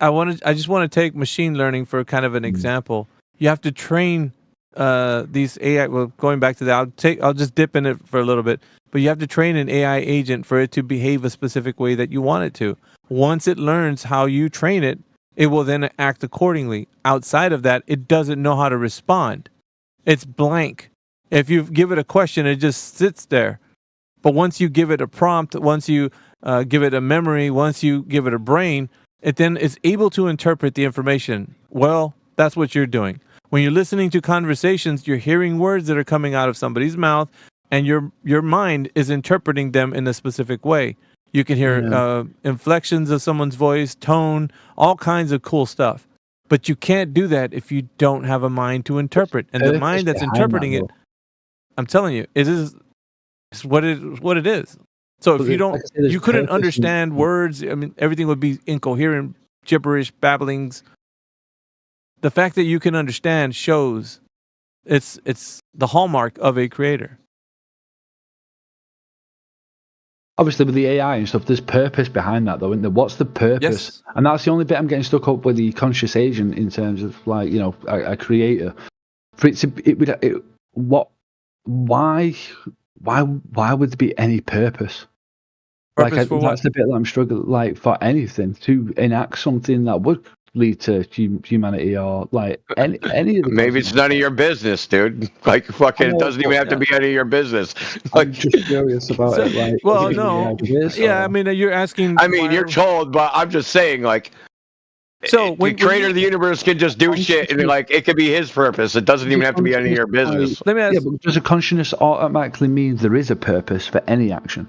just want to take machine learning for kind of an example. You have to train these AI. Well, going back to that, I'll just dip in it for a little bit. But you have to train an AI agent for it to behave a specific way that you want it to. Once it learns how you train it, it will then act accordingly. Outside of that, it doesn't know how to respond. It's blank. If you give it a question, it just sits there. But once you give it a prompt, once you give it a memory, once you give it a brain, it then is able to interpret the information. Well, that's what you're doing. When you're listening to conversations, you're hearing words that are coming out of somebody's mouth, and your mind is interpreting them in a specific way. You can hear inflections of someone's voice, tone, all kinds of cool stuff. But you can't do that if you don't have a mind to interpret. And the mind that's interpreting it, I'm telling you, it is what it is. So if you don't, you couldn't understand words. I mean, everything would be incoherent, gibberish, babblings. The fact that you can understand shows it's the hallmark of a creator. Obviously, with the AI and stuff, there's purpose behind that, though, isn't there? What's the purpose? Yes. And that's the only bit I'm getting stuck up with the conscious agent in terms of, like, you know, a creator. For why would there be any purpose? Purpose for what? That's the bit that I'm struggling, like, for anything to enact something that would lead to humanity, or like any of the maybe it's none of your business, dude. Like, fucking, it doesn't even have to be any of your business. Like, I'm just curious about it. Like, well, no, I mean, you're asking. I mean, you're told, but I'm just saying, like, so the creator of the universe can just do shit, and like, it could be his purpose. It doesn't even have to be any of your business. Let me ask. Yeah, but does a consciousness automatically mean there is a purpose for any action?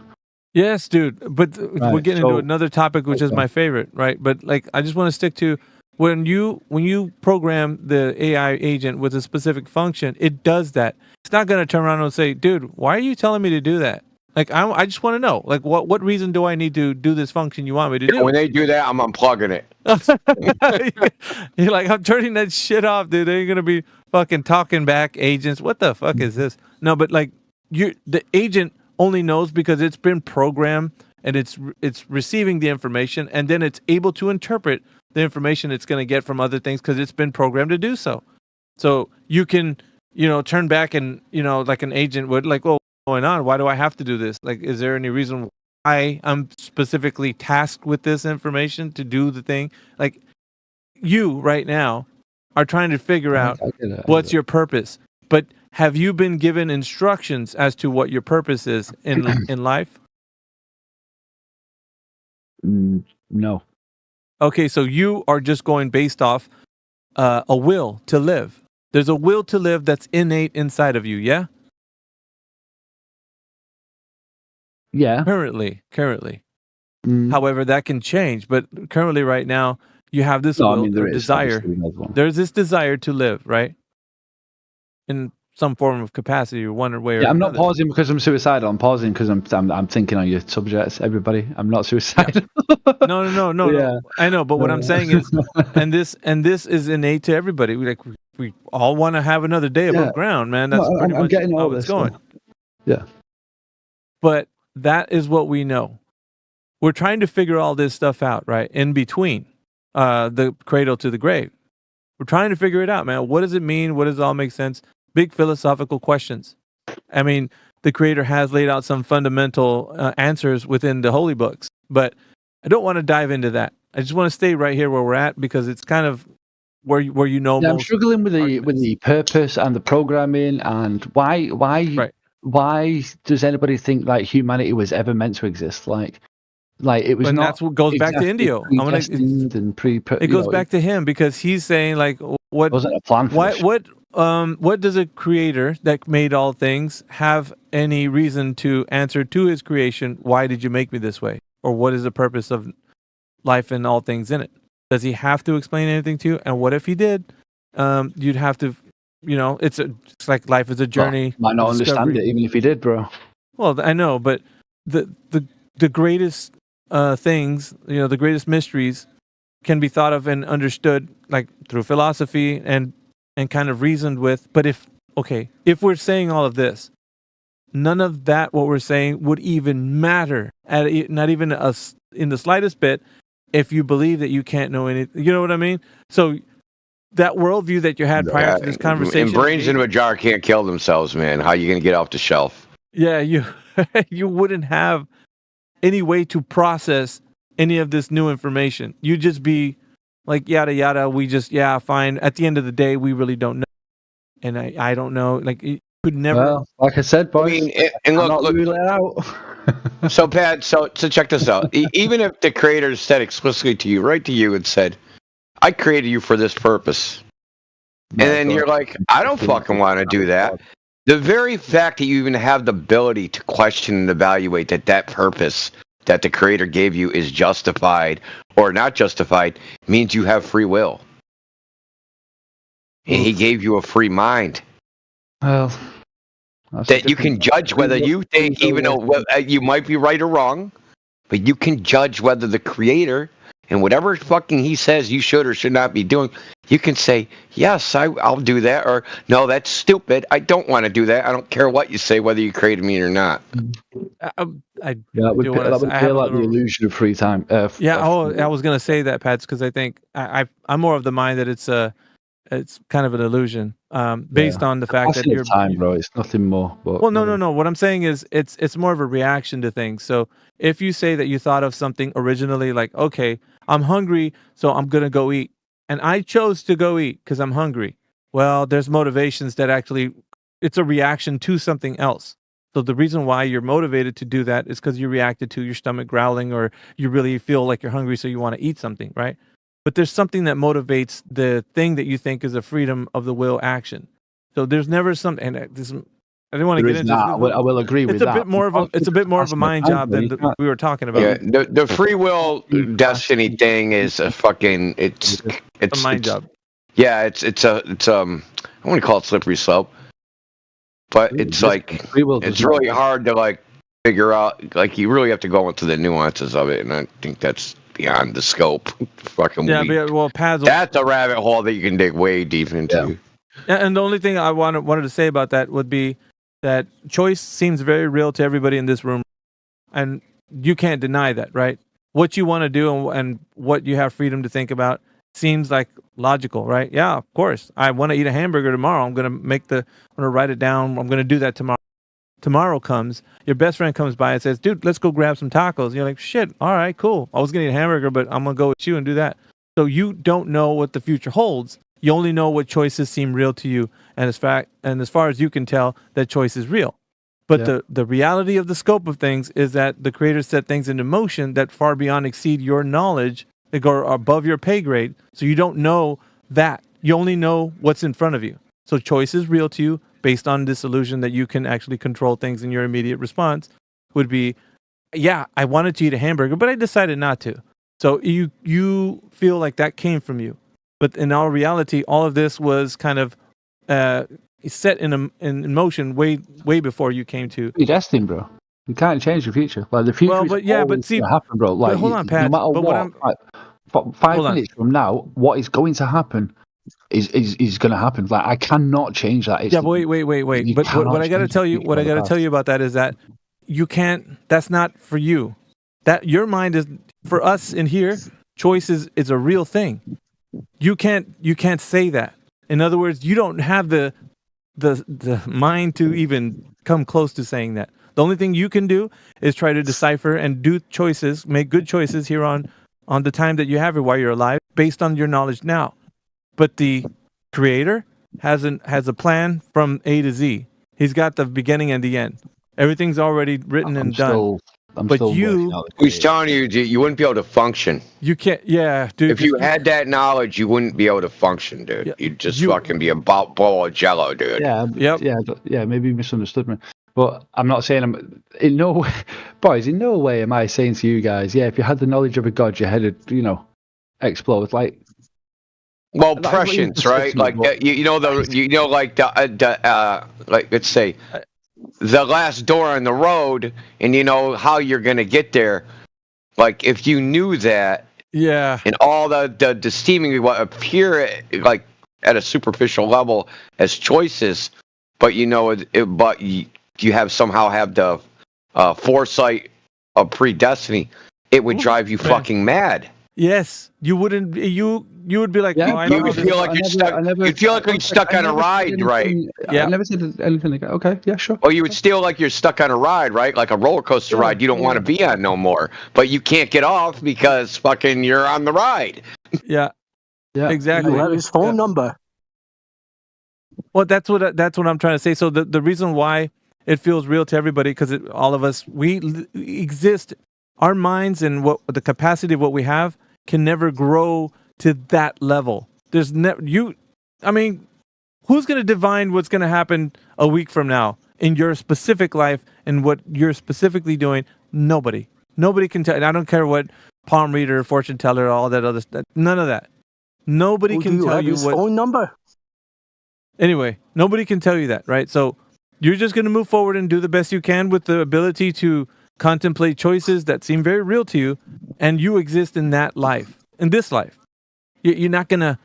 Yes, dude. But we're getting into another topic, which is my favorite, right? But like, I just want to stick to. When you program the AI agent with a specific function, it does that. It's not going to turn around and say, dude, why are you telling me to do that? Like, I just want to know, like, what reason do I need to do this function you want me to do? When they do that, I'm unplugging it. You're like, I'm turning that shit off, dude. They're going to be fucking talking back agents. What the fuck is this? No, but like, the agent only knows because it's been programmed and it's receiving the information, and then it's able to interpret the information it's going to get from other things because it's been programmed to do so. So you can, turn back and, like an agent would, like, well, what's going on? Why do I have to do this? Like, is there any reason I am specifically tasked with this information to do the thing. Like you right now are trying to figure out what's your purpose. But have you been given instructions as to what your purpose is in life? No. Okay, so you are just going based off a will to live. There's a will to live that's innate inside of you, yeah? Yeah. Currently. However, that can change, but currently right now, you have this will or desire. There's this desire to live, right? In some form of capacity or one way or Yeah, I'm another. not pausing because I'm suicidal. I'm pausing because I'm thinking on your subjects, everybody. I'm not suicidal. No. Yeah. I know, but what I'm saying is, and this is innate to everybody. We all want to have another day above ground, man. That's No, pretty I'm much getting all how it's this, going. Yeah. But that is what we know. We're trying to figure all this stuff out, right? In between the cradle to the grave. We're trying to figure it out, man. What does it mean? What does it all make sense? Big philosophical questions. I mean, the Creator has laid out some fundamental answers within the holy books, but I don't want to dive into that. I just want to stay right here where we're at because it's kind of where you know Yeah, I'm most. struggling with the purpose and the programming and why does anybody think like humanity was ever meant to exist? Like it was And not. that's what goes back to exactly Indio. predestined and It goes back to him because he's saying like, what wasn't a plan for this. What does a creator that made all things have any reason to answer to his creation? Why did you make me this way? Or what is the purpose of life and all things in it? Does he have to explain anything to you? And what if he did? You'd have to, it's like life is a journey. Well, might not understand it even if he did, bro. Well, I know, but the greatest things, the greatest mysteries can be thought of and understood like through philosophy and kind of reasoned with. But if we're saying all of this, none of that what we're saying would even matter, not even us in the slightest bit, if you believe that you can't know anything. You know what I mean? So that worldview that you had prior to this conversation, And brains into a jar can't kill themselves, man. How you gonna get off the shelf? yeah, you wouldn't have any way to process any of this new information. You'd just be like, yada, yada. We just, fine. At the end of the day, we really don't know. And I don't know. Like, you could never. Well, like I said, boys. I mean, and look, out. So Pat, so check this out. Even if the Creator said explicitly to you, right to you, and said, "I created you for this purpose," and then you're like, "I don't fucking want to do that." The very fact that you even have the ability to question and evaluate that purpose that the Creator gave you is justified or not justified means you have free will. And He gave you a free mind. Well, that you can judge whether you think, even though you might be right or wrong, but you can judge whether the Creator and whatever fucking He says you should or should not be doing, you can say, yes, I'll do that, or no, that's stupid. I don't want to do that. I don't care what you say, whether you created me or not. That would feel like the illusion of free time. I was going to say that, Pats, because I think I'm more of the mind that it's kind of an illusion, based on the fact that you're time, bro. It's nothing more. But, well, no. What I'm saying is, it's more of a reaction to things. So if you say that you thought of something originally, like, okay, I'm hungry, so I'm gonna go eat, and I chose to go eat because I'm hungry. Well, there's motivations that actually, it's a reaction to something else. So the reason why you're motivated to do that is because you reacted to your stomach growling, or you really feel like you're hungry, so you want to eat something, right? But there's something that motivates the thing that you think is a freedom of the will action. So there's never something. And I didn't want to get into. I will agree with that. It's a bit more of a mind job than we were talking about. Yeah, the free will destiny thing is a fucking it's a mind job. Yeah, it's I want to call it slippery slope, but it's like it's really hard to like figure out. Like you really have to go into the nuances of it, and I think that's beyond the scope. Fucking that's a rabbit hole that you can dig way deep into. Yeah, and the only thing I wanted to say about that would be that choice seems very real to everybody in this room, and you can't deny that, right? What you want to do and what you have freedom to think about seems like logical, right? Yeah, of course. I want to eat a hamburger tomorrow. I'm gonna write it down. I'm gonna do that tomorrow. tomorrow comes, your best friend comes by and says, dude, let's go grab some tacos. And you're like, shit, all right, cool. I was going to eat a hamburger, but I'm going to go with you and do that. So you don't know what the future holds. You only know what choices seem real to you. And as far as you can tell, that choice is real. But the reality of the scope of things is that the creator set things into motion that far beyond exceed your knowledge. They go above your pay grade. So you don't know that. You only know what's in front of you. So choice is real to you based on this illusion that you can actually control things, in your immediate response would be, yeah, I wanted to eat a hamburger, but I decided not to. So you feel like that came from you. But in all reality, all of this was kind of set in motion way before you came to. You're destined, bro. You can't change the future. Like the future is going to happen, bro. Like, hold on, Pat. No matter what, 5 minutes from now, what is going to happen is going to happen. Like I cannot change that. But what I got to tell you about that is that you can't. That's not for you. That your mind is for us in here. Choice is a real thing. You can't say that. In other words, you don't have the mind to even come close to saying that. The only thing you can do is try to decipher and do choices, make good choices here on the time that you have while you're alive, based on your knowledge now. But the creator has a plan from A to Z. He's got the beginning and the end. Everything's already written and done. He's telling you you wouldn't be able to function. You can't. Yeah, dude. If you had that knowledge, you wouldn't be able to function, dude. You'd just fucking be a ball of jello, dude. Yeah. Maybe you misunderstood me. But I'm not saying I'm in no way, boys. In no way am I saying to you guys, yeah, if you had the knowledge of a god, your head would, explode. Like, well, prescience, right? Like like let's say the last door on the road, and you know how you're gonna get there. Like if you knew that, and all the steaming what appear like at a superficial level as choices, but you somehow have the foresight of predestiny, it would drive you fucking mad. Yes, you wouldn't. You would be like, you would feel like you're stuck. You'd feel like you're stuck on a ride, right? Yeah, I never said anything like that. Okay, yeah, sure. Or you would feel like you're stuck on a ride, right? Like a roller coaster ride you don't want to be on no more, but you can't get off because fucking you're on the ride. Yeah, exactly. You have his phone number. Well, that's what I'm trying to say. So the reason why it feels real to everybody, because all of us, we exist. Our minds and what the capacity of what we have can never grow to that level. There's I mean, who's going to divine what's going to happen a week from now in your specific life and what you're specifically doing? Nobody can tell. And I don't care what palm reader, fortune teller, all that other stuff. None of that. Nobody can tell you what phone number. Anyway, nobody can tell you that, right? So you're just going to move forward and do the best you can with the ability to contemplate choices that seem very real to you, and you exist in that life, in this life. You're not going to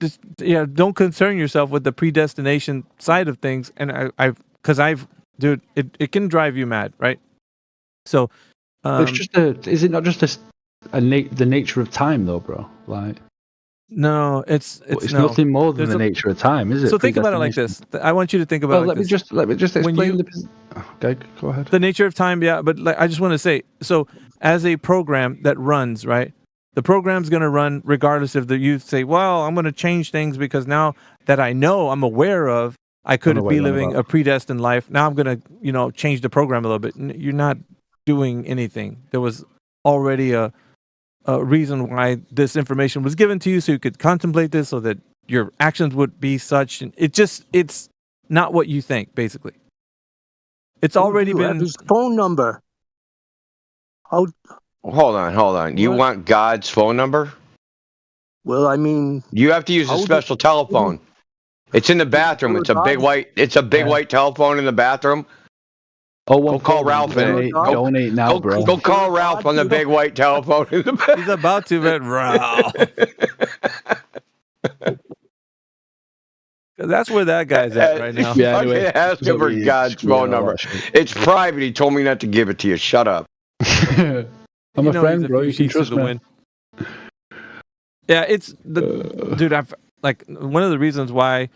just, don't concern yourself with the predestination side of things. And dude, it can drive you mad, right? So, it's just is it not just the nature of time though, bro? Like, no, it's nothing more than the nature of time, is it? So think about it like this. I want you to think about it like this. Let me just explain okay, go ahead. The nature of time, but I just want to say, so as a program that runs, right? The program's going to run regardless if the youth say, well, I'm going to change things because now that I know, I'm aware of, I could be living a predestined life. Now I'm going to, change the program a little bit. You're not doing anything. There was already a reason why this information was given to you, so you could contemplate this, so that your actions would be such. And it's not what you think, basically. It's already been his phone number. Hold on. You want God's phone number? Well, I mean, you have to use a special telephone. It's in the bathroom. It's a big white. It's a big white telephone in the bathroom. Oh, go call Ralph. Donate now, bro. Go call Ralph on the big white telephone in the bathroom. He's about to, but Ralph. That's where that guy's at right now. Yeah, anyway, ask him for God's phone number. It's private. He told me not to give it to you. Shut up. I'm a friend, bro. You can trust me. Yeah, it's dude. I've one of the reasons why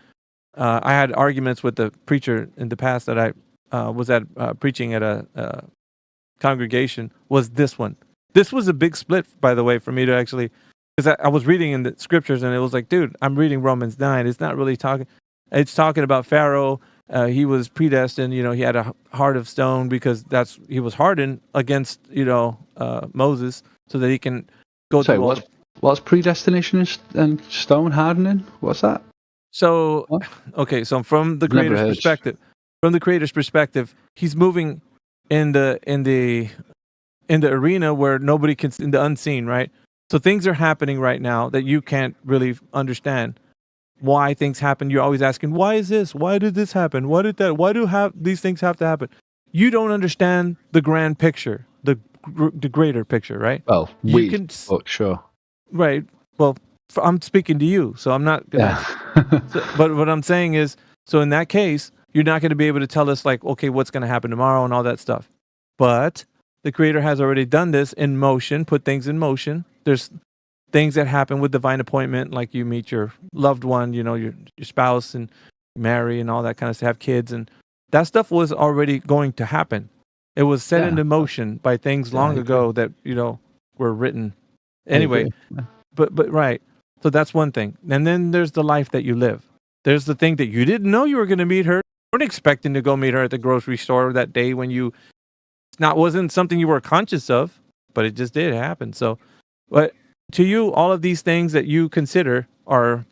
I had arguments with the preacher in the past that was at preaching at a congregation was this one. This was a big split, by the way, for me to actually, because I was reading in the scriptures and it was like, dude, I'm reading Romans 9. It's not really talking. It's talking about Pharaoh. He was predestined. You know, he had a heart of stone because he was hardened against Moses, so that he can go Sorry, through. What's predestination and stone hardening? What's that? So, okay, so from the creator's perspective, he's moving in the arena where nobody can, in the unseen, right? So things are happening right now that you can't really understand why things happen. You're always asking, why is this? Why did this happen? Why did that? Why do these things have to happen? You don't understand the grand picture, the greater picture, right? Well, sure. Right. Well, I'm speaking to you, so I'm not gonna. But what I'm saying is, so in that case, you're not going to be able to tell us like, okay, what's going to happen tomorrow and all that stuff. But the Creator has already done this in motion, put things in motion. There's things that happen with divine appointment, like you meet your loved one, your spouse, and marry and all that kind of stuff, have kids, and that stuff was already going to happen. It was set into motion by things long ago that were written. Anyway, but right. So that's one thing. And then there's the life that you live. There's the thing that you didn't know you were going to meet her. You weren't expecting to go meet her at the grocery store that day when wasn't something you were conscious of, but it just did happen. So, but to you, all of these things that you consider are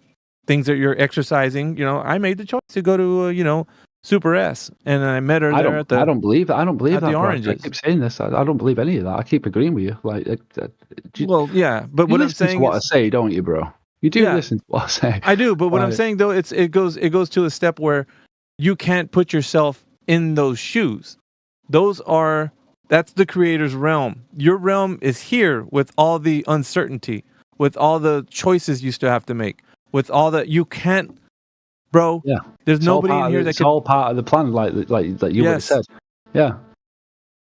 things that you're exercising. I made the choice to go to, Super S, and I met her there I don't believe that. the Oranges. I keep saying this. I don't believe any of that. I keep agreeing with you. Well, yeah, but what I'm saying is what I say, don't you, bro? You do listen to what I say. I do, but what I'm saying though, it goes to a step where you can't put yourself in those shoes. That's the Creator's realm. Your realm is here with all the uncertainty, with all the choices you still have to make, with all that you can't. Bro, there's nobody in here that it's all part of the plan, like you would have said. Yeah.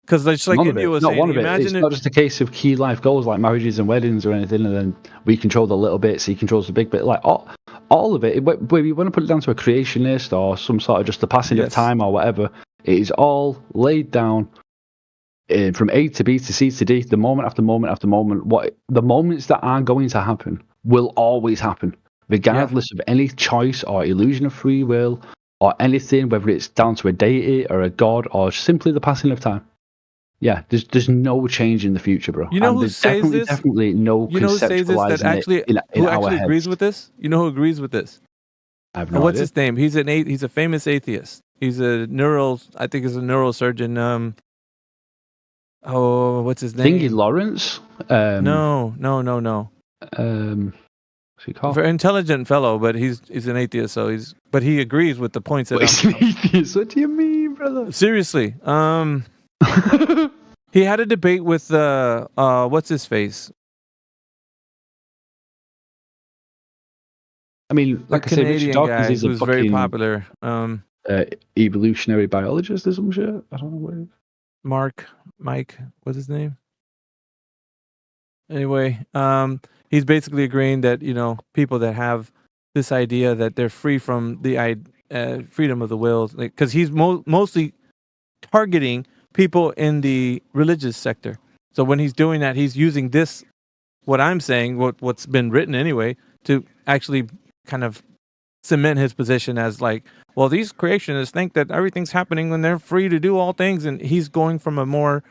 Because just like India was saying, it's not just a case of key life goals like marriages and weddings or anything, and then we control the little bits, he controls the big bit. Like all of it, whether you want to put it down to a creationist or some sort of just the passing of time or whatever, it is all laid down from A to B to C to D, the moment after moment after moment. The moments that are going to happen will always happen, regardless of any choice or illusion of free will or anything, whether it's down to a deity or a god or simply the passing of time. Yeah, there's no change in the future, bro. You know who says this? Definitely no conceptualizing that actually, in who our actually heads. agrees with this? You know who agrees with this? I have no What's idea. his name? He's a famous atheist. He's a neurosurgeon. What's his name? Thingy Lawrence? No. What's he called? Very intelligent fellow, but he's an atheist. But he agrees with the points that. He's an atheist. What do you mean, brother? Seriously, he had a debate with what's his face? I mean, like I say, Richard Canadian Dawkins guy is a who's very fucking popular. evolutionary biologist or some shit. I don't know what it is. Mike, what's his name? Anyway, he's basically agreeing that people that have this idea that they're free from the freedom of the will, because he's mostly targeting people in the religious sector. So when he's doing that, he's using this, what I'm saying, what's been written anyway, to actually kind of cement his position as like, well, these creationists think that everything's happening when they're free to do all things, and he's going from a more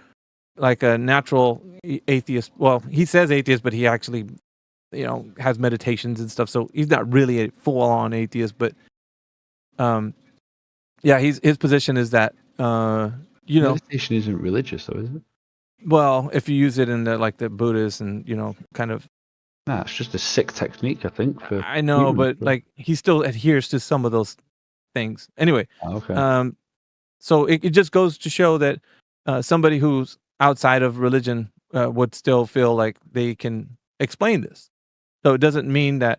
like a natural atheist. Well, he says atheist, but he actually, has meditations and stuff. So he's not really a full-on atheist, but his position is that meditation isn't religious, though, is it? Well, if you use it in the Buddhist and kind of. Nah, it's just a sick technique, I think. I know, but he still adheres to some of those things. Anyway, okay. So it just goes to show that somebody who's outside of religion would still feel like they can explain this. So it doesn't mean that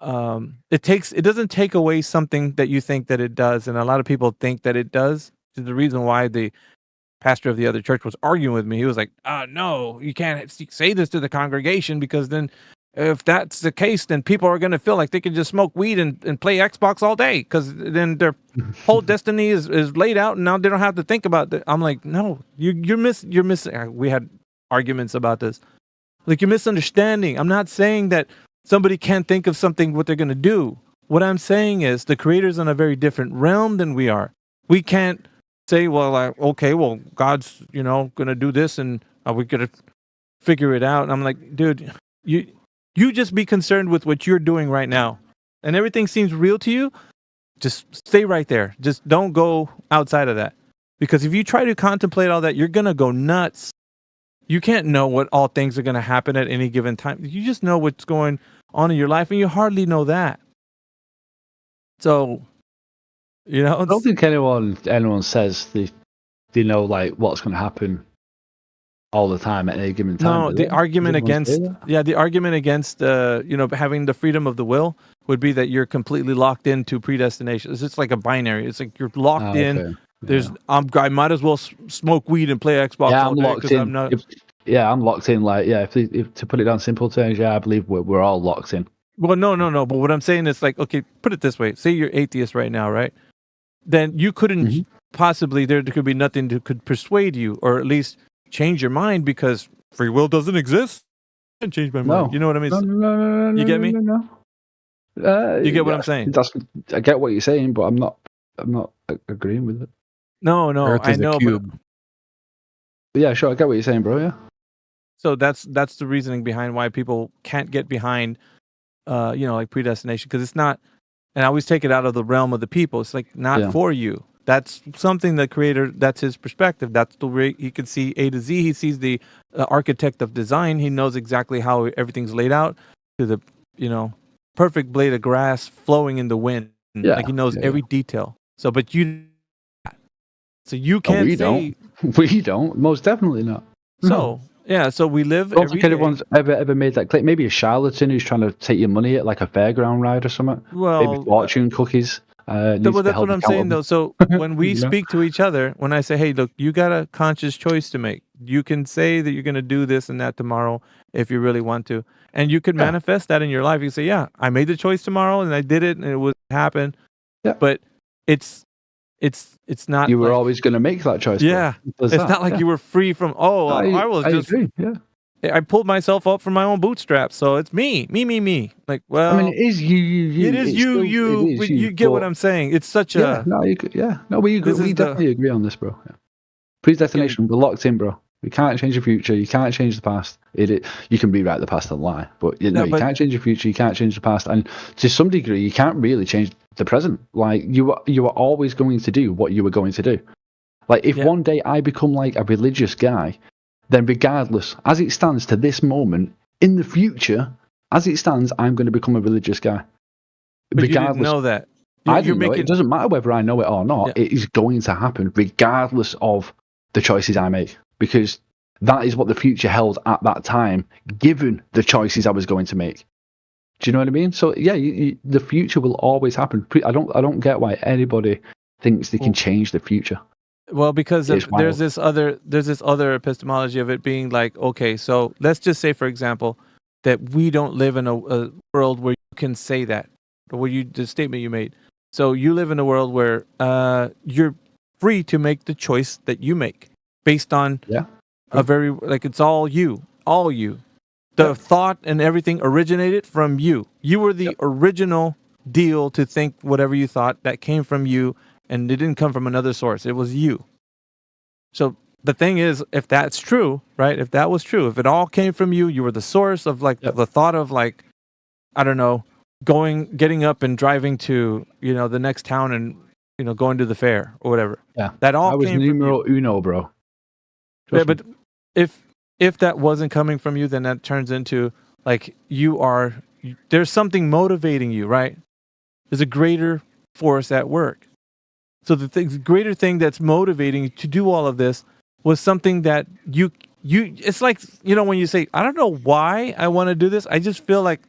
it doesn't take away something that you think that it does, and a lot of people think that it does. The reason why the pastor of the other church was arguing with me, he was like, no, you can't say this to the congregation because then if that's the case, then people are going to feel like they can just smoke weed and play Xbox all day because then their whole destiny is laid out and now they don't have to think about it. I'm like, no, you're missing. We had arguments about this. Like, you're misunderstanding. I'm not saying that somebody can't think of something what they're going to do. What I'm saying is the creator's in a very different realm than we are. We can't say, well, like, okay, well, God's, going to do this and we're going to figure it out. And I'm like, dude, you just be concerned with what you're doing right now. And everything seems real to you. Just stay right there. Just don't go outside of that. Because if you try to contemplate all that, you're going to go nuts. You can't know what all things are going to happen at any given time. You just know what's going on in your life, and you hardly know that. So, I don't think anyone says they know like what's going to happen all the time at any given time. No, the argument against having the freedom of the will would be that you're completely locked into predestination. It's just like a binary. It's like you're locked in. Okay. There's I might as well smoke weed and play Xbox all day because I'm not. I'm locked in. Like, if to put it down simple terms, I believe we're all locked in. Well, no. But what I'm saying is like, okay, put it this way. Say you're atheist right now, right? Then you couldn't possibly, there could be nothing that could persuade you or at least change your mind because free will doesn't exist. I change my mind. You know what I mean? No, you get me? No. You get what I'm saying? I get what you're saying, but I'm not agreeing with it. No, Earth I is a know. cube. Yeah, sure, I get what you're saying, bro. Yeah. So that's the reasoning behind why people can't get behind, like predestination, because it's not. And I always take it out of the realm of the people. It's like not for you. That's something the creator. That's his perspective. That's the way he can see A to Z. He sees the architect of design. He knows exactly how everything's laid out to the perfect blade of grass flowing in the wind. Yeah, like he knows every detail. So, but you. So you can't say... We don't. Most definitely not. So, so we live I don't think anyone's ever made that claim. Maybe a charlatan who's trying to take your money at like a fairground ride or something. Well... Maybe fortune cookies. That's what I'm saying, though. So when we speak to each other, when I say, hey, look, you got a conscious choice to make. You can say that you're going to do this and that tomorrow if you really want to. And you could manifest that in your life. You say, yeah, I made the choice tomorrow and I did it and it would happen. Yeah. But it's not. You were always going to make that choice. Yeah, it's not like you were free from. I pulled myself up from my own bootstraps, so it's me. Like, well, I mean, it is you. It is you. You get what I'm saying? It's such a. We definitely agree on this, bro. Yeah. Predestination, we're locked in, bro. We can't change the future. You can't change the past. You can rewrite the past and lie, but you can't change the future. You can't change the past, and to some degree, you can't really change the present. Like you are always going to do what you were going to do. Like if one day I become like a religious guy, then regardless, as it stands to this moment, in the future, as it stands, I'm going to become a religious guy. But regardless, you didn't know that. I didn't know it. It doesn't matter whether I know it or not. Yeah. It is going to happen regardless of the choices I make, because that is what the future held at that time, given the choices I was going to make. Do you know what I mean? So the future will always happen. I don't get why anybody thinks they can change the future. Well, because there's this other epistemology of it being like, okay, so let's just say, for example, that we don't live in a world where you can say that, or the statement you made. So you live in a world where you're free to make the choice that you make based on a very, like, it's all you. The thought and everything originated from you. You were the original deal to think whatever you thought. That came from you, and it didn't come from another source. It was you. So the thing is, if that's true, right? If that was true, if it all came from you, you were the source of like the thought of like, I don't know, getting up and driving to the next town and going to the fair or whatever. Yeah, that all. I was came numero uno, bro. Yeah, but if that wasn't coming from you, then that turns into like there's something motivating you, right? There's a greater force at work. So the greater thing that's motivating you to do all of this was something that you it's like, when you say, I don't know why I want to do this. I just feel like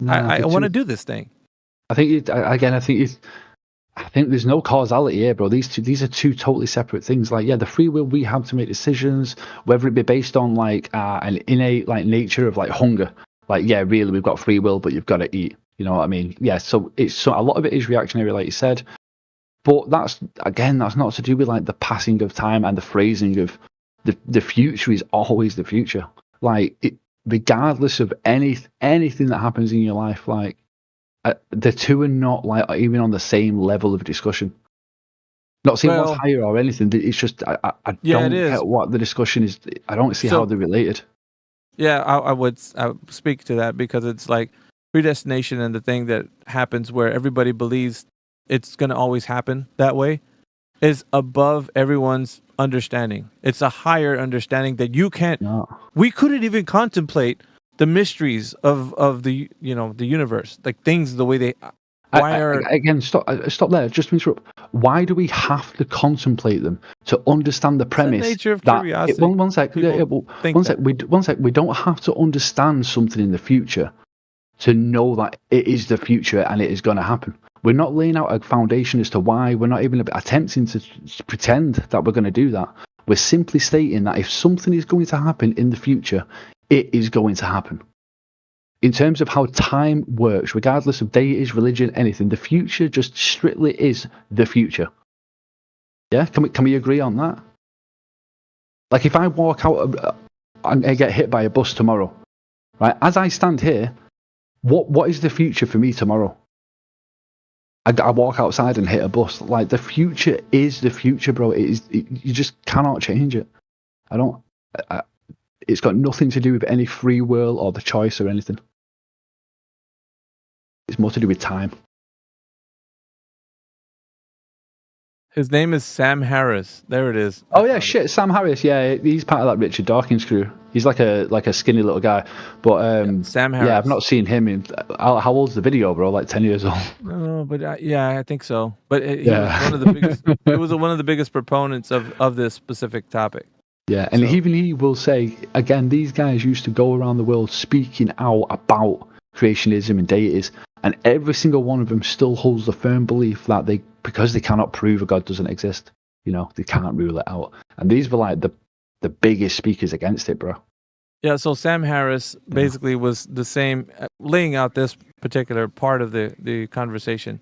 I want to do this thing. I think there's no causality here, bro. These are two totally separate things. Like, the free will we have to make decisions, whether it be based on like an innate like nature of like hunger. Like, yeah, really, we've got free will, but you've got to eat. You know what I mean? Yeah. So a lot of it is reactionary, like you said. But that's not to do with like the passing of time and the phrasing of the future is always the future. Like, regardless of anything that happens in your life, like the two are not like even on the same level of discussion. Not saying what's higher or anything. It's just I don't get what the discussion is. I don't see how they're related. Yeah, I would speak to that because it's like predestination and the thing that happens where everybody believes it's going to always happen that way is above everyone's understanding. It's a higher understanding that you can't. No. We couldn't even contemplate the mysteries of the the universe, like things the way they. Stop there. Just to interrupt. Why do we have to contemplate them to understand the premise? It's the nature of curiosity. One sec. One sec. We don't have to understand something in the future to know that it is the future and it is going to happen. We're not laying out a foundation as to why. We're not even attempting to pretend that we're going to do that. We're simply stating that if something is going to happen in the future, it is going to happen. In terms of how time works, regardless of deities, religion, anything, the future just strictly is the future. Yeah, can we agree on that? Like, if I walk out and I get hit by a bus tomorrow, right? As I stand here, what is the future for me tomorrow? I walk outside and hit a bus. Like, the future is the future, bro. You just cannot change it. It's got nothing to do with any free will or the choice or anything. It's more to do with time. His name is Sam Harris. There it is. Oh yeah, shit, Sam Harris. Yeah, he's part of that Richard Dawkins crew. He's like a skinny little guy. But Sam Harris. Yeah, I've not seen him in. How old's the video, bro? Like 10 years old. No, but I think so. But he was one of the biggest. It was one of the biggest proponents of this specific topic. Yeah, and even he will say again. These guys used to go around the world speaking out about creationism and deities, and every single one of them still holds the firm belief that because they cannot prove a God doesn't exist, they can't rule it out. And these were like the biggest speakers against it, bro. Yeah, so Sam Harris basically was the same, laying out this particular part of the conversation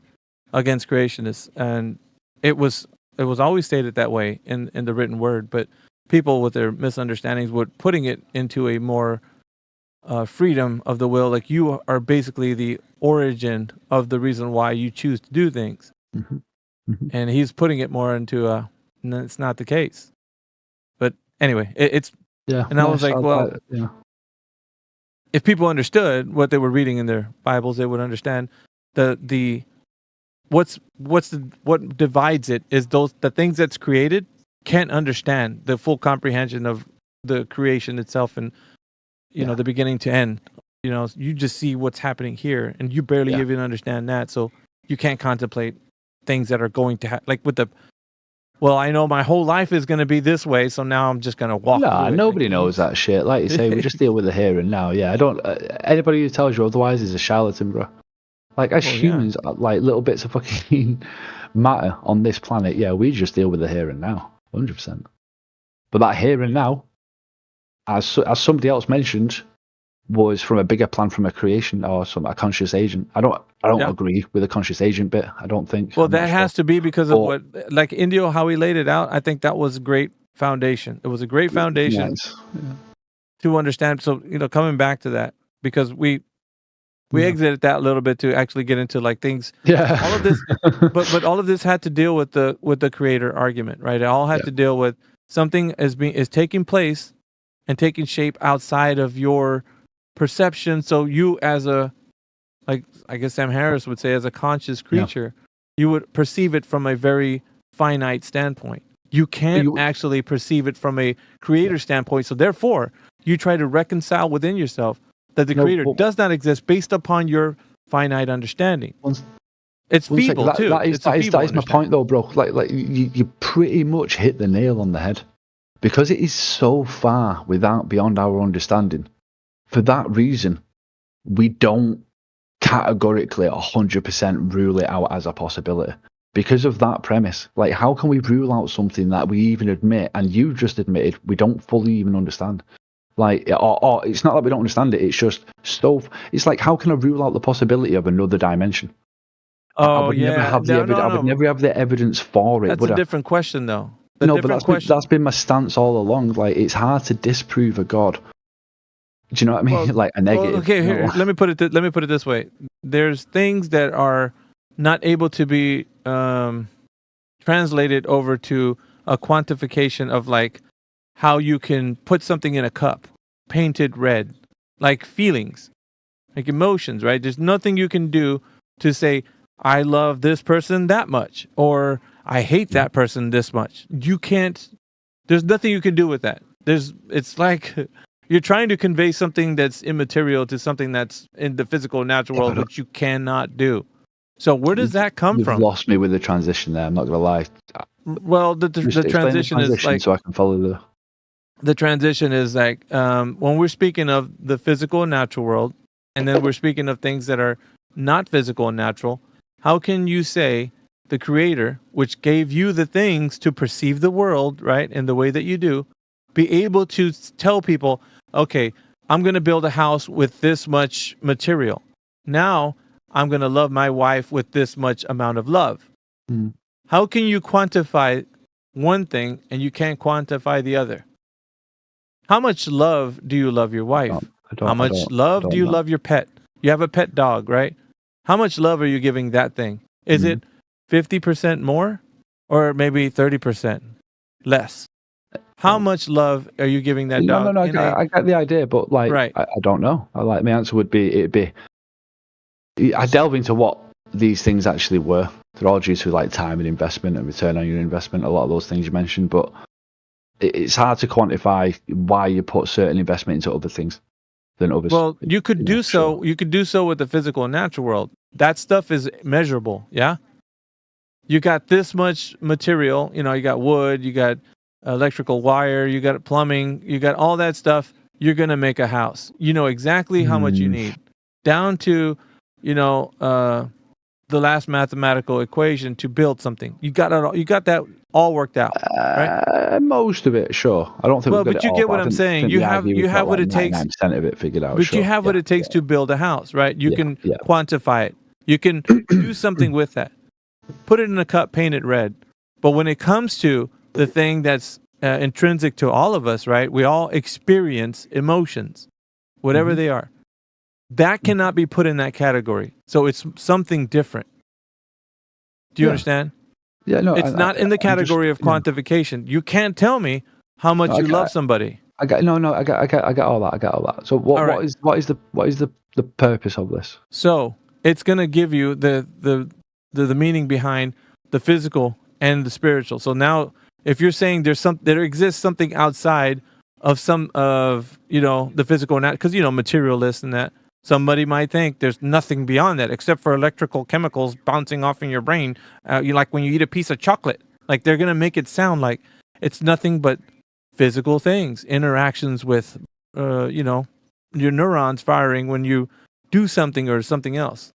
against creationists, and it was always stated that way in the written word, but people with their misunderstandings were putting it into a more freedom of the will, like you are basically the origin of the reason why you choose to do things. Mm-hmm. Mm-hmm. And he's putting it more into it's not the case. But anyway, it's and I was like, well, if people understood what they were reading in their Bibles, they would understand what divides it is the things that's created can't understand the full comprehension of the creation itself and the beginning to end. You just see what's happening here, and you barely even understand that. So you can't contemplate things that are going to happen. Like with I know my whole life is going to be this way, so now I'm just going to walk. Nah, nobody knows that shit. Like you say, we just deal with the here and now. Yeah, I don't. Anybody who tells you otherwise is a charlatan, bro. Like as humans, like little bits of fucking matter on this planet. Yeah, we just deal with the here and now, 100%. But that here and now, as somebody else mentioned, was from a bigger plan from a creation or a conscious agent. I don't agree with the conscious agent bit. I don't think. Well, that has to be because of what, like Indio, how he laid it out. I think that was a great foundation. It was a great foundation to understand. So coming back to that, because we exited that a little bit to actually get into like things. Yeah. All of this, but all of this had to deal with the creator argument, right? It all had to deal with something is taking place and taking shape outside of your perception. So you as I guess Sam Harris would say, as a conscious creature, you would perceive it from a very finite standpoint. You can't actually perceive it from a creator standpoint. So therefore, you try to reconcile within yourself that the creator does not exist based upon your finite understanding. It's feeble too. That is my point, though, bro. Like you pretty much hit the nail on the head, because it is so far beyond our understanding. For that reason, we don't categorically 100% rule it out as a possibility. Because of that premise, like how can we rule out something that we even admit, and you just admitted, we don't fully even understand? Like, or it's not that we don't understand it. It's just stuff. It's like, how can I rule out the possibility of another dimension? I would never have the evidence. I would never have the evidence for it. That's a different question, though. No, but that's been my stance all along. Like, it's hard to disprove a god. Do you know what I mean? Well, like a negative. Okay, here, let me put it this way. There's things that are not able to be translated over to a quantification of like how you can put something in a cup, painted red, like feelings, like emotions, right? There's nothing you can do to say, I love this person that much, or I hate that person this much. You can't, there's nothing you can do with that. It's like you're trying to convey something that's immaterial to something that's in the physical natural world, which you cannot do. So where does that come from? You've lost me with the transition there, I'm not going to lie. Well, the transition is like, so I can follow the transition is like when we're speaking of the physical and natural world, and then we're speaking of things that are not physical and natural. How can you say the creator, which gave you the things to perceive the world, right, in the way that you do, be able to tell people, okay, I'm going to build a house with this much material. Now I'm going to love my wife with this much amount of love. Mm. How can you quantify one thing and you can't quantify the other? How much love do you love your wife? How much love do you love your pet? You have a pet dog, right? How much love are you giving that thing? Is it 50% more or maybe 30% less? How much love are you giving that dog? No, I get the idea, but like, right. I don't know. My answer would be, I delve into what these things actually were. They're all due to like time and investment and return on your investment, a lot of those things you mentioned, but it's hard to quantify why you put certain investment into other things than others. Well, you could do so. You could do so with the physical and natural world. That stuff is measurable. Yeah. You got this much material. You got wood. You got electrical wire. You got plumbing. You got all that stuff. You're gonna make a house. You know exactly how much you need, down to, the last mathematical equation to build something. You got it all, you got that all worked out, right? Most of it, sure. I don't think. Well, but you get what I'm saying. You have what it takes. 99% of it figured out. But you have what it takes to build a house, right? You can quantify it. You can do something with that. Put it in a cup, paint it red. But when it comes to the thing that's intrinsic to all of us, right? We all experience emotions, whatever they are. That cannot be put in that category. So it's something different. Do you understand? Yeah, no. It's not in the category of quantification. You can't tell me how much you love somebody. I get all that. I get all that. So what is the purpose of this? So it's gonna give you the meaning behind the physical and the spiritual. So now if you're saying there exists something outside of the physical, because materialists and that, somebody might think there's nothing beyond that except for electrical chemicals bouncing off in your brain. You like when you eat a piece of chocolate, like they're gonna make it sound like it's nothing but physical things, interactions with, your neurons firing when you do something or something else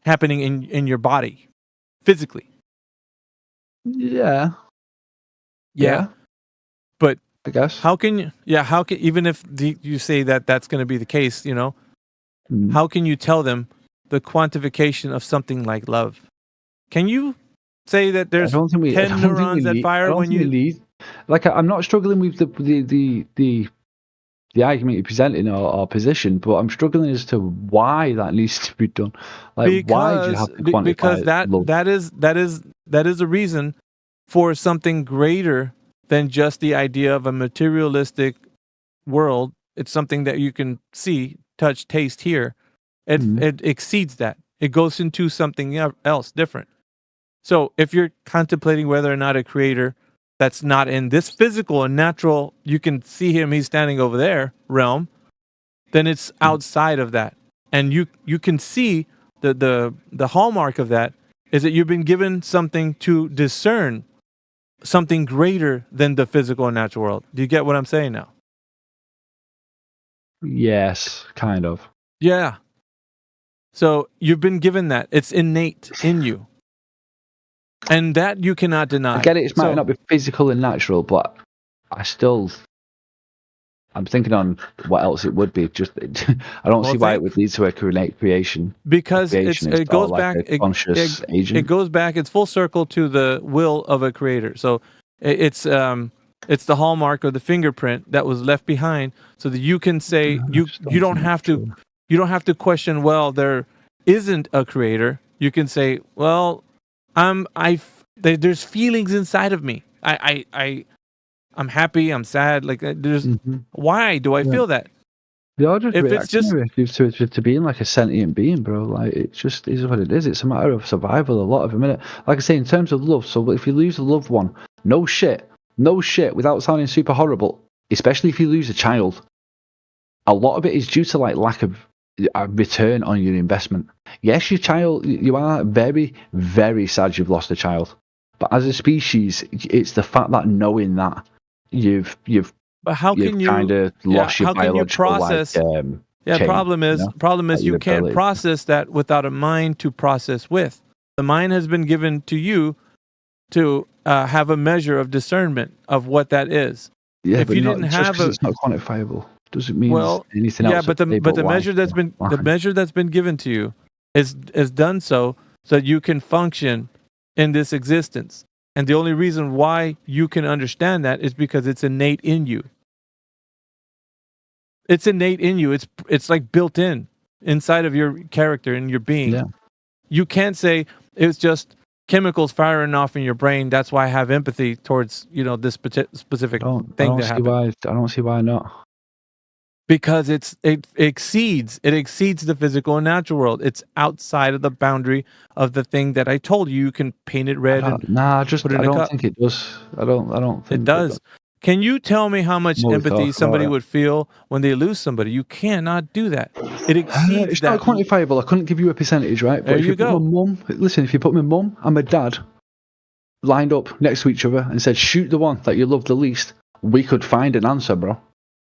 happening in your body, physically. Yeah. But I guess how can even if you say that that's going to be the case, how can you tell them the quantification of something like love? Can you say that there's 10 neurons that fire when you? Like, I'm not struggling with the argument you're presenting or position, but I'm struggling as to why that needs to be done. Like, why do you have to quantify because love? that is a reason for something greater than just the idea of a materialistic world. It's something that you can see, touch, taste, hear. It exceeds that. It goes into something else different. So if you're contemplating whether or not a creator that's not in this physical and natural, you can see him, he's standing over there realm, then it's outside of that. And you can see the hallmark of that is that you've been given something to discern something greater than the physical and natural world. Do you get what I'm saying now? Yes, kind of. Yeah. So you've been given that. It's innate in you. And that you cannot deny. I get it. It might not be physical and natural, but I still I'm thinking on what else it would be. Just I don't see why it would lead to a creation. Because Creationist it goes or back. like a conscious agent. It goes back. It's full circle to the will of a creator. So it's the hallmark or the fingerprint that was left behind, so that you can say you don't have to question. Well, there isn't a creator. You can say, well, there's feelings inside of me. I'm happy. I'm sad. Like there's why do I feel that? You're just If it's just to being like a sentient being, bro. Like it just is what it is. It's a matter of survival. A lot of a minute. Like I say, in terms of love. So if you lose a loved one, no shit, without sounding super horrible. Especially if you lose a child, a lot of it is due to like lack of a return on your investment. Yes, your child. You are very, very sad you've lost a child. But as a species, it's the fact that knowing that you've but how can you kind of lost your how can you biological process? chain, Problem is like you your can't ability. process that without a mind to process with. The mind has been given to you to have a measure of discernment of what that is. Yeah, if but you not, didn't just have 'cause a it's not quantifiable doesn't mean anything yeah, else. but the measure that's been the measure that's been given to you is done so that you can function in this existence. And the only reason why you can understand that is because it's innate in you. It's innate in you. It's like built inside of your character and your being. Yeah. You can't say it's just chemicals firing off in your brain. That's why I have empathy towards this specific thing that happened. I don't see why not. Because it exceeds the physical and natural world. It's outside of the boundary of the thing that I told you. You can paint it red. I don't think it does. I don't think it does. Can you tell me how much empathy somebody about it. would feel when they lose somebody? You cannot do that. It exceeds It's that. not quantifiable. I couldn't give you a percentage, right? But There if you go. Put my mum, listen, if you put my mum and my dad lined up next to each other and said, "Shoot the one that you love the least," we could find an answer, bro.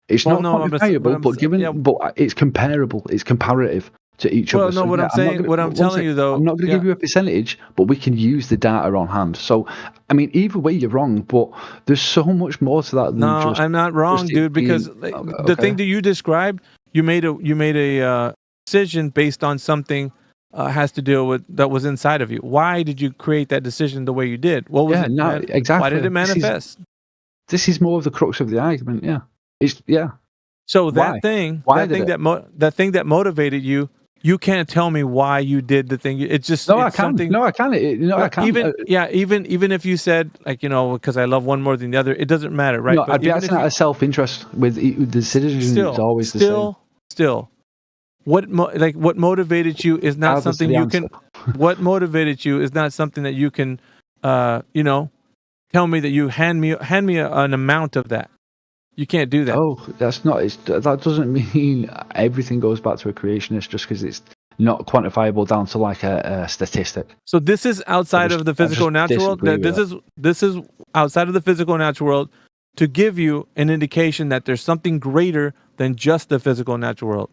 It's not quantifiable, but it's comparable. It's comparative to each other. Well, no, what I'm saying, what I'm telling you though, I'm not going to give you a percentage, but we can use the data on hand. So, I mean, either way, you're wrong, but there's so much more to that than No, just. I'm not wrong, just it dude. Because being- the thing that you described, you made a decision based on something has to deal with that was inside of you. Why did you create that decision the way you did? What was it? Exactly. Why did it manifest? This is more of the crux of the argument. Yeah, So Why? that thing, Why that did thing it? that thing that motivated you, you can't tell me why you did the thing. It's just No, it's I can. something. No, I can. I can. Even if you said like because I love one more than the other, it doesn't matter, right? No, But I'd be even acting out of self-interest with the decision. It's always the same. Still, what motivated you is not Regardless of something the you can. What motivated you is not something that you can, tell me that you hand me an amount of that. You can't do that. Oh, that's not. That doesn't mean everything goes back to a creationist just because it's not quantifiable down to like a statistic. So this is outside of the physical and natural world. This is outside of the physical and natural world to give you an indication that there's something greater than just the physical and natural world.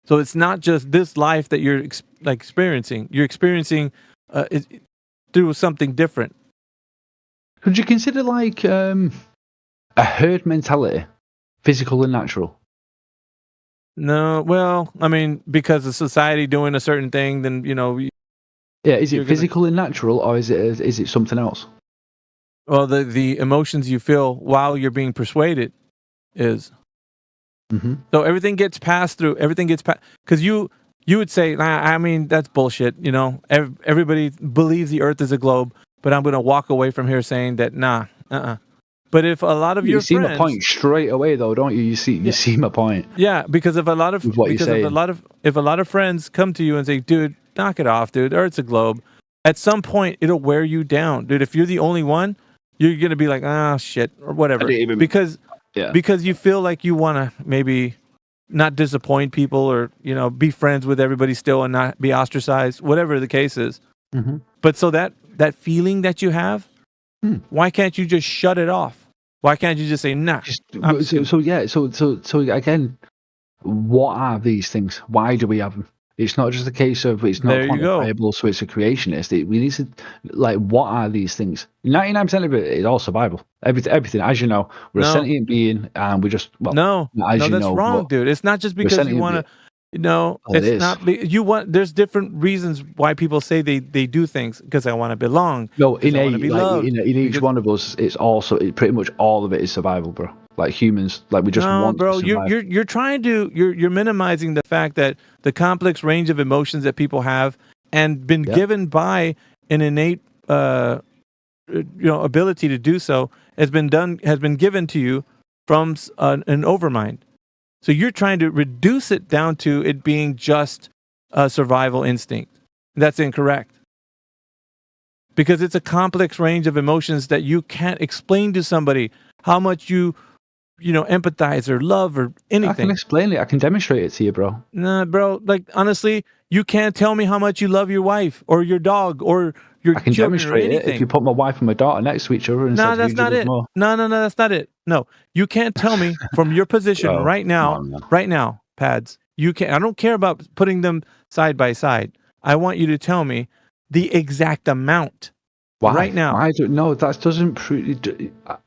So it's not just this life that you're experiencing. You're experiencing it through something different. Could you consider like a herd mentality, physical and natural? No, well, I mean, because of society doing a certain thing, then Yeah, is it physical and natural, or is it something else? Well, the emotions you feel while you're being persuaded is. Mm-hmm. So everything gets passed through. Everything gets passed because you would say, I mean, that's bullshit. Everybody believes the Earth is a globe, but I'm going to walk away from here saying that But if a lot of your see friends, my point straight away, though, don't you? You see my point. Yeah, because if a lot of if a lot of friends come to you and say, "Dude, knock it off, dude. Earth's a globe," at some point it'll wear you down, dude. If you're the only one, you're gonna be like, "Ah, shit," or whatever, because you feel like you want to maybe not disappoint people or be friends with everybody still and not be ostracized, whatever the case is. Mm-hmm. But so that feeling that you have, why can't you just shut it off? Why can't you just say, nah? So again, what are these things? Why do we have them? It's not just a case of it's not There you go. quantifiable, so it's a creationist. We need to, like, what are these things? 99% of it is all survival. Everything, as you know, we're a No. sentient being, and we just, well, No, as no, you that's know, wrong, but dude. It's not just we're because you sentient want to. being. No, Well, it it's is. not. You want. There's different reasons why people say they do things. Because I want to belong. No, Because I want to innate, be like loved. in each one of us, it's also pretty much all of it is survival, bro. Like humans, like we just No, want bro, to survive. you're trying to you're minimizing the fact that the complex range of emotions that people have and been given by an innate ability to do so has been given to you from an overmind. So you're trying to reduce it down to it being just a survival instinct. That's incorrect. Because it's a complex range of emotions that you can't explain to somebody how much you empathize or love or I can anything. explain it. I can demonstrate it to you, bro. Nah, bro. Like honestly, you can't tell me how much you love your wife or your dog or your I can children or demonstrate it anything. if you put my wife and my daughter next to each other and No, said, that's "Who not loves it. more?" No, that's not it. No, you can't tell me from your position Bro, right now. come on, man. Right now, Pads. You can. I don't care about putting them side by side. I want you to tell me the exact amount. Why? Right now. I don't know. That doesn't prove.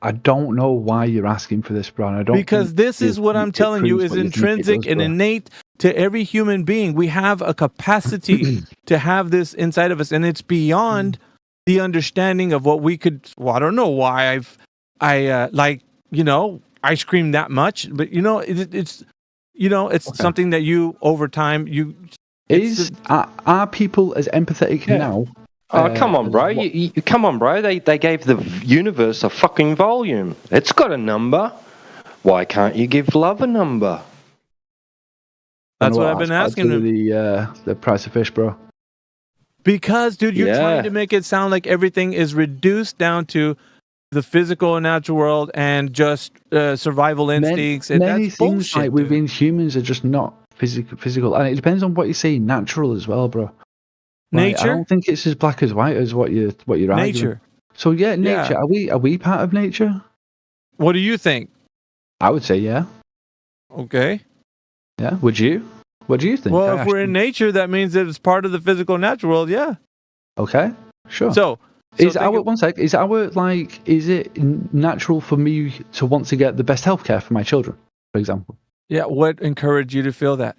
I don't know why you're asking for this, bro. And I don't. Because think this it- is what I'm it telling you proves is what you think it intrinsic does, and bro. innate to every human being. We have a capacity to have this inside of us, and it's beyond the understanding of what we could. Well, I don't know why I like ice cream that much, but it's something that you over time Are people as empathetic now? Oh, come on, bro. Come on, bro. They gave the universe a fucking volume. It's got a number. Why can't you give love a number? That's what I've been asking him. The price of fish, bro. Because, dude, you're Yeah. trying to make it sound like everything is reduced down to the physical and natural world and just survival instincts. And Many that's things bullshit. like within humans are just not physical, and it depends on what you say. Natural as well, bro. Like, I Nature? don't think it's as black as white as what you're arguing. Nature. So yeah, nature. Yeah. Are we part of nature? What do you think? I would say yeah. Okay. Yeah. Would you? What do you think? Well, if we're in nature, that means that it's part of the physical natural world. Yeah. Okay. Sure. So is think our of- one sec? Is it natural for me to want to get the best healthcare for my children, for example? Yeah. What encouraged you to feel that?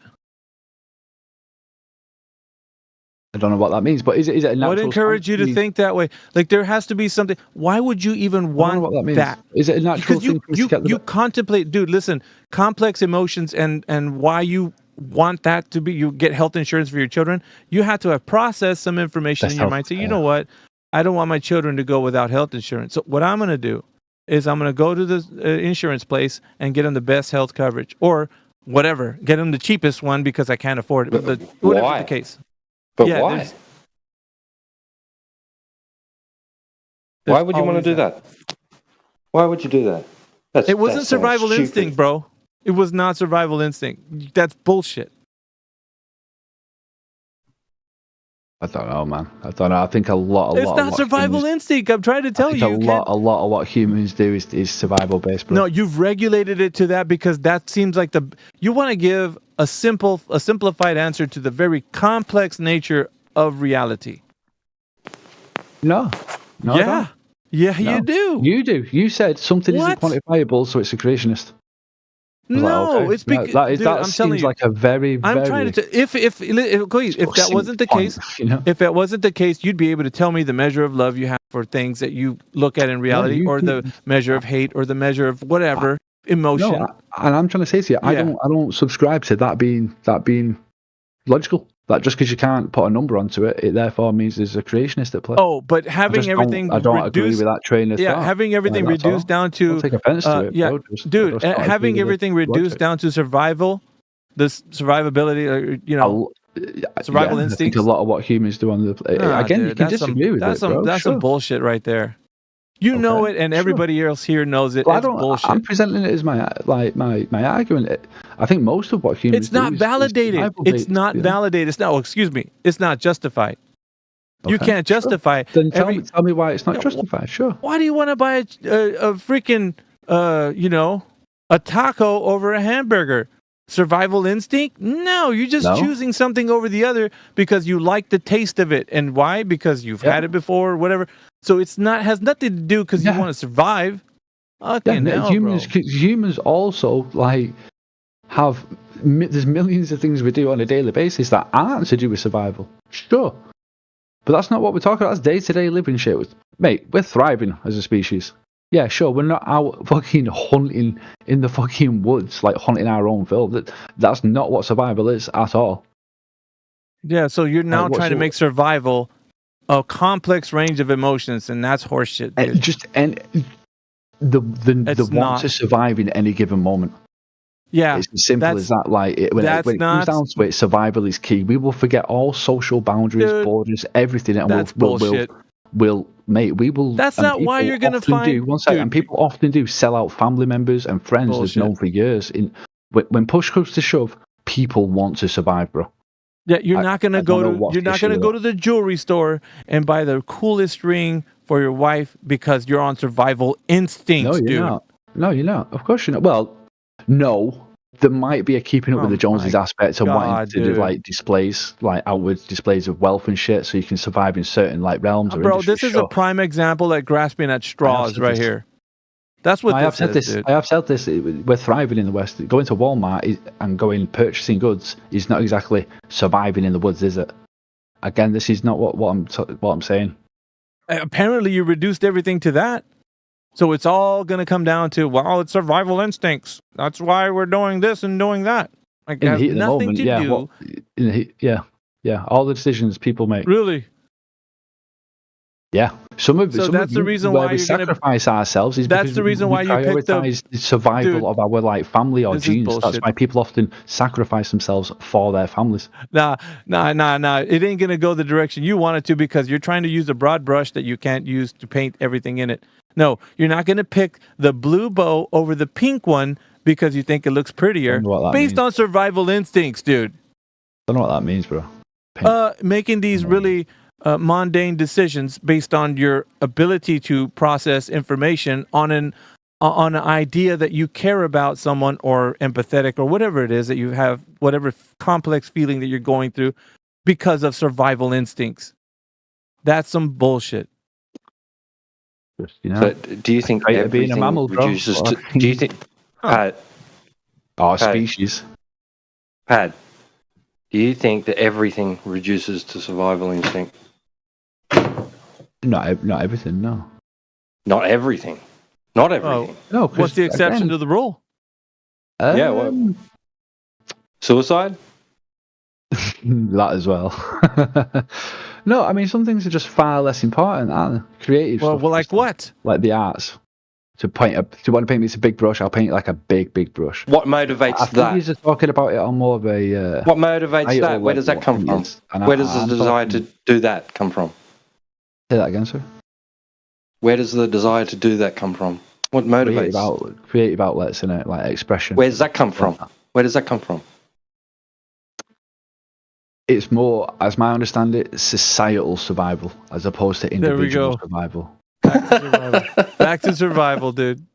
I don't know what that means, but is it a natural? What encouraged you to think that way? Like there has to be something. Why would you even want what that means. that? Is it a natural Because you thing for me to get the you contemplate, dude. Listen, complex emotions and why you want that to be. You get health insurance for your children. You have to have processed some information in your mind. So you know what? I don't want my children to go without health insurance. So what I'm going to do is I'm going to go to the insurance place and get them the best health coverage or whatever. Get them the cheapest one because I can't afford it. Whatever why? the case. But Yeah, why? there's Why would you want to always do that? Why would you do that? It wasn't that's survival stupid. instinct, bro. It was not survival instinct. That's bullshit. I don't know, man. I don't know. I think a lot. It's not survival instinct. I'm trying to tell you. You can't- A lot of what humans do is survival based, bro. No, you've regulated it to that because that seems like you want to give a simplified answer to the very complex nature of reality. No. No, I yeah. don't. Yeah, No. you do. You do. You said something What? isn't quantifiable, so it's a creationist. I was No, like, okay. it's because that I'm seems telling you, like a very, I'm very. trying to. If that wasn't the point, case, you know? if that wasn't the case, you'd be able to tell me the measure of love you have for things that you look at in reality, you or the measure of hate, or the measure of whatever emotion. No, and I'm trying to say to you, I Yeah. don't subscribe to that being logical. That just because you can't put a number onto it, it therefore means there's a creationist at play. Oh, but having everything I don't agree reduced, with that train of thought. having everything Like, that's all. reduced down to Don't take offense to it, yeah, bro. Just dude, don't agree having with everything the reduced logic. down to survival, this survivability, survival Yeah, I instincts. think a lot of what humans do on the again, you dude, can that's disagree with that's it, bro. That's sure. some bullshit right there. You know it, and everybody else here knows it. Well, It's bullshit. I'm presenting it as my argument. I think most of what humans It's not do is validated. survival-based, It's not you know? validated. It's not. Oh, excuse me. It's not justified. You Okay, can't sure. justify. Then tell me why it's not justified. Sure. Why do you want to buy a freaking a taco over a hamburger? survival instinct? No, you're just No. choosing something over the other because you like the taste of it. And why? Because you've had it before or whatever. So it's not has nothing to do because you want to survive. Fucking hell, humans also like have there's millions of things we do on a daily basis that aren't to do with survival. Sure, but that's not what we're talking about. That's day-to-day living shit. Mate, we're thriving as a species. Yeah, sure, we're not out fucking hunting in the fucking woods, like hunting our own fill. That's not what survival is at all. Yeah, so you're now trying to make survival a complex range of emotions, and that's horseshit. The want to survive in any given moment. Yeah, it's as simple as that. Like when it comes down to it, survival is key. We will forget all social boundaries, borders, everything, and we'll mate. We will. That's not why you're gonna find. And people often do sell out family members and friends they've known for years. When push comes to shove, people want to survive, bro. Yeah, you're not gonna go to the jewelry store and buy the coolest ring for your wife because you're on survival instincts, dude. No, you're not. Of course you're not. Well, no. There might be a keeping up with the Joneses aspect of wanting to do like displays, like outward displays of wealth and shit, so you can survive in certain like realms. Or bro, this is a prime example at grasping at straws right here. That's what I have said this. I have said this. We're thriving in the West. Going to Walmart and purchasing goods is not exactly surviving in the woods, is it? Again, this is not what I'm saying. Apparently, you reduced everything to that. So it's all going to come down to, well, it's survival instincts. That's why we're doing this and doing that. Like, it has nothing to do. Yeah. All the decisions people make. Really? Yeah. That's the reason why we sacrifice ourselves. Is that's the reason why you prioritize the survival of our like family or genes. That's why people often sacrifice themselves for their families. Nah. It ain't going to go the direction you want it to because you're trying to use a broad brush that you can't use to paint everything in it. No, you're not going to pick the blue bow over the pink one because you think it looks prettier based on survival instincts, dude. I don't know what that means, bro. Making these really mundane decisions based on your ability to process information on an idea that you care about someone or empathetic or whatever it is that you have, whatever complex feeling that you're going through because of survival instincts. That's some bullshit. But do you think everything being a mammal, reduces to? Do you think? Species. Pad. Do you think that everything reduces to survival instinct? Not everything. No. Not everything. Not everything. No. What's the exception to the rule? Suicide. That as well. No, I mean some things are just far less important, aren't they? Creative. Well, like what? Like the arts. To want to paint me with a big brush, I'll paint it like a big brush. What motivates that? I think you're talking about it on more of a. What motivates that? Where does that come from? Where does the desire to do that come from? Say that again, sir. Where does the desire to do that come from? What motivates? Creative outlets in it, like expression. Where does that come from? Where does that come from? It's more, as my understanding, societal survival as opposed to individual survival. Back to survival, dude.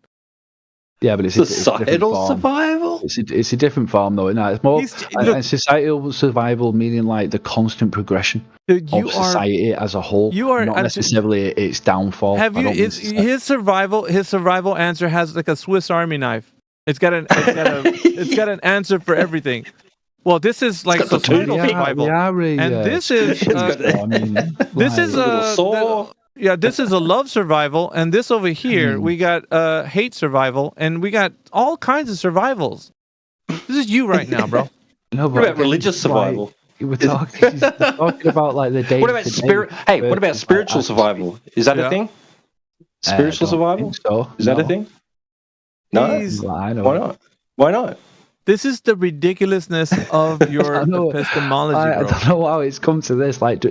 Yeah, but it's societal survival. It's a different form, though. No, it's more societal survival, meaning like the constant progression of society as a whole. Not necessarily its downfall. His survival answer has like a Swiss Army knife. It's got an answer for everything. Well, this is like societal survival, and this is a love survival, and this over here we got hate survival, and we got all kinds of survivals. This is you right now, bro. No, what about religious survival? We're talking about like the day. What about spirit? Hey, what about spiritual survival? Is that a thing? Spiritual survival? Is that a thing? No. Why not? Why not? This is the ridiculousness of your epistemology, bro. I don't know how it's come to this. Like,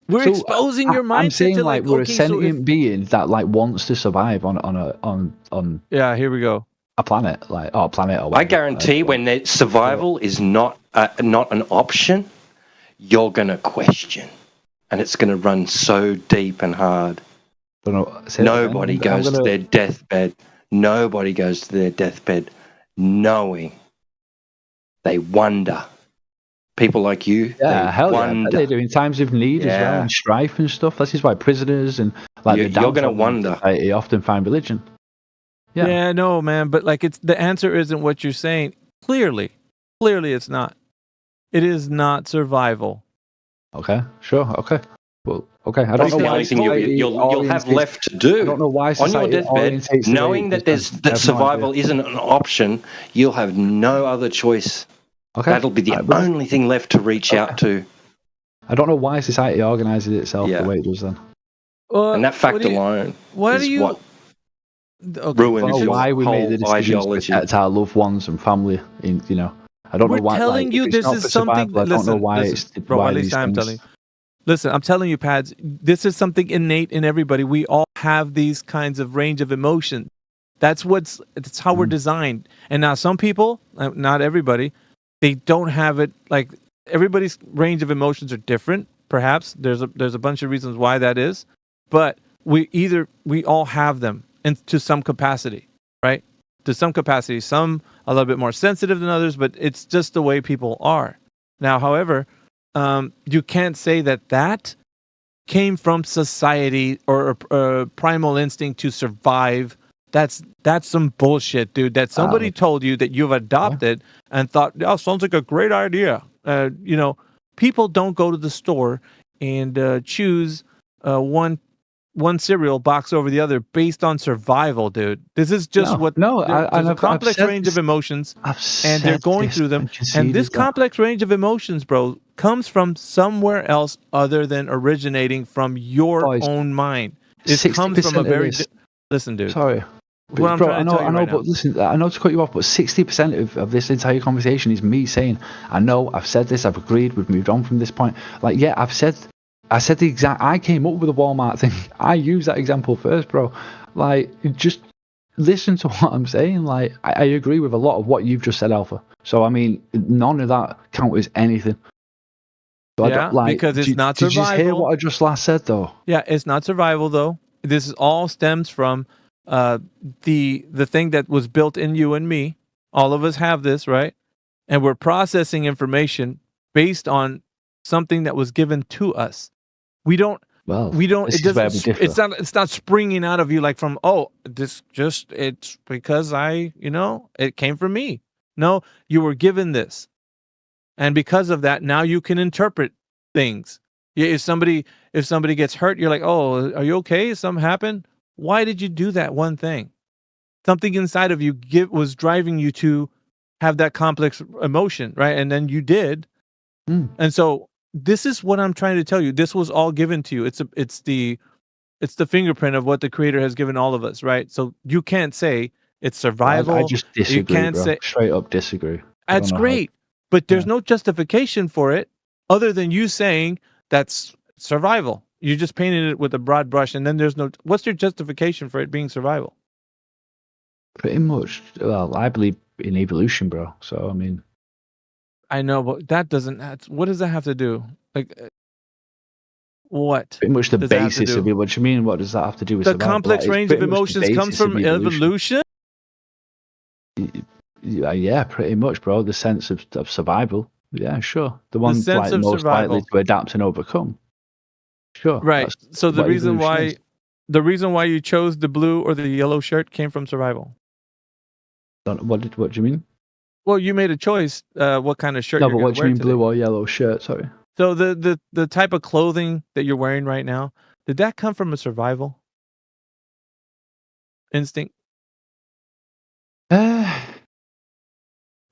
we're exposing your mindset. I'm saying to like we're a sentient being that like wants to survive on. Yeah, here we go. A planet, like planet. Or I guarantee when that survival is not an option, you're gonna question, and it's gonna run so deep and hard. Nobody goes to their deathbed. Nobody goes to their deathbed knowing They wonder. People like you, Yeah, they hell yeah. wonder. They do in times of need as well, Yeah. and strife and stuff. This is why prisoners and like You're going to wonder. Society often find religion. Yeah. Yeah, no, man, but like it's the answer isn't what you're saying. Clearly it's not. It is not survival. Okay, sure, okay. Well, okay. I don't That's know the why only thing you'll have left to do I don't know why on your society deathbed, orientates the way knowing it that does, there's man. I that have no survival idea. isn't an option. You'll have no other choice. Okay. That'll be the only thing left to reach out to. I don't know why society organizes itself Yeah. the way it does then. And that fact alone What is do you? what Okay, ruins I don't know your why we made the whole decision to ideology. protect our loved ones and family. I don't We're know why. telling like, you if it's this not is for something. survival, I don't know why it's bro. why At these least I'm things- telling you. Listen, I'm telling you, Pads. This is something innate in everybody. We all have these kinds of range of emotion. That's how we're designed. And now some people, not everybody, they don't have it. Like everybody's range of emotions are different. Perhaps there's a bunch of reasons why that is, but we all have them, and to some capacity, right? To some capacity, some a little bit more sensitive than others, but it's just the way people are. Now, however, you can't say that came from society or primal instinct to survive. That's some bullshit, dude. That somebody told you that you've adopted and thought, oh, sounds like a great idea. People don't go to the store and choose one cereal box over the other based on survival, dude. This is just there's a complex range of emotions, and they're going through them. And this complex range of emotions, bro, comes from somewhere else other than originating from your own mind. It comes from a very listen, dude. Sorry. What I'm Bro, trying I to know, tell you I know, right but now. listen, I know to cut you off, but 60% of this entire conversation is me saying, I know, I've said this, I've agreed, we've moved on from this point. Like, yeah, I said the exact, I came up with the Walmart thing. I used that example first, bro. Like, just listen to what I'm saying. Like, I agree with a lot of what you've just said, Alpha. So, I mean, none of that counts as anything. So because it's not survival. Did you just hear survival. what I just last said, though? Yeah, it's not survival though. This is all stems from the thing that was built in you and me. All of us have this, right? And we're processing information based on something that was given to us. We don't. this It is where we doesn't. differ. It's not springing out of you like from it's because it came from me. No, you were given this, and because of that, now you can interpret things. If somebody gets hurt, you're like, oh, are you okay? Something happened? Why did you do that one thing? Something inside of you was driving you to have that complex emotion, right? And then you did. And so this is what I'm trying to tell you. This was all given to you. It's the fingerprint of what the Creator has given all of us, right? So you can't say it's survival. I just disagree, You can't bro. say Straight up disagree. I that's don't know how- great, but there's no justification for it other than you saying that's survival. You just painted it with a broad brush, and then there's no. What's your justification for it being survival? Pretty much. Well, I believe in evolution, bro. So, I mean, I know, but that doesn't. What does that have to do? Like, what? pretty much the does that have to basis of do? it. What do you mean? What does that have to do with The survival? complex Like, it's range of pretty much the emotions comes basis of from evolution. Yeah, pretty much, bro. The sense of survival. Yeah, sure. The one sense like of most likely survival. to adapt and overcome. Sure. Right. that's So the what reason evolution is. why you chose the blue or the yellow shirt came from survival. What do you mean? Well, you made a choice. What kind of shirt? No, you're but gonna what do you wear mean today. blue or yellow shirt? Sorry. So the type of clothing that you're wearing right now, did that come from a survival instinct?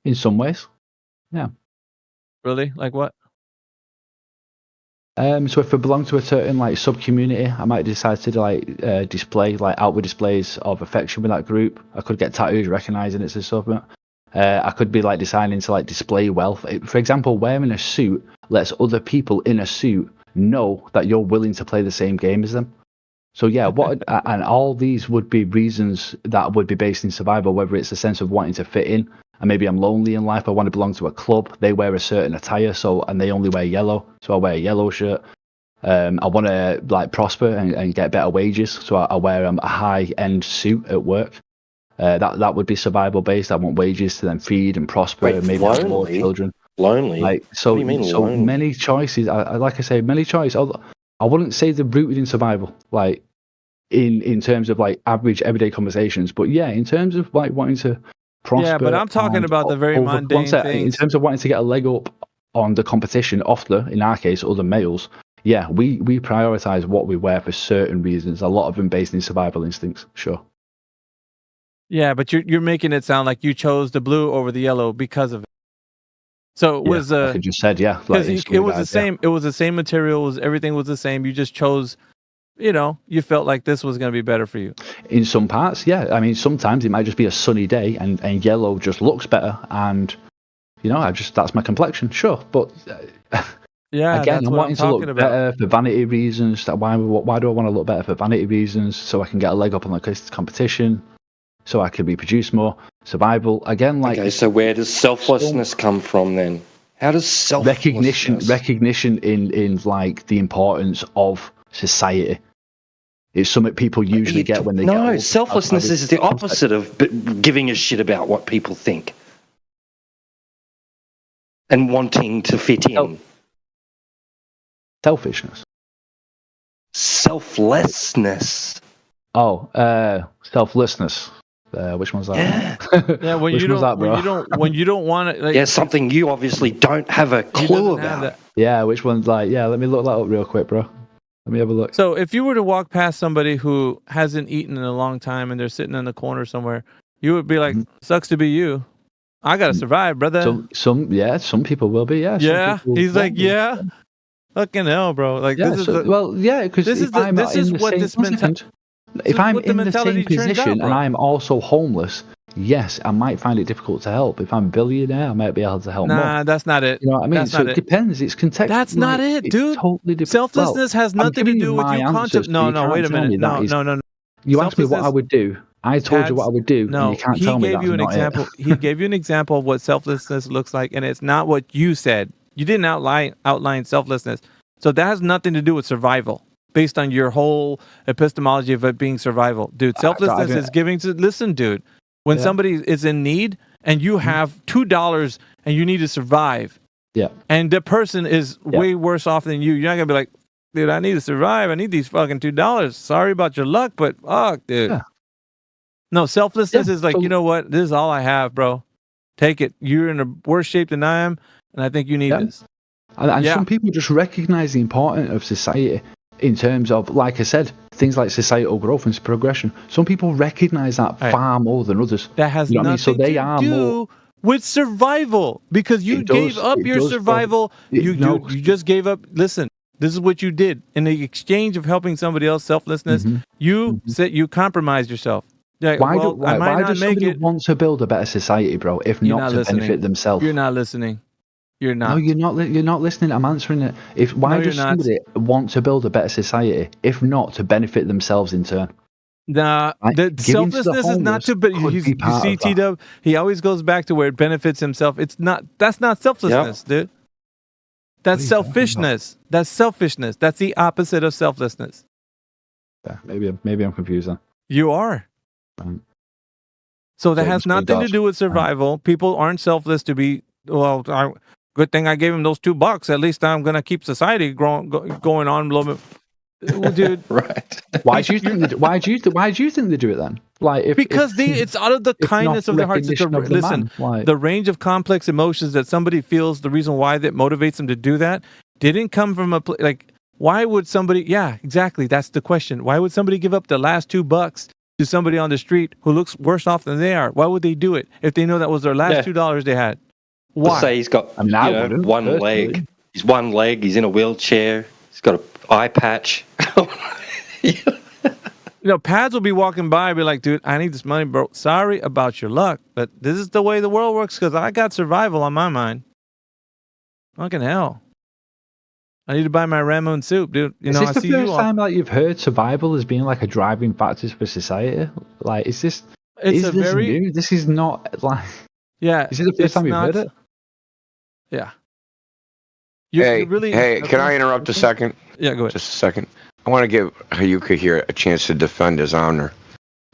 In some ways. Yeah. Really? Like what? So if I belong to a certain like sub community, I might decide to like display like outward displays of affection with that group. I could get tattoos recognizing it's a sub. I could be like deciding to like display wealth. For example, wearing a suit lets other people in a suit know that you're willing to play the same game as them. So yeah, and all these would be reasons that would be based in survival, whether it's a sense of wanting to fit in, and maybe I'm lonely in life, I want to belong to a club, they wear a certain attire, and they only wear yellow, so I wear a yellow shirt. I want to like prosper and get better wages, so I wear a high-end suit at work. That would be survival based. I want wages to then feed and prosper, Wait, and maybe have more lonely? children. Lonely? Like so, What do you mean so lonely? many choices. Like I say, many choices. I wouldn't say they're rooted in survival, like in terms of like average everyday conversations. But yeah, in terms of like wanting to prosper. Yeah, but I'm talking and about the very mundane in things. terms of wanting to get a leg up on the competition, in our case, other males. Yeah, we prioritize what we wear for certain reasons. A lot of them based in survival instincts. Sure. Yeah, but you're making it sound like you chose the blue over the yellow because of it. So it was like I just said, yeah, because like it was the same. It was the same materials. Everything was the same. You just chose. You felt like this was going to be better for you. In some parts, yeah. I mean, sometimes it might just be a sunny day, and yellow just looks better, and that's my complexion. Sure, but yeah, again, that's I'm what wanting to talking look about. better for vanity reasons. Why do I want to look better for vanity reasons? So I can get a leg up on the competition, so I can reproduce more. Survival again, like Okay, so where does selflessness come from then? How does selflessness recognition in like the importance of society? It's something people usually get when they get No, old. selflessness is the opposite of giving a shit about what people think and wanting to fit in. Selfishness. Selflessness. Oh, selflessness. Which one's that? Yeah, when Which you one's don't, that, bro? when you don't want it. Like, Yeah, something you obviously don't have a clue about. Yeah, which one's like? Yeah, let me look that up real quick, bro. Let me have a look. So if you were to walk past somebody who hasn't eaten in a long time and they're sitting in the corner somewhere, you would be like, "Sucks to be you. I gotta survive, brother." Some people will be. Yeah. some Yeah, people he's will like, be. yeah. Fucking hell, bro. Like Yeah, this is because this is I'm this in is the what same this mentality. if I'm what the in the mentality same turns out, position bro. and I'm also homeless, yes, I might find it difficult to help. If I'm a billionaire, I might be able to help more. Nah, that's not it. You know what I mean? That's So not it it. depends. It's contextual. That's not it, It's dude. totally different. Selflessness has I'm nothing to giving do with my you answers, concept. but No, you no, can't wait a tell minute. me No, that is- no. You asked me what I would do. I told you what I would do, and No, you can't he tell me gave that's you an not example. it. He gave you an example of what selflessness looks like, and it's not what you said. You didn't outline selflessness. So that has nothing to do with survival, based on your whole epistemology of it being survival. Dude, selflessness didn't- is giving to listen, dude. When Yeah. somebody is in need and you have $2 and you need to survive, Yeah. and the person is way worse off than you, you're not gonna be like, dude, I need to survive. I need these fucking $2. Sorry about your luck, but fuck, dude. Yeah. No, selflessness is like, you know what? This is all I have, bro. Take it. You're in a worse shape than I am, and I think you need this. And some people just recognize the importance of society in terms of, like I said, things like societal growth and progression. Some people recognize that far more than others. That has You know what I mean? nothing So they to are do more. with survival because you It does- gave up it your does, bro. survival. You just gave up. Listen, this is what you did in the exchange of helping somebody else. Selflessness. You said you compromised yourself. Like, Why, well, I might why not does make somebody it. want to build a better society, bro, if You're not not to listening. benefit themselves? You're not listening. You're not. No, you're not. You're not listening. I'm answering it. Why No, does you're not. somebody want to build a better society, if not to benefit themselves in turn? Nah, Like, the giving to the selflessness is not homeless to. But could you be part see, of that. T-Dub, he always goes back to where it benefits himself. It's not. That's not selflessness, dude. That's selfishness. That's selfishness. That's the opposite of selflessness. Yeah, maybe I'm confused then. You are. So that So has it's pretty nothing to dark. do with survival. People aren't selfless to be. Well, good thing I gave him those $2. At least I'm gonna keep society going on a little bit. Well, dude, right? Why do you think? Why do you think they do it then? Like, Because it's out of the if kindness not of their hearts. recognition of the Listen, man, like- the range of complex emotions that somebody feels, the reason why that motivates them to do that, didn't come from a like. Why would somebody? Yeah, exactly. That's the question. Why would somebody give up the last $2 to somebody on the street who looks worse off than they are? Why would they do it if they know that was their last $2 they had? Why? Let's say he's got I wouldn't, one personally. leg. He's one leg. He's in a wheelchair. He's got an eye patch. Pads will be walking by and be like, dude, I need this money, bro. Sorry about your luck, but this is the way the world works because I got survival on my mind. Fucking hell. I need to buy my ramen soup, dude. Is I this the see you first off. time like you've heard survival as being like a driving factor for society? Like, is this? It's is a this very- new? This is not like. Yeah. Is it the first it's time you've heard not- it? Yeah. Hey, you really- hey, can I interrupt a second? Yeah, go ahead. Just a second. I want to give Hayuka here a chance to defend his honor.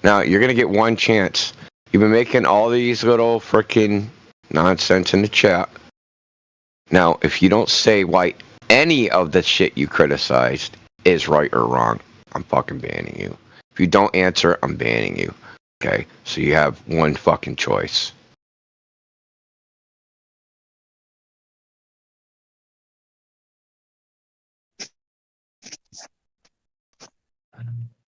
Now, you're going to get one chance You've been making all these little freaking nonsense in the chat. Now, if you don't say why any of the shit you criticized is right or wrong, I'm fucking banning you. If you don't answer, I'm banning you. Okay? So you have one fucking choice.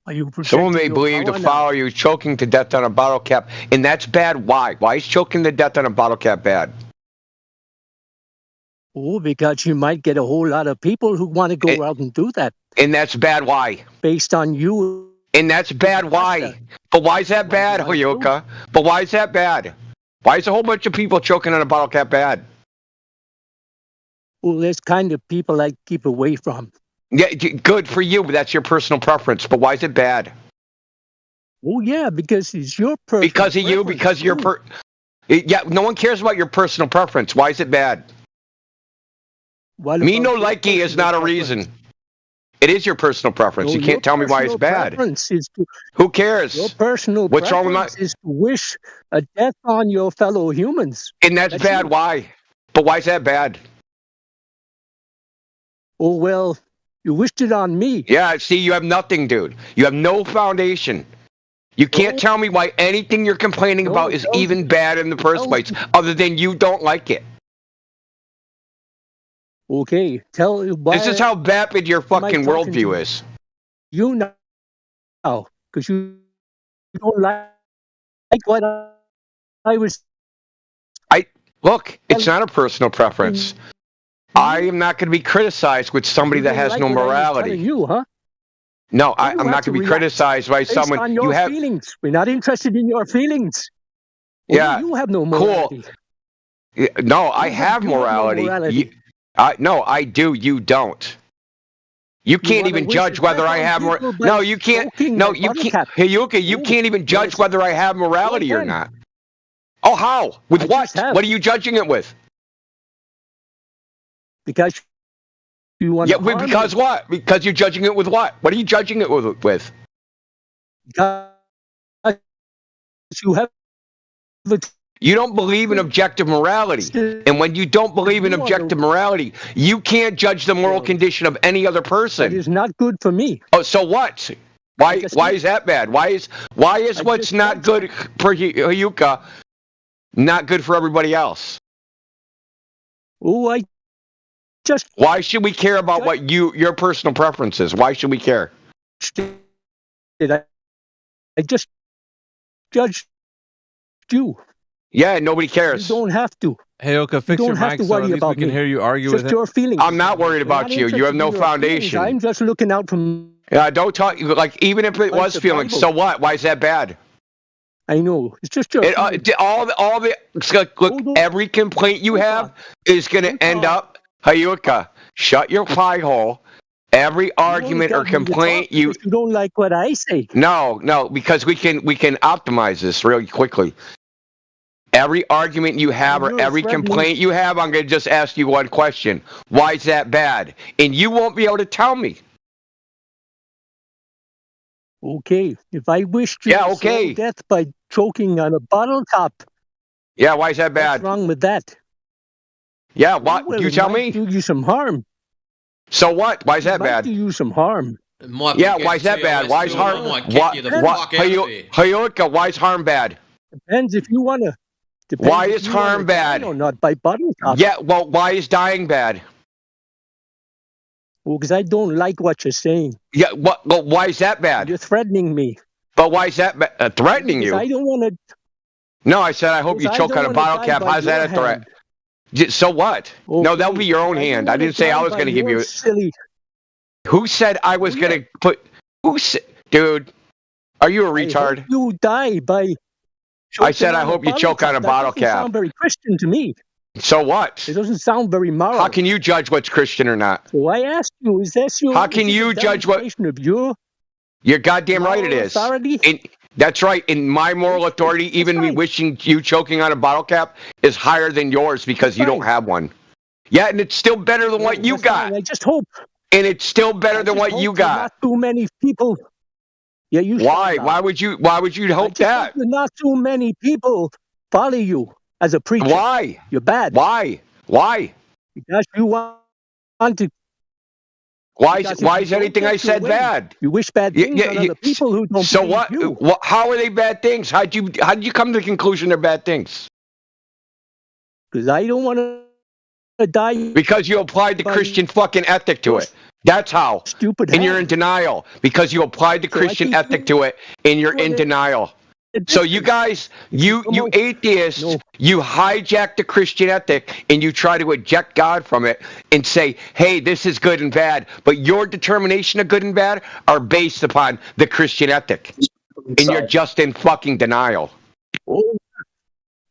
Are you Someone may projecting your believe the power now? follower you choking to death on a bottle cap, and that's bad. Why? Why is choking to death on a bottle cap bad? Oh, because you might get a whole lot of people who want to go out and do that. And that's bad. Why? Based on you. And that's bad. Why? But why is that bad, Hoyoka? But why is that bad? Why is a whole bunch of people choking on a bottle cap bad? Well, there's kind of people I keep away from. Yeah, good for you, but that's your personal preference. But why is it bad? Oh, yeah, because it's your personal Because of you, because you're yeah, no one cares about your personal preference. Why is it bad? Me no likey is not a reason. It is your personal preference. No, You can't tell me why it's bad. Who cares? Your personal What's wrong with my... preference is to wish a death on your fellow humans. And that's bad. You. Why? But why is that bad? Oh, well, you wished it on me. Yeah, see, you have nothing, dude. You have no foundation. You can't tell me why anything you're complaining about is even bad in the first place, other than you don't like it. Okay, tell you why. This is how vapid your fucking worldview is. You know, because you don't like what I was. Look, it's not a personal preference. I am not going to be criticized with somebody that has no morality. You, huh? No, I'm not going to be criticized by someone. On your you have feelings. We're not interested in your feelings. Yeah, you have no morality. Cool. No, I have morality. No, I do. You don't. You can't even judge whether I have morality. No, you can't. No, you can't. Hey, you can't even judge whether I have morality or not. Oh, how? With what? What are you judging it with? Because you want to harm because me. What? Because you're judging it with what? What are you judging it with? Because you have. You don't believe in objective morality. And when you don't believe in objective morality, you can't judge the moral condition of any other person. It is not good for me. Oh, so what? Why is that bad? Why is what's not good for Hayuka not good for everybody else? Oh, why should we care about what your personal preferences? Why should we care? I just judged you. Yeah, nobody cares. You don't have to. Hey, Oka, fix your mic so at least we can hear you argue with it. Your feelings. I'm not worried about you. You have no foundation. I'm just looking out from. Yeah, don't talk. Like, even if it was feelings, so what? Why is that bad? I know. It's just your. Look, every complaint you have is going to end up. Hayuka, shut your pie hole. Every argument or complaint you don't like what I say. No, because we can optimize this really quickly. Every argument you have or every complaint you have, I'm going to just ask you one question. Why is that bad? And you won't be able to tell me. Okay. If I wished you death by choking on a bottle top. Yeah, why is that bad? What's wrong with that? Yeah, what? Well, you tell me? Do you some harm. So what? Why is that bad? Do you some harm. Yeah, why is that bad? Why is harm? Hayuka, why is harm bad? Depends if you want to. Why is harm bad? No, not by bottle top. Yeah, well, why is dying bad? Well, because I don't like what you're saying. Yeah, well, why is that bad? You're threatening me. But why is that threatening you? I don't want to. No, I said I hope you choke on a bottle cap. How's that a threat? So what? Okay. No, that'll be your own hand. I didn't say I was going to give you it. Silly. Who said I was going to put... Dude, are you a retard? You die by... I said I hope you choke on a bottle cap. That doesn't sound very Christian to me. So what? It doesn't sound very moral. How can you judge what's Christian or not? So I asked you, is this your... How can you judge what... Of your You're goddamn right it is. That's right. In my moral authority, even me wishing you choking on a bottle cap is higher than yours because you don't have one. Yeah, and it's still better than what you got. I just hope. And it's still better than what you got. Not too many people Yeah, you. Why? Why would you hope that? Not too many people follow you as a preacher. Why? You're bad. Why? Because you want to. Why is anything I said bad? You wish bad things on other people who don't. So believe you. what? How are they bad things? How did you come to the conclusion they're bad things? Because I don't want to die. Because you applied the Christian fucking ethic to it. That's how. Stupid. And you're in denial because you applied the Christian ethic to it, and you're in denial. So you guys, you atheists, you hijack the Christian ethic and you try to eject God from it and say, hey, this is good and bad. But your determination of good and bad are based upon the Christian ethic. And you're just in fucking denial. Oh,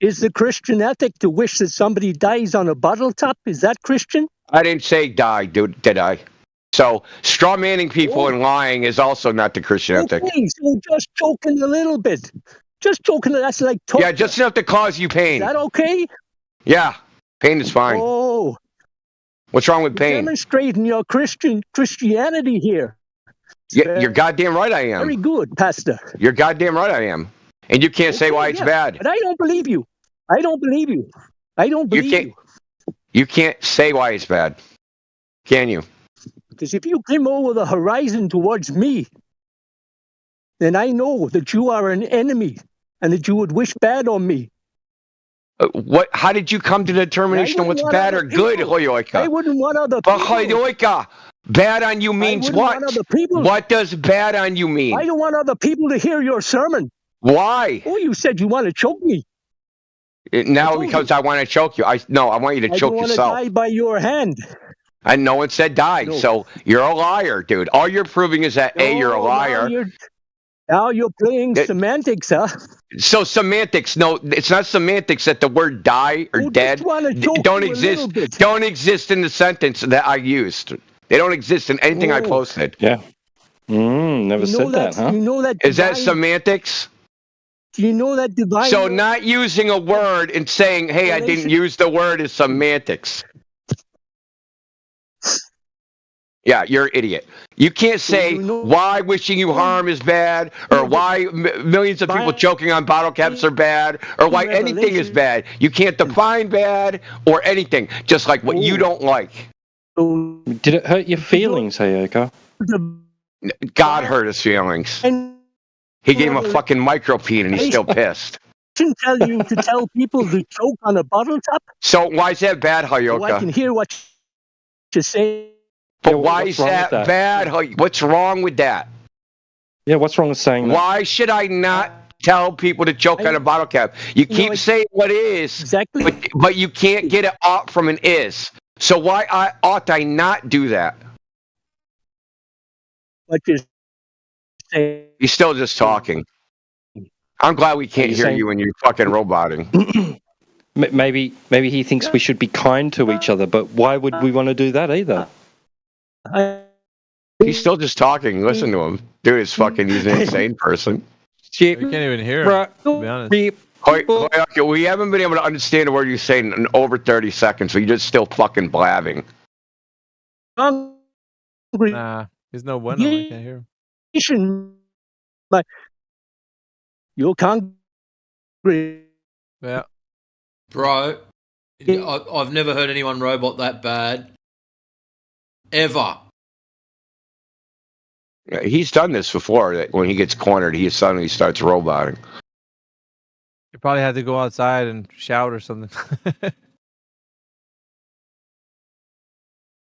is the Christian ethic to wish that somebody dies on a bottle top? Is that Christian? I didn't say die, dude, did I? So straw manning people and lying is also not the Christian ethic. Okay, so just joking a little bit. Just joking, that's like torture. Yeah, just enough to cause you pain. Is that okay? Yeah, pain is fine. Oh. What's wrong with pain? Demonstrating your Christianity here. Yeah, you're goddamn right I am. Very good, Pastor. You're goddamn right I am. And you can't say why it's bad. But I don't believe you. I don't believe you. I don't believe you. You can't say why it's bad. Can you? Because if you came over the horizon towards me, then I know that you are an enemy and that you would wish bad on me. What? How did you come to the determination of what's bad or good, Hoyoika? I wouldn't want other people. But Hoyoika, bad on you means what? What does bad on you mean? I don't want other people to hear your sermon. Why? Oh, you said you want to choke me. Now because I want to choke you. I want you to choke yourself. I don't want to die by your hand. And no one said die, so you're a liar, dude. All you're proving is that you're a liar. Now you're playing semantics, huh? So semantics, no, it's not semantics that the word die or dead don't exist. Don't exist in the sentence that I used. They don't exist in anything I posted. Yeah. Never said that, huh? You know that is that semantics? Do you know that divine? So not using a word and saying, hey, I didn't use the word is semantics. Yeah, you're an idiot. You can't say why wishing you harm is bad, or why millions of people choking on bottle caps are bad, or why anything is bad. You can't define bad or anything, just like what you don't like. Did it hurt your feelings, Hoyoika? God hurt his feelings. He gave him a fucking micropene and he's still pissed. Tell you to tell people to choke on a bottle top? So why is that bad, Hoyoika? So I can hear what you're saying. But why is that bad? What's wrong with that? Yeah, what's wrong with saying that? Why should I not tell people to choke on a bottle cap? You keep saying what is, exactly, but you can't get it off from an is. So why ought I not do that? What you're saying? He's still just talking. I'm glad we can't hear you when you're fucking roboting. Maybe he thinks we should be kind to each other, but why would we want to do that either? He's still just talking. Listen to him. Dude, he's an insane person. You can't even hear him, to be honest. We haven't been able to understand a word you're saying in over 30 seconds, so you're just still fucking blabbing. Nah, there's no one. I can't hear him. You're hungry. Yeah. Bro, I've never heard anyone robot that bad. Ever. Yeah, he's done this before. That when he gets cornered, he suddenly starts roboting. You probably had to go outside and shout or something.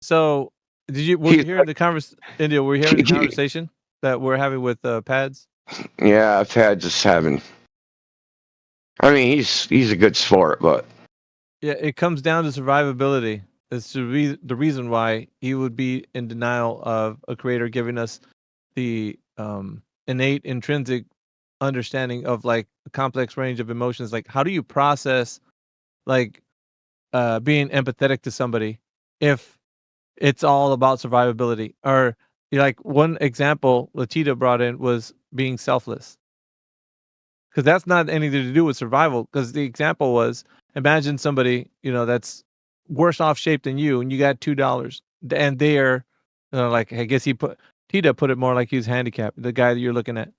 So, were you hearing the conversation, India? Were you hearing the conversation that we're having with Pads? Yeah, Pads is having. I mean, he's a good sport, but yeah, it comes down to survivability. It's the reason why he would be in denial of a creator giving us the innate, intrinsic understanding of like a complex range of emotions. Like, how do you process like being empathetic to somebody if it's all about survivability? Or like one example Latita brought in was being selfless, because that's not anything to do with survival. Because the example was, imagine somebody that's worse off shape than you, and you got $2, and they're like, I guess Tita put it more like he's handicapped, the guy that you're looking at,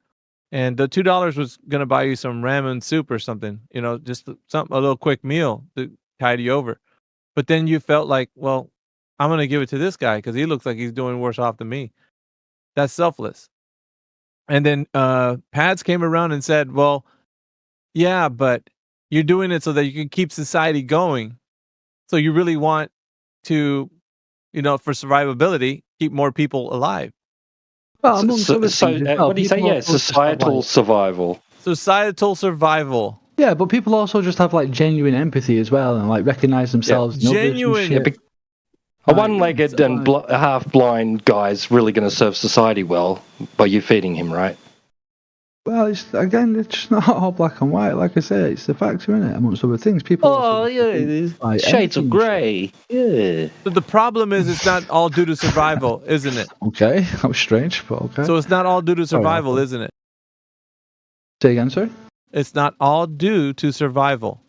and the $2 was gonna buy you some ramen soup or something, just a little quick meal to tide you over. But then you felt like, well, I'm gonna give it to this guy because he looks like he's doing worse off than me. That's selfless. And then Pads came around and said, well, yeah, but you're doing it so that you can keep society going. So you really want to, for survivability, keep more people alive. Well, what do you say? Yeah, societal survival. Societal survival. Yeah, but people also just have like genuine empathy as well, and like recognize themselves. Yeah. Genuine. A one-legged and half-blind guy's really going to serve society well by you feeding him, right? Well, it's just not all black and white. Like I said, it's the factor in it, amongst other things. People. Like, shades of grey. Yeah. But the problem is, it's not all due to survival, isn't it? Okay, that was strange, but okay. So it's not all due to survival, isn't it? Say again, sorry? It's not all due to survival.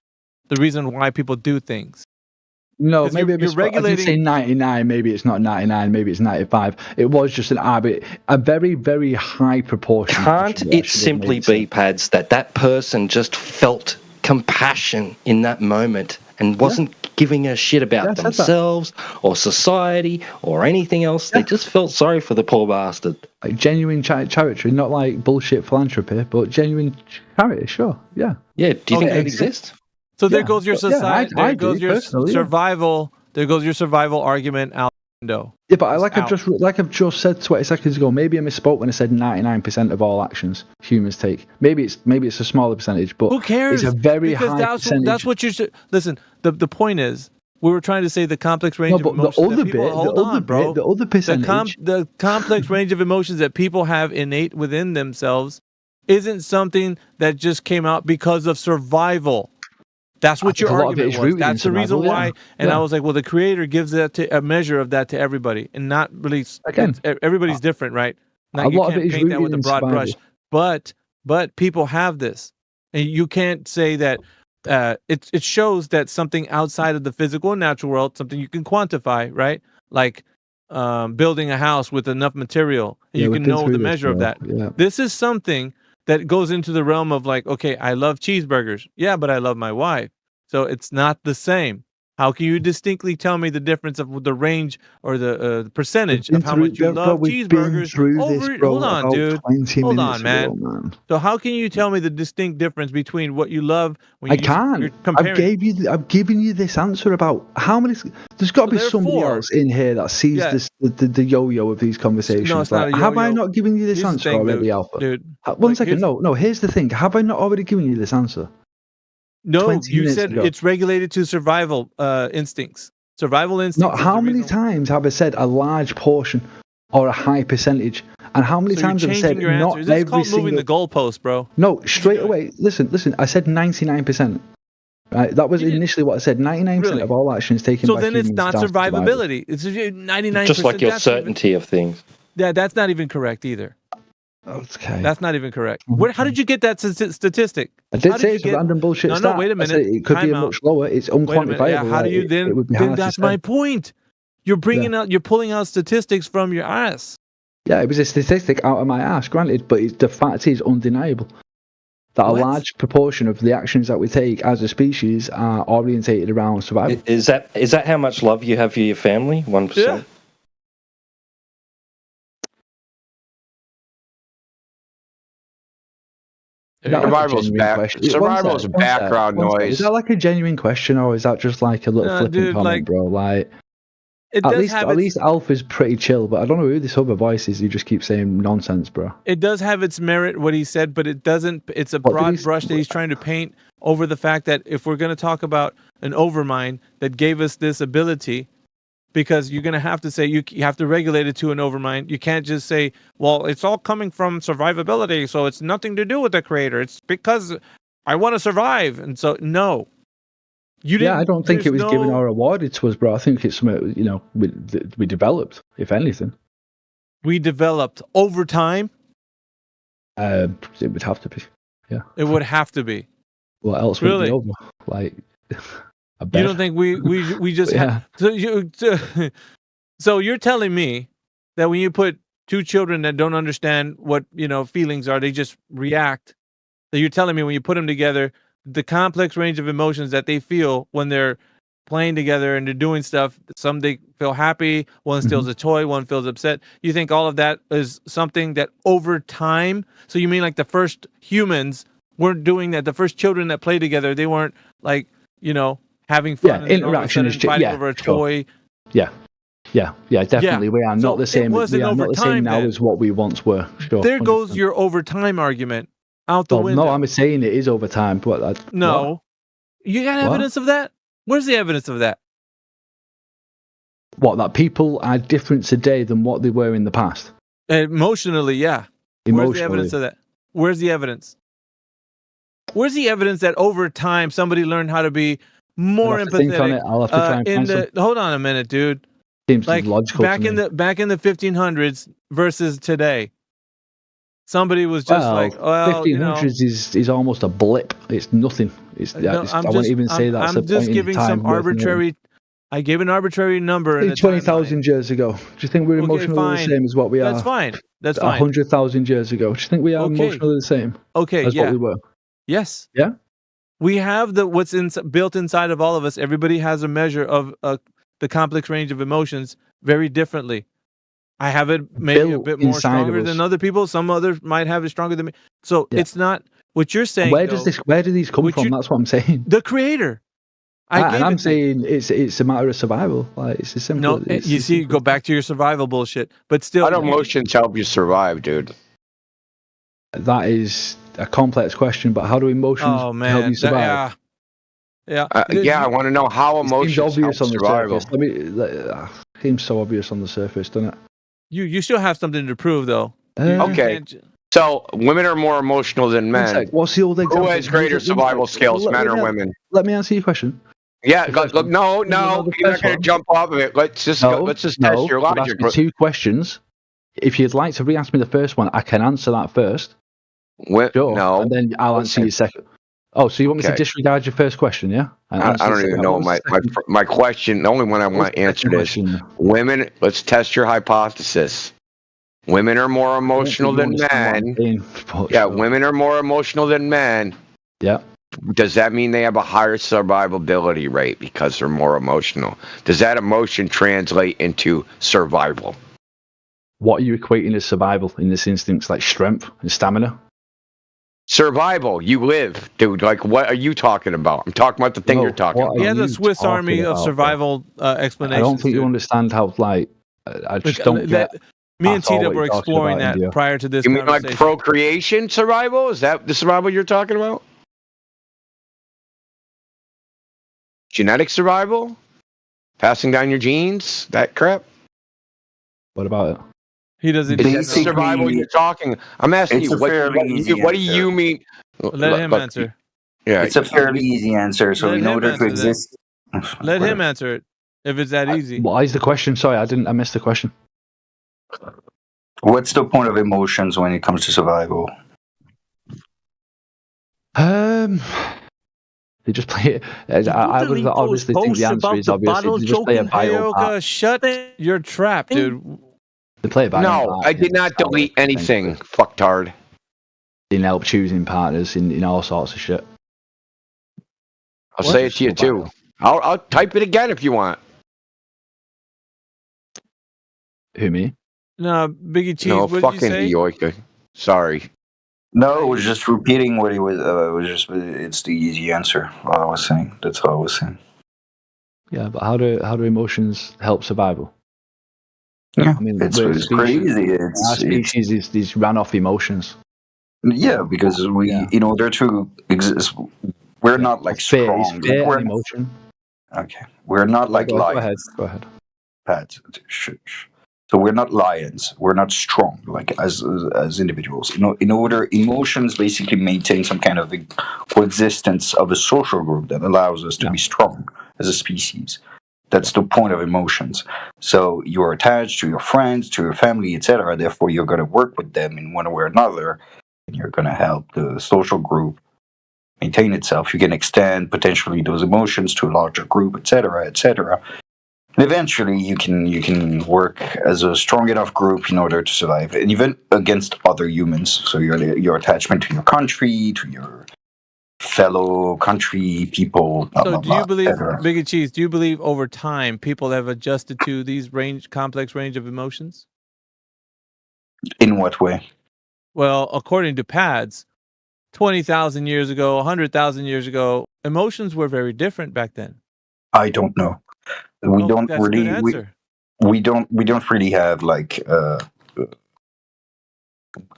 The reason why people do things. No, maybe you're regulating. I didn't say 99. Maybe it's not 99. Maybe it's 95. It was just a very, very high proportion. Can't it simply be, Pads, that person just felt compassion in that moment and wasn't giving a shit about themselves or society or anything else? They just felt sorry for the poor bastard. Like genuine charity, not like bullshit philanthropy, but genuine charity. Sure, yeah. Yeah. Do you think that exists? So there goes your society. There goes your survival. There goes your survival argument out the window. Yeah, but I've just said 20 seconds ago. Maybe I misspoke when I said 99% of all actions humans take. Maybe it's a smaller percentage, but who cares? It's a very high percentage. That's what you should listen. The point is, we were trying to say the complex range of emotions. The other percentage, the complex range of emotions that people have innate within themselves, isn't something that just came out because of survival. That's what your argument was. That's the reason why. And I was like, well, the creator gives that a measure of that to everybody, and not really. Again, everybody's different, right? Now, you can't paint that with a broad brush. But people have this, and you can't say that. It shows that something outside of the physical and natural world, something you can quantify, right? Like building a house with enough material, and you can know the measure of that. Yeah. This is something that goes into the realm of like, okay, I love cheeseburgers. Yeah, but I love my wife. So it's not the same. How can you distinctly tell me the difference of the range or the percentage of how much you love cheeseburgers? Hold on, dude. Hold on, man. So how can you tell me the distinct difference between what you love when I can't. I've given you this answer about how many. There's got to be somebody else in here that sees this the yo-yo of these conversations. No, it's not a yo-yo. Have I not given you this answer already, Alpha? Dude, one second. No. Here's the thing. Have I not already given you this answer? No, you said it's regulated to survival instincts. Survival instincts. No, how many times have I said a large portion or a high percentage? And how many times have I said not every single... It's called moving the goalpost, bro. No, straight away. Listen. I said 99%. Right, that was initially what I said. 99% of all actions taken by humans. So then it's not survivability. It's 99%. Just like your certainty of things. Yeah, that's not even correct either. Okay. That's not even correct. How did you get that statistic? I did say it's a random bullshit stat. No, wait a minute. It could be much lower. It's unquantifiable. Yeah, how do you then? Then that's my point. You're you're pulling out statistics from your ass. Yeah, it was a statistic out of my ass, granted, but the fact is undeniable that a large proportion of the actions that we take as a species are orientated around survival. Is that how much love you have for your family? 1%. Yeah. Survival's background noise. Is that like a genuine question, or is that just like a little flippant comment, bro? Like, at least Alpha's pretty chill, but I don't know who this other voice is. You just keep saying nonsense, bro. It does have its merit what he said, but it doesn't. It's a broad brush that he's trying to paint over the fact that if we're going to talk about an overmind that gave us this ability. Because you're going to have to say, you have to regulate it to an overmind. You can't just say, well, it's all coming from survivability, so it's nothing to do with the creator. It's because I want to survive. And so, no. You didn't. Yeah, I don't think it was given or awarded to us, bro. I think it's something, we developed, if anything. We developed over time? It would have to be, yeah. It would have to be. What else would it be over? Like... You don't think we just had so you're telling me that when you put two children that don't understand what feelings are. They just react. So you're telling me when you put them together, the complex range of emotions that they feel when they're playing together and they're doing stuff. Some they feel happy, one steals a toy, one feels upset. You think all of that is something that over time? So you mean like the first humans weren't doing that? The first children that played together, they weren't like having fun. And interaction is fighting over a toy. Yeah, definitely. Yeah. We are So not the same. it wasn't We are not over the time same now then. as what we once were. Sure. There 100%. goes your overtime argument out the window. No, I'm saying it is over time. But No. You got What? evidence of that? Where's the evidence of that? What, that people are different today than what they were in the past? Emotionally, yeah. Where's the evidence Emotionally. of that? Where's the evidence? Where's the evidence that over time somebody learned how to be more I'll have to think on empathetic? it. I'll have to try and find some. Hold on a minute, dude. Seems Like logical back to in me. the 1500s versus today. Somebody was just like, well, 1500s is almost a blip. It's nothing. No, I wouldn't even say that's I'm a just point giving in time some worth noting. arbitrary. I gave an arbitrary number in a 20,000 years ago. Do you think we're Okay, emotionally fine. the same as what we are? That's fine. That's fine. 100,000 years ago. Do you think we are Okay. emotionally the same Okay, as yeah. what we were? Yes. Yeah? We have what's built inside of all of us. Everybody has a measure of the complex range of emotions very differently. I have it maybe a Built bit more inside of stronger us. than other people. Some others might have it stronger than me. So Yeah. it's not what you're saying. Where though, do these come from? That's what I'm saying. The creator. And I'm saying it's a matter of survival. Like it's as simple. No, it's you as see, simple. go back to your survival bullshit. But still, How do emotions help you survive, dude? That is a complex question, but how do emotions Oh help man, you survive? yeah. Yeah, I want to know how It seems emotions help obvious on the survival. surface. Seems so obvious on the surface, doesn't it? You still have something to prove, though. Okay. So women are more emotional than One men. sec, what's the old example? Who has greater survival skills, men or women? Let me answer your question. Yeah, The first look, one. no, the you're not first going one. to jump off of it. Let's just test your I've logic. asked you two questions. If you'd like to re-ask me the first one, I can answer that first. Sure. No. And then I'll answer your second. Oh, so you want me to Okay. disregard your first question, yeah? And I answer the don't second- even know what was the second- my question. The only one I want the answered second is question? women. Let's test your hypothesis. Women are more emotional think than you understand men. what I'm saying, but Yeah, sure. women are more emotional than men. Yeah. Does that mean they have a higher survivability rate because they're more emotional? Does that emotion translate into survival? What are you equating as survival in this instance, like strength and stamina? Survival. You live, dude. Like, what are you talking about? I'm talking about the thing you're talking about. He has a you Swiss talking Army of about, survival I explanations. don't think you understand how, like, I just don't get. Me and at all Tita what were you're talking exploring about, that India. prior to this You mean like conversation. procreation survival? Is that the survival you're talking about? Genetic survival? Passing down your genes? That crap? What about it? He doesn't. Is that the survival you're talking? I'm asking It's you, a what fairly easy do answer. you mean? Let him Look, answer. Yeah, It's a fairly easy answer. So Let in him order to answer then. exist, Let him answer it. If it's that easy. What is the question? Sorry, I missed the question. what's the point of emotions when it comes to survival? They just play it. I would delete obviously those think the posts answer about is the obvious. bottle They just play a joking vital part. Ayoka, shut your trap, dude. They play a vital No, part I did not delete anything, fucktard. In help choosing partners in all sorts of shit. I'll say it to you too. I'll type it again if you want. Who, me? No, Biggie Cheese. No, what did you fucking say? Eoika. Sorry. No, it was just repeating what he was. It was just it's the easy answer. All I was saying. That's all I was saying. Yeah, but how do emotions help survival? Yeah, I mean, it's we're a pretty species- easy. Our It's species is these ran off emotions. yeah, because we, in order to exist, we're not like Fear is strong. fear Like, we're and emotion. okay. We're not like Go lions. ahead. Go ahead. Pat, so we're not lions. We're not strong like as individuals. You know, in order, emotions basically maintain some kind of coexistence of a social group that allows us to be strong as a species. That's the point of emotions. So you're attached to your friends, to your family, etc. Therefore, you're going to work with them in one way or another, and you're going to help the social group maintain itself. You can extend potentially those emotions to a larger group, etc., etc. Eventually, you can work as a strong enough group in order to survive, and even against other humans. So your attachment to your country, to your fellow country people. Blah, So, blah, do you blah, believe, etc. Big and Cheese? Do you believe over time people have adjusted to these complex range of emotions? In what way? Well, according to Pads, 20,000 years ago, 100,000 years ago, emotions were very different back then. I don't know. We Oh, don't that's a good really. answer. We don't really have like.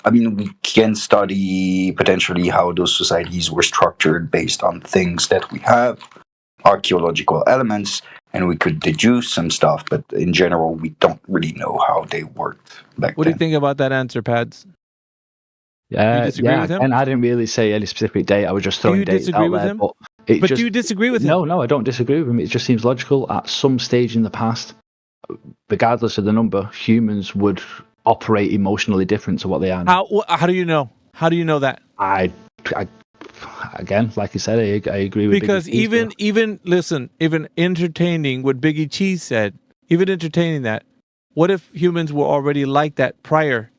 I mean, we can study potentially how those societies were structured based on things that we have, archaeological elements, and we could deduce some stuff. But in general, we don't really know how they worked back What do then. you think about that answer, Pads? Yeah, disagree yeah. with him? And I didn't really say any specific date. I was just Do throwing you dates disagree out with there. him? But But do you disagree with him? No, I don't disagree with him. It just seems logical. At some stage in the past, regardless of the number, humans would operate emotionally different to what they are now. How do you know? How do you know that? I again, like you said, I agree with Because Biggie Cheese, even entertaining what Biggie Cheese said, even entertaining that, what if humans were already like that prior?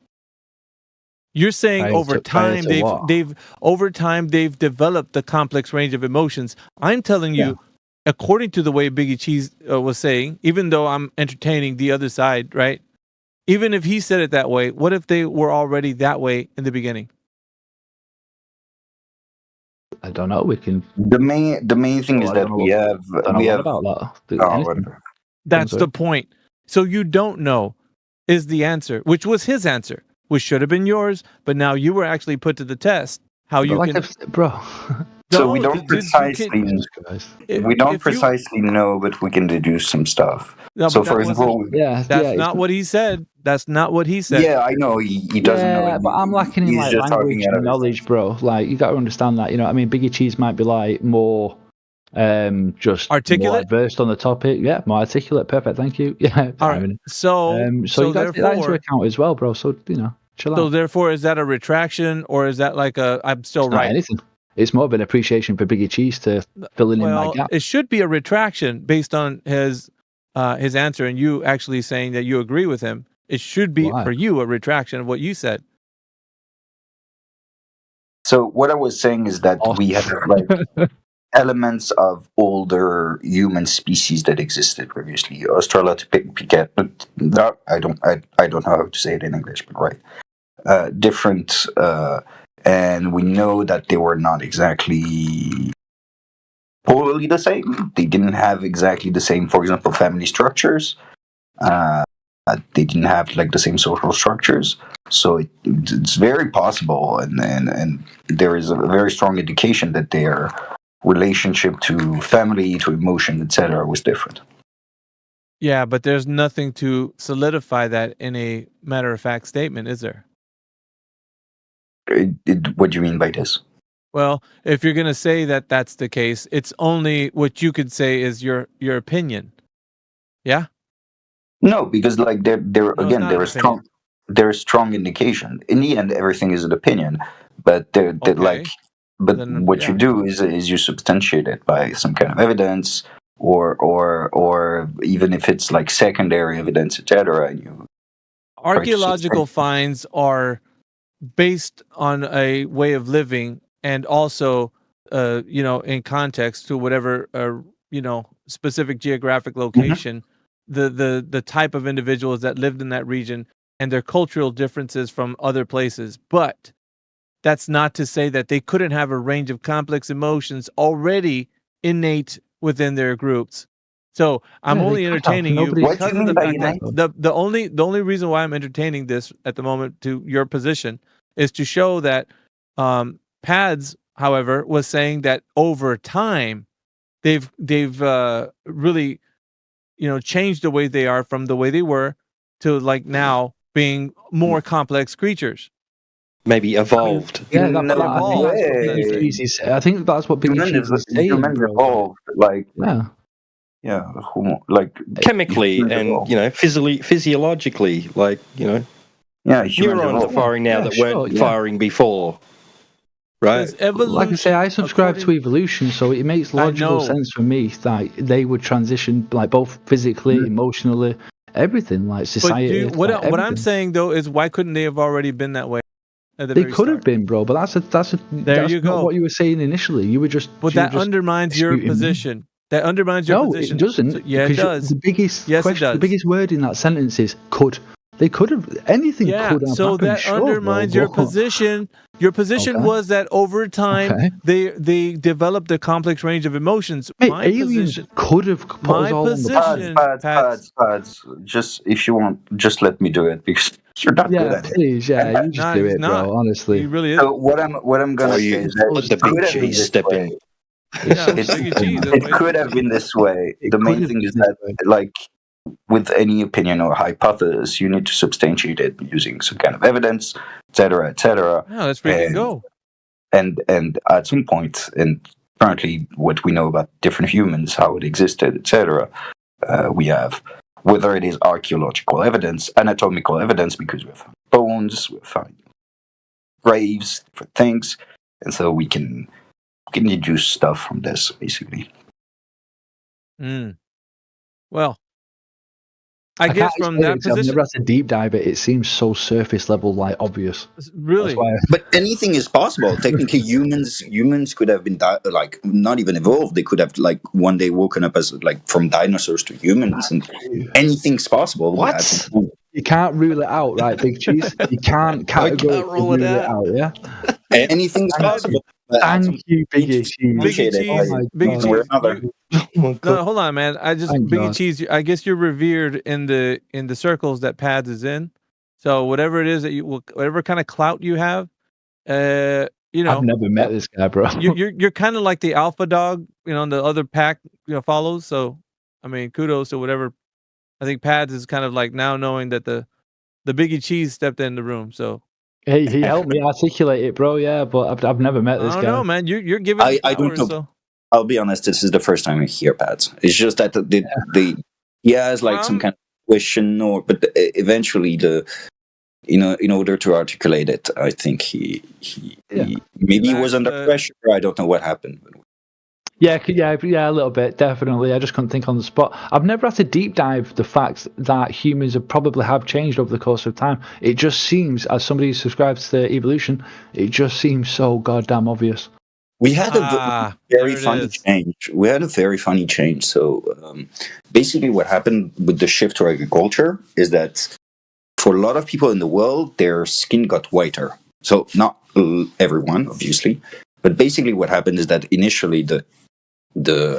You're saying over time they've developed the complex range of emotions. I'm telling you, according to the way Biggie Cheese was saying, even though I'm entertaining the other side, right? Even if he said it that way, what if they were already that way in the beginning? I don't know. We can. The main thing is that we have about that. That's the point. So you don't know is the answer, which was his answer, which should have been yours, but now you were actually put to the test. How you can, bro? So we don't precisely know, but we can deduce some stuff. No, So, but for that example, wasn't- that's not what he said. That's not what he said. Yeah, I know he doesn't know. Yeah, but I'm lacking in He's like just language talking out and of his knowledge, bro. Like you got to understand that. You know, what I mean, Biggie Cheese might be like more, just articulate, more versed on the topic. Yeah, more articulate. Perfect. Thank you. Yeah. All right. So you got to take that into account as well, bro. So you know, chill So out. therefore, is that a retraction or is that like a I'm still It's not right? anything. It's more of an appreciation for Biggie Cheese to filling in my Well, gap. it should be a retraction based on his answer, and you actually saying that you agree with him. It should be Why? for you a retraction of what you said. So what I was saying is that we have like elements of older human species that existed previously. Australopithecus. No, I don't know how to say it in English, but right. Different, and we know that they were not exactly totally the same. They didn't have exactly the same, for example, family structures. They didn't have like the same social structures. So it's very possible, and there is a very strong indication that their relationship to family, to emotion, etc., was different. Yeah, but there's nothing to solidify that in a matter of fact statement, is there? What do you mean by this? Well, if you're going to say that that's the case, it's only what you could say is your opinion. Yeah? No, because like there it's again not there an is strong indication. In the end, everything is an opinion, but what you do is you substantiate it by some kind of evidence, or even if it's like secondary evidence, etc. Archaeological finds are based on a way of living and also in context to whatever specific geographic location, the type of individuals that lived in that region and their cultural differences from other places. But that's not to say that they couldn't have a range of complex emotions already innate within their groups. So I'm only entertaining you because of the fact that the only reason why I'm entertaining this at the moment to your position is to show that Pads, however, was saying that over time they've really changed the way they are from the way they were to like now being more complex creatures. Maybe evolved. I think that's what Biggie Cheese is saying. Humans evolved, like like chemically and physiologically, like neurons are firing now that weren't firing before. Right. Evolution, like I say, I subscribe to evolution, so it makes logical sense for me that they would transition, like both physically, emotionally, everything, like society. But what I'm saying though is, why couldn't they have already been that way? They could have been, bro, but that's you not go. what you were saying initially. You were just. But that undermines your position. That undermines your position. No, it doesn't. So, yeah, it does. The biggest yes, question, it does. the biggest word in that sentence is could. They could have anything. Yeah, could have so happened, that sure, undermines bro, your position. Your position was that over time they developed a complex range of emotions. Mate, My aliens position could have put us all on the Pads. Just if you want, just let me do it because you're not good at please, it. you just do it, bro. Honestly, he really is. So what I'm gonna say is that let the it could big have been cheese this step way. in. It could have been this way. The main thing is that, like, with any opinion or hypothesis, you need to substantiate it using some kind of evidence, etc., etc. No, let's freaking go. And at some point, and currently, what we know about different humans, how it existed, etc., we have whether it is archaeological evidence, anatomical evidence, because we have bones, we find graves, different things, and so we can deduce stuff from this, basically. Well, I guess from that position, I've never had to deep dive it. It seems so surface level, like obvious. Really, but anything is possible. Technically, humans could have been like not even evolved. They could have like one day woken up as like from dinosaurs to humans, and anything's possible. What? You can't rule it out, right, Big Cheese? You can't categorically rule it out. Yeah. Anything's possible. Thank you, Biggie Cheese. Biggie Cheese. No, hold on, man. Biggie Cheese. I guess you're revered in the circles that Pads is in. So whatever it is that whatever kind of clout you have, I've never met this guy, bro. You're kind of like the alpha dog, and the other pack, follows. So, I mean, kudos to whatever. I think Pads is kind of like now knowing that the Biggie Cheese stepped in the room. So. He helped me articulate it, bro. Yeah, but I've never met this guy. I don't know, man. You're giving. I don't know. So. I'll be honest. This is the first time I hear Pads. It's just that he has like some kind of question, but eventually in order to articulate it, I think he maybe he was under pressure. I don't know what happened. Yeah, a little bit, definitely. I just couldn't think on the spot. I've never had to deep dive the fact that humans probably have changed over the course of time. It just seems, as somebody who subscribes to evolution, it just seems so goddamn obvious. We had a very funny change. So basically what happened with the shift to agriculture is that for a lot of people in the world, their skin got whiter. So not everyone, obviously. But basically what happened is that initially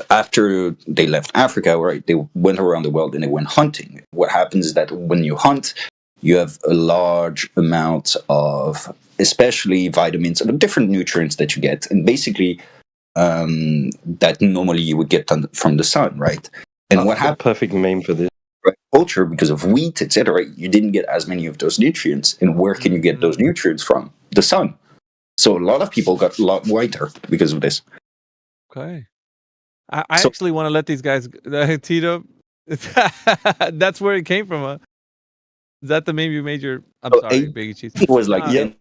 after they left Africa, right, they went around the world and they went hunting. What happens is that when you hunt, you have a large amount of, especially vitamins and different nutrients that you get, and basically that normally you would get from the sun, right? And what happened? Perfect meme for this. Culture, because of wheat, etc., you didn't get as many of those nutrients. And where can you get those nutrients from? The sun. So a lot of people got a lot whiter because of this. Okay. I actually want to let these guys, Tito, that's where it came from. Is that the meme you made your, I'm sorry, Biggie Cheese? It was like 10 years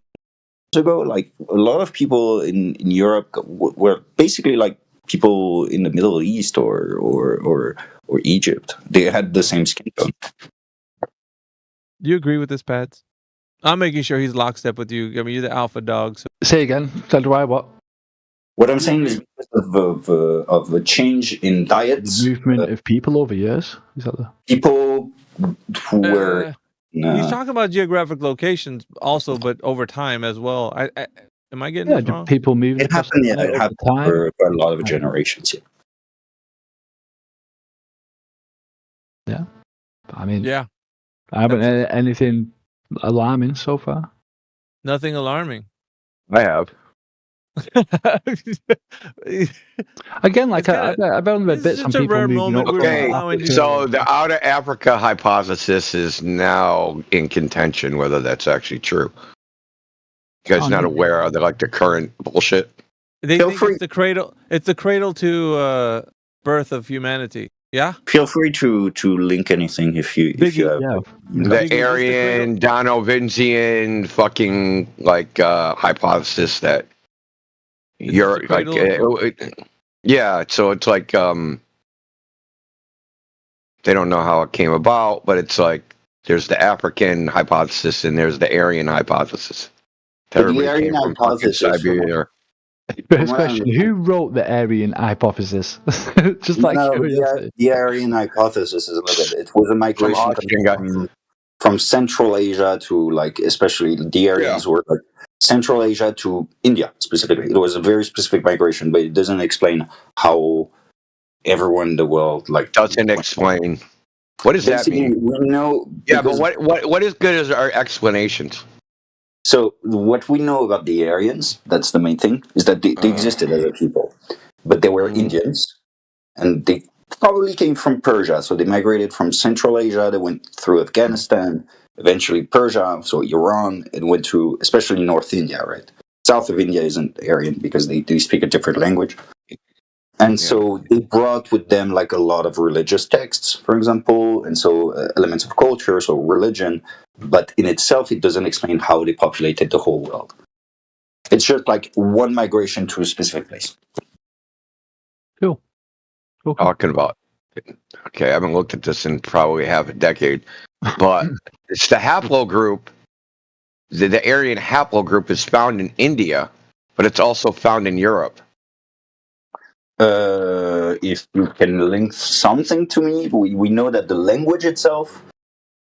ago, like a lot of people in Europe were basically like people in the Middle East or Egypt. They had the same skin tone. Do you agree with this, Pads? I'm making sure he's lockstep with you. I mean, you're the alpha dog. So. Say again. Do I what? What I'm saying is because of a change in diets. The movement of people over years. Is that the people who were? He's talking about geographic locations also, but over time as well. Am I getting this wrong? People moving. It happened. Yeah, it happened for a lot of generations. Yeah. I mean, yeah. I haven't had anything alarming so far. Nothing alarming. I have. Again, like I've only read bits on people moving up. Okay, so the out of Africa hypothesis is now in contention whether that's actually true. You guys not aware of the current bullshit? They think it's the cradle. It's the cradle to birth of humanity. Yeah. Feel free to link anything if you have. The Aryan, Donovan fucking hypothesis that You're like, yeah. So it's like they don't know how it came about, but it's like there's the African hypothesis and there's the Aryan hypothesis. But Everybody the Aryan came from fucking hypothesis, Siberia. First question: who wrote the Aryan hypothesis? Just like curiosity. the Aryan hypothesis is a little bit. It was a migration from Central Asia to like, especially the Aryans were like Central Asia to India specifically. It was a very specific migration, but it doesn't explain how everyone in the world like doesn't explain. What does that mean? We know. Yeah, but what is good as our explanations? So what we know about the Aryans, that's the main thing, is that they existed as a people, but they were Indians, and they probably came from Persia. So they migrated from Central Asia, they went through Afghanistan, eventually Persia, so Iran, and went to especially North India, right? South of India isn't Aryan because they speak a different language. And so they brought with them like a lot of religious texts, for example, and so elements of culture, so religion, but in itself, it doesn't explain how they populated the whole world. It's just like one migration to a specific place. Cool. Talking about, okay, I haven't looked at this in probably half a decade, but it's the haplogroup. The Aryan haplogroup is found in India, but it's also found in Europe. If you can link something to me, we know that the language itself,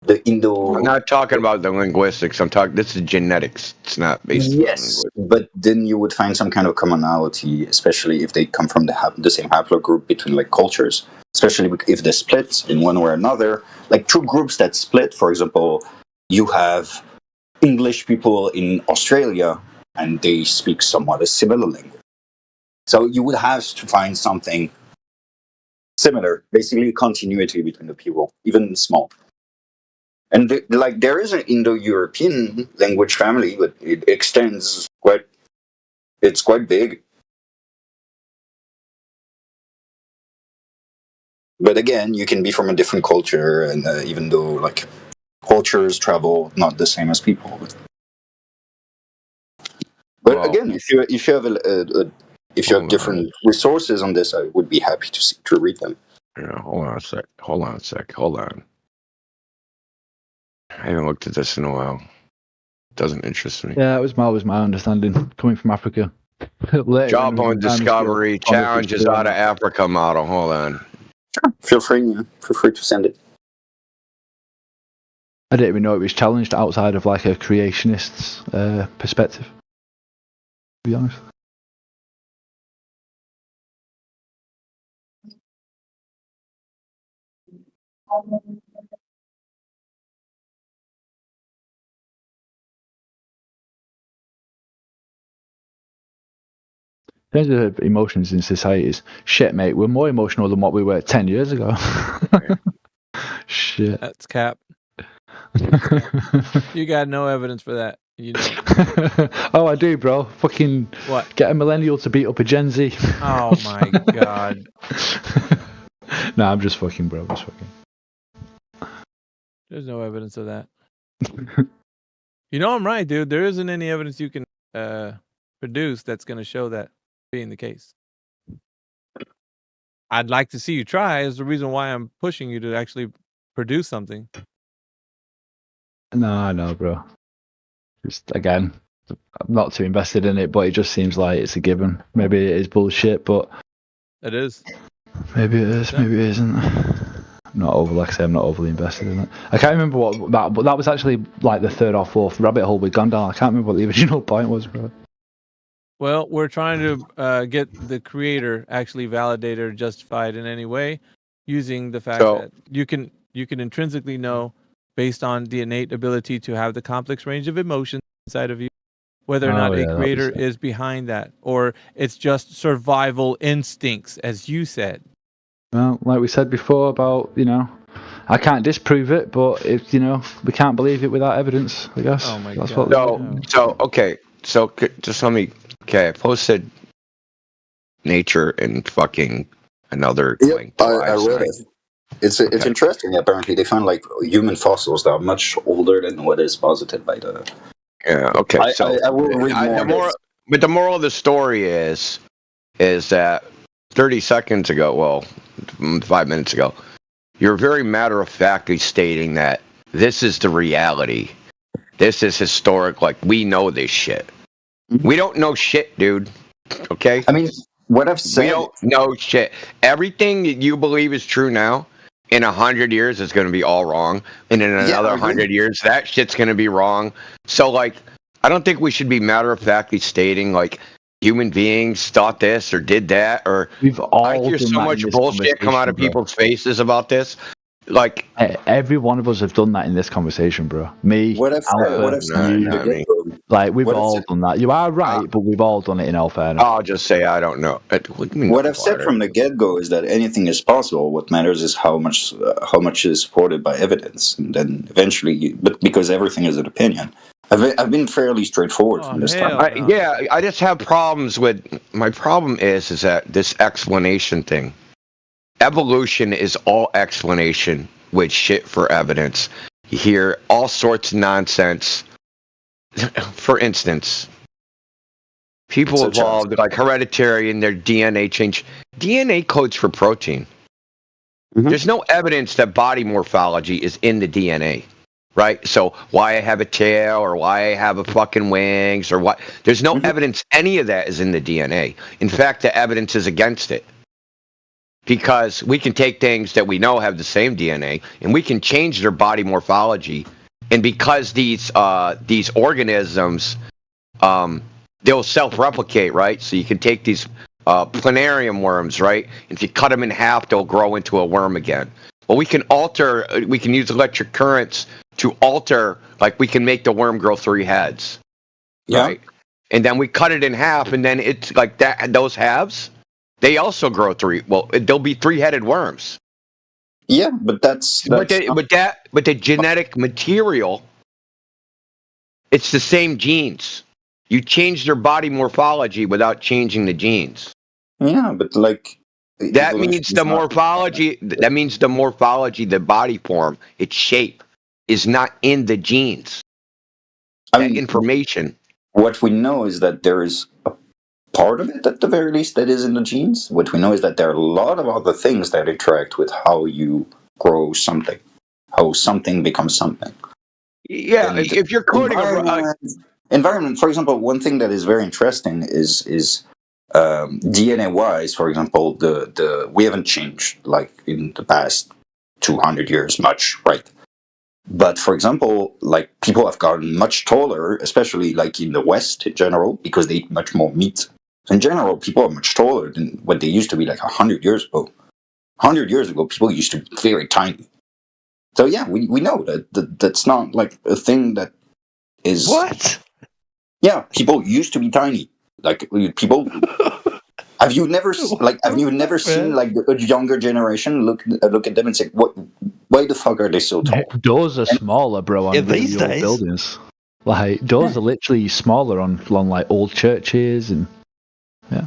the Indo. I'm not talking about the linguistics. I'm talking. This is genetics. It's not based. Yes, but then you would find some kind of commonality, especially if they come from the same haplogroup between like cultures. Especially if they split in one or another, like two groups that split. For example, you have English people in Australia, and they speak somewhat a similar language. So you would have to find something similar, basically continuity between the people, even small. And there is an Indo-European language family, but it extends quite. It's quite big. But again, you can be from a different culture, and even though like cultures travel not the same as people. But again, if you have if you have different resources on this, I would be happy to read them. Yeah, hold on a sec. I haven't looked at this in a while. It doesn't interest me. Yeah, it was my understanding coming from Africa. Jawbone Discovery challenges out of Africa model. Hold on. Sure. Feel free to send it. I didn't even know it was challenged outside of like a creationist's perspective, to be honest. In terms of emotions in societies, shit, mate, we're more emotional than what we were 10 years ago. Shit. That's cap. You got no evidence for that. You know. Oh, I do, bro. Fucking what? Get a millennial to beat up a Gen Z. Oh my god. Nah, I'm just fucking, bro. Just fucking. There's no evidence of that. You know I'm right, dude. There isn't any evidence you can produce that's going to show that being the case. I'd like to see you try. Is the reason why I'm pushing you to actually produce something. No, I know, bro. Just again, I'm not too invested in it, but it just seems like it's a given. Maybe it is bullshit, but it is. Maybe it is. Maybe it isn't. I'm not overly invested in it. I can't remember but that was actually like the third or fourth rabbit hole we'd gone down. I can't remember what the original point was, bro. Well, we're trying to get the creator actually validated or justified in any way, using the fact that you can intrinsically know, based on the innate ability to have the complex range of emotions inside of you, whether or not a creator is behind that, or it's just survival instincts, as you said. Well, like we said before about, I can't disprove it, but if we can't believe it without evidence, I guess. Oh my God. Just let me. Okay, I posted Nature and fucking another link. I read it. It's interesting. Apparently, they found like human fossils that are much older than what is posited by the. Yeah. Okay. I will read more. But the moral of the story is that 30 seconds ago, well, 5 minutes ago, you're very matter-of-factly stating that this is the reality. This is historic. Like, we know this shit. We don't know shit, dude. Okay? I mean, what I've said... We don't know shit. Everything that you believe is true now, in 100 years, it's going to be all wrong. And in another 100 years, that shit's going to be wrong. So, like, I don't think we should be matter-of-factly stating, like, human beings thought this or did that. Or I hear so much bullshit come out of people's faces about this. Like, every one of us have done that in this conversation, bro. Me, Alpha, like we've all done that. You are right, but we've all done it in all fairness. I'll just say I don't know. What I've said from the get-go is that anything is possible. What matters is how much is supported by evidence, and then eventually, but because everything is an opinion. I've been fairly straightforward from this time. I just have problems with. My problem is that this explanation thing. Evolution is all explanation with shit for evidence. You hear all sorts of nonsense. For instance, people evolved like hereditary and their DNA changed. DNA codes for protein. There's no evidence that body morphology is in the DNA, right? So why I have a tail or why I have a fucking wings or what? There's no evidence any of that is in the DNA. In fact, the evidence is against it. Because we can take things that we know have the same DNA and we can change their body morphology. And because these organisms, they'll self-replicate, right? So you can take these planarian worms, right? And if you cut them in half, they'll grow into a worm again. Well, we can use electric currents to alter, like we can make the worm grow 3 heads. Right? And then we cut it in half and then it's like that. Those halves, they also grow 3. Well, they'll be 3-headed worms. Yeah, but the genetic material, it's the same genes. You change their body morphology without changing the genes. Yeah, but like that means the morphology. That means the morphology, the body form, its shape, is not in the genes. That information. What we know is that there is a part of it, at the very least, that is in the genes. What we know is that there are a lot of other things that interact with how you grow something, how something becomes something. Yeah, and if you're coding environment, for example, one thing that is very interesting is DNA-wise. For example, we haven't changed like in the past 200 years much, right? But for example, like people have gotten much taller, especially like in the West in general, because they eat much more meat. So in general, people are much taller than what they used to be like 100 years ago. 100 years ago, people used to be very tiny. So yeah, we know that's not like a thing that is... What? Yeah, people used to be tiny. Like people... Have you never seen like a younger generation look at them and say, "What? Why the fuck are they so tall?" Doors are smaller, bro. On these old days. buildings, like doors are literally smaller on like old churches and yeah.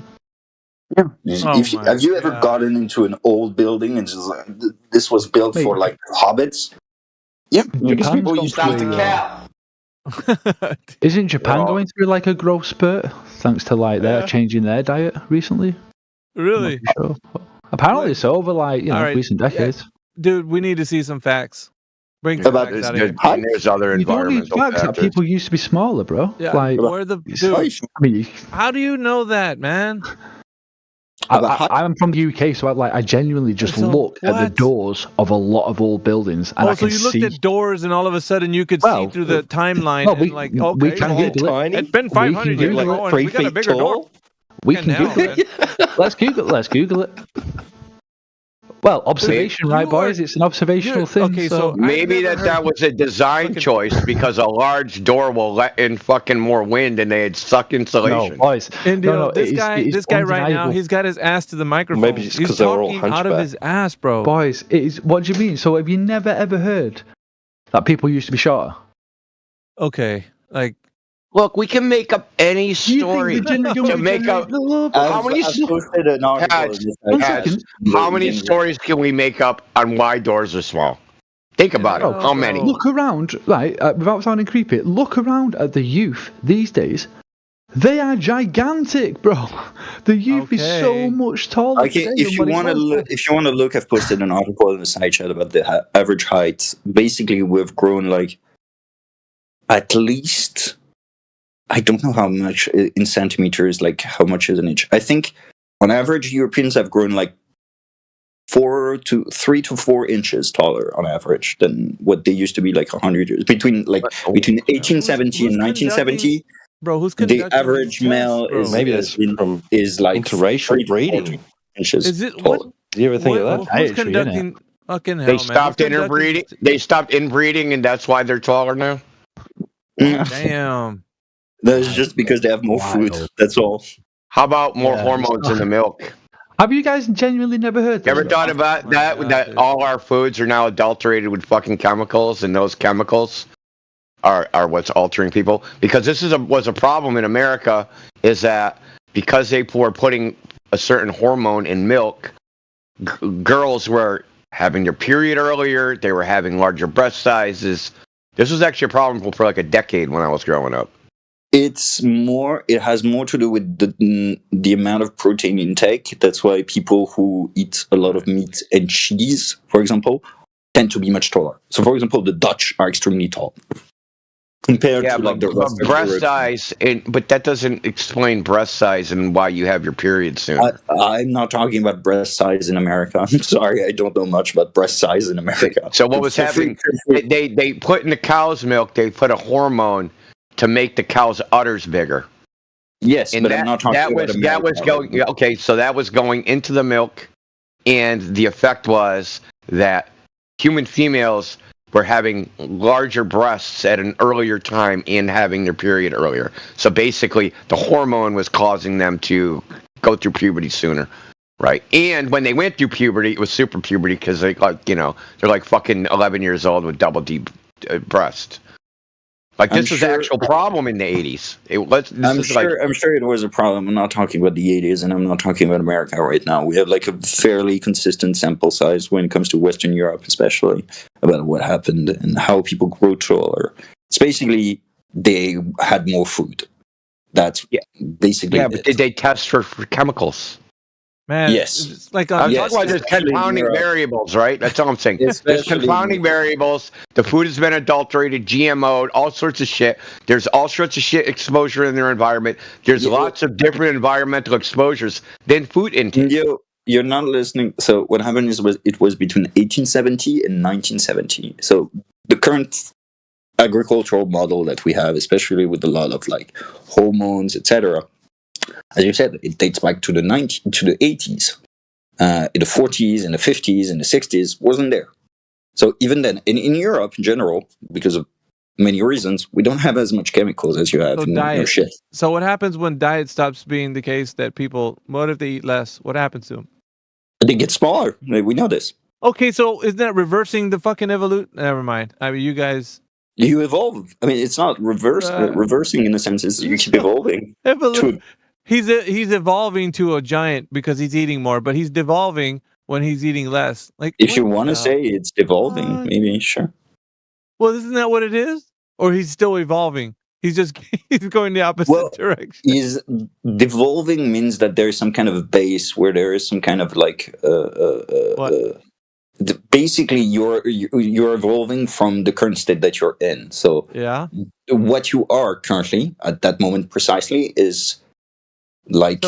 Have you ever gotten into an old building and just like, this was built for like hobbits? Yeah, because people used to. Isn't Japan going through like a growth spurt thanks to like their changing their diet recently? Really? Sure. Apparently so over like recent decades. Dude, we need to see some facts. Bring some facts out of here. There's other environmental facts that factors. people used to be smaller, bro. Yeah, Like, where the dude? I mean, How do you know that, man? I'm from the UK, so I genuinely just look at the doors of a lot of old buildings, and I So can you looked see. at doors, and all of a sudden you could see through the timeline. well, we- and like, we okay, can well, Google it. it's been We 500 can years Google ago, it. and we got a bigger door. We can Now, Google it. Let's Google it. Well, observation, right, boys? It's an observational thing. okay, so Maybe that was a design choice because a large door will let in fucking more wind and they had suck insulation. No, boys. And this guy right now, he's got his ass to the microphone. Maybe it's he's 'cause they were all talking out of hunchback. his ass, bro. Boys, it is. What do you mean? So have you never ever heard that people used to be shorter? Okay, like. Look, we can make up any story to make up. How many stories can we make up on why doors are small? Think about it. How many? Look around, right? Without sounding creepy, look around at the youth these days. They are gigantic, bro. The youth is so much taller. Okay, today if than you what it want to was. look, I've posted an article in the side chat about the average height. Basically, we've grown like at least, I don't know how much in centimeters, like how much is an inch. I think on average, Europeans have grown like 3 to 4 inches taller on average than what they used to be like 100 years. Between 1870 and 1970, Bro, who's the conducting average these male tests, bro? is Maybe that's from like interracial 3 to 4 breeding. inches Is it taller. what? Do you ever think of that? Who's conducting? Fucking hell, They man. stopped Who's conducting interbreeding. They stopped inbreeding, and that's why they're taller now. Damn. That's just because they have more food. That's all. How about more hormones in the milk? Have you guys genuinely never heard You this? ever thought about that? That all our foods are now adulterated with fucking chemicals, and those chemicals are what's altering people. Because this was a problem in America, is that because they were putting a certain hormone in milk, girls were having their period earlier. They were having larger breast sizes. This was actually a problem for like a decade when I was growing up. It has more to do with the amount of protein intake. That's why people who eat a lot of meat and cheese, for example, tend to be much taller. So, for example, the Dutch are extremely tall compared to like the rest of breast Europe. size, but that doesn't explain breast size and why you have your period sooner. I'm not talking about breast size in America. I'm sorry, I don't know much about breast size in America. So what was happening? They put in the cow's milk. They put a hormone to make the cow's udders bigger. Yes, and but I'm not talking about America. that was going. Okay, so that was going into the milk, and the effect was that human females were having larger breasts at an earlier time and having their period earlier. So basically, the hormone was causing them to go through puberty sooner, right? And when they went through puberty, it was super puberty because they're like fucking 11 years old with double D breast. Like this was an actual problem in the 80s. I'm sure it was a problem. I'm not talking about the 80s, and I'm not talking about America right now. We have like a fairly consistent sample size when it comes to Western Europe, especially about what happened and how people grew taller. It's basically they had more food. That's basically but did they test for chemicals? Man, yes. It's like I'm talking about there's confounding variables, right? That's all I'm saying. There's confounding variables. The food has been adulterated, GMO'd, all sorts of shit. There's all sorts of shit exposure in their environment. There's lots of different environmental exposures than food intake. You're not listening. So what happened is it was between 1870 and 1970. So the current agricultural model that we have, especially with a lot of like hormones, etc., as you said, it dates back to the 80s. In the 40s, in the 50s, in the 60s, wasn't there. So even then, in Europe in general, because of many reasons, we don't have as much chemicals as you have in your shit. So what happens when diet stops being the case that people, what if they eat less? What happens to them? They get smaller. We know this. Okay, so isn't that reversing the fucking evolution? Never mind. I mean, you guys... You evolve. I mean, it's not reversing in the sense is you keep evolving. He's evolving to a giant because he's eating more, but he's devolving when he's eating less. Like, if you want to say it's devolving, maybe sure. Well, isn't that what it is? Or he's still evolving? He's going the opposite direction. Is devolving means that there is some kind of base where there is some kind of like basically you're evolving from the current state that you're in. So what you are currently at that moment precisely is like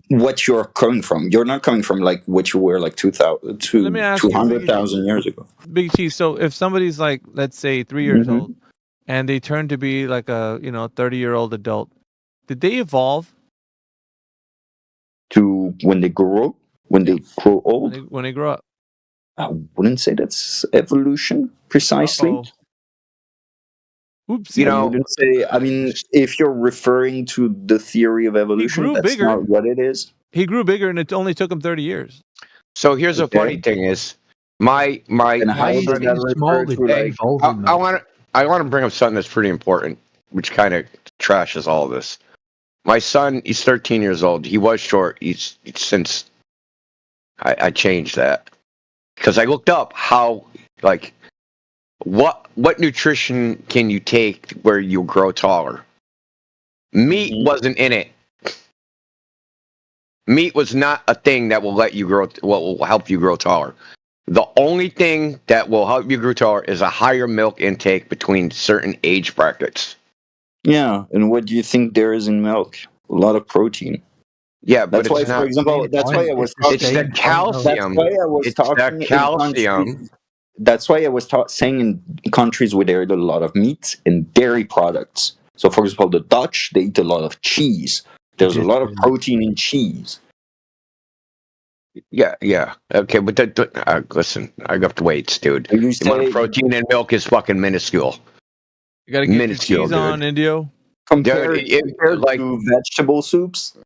what you're coming from. You're not coming from like what you were like 200,000 years ago. Big Cheese. So if somebody's like, let's say 3 years old, and they turn to be like a 30-year-old adult, did they evolve? To when they grow old? When they grow up. I wouldn't say that's evolution precisely. Oops. I wouldn't say. I mean, if you're referring to the theory of evolution, that's not what it is. He grew bigger, and it only took him 30 years. So here's the funny thing: is I want to bring up something that's pretty important, which kind of trashes all of this. My son, he's 13 years old. He was short. He's since I changed that because I looked up how what nutrition can you take where you grow taller? Meat wasn't in it. Meat was not a thing that will let you grow. What will help you grow taller. The only thing that will help you grow taller is a higher milk intake between certain age brackets. Yeah, and what do you think there is in milk? A lot of protein. Yeah, That's but why, it's not. for example, that's why I was talking. It's the calcium. That's why I was It's the talking in calcium. countries. That's why I was saying in countries where there is a lot of meat and dairy products. So, for example, the Dutch, they eat a lot of cheese. There's a lot of protein in cheese. Yeah. Okay, but listen, I got the weights, dude. The amount of protein in milk is fucking minuscule. You gotta get your cheese on, Indio. Compared to vegetable soups?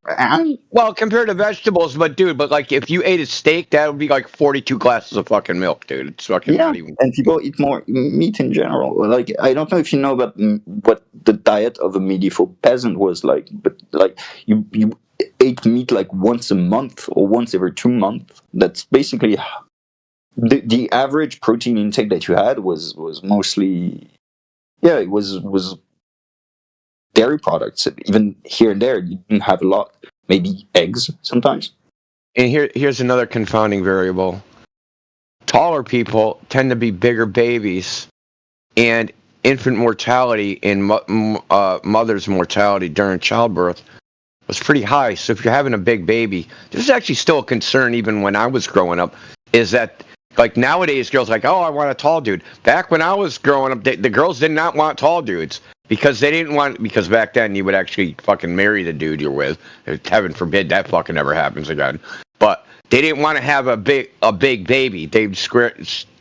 Well, compared to vegetables, but like if you ate a steak, that would be like 42 glasses of fucking milk, dude. It's fucking not even. And people eat more meat in general. Like, I don't know if you know about what the diet of a medieval peasant was like, but like you ate meat like once a month or once every 2 months. That's basically the average protein intake that you had was mostly, it was dairy products. Even here and there, you didn't have a lot. Maybe eggs sometimes. And here's another confounding variable. Taller people tend to be bigger babies, and infant mortality and mother's mortality during childbirth was pretty high. So if you're having a big baby, this is actually still a concern even when I was growing up, is that like nowadays girls are like, oh, I want a tall dude. Back when I was growing up, the girls did not want tall dudes. Because they didn't want, because back then you would actually fucking marry the dude you're with. Heaven forbid that fucking ever happens again. But they didn't want to have a big baby. They'd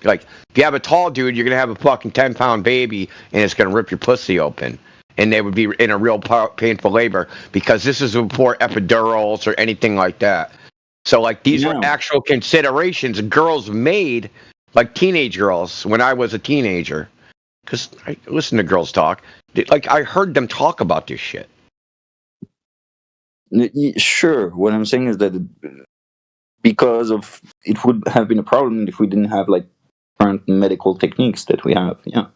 like, if you have a tall dude, you're gonna have a fucking 10-pound baby, and it's gonna rip your pussy open, and they would be in a real painful labor because this is before epidurals or anything like that. So like these were actual considerations girls made, like teenage girls when I was a teenager. Because I listen to girls talk. Like, I heard them talk about this shit. Sure. What I'm saying is that because of it would have been a problem if we didn't have like current medical techniques that we have. Yeah.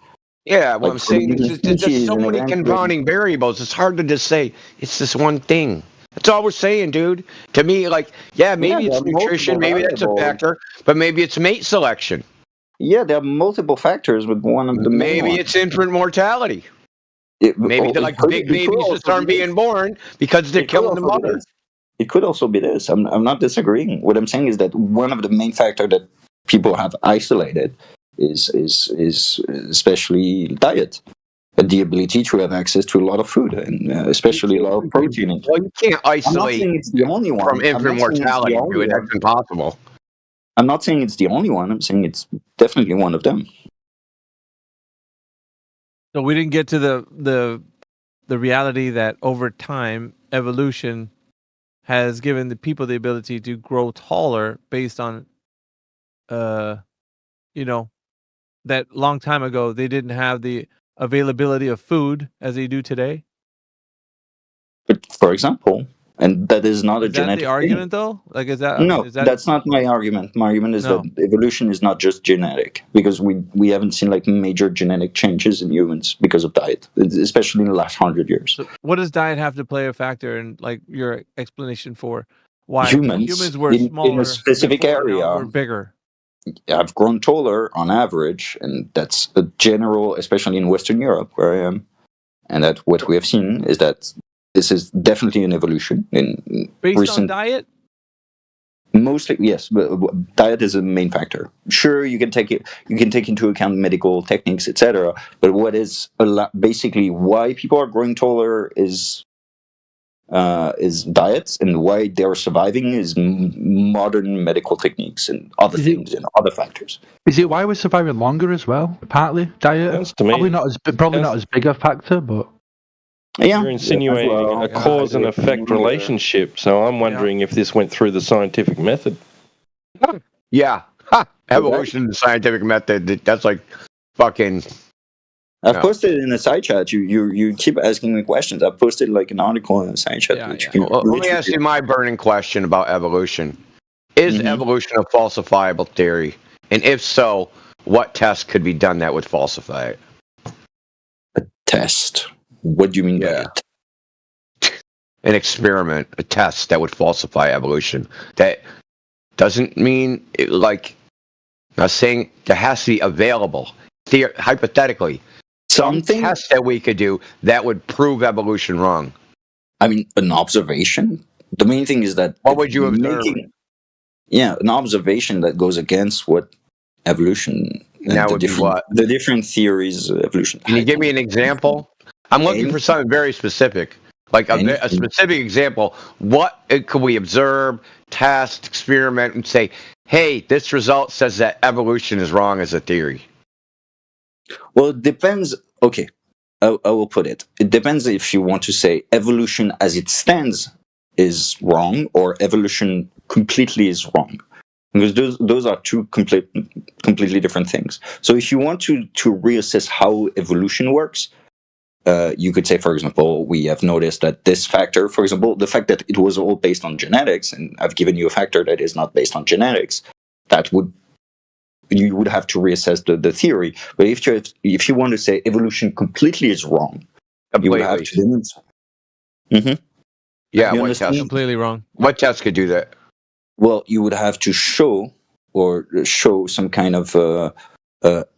Yeah, what I'm saying is there's just so many confounding variables. It's hard to just say it's this one thing. That's all we're saying, dude. To me, like, maybe it's nutrition, maybe that's a factor, but maybe it's mate selection. Yeah, there are multiple factors, but one of the main maybe it's infant mortality. Maybe they're like big babies just aren't being born because they're killing the mother. It could also be this. I'm not disagreeing. What I'm saying is that one of the main factors that people have isolated is especially diet. The ability to have access to a lot of food and especially a lot of protein. Well, you can't isolate it's the only one. from infant mortality, dude. That's impossible. I'm not saying it's the only one. I'm saying it's definitely one of them. So we didn't get to the reality that over time, evolution has given the people the ability to grow taller based on, that long time ago they didn't have the availability of food as they do today. But for example, and that is not a genetic the argument, thing. though? Like, is that No, that's not my argument. My argument is that evolution is not just genetic, because we haven't seen like major genetic changes in humans because of diet, especially in the last 100 years. So what does diet have to play a factor in, like, your explanation for why humans were smaller in a specific area were bigger? Have grown taller on average, and that's a general, especially in Western Europe where I am, and that what we have seen is that this is definitely an evolution in based on diet. Mostly, yes, but diet is a main factor. Sure, you can take into account medical techniques, etc. But what is basically why people are growing taller is diets, and why they're surviving is modern medical techniques and other things and other factors. Is it why we're surviving longer as well? Partly diet. Probably not as big a factor, but. Yeah, you're insinuating a cause and effect relationship, so I'm wondering if this went through the scientific method. Yeah, evolution, the scientific method. That's like fucking. I've posted it in the side chat. You keep asking me questions. I've posted like an article in the side chat. Let me ask you my burning question about evolution: is evolution a falsifiable theory? And if so, what test could be done that would falsify it? A test. What do you mean by it? an experiment, a test that would falsify evolution. That doesn't mean I'm not saying there has to be available. Hypothetically, some test that we could do that would prove evolution wrong. I mean, an observation. The main thing is that what would you observe? An observation that goes against what evolution. That would be what? The different theories of evolution. Can you give me an example? I'm looking for something very specific, like a specific example. What could we observe, test, experiment, and say, hey, this result says that evolution is wrong as a theory? Well, it depends. Okay, I will put it. It depends if you want to say evolution as it stands is wrong or evolution completely is wrong. Because those are two completely different things. So if you want to reassess how evolution works, you could say, for example, we have noticed that this factor, for example, the fact that it was all based on genetics, and I've given you a factor that is not based on genetics, you would have to reassess the theory. But if you want to say evolution completely is wrong, you would have to demonstrate. Mm-hmm. Yeah, what test? Completely wrong. What test could do that? Well, you would have to show some kind of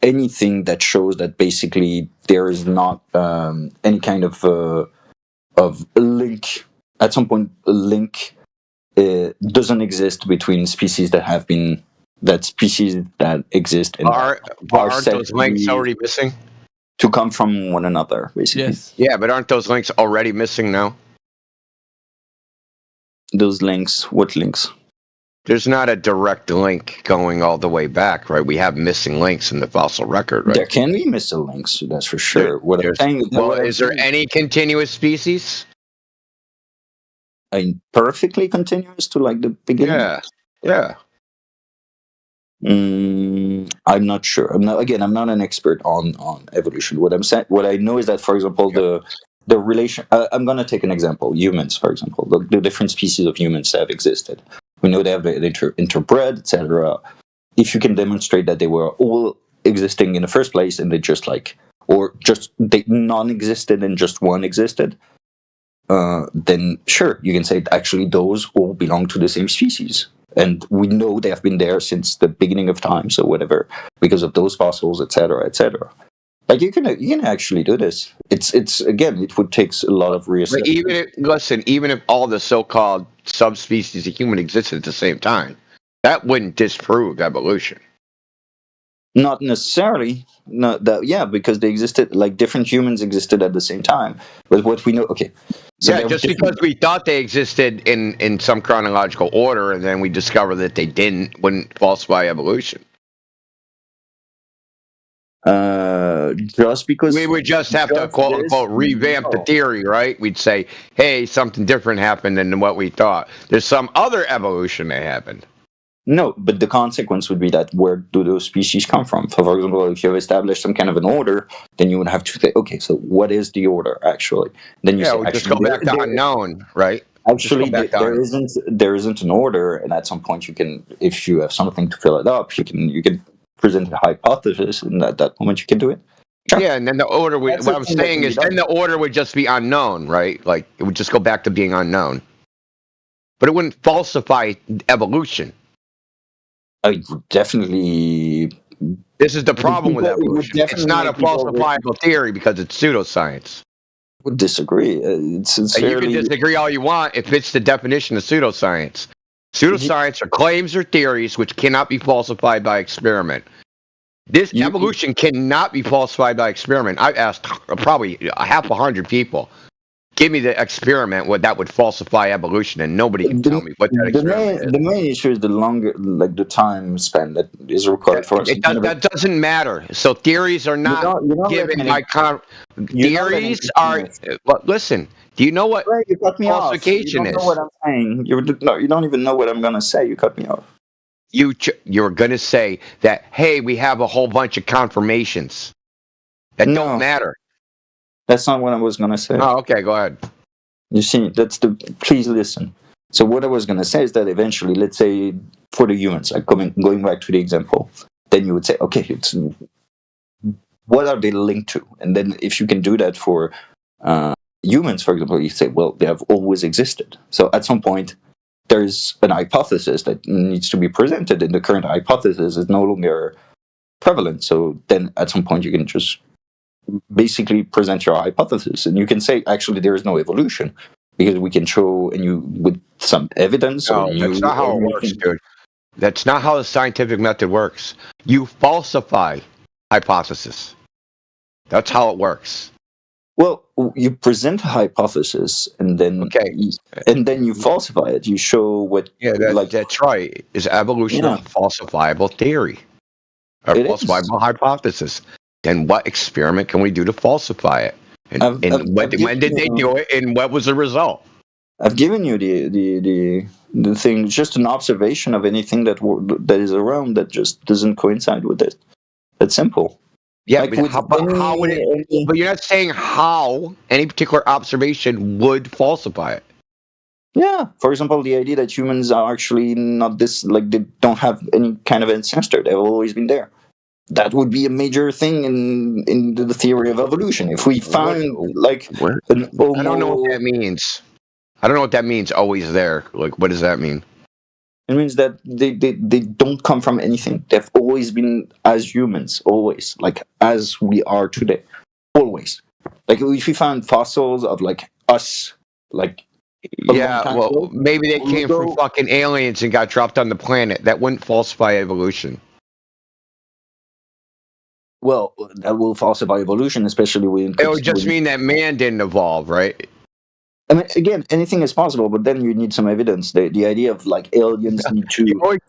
anything that shows that basically there is not any kind of link. At some point, a link doesn't exist between species that exist and aren't those links already missing? To come from one another, basically. Yes. Yeah, but aren't those links already missing now? Those links? What links? There's not a direct link going all the way back, right? We have missing links in the fossil record, right? There can be missing links, that's for sure. Is there any continuous species? Perfectly continuous to like the beginning? Yeah. I'm not sure. I'm not an expert on evolution. What I know is that, for example, the relation. I'm going to take an example. Humans, for example, the different species of humans have existed. We know they have interbred, etc. If you can demonstrate that they were all existing in the first place, and they they non-existed and just one existed, then sure, you can say actually those all belong to the same species. And we know they have been there since the beginning of time, so whatever, because of those fossils, etc., etc. Like you can actually do this. It's again, it would take a lot of reassessment. But even if all the so-called subspecies of human existed at the same time, that wouldn't disprove evolution. Not necessarily. Because they existed, like different humans existed at the same time. But what we know, okay. So just because we thought they existed in some chronological order, and then we discover that they didn't, wouldn't falsify evolution. Just because we would just have to quote unquote revamp the theory, right? We'd say, hey, something different happened than what we thought. There's some other evolution that happened. No, but the consequence would be that where do those species come from? So, for example, if you have established some kind of an order, then you would have to say, okay, so what is the order actually? Then you say, we just go back to unknown, right? Actually, there isn't an order, and at some point you can, if you have something to fill it up, you can present a hypothesis, and at that moment you can do it. Sure. Yeah, and then the order. What I'm saying is, then the order would just be unknown, right? Like it would just go back to being unknown, but it wouldn't falsify evolution. I would definitely. This is the problem with evolution. It's not a falsifiable theory because it's pseudoscience. Would disagree. You can disagree all you want. It fits the definition of pseudoscience. Pseudoscience are claims or theories which cannot be falsified by experiment. Evolution cannot be falsified by experiment. I've asked probably 100 people, give me the experiment that would falsify evolution, and nobody can tell me what that experiment is. The main issue is the time span that is required for us. That doesn't matter. So theories are not given by theories are. But listen, do you know what falsification is? You don't know what I'm saying. You don't even know what I'm going to say. You cut me off. You're going to say that, hey, we have a whole bunch of confirmations that don't matter. That's not what I was going to say. Oh, okay, go ahead. You see, please listen. So what I was going to say is that eventually, let's say for the humans, going back to the example, then you would say, okay, what are they linked to? And then if you can do that for humans, for example, you say, well, they have always existed. So at some point, there's an hypothesis that needs to be presented, and the current hypothesis is no longer prevalent. So then at some point, you can just basically present your hypothesis, and you can say, actually, there is no evolution, because we can show with some evidence. No, that's not how it works, dude. That's not how the scientific method works. You falsify hypothesis. That's how it works. Well, you present a hypothesis, and then you falsify it. You show what. Yeah, that's right. Is evolution a falsifiable theory, a falsifiable hypothesis? Then what experiment can we do to falsify it? And when did they do it? And what was the result? I've given you the thing, just an observation of anything that is around that just doesn't coincide with it. That's simple. Yeah, like how would it? But you're not saying how any particular observation would falsify it. Yeah, for example, the idea that humans are actually not this, like they don't have any kind of ancestor; they've always been there. That would be a major thing in the theory of evolution. If we found an I don't know what that means. I don't know what that means. Always there. Like, what does that mean? It means that they don't come from anything. They've always been as humans, always, like as we are today, always. Like if we found fossils of like us, like well, maybe they came from fucking aliens and got dropped on the planet. That wouldn't falsify evolution. Well, that will falsify evolution, especially when it would just mean that man didn't evolve, right? I mean, again, anything is possible, but then you need some evidence. The idea of like aliens need to. You always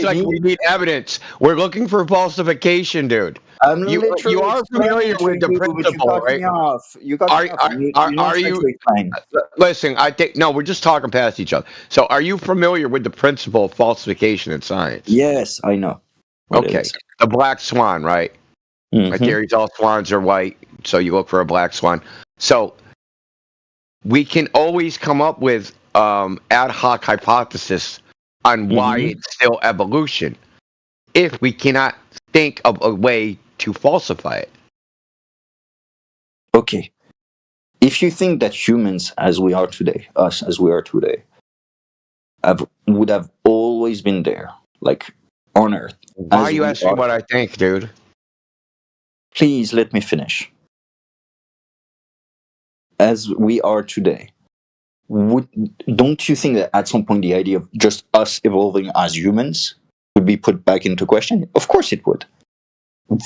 we need evidence. We're looking for falsification, dude. You are familiar with the principle, right? You got me off. Are you? Listen, I think no. We're just talking past each other. So, are you familiar with the principle of falsification in science? Yes, I know. Okay, the black swan, right? My theory's all swans are white, so you look for a black swan. So we can always come up with ad hoc hypothesis on why it's still evolution if we cannot think of a way to falsify it. Okay. If you think that humans as we are today, us as we are today, would have always been there, like on Earth. Why are you asking what I think, dude? Please let me finish. As we are today, don't you think that at some point the idea of just us evolving as humans would be put back into question? Of course it would.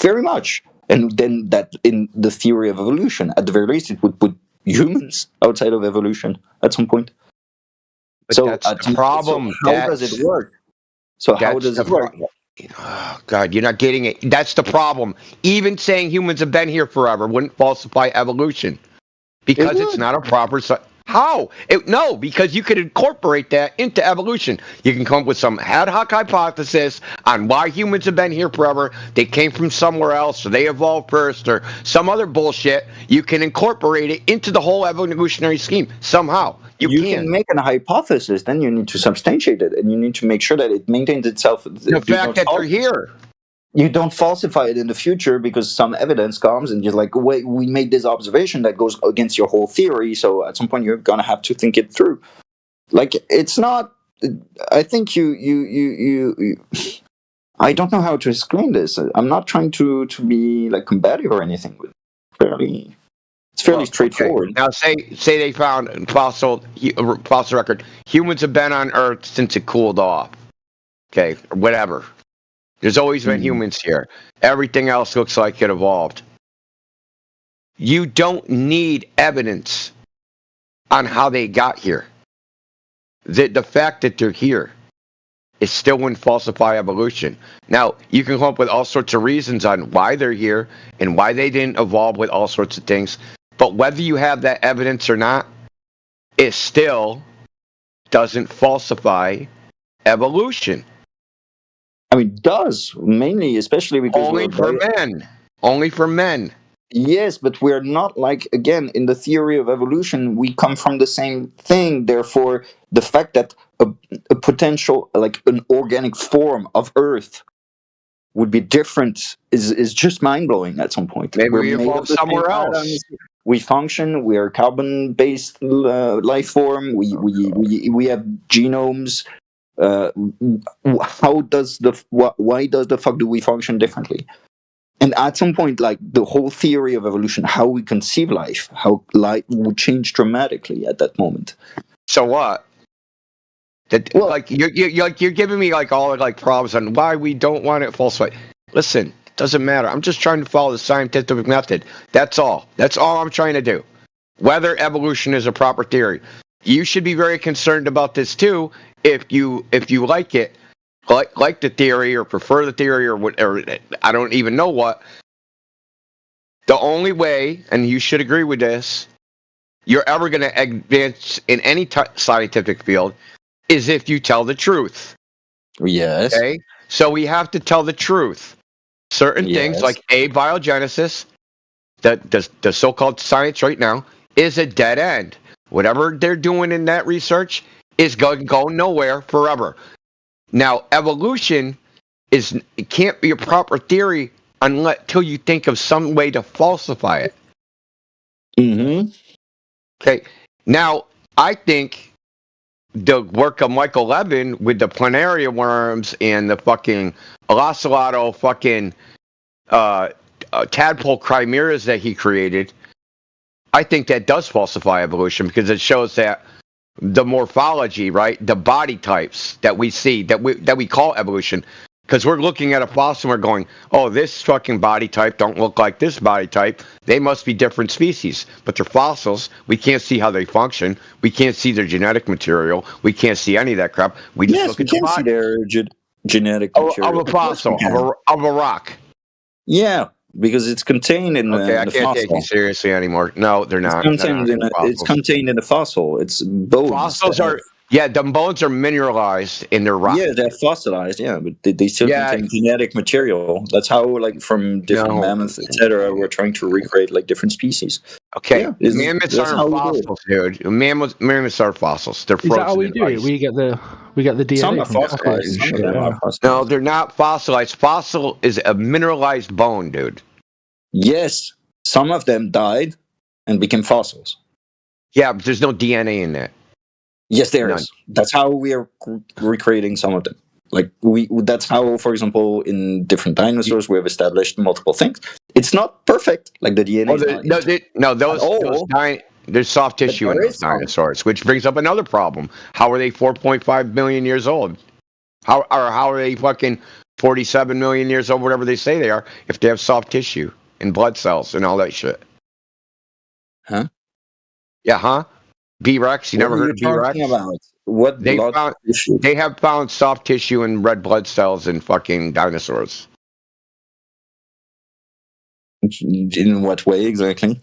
Very much. And then that in the theory of evolution, at the very least, it would put humans outside of evolution at some point. But so that's the problem. So how does it work? So how does it work? Oh, God, you're not getting it. That's the problem. Even saying humans have been here forever wouldn't falsify evolution because it's not a proper. How? No, because you could incorporate that into evolution. You can come up with some ad hoc hypothesis on why humans have been here forever. They came from somewhere else, or they evolved first, or some other bullshit. You can incorporate it into the whole evolutionary scheme somehow. You can make a hypothesis, then you need to substantiate it, and you need to make sure that it maintains itself. The fact that they're here. You don't falsify it in the future because some evidence comes and you're like, wait, we made this observation that goes against your whole theory, so at some point you're going to have to think it through. Like, it's not... I think you I don't know how to explain this. I'm not trying to be, like, combative or anything. It's fairly straightforward. Now, say they found fossil record. Humans have been on Earth since it cooled off. Okay, or whatever. There's always been humans here. Everything else looks like it evolved. You don't need evidence on how they got here. The fact that they're here is still wouldn't falsify evolution. Now, you can come up with all sorts of reasons on why they're here and why they didn't evolve with all sorts of things. But whether you have that evidence or not, it still doesn't falsify evolution. I mean, it does, mainly, especially because... Only for men. Yes, but we're not like, again, in the theory of evolution, we come from the same thing. Therefore, the fact that a potential, like an organic form of Earth would be different is just mind-blowing at some point. Maybe we evolved somewhere else. we function. We are carbon-based life form. We have genomes. Why does the fuck do we function differently? And at some point, like the whole theory of evolution, how we conceive life, how life would change dramatically at that moment. So what? Like you're giving me like all like problems on why we don't want it falsified. Listen, it doesn't matter. I'm just trying to follow the scientific method. That's all. That's all I'm trying to do. Whether evolution is a proper theory, you should be very concerned about this too. If you like it, like the theory or prefer the theory or whatever, I don't even know what. The only way, and you should agree with this, you're ever going to advance in any scientific field is if you tell the truth. Yes. Okay? So we have to tell the truth. Certain things like abiogenesis, the so-called science right now, is a dead end. Whatever they're doing in that research is going to go nowhere forever. Now, evolution it can't be a proper theory until you think of some way to falsify it. Mm-hmm. Okay. Now, I think the work of Michael Levin with the planaria worms and the fucking ocelotto fucking tadpole chimeras that he created, I think that does falsify evolution because it shows that the morphology, right, the body types that we see, that we call evolution, because we're looking at a fossil and we're going, oh, this fucking body type don't look like this body type. They must be different species. But they're fossils. We can't see how they function. We can't see their genetic material. We can't see any of that crap. We just look at the body. See their genetic material. Of a fossil, of a rock. Yeah, because it's contained in okay, I the can't fossil. take you seriously anymore. No, they're not. It's contained in the fossil. It's bones. Fossils are... Yeah, the bones are mineralized in their rock. Yeah, they're fossilized. Yeah, but they still contain genetic material. That's how, like, from different mammoths, etc., we're trying to recreate like different species. Okay, mammoths aren't fossils, dude. Mammoths are fossils. They're frozen. Is that how we do it? We get the DNA. Some are fossilized. No, they're not fossilized. Fossil is a mineralized bone, dude. Yes, some of them died and became fossils. Yeah, but there's no DNA in that. Yes, there is. That's how we are recreating some of them. Like that's how, for example, in different dinosaurs, we have established multiple things. It's not perfect, like the DNA. There's soft tissue in those dinosaurs, which brings up another problem. How are they 4.5 million years old? How are they fucking 47 million years old, whatever they say they are, if they have soft tissue and blood cells and all that shit? Huh? Yeah, huh? B-Rex, you never heard of B-Rex? What they have found soft tissue and red blood cells in fucking dinosaurs. In what way exactly?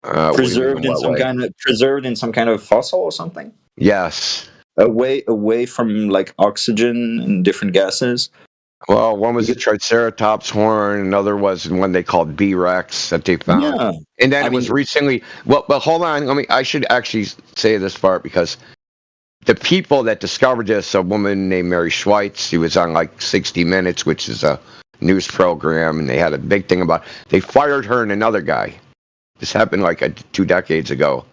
Preserved in some kind of fossil or something? Yes. Away from like oxygen and different gases. Well, one was the Triceratops horn, another was one they called B-Rex that they found. Yeah. And then it was recently. Well, hold on. I should actually say this part because the people that discovered this, a woman named Mary Schweitz, she was on like 60 Minutes, which is a news program, and they had a big thing about. They fired her and another guy. This happened like 2 decades ago.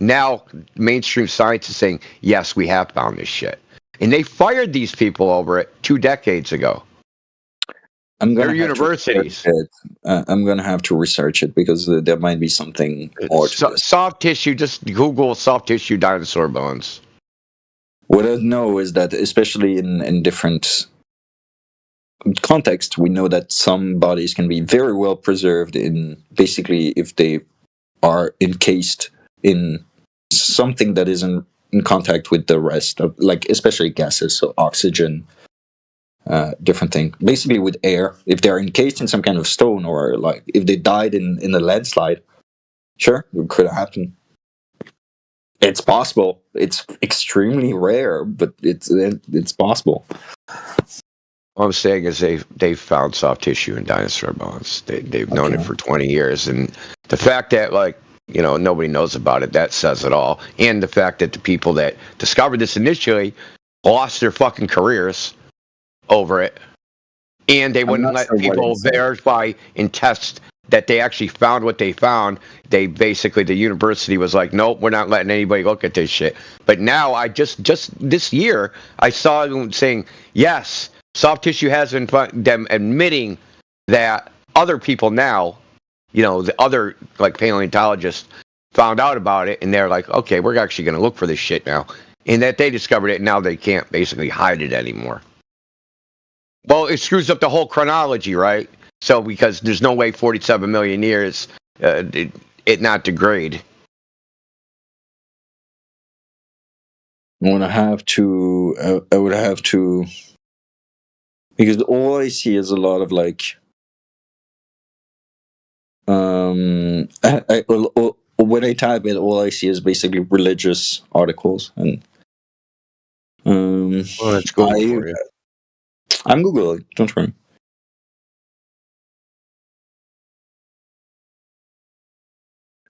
Now mainstream science is saying, yes, we have found this shit. And they fired these people over it 2 decades ago. They're universities. I'm going to have to research it because there might be something more to this. Soft tissue, just Google soft tissue dinosaur bones. What I know is that, especially in different contexts, we know that some bodies can be very well preserved in basically if they are encased in something that is in contact with the rest of, like, especially gases, so oxygen, different thing. Basically with air, if they're encased in some kind of stone, or like if they died in a landslide, sure, it could happen. It's possible. It's extremely rare, but it's possible. What I'm saying is they've found soft tissue in dinosaur bones. They've known it for 20 years, and the fact that nobody knows about it, that says it all. And the fact that the people that discovered this initially lost their fucking careers over it, And they wouldn't let people verify and test that they actually found what they found. They basically, the university was like, nope, we're not letting anybody look at this shit. But now I just this year, I saw them saying, yes, soft tissue has been them admitting that other people now, the other like paleontologists found out about it, and they're like, okay, we're actually going to look for this shit now. And that they discovered it, and now they can't basically hide it anymore. Well, it screws up the whole chronology, right? So, because there's no way 47 million years it not degrade. I would have to, because all I see is a lot of like, when I type it, all I see is basically religious articles, and well, that's Google for you. I'm Googling, don't worry.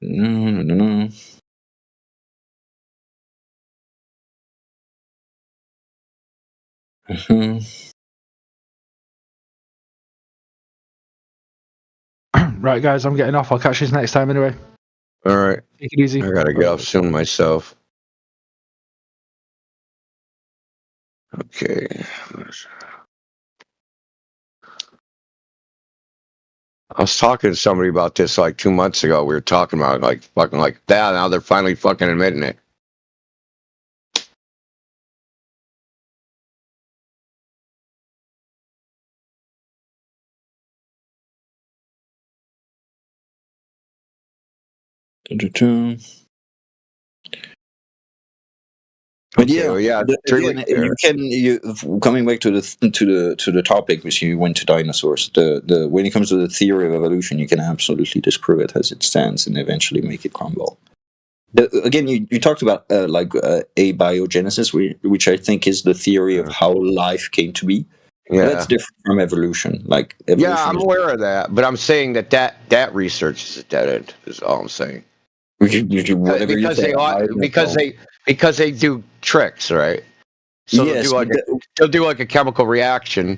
No. Right, guys, I'm getting off. I'll catch you next time anyway. All right. Take it easy. I gotta get off soon myself. Okay. I was talking to somebody about this like 2 months ago. We were talking about like fucking like that. Now they're finally fucking admitting it. But coming back to the topic, which you went to dinosaurs. When it comes to the theory of evolution, you can absolutely disprove it as it stands and eventually make it crumble. Again, you talked about abiogenesis, which I think is the theory of how life came to be. Yeah, that's different from evolution. Like evolution, I'm aware of that, but I'm saying that research is a dead end. Is all I'm saying. Because they do tricks, right? So yes, they'll do like a chemical reaction,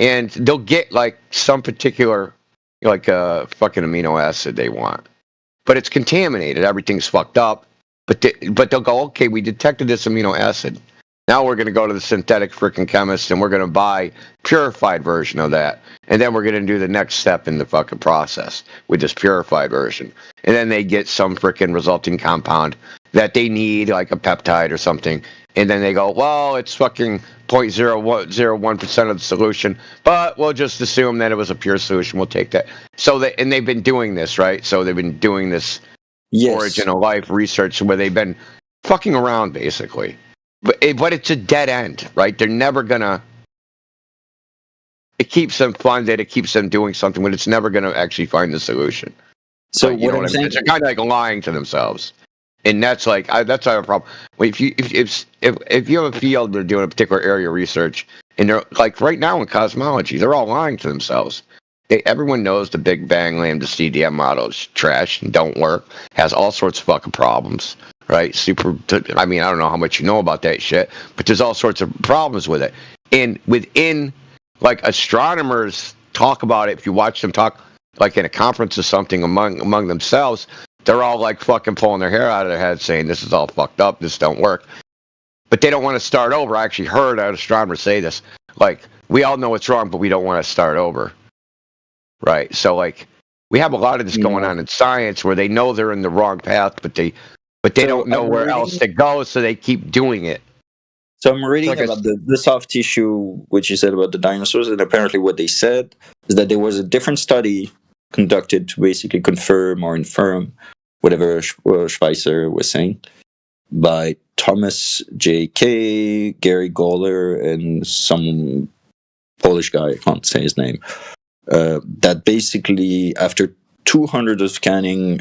and they'll get like some particular like a fucking amino acid they want, but it's contaminated. Everything's fucked up. But they'll go, okay, we detected this amino acid. Now we're going to go to the synthetic freaking chemist and we're going to buy purified version of that. And then we're going to do the next step in the fucking process with this purified version. And then they get some freaking resulting compound that they need, like a peptide or something. And then they go, well, it's fucking 0.01% of the solution, but we'll just assume that it was a pure solution. We'll take that. And they've been doing this, right? So they've been doing this origin of life research where they've been fucking around, basically. But it's a dead end, right? They're never gonna. It keeps them funded. It keeps them doing something, but it's never gonna actually find the solution. So you know what I mean? They're kind of like lying to themselves, and that's like that's our problem. If you have a field they're doing a particular area of research, and they're like right now in cosmology, they're all lying to themselves. Everyone knows the Big Bang Lambda CDM model is trash and don't work. Has all sorts of fucking problems. Right, I mean, I don't know how much you know about that shit, but there's all sorts of problems with it. And within, like, astronomers talk about it. If you watch them talk, like in a conference or something among themselves, they're all like fucking pulling their hair out of their head, saying this is all fucked up, this don't work. But they don't want to start over. I actually heard an astronomer say this. Like, we all know it's wrong, but we don't want to start over. Right. So, like, we have a lot of this going on in science where they know they're in the wrong path, but they don't know where else to go, so they keep doing it. So I'm reading about the soft tissue, which you said about the dinosaurs, and apparently what they said is that there was a different study conducted to basically confirm or infirm whatever Schweitzer was saying by Thomas J.K., Gary Goller, and some Polish guy, I can't say his name, that basically after 200 of scanning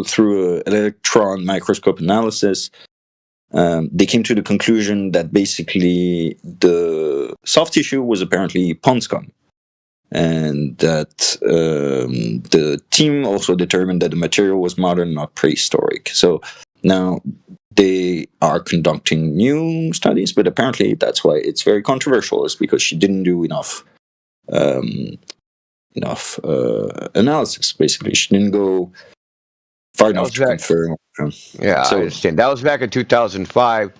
through electron microscope analysis, they came to the conclusion that basically the soft tissue was apparently pond scum, and that the team also determined that the material was modern, not prehistoric. So now they are conducting new studies, but apparently that's why it's very controversial. Is because she didn't do enough analysis. Basically, she didn't go far enough to confirm. Yeah, So, I understand. That was back in 2005.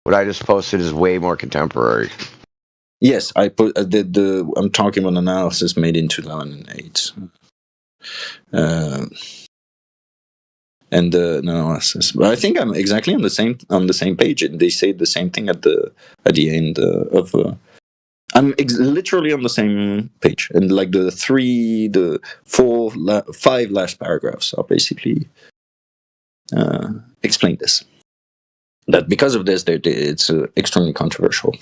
What I just posted is way more contemporary. yes, I put I'm talking about analysis made in 2008. And the analysis, but I think I'm exactly on the same page. And they say the same thing at the end of. I'm literally on the same page, and like the 5 last paragraphs are basically explain this. That because of this, it's extremely controversial.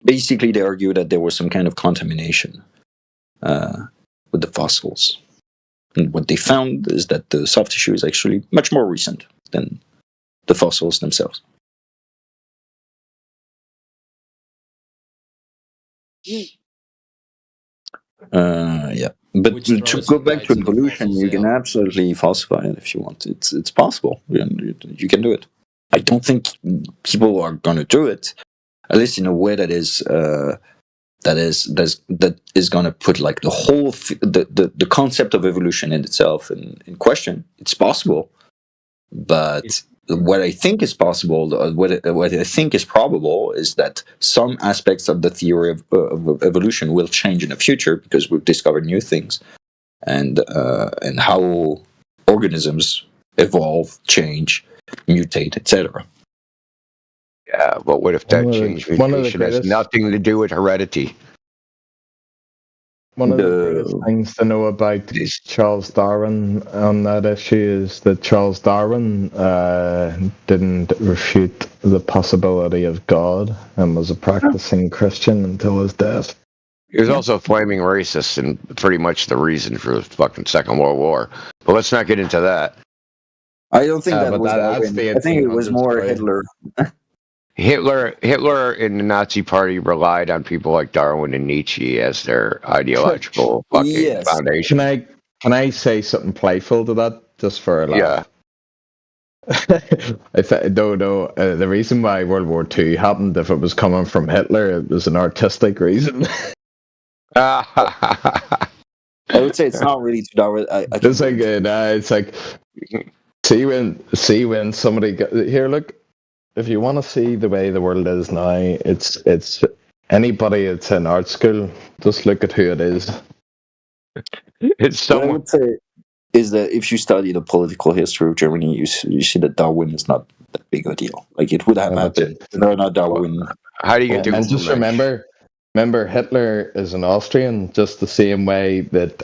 Basically, they argue that there was some kind of contamination with the fossils. And what they found is that the soft tissue is actually much more recent than the fossils themselves. Yeah, but to go back to evolution, you can absolutely falsify it if you want. It's possible. You can do it. I don't think people are going to do it, at least in a way that is going to put like the whole the concept of evolution in itself in question. It's possible, but what I think is possible, what I think is probable, is that some aspects of the theory of evolution will change in the future because we've discovered new things, and how organisms evolve, change, mutate, etc. Yeah, but what if that change mutation has nothing to do with heredity? One of the greatest things to know about Charles Darwin on that issue is that Charles Darwin didn't refute the possibility of God and was a practicing Christian until his death. He was also a flaming racist and pretty much the reason for the fucking Second World War. But let's not get into that. I don't think that was Darwin. I think it was more Hitler. Hitler and the Nazi Party relied on people like Darwin and Nietzsche as their ideological fucking foundation. Can I say something playful to that, just for a laugh? Yeah. The reason why World War II happened, if it was coming from Hitler, it was an artistic reason. I would say it's not really to Darwin. It's like see when somebody here, look. If you want to see the way the world is now, it's anybody that's in art school, just look at who it is. It's someone. What I would say is that if you study the political history of Germany, you see that Darwin is not that big a deal. Like it would have happened. No, not Darwin. How do you get to? And just remember, Hitler is an Austrian, just the same way that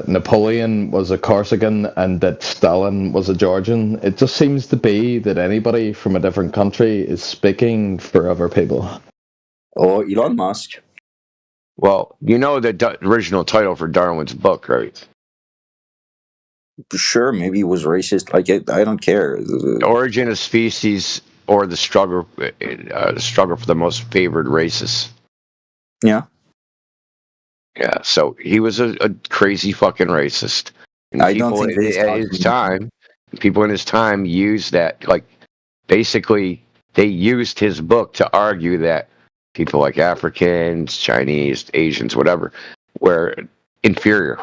Napoleon was a Corsican and that Stalin was a Georgian. It just seems to be that anybody from a different country is speaking for other people. Or Elon Musk. Well, you know the original title for Darwin's book, right? Sure, maybe he was racist. Like I don't care. The Origin of Species, or the struggle for the most favored races. Yeah. Yeah, so he was a crazy fucking racist. And I don't think people in his time used that, like, basically they used his book to argue that people like Africans, Chinese, Asians, whatever, were inferior.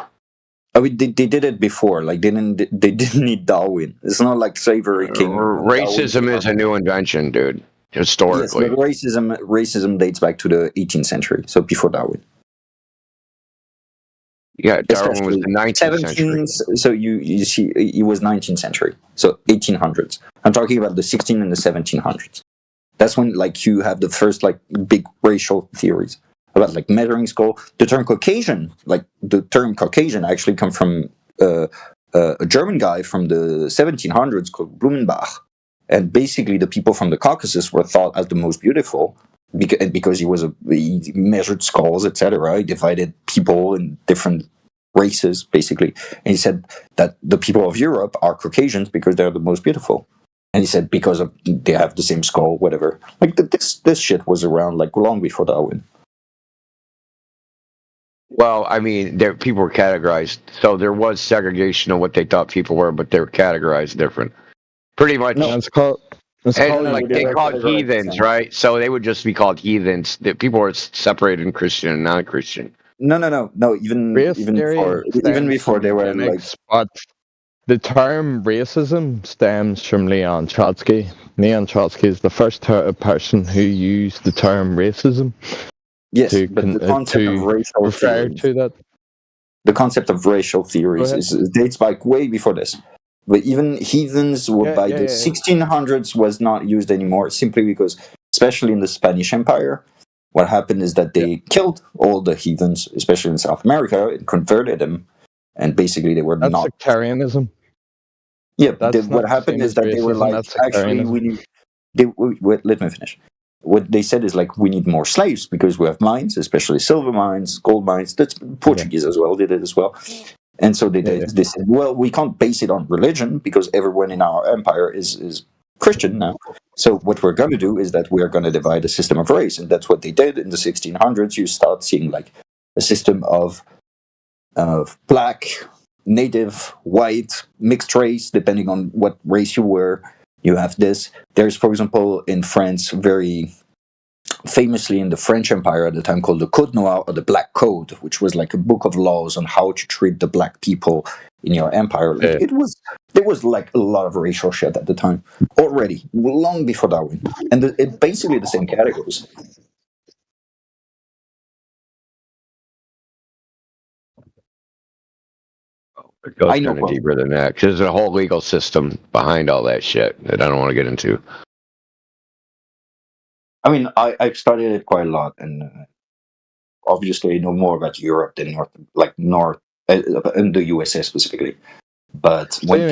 I mean, they did it before. Like, they didn't need Darwin. It's not like slavery came. Racism is a new invention, dude. Historically, yes, but racism dates back to the 18th century, so before Darwin. Yeah, Darwin was the 19th century. So you see, it was 19th century, so 1800s. I'm talking about the 16 and the 1700s. That's when, like, you have the first, like, big racial theories about, like, measuring skull. The term Caucasian, actually come from a German guy from the 1700s called Blumenbach. And basically, the people from the Caucasus were thought as the most beautiful because he measured skulls, etc. He divided people in different races, basically. And he said that the people of Europe are Caucasians because they're the most beautiful. And he said because they have the same skull, whatever. Like this shit was around like long before Darwin. Well, I mean, people were categorized, so there was segregation of what they thought people were, but they were categorized different. Pretty much. No, it's called. And like they called heathens, right? So they would just be called heathens. The people were separated in Christian and non-Christian. No. Even before they were like. But the term racism stems from Leon Trotsky. Leon Trotsky is the first person who used the term racism. Yes, but the concept of racial refer theories, to that. The concept of racial theories dates back way before this. But even heathens were by the 1600s was not used anymore, simply because, especially in the Spanish Empire, what happened is that they killed all the heathens, especially in South America, and converted them, and basically they were That's not sectarianism. Yeah, what happened is that they were like, actually, let me finish. What they said is like, we need more slaves because we have mines, especially silver mines, gold mines. That's Portuguese as well, did it as well. And so they said, well, we can't base it on religion because everyone in our empire is Christian now. So what we're going to do is that we're going to divide a system of race. And that's what they did in the 1600s. You start seeing like a system of black, native, white, mixed race, depending on what race you were. You have this. There's, for example, in France, very famously in the French Empire at the time, called the Code Noir, or the Black Code, which was like a book of laws on how to treat the black people in your empire. There was like a lot of racial shit at the time already, long before Darwin, and it's basically the same categories. It goes kind of deeper than that, because there's a whole legal system behind all that shit that I don't want to get into. I mean, I've studied it quite a lot, and obviously I know more about Europe than North and the USA specifically. But when you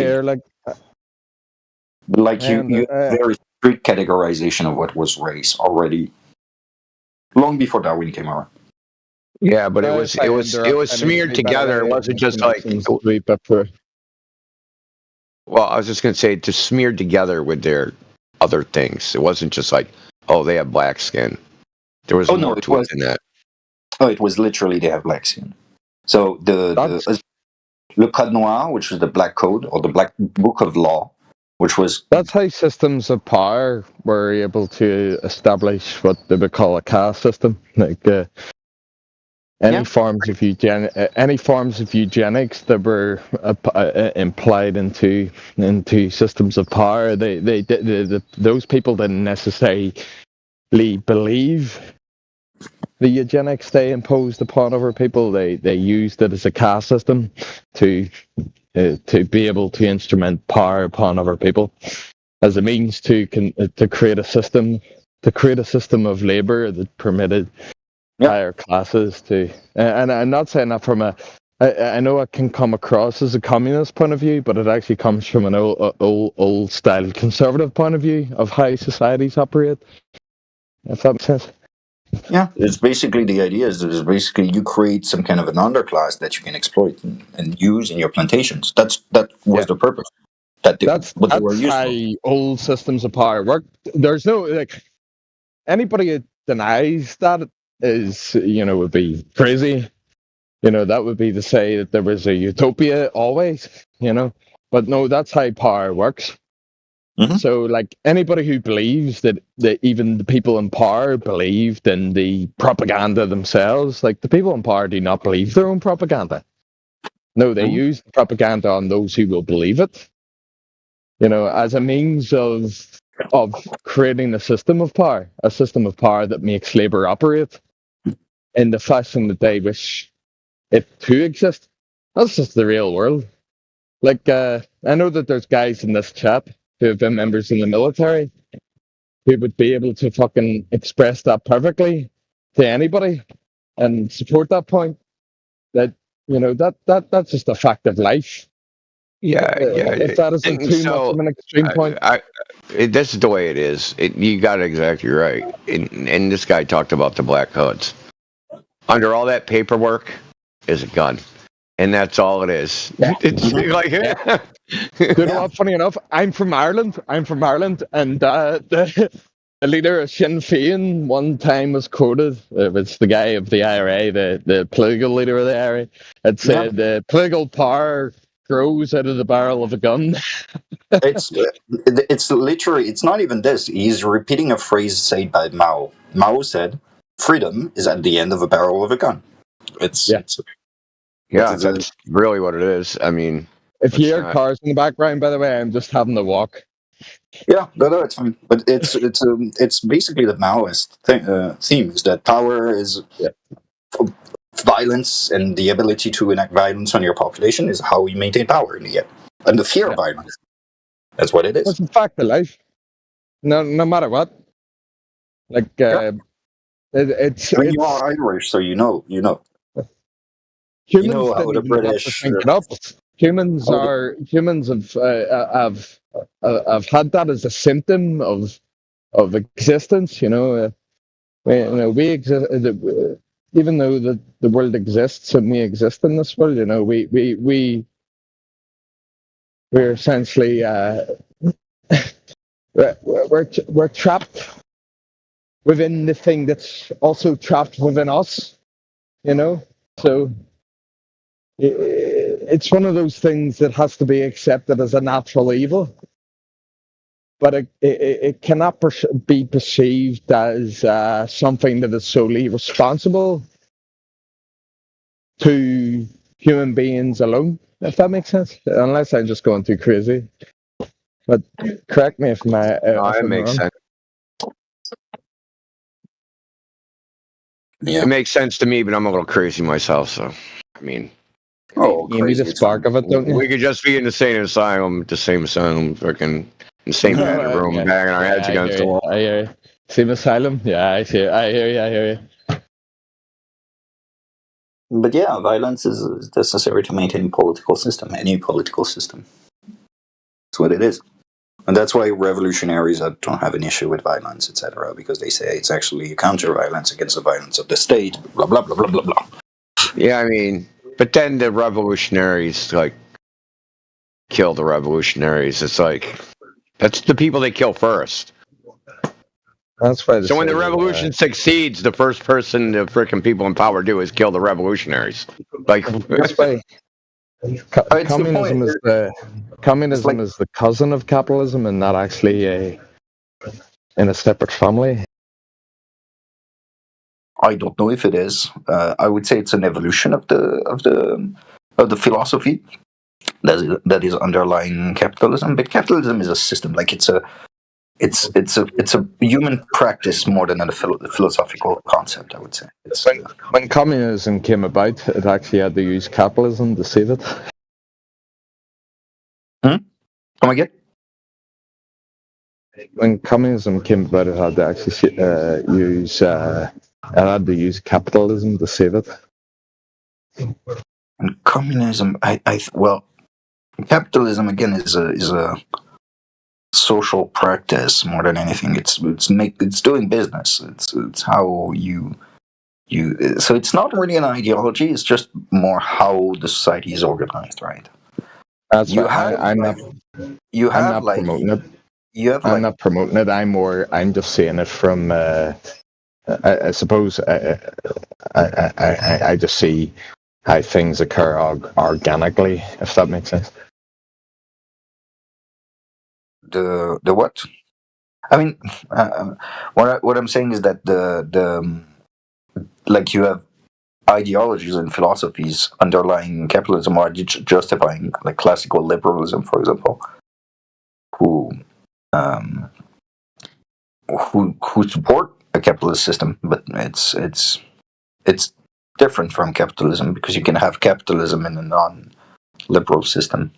have very strict categorization of what was race already, long before Darwin came around. Yeah, but it was smeared together. It wasn't just like. Well, I was just going to say, just smeared together with their other things. It wasn't just like, oh, they have black skin. There was more to it than that. Oh, it was literally they have black skin. So the Le Code Noir, which is the Black Code or the Black Book of Law, which was that's how systems of power were able to establish what they would call a caste system, like. Any forms of eugenics that were implied into systems of power, those people didn't necessarily believe the eugenics they imposed upon other people. They used it as a caste system to be able to instrument power upon other people, as a means to create a system of labor that permitted higher classes to, and I'm not saying that from I know it can come across as a communist point of view, but it actually comes from an old style conservative point of view of how societies operate. If that makes sense. Yeah, it's basically the idea is basically you create some kind of an underclass that you can exploit and use in your plantations. That was the purpose. That's how old systems of power work. There's no anybody who denies that would be crazy. That would be to say that there was a utopia always, but no, that's how power works. Mm-hmm. So anybody who believes that even the people in power believed in the propaganda themselves, the people in power do not believe their own propaganda. No, they use the propaganda on those who will believe it, as a means of creating a system of power that makes labor operate in the fashion that they wish it to exist. That's just the real world. I know that there's guys in this chat who have been members in the military who would be able to fucking express that perfectly to anybody and support that point. That that's just a fact of life. If that isn't too much of an extreme point. This is the way it is. You got it exactly right. And this guy talked about the Black Hoods. Under all that paperwork is a gun. And that's all it is. It's like, Good luck, funny enough, I'm from Ireland, and The leader of Sinn Féin one time was quoted. It's the guy of the IRA, the political leader of the IRA. It said, "Political power grows out of the barrel of a gun." It's literally, it's not even this. He's repeating a phrase said by Mao. Mao said, "Freedom is at the end of a barrel of a gun." It's That's really what it is. I mean, if you hear cars in the background, by the way, I'm just having to walk. Yeah, no, it's fine. But it's basically the Maoist theme is that power is violence, and the ability to enact violence on your population is how you maintain power in the end, and the fear of violence. That's what it is. It's a fact of life. No matter what. Like it's. I mean, you are Irish, so you know. Humans you know how the didn't even have to British. think it up. Humans have had that as a symptom of existence. You know, we exist. Even though the world exists and we exist in this world, you know, we're essentially we're trapped within the thing that's also trapped within us. You know, so. It's one of those things that has to be accepted as a natural evil, but it cannot be perceived as something that is solely responsible to human beings alone, if that makes sense. Unless I'm just going too crazy. But correct me if it makes sense. Yeah. It makes sense to me, but I'm a little crazy myself, so I mean. Oh, you need a spark of it, don't you? We could just be in the same asylum, freaking insane room, banging our heads against the wall. I hear you. Same asylum? Yeah, I hear you. But yeah, violence is necessary to maintain a political system, any political system. That's what it is. And that's why revolutionaries don't have an issue with violence, etc., because they say it's actually counter-violence against the violence of the state, blah, blah, blah, blah, blah, blah. Yeah, I mean, but then the revolutionaries, like, kill the revolutionaries. It's like, that's the people they kill first. That's why. So when the revolution succeeds, the first person the freaking people in power do is kill the revolutionaries. Like, that's why. Communism is the cousin of capitalism, and not actually in a separate family. I don't know if it is. I would say it's an evolution of the philosophy that is underlying capitalism. But capitalism is a system, like it's a human practice more than a philosophical concept, I would say. When communism came about, it actually had to use capitalism to save it. Come again? When communism came about, it had to actually use capitalism to save it. And communism, well, capitalism again is a social practice more than anything. It's doing business. It's how you. So it's not really an ideology. It's just more how the society is organized, right? That's right. I'm not promoting it. I'm not promoting it. I'm just saying it from. I suppose I just see how things occur organically, if that makes sense. The what? I mean, what I'm saying is that the like you have ideologies and philosophies underlying capitalism or justifying, like classical liberalism, for example, who support a capitalist system, but it's different from capitalism because you can have capitalism in a non-liberal system.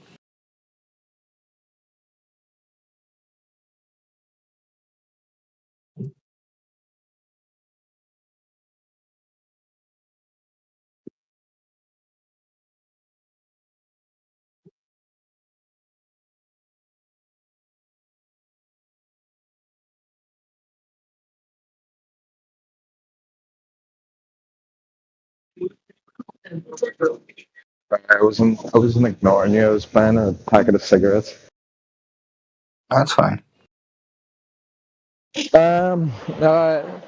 I wasn't ignoring you. I was buying a packet of cigarettes. That's fine. The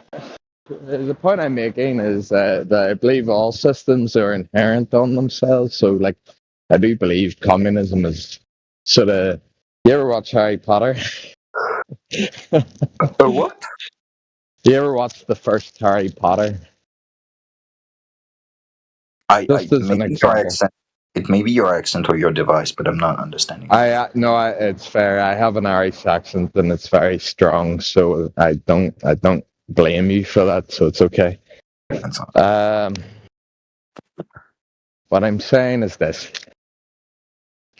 point I'm making is that I believe all systems are inherent on themselves. So, like, I do believe communism is sort of. You ever watch Harry Potter? What? You ever watch the first Harry Potter? Just as an Maybe your example. accent. It may be your accent or your device, but I'm not understanding. It's fair. I have an Irish accent and it's very strong, so I don't blame you for that. So it's okay. What I'm saying is this: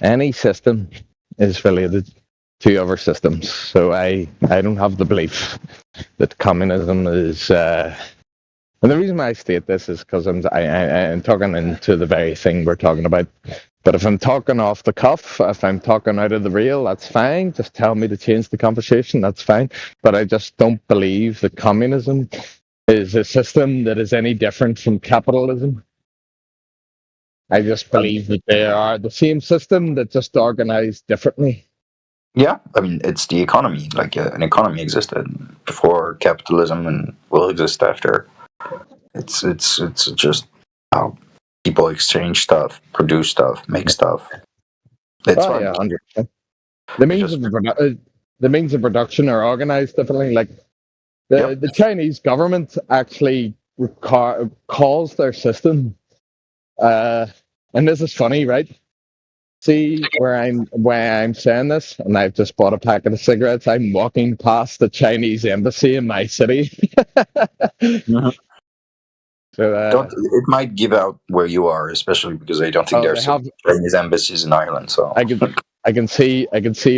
any system is related to other systems. So I don't have the belief that communism is. And the reason I state this is because I'm talking into the very thing we're talking about. But if I'm talking off the cuff, if I'm talking out of the reel, that's fine. Just tell me to change the conversation, that's fine. But I just don't believe that communism is a system that is any different from capitalism. I just believe that they are the same system that just organized differently. Yeah, I mean, it's the economy. Like an economy existed before capitalism and will exist after. It's just how people exchange stuff, produce stuff, make stuff. It's fun. Yeah, 100%. The means of production are organized differently. Like the Chinese government actually calls their system, and this is funny, right? See where I'm saying this, and I've just bought a packet of cigarettes. I'm walking past the Chinese embassy in my city. So it might give out where you are, especially because I don't think there's Chinese embassies in Ireland. So I can see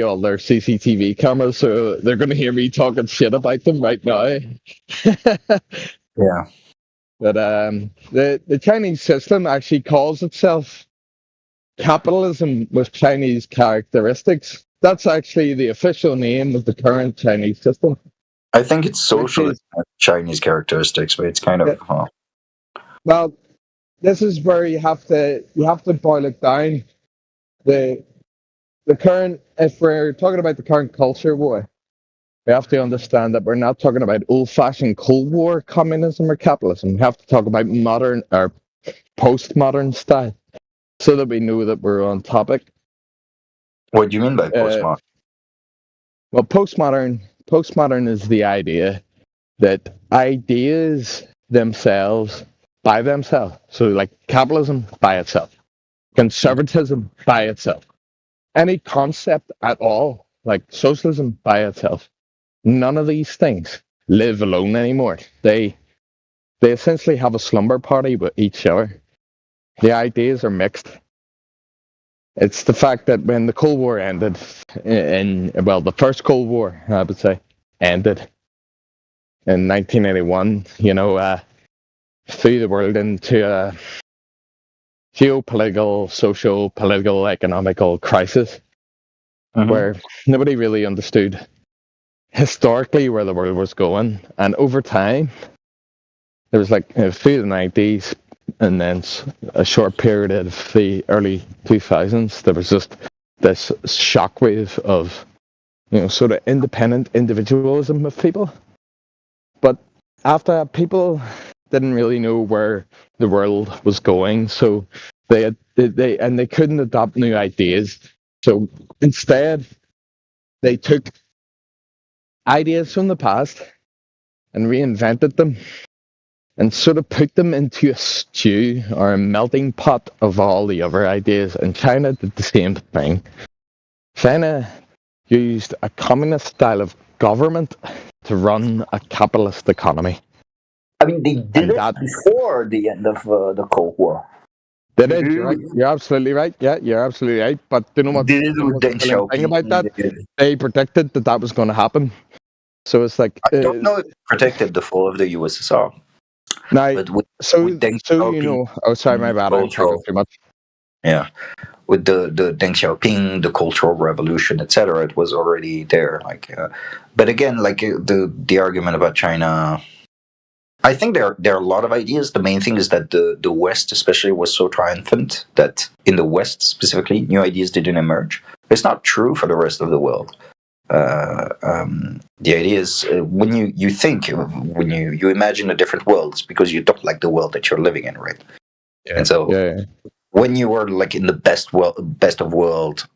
all their CCTV cameras, so they're going to hear me talking shit about them right now. Yeah. But the Chinese system actually calls itself capitalism with Chinese characteristics. That's actually the official name of the current Chinese system. I think it's socialist Chinese characteristics, but it's kind of. Well, this is where you have to boil it down. The current, if we're talking about the current culture war, we have to understand that we're not talking about old-fashioned Cold War communism or capitalism. We have to talk about modern or postmodern style, so that we know that we're on topic. What do you mean by postmodern? Well, postmodern is the idea that ideas themselves by themselves, so like capitalism by itself, conservatism by itself, any concept at all, like socialism by itself, none of these things live alone anymore. They essentially have a slumber party with each other. The ideas are mixed. It's the fact that when the Cold War ended, the first Cold War, I would say, ended in 1981, threw the world into a geopolitical, social, political, economical crisis where nobody really understood historically where the world was going. And over time, there was through the 90s and then a short period of the early 2000s, there was just this shockwave of, sort of independent individualism of people. But after that, people didn't really know where the world was going, so they couldn't adopt new ideas. So instead, they took ideas from the past and reinvented them and sort of put them into a stew or a melting pot of all the other ideas. And China did the same thing. China used a communist style of government to run a capitalist economy. I mean, they did it before the end of the Cold War. They did. You're absolutely right. Yeah, you're absolutely right. But you know what? The thing about that? They predicted that was going to happen. So it's like I don't know if it protected the fall of the USSR. Now, oh, sorry, my bad. I'm talking too much. Yeah, with the Deng Xiaoping, the Cultural Revolution, etc., it was already there. But again, the argument about China, I think there are a lot of ideas. The main thing is that the West, especially, was so triumphant that in the West specifically, new ideas didn't emerge. It's not true for the rest of the world. the idea is when you think, when you imagine a different world, it's because you don't like the world that you're living in, right? And so when you are like in the best of world,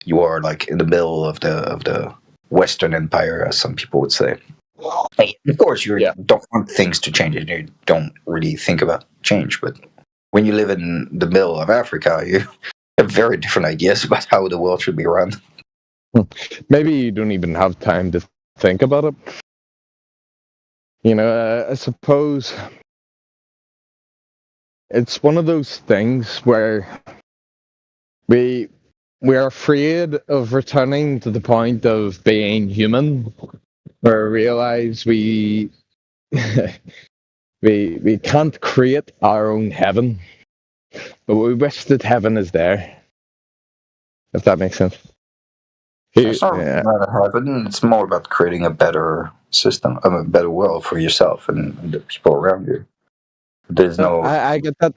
you are like in the middle of the Western Empire, as some people would say. Of course, you don't want things to change, and you don't really think about change. But when you live in the middle of Africa, you have very different ideas about how the world should be run. Maybe you don't even have time to think about it. You know, I suppose it's one of those things where we are afraid of returning to the point of being human, where we realize we we can't create our own heaven, but we wish that heaven is there. If that makes sense. It's not about heaven. It's more about creating a better system, a better world for yourself and the people around you. There's no. I get that,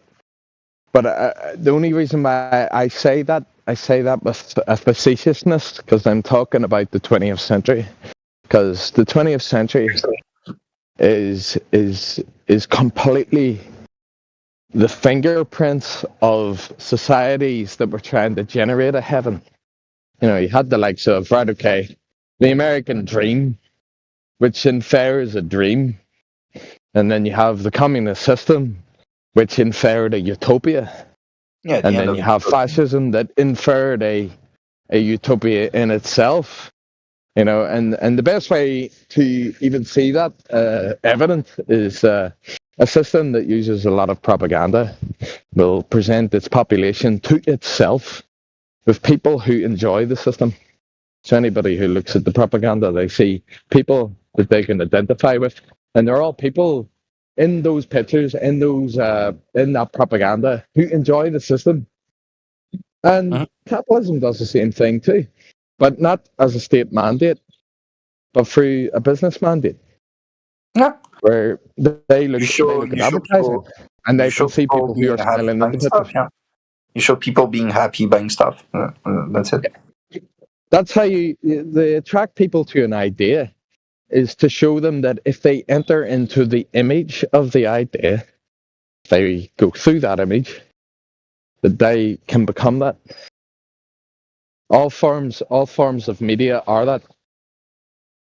but the only reason why I say that with a facetiousness, because I'm talking about the 20th century, because the 20th century is completely the fingerprints of societies that were trying to generate a heaven. You know, you had the likes of, right, okay, the American dream, which in fair is a dream. And then you have the communist system, which inferred a utopia. Yeah, and then you have fascism that inferred a utopia in itself. You know, and the best way to even see that evident is a system that uses a lot of propaganda will present its population to itself with people who enjoy the system. So anybody who looks at the propaganda, they see people that they can identify with, and they're all people in those pictures, in that propaganda, who enjoy the system. And capitalism does the same thing too, but not as a state mandate, but through a business mandate. Yeah, where they look at advertising, and they can see people who are smiling in the pictures. Yeah. You show people being happy buying stuff. That's it. That's how they attract people to an idea, is to show them that if they enter into the image of the idea, they go through that image, that they can become that. All forms of media are that.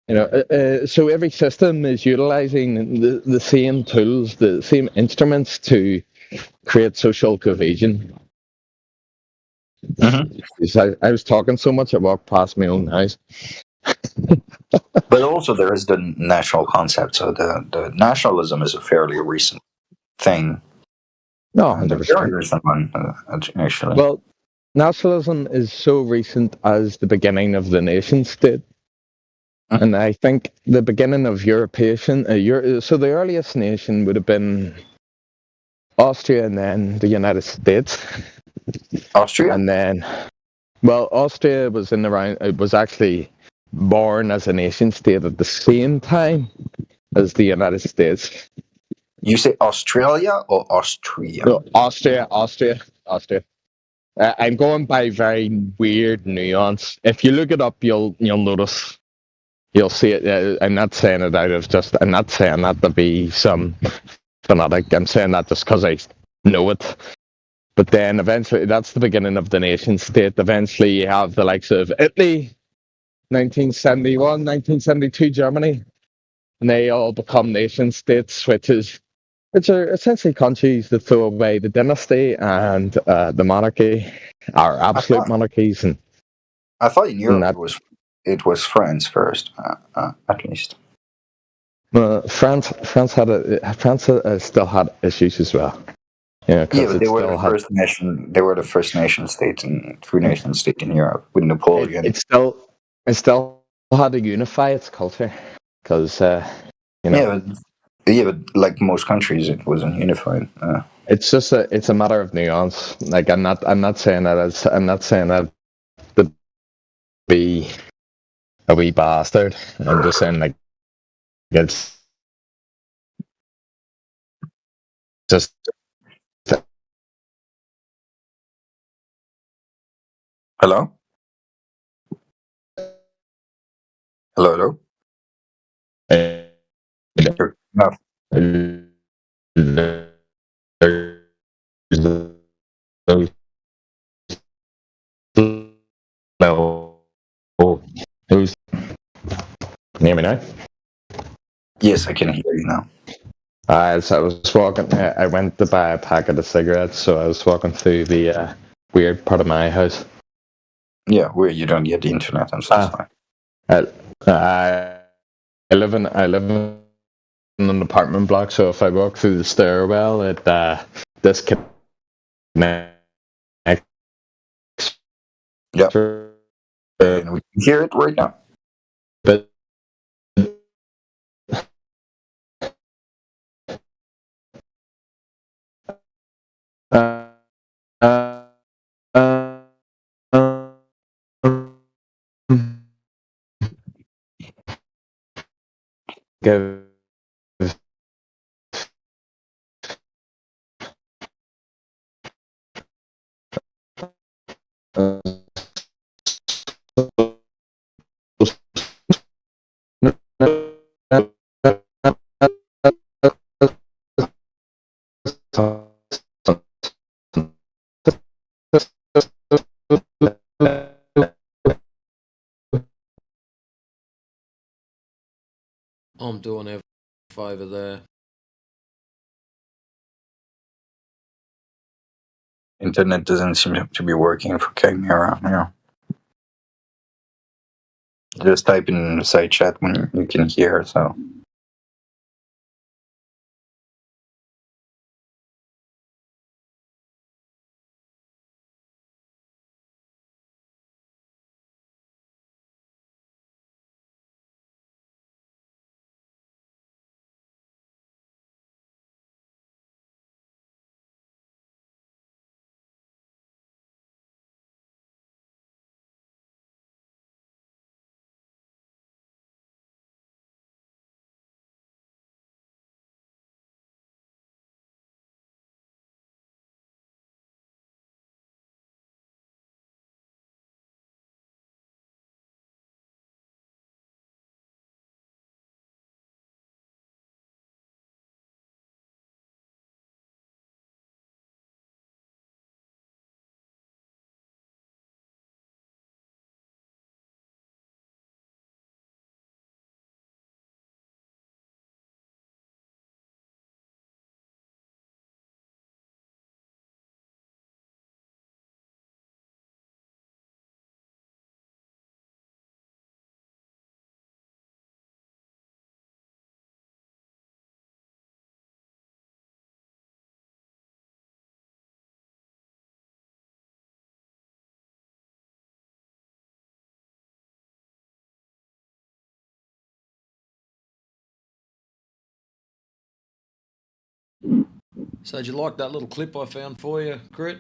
You know, so every system is utilizing the same tools, the same instruments to create social cohesion. I was talking so much, I walked past my own house. But also there is the national concept. So the nationalism is a fairly recent thing. No, 100%. Very recent one, actually. Well, nationalism is so recent as the beginning of the nation state. And I think the beginning of European, so the earliest nation would have been Austria and then the United States. Austria? And then, well, Austria was it was actually born as a nation state at the same time as the United States. You say Australia or Austria? No, Austria. I'm going by very weird nuance. If you look it up, you'll notice. You'll see it. I'm not saying it I'm not saying that to be some fanatic. I'm saying that just because I know it. But then eventually, that's the beginning of the nation state. Eventually, you have the likes of Italy, 1971, 1972, Germany, and they all become nation states, which are essentially countries that throw away the dynasty and the monarchy, our absolute monarchies. And I thought in Europe it was France first, at least. France still had issues as well. But they were the first nation. They were the first nation state and true nation state in Europe with Napoleon. It still had to unify its culture because but like most countries, it wasn't unified. It's just it's a matter of nuance. Like I'm not saying that to be a wee bastard. I'm just saying like it's just. Hello? Hello, hello. No. Who's? Can you hear me now? Yes, I can hear you now. So I was walking. I went to buy a packet of cigarettes, so I was walking through the weird part of my house. Yeah, where you don't get the internet and stuff. I live in an apartment block, so if I walk through the stairwell, it disconnects. Yeah, and we can hear it right now. But give I'm doing a favour there. Internet doesn't seem to be working for Chimera. Yeah. Just type in side chat when you can hear. So. So, did you like that little clip I found for you, Crit?